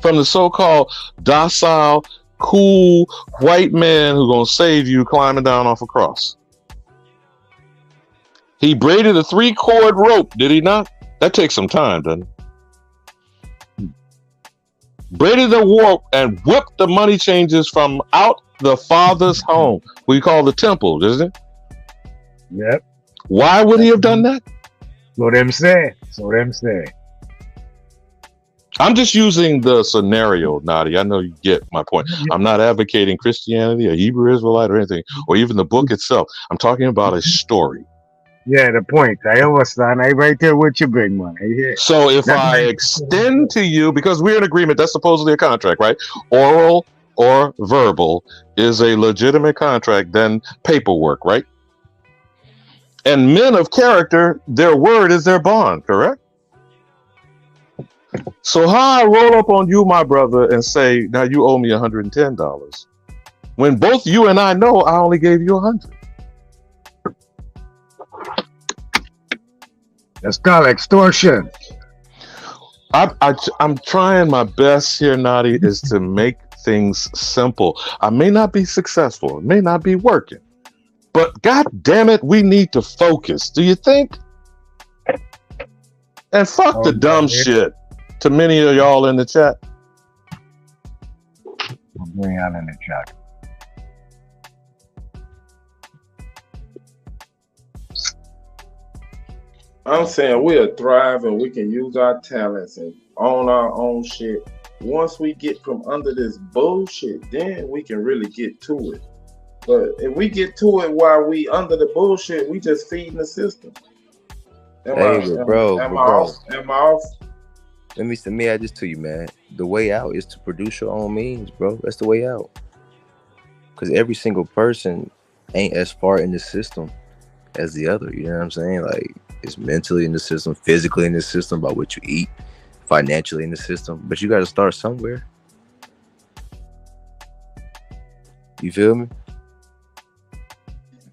from the so-called docile, cool white man who's gonna save you climbing down off a cross? He braided a 3-cord rope, did he not? That takes some time, doesn't it? Braided the rope and whipped the money changers from out the father's home. We call the temple, isn't it? Yep. Why would he have done that? So them say. I'm just using the scenario, Nadi. I know you get my point. I'm not advocating Christianity or Hebrew Israelite or anything, or even the book itself. I'm talking about a story. Yeah, the point. I understand. I right there with you, big man. Yeah. So if I extend to you, because we're in agreement, that's supposedly a contract, right? Oral or verbal is a legitimate contract than paperwork, right? And men of character, their word is their bond, correct? So how I roll up on you, my brother, and say, now you owe me $110, when both you and I know I only gave you $100. That's called extortion. I'm trying my best here, Nadi, is to make things simple. I may not be successful. It may not be working. But God damn it, we need to focus. Do you think? And fuck the dumb shit to many of y'all in the chat. I'm going on in the chat. I'm saying we'll thrive and we can use our talents and own our own shit. Once we get from under this bullshit, then we can really get to it. But if we get to it while we under the bullshit, we just feeding the system. Am I off? Let me add this to you, man. The way out is to produce your own means, bro. That's the way out. Because every single person ain't as far in the system as the other. You know what I'm saying? Like, it's mentally in the system, physically in the system, by what you eat, financially in the system. But you got to start somewhere. You feel me?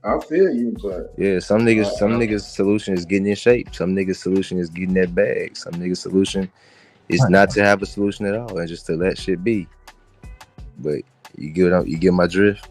I feel you, but yeah, some niggas solution is getting in shape. Some niggas solution is getting that bag. Some niggas solution is not to have a solution at all and just to let shit be. But you get my drift.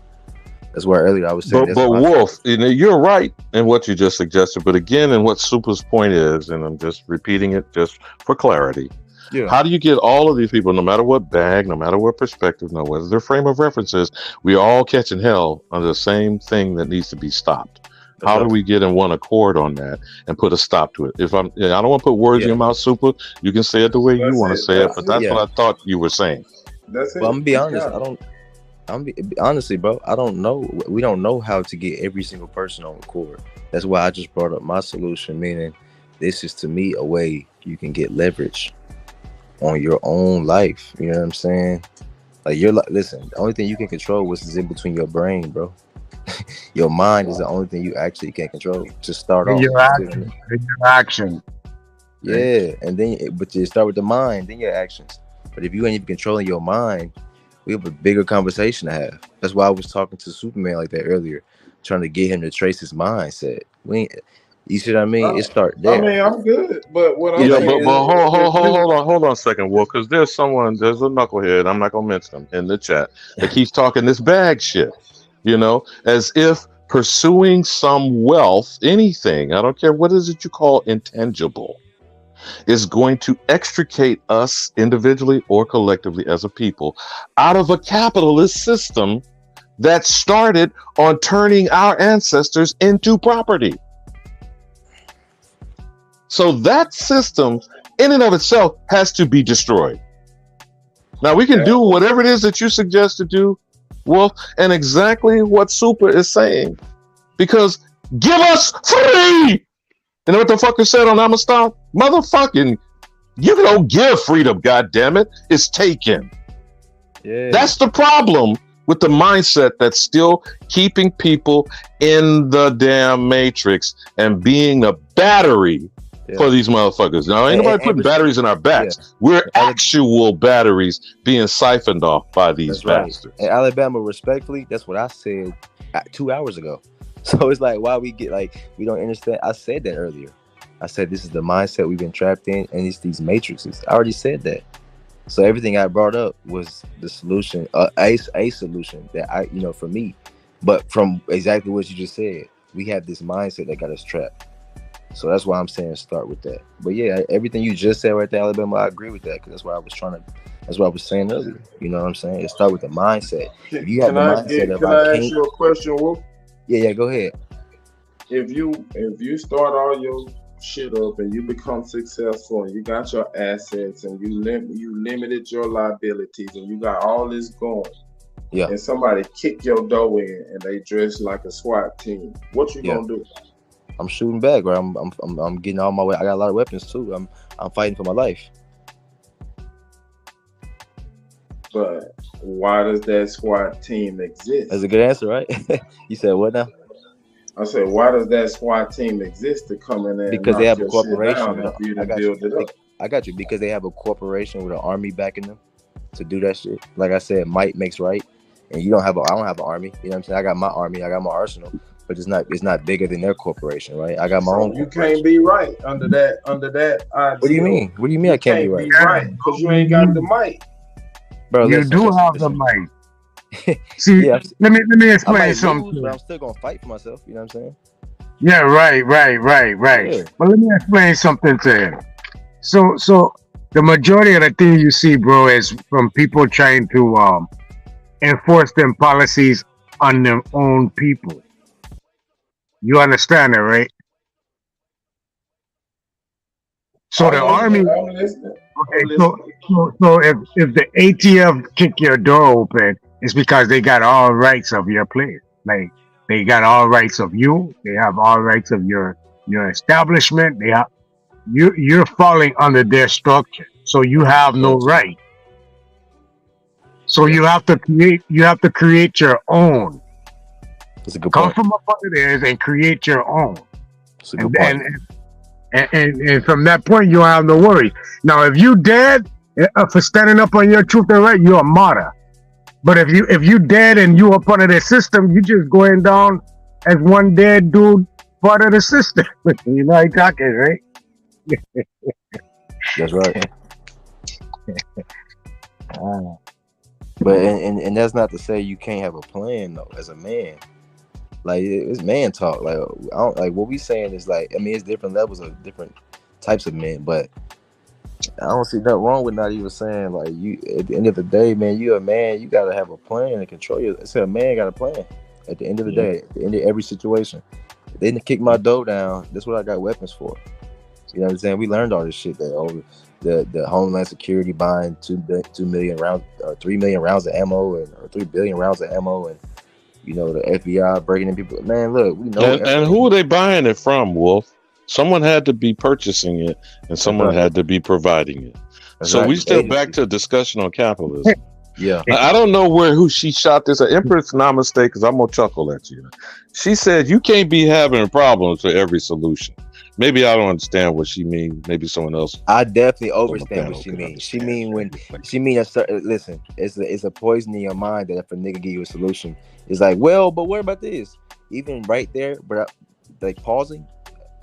That's why earlier I was saying. But Wolf, you're right in what you just suggested. But again, and what Super's point is, and I'm just repeating it just for clarity. Yeah. How do you get all of these people, no matter what bag, no matter what perspective, no whether their frame of reference is, we are all catching hell under the same thing that needs to be stopped? How do we get in one accord on that and put a stop to it? I don't want to put words in your mouth, Super. You can say it the way you want to say it, but that's what I thought you were saying. That's it. Well, I'm gonna be honest. Honestly, bro, I don't know. We don't know how to get every single person on the court. That's why I just brought up my solution, meaning this is to me a way you can get leverage on your own life. You know what I'm saying? Like listen, the only thing you can control is in between your brain, bro. Your mind is the only thing you actually can control to start In off. your action. In your action. Yeah, and then but you start with the mind, then your actions. But if you ain't even controlling your mind, we have a bigger conversation to have. That's why I was talking to Superman like that earlier, trying to get him to trace his mindset. You see what I mean? It start I there. mean, I'm good, but what I'm Yeah, saying but is, if you, hold on a second, Wolf, because there's a knucklehead, I'm not gonna mention him in the chat, that keeps talking this bag shit, as if pursuing some wealth, anything, I don't care what is it you call intangible, is going to extricate us individually or collectively as a people out of a capitalist system that started on turning our ancestors into property. So that system in and of itself has to be destroyed. Now we can do whatever it is that you suggest to do, Wolf, and exactly what Super is saying. Because give us free! You know what the fucker said on Amistad? Motherfucking, you don't give freedom, goddammit. It's taken. Yeah. That's the problem with the mindset that's still keeping people in the damn matrix and being a battery for these motherfuckers. Now, ain't nobody putting batteries in our backs. Yeah. We're actual batteries being siphoned off by these bastards. In Alabama, respectfully, that's what I said 2 hours ago. So it's like, why we don't understand. I said that earlier. I said this is the mindset we've been trapped in, and it's these matrices. I already said that. So everything I brought up was the solution, a solution that for me. But from exactly what you just said, we have this mindset that got us trapped. So that's why I'm saying start with that. But yeah, everything you just said right there, Alabama, I agree with that, because that's what I was saying earlier. You know what I'm saying? It start with the mindset. If you have the mindset can I ask you a question, Wolf? Yeah, go ahead. If you start all your shit up and you become successful and you got your assets and you limited your liabilities and you got all this going, and somebody kick your door in and they dress like a SWAT team, what you gonna do? I'm shooting back, bro. I'm getting all my way. I got a lot of weapons too. I'm fighting for my life. But why does that SWAT team exist? That's a good answer, right? You said what now? I said, why does that SWAT team exist to come in there? Because they have a corporation. I got you. Because they have a corporation with an army backing them to do that shit. Like I said, might makes right. And I don't have an army. You know what I'm saying? I got my army. I got my arsenal. But it's not bigger than their corporation, right? I got my own. You can't be right under that. What do you mean? What do you mean I can't be right? Because you ain't got the might. Bro, you do have the might. See, let me explain something. But I'm still gonna fight for myself. You know what I'm saying? Yeah, right. Yeah. But let me explain something to him. So the majority of the thing you see, bro, is from people trying to enforce them policies on their own people. You understand that, right? So the army. Okay, so if the ATF kick your door open, it's because they got all rights of your place. Like they got all rights of you. They have all rights of your establishment. They have you're falling under their structure, so you have no right. So you have to create your own. That's a good Come point. from up under theirs and create your own. That's a good point. And from that point, you don't have no worries. Now, if you dead for standing up on your truth and right, you're a martyr. But if you dead and you up under the system, you just going down as one dead dude part of the system. You know how you talking, right? That's right. But and that's not to say you can't have a plan though, as a man. Like it's man talk. Like I don't like what we saying is like, I mean, it's different levels of different types of men, but I don't see nothing wrong with not even saying like you. At the end of the day, man, you're a man. You gotta have a plan and control your. I said a man got a plan. At the end of the day, at the end of every situation, if they didn't kick my door down, that's what I got weapons for. You know what I'm saying? We learned all this shit that over the Homeland Security buying 2 million rounds, 3 million rounds of ammo, or 3 billion rounds of ammo, and you know the FBI breaking in people. Man, look, we know. And who are they buying it from, Wolf? Someone had to be purchasing it, and someone had to be providing it. So we still back to a discussion on capitalism. Yeah. I don't know who she shot this at. Empress, not mistake, because I'm gonna chuckle at you. She said you can't be having problems for every solution. Maybe I don't understand what she means. Maybe someone else. I definitely understand what she means. She mean a certain. Listen, it's a poison in your mind that if a nigga give you a solution, it's like, well, but what about this? Even right there, but like pausing,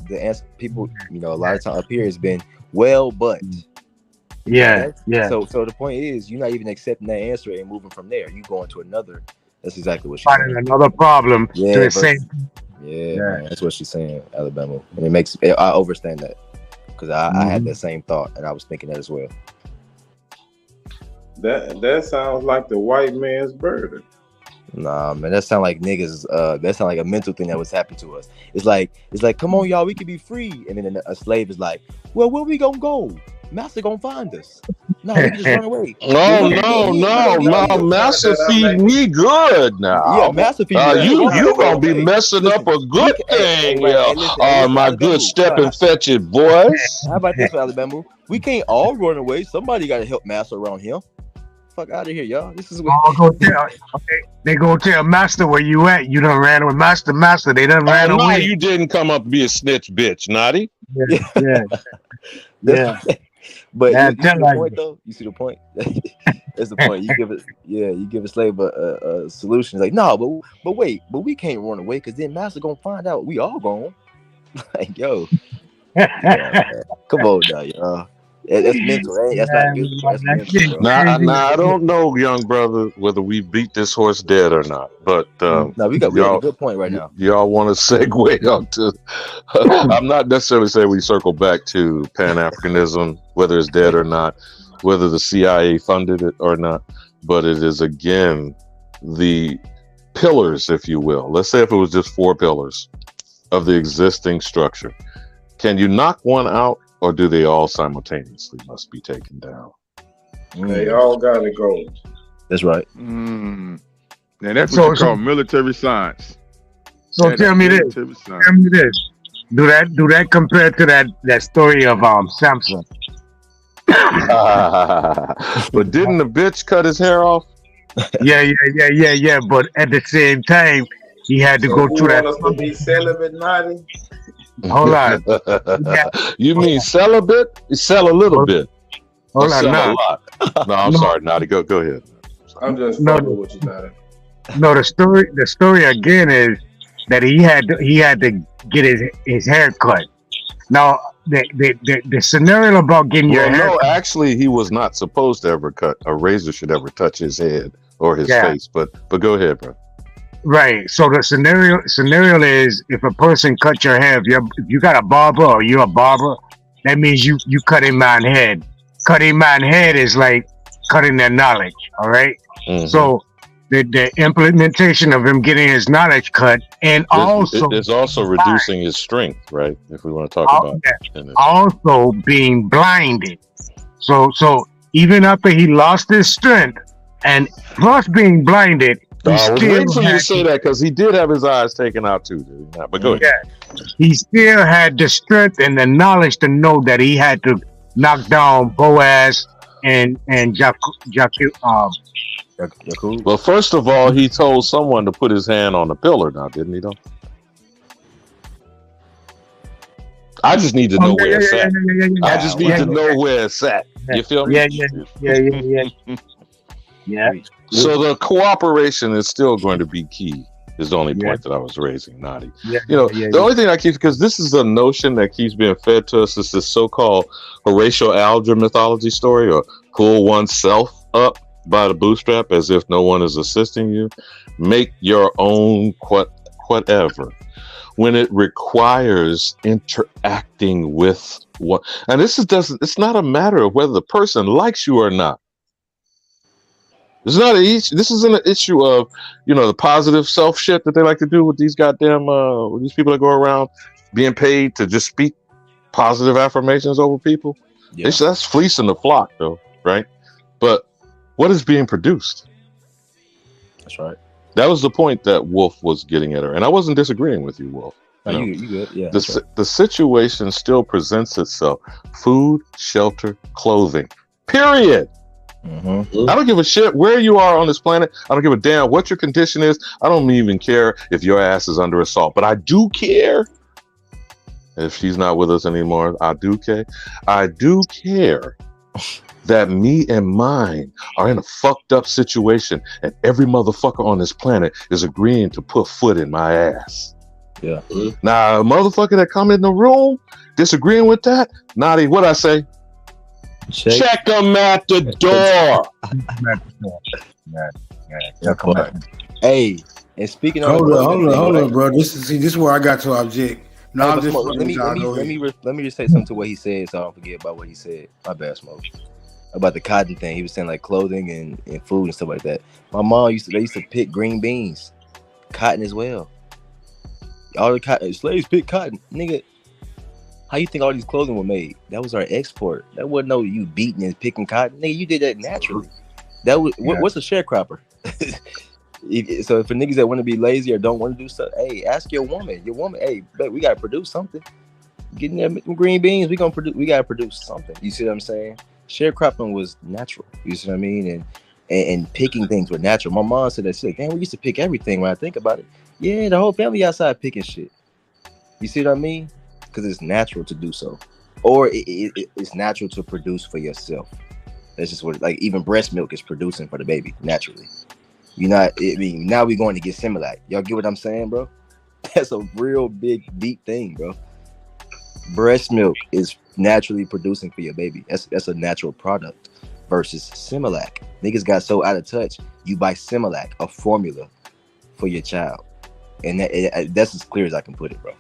the answer people, a lot of time up here has been, well, but. Yeah, okay? yeah. So the point is, you're not even accepting that answer and moving from there. You going to another. That's exactly what she's finding saying. another problem to the same. Yeah, man, that's what she's saying, Alabama, and I understand that because I had that same thought and I was thinking that as well. That sounds like the white man's burden. Nah, man, that sound like niggas. That sound like a mental thing that was happening to us. It's like, come on, y'all, we can be free, and then a slave is like, well, where we gonna go? Master gonna find us. No, we can just run away. No, Master feed me good now. Yeah, Master feed me. You gonna be messing up a good thing, my good step and fetch it, boys. How about this, Alabama? We can't all run away. Somebody got to help Master around here. Fuck out of here, y'all. This is what they go tell Master where you at. You done ran with Master. They done ran away. You didn't come up to be a snitch, bitch, Naughty. Yeah. But you see the point, though. You see the point. That's the point. You give a slave a solution. It's like, no, but wait, we can't run away because then Master gonna find out we all gone. Like, yo, come on now, y'all. That's mental. Right? That's not good. That's mental, Nah, I don't know, young brother, whether we beat this horse dead or not. But we got a good point right now. Y'all want to segue onto? I'm not necessarily saying we circle back to Pan-Africanism, whether it's dead or not, whether the C.I.A. funded it or not. But it is again the pillars, if you will. Let's say if it was just 4 pillars of the existing structure. Can you knock one out? Or do they all simultaneously must be taken down? They all gotta go. That's right. And that's what you call military science. So tell me this. Do that compare to that story of Samson? But didn't the bitch cut his hair off? Yeah. But at the same time, he had to go through that. To be celibate, Naughty? Hold on. You mean sell a bit? Sell a little bit. Hold on, a lot. No, I'm sorry, Naughty. Go ahead. I'm just fucking with you, Naughty. No, the story again is that he had to get his hair cut. Now the scenario about getting your hair cut, actually he was not supposed to ever cut. A razor should ever touch his head or his face. But go ahead, bro. Right. So the scenario is if a person cut your hair, if you got a barber or you're a barber, that means you cut a man's head. Cutting man's head is like cutting their knowledge. All right. Mm-hmm. So the implementation of him getting his knowledge cut, and it's also reducing his strength, right? If we want to talk about that. Also being blinded. So even after he lost his strength and plus being blinded. I was waiting for you to say that because he did have his eyes taken out too. Did he not? But go ahead. Yeah, he still had the strength and the knowledge to know that he had to knock down Boaz and Jakub. Well, first of all, he told someone to put his hand on the pillar. Now, didn't he? Though. I just need to know where it's at. I just need to know where it's at. You feel me? Yeah. So the cooperation is still going to be key. Is the only point that I was raising, Naughty. The only thing I keep, because this is a notion that keeps being fed to us, is this so-called Horatio Alger mythology story, or pull oneself up by the bootstrap as if no one is assisting you. Make your own whatever. When it requires interacting with what, and it's not a matter of whether the person likes you or not. This isn't an issue of, the positive self shit that they like to do with these goddamn with these people that go around being paid to just speak positive affirmations over people. Yeah. That's fleecing the flock, though, right? But what is being produced? That's right. That was the point that Wolf was getting at her, and I wasn't disagreeing with you, Wolf. No, you good. Yeah. The situation still presents itself. Food, shelter, clothing. Period. Mm-hmm. I don't give a shit where you are on this planet. I don't give a damn what your condition is. I don't even care if your ass is under assault. But I do care if she's not with us anymore. I do care. I do care that me and mine are in a fucked up situation, and every motherfucker on this planet is agreeing to put foot in my ass. Yeah. Now, a motherfucker that come in the room disagreeing with that, Naughty, what I say? Check them at the door. Hey, and speaking of hold on, bro. This is where I got to object. No, hey, I'm just Smoke, let me just say something to what he said, so I don't forget about what he said. My bad, Smoke. About the cotton thing, he was saying like clothing and food and stuff like that. My mom used to pick green beans, cotton as well. All the cotton slaves pick cotton, nigga. How you think all these clothing were made? That was our export. That wasn't no you beating and picking cotton. Nigga, you did that naturally. That was what's a sharecropper? So for niggas that want to be lazy or don't want to do stuff, hey, ask your woman. Your woman, hey, babe, we gotta produce something. Getting them green beans, we gotta produce something. You see what I'm saying? Sharecropping was natural. You see what I mean? And picking things were natural. My mom said that shit. Damn, we used to pick everything when I think about it. Yeah, the whole family outside picking shit. You see what I mean? Because it's natural to do so, or it's natural to produce for yourself. That's just what, like, even breast milk is producing for the baby naturally. Now we're going to get Similac. Y'all get what I'm saying, bro? That's a real big, deep thing, bro. Breast milk is naturally producing for your baby. That's a natural product versus Similac. Niggas got so out of touch. You buy Similac, a formula for your child, and that's as clear as I can put it, bro.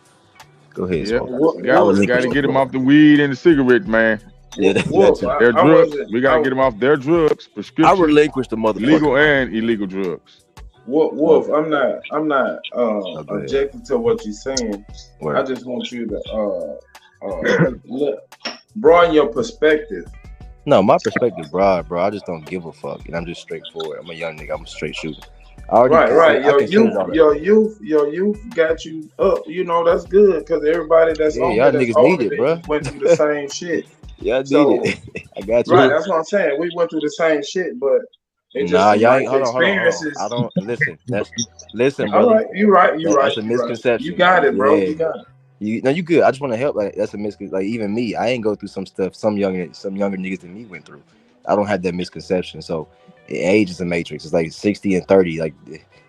Go ahead. Yeah, got to get them off the weed and the cigarettes, man. Yeah, their drugs. We got to get them off their drugs, prescription. I relinquish the motherfucker. Legal and illegal drugs. Wolf, I'm not objecting to what you're saying. Word. I just want you to broaden your perspective. No, my perspective broad, bro. I just don't give a fuck, and I'm just straightforward. I'm a young nigga. I'm a straight shooter. Right. Your youth got you up. You know that's good because everybody that's on y'all niggas need it, bro. Went through the same shit. Y'all need it. I got you. Right, that's what I'm saying. We went through the same shit, but it just y'all ain't. hold on. I don't listen. Listen, all brother. right, you're right. That's a misconception. You got it, bro. You got it. You good. I just want to help. Like that's a misconception. Like even me, I ain't go through some stuff some younger niggas than me went through. I don't have that misconception. So age is a matrix. It's like 60 and 30. Like,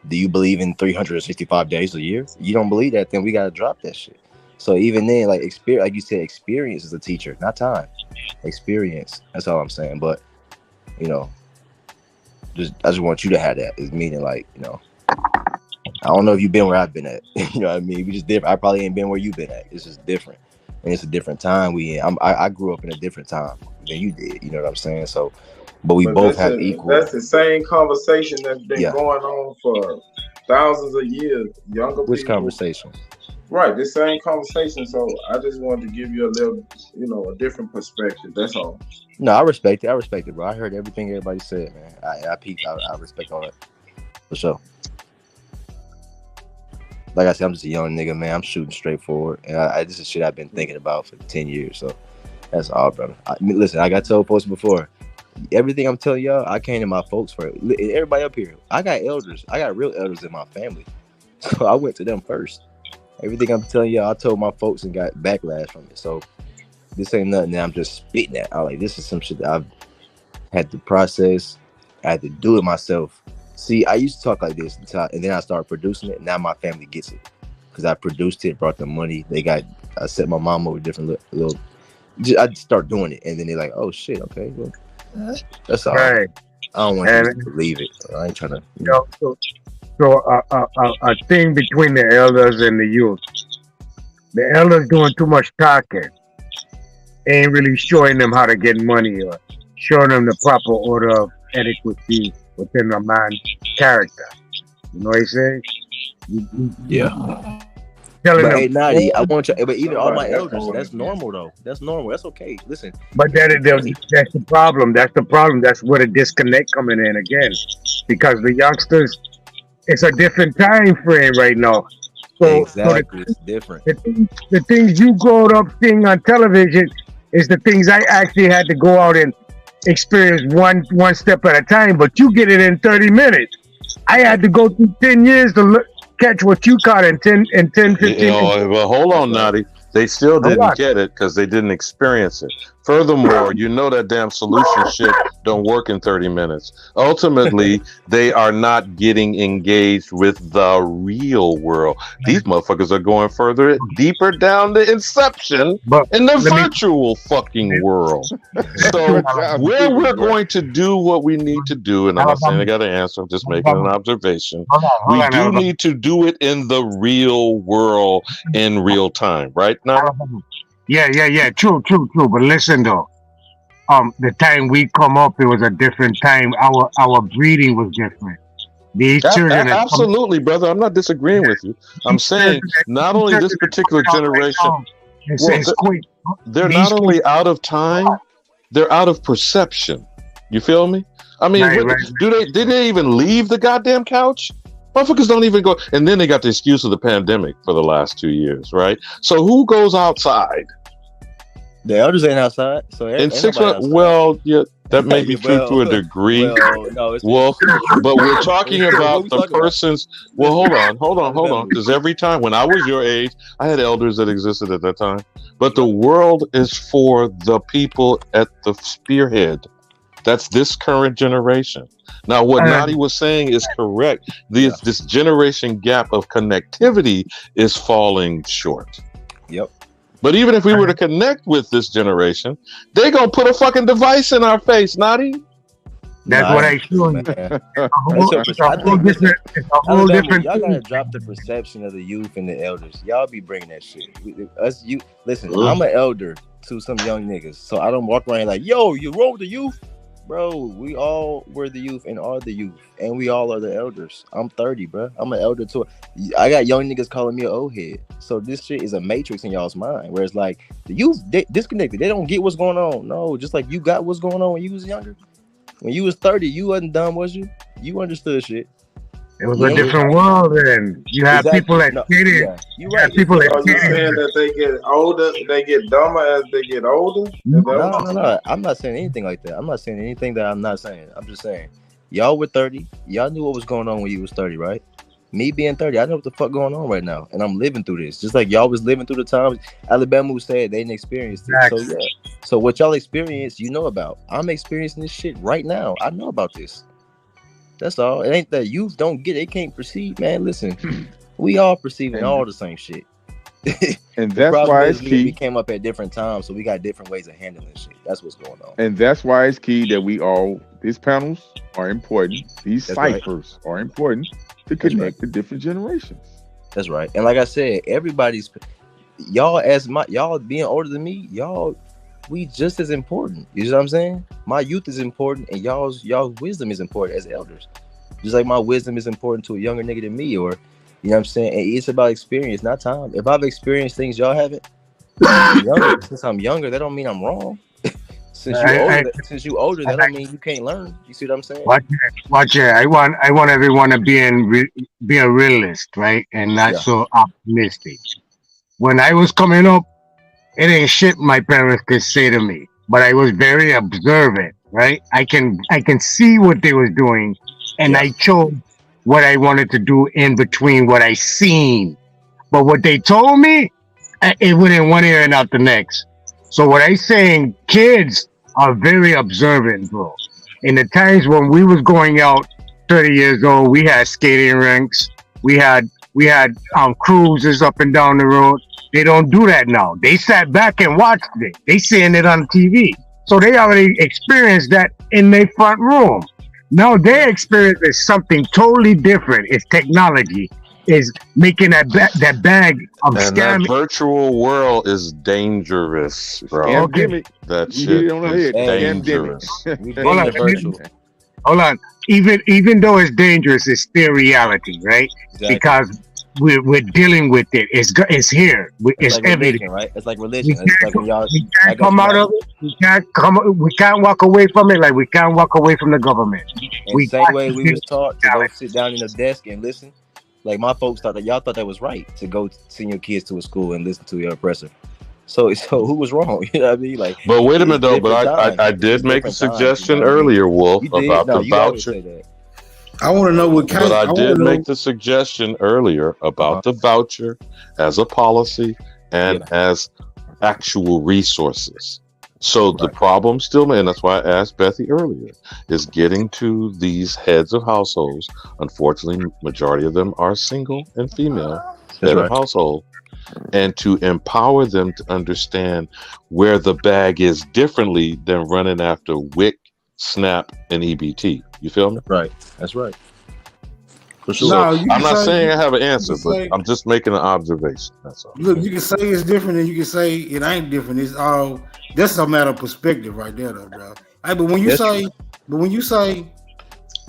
do you believe in 365 days a year? You don't believe that, then we gotta drop that shit. So even then, like experience, like you said, experience is a teacher, not time. Experience. That's all I'm saying. But I just want you to have that. It's meaning like, I don't know if you've been where I've been at. You know what I mean? We just different. I probably ain't been where you've been at. It's just different. And it's a different time we in. I grew up in a different time than you did. You know what I'm saying? So, but both have equal. That's the same conversation that's been going on for thousands of years. Younger Which people. Conversation? Right, the same conversation. So I just wanted to give you a little, a different perspective. That's all. No, I respect it, bro. I heard everything everybody said, man. I peeped. I respect all that for sure. Like I said, I'm just a young nigga, man. I'm shooting straight forward, and this is shit I've been thinking about for 10 years. So that's all, brother. Listen, I got told folks before. Everything I'm telling y'all, I came to my folks for. Everybody up here, I got elders. I got real elders in my family, so I went to them first. Everything I'm telling y'all, I told my folks and got backlash from it. So this ain't nothing that I'm just spitting at. I like this is some shit that I've had to process. I had to do it myself. See, I used to talk like this, and then I started producing it. Now my family gets it because I produced it, brought them money. I set my mom over different little. I just start doing it, and then they're like, "Oh shit, okay, well, that's all." Right. I don't want you to believe it. I ain't trying to. So a thing between the elders and the youth. The elders doing too much talking, ain't really showing them how to get money or showing them the proper order of adequacy within a man's character. You know what I'm saying? Yeah. Telling but them, hey, Nadi, I want you. But even all my elders, that's normal though. That's normal. That's okay. Listen. But that's the problem. That's the problem. That's where the disconnect coming in again, because the youngsters, it's a different time frame right now. Exactly, it's different. The things you growed up seeing on television is the things I actually had to go out and experience one step at a time. But you get it in 30 minutes. I had to go through 10 years to catch what you caught in 10, 15 minutes. Well, hold on, Naughty. They still didn't get it because they didn't experience it. Furthermore, you know that damn solution shit don't work in 30 minutes. Ultimately, they are not getting engaged with the real world. These motherfuckers are going further, deeper down the inception in the virtual fucking world. So where we're going to do what we need to do, and I'm not saying I got an answer, I'm just making an observation. We do need to do it in the real world in real time, right now? Yeah. True. But listen though, the time we come up, it was a different time. Our breeding was different. These children, absolutely, brother. I'm not disagreeing with you. I'm saying not only this particular generation, they're not only out of time, they're out of perception. You feel me? I mean, did they even leave the goddamn couch? Motherfuckers don't even go, and then they got the excuse of the pandemic for the last 2 years, right? So who goes outside? The elders ain't outside. So in 6 months, well, yeah, that may be true to a degree. Well, but we're talking about the persons. Well, hold on, because every time when I was your age, I had elders that existed at that time. But the world is for the people at the spearhead. That's this current generation. Now, what Nadi was saying is correct. This generation gap of connectivity is falling short. Yep. But even if we were to connect with this generation, they're going to put a fucking device in our face, Nadi. That's what I feel. Y'all gotta drop the perception of the youth and the elders. Y'all be bringing that shit. Listen, I'm an elder to some young niggas, so I don't walk around like, yo, you roll the youth. Bro, we all were the youth and are the youth, and we all are the elders. I'm 30, bro. I'm an elder too. I got young niggas calling me an old head. So this shit is a matrix in y'all's mind. Whereas like the youth, they disconnected. They don't get what's going on. No, just like you got what's going on when you was younger. When you was 30, you wasn't dumb, was you? You understood shit. It was a different world then. You have people that get it. You right. People that are you saying that they get older, they get dumber as they get older? No. I'm not saying anything like that. I'm not saying anything that I'm not saying. I'm just saying, y'all were 30. Y'all knew what was going on when you was 30, right? Me being 30, I know what the fuck going on right now, and I'm living through this. Just like y'all was living through the times Alabama said they didn't experience this. So yeah. So what y'all experienced, you know about. I'm experiencing this shit right now. I know about this. That's all. It ain't that youth don't get it. They can't perceive, man. Listen, we all perceiving all the same shit. And that's why it's key. We came up at different times, so we got different ways of handling shit. That's what's going on. And that's why it's key that these panels are important. These ciphers are important to connect the different generations. That's right. And like I said, y'all being older than me, we just as important. You know what I'm saying? My youth is important, and y'all's wisdom is important as elders. Just like my wisdom is important to a younger nigga than me, or you know what I'm saying? And it's about experience, not time. If I've experienced things y'all haven't, since I'm younger, that don't mean I'm wrong. Since you older, that don't mean you can't learn. You see what I'm saying? Watch it. I want everyone to be a realist, right, and not so optimistic. When I was coming up, it ain't shit my parents could say to me, but I was very observant, right? I can see what they was doing, and I chose what I wanted to do in between what I seen. But what they told me, it went in one ear and out the next. So what I saying, kids are very observant, bro. In the times when we was going out, 30 years old, we had skating rinks, we had cruises up and down the road. They don't do that now. They sat back and watched it. They seeing it on TV. So they already experienced that in their front room. Now their experience is something totally different. It's technology. Is making that bag of and scamming. That virtual world is dangerous, bro. That shit is dangerous. Hold on. Even though it's dangerous, it's still reality, right? Exactly. Because we're dealing with it. It's here. It's like everything, right? It's like religion. It's like when y'all we can't come out of it. We can't walk away from it. Like we can't walk away from the government. And same way we was taught to go sit down in a desk and listen. Like my folks thought that y'all thought that was right to go send your kids to a school and listen to your oppressor. So who was wrong? You know what I mean? Like, But wait a minute it's though. different But times. I It's did make a different times. You know suggestion what I mean? earlier, Wolf, You did. about No, the you always voucher. say that. I want to know what But kind. I I want did to make know. the suggestion earlier about the voucher as a policy and as actual resources. So the problem still, and that's why I asked Bethy earlier, is getting to these heads of households. Unfortunately, majority of them are single and female head of household, and to empower them to understand where the bag is differently than running after WIC, SNAP, and EBT. You feel me? Right. That's right. For sure. No, you I'm can not say, saying I have an you answer, can but say, I'm just making an observation. That's all. look, you can say it's different, and you can say it ain't different. It's all that's a matter of perspective, right there, though, bro. Hey, but when you say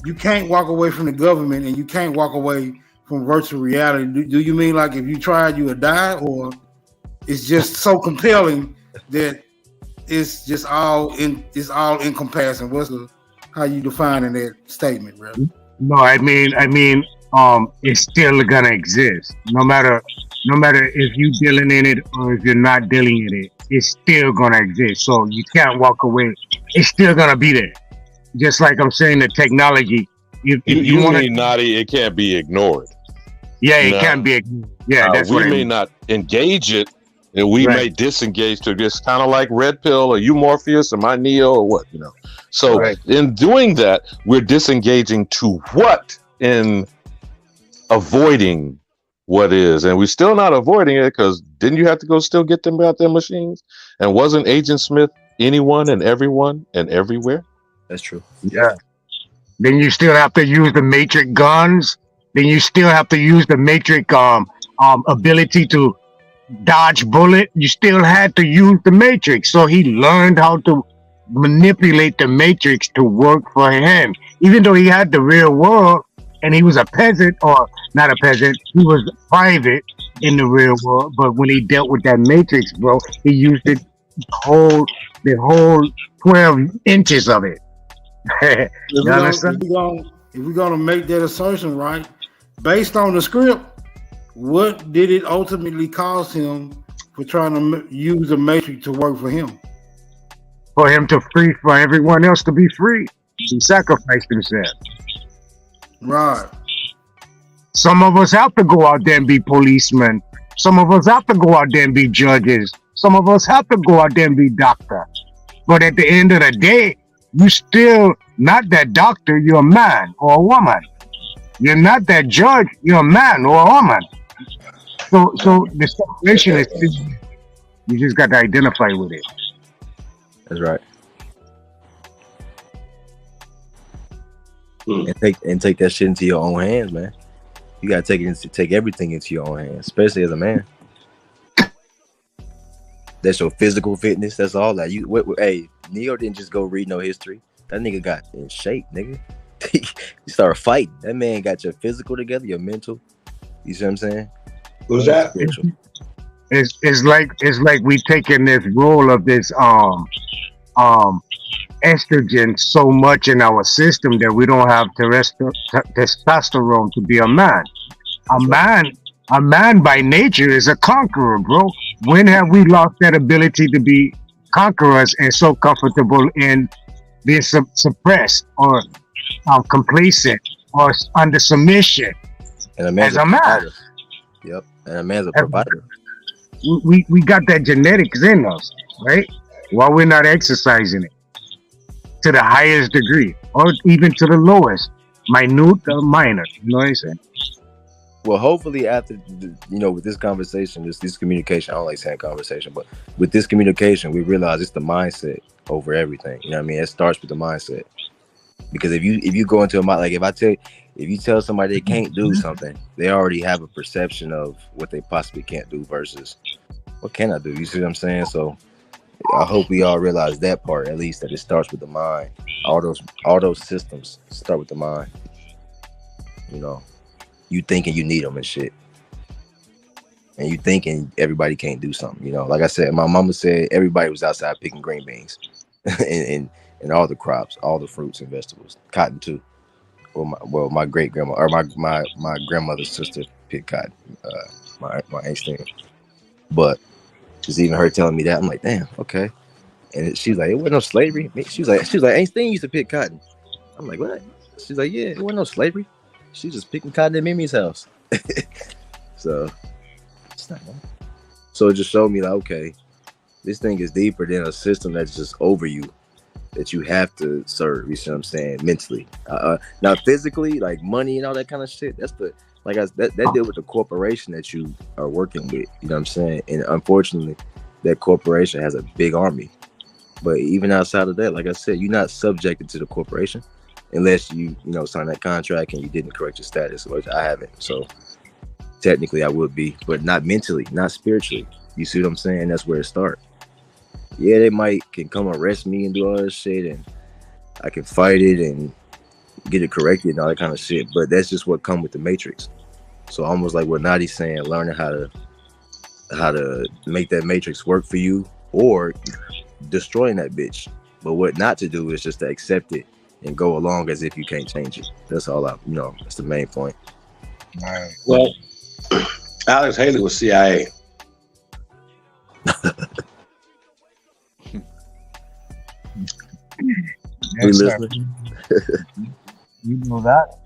you can't walk away from the government and you can't walk away from virtual reality, do you mean like if you tried, you would die, or it's just so compelling that it's just it's all encompassing? How you defining that statement, bro? No, I mean, it's still gonna exist, no matter if you dealing in it or if you're not dealing in it. It's still gonna exist. So you can't walk away. It's still gonna be there. Just like I'm saying, the technology. If you You want mean to, Naughty? It can't be ignored. yeah, it No. can't be. Yeah, that's we what I may mean. not engage it, and we may disengage to this kind of like Red Pill. Are you Morpheus? Am I Neo? Or what? So in doing that, we're disengaging to what in avoiding what is, and we're still not avoiding it because didn't you have to go still get them out their machines? And wasn't Agent Smith anyone and everyone and everywhere? That's true. Yeah. Then you still have to use the matrix guns. Then you still have to use the matrix ability to dodge bullet. You still had to use the matrix. So he learned how to manipulate the matrix to work for him. Even though he had the real world and he was a peasant, or not a peasant, he was private in the real world. But when he dealt with that matrix, bro, he used it the whole 12 inches of it. You understand? If we're gonna make that assertion, right, based on the script, what did it ultimately cost him for trying to use the matrix to work for him? For him to free, for everyone else to be free, he sacrificed himself. Right. Some of us have to go out there and be policemen. Some of us have to go out there and be judges. Some of us have to go out there and be doctor. But at the end of the day, you still not that doctor, you're a man or a woman. You're not that judge, you're a man or a woman. So the separation is still, you just got to identify with it. That's right. And take that shit into your own hands, man. You gotta take everything into your own hands, especially as a man. That's your physical fitness. That's all that hey, Neo didn't just go read no history. That nigga got in shape, nigga. You started fighting. That man got your physical together, your mental. You see what I'm saying? Who's that? It's like we taking this role of this estrogen so much in our system that we don't have testosterone to be a man. A man by nature is a conqueror, bro. When have we lost that ability to be conquerors and so comfortable in being suppressed or complacent or under submission? And a man's as a man. Yep. And a man's a provider. We got that genetics in us, right? While we're not exercising it to the highest degree, or even to the lowest, minute or minor. You know what I'm saying? Well, hopefully after with this conversation, this communication, I don't like saying conversation, but with this communication, we realize it's the mindset over everything. You know what I mean? It starts with the mindset. Because if you go into a mind, like if you tell somebody they can't do something, they already have a perception of what they possibly can't do versus what can I do? You see what I'm saying? So I hope we all realize that part, at least, that it starts with the mind. All those systems start with the mind. You thinking you need them and shit, and you thinking everybody can't do something. Like I said, my mama said everybody was outside picking green beans, and all the crops, all the fruits and vegetables, cotton too. my great grandma or my grandmother's sister picked cotton. My Aunt Stan. But just even her telling me that, I'm like, damn, okay. And she's like, it wasn't no slavery. She was like, Aunt Stan used to pick cotton. I'm like, what? She's like, yeah, it wasn't no slavery. She's just picking cotton at Mimi's house. So it's not bad. So it just showed me like, okay, this thing is deeper than a system that's just over you, that you have to serve. You see what I'm saying? Mentally, now physically, like money and all that kind of shit. That's the that deal with the corporation that you are working with. You know what I'm saying? And unfortunately, that corporation has a big army. But even outside of that, like I said, you're not subjected to the corporation unless you sign that contract and you didn't correct your status, which I haven't. So technically, I would be, but not mentally, not spiritually. You see what I'm saying? That's where it starts. Yeah, they can come arrest me and do all this shit, and I can fight it and get it corrected and all that kind of shit. But that's just what come with the Matrix. So almost like what Nadi's saying, learning how to make that Matrix work for you, or destroying that bitch. But what not to do is just to accept it and go along as if you can't change it. That's all that's the main point. Right. Well, Alex Haley was CIA. We listening? You know that.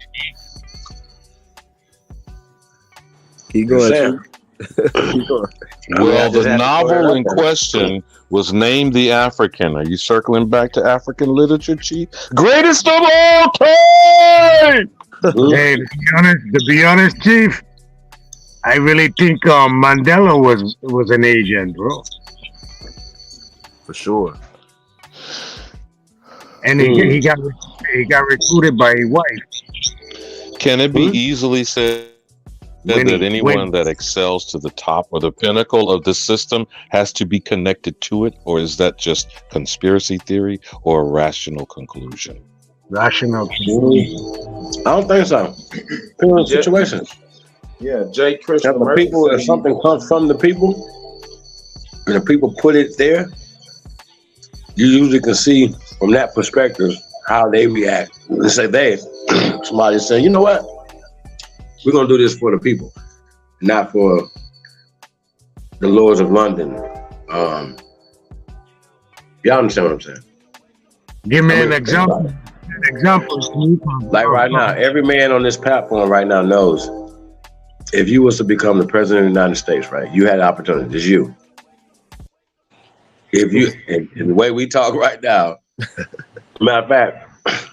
Keep going. Well, the novel in question was named The African. Are you circling back to African literature, Chief? Greatest of all time! Hey, to be honest, Chief, I really think Mandela was an agent, bro. For sure. And he got recruited by a wife. Can it be easily said that anyone that excels to the top or the pinnacle of the system has to be connected to it, or is that just conspiracy theory or a rational conclusion? Rational. I don't think so. Depends on the situations. Yeah, Jay Christian. If something comes from the people, and the people put it there, you usually can see from that perspective how they react. Let's say somebody say, you know what? We're gonna do this for the people, not for the Lords of London. Y'all understand what I'm saying? Give me an example. Like right now, every man on this platform right now knows if you was to become the president of the United States, right? You had opportunities. You. If you, and the way we talk right now, matter of fact,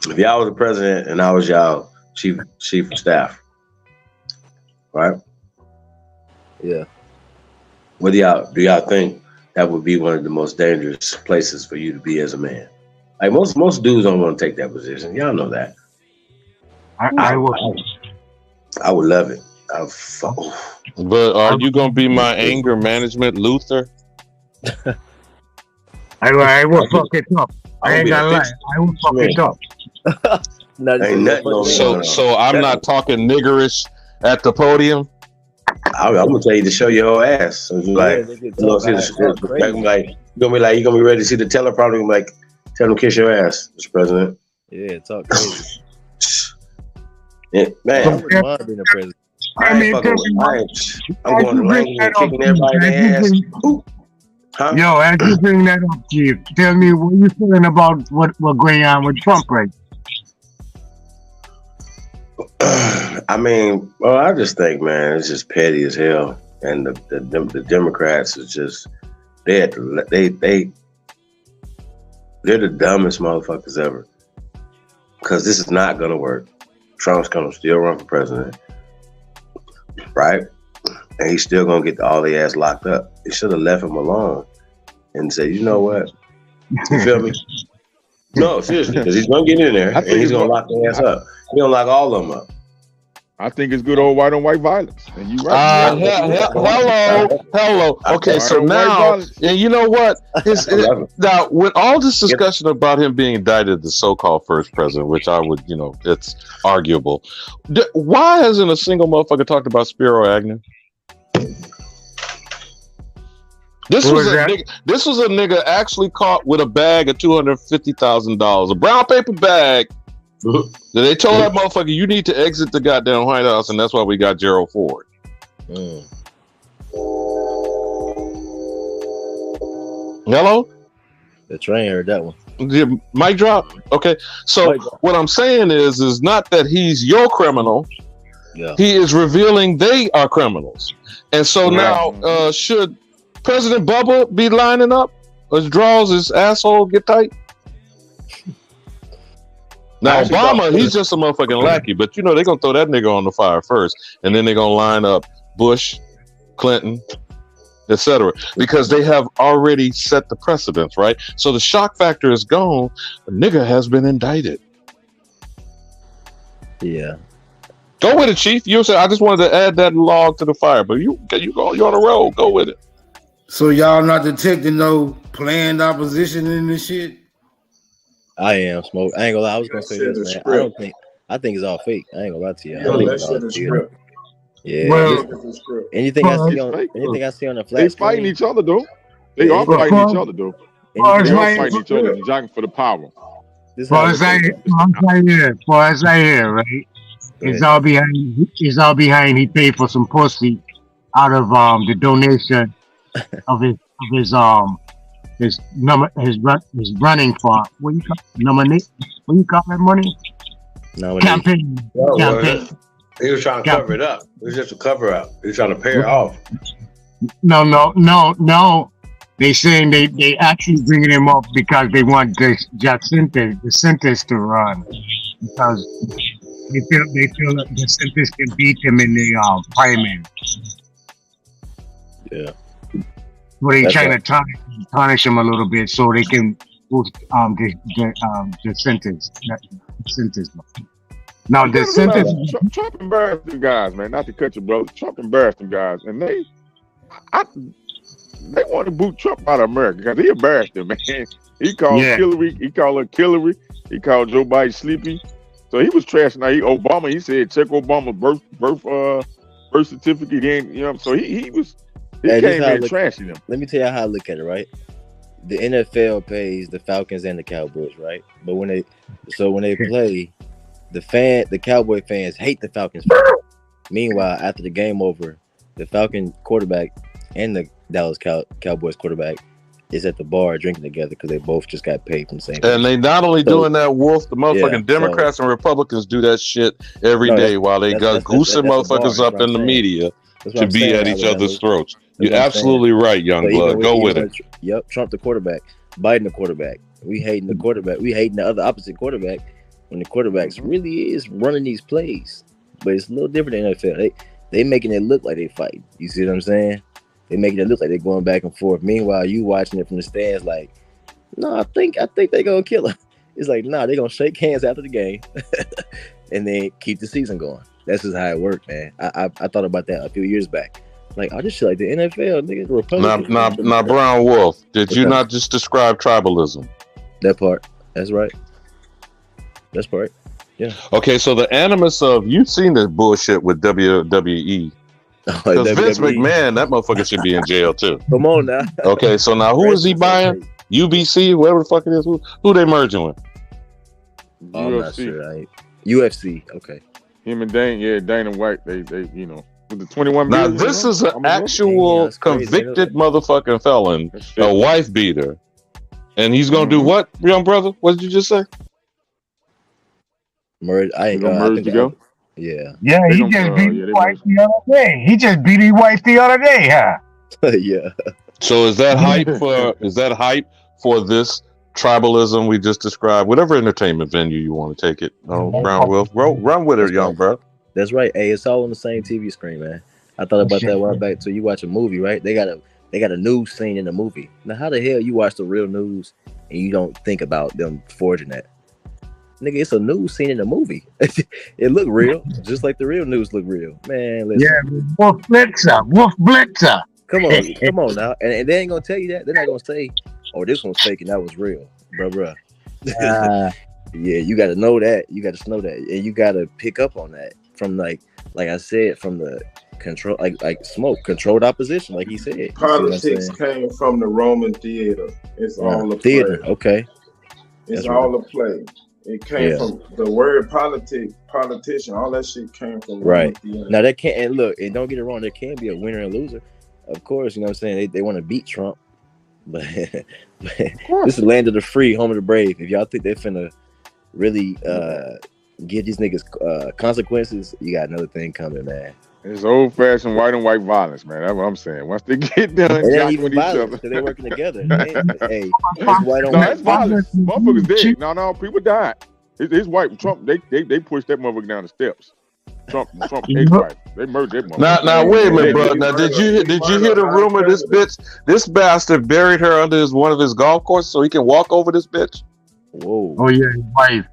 if y'all was the president and I was y'all chief of staff, right? Yeah. What do y'all think that would be one of the most dangerous places for you to be as a man? Like most dudes don't want to take that position. Y'all know that. I would love it. But are you gonna be my anger management Luther? I will fuck it up. I ain't gonna lie. I will fuck it up. So I'm not talking niggerish at the podium. I'm gonna tell you to show your whole ass. So you you're gonna be ready to see the teleprompter. You're like, tell them kiss your ass, Mr. President. Yeah, talk crazy. Yeah, man. I wouldn't mind being a president. I'm going to Langley and kicking everybody in the ass. Huh? Yo, as you bring that up, Chief, tell me what you feeling about what going on with Trump right now? I mean, well, I just think, man, it's just petty as hell, and the Democrats is just they're the dumbest motherfuckers ever. Because this is not gonna work. Trump's gonna still run for president, right? And he's still gonna get all the ass locked up. They should have left him alone and said, you know what? You feel me? No, seriously, because he's gonna get in there and he's gonna lock the ass up. He's gonna lock all of them up. I think it's good old white on white violence. And you right. Hello. Okay, so now, and you know what? Now, with all this discussion about him being indicted, the so-called first president, which I would, it's arguable. Why hasn't a single motherfucker talked about Spiro Agnew? This was a nigga actually caught with a bag of $250,000, a brown paper bag They told that motherfucker, you need to exit the goddamn White House, and that's why we got Gerald Ford. Hello? The train heard that one. The mic drop? Okay. So what I'm saying is not that he's your criminal. Yeah. He is revealing they are criminals. And so now, should President Bubba be lining up? His draws, his asshole get tight? Now, Obama, he's just a motherfucking lackey, but you know, they're going to throw that nigga on the fire first, and then they're going to line up Bush, Clinton, etc. because they have already set the precedence, right? So the shock factor is gone. The nigga has been indicted. Yeah. Go with it, Chief. You said I just wanted to add that log to the fire, but you're on a roll. Go with it. So y'all not detecting no planned opposition in this shit? I am, Smoke. I ain't gonna lie. I was gonna say this, man. I think it's all fake. I ain't gonna lie to you. I think it's all fake. Yeah. Well, anything I see on the flat they fighting each other though. They are fighting each other though. They are fighting each other and jockeying for the power. For us right here, right? It's all behind. He paid for some pussy out of the donation of his running for what you call that money? Campaign. He was trying to cover it up. It was just a cover up. He was trying to pay it off. No. They saying they actually bringing him up because they want the DeSantis to run because they feel that DeSantis can beat him in the primary. Yeah. So they trying to tarnish him a little bit so they can boost DeSantis. Now Trump embarrassed them guys, man. Not to cut you, bro. Trump embarrassed them guys, and they want to boot Trump out of America because he embarrassed them, man. He called Hillary. He called her Hillary. He called Joe Biden sleepy. So he was trashing. Now Obama. He said check Obama's birth certificate. In, you know. So he came in trashing them. Let me tell you how I look at it. Right. The NFL pays the Falcons and the Cowboys, right? But when they play. The Cowboy fans hate the Falcons. Meanwhile, after the game over, the Falcon quarterback and the Dallas Cowboys quarterback is at the bar drinking together because they both just got paid from the same. And they not only doing that, Wolf, the motherfucking Democrats and Republicans do that shit every day while they got goosing motherfuckers up in the media to be at each other's throats. You're absolutely right, young blood. Go with it. Yep, Trump the quarterback, Biden the quarterback. We hating the quarterback. We hating the other opposite quarterback. When the quarterbacks really is running these plays, but it's a little different in the NFL. They making it look like they fight. You see what I'm saying? They making it look like they're going back and forth. Meanwhile, you watching it from the stands like, no, I think they gonna kill her. It's like, nah, they gonna shake hands after the game and then keep the season going. That's just how it worked, man. I thought about that a few years back. Like, I just feel like the NFL, nigga, the Republicans. Now, Brown Wolf, did you not just describe tribalism? That part. That's right. That's right. Yeah. Okay, so the animus of you've seen this bullshit with WWE. Because Vince McMahon, that motherfucker should be in jail too. Come on now. Okay, so now who is he buying? UBC, whatever the fuck it is. Who they merging with? I'm not sure. UFC. Okay. Him and Dana White. They you know with the 21 now million. This is an actual convicted motherfucking felon, a wife beater, and he's gonna do what, young brother? What did you just say? Merge. I ain't gonna merge to go. Yeah. Yeah, he just beat his wife the other day. He just beat his wife the other day, huh? Yeah. So is that hype for this tribalism we just described? Whatever entertainment venue you want to take it. Brown Wolf, run with it, young bro. That's right. Hey, it's all on the same TV screen, man. I thought about that one back to you watch a movie, right? They got a news scene in the movie. Now, how the hell you watch the real news and you don't think about them forging that? Nigga, it's a news scene in the movie. It look real, just like the real news look real. Man, listen. Yeah, Wolf Blitzer. Come on now. And they ain't gonna tell you that. They're not gonna say, oh, this one's fake and that was real. Bruh. Yeah, you gotta know that. You gotta know that. And you gotta pick up on that from like I said, from the control like Smoke, controlled opposition, like he said. Politics came from the Roman theater. It's all a theater, play. Okay. It's all a play. It came from the word politician. All that shit came from right. Now that can't, and look, and don't get it wrong, there can be a winner and loser. Of course, you know what I'm saying? They want to beat Trump, but this is land of the free, home of the brave. If y'all think they're finna really give these niggas consequences, you got another thing coming, man. It's old-fashioned white and white violence, man. That's what I'm saying. Once they get done, it ain't with even each other, violence, they're working together. Hey, it's white on no, white. that's violence. Motherfuckers dead. No, people died. His wife, Trump, they pushed that motherfucker down the steps. Trump ex-wife. They murdered that motherfucker. Now wait a minute, bro. Now did you hear the rumor? This bastard buried her under one of his golf courses so he can walk over this bitch. Whoa. Oh yeah, his wife.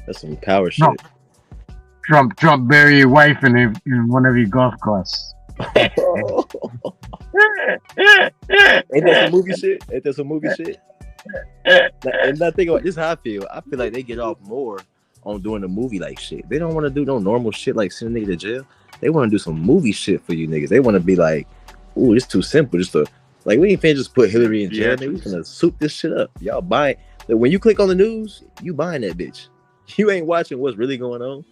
That's some power shit. Trump buried his wife in one of his golf courses. Ain't that some movie shit? Ain't that some movie shit? And I think about this is how I feel. I feel like they get off more on doing the movie like shit. They don't want to do no normal shit like send a nigga to jail. They want to do some movie shit for you niggas. They want to be like, ooh, it's too simple. Like we ain't finna just put Hillary in jail. We finna soup this shit up. Y'all buying. When you click on the news, you buying that bitch. You ain't watching what's really going on.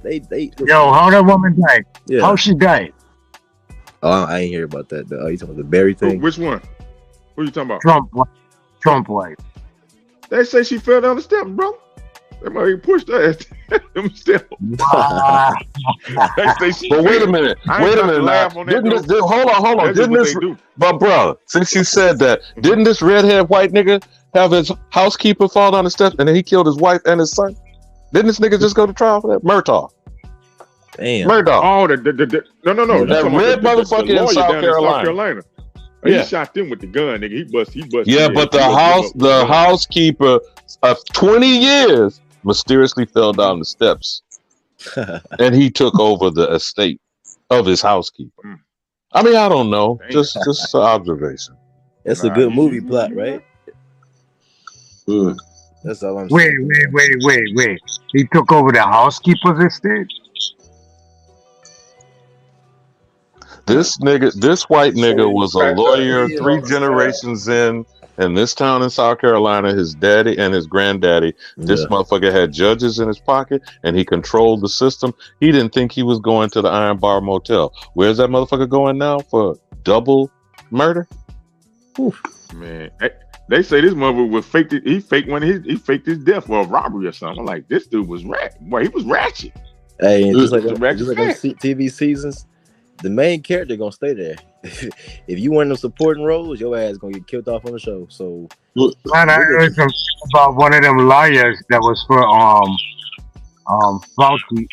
Yo, how that woman died? Yeah. How she died? Oh, I ain't hear about that. Oh, you talking about the Barry thing? Which one? What are you talking about? Trump wife. They say she fell down the steps, bro. They might have pushed her ass them steps. They say she But wait a minute. Wait a minute. Now. Hold on. Didn't this? But bro, since you said that, didn't this redhead white nigga have his housekeeper fall down the steps and then he killed his wife and his son? Didn't this nigga just go to trial for that? Murtaugh. Damn. Murtaugh. Oh, no. That red motherfucker in South Carolina. He shot them with the gun, nigga. He bust. Yeah, but the housekeeper of 20 years mysteriously fell down the steps, and he took over the estate of his housekeeper. I mean, I don't know. Just an observation. That's a good movie plot, right? That's all I'm saying. Wait. He took over the housekeeper's estate? This white nigga was a lawyer 3 generations in this town in South Carolina. His daddy and his granddaddy. This motherfucker had judges in his pocket and he controlled the system. He didn't think he was going to the Iron Bar Motel. Where's that motherfucker going now for double murder? Oof. Man, they say this motherfucker was faked. He faked his death for a robbery or something. I'm like, this dude was he was ratchet. Hey, and just like on TV seasons, the main character gonna stay there. If you want them supporting roles, your ass gonna get killed off on the show. So, man, I heard about one of them lawyers that was for Fauci.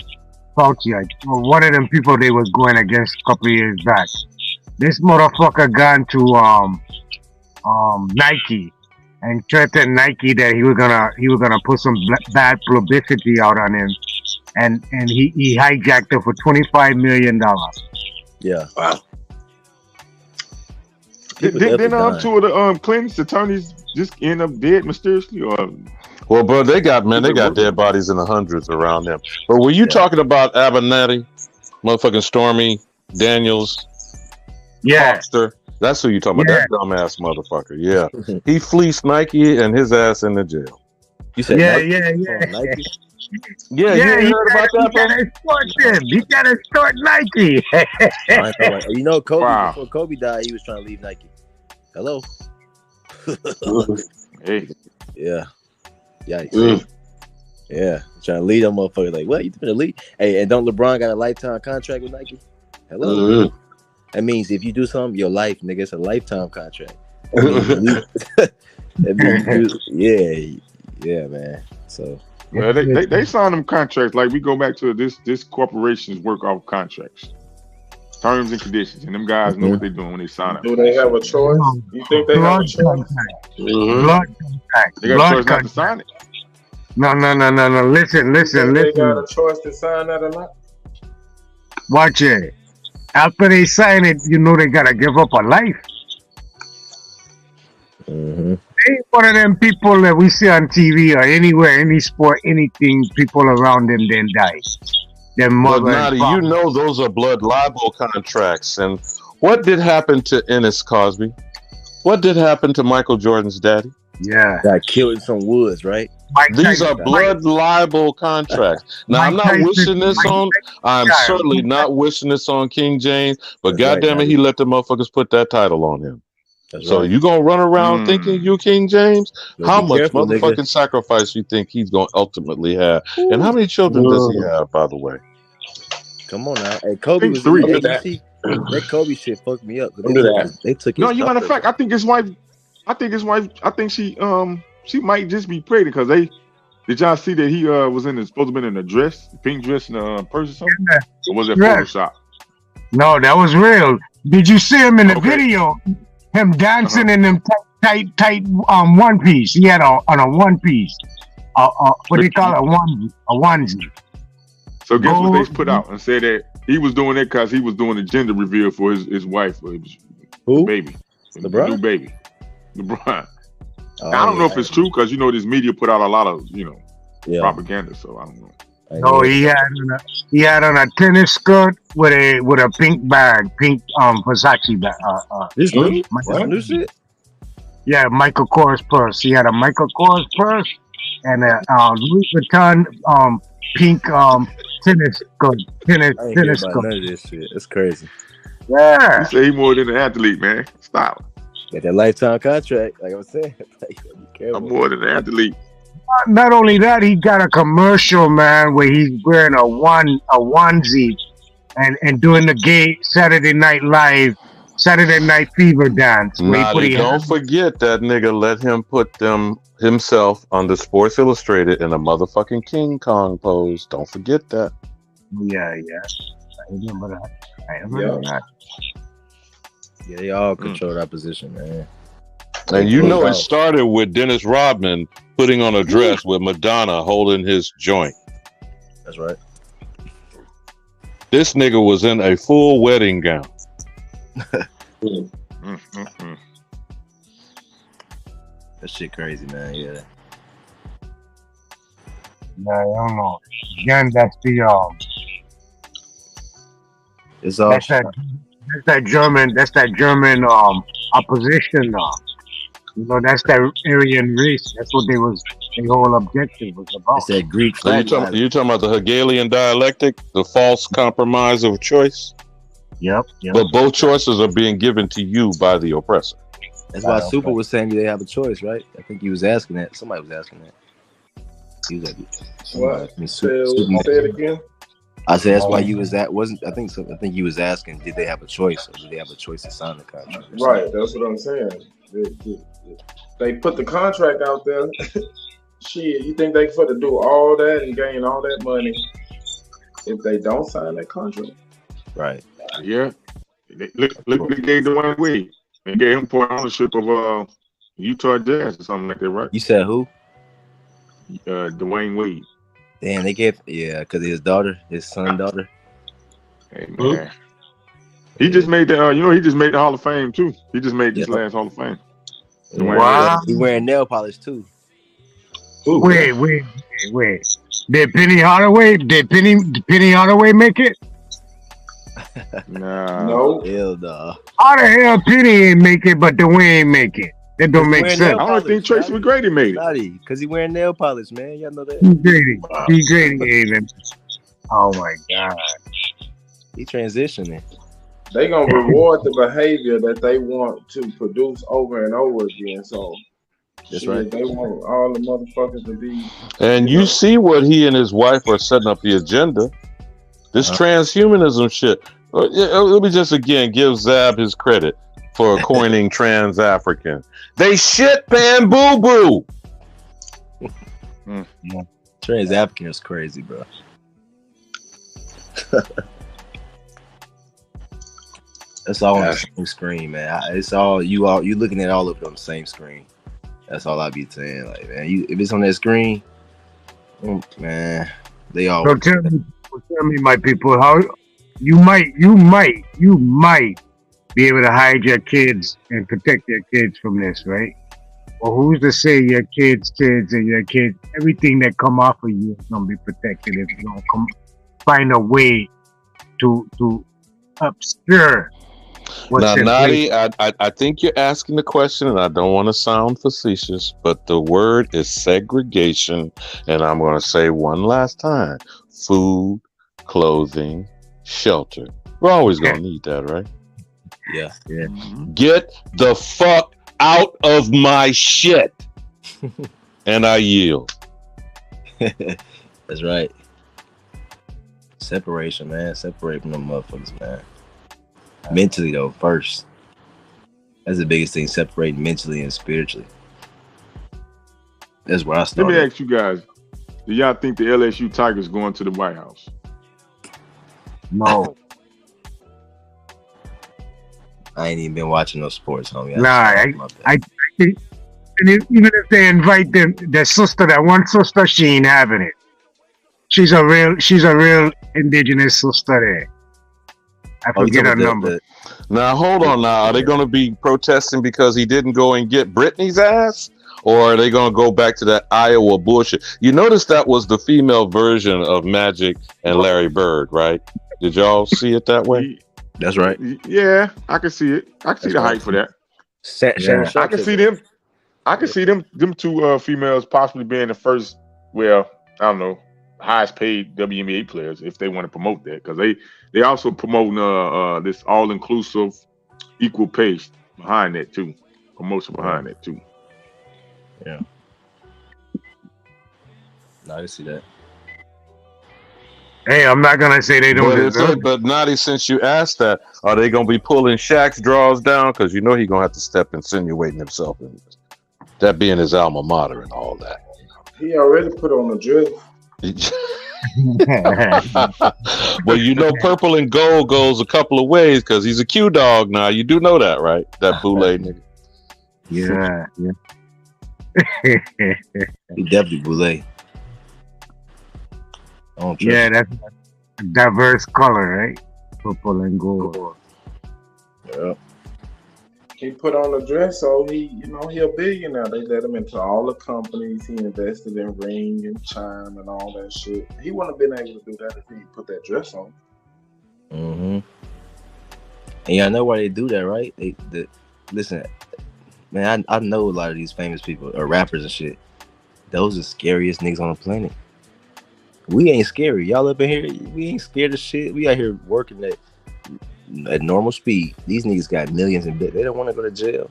One of them people they was going against a couple years back. This motherfucker gone to Nike and threatened Nike that he was gonna put some bad publicity out on him, and he hijacked it for $25 million. Yeah. Wow. Didn't two of the Clinton's attorneys just end up dead mysteriously? Or well, bro, they got dead bodies in the hundreds around them. But were you talking about Abernathy, motherfucking Stormy Daniels? Yeah. Foster? That's who you talking about. That dumbass motherfucker. Yeah. He fleeced Nike and his ass in the jail. You said Nike? Yeah, you heard about that, bro? He gotta start Nike. You know, Kobe, before Kobe died, he was trying to leave Nike. Hello. Hey. Yeah. Yikes. Yeah. Trying to lead them motherfuckers. Like, what? You gonna lead? Hey, and don't LeBron got a lifetime contract with Nike? Hello. That means if you do something, your life, nigga, it's a lifetime contract. Yeah, man. So. Well, they sign them contracts like we go back to this corporations work off contracts, terms and conditions, and them guys know what they're doing when they sign up. Do they have a choice? You think they have a choice? Blood contract. They got a choice not to sign it. No. Listen. They got a choice to sign that or not? Watch it. After they sign it, you know they gotta give up a life. They ain't one of them people that we see on TV or anywhere, any sport, anything, people around them then die. Their mother. But Nadi, you know those are blood libel contracts. And what did happen to Ennis Cosby? What did happen to Michael Jordan's daddy? Yeah. Got killed in some woods, right? These are blood libel contracts. Now, I'm not wishing this on. I'm certainly not wishing this on King James, but goddamn it, he let the motherfuckers put that title on him. So you gonna run around thinking you King James? How much careful, motherfucking sacrifice you think he's gonna ultimately have? And how many children does he have, by the way? Come on now. Hey, Kobe was three. in that Kobe shit fucked me up. They took his No, you matter of daughter. fact, I think his wife. I think she might just be pregnant because they. Did y'all see that he was supposed to be in a dress, pink dress, and a purse or something? Or was it Photoshop? No, that was real. Did you see him in the video? Him dancing in them tight one piece. He had on a one piece. What do you call it? A onesie. So guess what they put out and said that he was doing it because he was doing a gender reveal for his wife, who baby, LeBron, new baby, LeBron. I don't know if it's true because this media put out a lot of propaganda, so I don't know. No, he had on a tennis skirt with a pink bag, pink Versace bag. This new? New shit? Yeah, Michael Kors purse. He had a Michael Kors purse and a Louis Vuitton pink tennis skirt. Tennis skirt. None of this shit. It's crazy. Yeah. You say he more than an athlete, man. Stop. Get that lifetime contract, like I was saying. I'm more than an athlete. Not only that, he got a commercial, man, where he's wearing a onesie and doing the gay Saturday Night Fever dance. Nah, don't forget that nigga let him put himself under Sports Illustrated in a motherfucking King Kong pose. Don't forget that. Yeah. I remember that. Yeah, they all control that position, man. And it started with Dennis Rodman putting on a dress with Madonna holding his joint. That's right. This nigga was in a full wedding gown. That shit crazy, man. Yeah. I don't know. Again, that's the It's all. That's that German opposition. That's that Aryan race. That's what their whole objective was about. It's that Greek. So you talking about the Hegelian dialectic, the false compromise of choice? Yep. But both choices are being given to you by the oppressor. That's why Super was saying they have a choice, right? I think he was asking that. Somebody was asking that. He was like, what? Say it again. I said that's why you was at wasn't I think you was asking, did they have a choice or did they have a choice to sign the contract? Right, that's what I'm saying. They put the contract out there. Shit, you think they for to do all that and gain all that money if they don't sign that contract? Right. Yeah. Look what they gave Dwayne Wade. They gave him part ownership of Utah Jazz or something like that, right? You said who? Dwayne Wade. Damn, they gave because his son daughter. Hey man, he just made the he just made the Hall of Fame too. He just made this last Hall of Fame. Wow. He wearing nail polish too. Wait. Did Penny Hardaway make it? No. Hell no. How the hell Penny ain't make it, but Dwayne make it? That don't make sense. I don't think Tracy McGrady made it. Because he wearing nail polish, man. Y'all know that. He Grady even. Oh my God. He transitioning. They gonna reward the behavior that they want to produce over and over again. So that's right. They want all the motherfuckers to be. And you see what he and his wife are setting up the agenda. This transhumanism shit. Let me just again give Zab his credit for coining trans-African. They shit pan boo boo. Trans-African is crazy, bro. That's all on the same screen, man. It's all you looking at all of it on the same screen. That's all I be saying. Like, man, if it's on that screen, man, they all. So tell me, my people, how you might be able to hide your kids and protect your kids from this, right? Well, who's to say your kids, and your kids, everything that come off of you is gonna be protected if you don't find a way to obscure Now, Nadi, I think you're asking the question, and I don't want to sound facetious, but the word is segregation, and I'm going to say one last time: food, clothing, shelter. We're always going to need that, right? Yeah. Get the fuck out of my shit, and I yield. That's right. Separation, man. Separate from them motherfuckers, man. Mentally, though, first. That's the biggest thing, separating mentally and spiritually. That's where I started. Let me ask you guys, do y'all think the LSU Tigers going to the White House? No. I ain't even been watching no sports, homie. I think, and even if they invite them, their sister, that one sister, she ain't having it. She's a real indigenous sister there. I forget her number. Now, hold on now. Are they going to be protesting because he didn't go and get Britney's ass? Or are they going to go back to that Iowa bullshit? You notice that was the female version of Magic and Larry Bird, right? Did y'all see it that way? That's right. Yeah, I can see it. I can see the hype for that. I can see them. I can see them two females possibly being the first, well, I don't know, highest paid WNBA players if they want to promote that, because they also promoting this all inclusive equal pay behind that too, promotion behind that too. Yeah, no, I can see that. Hey, I'm not gonna say they don't deserve it. But Nadi, since you asked that, are they gonna be pulling Shaq's draws down? Because you know he's gonna have to step insinuating himself in this. That being his alma mater and all that. He already put on a dress. Well, you know, purple and gold goes a couple of ways because he's a Q dog now. You do know that, right? That boule nigga. Yeah. He definitely boule. Yeah, that's a diverse color, right? Purple and gold. Yeah. He put on a dress, so he a billionaire. They let him into all the companies. He invested in Ring and Chime and all that shit. He wouldn't have been able to do that if he put that dress on. And y'all know why they do that, right? Listen, man, I know a lot of these famous people or rappers and shit. Those are the scariest niggas on the planet. We ain't scary. Y'all up in here, we ain't scared of shit. We out here working at normal speed. These niggas got millions in debt. They don't want to go to jail.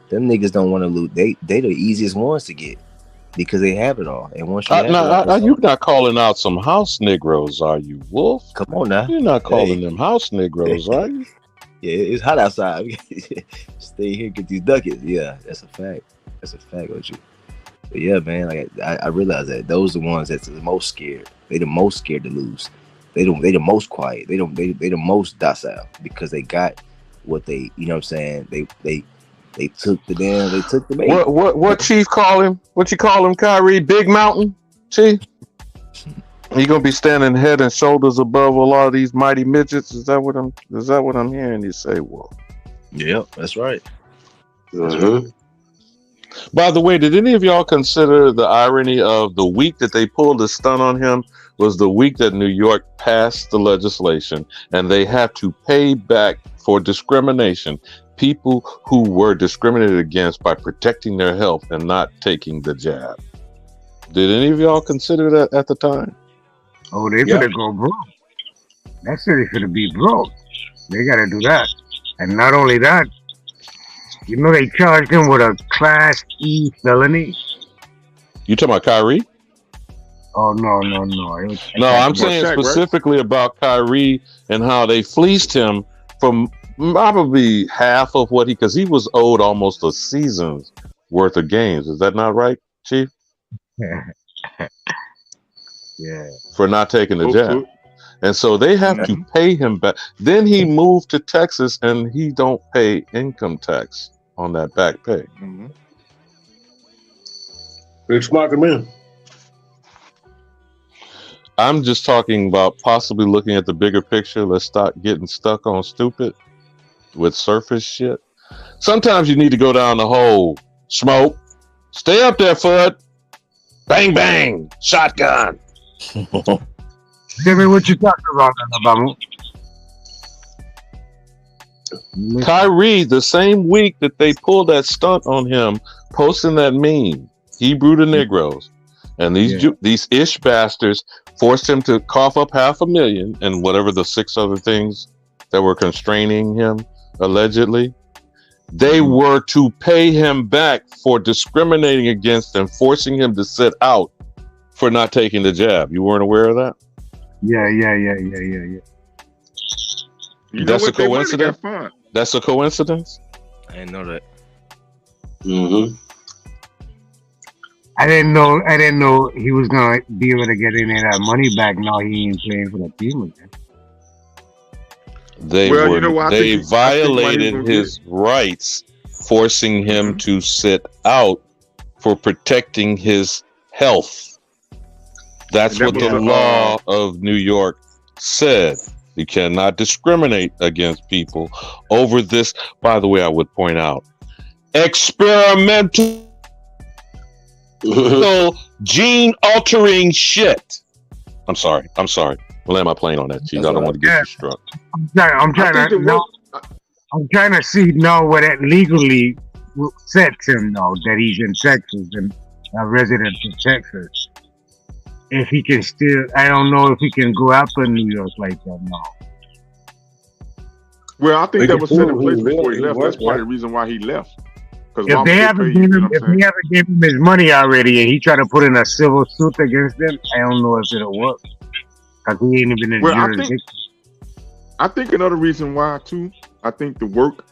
Them niggas don't want to loot. They the easiest ones to get because they have it all. And once you have you're not calling out some house Negroes, are you, Wolf? Come on now. You're not calling them house Negroes, are you? Yeah, it's hot outside. Stay here, get these ducats. Yeah, that's a fact. That's a fact, don't you? But yeah, man, like I realize that those are the ones that's the most scared. They the most scared to lose. They the most quiet. They the most docile because they got what they, you know what I'm saying? They took the bait. What Chief call him? What you call him, Kyrie? Big Mountain, Chief? He gonna be standing head and shoulders above a lot of these mighty midgets. Is that what I'm hearing you say, Wolf? Yep, that's right. Mm-hmm. By the way, did any of y'all consider the irony of the week that they pulled the stunt on him was the week that New York passed the legislation and they had to pay back for discrimination people who were discriminated against by protecting their health and not taking the jab? Did any of y'all consider that at the time? Oh, they better go broke. That city finna be broke. They gotta do that. And not only that, you know they charged him with a Class E felony. You talking about Kyrie? Oh no! No, I'm saying specifically about Kyrie and how they fleeced him from probably half of what because he was owed almost a season's worth of games. Is that not right, Chief? Yeah. For not taking the jab. And so they have to pay him back. Then he moved to Texas and he don't pay income tax on that back pay. Mm-hmm. Big smart man. I'm just talking about possibly looking at the bigger picture. Let's stop getting stuck on stupid with surface shit. Sometimes you need to go down the hole. Smoke. Stay up there, Fudd. Bang, bang. Shotgun. Tell me what you talking about, Alabama. Kyrie, the same week that they pulled that stunt on him, posting that meme, Hebrew to Negroes, and these ish bastards forced him to cough up $500,000 and whatever the 6 other things that were constraining him, allegedly. They were to pay him back for discriminating against and forcing him to sit out for not taking the jab. You weren't aware of that? Yeah. That's a coincidence? That's a coincidence? I didn't know that. Mm-hmm. I didn't know he was gonna be able to get any of that money back. Now he ain't playing for the team again. They violated his rights, forcing him to sit out for protecting his health. That's what the law of New York said. You cannot discriminate against people over this. By the way, I would point out experimental gene altering shit. I'm sorry. I'll land my plane on that, Chief. I don't want to get you struck. I'm trying to see now what that legally sets him now that he's in Texas and a resident of Texas. If he can still, I don't know if he can go after New York like that now. Well, I think that was set in place before he left. That's part of the reason why he left. If they haven't given him his money already and he tried to put in a civil suit against them, I don't know if it'll work. Because he ain't even in jurisdiction. I think another reason why too, I think the work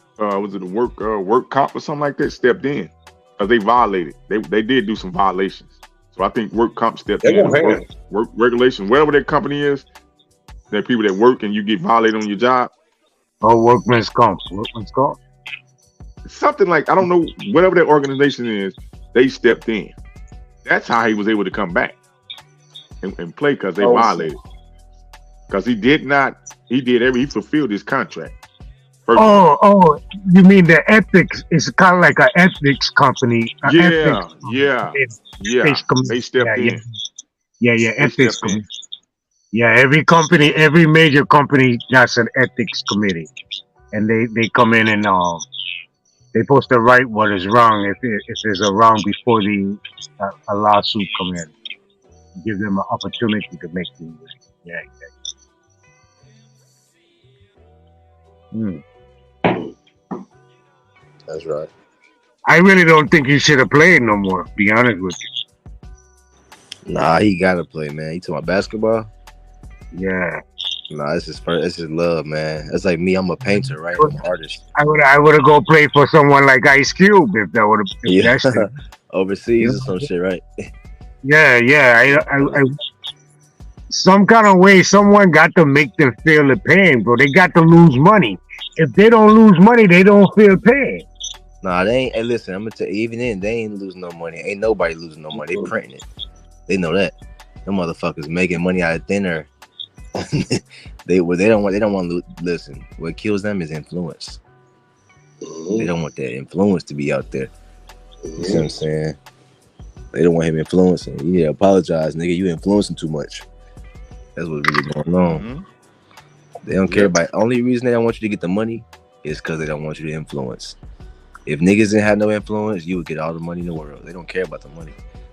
comp or something like that stepped in. Because they violated. They did do some violations. So I think work comp stepped in. Work regulation, whatever that company is, there are people that work and you get violated on your job. Oh, workman's comp. Something like, I don't know, whatever that organization is, they stepped in. That's how he was able to come back and play, because they violated. Because he fulfilled his contract. Oh, you mean the ethics? It's kind of like an ethics company. Yeah. They stepped in. Yeah, ethics committee. Yeah, every major company has an ethics committee, and they come in and they supposed to right what is wrong if there's a wrong before a lawsuit come in. Give them an opportunity to make things right. That's right. I really don't think he should have played no more, to be honest with you. Nah, he gotta play, man. You talking about basketball? Yeah. Nah, it's his love, man. It's like me, I'm a painter, right? I'm an artist. I would have go play for someone like Ice Cube if that would have overseas or some shit, right? Yeah. I some kind of way, someone got to make them feel the pain, bro. They got to lose money. If they don't lose money, they don't feel pain. Nah, they ain't. Hey, listen, I'm gonna tell you, even then, they ain't losing no money. Ain't nobody losing no money. They printing it. They know that. Them motherfuckers making money out of thin air. They don't want to listen. What kills them is influence. They don't want that influence to be out there. You see what I'm saying? They don't want him influencing. You need to apologize, nigga. You influencing too much. That's what's really going on. They don't care about. Only reason they don't want you to get the money is because they don't want you to influence. If niggas didn't have no influence, you would get all the money in the world. They don't care about the money.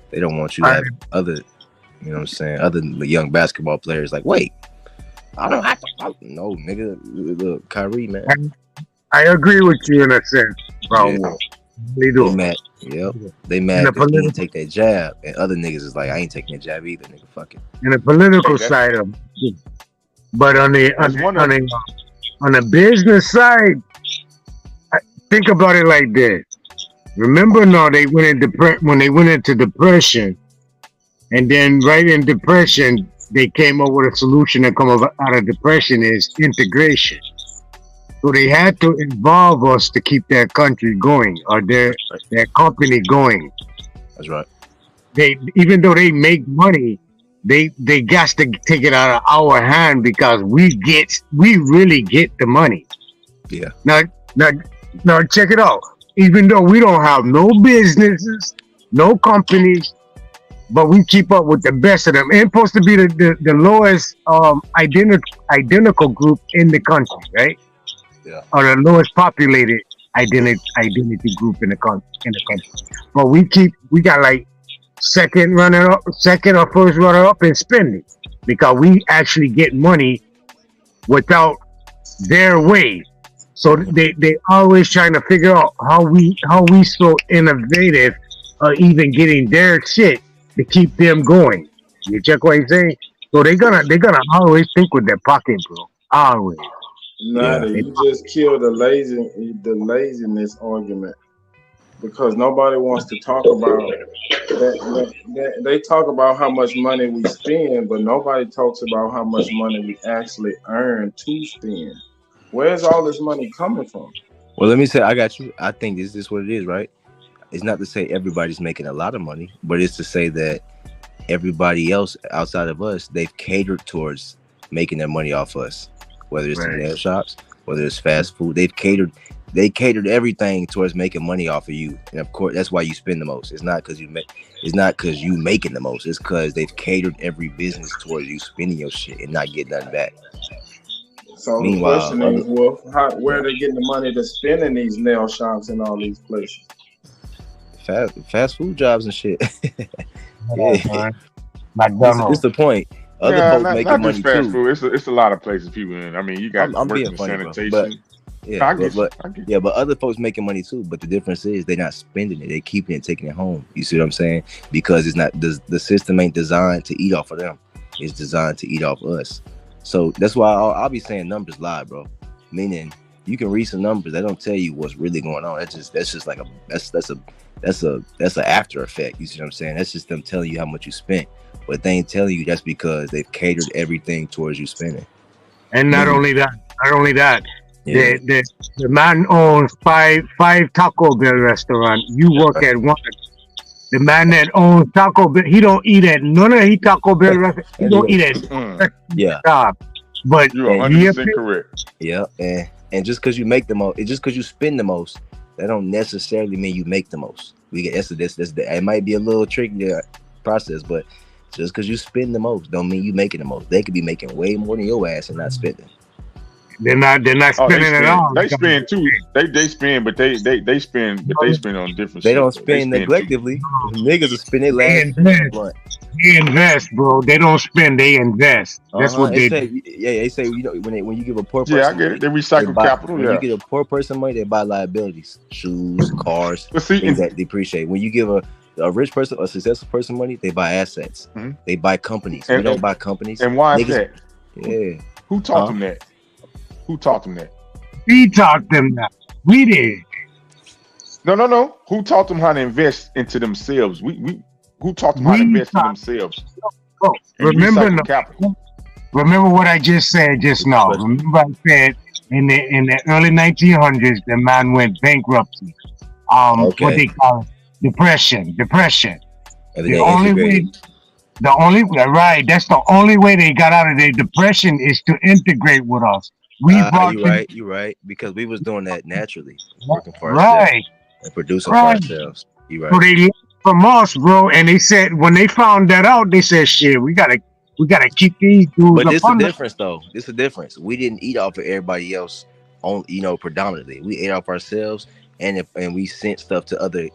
They don't want you to have other, you know what I'm saying, other young basketball players like, wait, I don't have to. No, nigga, look, Kyrie, man. I agree with you in a sense, bro. Yeah. They do. They mad because he didn't take that jab. And other niggas is like, I ain't taking that jab either, nigga, fuck it. In the political side of it. But on the business side, think about it like this. Remember now they went when they went into depression, and then right in depression, they came up with a solution to come out of depression is integration. So they had to involve us to keep their country going or their company going. That's right. They even though they make money, they got to take it out of our hand because we really get the money. Yeah. Now check it out. Even though we don't have no businesses, no companies, but we keep up with the best of them. It's supposed to be the lowest identical group in the country, right? are the lowest populated identity group in the country. But we got like second or first runner up in spending because we actually get money without their way. So they always trying to figure out how we so innovative, even getting their shit to keep them going. You check what I'm saying? So they're gonna always think with their pocket, bro. Always. Nah, you just kill the laziness argument because nobody wants to talk about that. They talk about how much money we spend, but nobody talks about how much money we actually earn to spend. Where's all this money coming from? Well, let me say, I got you. I think this is what it is, right? It's not to say everybody's making a lot of money, but it's to say that everybody else outside of us, they've catered towards making their money off us. Whether it's the nail shops, whether it's fast food, they catered everything towards making money off of you. And of course, that's why you spend the most. It's not because you making the most. It's because they've catered every business towards you spending your shit and not getting nothing back. So the question is, Wolf, where are they getting the money to spend in these nail shops and all these places? Fast food jobs and shit. Yeah. It's the point. Other folks making not money just fast too. food. It's a lot of places people in. I mean, you got I'm working being funny, sanitation. bro, but I get you. but other folks making money too. But the difference is they're not spending it; they're keeping it, taking it home. You see what I'm saying? Because it's not the system ain't designed to eat off of them. It's designed to eat off us. So that's why I'll be saying numbers lie, bro. Meaning you can read some numbers that don't tell you what's really going on. That's just like that's an after effect. You see what I'm saying? That's just them telling you how much you spent. But they ain't telling you that's because they've catered everything towards you spending. And not only that, the man owns five Taco Bell restaurants. You work at one. The man that owns Taco Bell, he don't eat at none of his Taco Bell restaurants. He don't eat at job. But you're 100% correct. Yeah, and just because you make the most, just because you spend the most, that don't necessarily mean you make the most. It might be a little tricky process, but just because you spend the most don't mean you making the most. They could be making way more than your ass and not spending. They're not spending at all. They spend too. They spend, but they spend on different. They don't spend neglectly. Niggas will spend their last blunt. They invest, bro. They don't spend. They invest. That's what they do. They say when you give a poor person, I get it. They recycle capital. When you get a poor person money, they buy liabilities, shoes, cars, things that depreciate. When you give a rich person, a successful person money, they buy assets. Mm-hmm. They buy companies. We don't buy companies. And why is that? Yeah. Who taught them that? Who taught them that? We taught them that. We did. No. Who taught them how to invest into themselves? Who taught them how to invest in themselves? Oh, remember what I just said just now. Remember I said in the early 1900s, the man went bankruptcy. What they call it? Depression. And the only way, that's the only way they got out of their depression is to integrate with us. You're right. Because we was doing that naturally, working for ourselves and producing for ourselves. You're right. So they learned from us, bro, and they said when they found that out, they said, "Shit, we gotta keep these dudes." But this is the difference, though. This is the difference. We didn't eat off of everybody else, predominantly. We ate off ourselves, and we sent stuff to other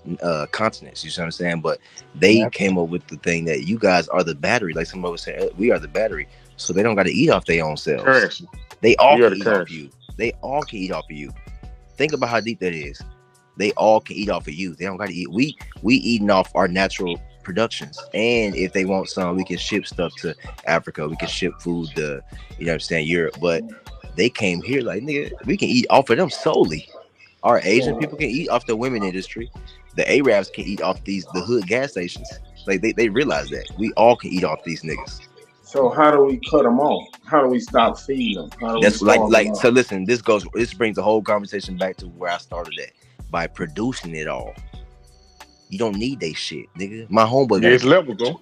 continents. You see what I'm saying? But they came up with the thing that you guys are the battery. Like somebody was saying, we are the battery, so they don't got to eat off their own selves. Correct. They all can eat off of you. They all can eat off of you. Think about how deep that is. They all can eat off of you. They don't got to eat. We eating off our natural productions. And if they want some, we can ship stuff to Africa. We can ship food to, Europe. But they came here like, nigga, we can eat off of them solely. Our Asian people can eat off the women industry. The Arabs can eat off the hood gas stations. Like they realize that. We all can eat off these niggas. So how do we cut them off? How do we stop feeding them? That's so listen, this brings the whole conversation back to where I started at. By producing it all. You don't need that shit, nigga. My homeboy. Yeah, it's level, bro.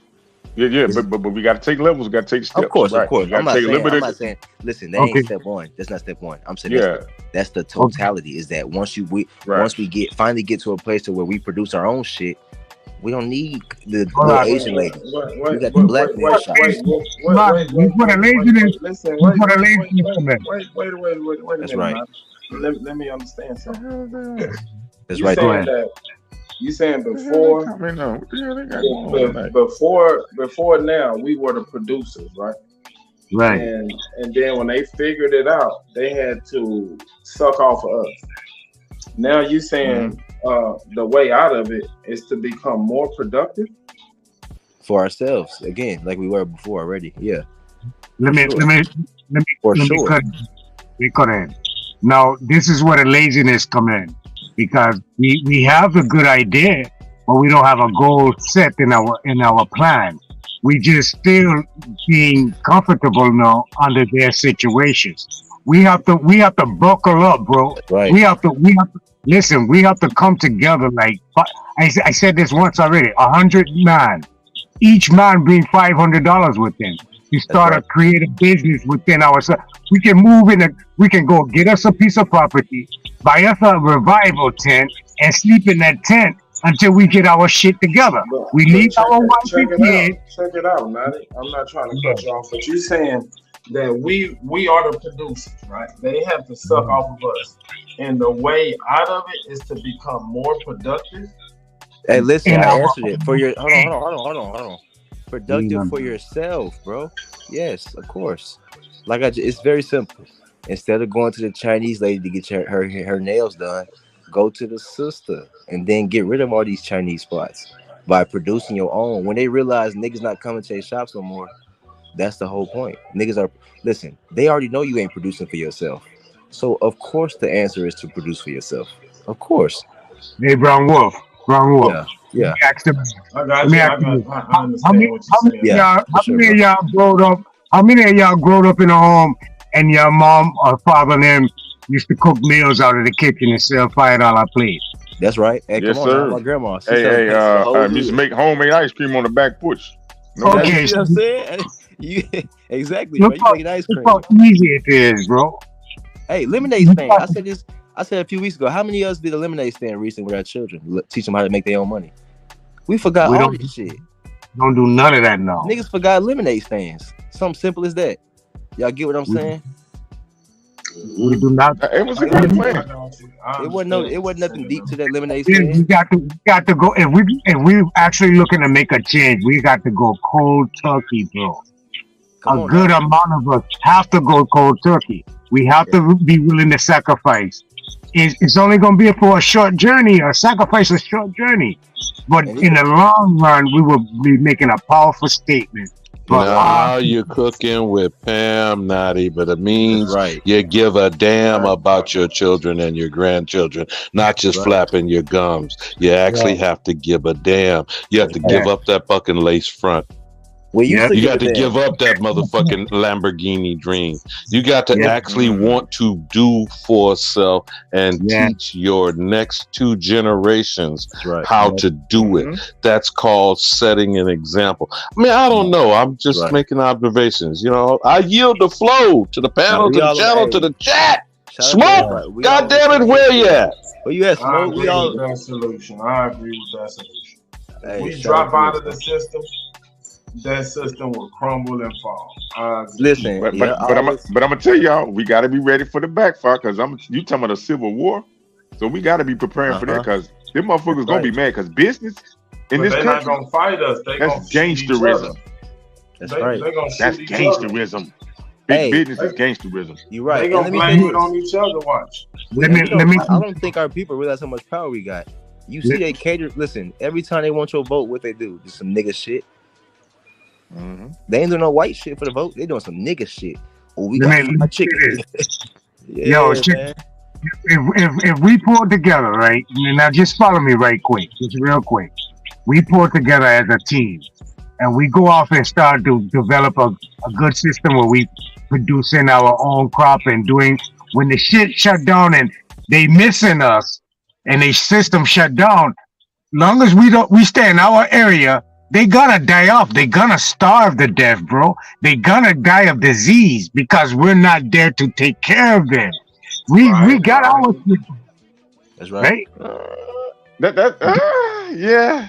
Yeah, but we gotta take levels, we gotta take steps. Of course. I'm not saying, listen, that ain't step one. That's not step one. I'm saying that's the totality, is that once we finally get to a place to where we produce our own shit, we don't need the Asian lady. We got the black man shop. Wait a minute. That's right. let me understand something. It's You right saying there. that you saying What before the hell they got going on tonight? before now we were the producers, right? Right. And then when they figured it out, they had to suck off of us. Now you saying the way out of it is to become more productive For ourselves again, like we were before already. Yeah. Let me cut in. Now, this is where the laziness come in, because we have a good idea, but we don't have a goal set in our plan. We just still being comfortable now under their situations. We have to buckle up, bro. Right. We have to listen. We have to come together. Like I said this once already. 100 man, each man bring $500 with them. We start a creative business within ourselves. We can move in. We can go get us a piece of property, buy us a revival tent, and sleep in that tent until we get our shit together. We leave our wife and kids. Check it out, Natty. I'm not trying to cut you off, but you saying that we are the producers, right? They have to suck off of us, and the way out of it is to become more productive. Hey, listen, I answered it for your. Hold on. Productive for yourself, bro. Yes, of course. It's very simple. Instead of going to the Chinese lady to get her nails done, go to the sister and then get rid of all these Chinese spots by producing your own. When they realize niggas not coming to their shops no more, that's the whole point. Listen, they already know you ain't producing for yourself. So of course the answer is to produce for yourself. Of course. Hey, Brown Wolf. Yeah. I got you. I understand what you're saying. How many of y'all growed up in a home and your mom or father and them used to cook meals out of the kitchen and sell $5 plates? That's right. Hey, Yes, come on, sir. now, my grandma. Hey, used to make homemade ice cream on the back porch. Okay, you know what I'm saying? Exactly. Look Bro. You making ice cream. how easy it is, bro. Hey, lemonade stand. I said a few weeks ago. How many of us did a lemonade stand recently with our children? Teach them how to make their own money. We forgot all this shit. Don't do none of that now. Niggas forgot lemonade stands. Something simple as that. Y'all get what I'm saying? We do not. It was a great plan. It wasn't nothing deep to that lemonade We stand. got to go. If we actually looking to make a change, we got to go cold turkey, bro. A good amount of us have to go cold turkey. We have to be willing to sacrifice. It's only going to be for a short journey, or sacrifice a short journey. But in the long run, we will be making a powerful statement. But now you're cooking with Pam, Natty, but it means you give a damn about your children and your grandchildren, not just flapping your gums. You actually have to give a damn. You have to give up that fucking lace front. You got to give up that motherfucking Lamborghini dream. You got to actually want to do for self and teach your next 2 generations how to do it. That's called setting an example. I mean, I don't know. I'm just making observations. You know, I yield the flow to the panel, to the channel, to the chat. Smoke! God damn it, where you at? Where you at, Smoke? I agree with that solution. If we drop out of the system, that system will crumble and fall. Listen, but I'm gonna tell y'all, we got to be ready for the backfire, because you talking about a civil war, so we got to be preparing for that, because them motherfuckers gonna be mad, because business in this country, not gonna fight us. That's gangsterism. That's right. That's gangsterism. Big business is gangsterism. You're right. They gonna blame it on each other. Watch. I don't think our people realize how much power we got. You see, they cater. Listen, every time they want your vote, what they do? Just some nigga shit. They ain't doing no white shit for the vote. They doing some nigga shit. Oh, we got my chicken. If we pull together, right? Now just follow me right quick, just real quick. We pull together as a team, and we go off and start to develop a good system where we producing our own crop and doing. When the shit shut down and they missing us, and the system shut down, long as we stay in our area. They gonna die off. They gonna starve to death, bro. They gonna die of disease because we're not there to take care of them. We got our system. That's right. Yeah.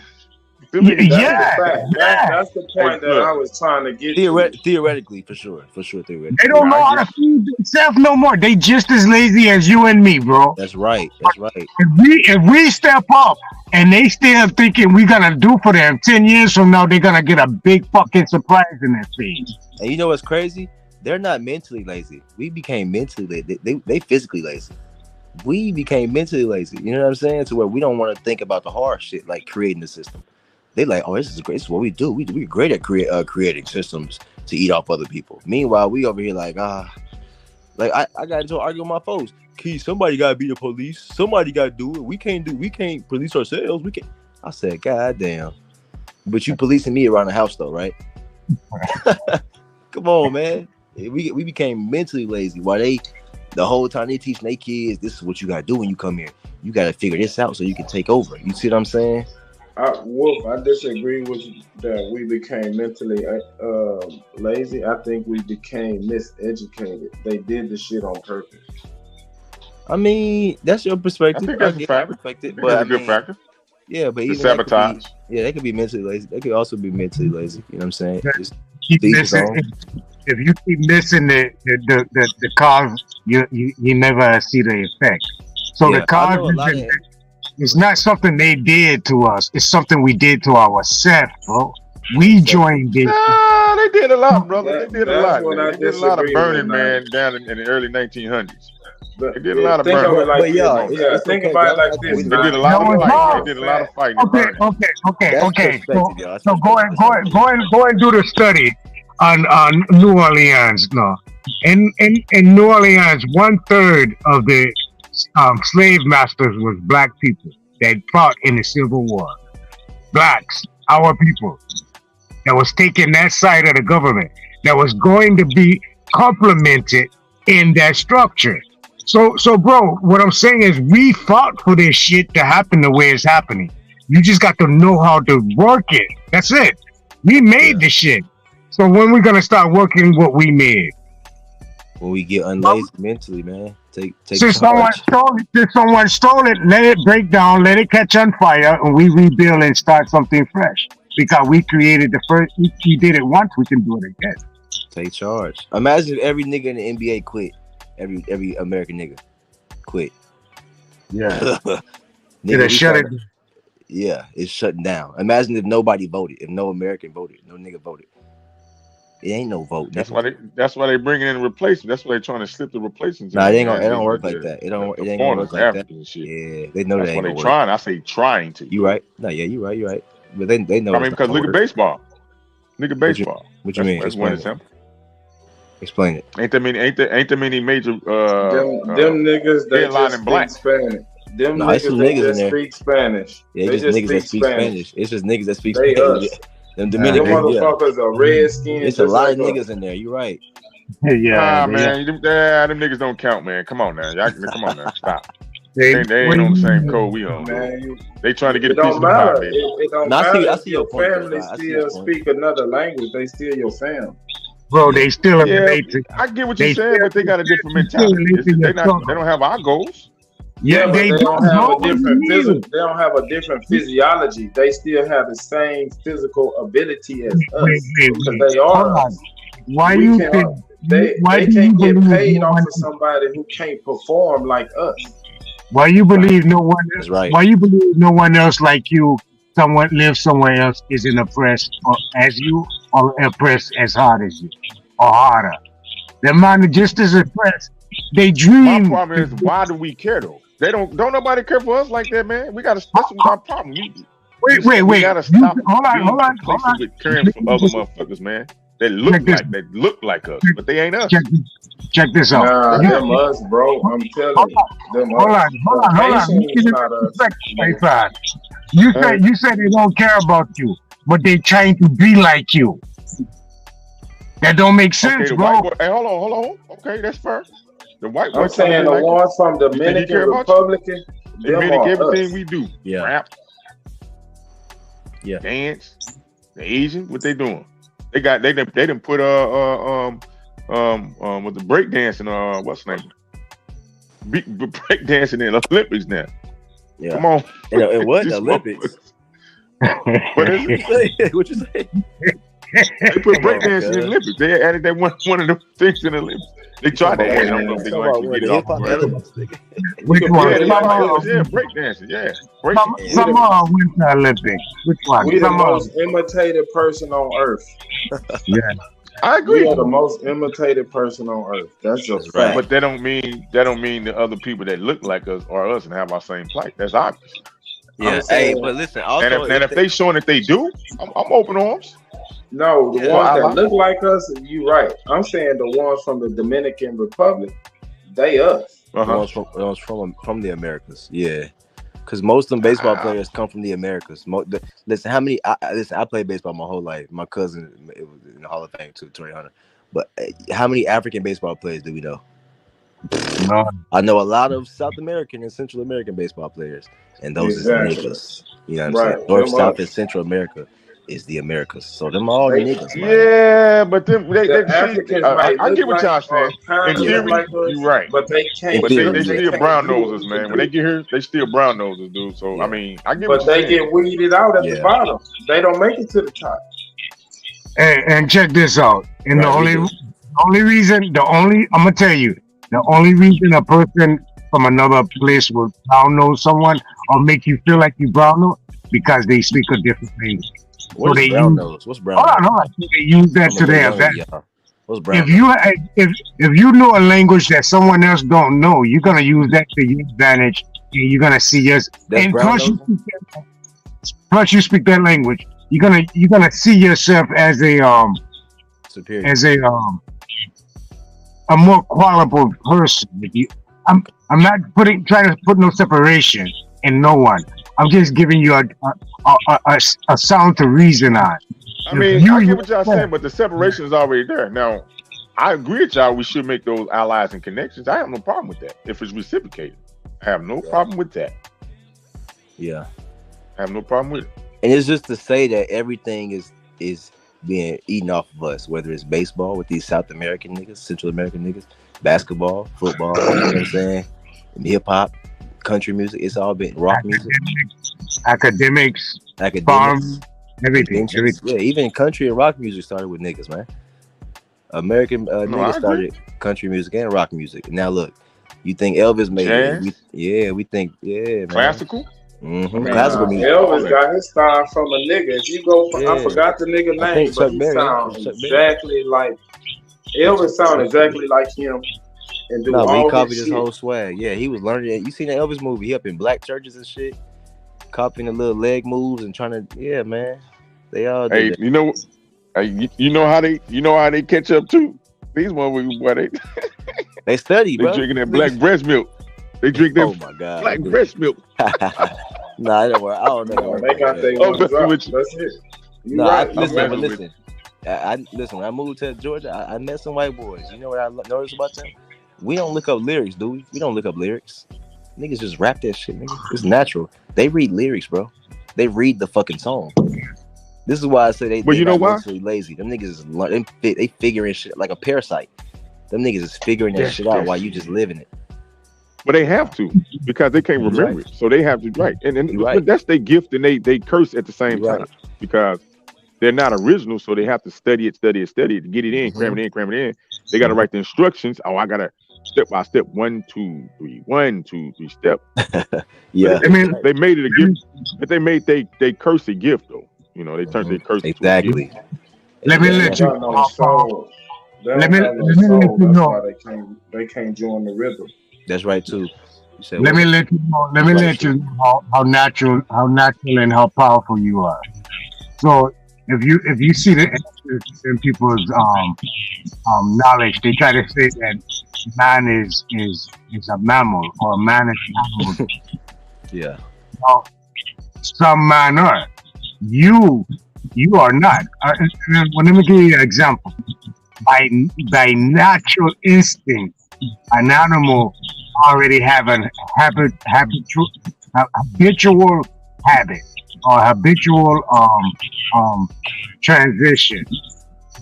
Them niggas, That's the fact. That's the point that I was trying to get to. Theoretically, for sure, theoretically. They don't know how to feed themselves no more. They just as lazy as you and me, bro. That's right. That's right. If we step up and they still thinking we're gonna do for them 10 years from now, they're gonna get a big fucking surprise in their face. And you know what's crazy? They're not mentally lazy. We became mentally lazy. They physically lazy. We became mentally lazy. You know what I'm saying? To where we don't want to think about the hard shit like creating the system. They like, oh, this is great. This is what we do. We're great at creating systems to eat off other people. Meanwhile, we over here like I got into an argument with my folks. Key, somebody gotta be the police. Somebody gotta do it. We can't police ourselves. I said, God damn. But you policing me around the house though, right? Come on, man. We became mentally lazy. While the whole time they teaching their kids, this is what you gotta do when you come here. You gotta figure this out so you can take over. You see what I'm saying? Wolf, I disagree with you that we became mentally lazy. I think we became miseducated. They did the shit on purpose. I mean, that's your perspective. I think that's a factor. That's a good factor. Yeah, but even sabotage. They could be mentally lazy. They could also be mentally lazy. You know what I'm saying? Just Keep missing, if you keep missing the cause, you never see the effect. So the cause it's not something they did to us. It's something we did to ourselves, bro. We joined it. Nah, they did a lot, brother. They did a lot. They did a lot of burning, man, down in the early 1900s. They did a lot of think burning. of it like think about it like this. They did a lot of fighting. They did a lot of fighting. Okay. So go and do the study on New Orleans now. In New Orleans, 1/3 of the slave masters was black people that fought in the Civil War. Blacks, our people, that was taking that side of the government, that was going to be complemented in that structure. So, bro, what I'm saying is we fought for this shit to happen the way it's happening. You just got to know how to work it. That's it. We made the shit. So when we gonna start working what we made? When we get unlazy mentally, man. Take Since someone stole it, let it break down, let it catch on fire, and we rebuild and start something fresh. Because we created the first, we did it once, we can do it again. Take charge. Imagine if every nigga in the NBA quit. Every American nigga quit. Yeah. Nigga, shut it. Yeah, it's shutting down. Imagine if nobody voted, if no American voted, no nigga voted. It ain't no vote. That's why they bringing in replacements. That's why they trying to slip the replacements. Nah, it don't work like that. It ain't gonna work like that. Yeah, they know that ain't gonna work. Trying. I say trying to. You right? No, yeah, you right. But they know. I mean, because look at baseball. What you mean? That's one example. Explain it. Ain't that many major them niggas that just speak Spanish. Them niggas that just speak Spanish. Yeah, they just niggas that speak Spanish. It's just niggas that speak Spanish. Us. Them Dominicans, them motherfuckers are red skinned. It's a lot of niggas in there. You're right. Yeah, man. Them niggas don't count, man. Come on now. Come on now. Stop. They ain't on the same code we on. Man, they trying to get a piece of the pie, baby. It don't matter. I see your family still speak another language. They still your family. Bro, they still in the matrix. I get what you're saying, but they got a different mentality. They don't have our goals. Yeah, but they don't have a different physical. They don't have a different physiology. They still have the same physical ability as us because they are us. Why you think they can't get paid off of somebody who can't perform like us? Why you believe no one else? Right. Why you believe no one else like you? Someone lives somewhere else isn't oppressed as you, or oppressed as hard as you, or harder. Their mind just as oppressed. They dream. My problem is, why do we care though? They don't nobody care for us like that, man. We gotta. That's our problem. Wait. We gotta stop. Hold on. With caring for other motherfuckers, man. They look like us, but they ain't us. Check this out. Nah, them us, bro. I'm telling you. Them hold on. You said they don't care about you, but they trying to be like you. That don't make sense, bro. Hey, hold on. Okay, that's fair. The white I'm saying the ones from the Dominican Republic, they mimic everything we do. Yeah. Rap. Yeah. Dance. The Asian, what they doing? They done put with the break dancing, what's the name? Break dancing in the Olympics now. Yeah. Come on. And what? The Olympics. What is it? What you say? They put breakdancing in the Olympics. They added that one of the things in the Olympics. They tried to add it. I don't know if they're going to get it off. Which one? Yeah, breakdancing. Yeah, Samoa went to Olympics. Which one? We the Samoa. most imitated person on earth. Yeah, I agree. We are the most imitated person on earth. That's a fact. But that don't mean the other people that look like us are us and have our same plight. That's obvious. Yeah. Hey, but listen. Also, and if they showing that they do, I'm open arms. No, the ones that look like us, you right. I'm saying the ones from the Dominican Republic, they us. The ones from the Americas, yeah. Because most of them baseball players come from the Americas. Listen, I played baseball my whole life. My cousin it was in the Hall of Fame too, 300. But how many African baseball players do we know? No. I know a lot of South American and Central American baseball players, and those is niggas. You know what I'm saying? North, South, and Central America is the Americas. So them all niggas, man. Yeah, but them they Africans I get what y'all saying. In theory, you're right. But they can't. But they still brown noses, man. When they get here, they still brown noses, dude. So I mean, I get what But you're they saying. get weeded out at the bottom. They don't make it to the top. and check this out. And I'm gonna tell you, the only reason a person from another place will brown nose someone or make you feel like you brown nose because they speak a different language. What's so brown nose? What's brown nose? Hold on. They use that to their advantage. What's brown If you know a language that someone else don't know, you're gonna use that to your advantage, and you're gonna see yours. That's And brown plus you speak that language, you're gonna see yourself as a superior, as a more qualified person. I'm not trying to put no separation in no one. I'm just giving you a sound to reason on. I mean, I get what y'all saying, but the separation is already there. Now, I agree with y'all. We should make those allies and connections. I have no problem with that if it's reciprocated. I have no problem with that. Yeah, I have no problem with it. And it's just to say that everything is being eaten off of us, whether it's baseball with these South American niggas, Central American niggas, basketball, football, you know what I'm saying, hip hop, country music, it's all been rock music, academics, farm, everything. Yeah, even country and rock music started with niggas, man. American niggas started country music and rock music. Now look, you think Elvis made it? We think man. Classical. Mm-hmm. Classical music. Elvis got his style from a nigga. If you go, I forgot the nigga name, but he sounds exactly like Elvis. Sound exactly like him. And do all he copied his shit. whole swag. Yeah, he was learning it. You seen the Elvis movie? He up in black churches and shit, copying the little leg moves and trying to. Yeah, man. They all. Hey, that. you know how they catch up too. These motherfuckers, boy, they study, they bro. drinking that black breast milk. They drink that. Oh my god, black breast milk. Nah, don't worry. I don't know. They got their ones up. That's it. You right. Listen. Listen. When I moved to Georgia, I met some white boys. You know what I noticed about them? We don't look up lyrics, do we? We don't look up lyrics. Niggas just rap that shit, nigga. It's natural. They read lyrics, bro. They read the fucking song. This is why I say they. But you know why? Mentally lazy. Them niggas is they figuring shit like a parasite. Them niggas is figuring that shit out while you just living it. But they have to because they can't remember it, so they have to but that's their gift, and they curse at the same time because they're not original, so they have to study it to get it in, cram it in. They got to write the instructions. Oh, I gotta step by step, 1, 2, 3, 1, 2, 3 step. Yeah, I mean they made it a gift, but they made they curse a gift though. You know, they turned their curse into a gift. Let me let you know. Let me let you know. They can't join the rhythm. That's right too. Let me let you know how natural and how powerful you are. So if you see the in people's knowledge, they try to say that man is a mammal or a man is an animal. Yeah. Now, some man are. You are not. Let me give you an example. By natural instinct, an animal already have a habitual habit or habitual transition.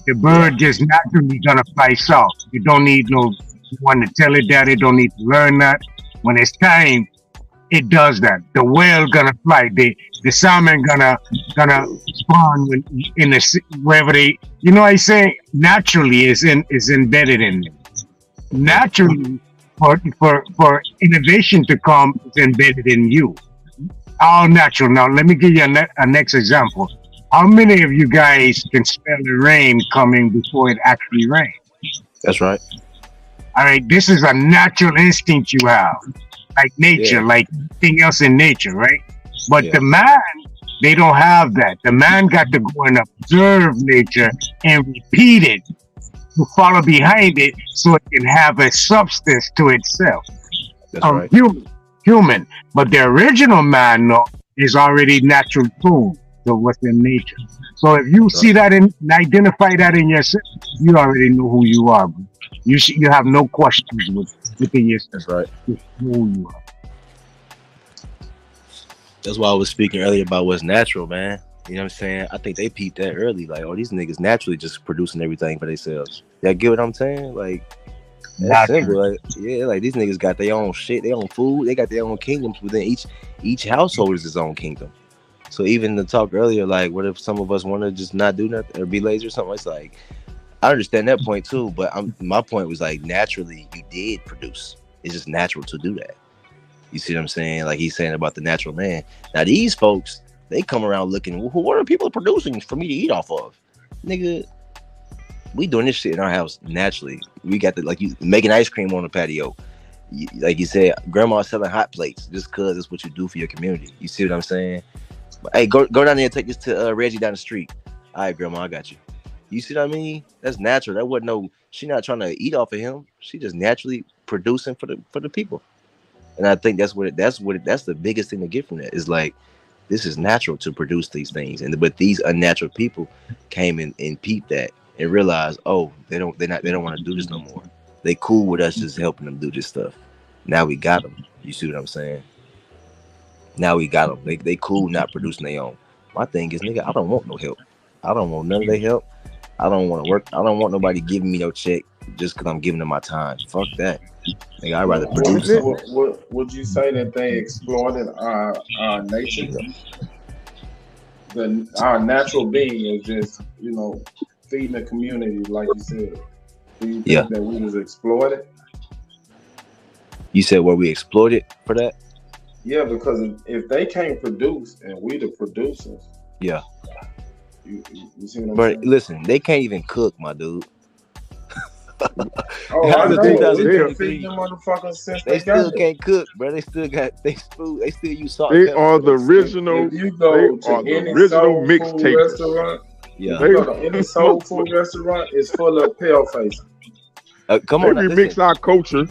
The bird just naturally gonna fly south. You don't need no one to tell it that. It don't need to learn that. When it's time, it does that. The whale gonna fly. The salmon gonna spawn in wherever they. You know, I say naturally is embedded in them. Naturally, for innovation to come, is embedded in you. All natural. Now, let me give you a next example. How many of you guys can smell the rain coming before it actually rains? That's right. All right, this is a natural instinct you have, like nature, like anything else in nature, right? But the man, they don't have that. The man got to go and observe nature and repeat it to follow behind it so it can have a substance to itself. That's right. Human. But the original man, no, is already natural tuned to what's in nature. So if you see that and identify that in yourself, you already know who you are. Bro. You have no questions within yourself. That's right. You know who you are. That's why I was speaking earlier about what's natural, man. You know what I'm saying? I think they peeped that early. Like, oh, these niggas naturally just producing everything for themselves. Y'all get what I'm saying? Like, that's simple. Like, yeah, like these niggas got their own shit, their own food. They got their own kingdoms within each household is its own kingdom. So even the talk earlier, like, what if some of us want to just not do nothing or be lazy or something? It's like, I understand that point too, but my point was like, naturally, you did produce. It's just natural to do that. You see what I'm saying? Like he's saying about the natural land. Now these folks, they come around looking, what are people producing for me to eat off of? Nigga, we doing this shit in our house naturally. We got the, like, you making ice cream on the patio. Like you said, grandma selling hot plates just cause it's what you do for your community. You see what I'm saying? But, hey, go down there and take this to Reggie down the street. All right, grandma, I got you. You see what I mean? That's natural. That wasn't she not trying to eat off of him. She just naturally producing for the people. And I think that's the biggest thing to get from that is like, this is natural to produce these things. But these unnatural people came in and peeped that and realized, oh, they don't want to do this no more. They cool with us just helping them do this stuff. Now we got them. You see what I'm saying? Now we got them. They cool not producing their own. My thing is, nigga, I don't want no help. I don't want none of their help. I don't want to work. I don't want nobody giving me no check just because I'm giving them my time. Fuck that. Nigga, I'd rather produce something. Would you say that they exploited our nature? Our natural being is just, feeding the community, like you said. Do you think that we was exploited? You said were we exploited for that? Yeah, because if they can't produce and we the producers. Yeah. You see what I'm saying? Listen, they can't even cook, my dude. Oh, I know. They feed them motherfuckers since they still can't cook, bro. They still got food. They still use salt. They are the original. If you go to any soul food restaurant, yeah. You go to any soul food restaurant, it's full of pale faces. Come on, they remix our culture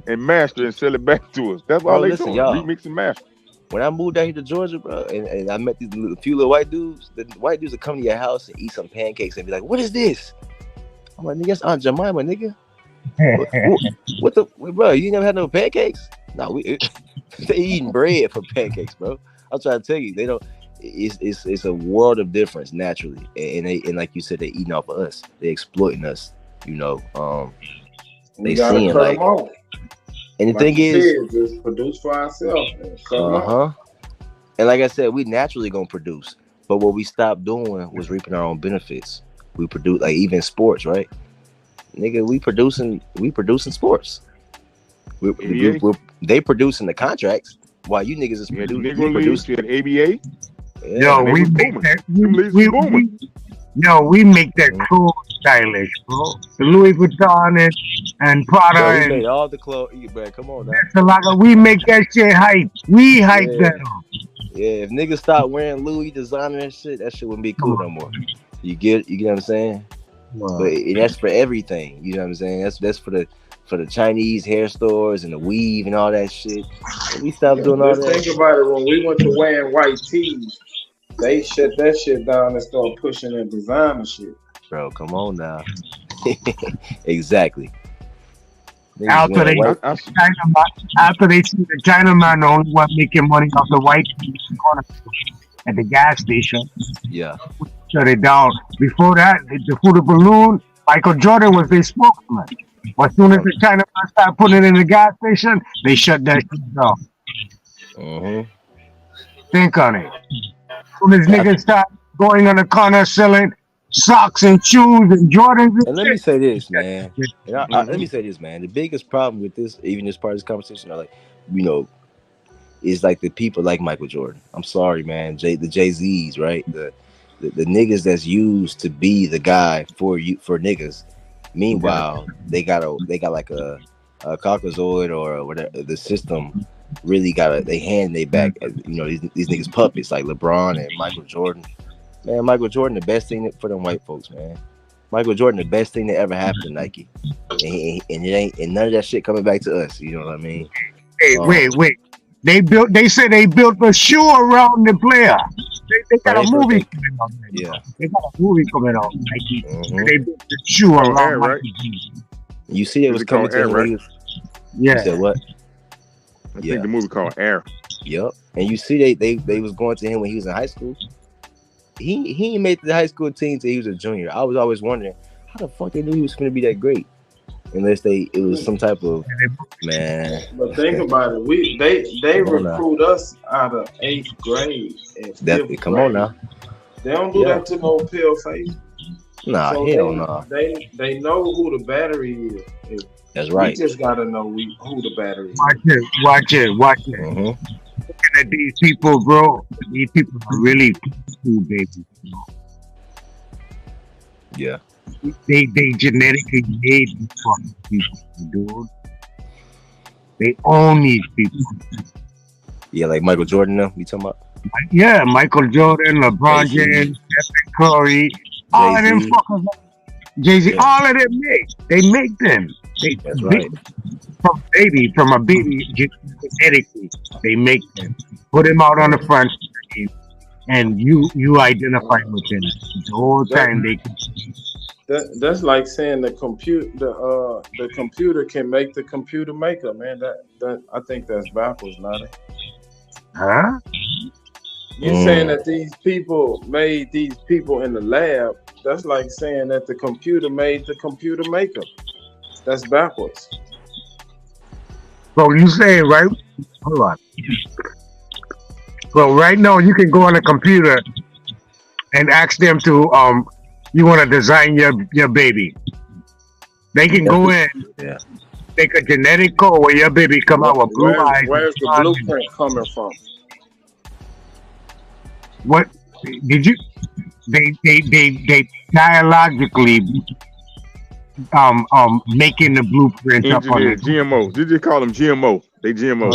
and master and sell it back to us. That's all they do. Remix and master. When I moved down here to Georgia, bro, and I met these few little white dudes, the white dudes would come to your house and eat some pancakes and be like, "What is this?" I'm like, "Nigga, that's Aunt Jemima, nigga." what the, bro? You never had no pancakes? No, they eating bread for pancakes, bro. I'm trying to tell you, they don't. It's a world of difference naturally, and like you said, they eating off of us. They exploiting us. They seeing like. And the thing is, just produce for ourselves. And like I said, we naturally gonna produce, but what we stopped doing was reaping our own benefits. We produce, like, even sports, right? Nigga, we producing sports. They producing the contracts while you niggas is producing the ABA. Yeah, we make that. We make that cool stylish, bro. The Louis Vuitton and Prada. Bro, we made all the clothes, bro. Come on now. We make that shit hype. We hype that up. Yeah, if niggas stop wearing Louis designer and shit, that shit wouldn't be cool no more. You get what I'm saying? Wow. But that's for everything. You know what I'm saying? That's for the Chinese hair stores and the weave and all that shit. And we stopped doing all that. Think about it. When we went to wearing white tees, they shut that shit down and started pushing that designer shit. Bro, come on now. Exactly. After they see the Chinaman, the only one making money off the white corner at the gas station. Yeah. Shut it down. Before that, the Fruit Balloon, Michael Jordan was their spokesman. But as soon as the Chinaman started putting it in the gas station, they shut that shit down. Think on it. When these niggas start going on the corner selling socks and shoes and Jordans and let me say this, man. Let me say this, man. The biggest problem with this, even this part of this conversation, are like, is like the people like Michael Jordan. I'm sorry, man. The Jay-Z's, right? The niggas that's used to be the guy for niggas. Meanwhile, they got like a Caucasoid or whatever. The system really they hand they back. These niggas puppets like LeBron and Michael Jordan. Man, Michael Jordan, the best thing for them white folks, man. Michael Jordan, the best thing that ever happened to Nike, and none of that shit coming back to us. You know what I mean? Hey, wait. They said they built a shoe around the player. They got a movie coming out. Yeah. They got a movie coming out. Nike. They built the shoe around Nike. You see, it was coming to him. Right? You said what? I think the movie called Air. Yep. And you see, they was going to him when he was in high school. He ain't made the high school team till he was a junior. I was always wondering how the fuck they knew he was going to be that great, unless it was some type of man. But think about it, they recruit us out of 8th grade. Come on now. They don't do that to no pale face. Nah, so hell no. They know who the battery is. That's right. We just gotta know who the battery is. Watch it. Looking at these people, bro. These people are really cool, baby. Yeah. They genetically made these fucking people, dude. They own these people. Yeah, like Michael Jordan. Now you talking about? Yeah, Michael Jordan, LeBron James, Stephen Curry, all of them fuckers. Jay-Z, all of them they make them. That's right. From a baby, genetically, they make them. Put them out on the front screen, and you identify with them the whole time. That's like saying the computer can make the computer maker, man. That I think that's backwards, not it? Huh? You're saying that these people made these people in the lab. That's like saying that the computer made the computer maker. That's backwards. So you say, right? Hold on. So right now you can go on a computer and ask them to you want to design your baby. They can go in, take a genetic code where your baby come out with blue eyes. Where's the blueprint coming from? What did you? They biologically making the blueprint up on it. GMO. Did you call them GMO? They GMO.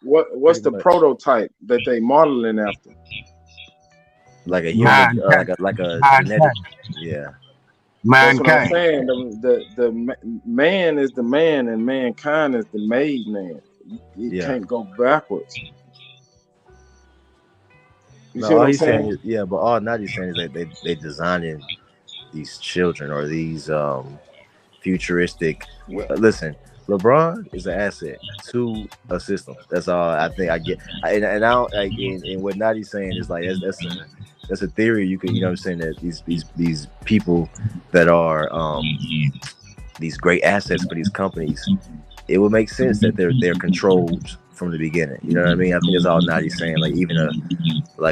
What's the prototype that they modeling after? Like a human, like a genetic. Yeah. Mankind. That's what I'm saying. The man is the man, and mankind is the made man. You can't go backwards. You see what I'm saying? But all Nadi's saying is that they designing these children or these futuristic. Listen, LeBron is an asset to a system. That's all I think I get. And I don't like. And what Nadi's saying is like that's a theory. You can, you know what I'm saying, that these people that are these great assets for these companies, it would make sense that they're controlled from the beginning. You know what I mean? I think that's all Nadi's saying. Like even I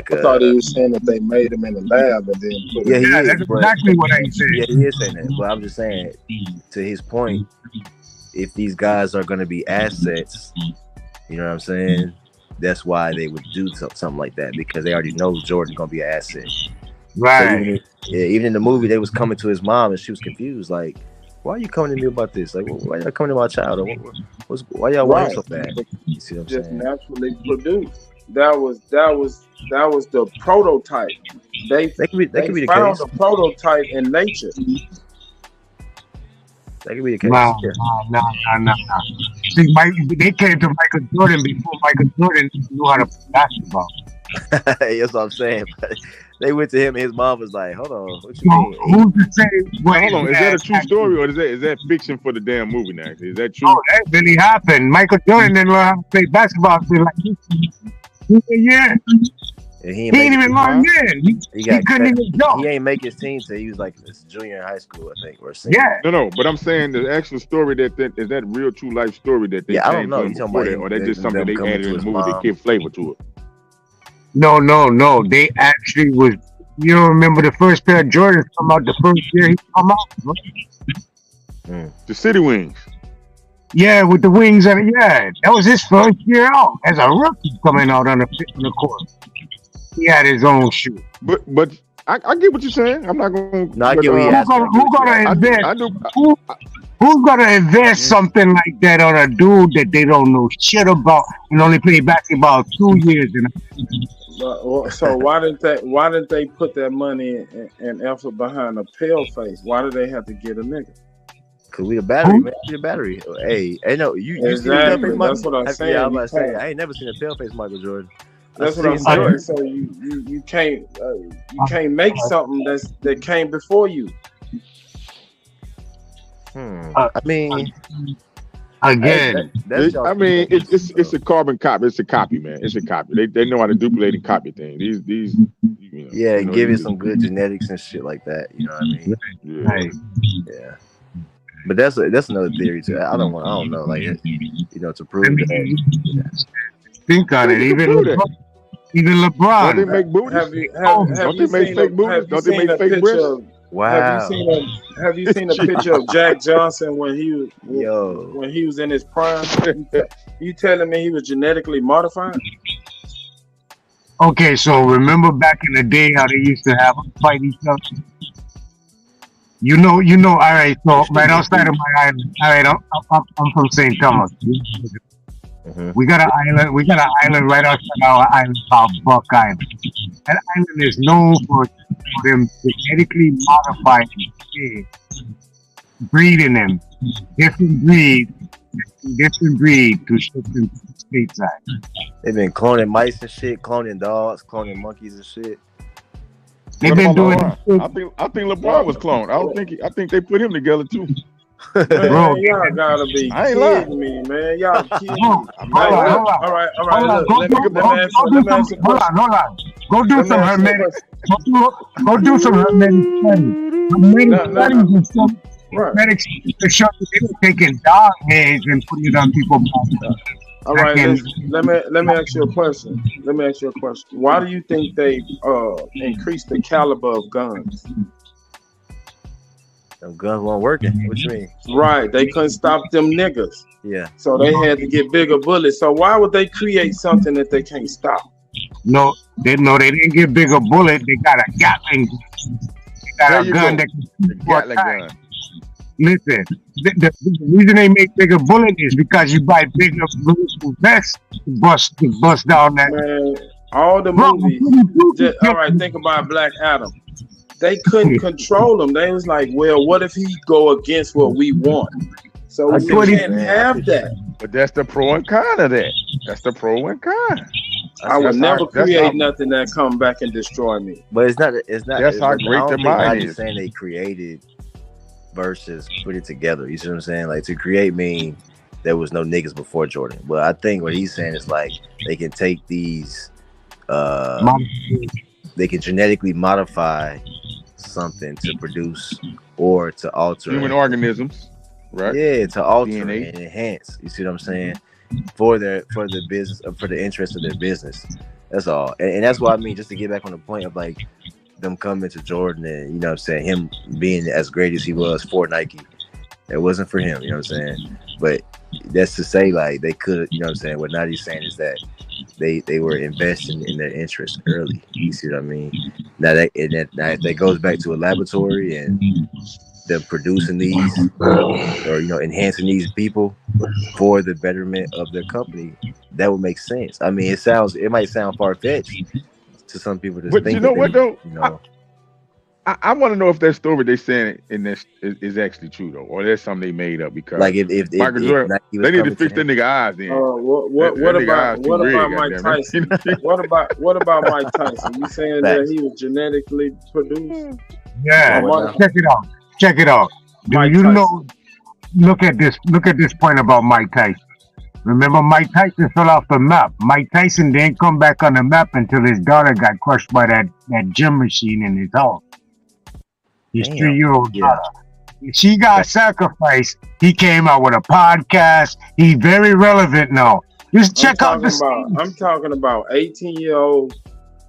thought he was saying that they made them in the lab and then put that's exactly what I said. Yeah, he is saying that. But I'm just saying, to his point, if these guys are going to be assets, you know what I'm saying? That's why they would do something like that, because they already know Jordan's going to be an asset. Right. So even in the movie, they was coming to his mom and she was confused. Like, why are you coming to me about this? Like, why y'all coming to my child? Why y'all want so bad? You see what I'm just saying? naturally produced. That was the prototype. They found the prototype in nature. That could be the case. No. See, they came to Michael Jordan before Michael Jordan knew how to play basketball. That's what I'm saying. But they went to him and his mom was like, "Hold on, what you mean?" Who's to say? Hold on, is that a true story or is that fiction for the damn movie now? Is that true? Oh, that really happened. Michael Jordan didn't learn how to play basketball until like yeah. And he ain't even learned then. He couldn't even jump. He ain't make his team till he was like a junior in high school, I think, or senior. Yeah. No, but I'm saying the actual story is that real true life story that they I don't changed know. him before that, or that just something they added in the movie that gave flavor to it. No. They actually was. You don't remember the first pair of Jordans come out the first year he come out? Bro? The City Wings. Yeah, with the wings and that was his first year out as a rookie coming out on the court. He had his own shoe. But I get what you're saying. I'm not going. No, I get what you're asking. Who's gonna invest? Who's gonna invest something like that on a dude that they don't know shit about and only play basketball 2 years? So why didn't they put that money and effort behind a pale face? Why do they have to get a nigga? Cause we the battery, man. We the battery. Hey, no, you exactly. See That's what I'm saying. Yeah, I'm about to say, I ain't never seen a pale face Michael Jordan. That's what I'm saying. So you can't make something that came before you. I mean, again, it's a carbon copy. It's a copy, man. It's a copy. They know how to duplicate and copy things. These give it some good genetics and shit like that. You know what I mean? Right. Yeah. But that's another theory too. I don't know, like to prove that. Think on it. Even LeBron. Don't they make booties? Don't they make fake booties? Don't they make fake breasts? Wow. Have you seen a picture of Jack Johnson when he was in his prime? You telling me he was genetically modified? Okay, so remember back in the day how they used to have them fight each other? You know, all right, so right outside of my island, all right, I'm from St. Thomas. We got an island right outside our island called Buck Island. That island is known for them genetically modifying kids, breeding them, different breed to ship them to the stateside. They've been cloning mice and shit, cloning dogs, cloning monkeys and shit. They've been doing. I think LeBron was cloned. I think they put him together too. Bro, y'all gotta be kidding me, man. Y'all kidding me. All right. Let me ask you. Hold on. Go do some hermetic. Go do some hermetic studies. Hermetic to show that they were taking dog heads and putting it on people's bodies. All right, let me ask you a question. Why do you think they increased the caliber of guns? Them guns weren't working. What you mean? Right, they couldn't stop them niggas. Yeah. So they had to get bigger bullets. So why would they create something that they can't stop? No, they didn't get bigger bullet. They got a Gatling. They got a gun that can Gatling gun. Listen, the reason they make bigger bullet is because you buy bigger ballistic vests to bust down that. Man, all the movies. All right, think about Black Adam. They couldn't control them. They was like, well, what if he go against what we want? So we can't have that. But that's the pro and con of that. That's the pro and con. I would never create nothing that come back and destroy me. But it's not. That's how great their mind is. Saying they created versus put it together. You see what I'm saying? Like to create mean there was no niggas before Jordan. But I think what he's saying is like they can take these. They can genetically modify something to produce or to alter human organisms, right? Yeah, to alter DNA. And enhance. You see what I'm saying? For the business, for the interest of their business. That's all. And that's what I mean. Just to get back on the point of like them coming to Jordan and you know what I'm saying, him being as great as he was for Nike. It wasn't for him. You know what I'm saying? But that's to say like they could. You know what I'm saying? What Nadi's saying is that they were investing in their interest early. You see what I mean? Now that goes back to a laboratory and them producing these or enhancing these people for the betterment of their company. That would make sense. I mean, it might sound far-fetched to some people to but think. You know what though? You know, I want to know if that story they saying in this is actually true though, or that's something they made up because like if Michael Jordan, they need to fix that nigga eyes then. What about Mike Tyson? what about Mike Tyson? You saying that he was genetically produced? Yeah, check it out. Do you know? Look at this point about Mike Tyson. Remember, Mike Tyson fell off the map. Mike Tyson didn't come back on the map until his daughter got crushed by that gym machine in his house. His 3-year-old daughter. She got sacrificed. He came out with a podcast. He's very relevant now. Just check out the. I'm talking about 18-year-old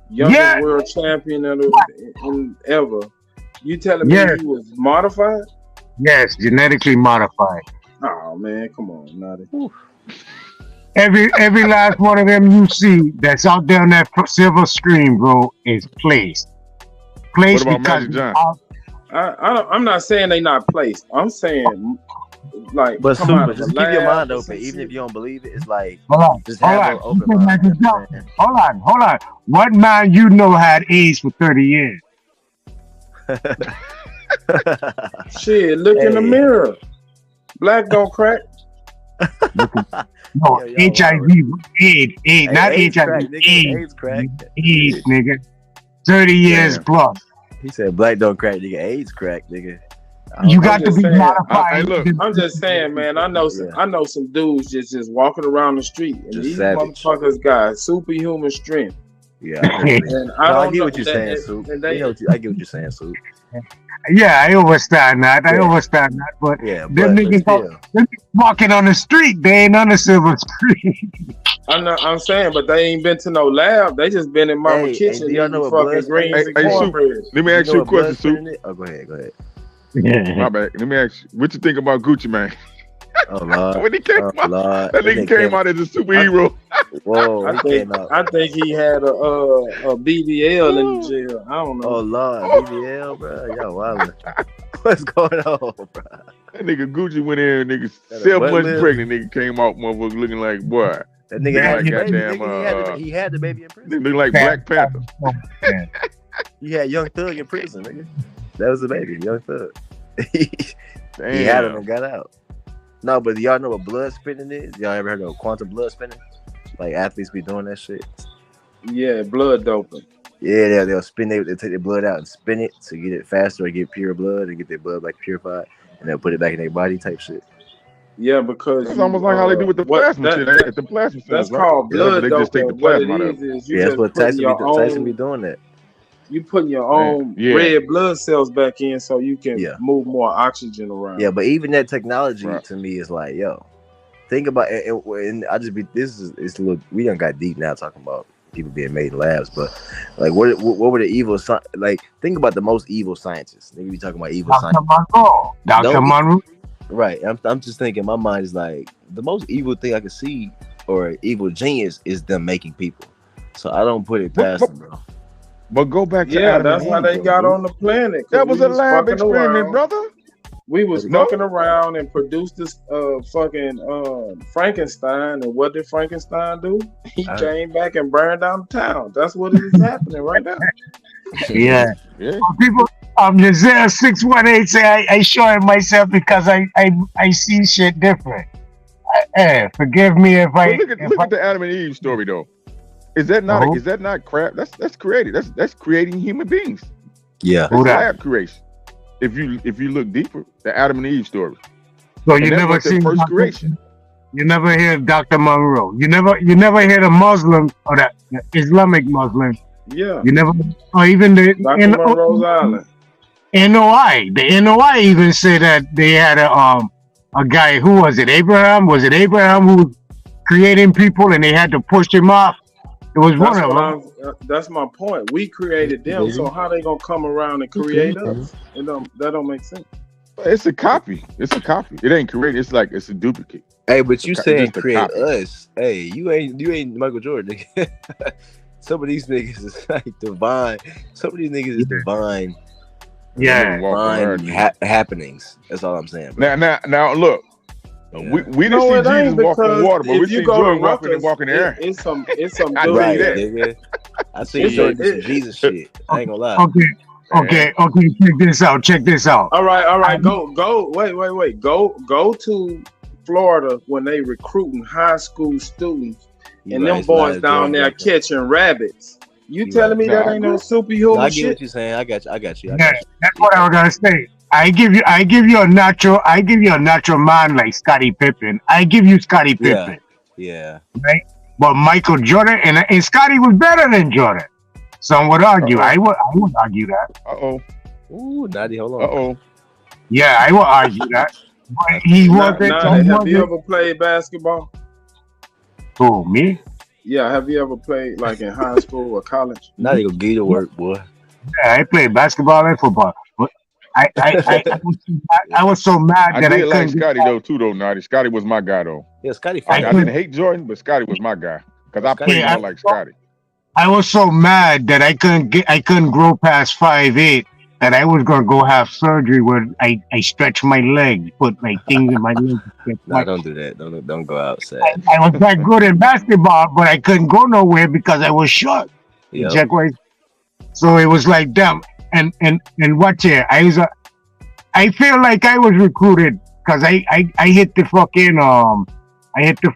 youngest world champion in ever. You telling me he was modified? Yes, genetically modified. Oh man, come on, Nutty. Every last one of them you see that's out there on that silver screen, bro, is placed. Placed what about because Magic John? I'm not saying they not placed. I'm saying like, but super, just keep your mind open, even if you don't believe it. It's like just hold have an open mind. Hold on. What man you know had AIDS for 30 years? Shit, look in the mirror. Black don't crack. No, HIV, AIDS, not HIV, AIDS, nigga. 30 years plus. He said black don't crack, nigga. AIDS crack, nigga. You got to be modified. Look, I'm just saying, man. I know some dudes just walking around the street, and Just these savage. motherfuckers got superhuman strength. Yeah, And I get what you're saying, Soup. I get what you're saying, Soup. Yeah, I understand that. But them niggas walking on the street, they ain't on the silver screen. I'm saying, but they ain't been to no lab. They just been in mama kitchen do y'all eating know what fucking blood greens and Hey, Soup, cornbread. let me ask you a question, Soup. Oh, go ahead. My bad. Let me ask you, what you think about Gucci Mane? Oh Lord. When he came out, Lord. that nigga came out as a superhero. Whoa, I think he had a BBL in the jail. I don't know. Oh Lord, BBL, bro. Y'all wild. What's going on, bro? That nigga Gucci went in, nigga 7 months pregnant, nigga came out, motherfucker, looking like boy. That nigga had the baby. Goddamn, He had the baby in prison. Nigga look like Black Panther. He had Young Thug in prison, nigga. That was the baby, Young Thug. He had him and got out. No, but y'all know what blood spinning is? Y'all ever heard of quantum blood spinning? Like athletes be doing that shit. Yeah, blood doping. Yeah, they'll spin. They take their blood out and spin it to get it faster or get pure blood and get their blood back purified, and they'll put it back in their body type shit. Yeah, because it's almost like how they do with the plasma shit. At the plasma cells, that's called blood they just take the plasma out of it. Yeah, that's what Tyson be doing that. You putting your own red blood cells back in so you can move more oxygen around. Yeah, but even that technology to me is like, yo, think about it. And I just be it's a little. We done got deep now talking about people being made in labs, but like, what were the evil like? Think about the most evil scientists. Nigga be talking about evil scientists. Dr. Monroe. Right. I'm just thinking. My mind is like the most evil thing I could see or evil genius is them making people. So I don't put it past them, bro. But go back to Adam that's how they got on the planet. That was a lab experiment, brother. We was fucking around and produced this fucking Frankenstein, and what did Frankenstein do? He came back and burned down the town. That's what is happening right now. Yeah. People, Giselle 618 say I showing myself because I see shit different. Forgive me if I look at the Adam and Eve story though. Is that not crap? That's created. That's creating human beings. Yeah. That's lab creation. If you look deeper, the Adam and Eve story. So you never see first creation. You never hear Dr. Monroe. You never hear the Muslim or the Islamic Muslim. Yeah. You never, or even the Dr. Monroe's Island. NOI. The NOI even said that they had a guy, who was it? Abraham? Was it Abraham who was creating people and they had to push him off? It was one of them. That's my point. We created them, so how they gonna come around and create us? That don't make sense. It's a copy. It ain't created. It's like it's a duplicate. Hey, but you saying create us? Hey, you ain't Michael Jordan. Nigga. Some of these niggas is like divine. Some of these niggas is divine. Yeah, divine happenings. That's all I'm saying. Bro. Now look. Yeah. We didn't see Jesus walk on water, but we see Jordan walking in the air. It's some right, nigga. I see Jordan do some Jesus shit. I ain't gonna lie. Okay. Check this out. All right. Go. Wait. Go to Florida when they recruiting high school students, and them boys down there catching rabbits. You telling me that ain't no superhuman shit? I get what you're saying. I got you. That's what I was gonna say. I give you a natural mind like Scottie Pippen. I give you Scottie Pippen. Yeah. Right? But Michael Jordan and Scotty was better than Jordan. Some would argue. I would argue that. Ooh, Natty, hold on. Yeah, I would argue that. But he wasn't. Have you ever played basketball? Who, me? Yeah, have you ever played like in high school or college? Natty go get to work, boy. Yeah, I played basketball and football. But I was so mad I that did I like couldn't Scotty though too, though. Naughty. Scotty was my guy though. Yeah, Scotty. I didn't hate Jordan, but Scotty was my guy because I played more like Scotty. I was so mad that I couldn't grow past 5'8", that I was gonna go have surgery where I stretch my leg, put like things in my leg. No, don't do that. Don't go outside. I was that good in basketball, but I couldn't go nowhere because I was short. Yep. Check right. So it was like damn. And watch here. I feel like I was recruited because I hit the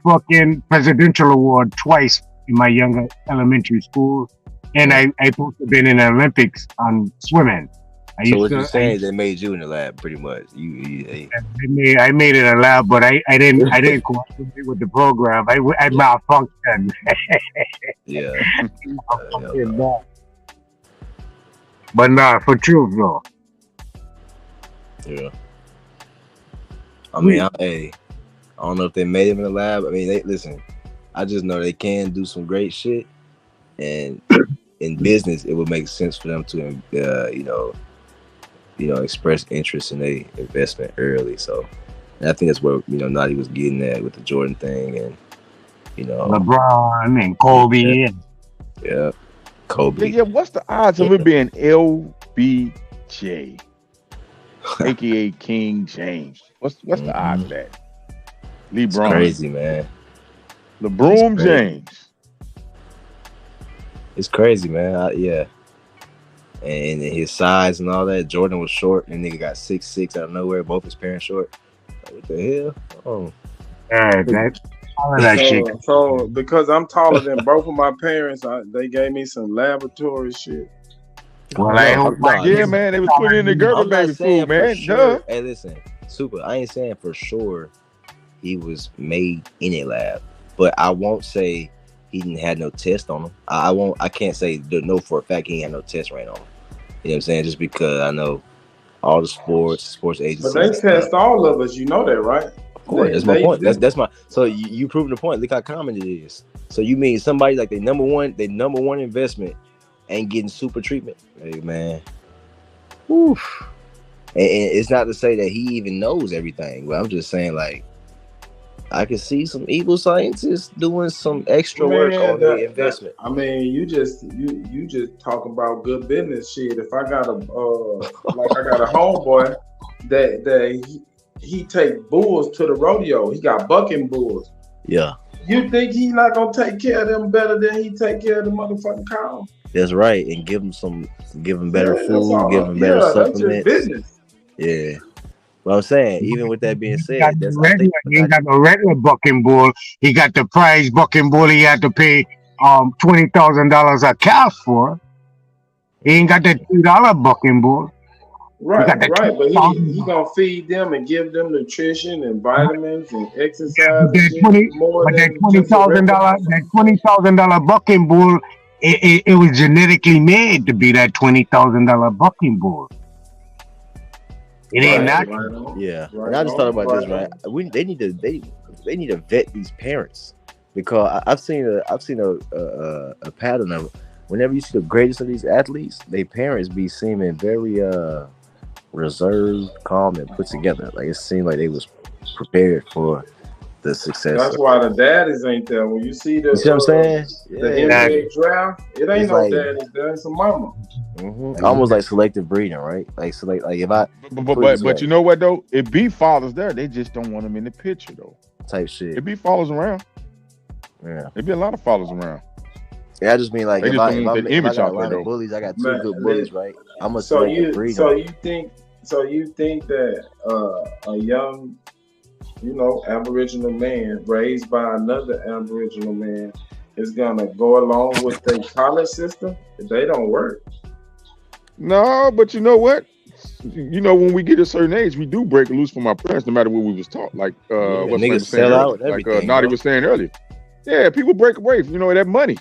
fucking presidential award twice in my younger elementary school, and I supposed to have been in the Olympics on swimming. So what you're saying is they made you in the lab, pretty much. I made it a lab, but I didn't cooperate with the program. I malfunctioned. Yeah. But nah, for truth though. Yeah. I mean, I don't know if they made him in the lab. I mean, listen. I just know they can do some great shit, and in business, it would make sense for them to, express interest in a investment early. So, and I think that's where Naughty was getting at with the Jordan thing, and LeBron and Kobe. Yeah, Kobe. Yeah, what's the odds of it being LBJ, aka King James? What's the odds of that? LeBron. It's crazy, man. LeBron James. It's crazy, man. Yeah. And his size and all that. Jordan was short, and nigga got 6'6" out of nowhere. Both his parents short. Like, what the hell? Oh. So because I'm taller than both of my parents, they gave me some laboratory shit. Well, I hope man, they was putting in the Gerber baby food, man. Sure. Hey, listen, Super. I ain't saying for sure he was made in a lab. But I won't say he didn't have no test on him. I can't say no for a fact he ain't had no test ran on him. You know what I'm saying? Just because I know all the sports agencies. But they test all of us, you know that, right? Of course, that's my point. That's my. So you proving the point. Look how common it is. So you mean somebody like their number one investment ain't getting super treatment? Hey man, oof. And it's not to say that he even knows everything, but I'm just saying like. I can see some evil scientists doing some extra work on the investment. I mean, you just talking about good business shit. If I got a homeboy that he take bulls to the rodeo. He got bucking bulls. Yeah. You think he's not gonna take care of them better than he take care of the motherfucking cow? That's right, and give them better food, give them better supplements. That's just business. Yeah. Well, I'm saying, even with that being said, he ain't got no regular bucking bull. He got the prize bucking bull. He had to pay $20,000 a calf for. He ain't got that $2 bucking bull. Right. But he gonna feed them and give them nutrition and vitamins and exercise. That $20,000 bucking bull, it was genetically made to be that $20,000 bucking bull. It ain't natural. Yeah. And I just thought about this, right? They need to vet these parents, because I've seen a pattern of whenever you see the greatest of these athletes, their parents be seeming very reserved, calm, and put together. Like it seemed like they was prepared for the success. That's why the daddies ain't there. When you see you see what I'm saying? The NBA draft, it ain't no daddies there. It's a mama. Mm-hmm. Almost like selective breeding, right? Like if I but you know what though? It be fathers there. They just don't want them in the picture though. Type shit. It be fathers around. Yeah. It be a lot of fathers around. Yeah, I just mean like if I got a lot of bullies, I got two good bullies, right? I'm a selective breeder. So you think that a young, Aboriginal man raised by another Aboriginal man is gonna go along with the college system? They don't work. No, but you know what? you know, when we get a certain age, we do break loose from our parents, no matter what we was taught. Like what Sniper was saying earlier. Like Naughty was saying earlier. Yeah, people break away from, you know, that money.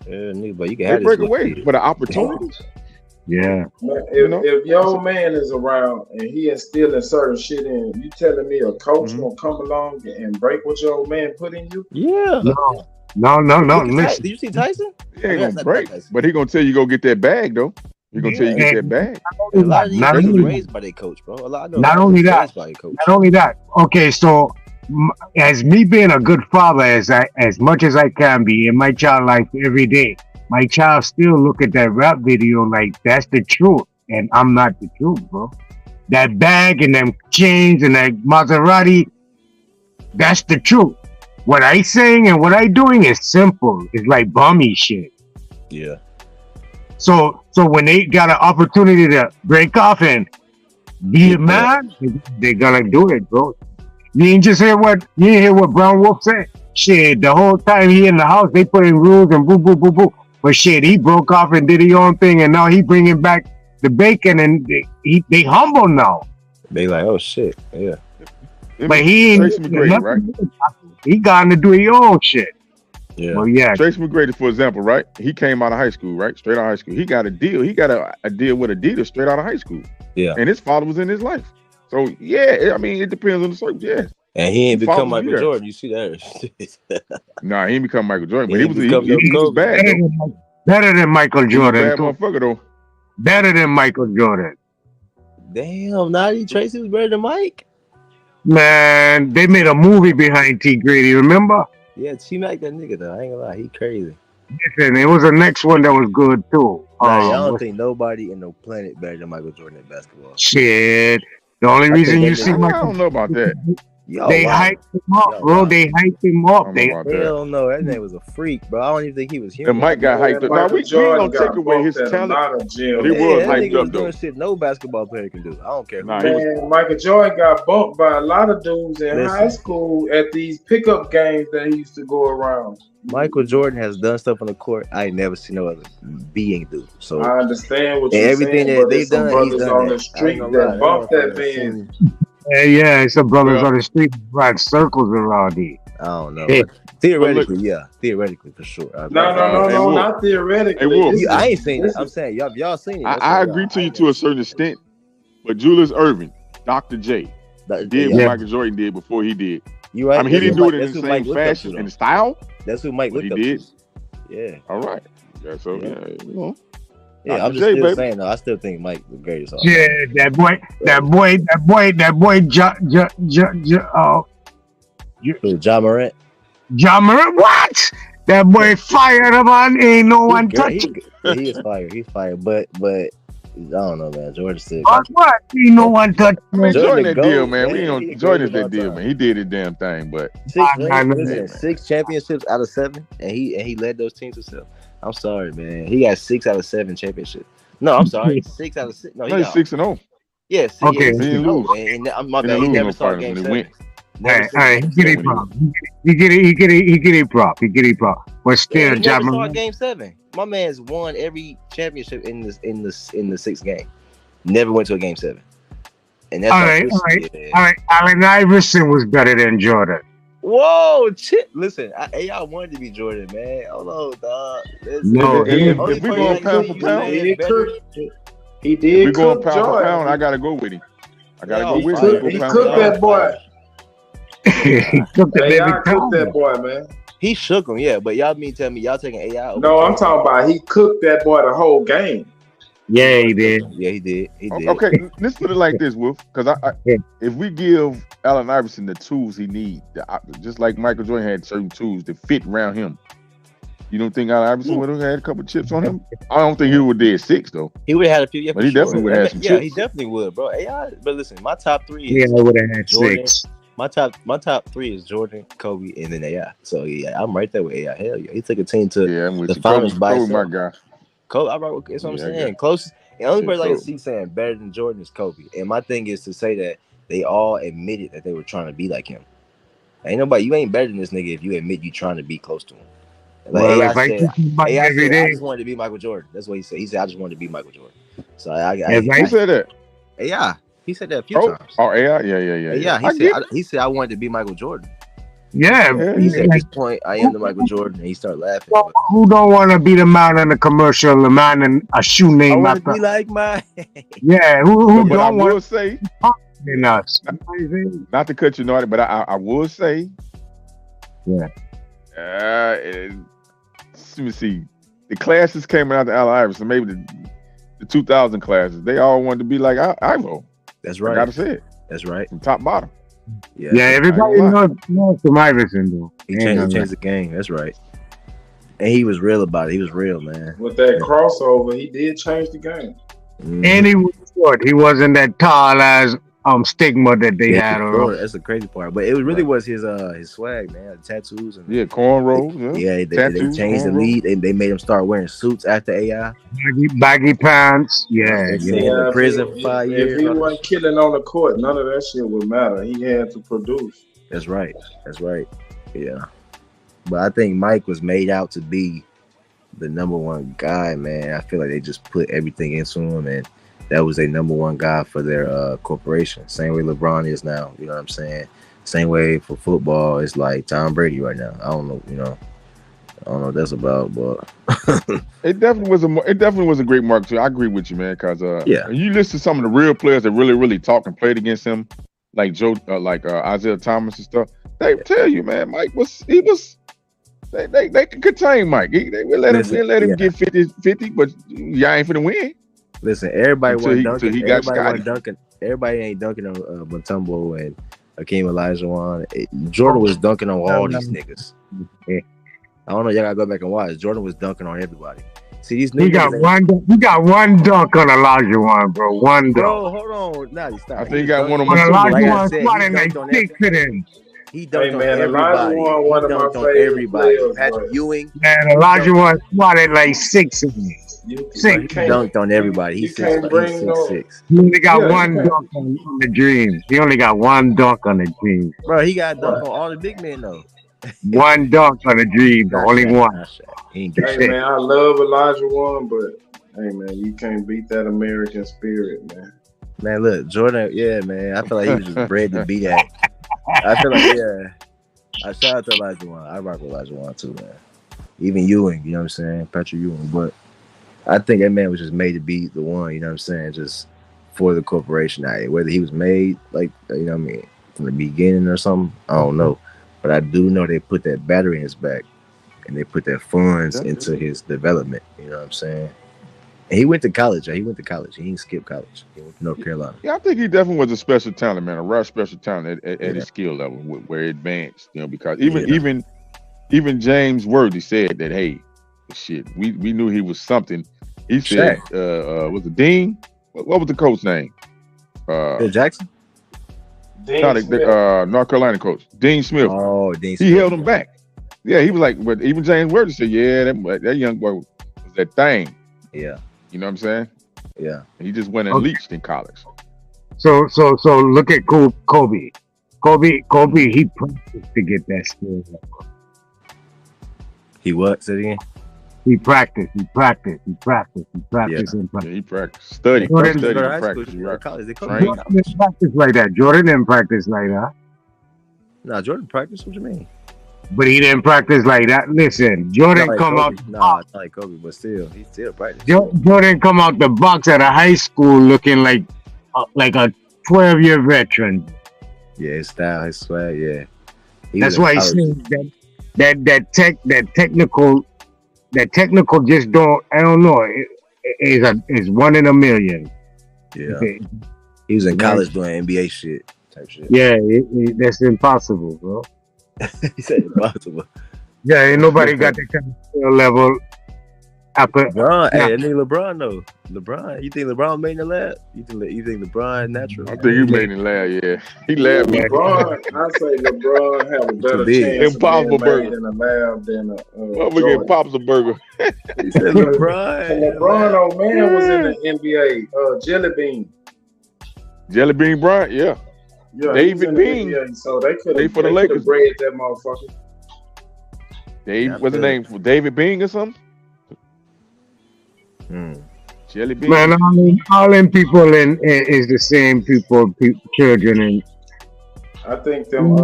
Yeah, nigga, but you can they break away for the opportunities. Yeah. If your man is around and he instilling certain shit in, you telling me a coach gonna come along and break what your old man put in you? Yeah. No. Listen. Did you see Tyson? He ain't gonna break, but he gonna tell you go get that bag though. He gonna tell you get that bag. A lot of these niggas was raised by their coach, bro. Not only that. Okay, so as me being a good father, as much as I can be in my child life every day, my child still look at that rap video like that's the truth, and I'm not the truth, bro. That bag and them chains and that Maserati, that's the truth. What I saying and what I doing is simple. It's like bummy shit. Yeah. So when they got an opportunity to break off and be a man, they're gonna do it, bro. You ain't hear what Brown Wolf said? Shit, the whole time he in the house, they put in rules and boo boo boo boo. But shit, he broke off and did his own thing, and now he bringing back the bacon, and they humble now. They like, oh shit, yeah. But he ain't Tracy McGrady, right? He got to do his own shit. Yeah. Well, yeah. Tracy McGrady, for example, right? He came out of high school, right? Straight out of high school. He got a deal. He got a deal with Adidas straight out of high school. Yeah. And his father was in his life. So yeah, I mean, it depends on the circle. Yeah. And he ain't become Michael Jordan. You see that? Nah, he ain't become Michael Jordan, but He he was bad. Better than Michael Jordan. Bad motherfucker though. Better than Michael Jordan. Damn, Naughty Tracy was better than Mike. Man, they made a movie behind T. Grady, remember? Yeah, T-Mac that nigga though. I ain't gonna lie, he crazy. Listen, it was the next one that was good too. Nah, I don't think nobody in the planet better than Michael Jordan at basketball. Shit. The only reason you see I don't know about that. They hyped him up, bro. They hyped him up. Hell no, that nigga was a freak, bro. I don't even think he was human. And Mike got hyped up. Now we ain't gonna take away his talent. But he was hyped up though. Doing shit no basketball player can do. I don't care. Man, Michael Jordan got bumped by a lot of dudes in high school at these pickup games that he used to go around. Michael Jordan has done stuff on the court I ain't never seen no other being do. So I understand what you're everything saying, that they've done, he's done on the street that bumped that man. Yeah, it's some brothers on the street ride circles around here. I don't know. Theoretically, yeah. Theoretically, for sure. No, not theoretically. I ain't seen it. I'm saying, y'all seen it. I agree to you to a certain extent, but Julius Erving, Dr. J, did what Michael Jordan did before he did. You right. I mean, he didn't do it in the same fashion and style. That's who Mike looked up did. to. Yeah. All right. Yeah, so, you know. Yeah, I'm just still saying though. I still think Mike the greatest. Yeah, that boy, Ja Morant. Ja Morant, what? That boy fired him on. Ain't no one touching. He is fired. He's fired. But I don't know, man. Jordan still. What? Ain't no one touching. I mean, Jordan that deal, man. We ain't Jordan's that deal, man. He did his damn thing, but 6 championships out of 7, and he led those teams himself. I'm sorry, man. He got 6 out of 7 championships. No, I'm sorry. 6 out of 6. No, he got 6-0. Yeah, okay. He didn't lose. And my bad. He never saw game 7. All right. He get a prop. He get a prop. But still, he never saw game 7. My man's won every championship in the 6th game. Never went to a game 7. And that's all right. Allen Iverson was better than Jordan. Whoa, shit. Listen, AI wanted to be Jordan, man. Hold on, dog. No, if we going pound for pound, he did. We going pound for pound. I gotta go with him. I gotta go with him. He cooked that boy. He cooked that boy, man. He shook him, yeah. But y'all tell me y'all taking AI over? No, I'm talking about he cooked that boy the whole game. Yeah, he did. Yeah, he did. Okay, let's put it like this, Wolf. Because if we give Allen Iverson the tools he needs, just like Michael Jordan had certain tools to fit around him, you don't think Allen Iverson would have had a couple chips on him? I don't think he would have did 6 though. He would have had a few, but he definitely would have had some chips. Yeah, he definitely would, bro. AI, but listen, my top 3 is I would have had Jordan. 6. My top 3 is Jordan, Kobe, and then AI. So yeah, I'm right there with AI. Hell yeah, he took a team to the finals by himself. My guy. Kobe, that's what I'm saying. Closest. The only person I can see saying better than Jordan is Kobe. And my thing is to say that they all admitted that they were trying to be like him. Ain't nobody, you ain't better than this nigga if you admit you trying to be close to him. Like well, AI said, I just wanted to be Michael Jordan. That's what he said. He said, I just wanted to be Michael Jordan. So who said that? AI. He said that a few times. Oh, AI, yeah. Yeah, he said I wanted to be Michael Jordan. Yeah, He said at this point I am the Michael Jordan, and he started laughing. But who don't want to be the man in the commercial, the man in a shoe I name want to after? be like my. Yeah, who But I don't will want say, in us? not to cut you, Naughty, but I will say, yeah. Let me see. The classes came out of Allen Iverson, maybe the 2000 classes. They all wanted to be like Ivo. That's right. I gotta say it. That's right. From top to bottom. Yeah, everybody knows some Iverson though. He changed the game. That's right. And he was real about it. He was real, man. With that crossover, he did change the game. And he was short. He wasn't that tall as stigma that they had on him. That's the crazy part. But it really was his swag, man. The tattoos and cornrows. Yeah, they changed the lead. They made him start wearing suits after AI. Baggy pants. Yeah. In prison for 5 years. If he wasn't killing on the court, none of that shit would matter. He had to produce. That's right. Yeah. But I think Mike was made out to be the number one guy, man. I feel like they just put everything into him, and that was a number one guy for their corporation. Same way LeBron is now. You know what I'm saying? Same way for football, it's like Tom Brady right now. I don't know. I don't know what that's about, but it definitely was a great mark too. I agree with you, man. Because you listen to some of the real players that really talked and played against him, like Isaiah Thomas and stuff. They tell you, man, Mike was. They could contain Mike. They will let him get 50, but y'all ain't finna win. Listen, everybody was dunking. Everybody ain't dunking on Mutombo and Hakeem Olajuwon. Jordan was dunking on all these niggas. I don't know. Y'all gotta go back and watch. Jordan was dunking on everybody. See these niggas. He got one dunk on Olajuwon, bro. One dunk. Bro, hold on. Nah, stop. I think he got one on Olajuwon swatted like 6 of them. He dunked on everybody. He dunked on everybody. Patrick Ewing. Man, Olajuwon swatted like 6 of them. He dunked on everybody. He's 6'6". He only got one dunk on the Dreams. He only got one dunk on the Dreams. Bro, he got dunked on all the big men though. One dunk on the Dreams, only one. Hey man, I love Olajuwon, but hey man, you can't beat that American spirit, man. Man, look, Jordan, yeah, man. I feel like he was just bred to be that. I feel like, I shout out to Olajuwon. I rock with Olajuwon too, man. Even Ewing, you know what I'm saying? Patrick Ewing. But I think that man was just made to be the one, you know what I'm saying? Just for the corporation. Whether he was made, like, you know what I mean, from the beginning or something, I don't know. But I do know they put that battery in his back and they put their funds into his development, you know what I'm saying? And he went to college. He didn't skip college. He went to North Carolina. Yeah, I think he definitely was a special talent, man. A rare special talent at his skill level, where it advanced. You know, because even James Worthy said that, hey, shit, we knew he was something. He said, was it Dean? What was the coach name? Phil Jackson. North Carolina coach Dean Smith. Oh, Dean Smith. He held him back. Yeah, he was like, but even James Worthy said, yeah, that young boy was that thing. Yeah. You know what I'm saying? Yeah. He just went and leached in college. So look at Kobe. Kobe, he practiced to get that skill. He what? Say it again. He practiced. Yeah, he practiced. Study. Jordan Study. didn't Practice. practice like that. Jordan didn't practice like that. Nah, Jordan practiced. What you mean? But he didn't practice like that. Listen, Jordan not like Kobe, but still, he still practiced. Jordan come out the box at a high school looking like a 12-year veteran. Yeah, his style, his swag, yeah. That's why he's saying that technical just don't. I don't know. Is one in a million. Yeah, he was in college doing NBA shit type shit. Yeah, that's impossible, bro. He said impossible. Yeah, ain't nobody got that kind of skill level. LeBron, hey, that nigga LeBron though. LeBron, you think LeBron made in the lab? You think LeBron natural? I think he made in the lab. Yeah, he lab. LeBron, I say LeBron have a better chance Impossible of being burger made in the lab than we get Pops a burger. He said LeBron, old man, was in the NBA. Jelly Bean. Jelly Bean Bryant, yeah. Yeah, David Bean. NBA, so they could have Lakers. bred that motherfucker. What's the name? David Bean or something? Jelly bean. Man, all them people is the same people, children, and I think them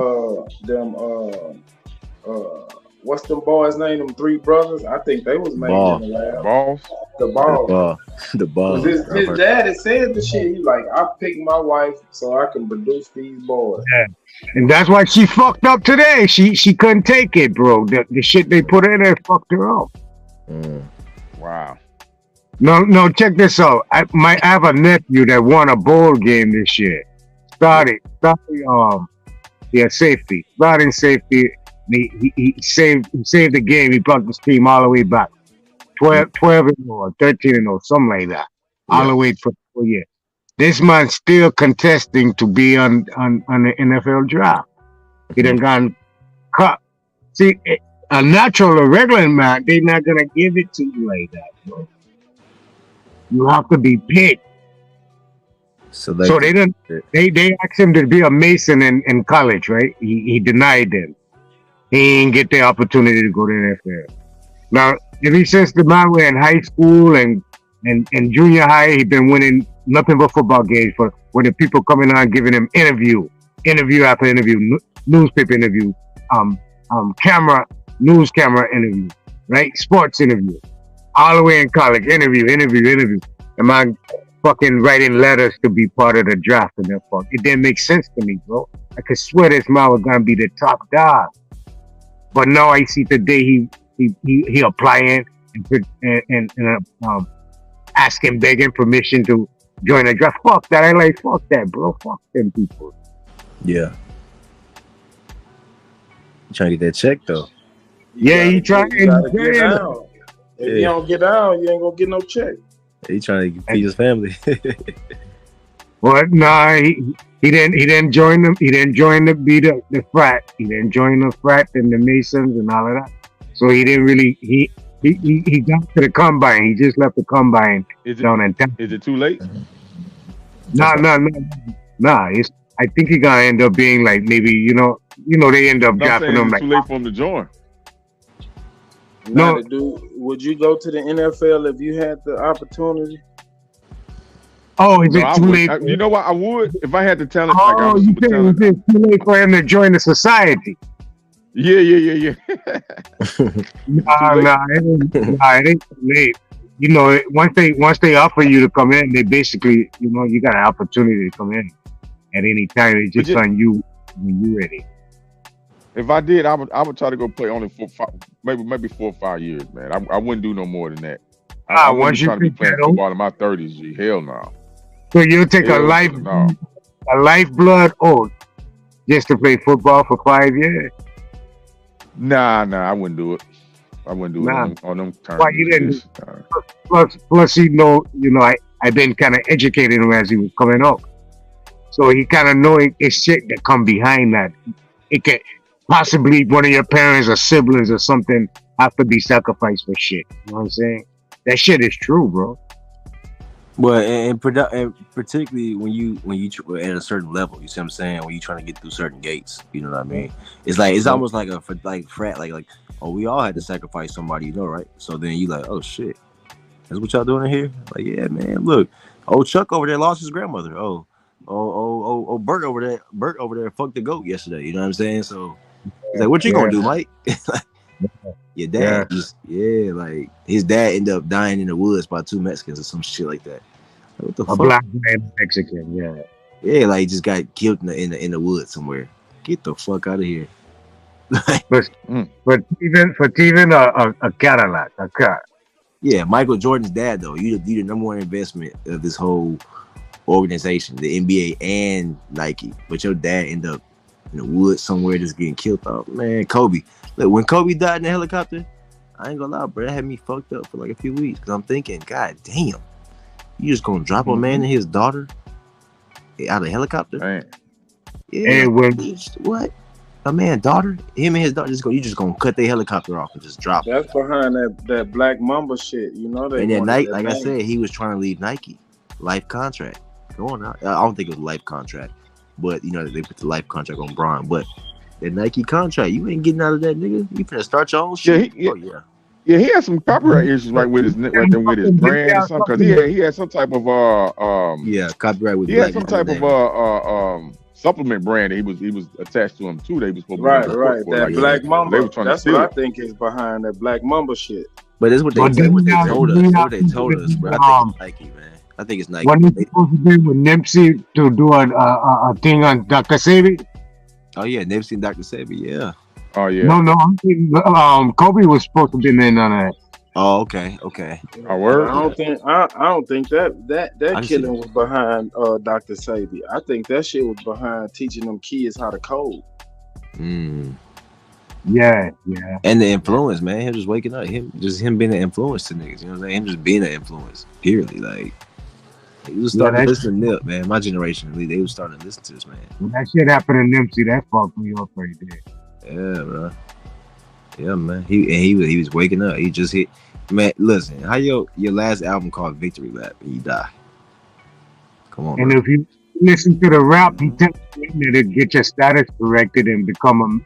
what's them boys' name? Them three brothers. I think they was made in the lab. Balls. The ball. The ball. His daddy said the shit. He like, I picked my wife so I can produce these boys. yeah. And that's why she fucked up today. She couldn't take it, bro. The shit they put in there fucked her up. Wow. No, check this out. I have a nephew that won a bowl game this year. Started safety. Starting safety. He saved the game. He brought this team all the way back. 12-0, 13-0, something like that. All the way for 4 years. This man's still contesting to be on the NFL draft. He done gone cut. See, a natural or regular man, they're not gonna give it to you like that, bro. You have to be picked. So they didn't. They asked him to be a Mason in college, right? He denied them. He didn't get the opportunity to go to the NFL. Now, ever since the man were in high school and junior high, he been winning nothing but football games for when the people coming on giving him interview after interview, newspaper interview, news camera interview, right? Sports interview. All the way in college, interview. The man fucking writing letters to be part of the draft and that fuck. It didn't make sense to me, bro. I could swear this man was gonna be the top dog. But now I see today he applying and asking, begging permission to join the draft. Fuck that. I like, fuck that, bro. Fuck them people. Yeah. You trying to get that check though? Yeah, he trying to get out. If you don't get out, you ain't gonna get no check. He trying to feed his family. Well, nah, he didn't join them. He didn't join the frat. He didn't join the frat and the Masons and all of that. So he didn't really he got to the combine. He just left the combine down in town. Is it too late? Nah. I think he gonna end up being like maybe they end up drafting him like too late for him to join. No, dude, would you go to the NFL if you had the opportunity? Oh, is it too late? You know what? I would if I had the talent. Oh, you think it's too late for him to join the society? Yeah. Nah, it ain't too late. Once they offer you to come in, they basically, you got an opportunity to come in at any time. It's just on you when you ready. If I did, I would try to go play only for maybe 4 or 5 years, man. I wouldn't do no more than that. I wouldn't be trying to be playing football in my 30s. G. Hell no. So you'll take a lifeblood oath just to play football for 5 years? Nah, I wouldn't do it. I wouldn't do it on them terms. Why you didn't? Plus, I've been kind of educating him as he was coming up, so he kind of knowing it's shit that come behind that. It can possibly one of your parents or siblings or something have to be sacrificed for shit. You know what I'm saying? That shit is true, bro. Well, and particularly when you at a certain level, you see what I'm saying? When you trying to get through certain gates, you know what I mean? It's like it's almost like a frat, like oh, we all had to sacrifice somebody, right? So then you like, oh shit, that's what y'all doing in here? Like, yeah, man, look, old Chuck over there lost his grandmother. Oh, Bert over there fucked the goat yesterday. You know what I'm saying? So he's like, what you gonna do, Mike? Your dad like his dad ended up dying in the woods by 2 Mexicans or some shit like that. Like, what the fuck? Black man Mexican, yeah, like he just got killed in the woods somewhere. Get the fuck out of here. But even a Cadillac, a car. Yeah, Michael Jordan's dad though. You the number one investment of this whole organization, the NBA and Nike. But your dad ended up in the woods somewhere just getting killed. Oh man, Kobe. Look, when Kobe died in the helicopter, I ain't gonna lie, bro, that had me fucked up for like a few weeks. Cause I'm thinking, God damn, you just gonna drop a man and his daughter out of a helicopter? Man. Yeah. What? A man, daughter, him and his daughter, you just gonna cut their helicopter off and just drop That's behind that Black Mamba shit, you know. And then Nike, like I said, he was trying to leave Nike, life contract. Go on out. I don't think it was a life contract, but they put the life contract on Bron. But that Nike contract, you ain't getting out of that, nigga. You finna start your own shit. Yeah, he had some copyright issues right with his brand or something, because he had some type of copyright with he had Black some Mamba type of supplement brand that he was attached to him too. They was supposed to be Right, going to court right. for That like Black they Mamba. were trying to That's what steal I it. think is behind that Black Mamba shit. But that's what they But then told us. That's what they told us, bro. I think it's Nike, man. I think it's Nike. What are supposed to do with Nipsey to do a thing on Dr. Sabi? Oh yeah, Nipsey and Dr. Sabi, yeah. Oh yeah. No, I'm thinking, Kobe was supposed to be in on that. Oh, okay. I word. I don't think that killing was behind Dr. Sabi. I think that shit was behind teaching them kids how to code. Yeah. And the influence, man. Him just waking up, him being an influence to niggas. You know what I'm saying? Him just being an influence. Purely, like he was starting to listen to Nip, man. My generation, they was starting to listen to this man. When that shit happened to Nipsey, that fucked me up right there. Yeah, bro. Yeah, man. He was waking up. He just hit. Man, listen. How your last album called Victory Lap and you die? Come on. And bro. if you listen to the rap, he tells you to get your status corrected and become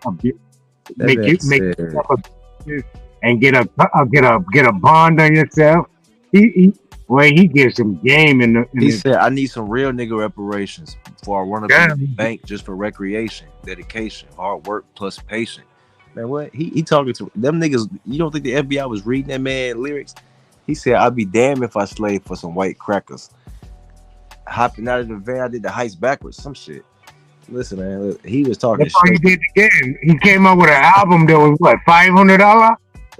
make yourself a business and get a bond on yourself. He gives some game in the. He said, "I need some real nigga reparations before I run up in the bank just for recreation, dedication, hard work plus patience." Man, what he talking to them niggas? You don't think the FBI was reading that man lyrics? He said, "I'd be damned if I slaved for some white crackers." Hopping out of the van, I did the heist backwards, some shit. Listen, man, he was talking. That's all he did again. He came up with an album that was what, $500?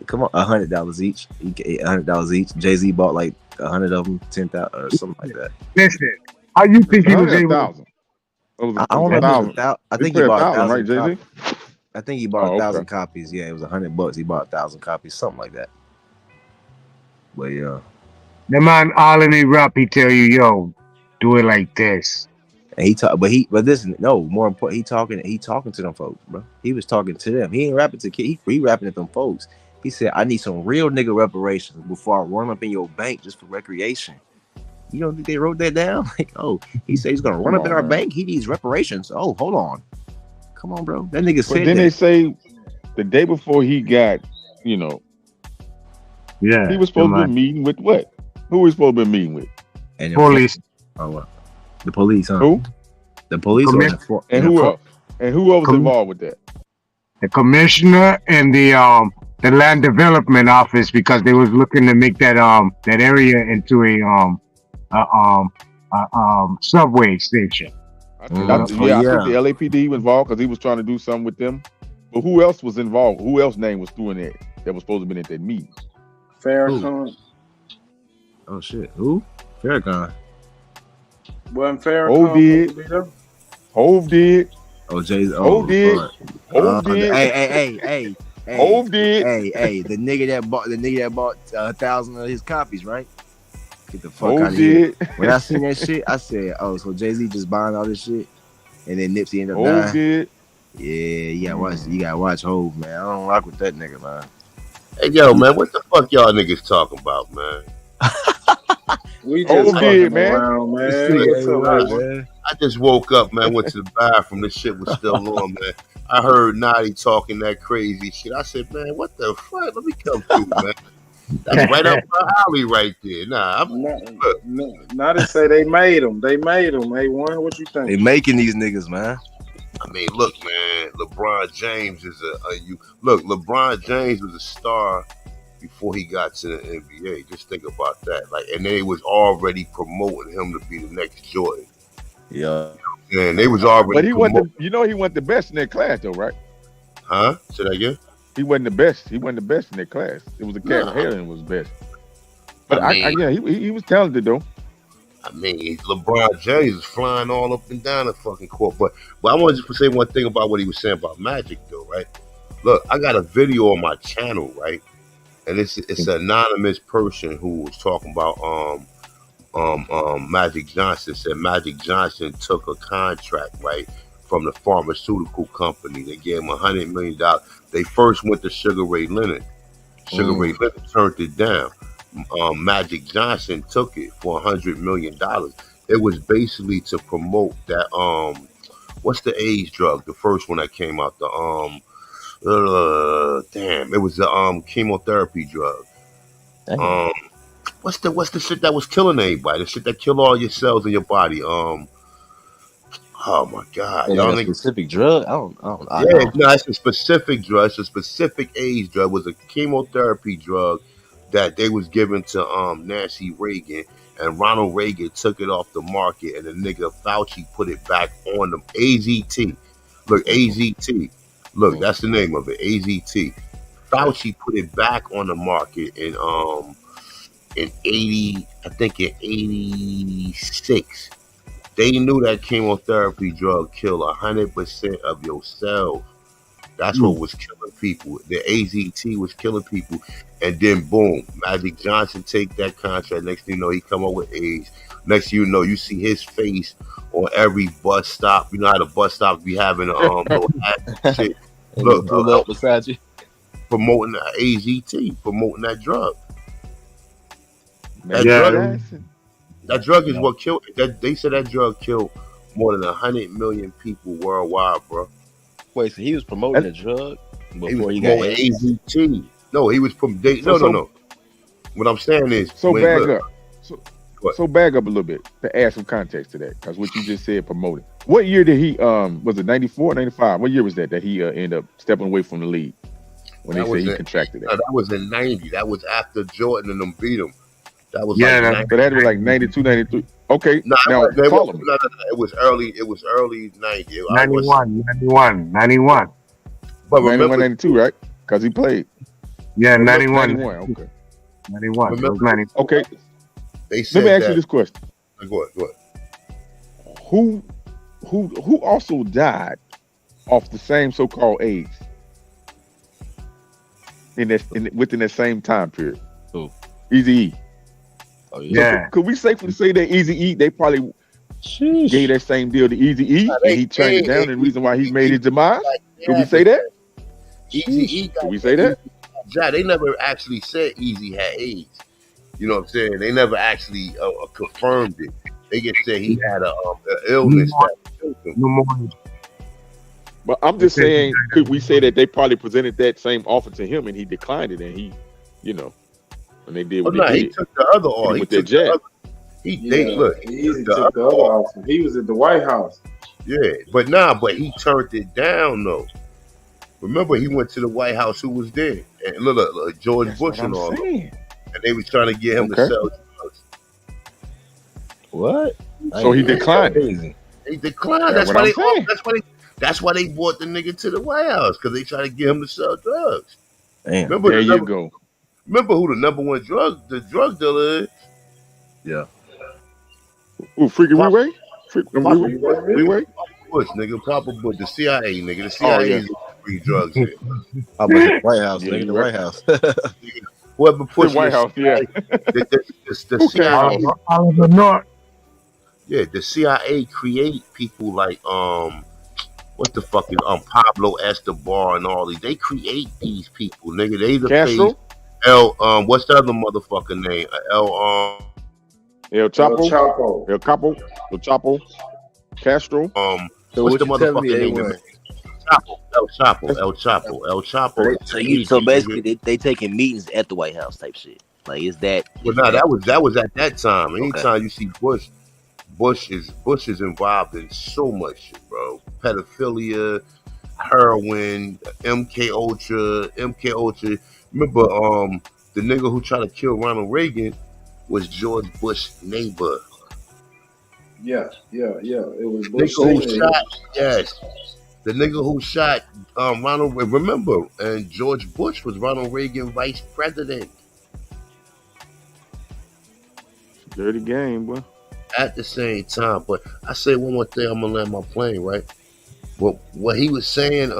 Come on, $100 each. $100 each. Jay-Z bought like 100 of them, 10,000 or something like that. Listen, how you think he was able? I don't know. If it was 1,000. I think he bought 1,000, right, Jay-Z? I think he bought 1,000 copies. Yeah, it was $100. He bought 1,000 copies, something like that. But yeah, The man all in the rap, he tell you, yo, do it like this. and he talk, but listen, no, more important, he talking to them folks, bro. He was talking to them. He ain't rapping to kids. He rapping at them folks. He said, "I need some real nigga reparations before I run up in your bank just for recreation." You don't think they wrote that down? Like, oh, he said he's gonna run up in our bank. He needs reparations. Oh, hold on, come on, bro. That nigga said. But then they say the day before he got, he was supposed to be meeting with what? Who was supposed to be meeting with? And police. Oh, what? The police, huh? Who? The police. And who else? And who else was involved with that? The commissioner and the land development office, because they was looking to make that area into a subway station. I think the LAPD was involved because he was trying to do something with them. But who else was involved? Who else name was doing that was supposed to be at that meeting? Farrakhan. Oh shit, who? Farrakhan. Wasn't Farrakhan? Hove did. Oh, Jay-Z. Hove did. Hove did. Hey. Hove did. Hey, the nigga that bought 1,000 of his copies, right? Get the fuck Hove out of here. did. When I seen that shit, I said, "Oh, so Jay-Z just buying all this shit," and then Nipsey ended up Hove dying. did. Yeah, you gotta watch Hove, man. I don't rock with that nigga, man. Hey, yo, man, what the fuck y'all niggas talking about, man? We just did, man. Around, man. I just woke up, man. Went to the bathroom. This shit was still on, man. I heard Naughty talking that crazy shit. I said, man, what the fuck? Let me come through, man. That's right up my alley right there. Naughty say they made them. They made them. Hey, one, what you think? They making these niggas, man. I mean, look, man. LeBron James is LeBron James was a star before he got to the NBA. Just think about that. Like, and they was already promoting him to be the next Jordan. Yeah. And they was already. But he wasn't. He wasn't the best in that class, though, right? Huh? Say that again. He wasn't the best. He wasn't the best in that class. It was a cat. Halen was best. But he was talented though. I mean, LeBron James is flying all up and down the fucking court. But I wanted to say one thing about what he was saying about Magic, though, right? Look, I got a video on my channel, right? And it's an anonymous person who was talking about Magic Johnson. Said Magic Johnson took a contract, right, from the pharmaceutical company. They gave him $100 million. They first went to Sugar Ray Leonard. Sugar Ray Leonard turned it down. Magic Johnson took it for $100 million. It was basically to promote that what's the AIDS drug? The first one that came out, Damn, it was a chemotherapy drug. Damn. What's the shit that was killing everybody? The shit that kill all your cells in your body. Oh my god, Like y'all a niggas. specific drug? I Yeah, don't. no, it's a specific drug. It's a specific AIDS drug. It was a chemotherapy drug that they was given to Nancy Reagan, and Ronald Reagan took it off the market, and the nigga Fauci put it back on them. AZT. Look, AZT. Look, that's the name of it. AZT. Fauci put it back on the market in 80, I think in 86. They knew that chemotherapy drug killed 100% of your cells. That's what was killing people. The AZT was killing people. And then boom, Magic Johnson take that contract. Next thing you know, he come up with AIDS. Next thing you know, you see his face on every bus stop. You know how the bus stops be having little ads and shit. Look, pull up beside you. Promoting the AZT, promoting that drug. That Yeah. drug, that drug is what killed. That they said that drug killed more than 100 million people worldwide, bro. Wait, so he was promoting a drug before he got promoting AIDS? AZT. No, he was from. No. What I'm saying is, So when, bag look, up. So bag up a little bit to add some context to that, because what you just said promoted. What year did he was it 94, 95? What year was that he ended up stepping away from the league when they say he contracted it? That was in 90. That was after Jordan and them beat him. That was So like that was like 92, 93. Okay, No, now follow me. no, it was early. It was early 90. 91. But 91, 92, right? Because he played. Yeah, 91. 91. Okay. 91. Remember- It was 91. Okay. They Let said me ask that- you this question. Go ahead. Who also died off the same so-called AIDS within that same time period? Who? Eazy-E. Oh yeah. So could we safely say that Eazy-E, they probably gave that same deal to Eazy-E and he turned it down, and the reason why he made his demise? Could we say that? Eazy-E. Could we say that? Yeah, they never actually said Easy had AIDS. You know what I'm saying? They never actually confirmed it. They just said he had a illness that killed him. But I'm just saying, could we say that they probably presented that same offer to him and he declined it, and he, when they did what they did? He took the other offer. He took the other. Easy took the other offer. He was at the White House. Yeah, but he turned it down though. Remember, he went to the White House. Who was there? And look, George Bush and all. And they was trying to get him to sell drugs. What? So he declined it. He declined. That's why they brought the nigga to the White House, because they tried to get him to sell drugs. Damn. Remember There you go. Remember who the number one drug dealer is? Yeah. Ooh, Freaky Freeway? Freeway? Bush, nigga. Papa Bush, the CIA, nigga. The CIA is free drugs here. How about the White House, nigga? The White House. Whoever pushed the White House, yeah. The CIA. Oliver North. Yeah, the CIA create people like what the fuck is Pablo Escobar and all these. They create these people, nigga. They the Castro? face. What's the other motherfucker name? El Chapo. El Chapo. Castro. So what's the motherfucker name? El Chapo. So basically, they taking meetings at the White House type shit. Like, is that? Well, no, that was at that time. Anytime you see Bush is involved in so much shit, bro. Pedophilia, heroin, MK Ultra. Remember, the nigga who tried to kill Ronald Reagan was George Bush's neighbor. Yeah. It was The Bush. the nigga who shot Ronald. Remember, and George Bush was Ronald Reagan vice president. Dirty game, boy. At the same time, but I say one more thing. I'm gonna land my plane, right? What he was saying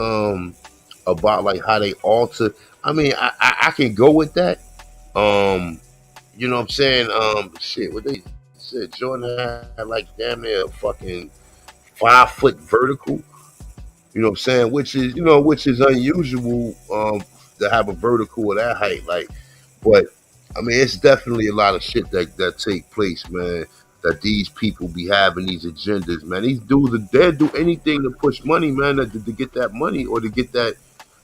about like how they alter. I mean, I can go with that. You know what I'm saying? Shit, what they said, Jordan had like damn near a fucking 5 foot vertical. You know what I'm saying? Which is unusual to have a vertical of that height. Like, but I mean, it's definitely a lot of shit that take place, man. That these people be having these agendas, man. They'll do anything to push money, man, to get that money or to get that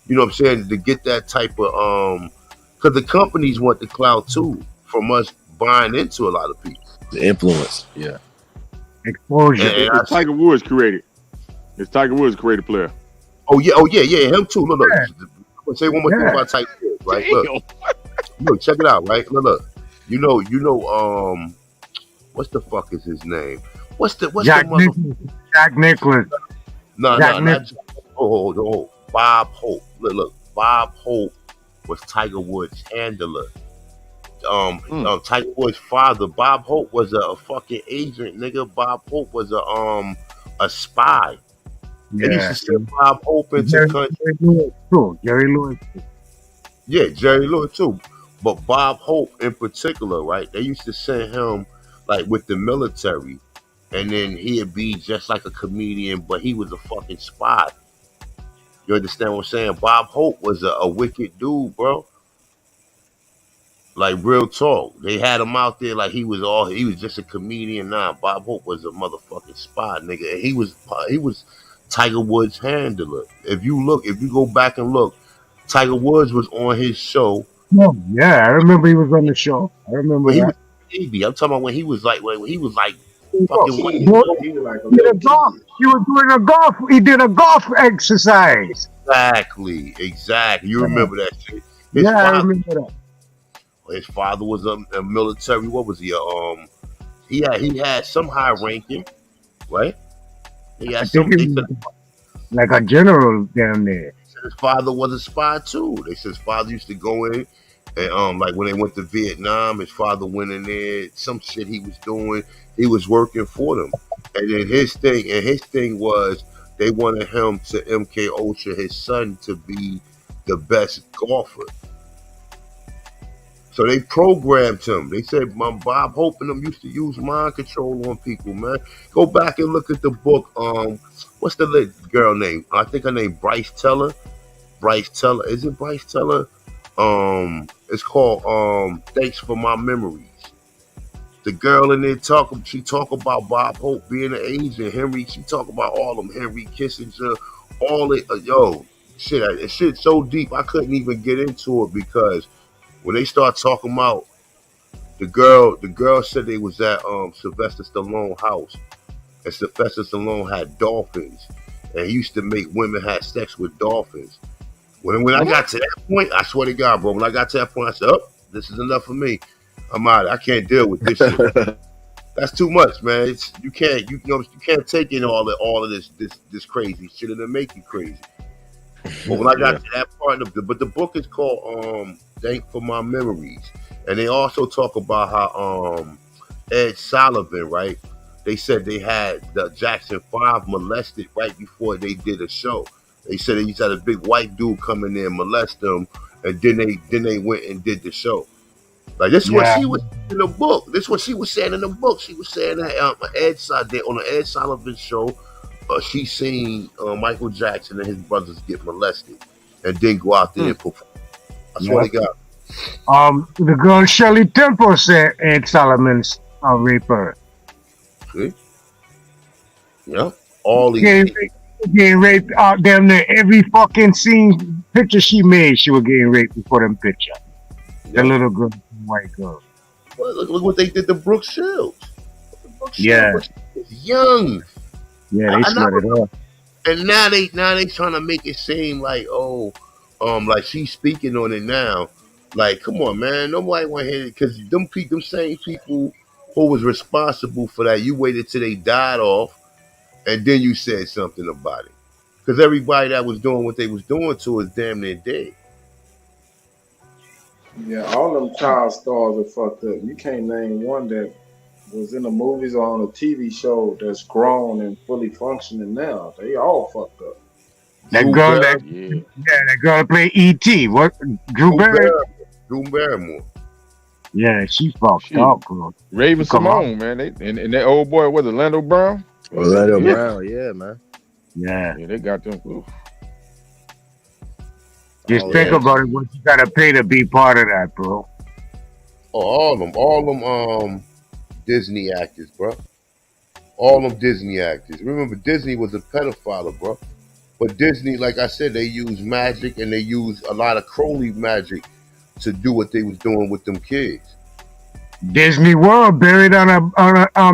You know what I'm saying? To get that type of because the companies want the clout too from us buying into a lot of people. The influence, yeah. Exposure. It's Tiger Woods created. It's Tiger Woods created player. Oh yeah, him too. Look. I'm gonna say one more thing about Tiger Woods, right? Look, check it out, right? Look. You know, what's the fuck is his name? What's the Jack mother? Jack Nicklaus. No, not. Oh, Bob Hope. Look, Bob Hope was Tiger Woods' handler. Tiger Woods' father, Bob Hope, was a fucking agent, nigga. Bob Hope was a spy. Yeah. They used to send Bob Hope into Jerry Lewis. Yeah, Jerry Lewis too. But Bob Hope in particular, right? They used to send him like with the military, and then he'd be just like a comedian, but he was a fucking spy. You understand what I'm saying? Bob Hope was a wicked dude, bro. Like real talk. They had him out there like he was just a comedian. Nah, Bob Hope was a motherfucking spy, nigga. And he was Tiger Woods' handler. If you go back and look, Tiger Woods was on his show. Oh, yeah, I remember he was on the show. I remember When he that. was a baby. I'm talking about when he was like fucking He was doing a golf. He did a golf exercise. Exactly. You remember that shit? I remember that. His father was a military. What was he? He had some high ranking, right? He had some. He was like a general down there. His father was a spy too. They said his father used to go in and like when they went to Vietnam, his father went in there. Some shit he was doing. He was working for them, and then his thing was they wanted him to MK Ultra his son to be the best golfer. So they programmed him. They said, Bob Hope and them used to use mind control on people, man. Go back and look at the book. What's the girl name? I think her name Bryce Teller. Is it Bryce Teller? It's called Thanks for My Memories. The girl in there she talk about Bob Hope being an agent, Henry. She talk about all them Henry Kissinger, all it. Shit's so deep I couldn't even get into it because when they start talking about the girl said they was at Sylvester Stallone's house, and Sylvester Stallone had dolphins, and he used to make women have sex with dolphins. When I got to that point, I swear to God, bro, when I got to that point, I said, "Oh, this is enough for me. I'm out. I can't deal with this shit. That's too much, man. You can't take in all of this crazy shit, and it make you crazy." But when I got to that part but the book is called Thank for My Memories. And they also talk about how Ed Sullivan, right? They said they had the Jackson 5 molested right before they did a show. They said they used to have a big white dude come in there and molest them, and then they went and did the show. Like this is what she was in the book. This is what she was saying in the book. She was saying that on the Ed Sullivan show, she seen Michael Jackson and his brothers get molested, and then go out there and perform. I swear to God. The girl Shirley Temple said Ed Solomon's raped her. See? Yeah. All these getting raped out damn near every fucking picture she made, she was getting raped before them picture. The little girl, white girl. Well, look what they did to Brooke Shields. Shields was young. Yeah, they sweat it up. And now they trying to make it seem like like she's speaking on it now. Like, come on, man, nobody want to hear it because them same people who was responsible for that, you waited till they died off, and then you said something about it. Because everybody that was doing what they was doing to is damn near dead. Yeah, all them child stars are fucked up. You can't name one that was in the movies or on a TV show that's grown and fully functioning now. They all fucked up. That girl that girl played E.T. What? Drew Barrymore. Yeah, she fucked up, bro. Raven Simone, man. And that old boy, was it Orlando Brown? Orlando Brown, yeah, man. Yeah, they got them. Oof. Just think about it. What you gotta pay to be part of that, bro. Oh, all them Disney actors, bro. All them Disney actors. Remember, Disney was a pedophile, bro. But Disney, like I said, they use magic and they use a lot of Crowley magic to do what they was doing with them kids. Disney World buried on a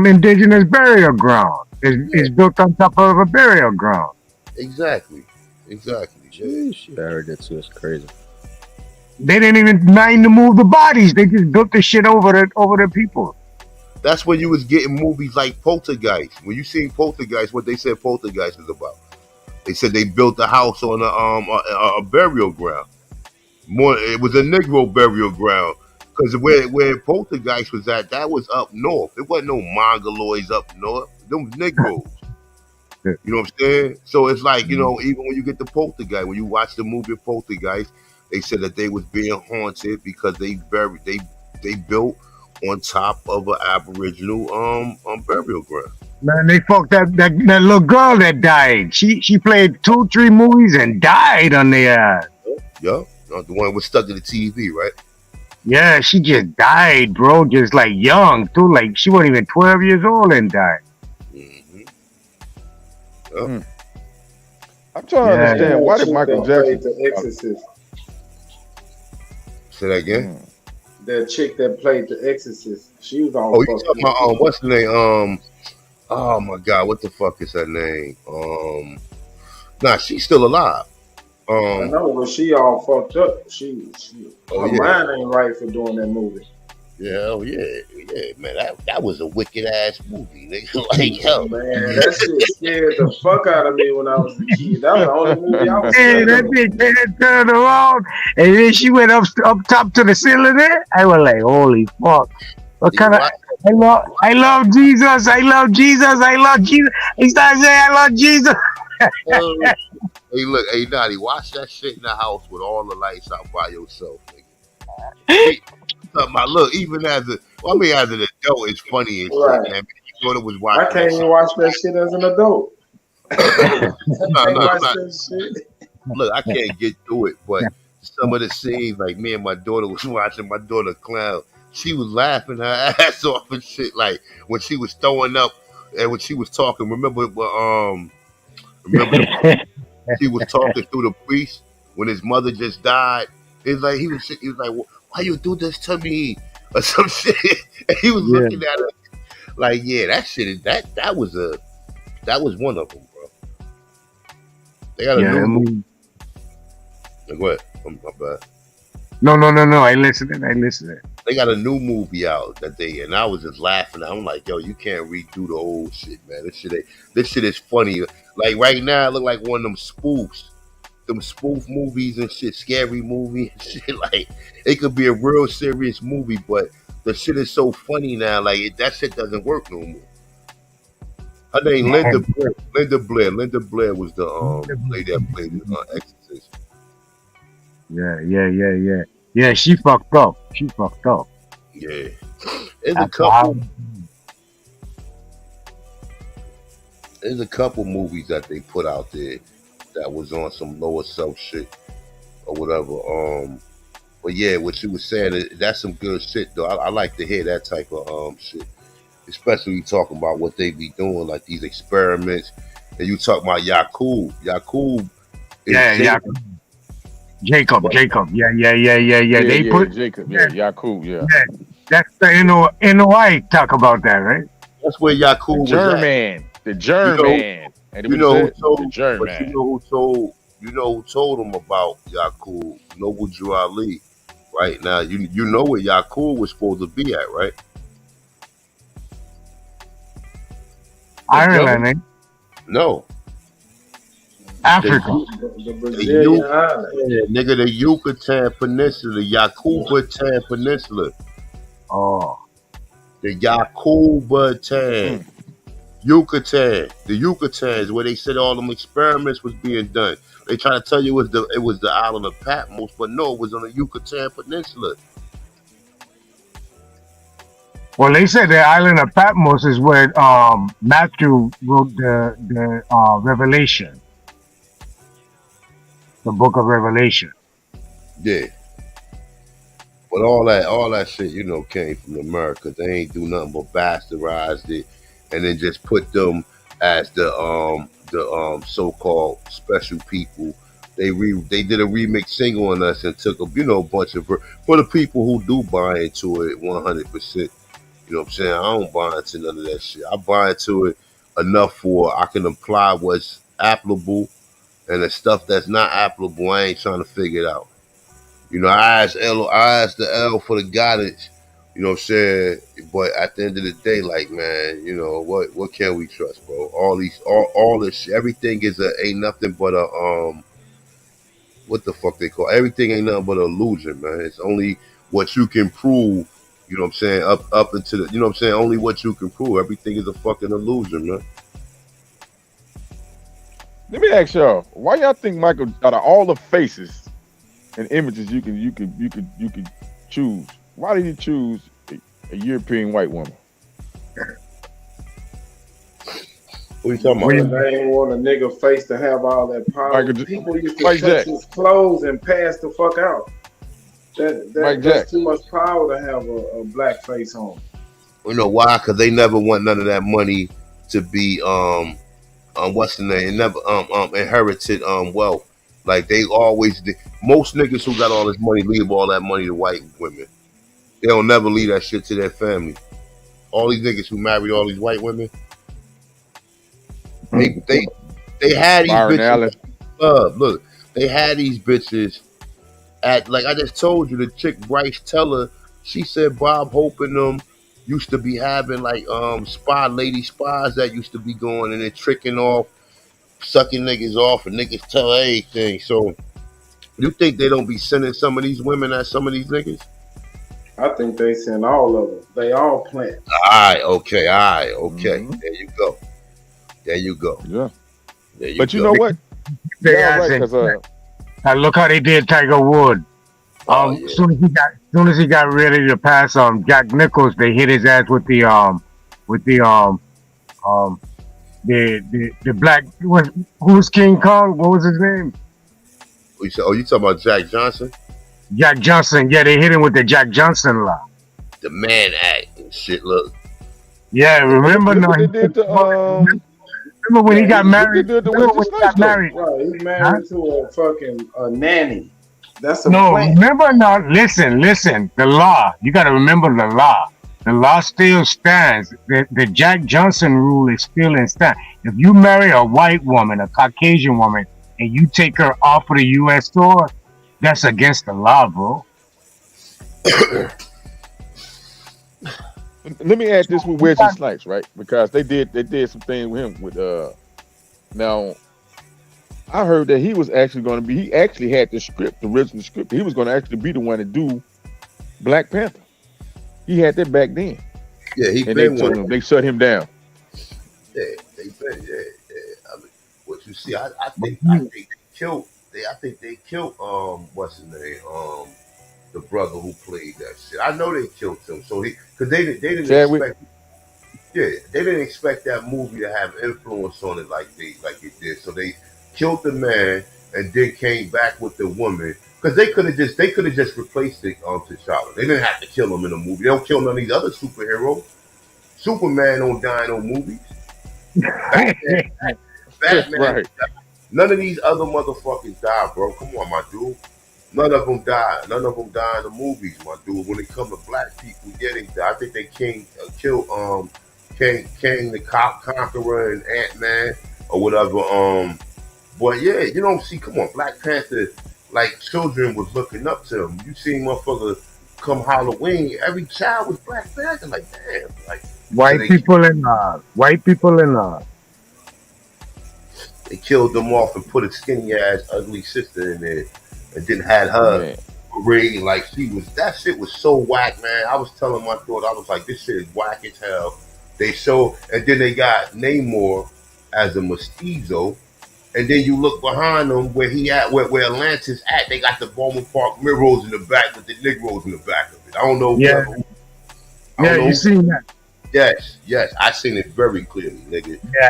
indigenous burial ground. It's built on top of a burial ground. Exactly. Yeah. I heard that too. It's crazy. They didn't even mind to move the bodies. They just built the shit over the people. That's when you was getting movies like Poltergeist. When you seen Poltergeist, what they said Poltergeist was about. They said they built a house on a burial ground. It was a Negro burial ground. Because where Poltergeist was at, that was up north. It wasn't no Mongoloids up north. Them Negroes. You know what I'm saying? So it's like, you know, even when you get the Poltergeist, when you watch the movie Poltergeist, they said that they was being haunted because they built on top of an Aboriginal burial ground. Man, they fucked that little girl that died. She played 2-3 movies and died on the ass. Yup. The one was stuck to the TV, right? Yeah, she just died, bro. Just like young, too. Like she wasn't even 12 years old and died. I'm trying to understand why did Michael Jackson The Exorcist? Say that again. That chick that played The Exorcist, she was all. Oh, you talking about what's the name? Oh my God, what the fuck is her name? Nah, she's still alive. I know, but she all fucked up. Her mind ain't right for doing that movie. Yeah, man, that was a wicked ass movie, nigga. Like, hell, man, that shit scared the fuck out of me when I was a kid. That was the only movie I was Hey, scared that of. bitch turned around and then she went up top to the ceiling there. I was like, holy fuck. What kind of I love Jesus. I love Jesus. I love Jesus. He started saying I love Jesus. Hey, look, hey, Naughty, watch that shit in the house with all the lights out by yourself, nigga. Look, even as an adult, it's funny and shit, man. Your daughter was watching. I can't even watch that shit as an adult. Look, I can't get through it, but some of the scenes, like me and my daughter was watching my daughter clown. She was laughing her ass off and shit, like when she was throwing up and when she was talking. Remember, she was talking through the priest when his mother just died. It's like he was like, why you do this to me or some shit? And he was looking at her like, yeah, that shit is that was one of them, bro. They got a new movie. Go ahead. My bad. No. I listened. They got a new movie out and I was just laughing. I'm like, yo, you can't redo the old shit, man. This shit is funny. Like right now, it look like one of them spoofs. Them spoof movies and shit, scary movie and shit. Like it could be a real serious movie, but the shit is so funny now. Like that shit doesn't work no more. Her name Linda Blair. Linda Blair was the lady that played the Exorcist. Yeah. Yeah, she fucked up. Yeah, there's a couple movies that they put out there that was on some lower self shit or whatever. But yeah, what you was saying, that's some good shit though. I like to hear that type of shit, especially talking about what they be doing, like these experiments. And you talk about Yakub. Jacob. Yeah. They put Jacob. Yeah, Yakub. Yeah. That's the NOI talk about that, right? That's where Yakub was at. The German. You know who told him about Yakub? Noble Drew Ali. Right now, you know where Yakub was supposed to be at, right? Ireland, eh? No. Africa. The Brazilian island. Nigga, the Yucatan Peninsula, Yucatan Peninsula. Oh. The Yucatan. Yucatan. The Yucatan is where they said all them experiments was being done. They try to tell you it was the island of Patmos, but no, it was on the Yucatan Peninsula. Well, they said the island of Patmos is where Matthew wrote the Revelation. The book of Revelation. Yeah. But all that shit, came from America. They ain't do nothing but bastardize it and then just put them as the the so-called special people. They did a remix single on us and took a bunch of for the people who do buy into it 100%. You know what I'm saying? I don't buy into none of that shit. I buy into it enough for I can apply what's applicable, and the stuff that's not applicable, I ain't trying to figure it out. I asked the L for the guidance. You know what I'm saying? But at the end of the day, like, man, what can we trust, bro? All this shit, everything ain't nothing but a what the fuck they call everything ain't nothing but an illusion, man. It's only what you can prove. You know what I'm saying? Up into the, you know what I'm saying? Only what you can prove. Everything is a fucking illusion, man. Let me ask y'all, why y'all think Michael, out of all the faces and images you could choose, why did he choose a European white woman? What are you talking about? They ain't want a nigga face to have all that power. People used to touch his clothes and pass the fuck out. That's too much power to have a black face on. You know why? Because they never want none of that money to be what's the name? It never inherited wealth. Like they always did. Most niggas who got all this money leave all that money to white women. They don't never leave that shit to their family. All these niggas who married all these white women, they had these bitches. Look, they had these bitches at, like I just told you, the chick Bryce Teller. She said Bob Hope and them used to be having like lady spas that used to be going and then tricking off, sucking niggas off, and niggas tell everything. So you think they don't be sending some of these women at some of these niggas? I think they send all of them. They all plant. All right, okay. Mm-hmm. There you go. Yeah. There you but go. You know what? Look how they did Tiger Woods. Soon as he got ready to pass Jack Nichols, they hit his ass with the black, who's King Kong? What was his name? You talking about Jack Johnson? Jack Johnson, yeah, they hit him with the Jack Johnson law. The Mann Act and shit. Look. Yeah, remember now? Remember when he got married? Right, he married to a fucking nanny. That's a plan. Remember now? Listen. The law. You got to remember the law. The law still stands. The Jack Johnson rule is still in stand. If you marry a white woman, a Caucasian woman, and you take her off of the U.S. store, that's against the law, bro. Let me add this with Wesley Snipes, right? Because they did some things with him with now I heard that he was actually going to be, he actually had the original script. He was going to actually be the one to do Black Panther. He had that back then. Yeah, they shut him down. Yeah, they said, yeah. I mean, what you see, I think they killed. I think they killed what's his name? The brother who played that shit. I know they killed him. So because they didn't expect. Yeah, they didn't expect that movie to have influence on it like it did. So they killed the man and then came back with the woman. Because they could have just replaced it T'Challa. They didn't have to kill him in a movie. They don't kill none of these other superheroes. Superman don't die in no movies. Batman right. None of these other motherfuckers die, bro. Come on, my dude. None of them die. None of them die in the movies, my dude. When it comes to black people, yeah, they die. I think they killed King the Conqueror and Ant-Man or whatever. But yeah, you don't see. Come on, Black Panther. Like children was looking up to him. You seen motherfuckers come Halloween. Every child was Black Panther. Like damn, like white people in They killed them off and put a skinny ass ugly sister in there and then had her parade like she was. That shit was so whack, man. I was telling my daughter, I was like, this shit is whack as hell. They show, and then they got Namor as a mestizo, and then you look behind them where he at, where Atlantis at. They got the Bowman Park mirrors in the back with the Negroes in the back of it. I don't know. Yeah, you seen that? Yes, I seen it very clearly, nigga. Yeah,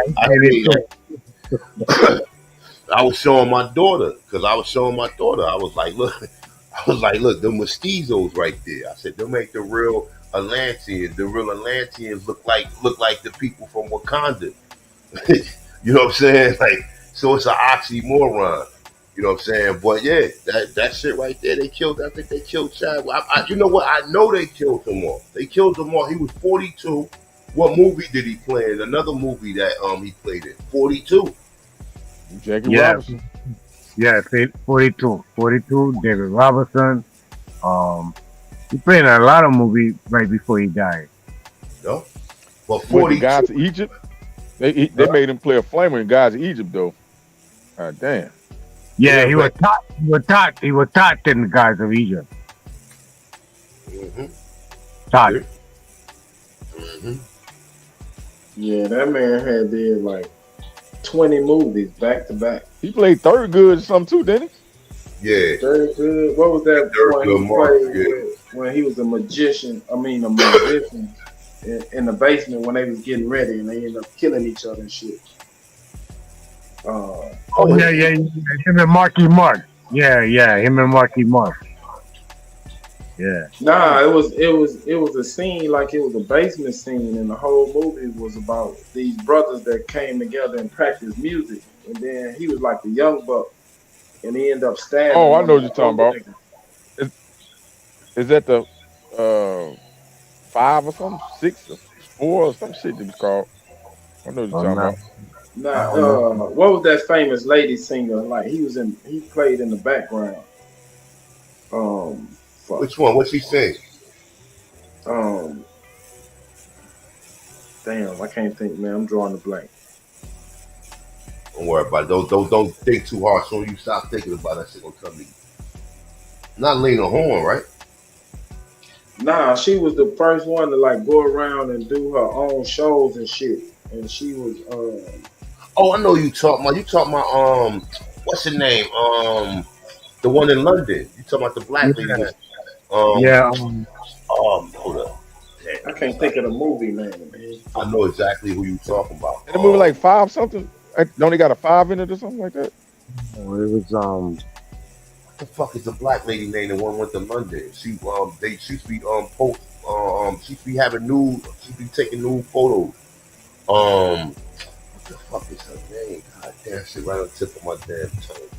I was showing my daughter because I was like, look, them mestizos right there. I said, them ain't the real Atlanteans. The real Atlanteans look like the people from Wakanda. You know what I'm saying? Like, so it's an oxymoron. You know what I'm saying? But yeah, that shit right there, they killed. I think they killed Chad. You know what? I know they killed him off. They killed him off. He was 42. What movie did he play in? Another movie that he played in. 42. Jackie Yeah, Robinson. yeah, 42, 42. David Robertson. He played in a lot of movies right before he died. No, but With 42. the guys of Egypt, they made him play a flamer in Guys of Egypt though. Damn. Yeah, he was taught. He was taught in the Guys of Egypt. Taught. Yeah, that man had did like 20 movies back to back. He played Thurgood or something too, didn't he? Yeah. Thurgood. What was that one he played with when he was a musician in the basement when they was getting ready and they ended up killing each other and shit. Yeah. Him and Marky Mark. Yeah. Him and Marky Mark. Yeah. Nah, it was a scene, like it was a basement scene, and the whole movie was about these brothers that came together and practiced music. And then he was like the young buck, and he ended up stabbing. Oh, I know what you're talking about. Is that the 5 or something, 6 or 4 or some shit that was called? I know what you're talking about. Nah, what was that famous lady singer? Like he played in the background. Which one? What's he saying? Damn, I can't think, man. I'm drawing a blank. Don't worry about it. Don't think too hard. So you stop thinking about that shit gonna come to you. Not Lena Horne, right? Nah, she was the first one to like go around and do her own shows and shit. And she was Oh, I know you talking about. You talking about what's her name? The one in London. You talking about the black lady? Hold up. I can't think of the movie name, man. I know exactly who you talking about. And the movie like 5 something. Don't they got a 5 in it or something like that? Oh, it was What the fuck is the black lady name? The one went to London. She used to be she used to be having nude. She be taking nude photos. What the fuck is her name? God damn, shit right on the tip of my damn tongue.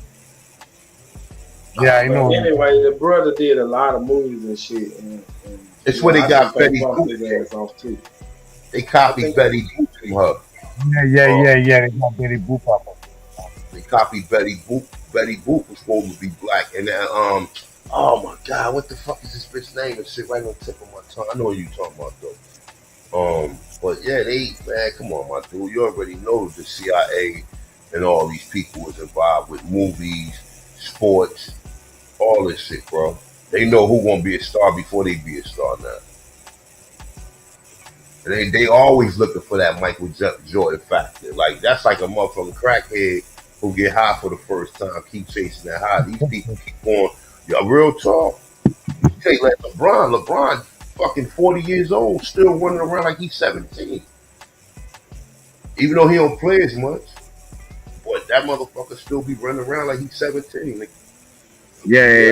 Yeah, I know. Anyway, the brother did a lot of movies and shit. And it's when they got Betty Boop off too. They copied Betty Boop from her. Yeah. They got Betty Boop up. They copied Betty Boop. Betty Boop was supposed to be black, and then oh my god, what the fuck is this bitch name? It's shit right on the tip of my tongue. I know what you talking about though. But yeah, man, come on, my dude. You already know the CIA and all these people was involved with movies, sports, all this shit, bro. They know who gonna be a star before they be a star now. And they always looking for that Michael Jordan factor. Like that's like a motherfucking crackhead who get high for the first time, keep chasing that high. These people keep going. Y'all real talk. You take like LeBron fucking 40 years old, still running around like he's 17. Even though he don't play as much. But that motherfucker still be running around like he's 17. Yeah.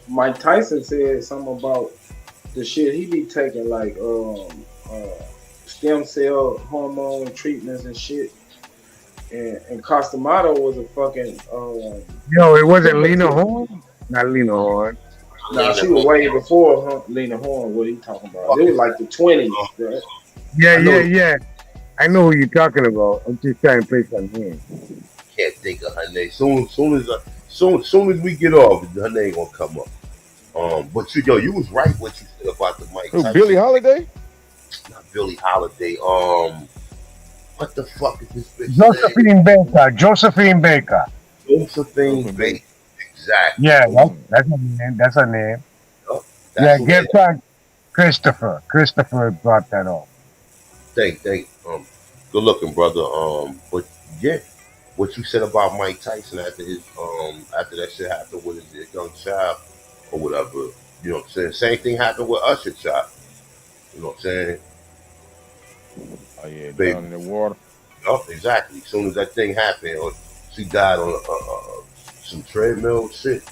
Mike Tyson said something about the shit he be taking, like stem cell hormone treatments and shit. And Costamato was a fucking Yo, it wasn't Lena Horne? Not Lena Horne. Nah, she was way before Lena Horne. What he talking about? It was like the 20s. Right? Yeah. I know who you're talking about. I'm just trying to play some here. Can't think of her name. Soon as we get off, her name gonna come up. But you was right what you said about the Mike Tyson. Billie Holiday? Not Billie Holiday. What the fuck is this bitch? Josephine Baker. Josephine Baker. Exactly. Yeah, that's her name. Get back, Christopher. Christopher brought that up. Thank. Good looking, brother. But yeah, what you said about Mike Tyson after that shit happened with his young child or whatever. You know what I'm saying? Same thing happened with Usher child. You know what I'm saying? Oh yeah, down in the water. Oh, exactly. As soon as that thing happened, or she died on some treadmill shit.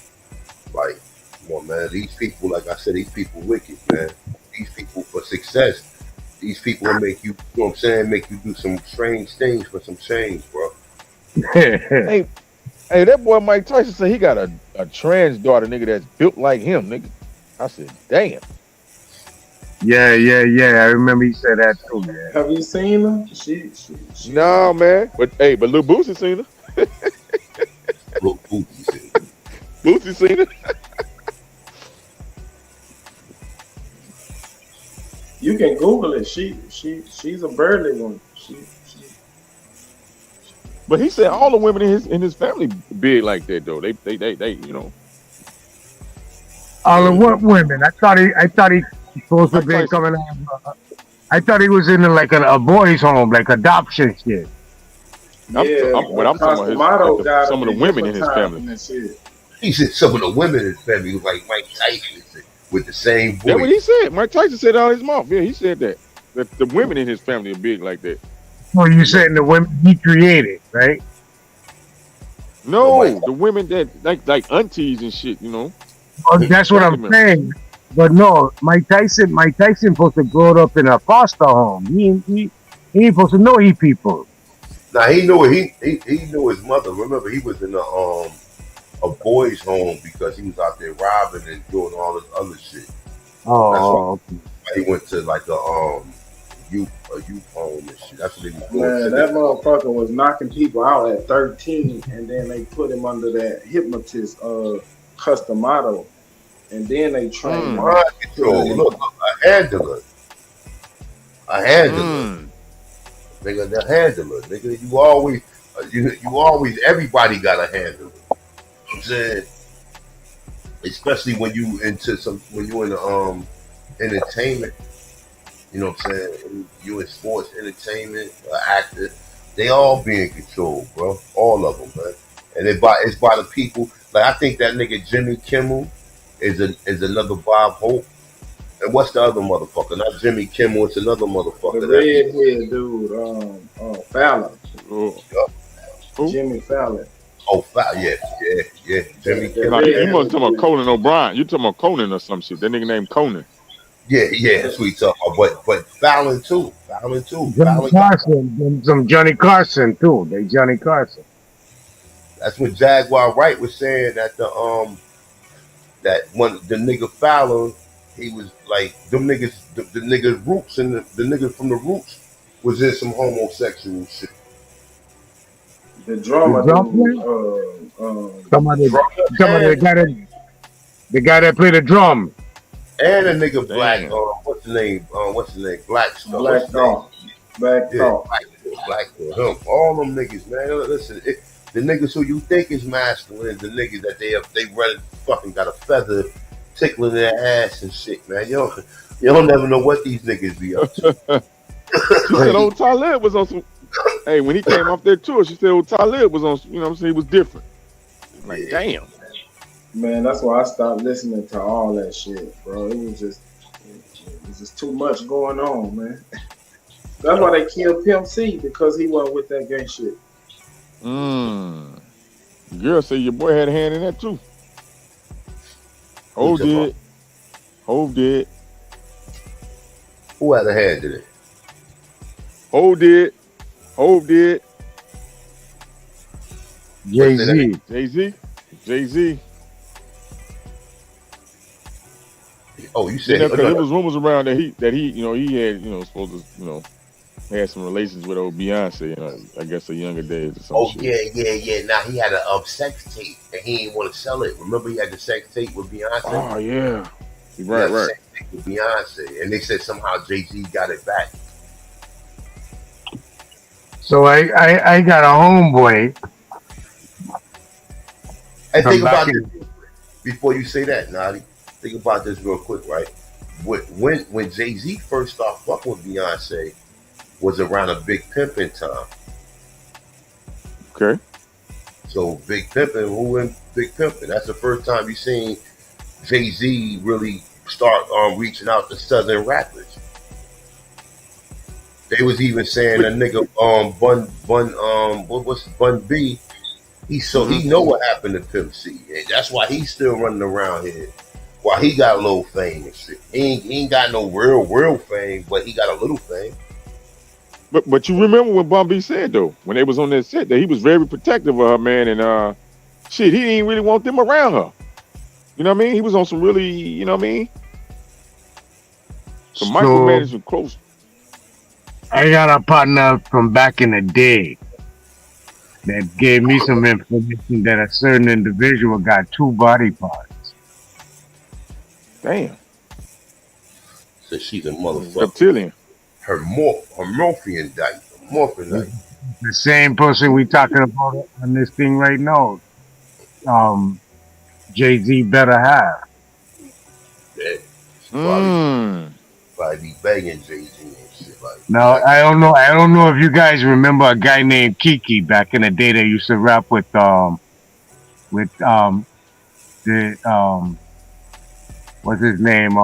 Like, come on, man. These people, like I said, these people wicked, man. These people for success. These people will make you, you know what I'm saying, make you do some strange things for some change, bro. Hey, that boy Mike Tyson said he got a trans daughter, nigga, that's built like him, nigga. I said, damn. Yeah. I remember he said that too, man. Have you seen her? She No, man. But Lil Boosie seen her. Lil Boosie seen her. Boosie seen her. You can Google it. She's a burly one. But he said all the women in his family big like that though. They you know. All of what women? I thought he supposed to be coming out. I thought he was in like a boys' home, like adoption shit. But I'm talking about some of the women in his family. He said some of the women in his family was like Mike Tyson with the same voice. That's what he said. Mike Tyson said it out of his mouth. Yeah, he said that the women in his family are big like that. Well, you saying the women he created, right? No, the women that like aunties and shit, you know. Well, that's what I'm saying. But no, Mike Tyson supposed to grow up in a foster home. He ain't supposed to know he people. Nah, he knew it. He knew his mother. Remember, he was in a boys' home because he was out there robbing and doing all this other shit. Oh, that's why he went to like a youth home and shit. That's what he was doing. Man, that motherfucker was knocking people out at 13, and then they put him under that hypnotist customato, and then they trained him. Look, a handler. Nigga, the handler. Nigga, you always, everybody got a handler. You know what I'm saying? Especially when you in the entertainment. You know what I'm saying? You in sports, entertainment, actor. They all being controlled, bro. All of them, man. And it's by the people. Like, I think that nigga Jimmy Kimmel is another Bob Hope. And what's the other motherfucker? Not Jimmy Kimmel, it's another motherfucker. The redhead dude, Fallon. Jimmy Fallon. Oh, yeah. Jimmy Kimmel. You must talking about Conan O'Brien. You talking about Conan or some shit. That nigga named Conan. Yeah, that's what he talking about. But Fallon too. Johnny Carson, some Johnny Carson too. They Johnny Carson. That's what Jaguar Wright was saying that that when the nigga Fallon, he was like them niggas, the niggas Roots and the nigga from the Roots was in some homosexual shit. The drummer, the guy that played the drum. And a nigga Black, what's the name? Black Star. Black him. All them niggas, man. Listen, the niggas who you think is masculine, the niggas that they run fucking got a feather tickling their ass and shit, man. You don't never know what these niggas be up to. She said old Talib was on some. Hey, when he came off their tour, she said old Talib was on. You know what I'm saying? He was different. I'm like, damn. Man, that's why I stopped listening to all that shit, bro. It was just too much going on, man. That's why they killed Pimp C, because he wasn't with that gay shit. Girl said your boy had a hand in that too. Hove did. Who had a hand in it? Hove did. Jay-Z. Oh, you said because there was rumors around that he had supposed to had some relations with old Beyonce, I guess the younger days or something. Yeah. Now he had a sex tape and he didn't want to sell it. Remember he had the sex tape with Beyonce? Oh yeah. Right. Sex tape with Beyonce, and they said somehow Jay-Z got it back. So I got a homeboy. And think about this before you say that, Nadi. Think about this real quick, right? When Jay-Z first started fucking with Beyonce was around a Big Pimpin' time. Okay. So Big Pimpin', who in Big Pimpin'? That's the first time you seen Jay-Z really start reaching out to Southern rappers. They was even saying a nigga Bun B. He know what happened to Pimp C. And that's why he's still running around here Well, he got a little fame and shit. He ain't got no real fame, but he got a little fame. But you remember what Bun B said though, when they was on that set, that he was very protective of her, man, and shit, he didn't really want them around her. You know what I mean? He was on some really, you know what I mean? Some micromanagement close. I got a partner from back in the day that gave me some information that a certain individual got 2 body parts. Damn. So she's a motherfucker. Reptilian. Her morphinite. Morphinite. The same person we talking about on this thing right now. Jay-Z better have. Yeah. Mm. Probably be banging Jay-Z and shit like that. Now I don't know if you guys remember a guy named Kiki back in the day that used to rap with what's his name?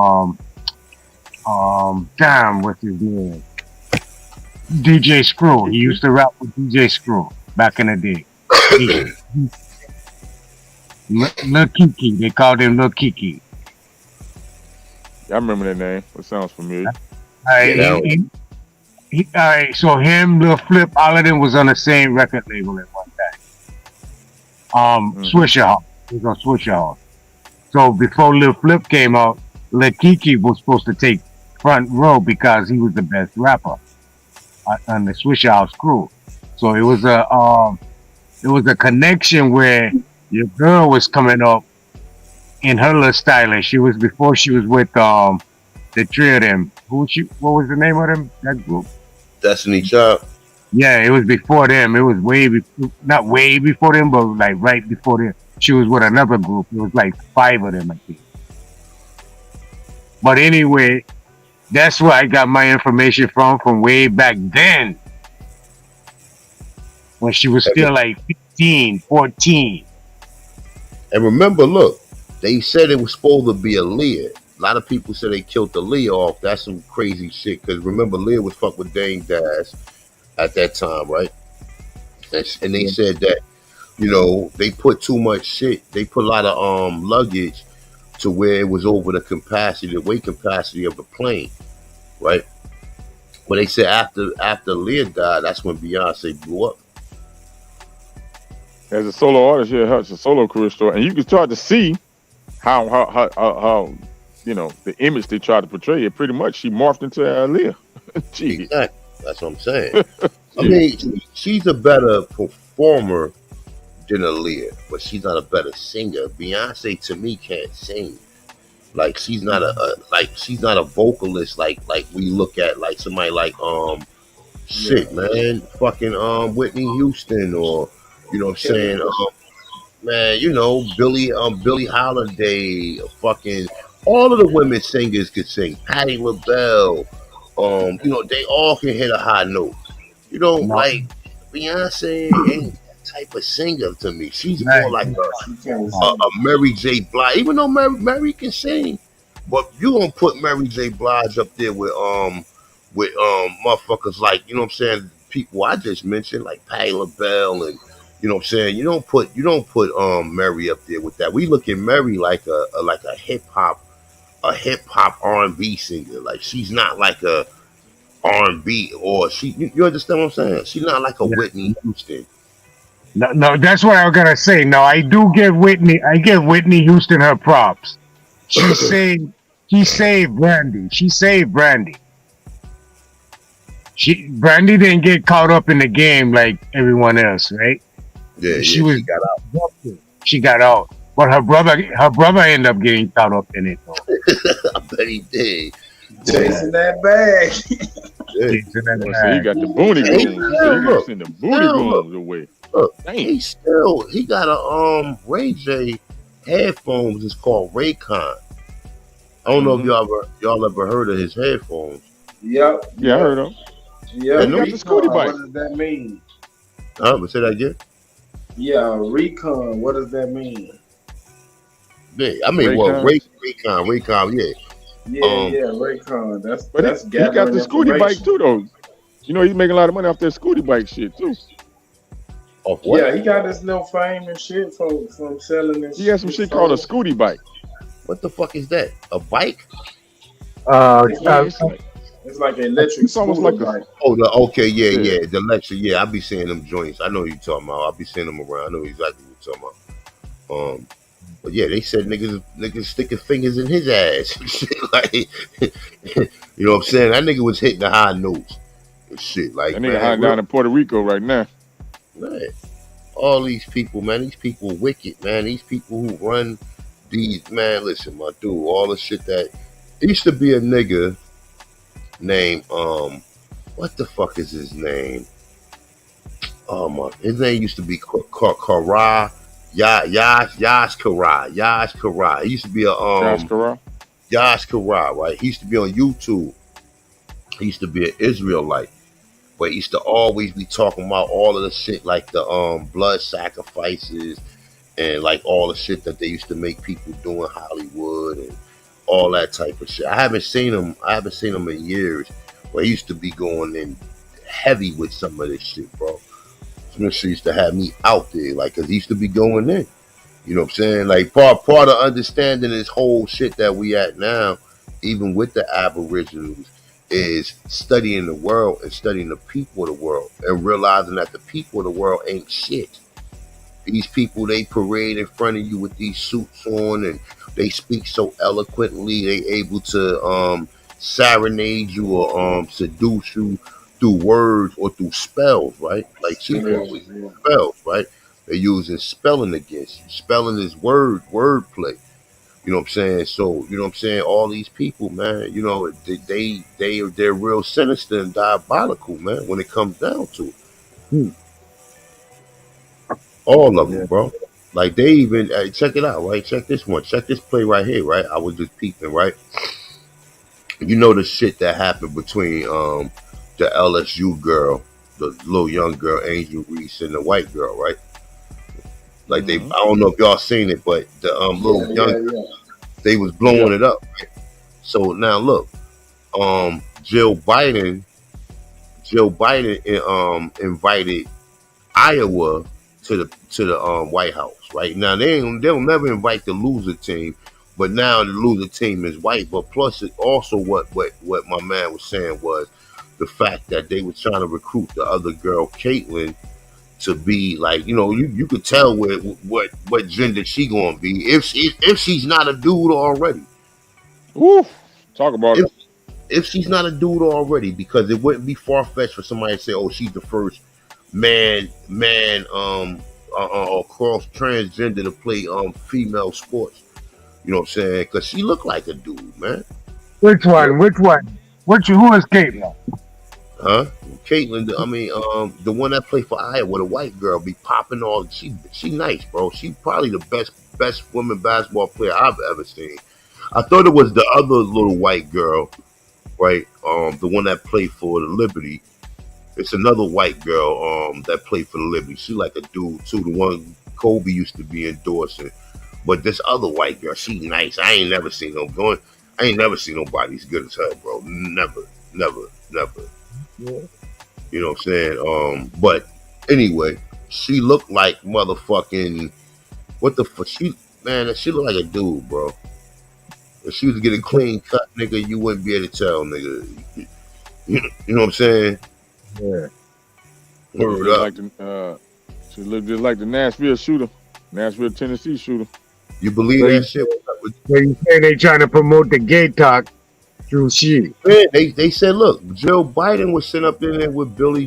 Damn, what's his name? DJ Screw. He used to rap with DJ Screw back in the day. Lil Kiki. They called him Lil Kiki. I remember that name. It sounds familiar. Alright, so him, Lil Flip, all of them was on the same record label at one time. Swisher House. It was on Swisher House. So before Lil Flip came out, Lil Kiki was supposed to take front row because he was the best rapper on the Swisher House crew. So it was a connection where your girl was coming up in her little styling. She was before she was with the three of them. What was the name of them? That group? Destiny Child. Yeah, it was before them. It was not way before them, but like right before them. She was with another group. It was like 5 of them, I think. But anyway, that's where I got my information from way back then. When she was still like 15, 14. And remember, look, they said it was supposed to be a Leah. A lot of people said they killed the Leah off. That's some crazy shit. Because remember, Leah was fucked with Dame Dash at that time, right? And they said that, you know, they put too much shit. They put a lot of luggage to where it was over the capacity, the weight capacity of the plane, right? But they said after Leah died, that's when Beyonce blew up. As a solo artist, yeah, it's a solo career story, and you can start to see how you know the image they tried to portray it. Pretty much, she morphed into Aaliyah. Exactly. That's what I'm saying. I mean, she's a better performer than Aaliyah, but she's not a better singer. Beyonce, to me, can't sing. Like she's not she's not a vocalist. Like we look at like somebody like fucking Whitney Houston, or you know what I'm saying, man, you know, Billie Holiday, fucking all of the women singers could sing. Patti LaBelle, you know, they all can hit a high note. You know, like Beyonce ain't that type of singer to me. She's more like a Mary J. Blige, even though Mary can sing. But you gonna put Mary J. Blige up there with motherfuckers like, you know what I'm saying, people I just mentioned, like Patti LaBelle, and you know what I'm saying, you don't put Mary up there with that. We look at Mary like a hip hop R&B singer. Like she's not like a R&B, or you understand what I'm saying? She's not like a Whitney Houston. No, that's what I was gonna say. No, I do give Whitney Houston her props. She saved Brandy. Brandy didn't get caught up in the game like everyone else, right? Yeah, she got out. She got out, but her brother ended up getting caught up in it though. I bet he did. Chasing that bag. So you got the booty goons. So you got to send the booty goons away. Look, he got a Ray J headphones. It's called Raycon. I don't know if y'all ever heard of his headphones. Yep. Yeah, I heard of him. Yeah, and the Scooty bike. What does that mean? But say that again. Yeah, Recon. What does that mean? Yeah, I mean, Raycon, yeah. Yeah, Raycon. That's he got the Scooty bike too, though. You know, he's making a lot of money off that Scooty bike shit too. Off what? Yeah, he got his little fame and shit from selling this. He has some shit called a Scooty bike. What the fuck is that? A bike? It's Yeah, like it's it's like an electric It's almost scooter, like a like Okay, yeah, yeah. yeah. The lecture, yeah. I be seeing them joints. I know what you talking about. I be seeing them around. I know exactly what you're talking about. But yeah, they said niggas sticking fingers in his ass. Shit, like, you know what I'm saying? That nigga was hitting the high notes and shit. That Like, nigga man, hiding down in Puerto Rico right now. man, all these people, man, these people wicked, man. These people who run these, man, listen, my dude, all the shit that used to be a nigga named what the fuck is his name? Oh my, his name used to be Kara. Yash Kara. He used to be a Josh Corral. Yash Kara, right? He used to be on YouTube. He used to be an Israelite. But he used to always be talking about all of the shit like the blood sacrifices and like all the shit that they used to make people do in Hollywood and all that type of shit. I haven't seen him in years. But he used to be going in heavy with some of this shit, bro. Some shit used to have me out there, like, cause he used to be going in. You know what I'm saying? Like part of understanding this whole shit that we at now, even with the Aboriginals, is studying the world and studying the people of the world and realizing that the people of the world ain't shit. These people, they parade in front of you with these suits on and they speak so eloquently, they able to serenade you or seduce you through words or through spells, right? Like she always spells, right? They're using spelling against you. Spelling is wordplay. You know what I'm saying? So, you know what I'm saying? All these people, man, you know, they're real sinister and diabolical, man, when it comes down to it. All of them, bro. Like they even check it out, right? Check this one. Check this play right here, right? I was just peeping, right? You know the shit that happened between the LSU girl, the little young girl, Angel Reese, and the white girl, right? Like I don't know if y'all seen it, but the little young they was blowing it up. Right? So now look, Jill Biden invited Iowa to the White House. Right now they'll never invite the loser team, but now the loser team is white. But plus, it also what my man was saying was the fact that they were trying to recruit the other girl, Caitlyn, to be like, you know, you could tell what gender she gonna be if she's not a dude already. Ooh, talk about it. If she's not a dude already, because it wouldn't be far fetched for somebody to say, "Oh, she's the first man, or cross transgender to play female sports." You know what I'm saying? Because she looked like a dude, man. Which one? Who is Caitlyn? Huh? Caitlyn, the one that played for Iowa, the white girl, be popping all. She nice, bro. She probably the best woman basketball player I've ever seen. I thought it was the other little white girl, right? The one that played for the Liberty. It's another white girl that played for the Liberty. She like a dude too, the one Kobe used to be endorsing. But this other white girl, she nice. I ain't never seen nobody as good as her, bro. Never. Yeah. You know what I'm saying? But anyway, she looked like motherfucking what the fuck? She looked like a dude, bro. If she was to get a clean cut, nigga, you wouldn't be able to tell, nigga. You know what I'm saying? Yeah. Word up. She looked just like the Nashville shooter, Nashville, Tennessee shooter. You believe So that shit? you say they trying to promote the gay talk through she? Man, they said, look, Joe Biden was sitting up in there with Billy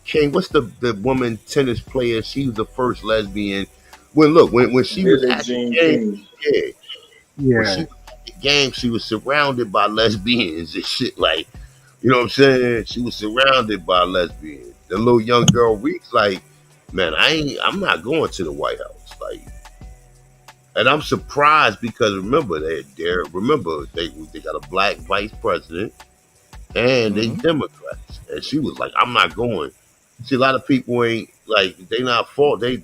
King. What's the woman tennis player? She was the first lesbian. When she was Billie at Jean the game, King. when she was at the game, she was surrounded by lesbians and shit. Like, you know what I'm saying? She was surrounded by lesbians. The little young girl Reeks, like, man, I'm not going to the White House. Like, and I'm surprised because remember they got a black vice president and they Democrats. And she was like, I'm not going. See, a lot of people ain't like they not fault. They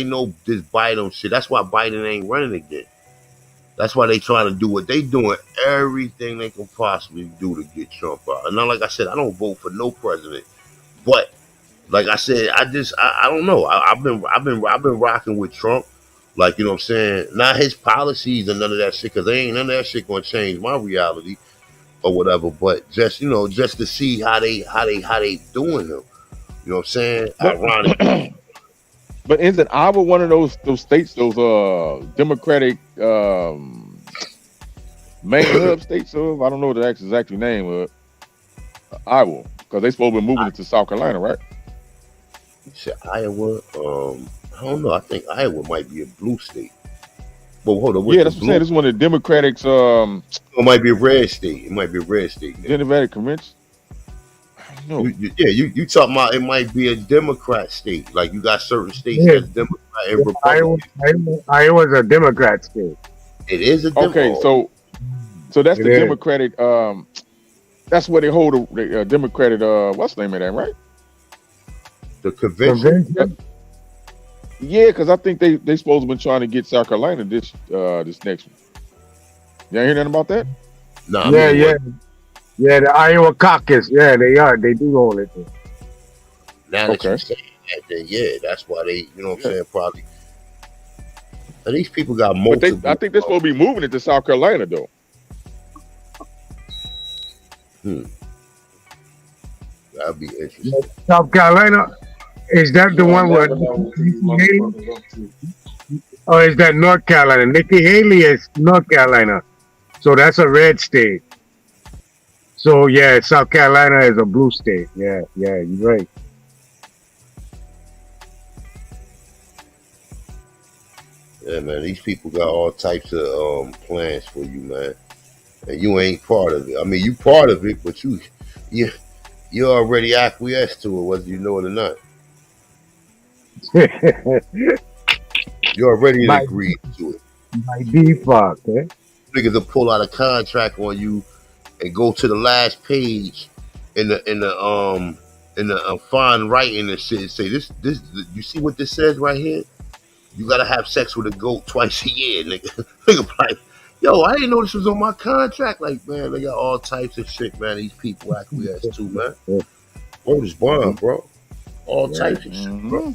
know this Biden shit. That's why Biden ain't running again. That's why they trying to do what they doing, everything they can possibly do to get Trump out. And now, like I said, I don't vote for no president. But like I said, I don't know. I've been rocking with Trump. Like, you know what I'm saying? Not his policies and none of that shit, because they ain't none of that shit gonna change my reality or whatever. But just, you know, just to see how they doing him. You know what I'm saying? But Ironic. but isn't Iowa one of those states, those Democratic main hub states of? I don't know the exact name of Iowa, because they supposed to be moving it to South Carolina, right? You said Iowa? I don't know. I think Iowa might be a blue state. But hold on, Yeah, that's what I'm saying. This is one of the Democrats. It might be a red state. It might be a red state. Democratic convention. No. You talking about it might be a Democrat state. Like you got certain states that's Democrat and Republican. Iowa's a Democrat state. It is a Democrat. Okay, so that's the Democratic. That's where they hold the Democratic. What's the name of that, right? The convention. Yeah, because I think they supposed to been trying to get South Carolina this next one. Y'all hear nothing about that? No. Yeah, the Iowa caucus. Yeah, they are. They do hold it. Now that you're saying that, then yeah, that's why they, you know what I'm saying, probably. And these people got multiple. But I think they're supposed to be moving it to South Carolina, though. That'd be interesting. South Carolina, is that the one where? Or is that North Carolina? Nikki Haley is North Carolina, so that's a red state. So yeah, South Carolina is a blue state. Yeah, you're right. Yeah, man, these people got all types of plans for you, man, and you ain't part of it. I mean, you part of it, but you already acquiesced to it, whether you know it or not. You already agreed to it. By default, Niggas will pull out a contract on you and go to the last page in the fine writing and shit and say this you see what this says right here? You gotta have sex with a goat twice a year, nigga. Nigga like, yo, I didn't know this was on my contract. Like, man, they got all types of shit, man. These people acquiesce too, man. Word is bond, bro. All types of shit, bro.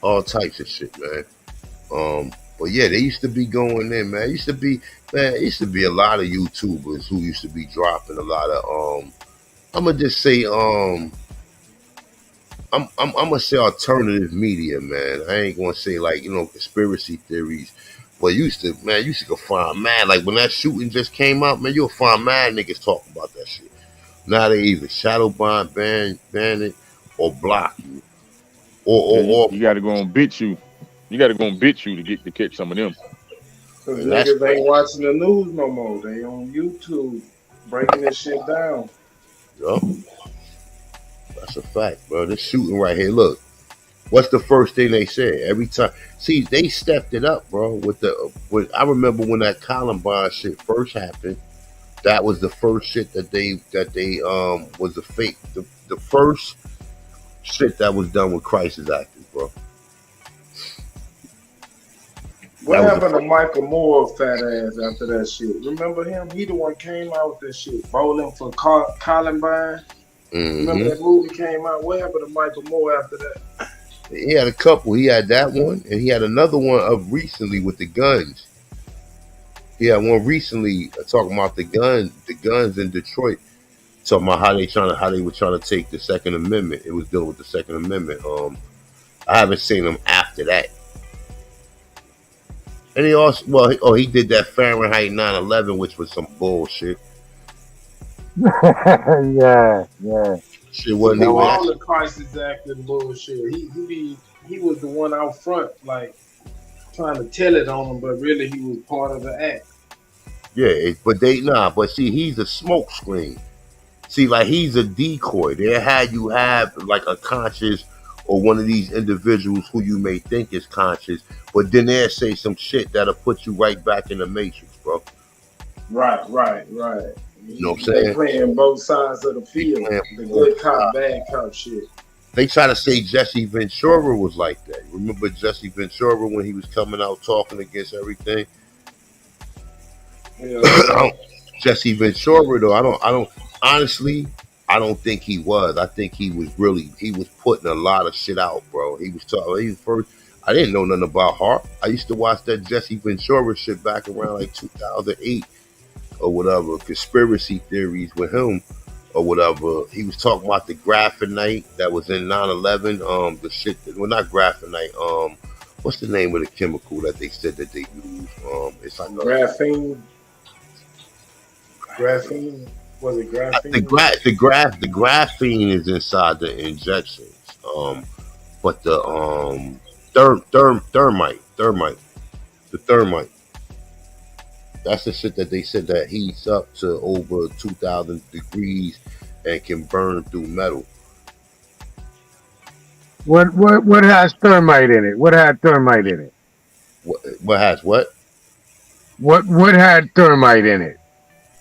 All types of shit, man. But yeah, they used to be going in, man. It used to be a lot of YouTubers who used to be dropping a lot of I'm gonna just say I'm gonna say alternative media, man. I ain't gonna say like, you know, conspiracy theories. But you used to go find mad, like when that shooting just came out, man, you'll find mad niggas talking about that shit. Now they either shadow ban it or block you. Or you gotta go and bitch you. You gotta go and bitch you to catch some of them. Cause niggas ain't watching the news no more. They on YouTube breaking this shit down. Yup. That's a fact, bro. This shooting right here. Look, what's the first thing they said every time? See, they stepped it up, bro. I remember when that Columbine shit first happened. That was the first shit that they was a fake. The first shit that was done with crisis actors, bro. What happened to Michael Moore, fat ass, after that shit? Remember him? He the one came out with that shit, Bowling for Columbine. Remember that movie came out? What happened to Michael Moore after that? He had a couple. He had that one, and he had another one up recently with the guns. He had one recently talking about the guns in Detroit, talking about how they were trying to take the Second Amendment. It was dealing with the Second Amendment. I haven't seen him after that. And he also, he did that Fahrenheit 9/11, which was some bullshit. yeah. Shit wasn't even all that. the crisis acting bullshit. He was the one out front, like trying to tell it on him, but really he was part of the act. Yeah, but see, he's a smoke screen. See, like he's a decoy. They had you have like a conscious or one of these individuals who you may think is conscious, but then they'll say some shit that'll put you right back in the matrix, bro. Right. You know what I'm saying? They playing both sides of the field. The good cop, bad cop shit. They try to say Jesse Ventura was like that. Remember Jesse Ventura when he was coming out talking against everything? Yeah. Jesse Ventura though, I don't think he was. I think he was putting a lot of shit out, bro. He was talking. I didn't know nothing about HARP. I used to watch that Jesse Ventura shit back around like 2008 or whatever, conspiracy theories with him or whatever. He was talking about the graphenite that was in 9/11. The shit, well, not graphenite. What's the name of the chemical that they said that they use? It's like graphene. Graphene. Was it graphene? The graphene is inside the injections. But the thermite, the thermite. That's the shit that they said that heats up to over 2,000 degrees and can burn through metal. What has thermite in it? What had thermite in it? What has what? What had thermite in it?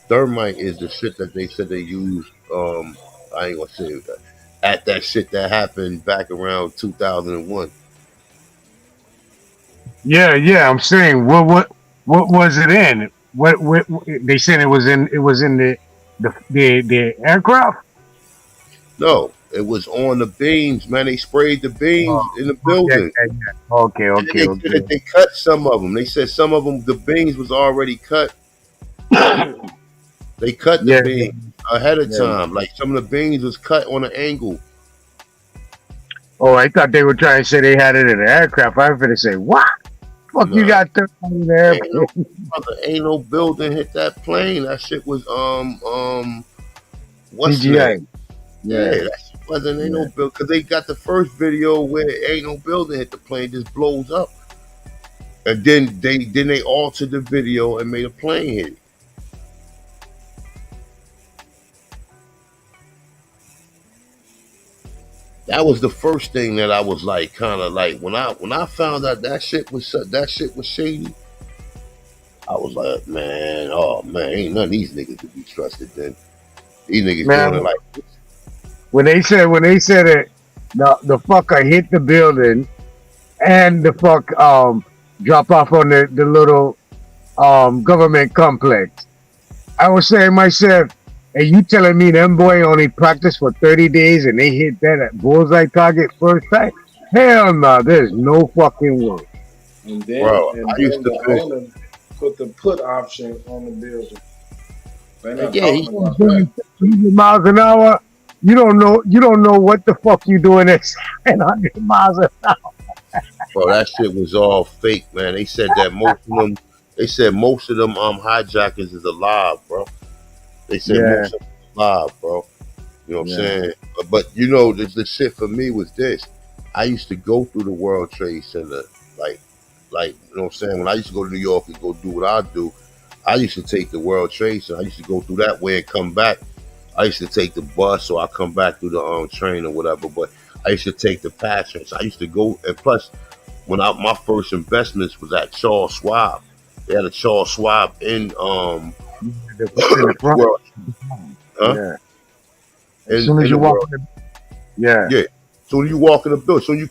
Thermite is the shit that they said they used. I ain't gonna say that. At that shit that happened back around 2001. Yeah. I'm saying what was it in? What they said it was in the aircraft? No, it was on the beams, man. They sprayed the beams in the building. Okay. They said that they cut some of them. They said some of them, the beams was already cut. They cut the beams ahead of time. Like some of the beams was cut on an angle. Oh, I thought they were trying to say they had it in the aircraft. I was going to say, what? Fuck, you got thermite in the airplane? Ain't no building hit that plane. That shit was what's the CGI. name? Yeah, that shit wasn't ain't no build because they got the first video where ain't no building hit the plane, just blows up. And then they altered the video and made a plane hit it. That was the first thing that I was like, kind of like when I found out that shit was shady. I was like, man, oh man, ain't none of these niggas to be trusted. Then these niggas doing it like when they said it, the fucker hit the building and the fuck drop off on the little government complex. I was saying myself, and you telling me them boy only practiced for 30 days and they hit that at bullseye target first time? Hell no, there's no fucking way. And then, the owner put the put option on the building. They're not talking about that. 100 miles an hour. You don't know what the fuck you doing at 100 miles an hour. Bro, that shit was all fake, man. They said that most of them hijackers is alive, bro. They said most of them alive, bro. You know what I'm saying? But you know, the shit for me was this. I used to go through the World Trade Center, like you know what I'm saying? When I used to go to New York and go do what I do, I used to take the World Trade Center. I used to go through that way and come back. I used to take the bus, so I come back through the train or whatever. But I used to take the passage. I used to go, and plus, my first investments was at Charles Schwab. They had a Charles Schwab in the front. World. Huh? Yeah. As soon as you walk in, yeah. Soon you walk in the building, soon you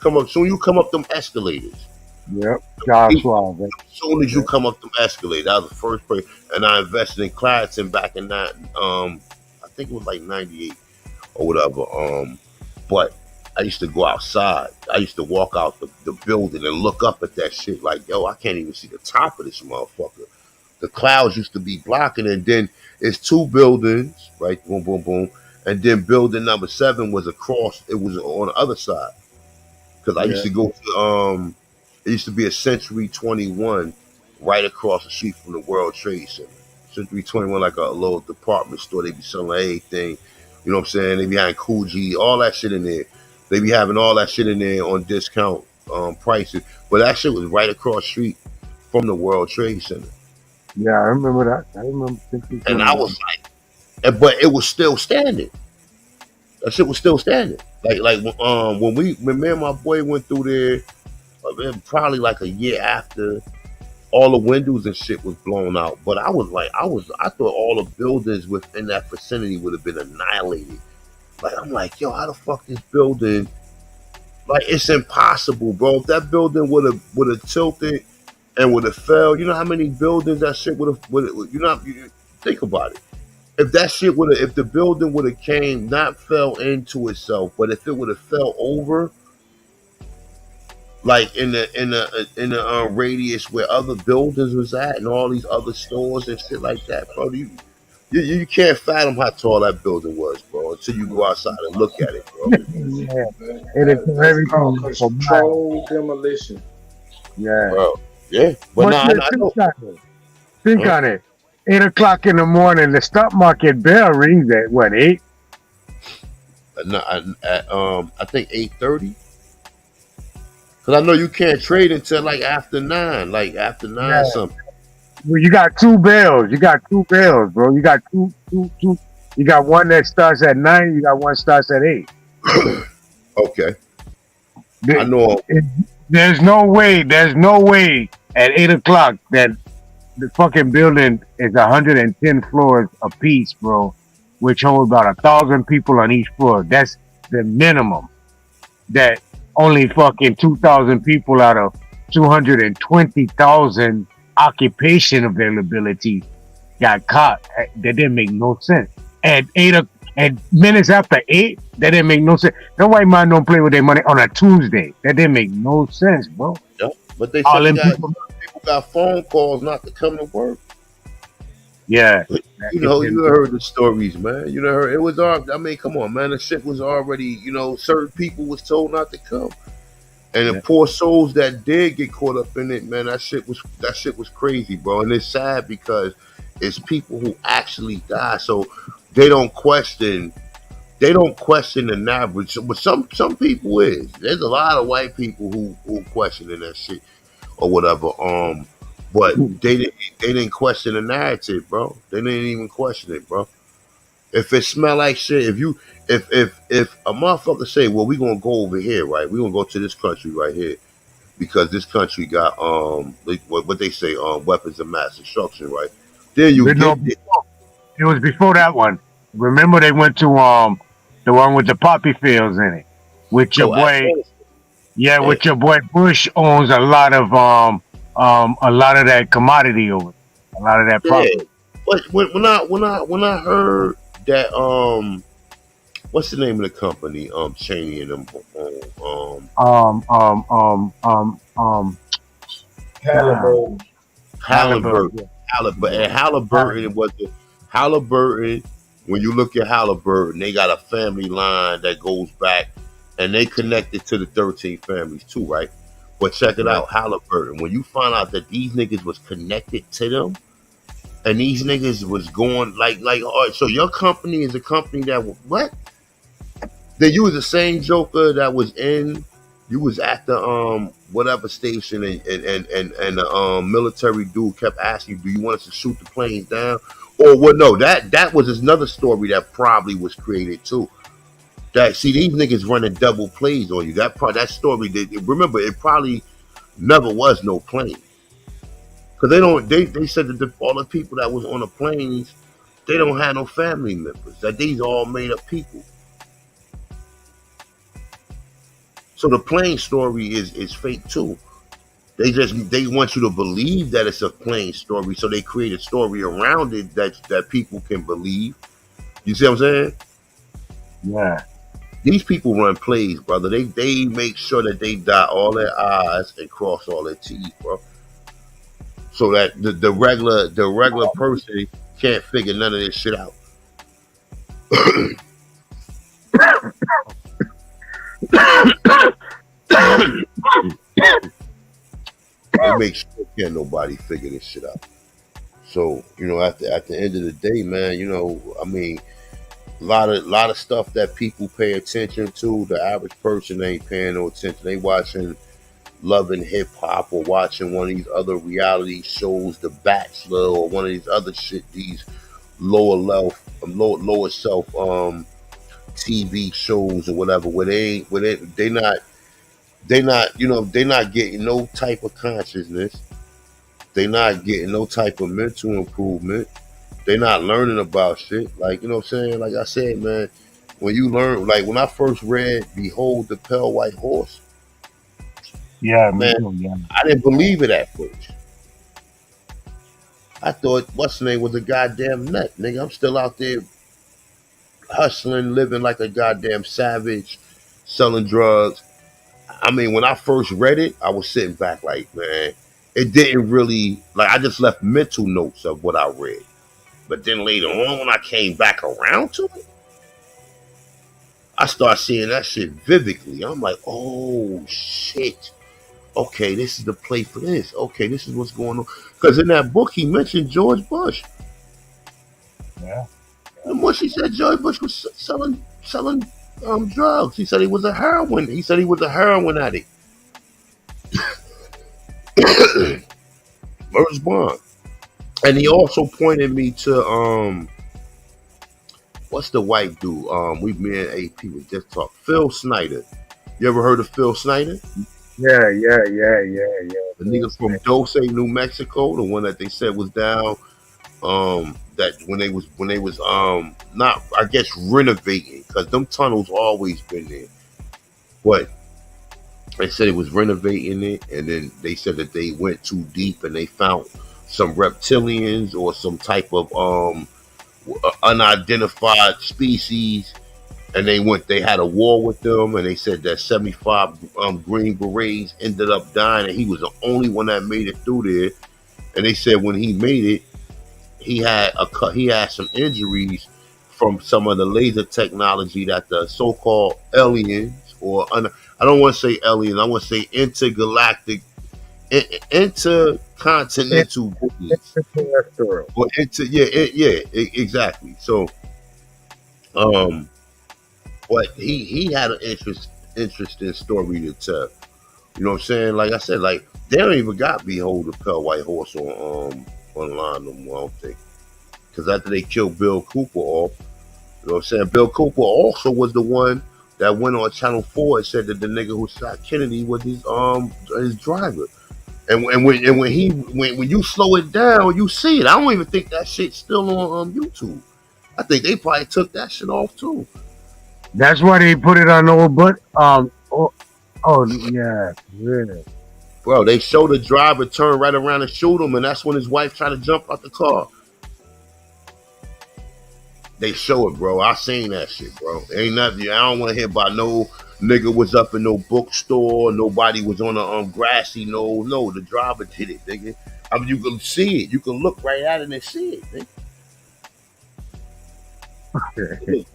come up them escalators. Yep. Charles Schwab. As soon as you come up them escalators, that was the first place. And I invested in Claritin back in that I think it was like 98 or whatever. But I used to go outside. I used to walk out the building and look up at that shit like, yo, I can't even see the top of this motherfucker. The clouds used to be blocking, and then it's two buildings, right? Boom, boom, boom. And then building number 7 was across, it was on the other side. Because I used to go to, it used to be a Century 21 right across the street from the World Trade Center. Century 21, like a little department store. They be selling everything. You know what I'm saying? They be having Coogee, all that shit in there. They be having all that shit in there on discount prices. But that shit was right across the street from the World Trade Center. Yeah, I remember that. I remember. And I was like, but it was still standing. That shit was still standing. Like when me and my boy went through there, probably like a year after all the windows and shit was blown out. But I thought all the buildings within that vicinity would have been annihilated. Like I'm like, yo, how the fuck this building? Like it's impossible, bro. If that building would have tilted and would have fell, you know how many buildings that shit would have, you think about it. If that shit if the building would have not fell into itself, but if it would have fell over, like in the radius where other buildings was at and all these other stores and shit like that, bro. You can't fathom how tall that building was, bro, until you go outside and look at it, bro. Yeah, it is That's called everything for miles. controlled demolition. Yeah. Bro, yeah, but But nah, you I think know. on it. Think Huh? on it. 8 o'clock in the morning, the stock market bell rings at what, 8? I think 8:30. Cause I know you can't trade until like after 9, like after 9 Yeah. something. Well, you got two bells. You got two bells, bro. You got two. You got one that starts at 9. You got one starts at 8. Okay, I There- know. There's no way. There's no way at 8 o'clock that the fucking building is 110 floors apiece, bro, which hold about 1,000 people on each floor. That's the minimum. That only fucking 2,000 people out of 220,000 occupation availability got caught. That didn't make no sense. At minutes after 8, that didn't make no sense. No white man don't play with their money on a Tuesday. That didn't make no sense, bro. Yeah, but they All said them people people, got phone calls not to come to work. yeah. You know, you heard the stories, man. You know, it was all. I mean, come on, man. The shit was already. You know, certain people was told not to come, and the poor souls that did get caught up in it, man. That shit was crazy, bro. And it's sad because it's people who actually die, so they don't question. They don't question the average, but some people is. There's a lot of white people who questioning that shit or whatever. But they didn't question the narrative, bro. They didn't even question it, bro. If it smell like shit, if a motherfucker say, well, we gonna go over here, right? We gonna go to this country right here because this country got like what they say weapons of mass destruction, right? Then you But no, get it. it was before that one. Remember they went to the one with the poppy fields in it. With your Oh, boy, Afghanistan. yeah, Yeah. with your boy Bush owns a lot of that commodity over there. A lot of that Yeah, property. but when I heard that what's the name of the company Cheney and them Um um um um um Halliburton. Halliburton. yeah. And Halliburton was the Halliburton. When you look at Halliburton, they got a family line that goes back, and they connected to the 13 families too, right? But check it Right. out, Halliburton. When you find out that these niggas was connected to them, and these niggas was going all right, so your company is a company that what? Then you was the same Joker that was in. You was at the whatever station, and the military dude kept asking you, "Do you want us to shoot the planes down?" Or what? No, that was another story that probably was created too. That see these niggas running double plays on you. That story. Remember, it probably never was no plane because they don't. They said that all the people that was on the planes, they don't have no family members. That these all made up people. So the plane story is fake too. They want you to believe that it's a plane story, so they create a story around it that people can believe. You see what I'm saying? Yeah. These people run plays, brother. They make sure that they dot all their I's and cross all their T's, bro. So that the regular person can't figure none of this shit out. They make sure can't nobody figure this shit out. So you know, at the end of the day, man, you know, I mean, lot of stuff that people pay attention to. The average person ain't paying no attention. They watching Love and Hip Hop or watching one of these other reality shows, The Bachelor, or one of these other shit. These lower self TV shows or whatever, where they not you know they not getting no type of consciousness. They not getting no type of mental improvement. They not learning about shit. Like, you know what I'm saying? Like I said, man, when you learn, like when I first read Behold the Pale White Horse, Yeah, me man, too, yeah. I didn't believe it at first. I thought what's the name was a goddamn nut, nigga. I'm still out there hustling, living like a goddamn savage, selling drugs. I mean, when I first read it, I was sitting back like, man, it didn't really like. I just left mental notes of what I read, but then later on, when I came back around to it, I started seeing that shit vividly. I'm like, oh shit. Okay, this is the play for this. Okay, this is what's going on. Because in that book, he mentioned George Bush. Yeah. The much he said George Bush was selling drugs. He said he was a heroin. He said he was a heroin addict. Where's Bond? And he also pointed me to what's the white dude? Me and AP was just talk. Phil Snyder. You ever heard of Phil Snyder? Yeah. The nigga from Dulce, New Mexico, the one that they said was down. That when they was not, I guess, renovating, because them tunnels always been there, but they said it was renovating it, and then they said that they went too deep and they found some reptilians or some type of unidentified species, and they had a war with them, and they said that 75 Green Berets ended up dying, and he was the only one that made it through there. And they said when he made it, he had some injuries from some of the laser technology that the so-called aliens, or I don't want to say aliens, I want to say intergalactic, intercontinental beings, or exactly. So, but he had an interesting story to tell. You know what I'm saying? Like I said, like they don't even got Behold the Pale White Horse online no more, I don't think. Because after they killed Bill Cooper off, you know what I'm saying? Bill Cooper also was the one that went on Channel 4 and said that the nigga who shot Kennedy was his driver. And when you slow it down, you see it. I don't even think that shit's still on YouTube. I think they probably took that shit off too. That's why they put it on old but yeah. Bro, they show the driver turn right around and shoot him, and that's when his wife tried to jump out the car. They show it, bro. I seen that shit, bro. Ain't nothing. I don't want to hear about no nigga was up in no bookstore. Nobody was on a grassy knoll. No, the driver did it, nigga. I mean, you can see it. You can look right at it and see it, nigga.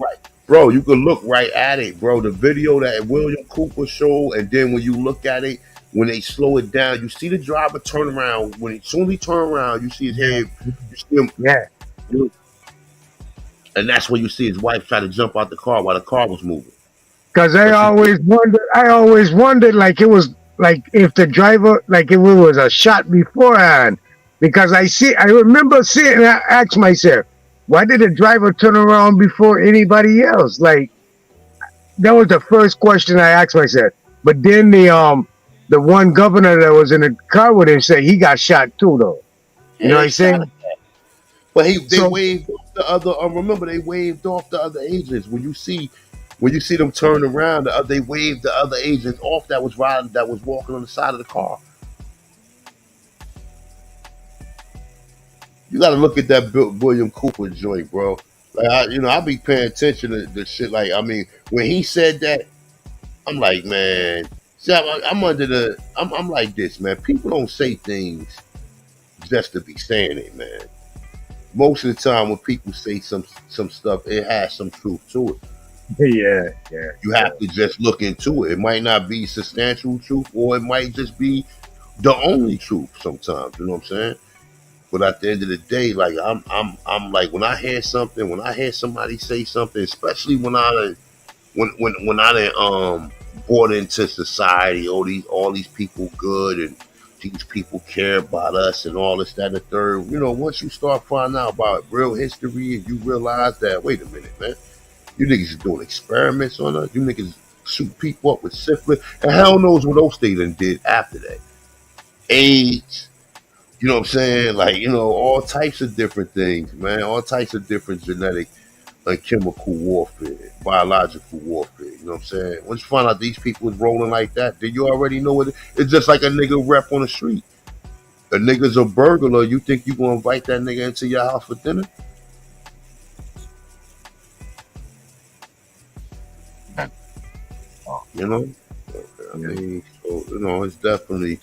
Right. Bro, you can look right at it, bro. The video that William Cooper showed, and then when you look at it, when they slow it down, you see the driver turn around. When he soon he turn around, you see his head. You see him. Yeah. And that's when you see his wife try to jump out the car while the car was moving. Because I always wondered, like it was like if the driver, like if it was a shot beforehand. Because I remember seeing, and I asked myself, why did the driver turn around before anybody else? Like that was the first question I asked myself. But then the one governor that was in the car with him said he got shot too, though. You know what I'm saying? But they waved off the other. Remember, they waved off the other agents. When you see them turn around, they waved the other agents off that was walking on the side of the car. You got to look at that William Cooper joint, bro. Like I be paying attention to the shit. Like I mean, when he said that, I'm like, man. See, I'm like this, man. People don't say things just to be saying it, man. Most of the time when people say some stuff, it has some truth to it. Yeah. You have to just look into it. It might not be substantial truth, or it might just be the only truth sometimes. You know what I'm saying? But at the end of the day, like I'm like when I hear something, when I hear somebody say something, especially when I brought into society, all these people good and these people care about us and all this, that, and the third. You know, once you start finding out about real history and you realize that, wait a minute, man, you niggas is doing experiments on us. You niggas shoot people up with syphilis. And hell knows what those they done did after that. AIDS, you know what I'm saying? Like, you know, all types of different things, man. All types of different genetic and chemical warfare, biological warfare. You know what I'm saying? Once you find out these people is rolling like that, then you already know what it's just like a nigga rep on the street. A nigga's a burglar. You think you gonna invite that nigga into your house for dinner? You know? I mean, so it's definitely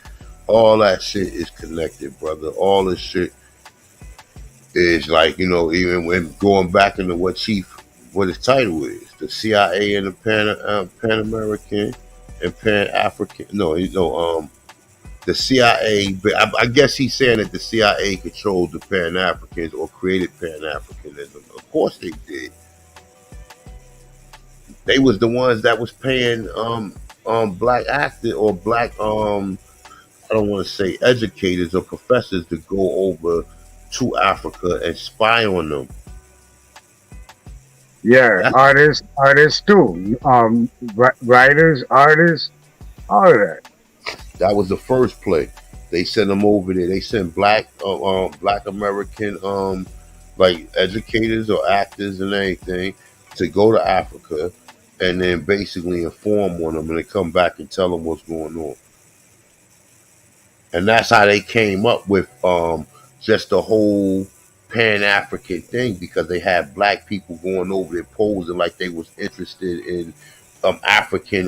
all that shit is connected, brother. All this shit is like, even when going back into what his title is, the CIA and the Pan American and Pan African. No, the CIA. But I guess he's saying that the CIA controlled the Pan Africans or created Pan Africanism. Of course they did. They was the ones that was paying black actors or black I don't want to say educators or professors to go over to Africa and spy on them. Yeah, artists too. Writers, artists, all of that. That was the first play. They sent them over there. They sent black American like educators or actors and anything to go to Africa and then basically inform on them and they come back and tell them what's going on. And that's how they came up with just the whole Pan-African thing, because they had black people going over there posing like they was interested in African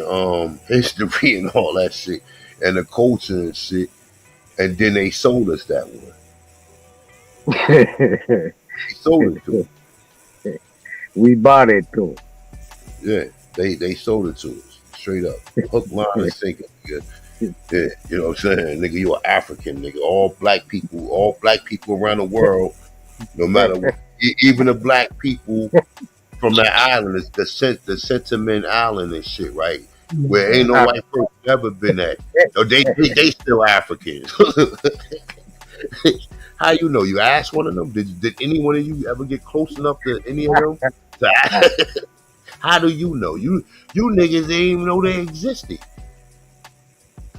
history and all that shit and the culture and shit. And then they sold us that one. They sold it to us. We bought it too. Yeah, they sold it to us straight up, hook, line, and sinker. Yeah, you know what I'm saying, nigga. You're African, nigga. All black people around the world, no matter what, even the black people from that island, is the sentiment island and shit, right? Where ain't no white person ever been at. No, they still Africans. How you know? You asked one of them? Did any one of you ever get close enough to any of them? How do you know? You niggas didn't even know they existed.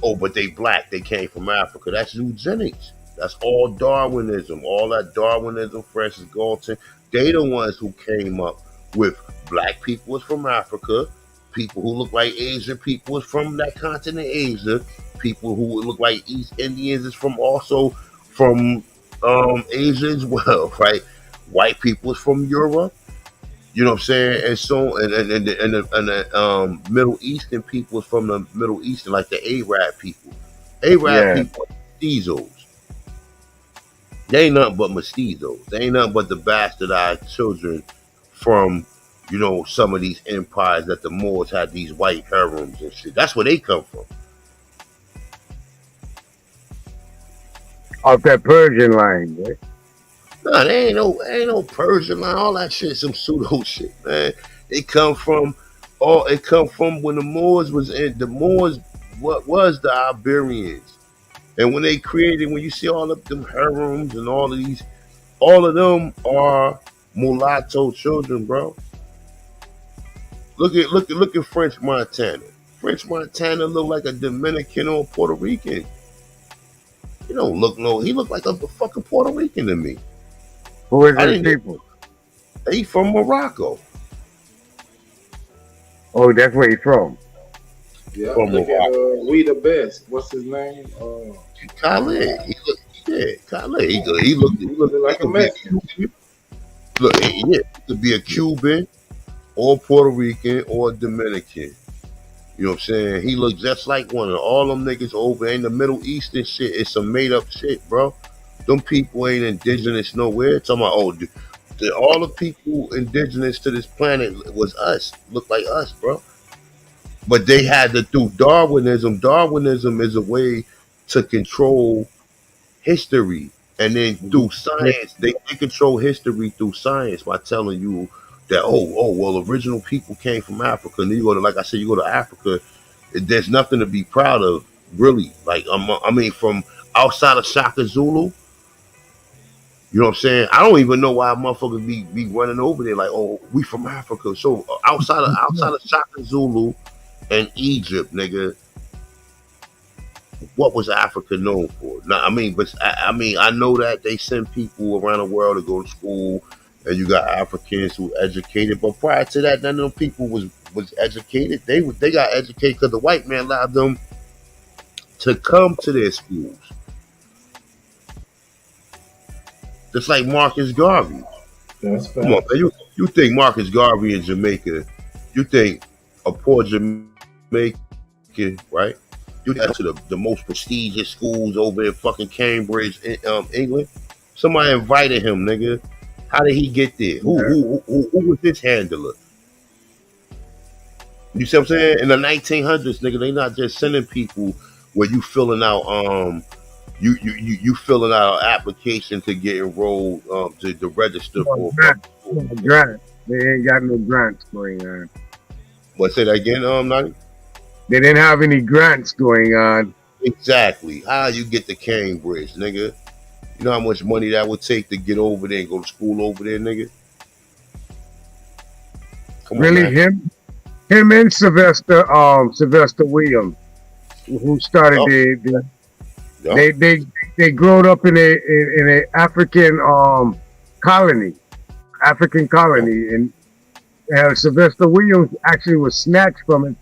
Oh, but they black. They came from Africa. That's eugenics. That's all Darwinism. All that Darwinism, Francis Galton. They the ones who came up with black people was from Africa. People who look like Asian people is from that continent, Asia. People who look like East Indians is from Asia as well, right? White people is from Europe. You know what I'm saying? And so, and the Middle Eastern people is from the Middle Eastern, like the Arab people. Arab people are mestizos. They ain't nothing but mestizos. They ain't nothing but the bastardized children from, some of these empires that the Moors had these white harems and shit. That's where they come from. Off that Persian line, right? Nah, they ain't no Persian line. All that shit, some pseudo shit, man. It come from when the Moors was in the Moors. What was the Iberians? And when they created, when you see all of them harems and all of them are mulatto children, bro. Look at French Montana. French Montana look like a Dominican or Puerto Rican. He don't look he look like a fucking Puerto Rican to me. Who is these people? He from Morocco. Oh, that's where he's from. Yeah, look at We the Best. What's his name? Khaled. Khaled. He look like a Mexican. Look, he could be a Cuban or Puerto Rican or Dominican. You know what I'm saying? He look just like one of all them niggas over in the Middle Eastern shit. It's some made up shit, bro. Them people ain't indigenous nowhere. Talking about, all the people indigenous to this planet was us. Look like us, bro. But they had to do Darwinism. Darwinism is a way to control history. And then through science, they control history through science by telling you that, original people came from Africa. And then you go to, like I said, you go to Africa, there's nothing to be proud of, really. Like, from outside of Shaka Zulu, you know what I'm saying? I don't even know why motherfuckers be running over there like, we from Africa. So outside of Shaka Zulu and Egypt, nigga, what was Africa known for? Now, I know that they send people around the world to go to school, and you got Africans who educated. But prior to that, none of them people was educated. They got educated because the white man allowed them to come to their schools. Just like Marcus Garvey. That's Come on, man. You think Marcus Garvey in Jamaica, you think a poor Jamaican America, right? Do that to the most prestigious schools over in fucking Cambridge, England. Somebody invited him, nigga. How did he get there? Who was his handler? You see what I'm saying? In the 1900s, nigga, they not just sending people where you filling out you filling out an application to get enrolled to register for grant. They ain't got no grants going on. What, say that again, Nani? They didn't have any grants going on. Exactly. How you get to Cambridge, nigga? You know how much money that would take to get over there and go to school over there, nigga? Come really, on, man. him and Sylvester Williams, who started they growed up in a African colony, and Sylvester Williams actually was snatched from his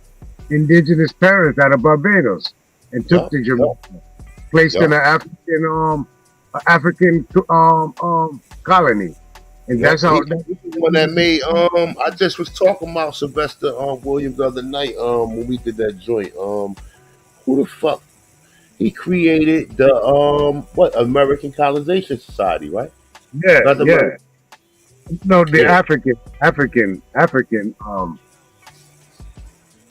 indigenous parents out of Barbados and took to Jamaica, placed in an African colony, and that's how. When that made I just was talking about Sylvester Williams the other night when we did that joint. Who the fuck? He created the American Colonization Society, right? Yeah, Not the American. No, the African.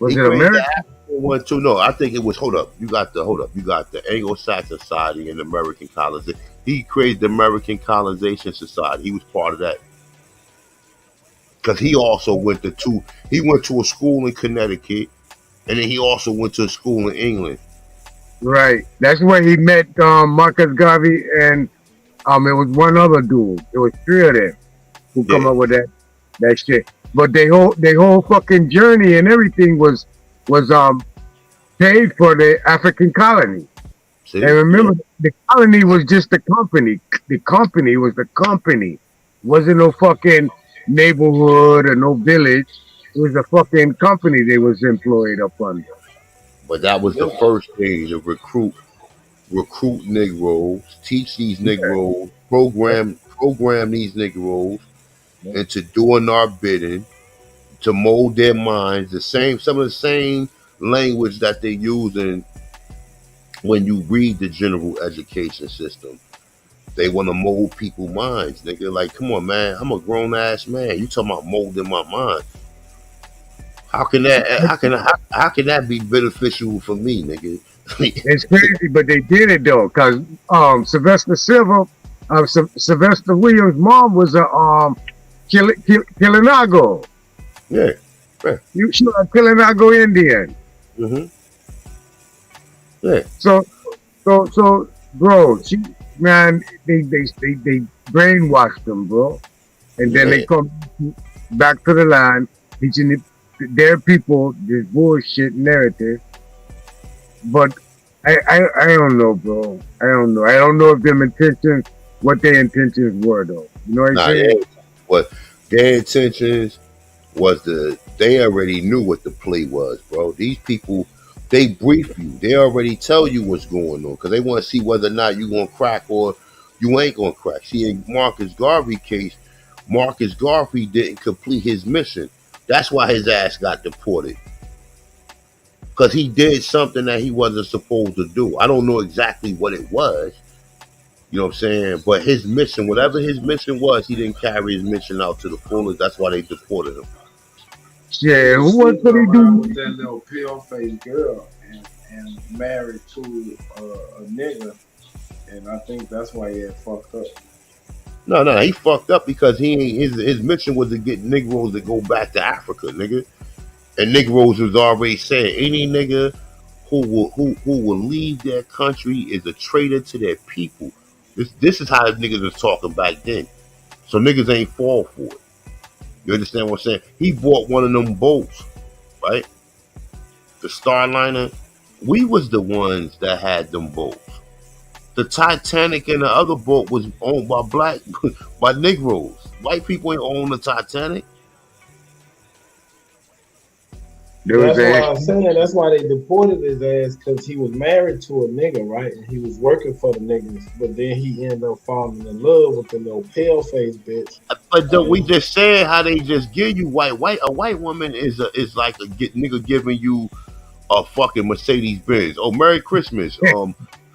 Was it American? One too. No, I think it was. Hold up. You got the Anglo-Saxon Society and American Colonization. He created the American Colonization Society. He was part of that. Because he also went to a school in Connecticut, and then he also went to a school in England. Right. That's where he met Marcus Garvey and it was one other dude. It was three of them who come up with that shit. But they whole fucking journey and everything was paid for the African colony. See? And remember, the colony was just the company. The company was the company. Wasn't no fucking neighborhood or no village. It was a fucking company they was employed up under. But that was the first thing to recruit Negroes, teach these Negroes, program these Negroes into doing our bidding, to mold their minds, some of the same language that they using when you read the general education system. They want to mold people's minds, nigga. Like, come on, man. I'm a grown ass man. You talking about molding my mind? How can that be beneficial for me, nigga? It's crazy, but they did it though, cause Sylvester Williams' mom was a Kilinago. Yeah. You sure a Kilinago Indian? Mm-hmm. Yeah. So, bro, they brainwashed them, bro, and then they come back to the land teaching their people this bullshit narrative. But I don't know, bro. I don't know. I don't know if what their intentions were, though. You know what I'm saying? What their intentions was they already knew what the play was, bro. These people, they brief you. They already tell you what's going on because they want to see whether or not you gonna crack or you ain't gonna crack. See, in Marcus Garvey case, Marcus Garvey didn't complete his mission. That's why his ass got deported. Because he did something that he wasn't supposed to do. I don't know exactly what it was. You know what I'm saying? But his mission, whatever his mission was, he didn't carry his mission out to the fullest. That's why they deported him. Yeah, who was what he do? With that little pale-faced girl and married to a nigga, and I think that's why he had fucked up. No, he fucked up because his mission was to get Negroes to go back to Africa, nigga. And Negroes was already saying any nigga who will leave their country is a traitor to their people. This is how niggas was talking back then. So niggas ain't fall for it. You understand what I'm saying? He bought one of them boats, right? The Starliner. We was the ones that had them boats. The Titanic and the other boat was owned by Negroes. White people ain't own the Titanic. That's why I'm saying that's why they deported his ass, because he was married to a nigga, right? And he was working for the niggas, but then he ended up falling in love with the little pale face bitch. But we just said how they just give you a white woman is like a nigga giving you a fucking Mercedes Benz. Oh, Merry Christmas. He go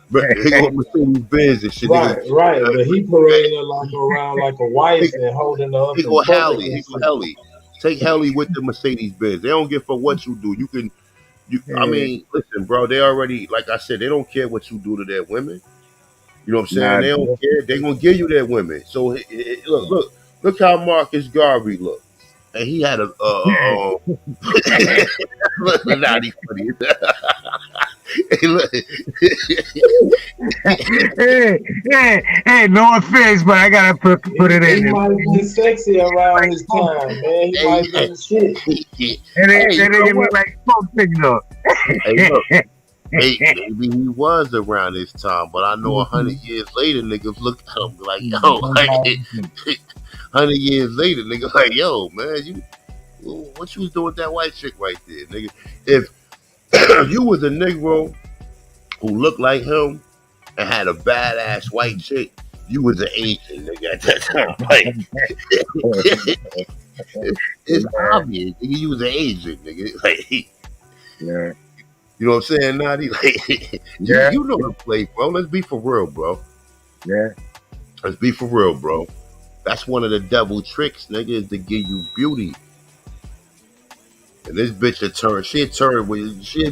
Mercedes Benz and shit. Right, right. But he parading it like around like a wife and holding her up He in go public Halley. and He go shit. Halley. Take Halley with the Mercedes Benz. They don't give for what you do. You can. I mean, listen, bro. They already, like I said, they don't care what you do to their women. You know what I'm saying? Nah, They don't care. They gonna give you their women. So look how Marcus Garvey looked, and he had a not even funny. Hey, look. hey, no offense, but I gotta put it He in. might have been sexy around his time, man. He might have been shit. And they you know give me what? like smoke signal. Hey, look. Maybe he was around this time, but I know 100 years later, niggas look at him like, yo, like, 100 years later, niggas like, yo, man, what you was doing with that white chick right there, nigga? If you was a Negro who looked like him and had a badass white chick, you was an Asian, nigga, at that time. Like, it's obvious, nigga, you was an Asian, nigga. Like, yeah. You know what I'm saying, Nadi? Like, you know the play, bro. Let's be for real, bro. Yeah. Let's be for real, bro. That's one of the devil tricks, nigga, is to give you beauty. And this bitch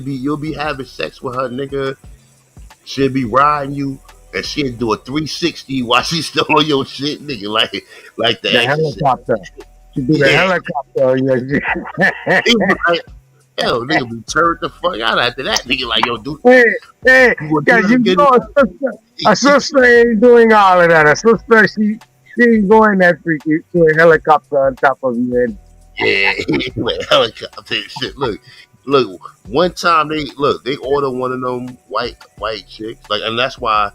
you'll be having sex with her, nigga. She'll be riding you, and she'll do a 360 while she's still on your shit, nigga. Like the helicopter. She do the helicopter. Yeah. Yo, nigga be turned the fuck out after that. Nigga like, yo, dude. Hey, guys, you know a sister ain't doing all of that. A sister, she ain't going that freaky to a helicopter on top of you. And yeah, helicopter and shit. Look. One time they order one of them white chicks, like, and that's why,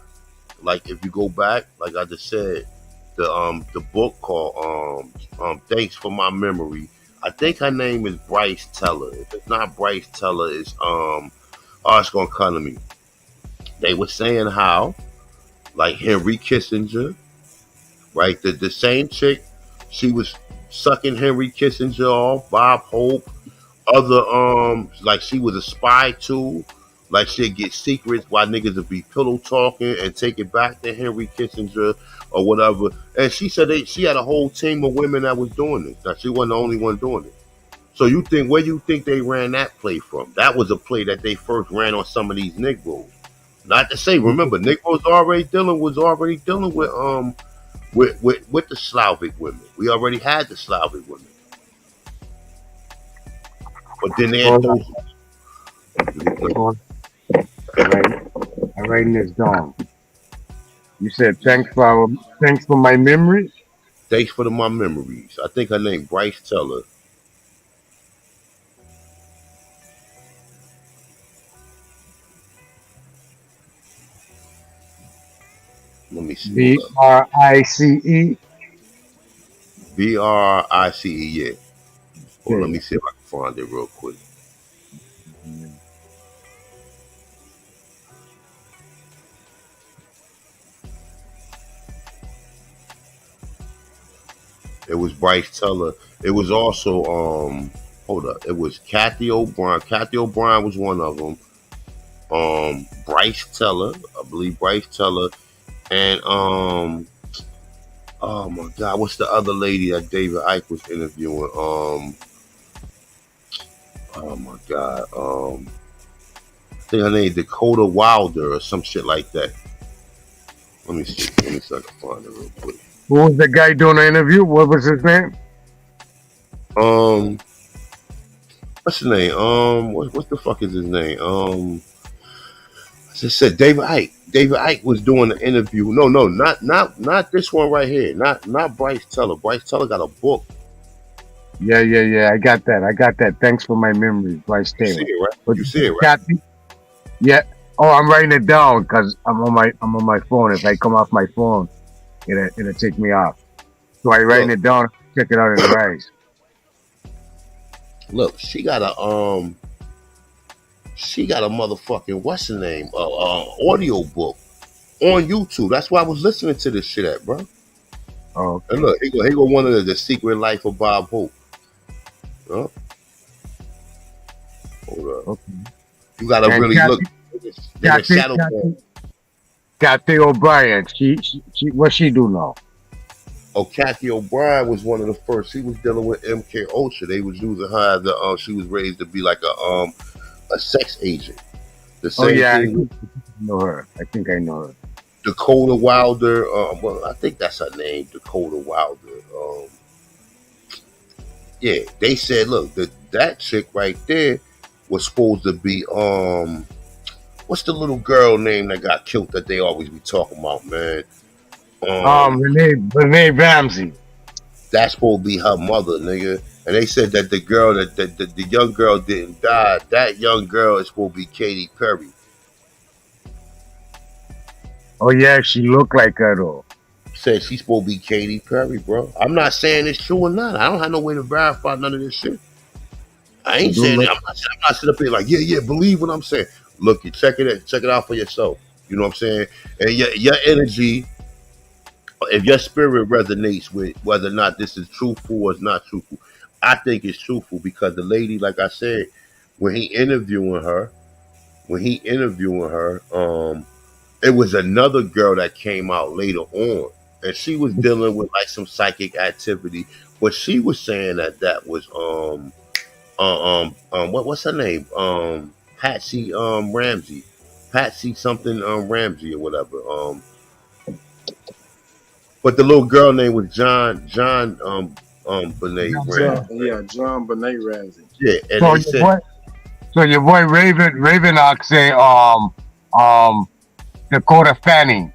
like, if you go back, like I just said, the book called Thanks for My Memory. I think her name is Bryce Teller. If it's not Bryce Teller, it's it's gonna come to me. They were saying how, like, Henry Kissinger, right? The same chick, she was sucking Henry Kissinger off, Bob Hope, other like she was a spy too. Like, she'd get secrets while niggas would be pillow talking and take it back to Henry Kissinger or whatever. And she said she had a whole team of women that was doing this. Now, she wasn't the only one doing it. So where you think they ran that play from? That was a play that they first ran on some of these Negroes. Not to say, remember, Negroes already dealing with the Slavic women. We already had the Slavic women. But then they had those. I'm writing this down. You said thanks for my memories. Thanks for my memories. I think her name Bryce Teller. Let me see. BRICE. BRICE. Yeah. Well, let me see if I can find it real quick. It was Bryce Teller. It was also hold up. It was Kathy O'Brien. Kathy O'Brien was one of them. Bryce Teller, I believe Bryce Teller, and oh my God, what's the other lady that David Icke was interviewing? Oh my God, I think her name Dakota Wilder or some shit like that. Let me see. Let me see if I can find it real quick. Who was the guy doing the interview? What was his name? What's his name? What the fuck is his name? I just said David Icke. David Icke was doing the interview. No, not this one right here. Not Bryce Teller. Bryce Teller got a book. Yeah. I got that. Thanks for my memories, Bryce Taylor. You see it, right? But you see it, right? Kathy? Yeah. Oh, I'm writing it down because I'm on my phone. If I come off my phone, it'll take me off. So I writing it down. Check it out in the rise. Look, she got a motherfucking what's the name? Audio book on YouTube. That's why I was listening to this shit at, bro. Oh. And look, here go one of the Secret Life of Bob Hope. Huh? Hold up. Okay. You gotta And really look. They're a shadow band. Kathy O'Brien. She what she do now? Oh, Kathy O'Brien was one of the first. She was dealing with MK Ultra. They was using her as a, she was raised to be like a sex agent. The Oh same yeah, I thing with know her. I think I know her. Dakota Wilder. Well, I think that's her name, Dakota Wilder. Yeah, they said, look, that chick right there was supposed to be what's the little girl name that got killed that they always be talking about, man? Renee Ramsey. That's supposed to be her mother, nigga. And they said that the girl that the young girl didn't die. That young girl is supposed to be Katy Perry. Oh yeah, she looked like her though. Said she's supposed to be Katy Perry, bro. I'm not saying it's true or not. I don't have no way to verify none of this shit. I ain't saying that. I'm not sitting up here like, yeah, believe what I'm saying. Look, you check it out for yourself. You know what I'm saying? And your energy, if your spirit resonates with whether or not this is truthful or it's not truthful, I think it's truthful because the lady, like I said, when he interviewing her, it was another girl that came out later on, and she was dealing with like some psychic activity, but she was saying that was what's her name? Patsy Ramsey. Patsy something Ramsey or whatever. But the little girl name was John Benet Ramsey. John Benet Ramsey. Yeah, and So they said your boy Ravenock say Dakota Fanning.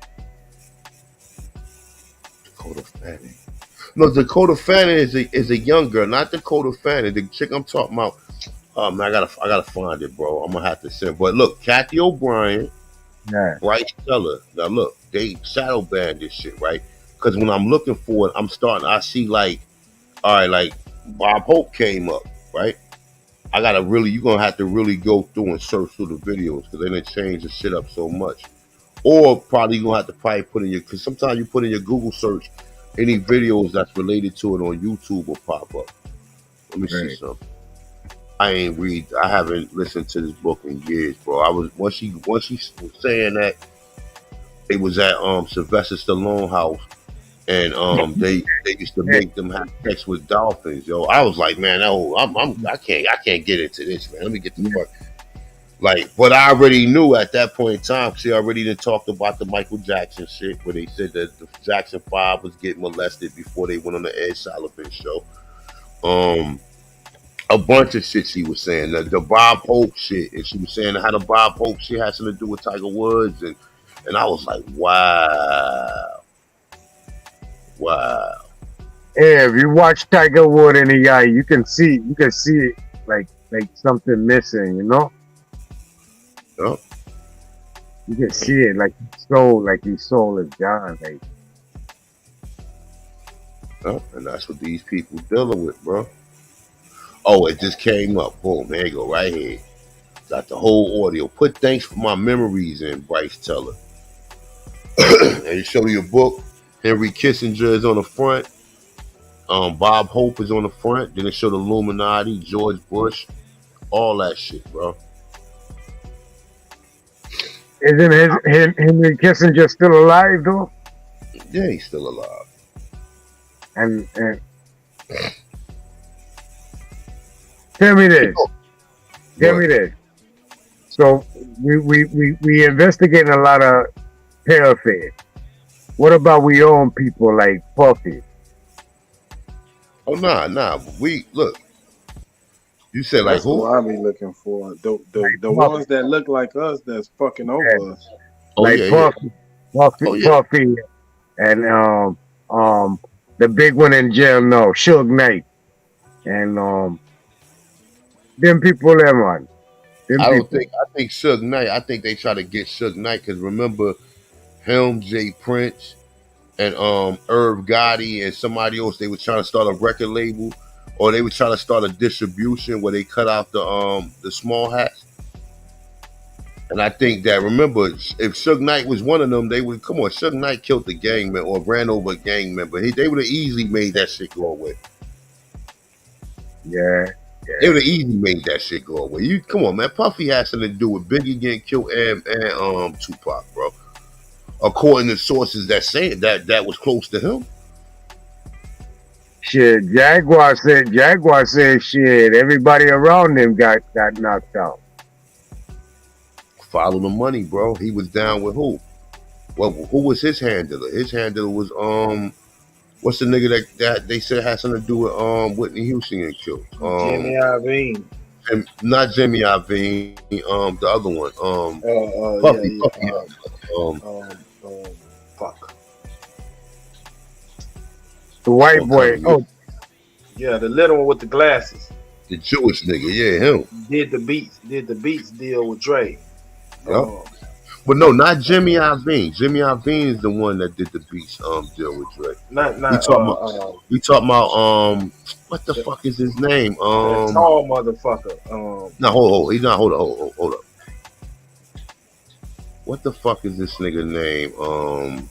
Dakota Fanning. No, Dakota Fanning is a young girl, not Dakota Fanning. The chick I'm talking about. Man, I gotta find it, bro. I'm gonna have to send. But look, Kathy O'Brien, Bryce Teller. Now look, they shadow banned this shit, right? Because when I'm looking for it, I see like, all right, like Bob Hope came up, right? You're gonna have to really go through and search through the videos because they didn't change the shit up so much. Or probably you're gonna have to put in because sometimes you put in your Google search any videos that's related to it on YouTube will pop up. Let me see something. I haven't listened to this book in years, bro. I was once she was saying that it was at Sylvester Stallone house and they used to make them have sex with dolphins, yo. I was like, man, I can't get into this, man. Let me get the fuck. Like, but I already knew at that point in time, she already done talked about the Michael Jackson shit where they said that the Jackson 5 was getting molested before they went on the Ed Sullivan show. A bunch of shit she was saying. The Bob Hope shit. And she was saying how the Bob Hope shit has something to do with Tiger Woods. And I was like, wow. Hey, if you watch Tiger Wood in the eye, you can see it like something missing, you know? Yep. You can see it like his soul is gone. Like, and that's what these people dealing with, bro. Oh, it just came up. Boom, there you go, right here. Got the whole audio. Put thanks for my memories in, Bryce Teller. And you show you a book. Henry Kissinger is on the front. Bob Hope is on the front. Then it showed the Illuminati, George Bush, all that shit, bro. Isn't Henry Kissinger still alive though? Yeah, he's still alive. And tell me this. So we investigating a lot of tailfare. What about we own people like Puffy? Oh nah. We look. You said like that's who? who I be looking for. The ones that look like us that's fucking over us. Puffy, and the big one in jail now, Suge Knight, and them people them on. I think Suge Knight. I think they try to get Suge Knight because remember him, Jay Prince, and Irv Gotti and somebody else. They were trying to start a record label, or they were trying to start a distribution where they cut out the small hats. And I think that remember if Suge Knight was one of them, they would come on. Suge Knight killed the gang member or ran over a gang member. They would have easily made that shit go away. Yeah. They would have easily made that shit go away. You come on, man. Puffy has something to do with Biggie getting killed and Tupac, bro. According to sources that say that was close to him. Shit, Jaguar said shit, everybody around him got knocked out. Follow the money, bro. He was down with who? Well, who was his handler? His handler was what's the nigga that they said had something to do with Whitney Houston getting killed? Jimmy Iovine. Not Jimmy Iovine, the other one. Puffy. Fuck. The white boy. Oh, yeah, the little one with the glasses. The Jewish nigga, yeah, him. Did the beats deal with Dre. Yep. But no, not Jimmy Iovine. Jimmy Iovine is the one that did the beats deal with Dre. We talking about what the fuck is his name? That tall motherfucker. No, hold. He's not. Hold up. What the fuck is this nigga name?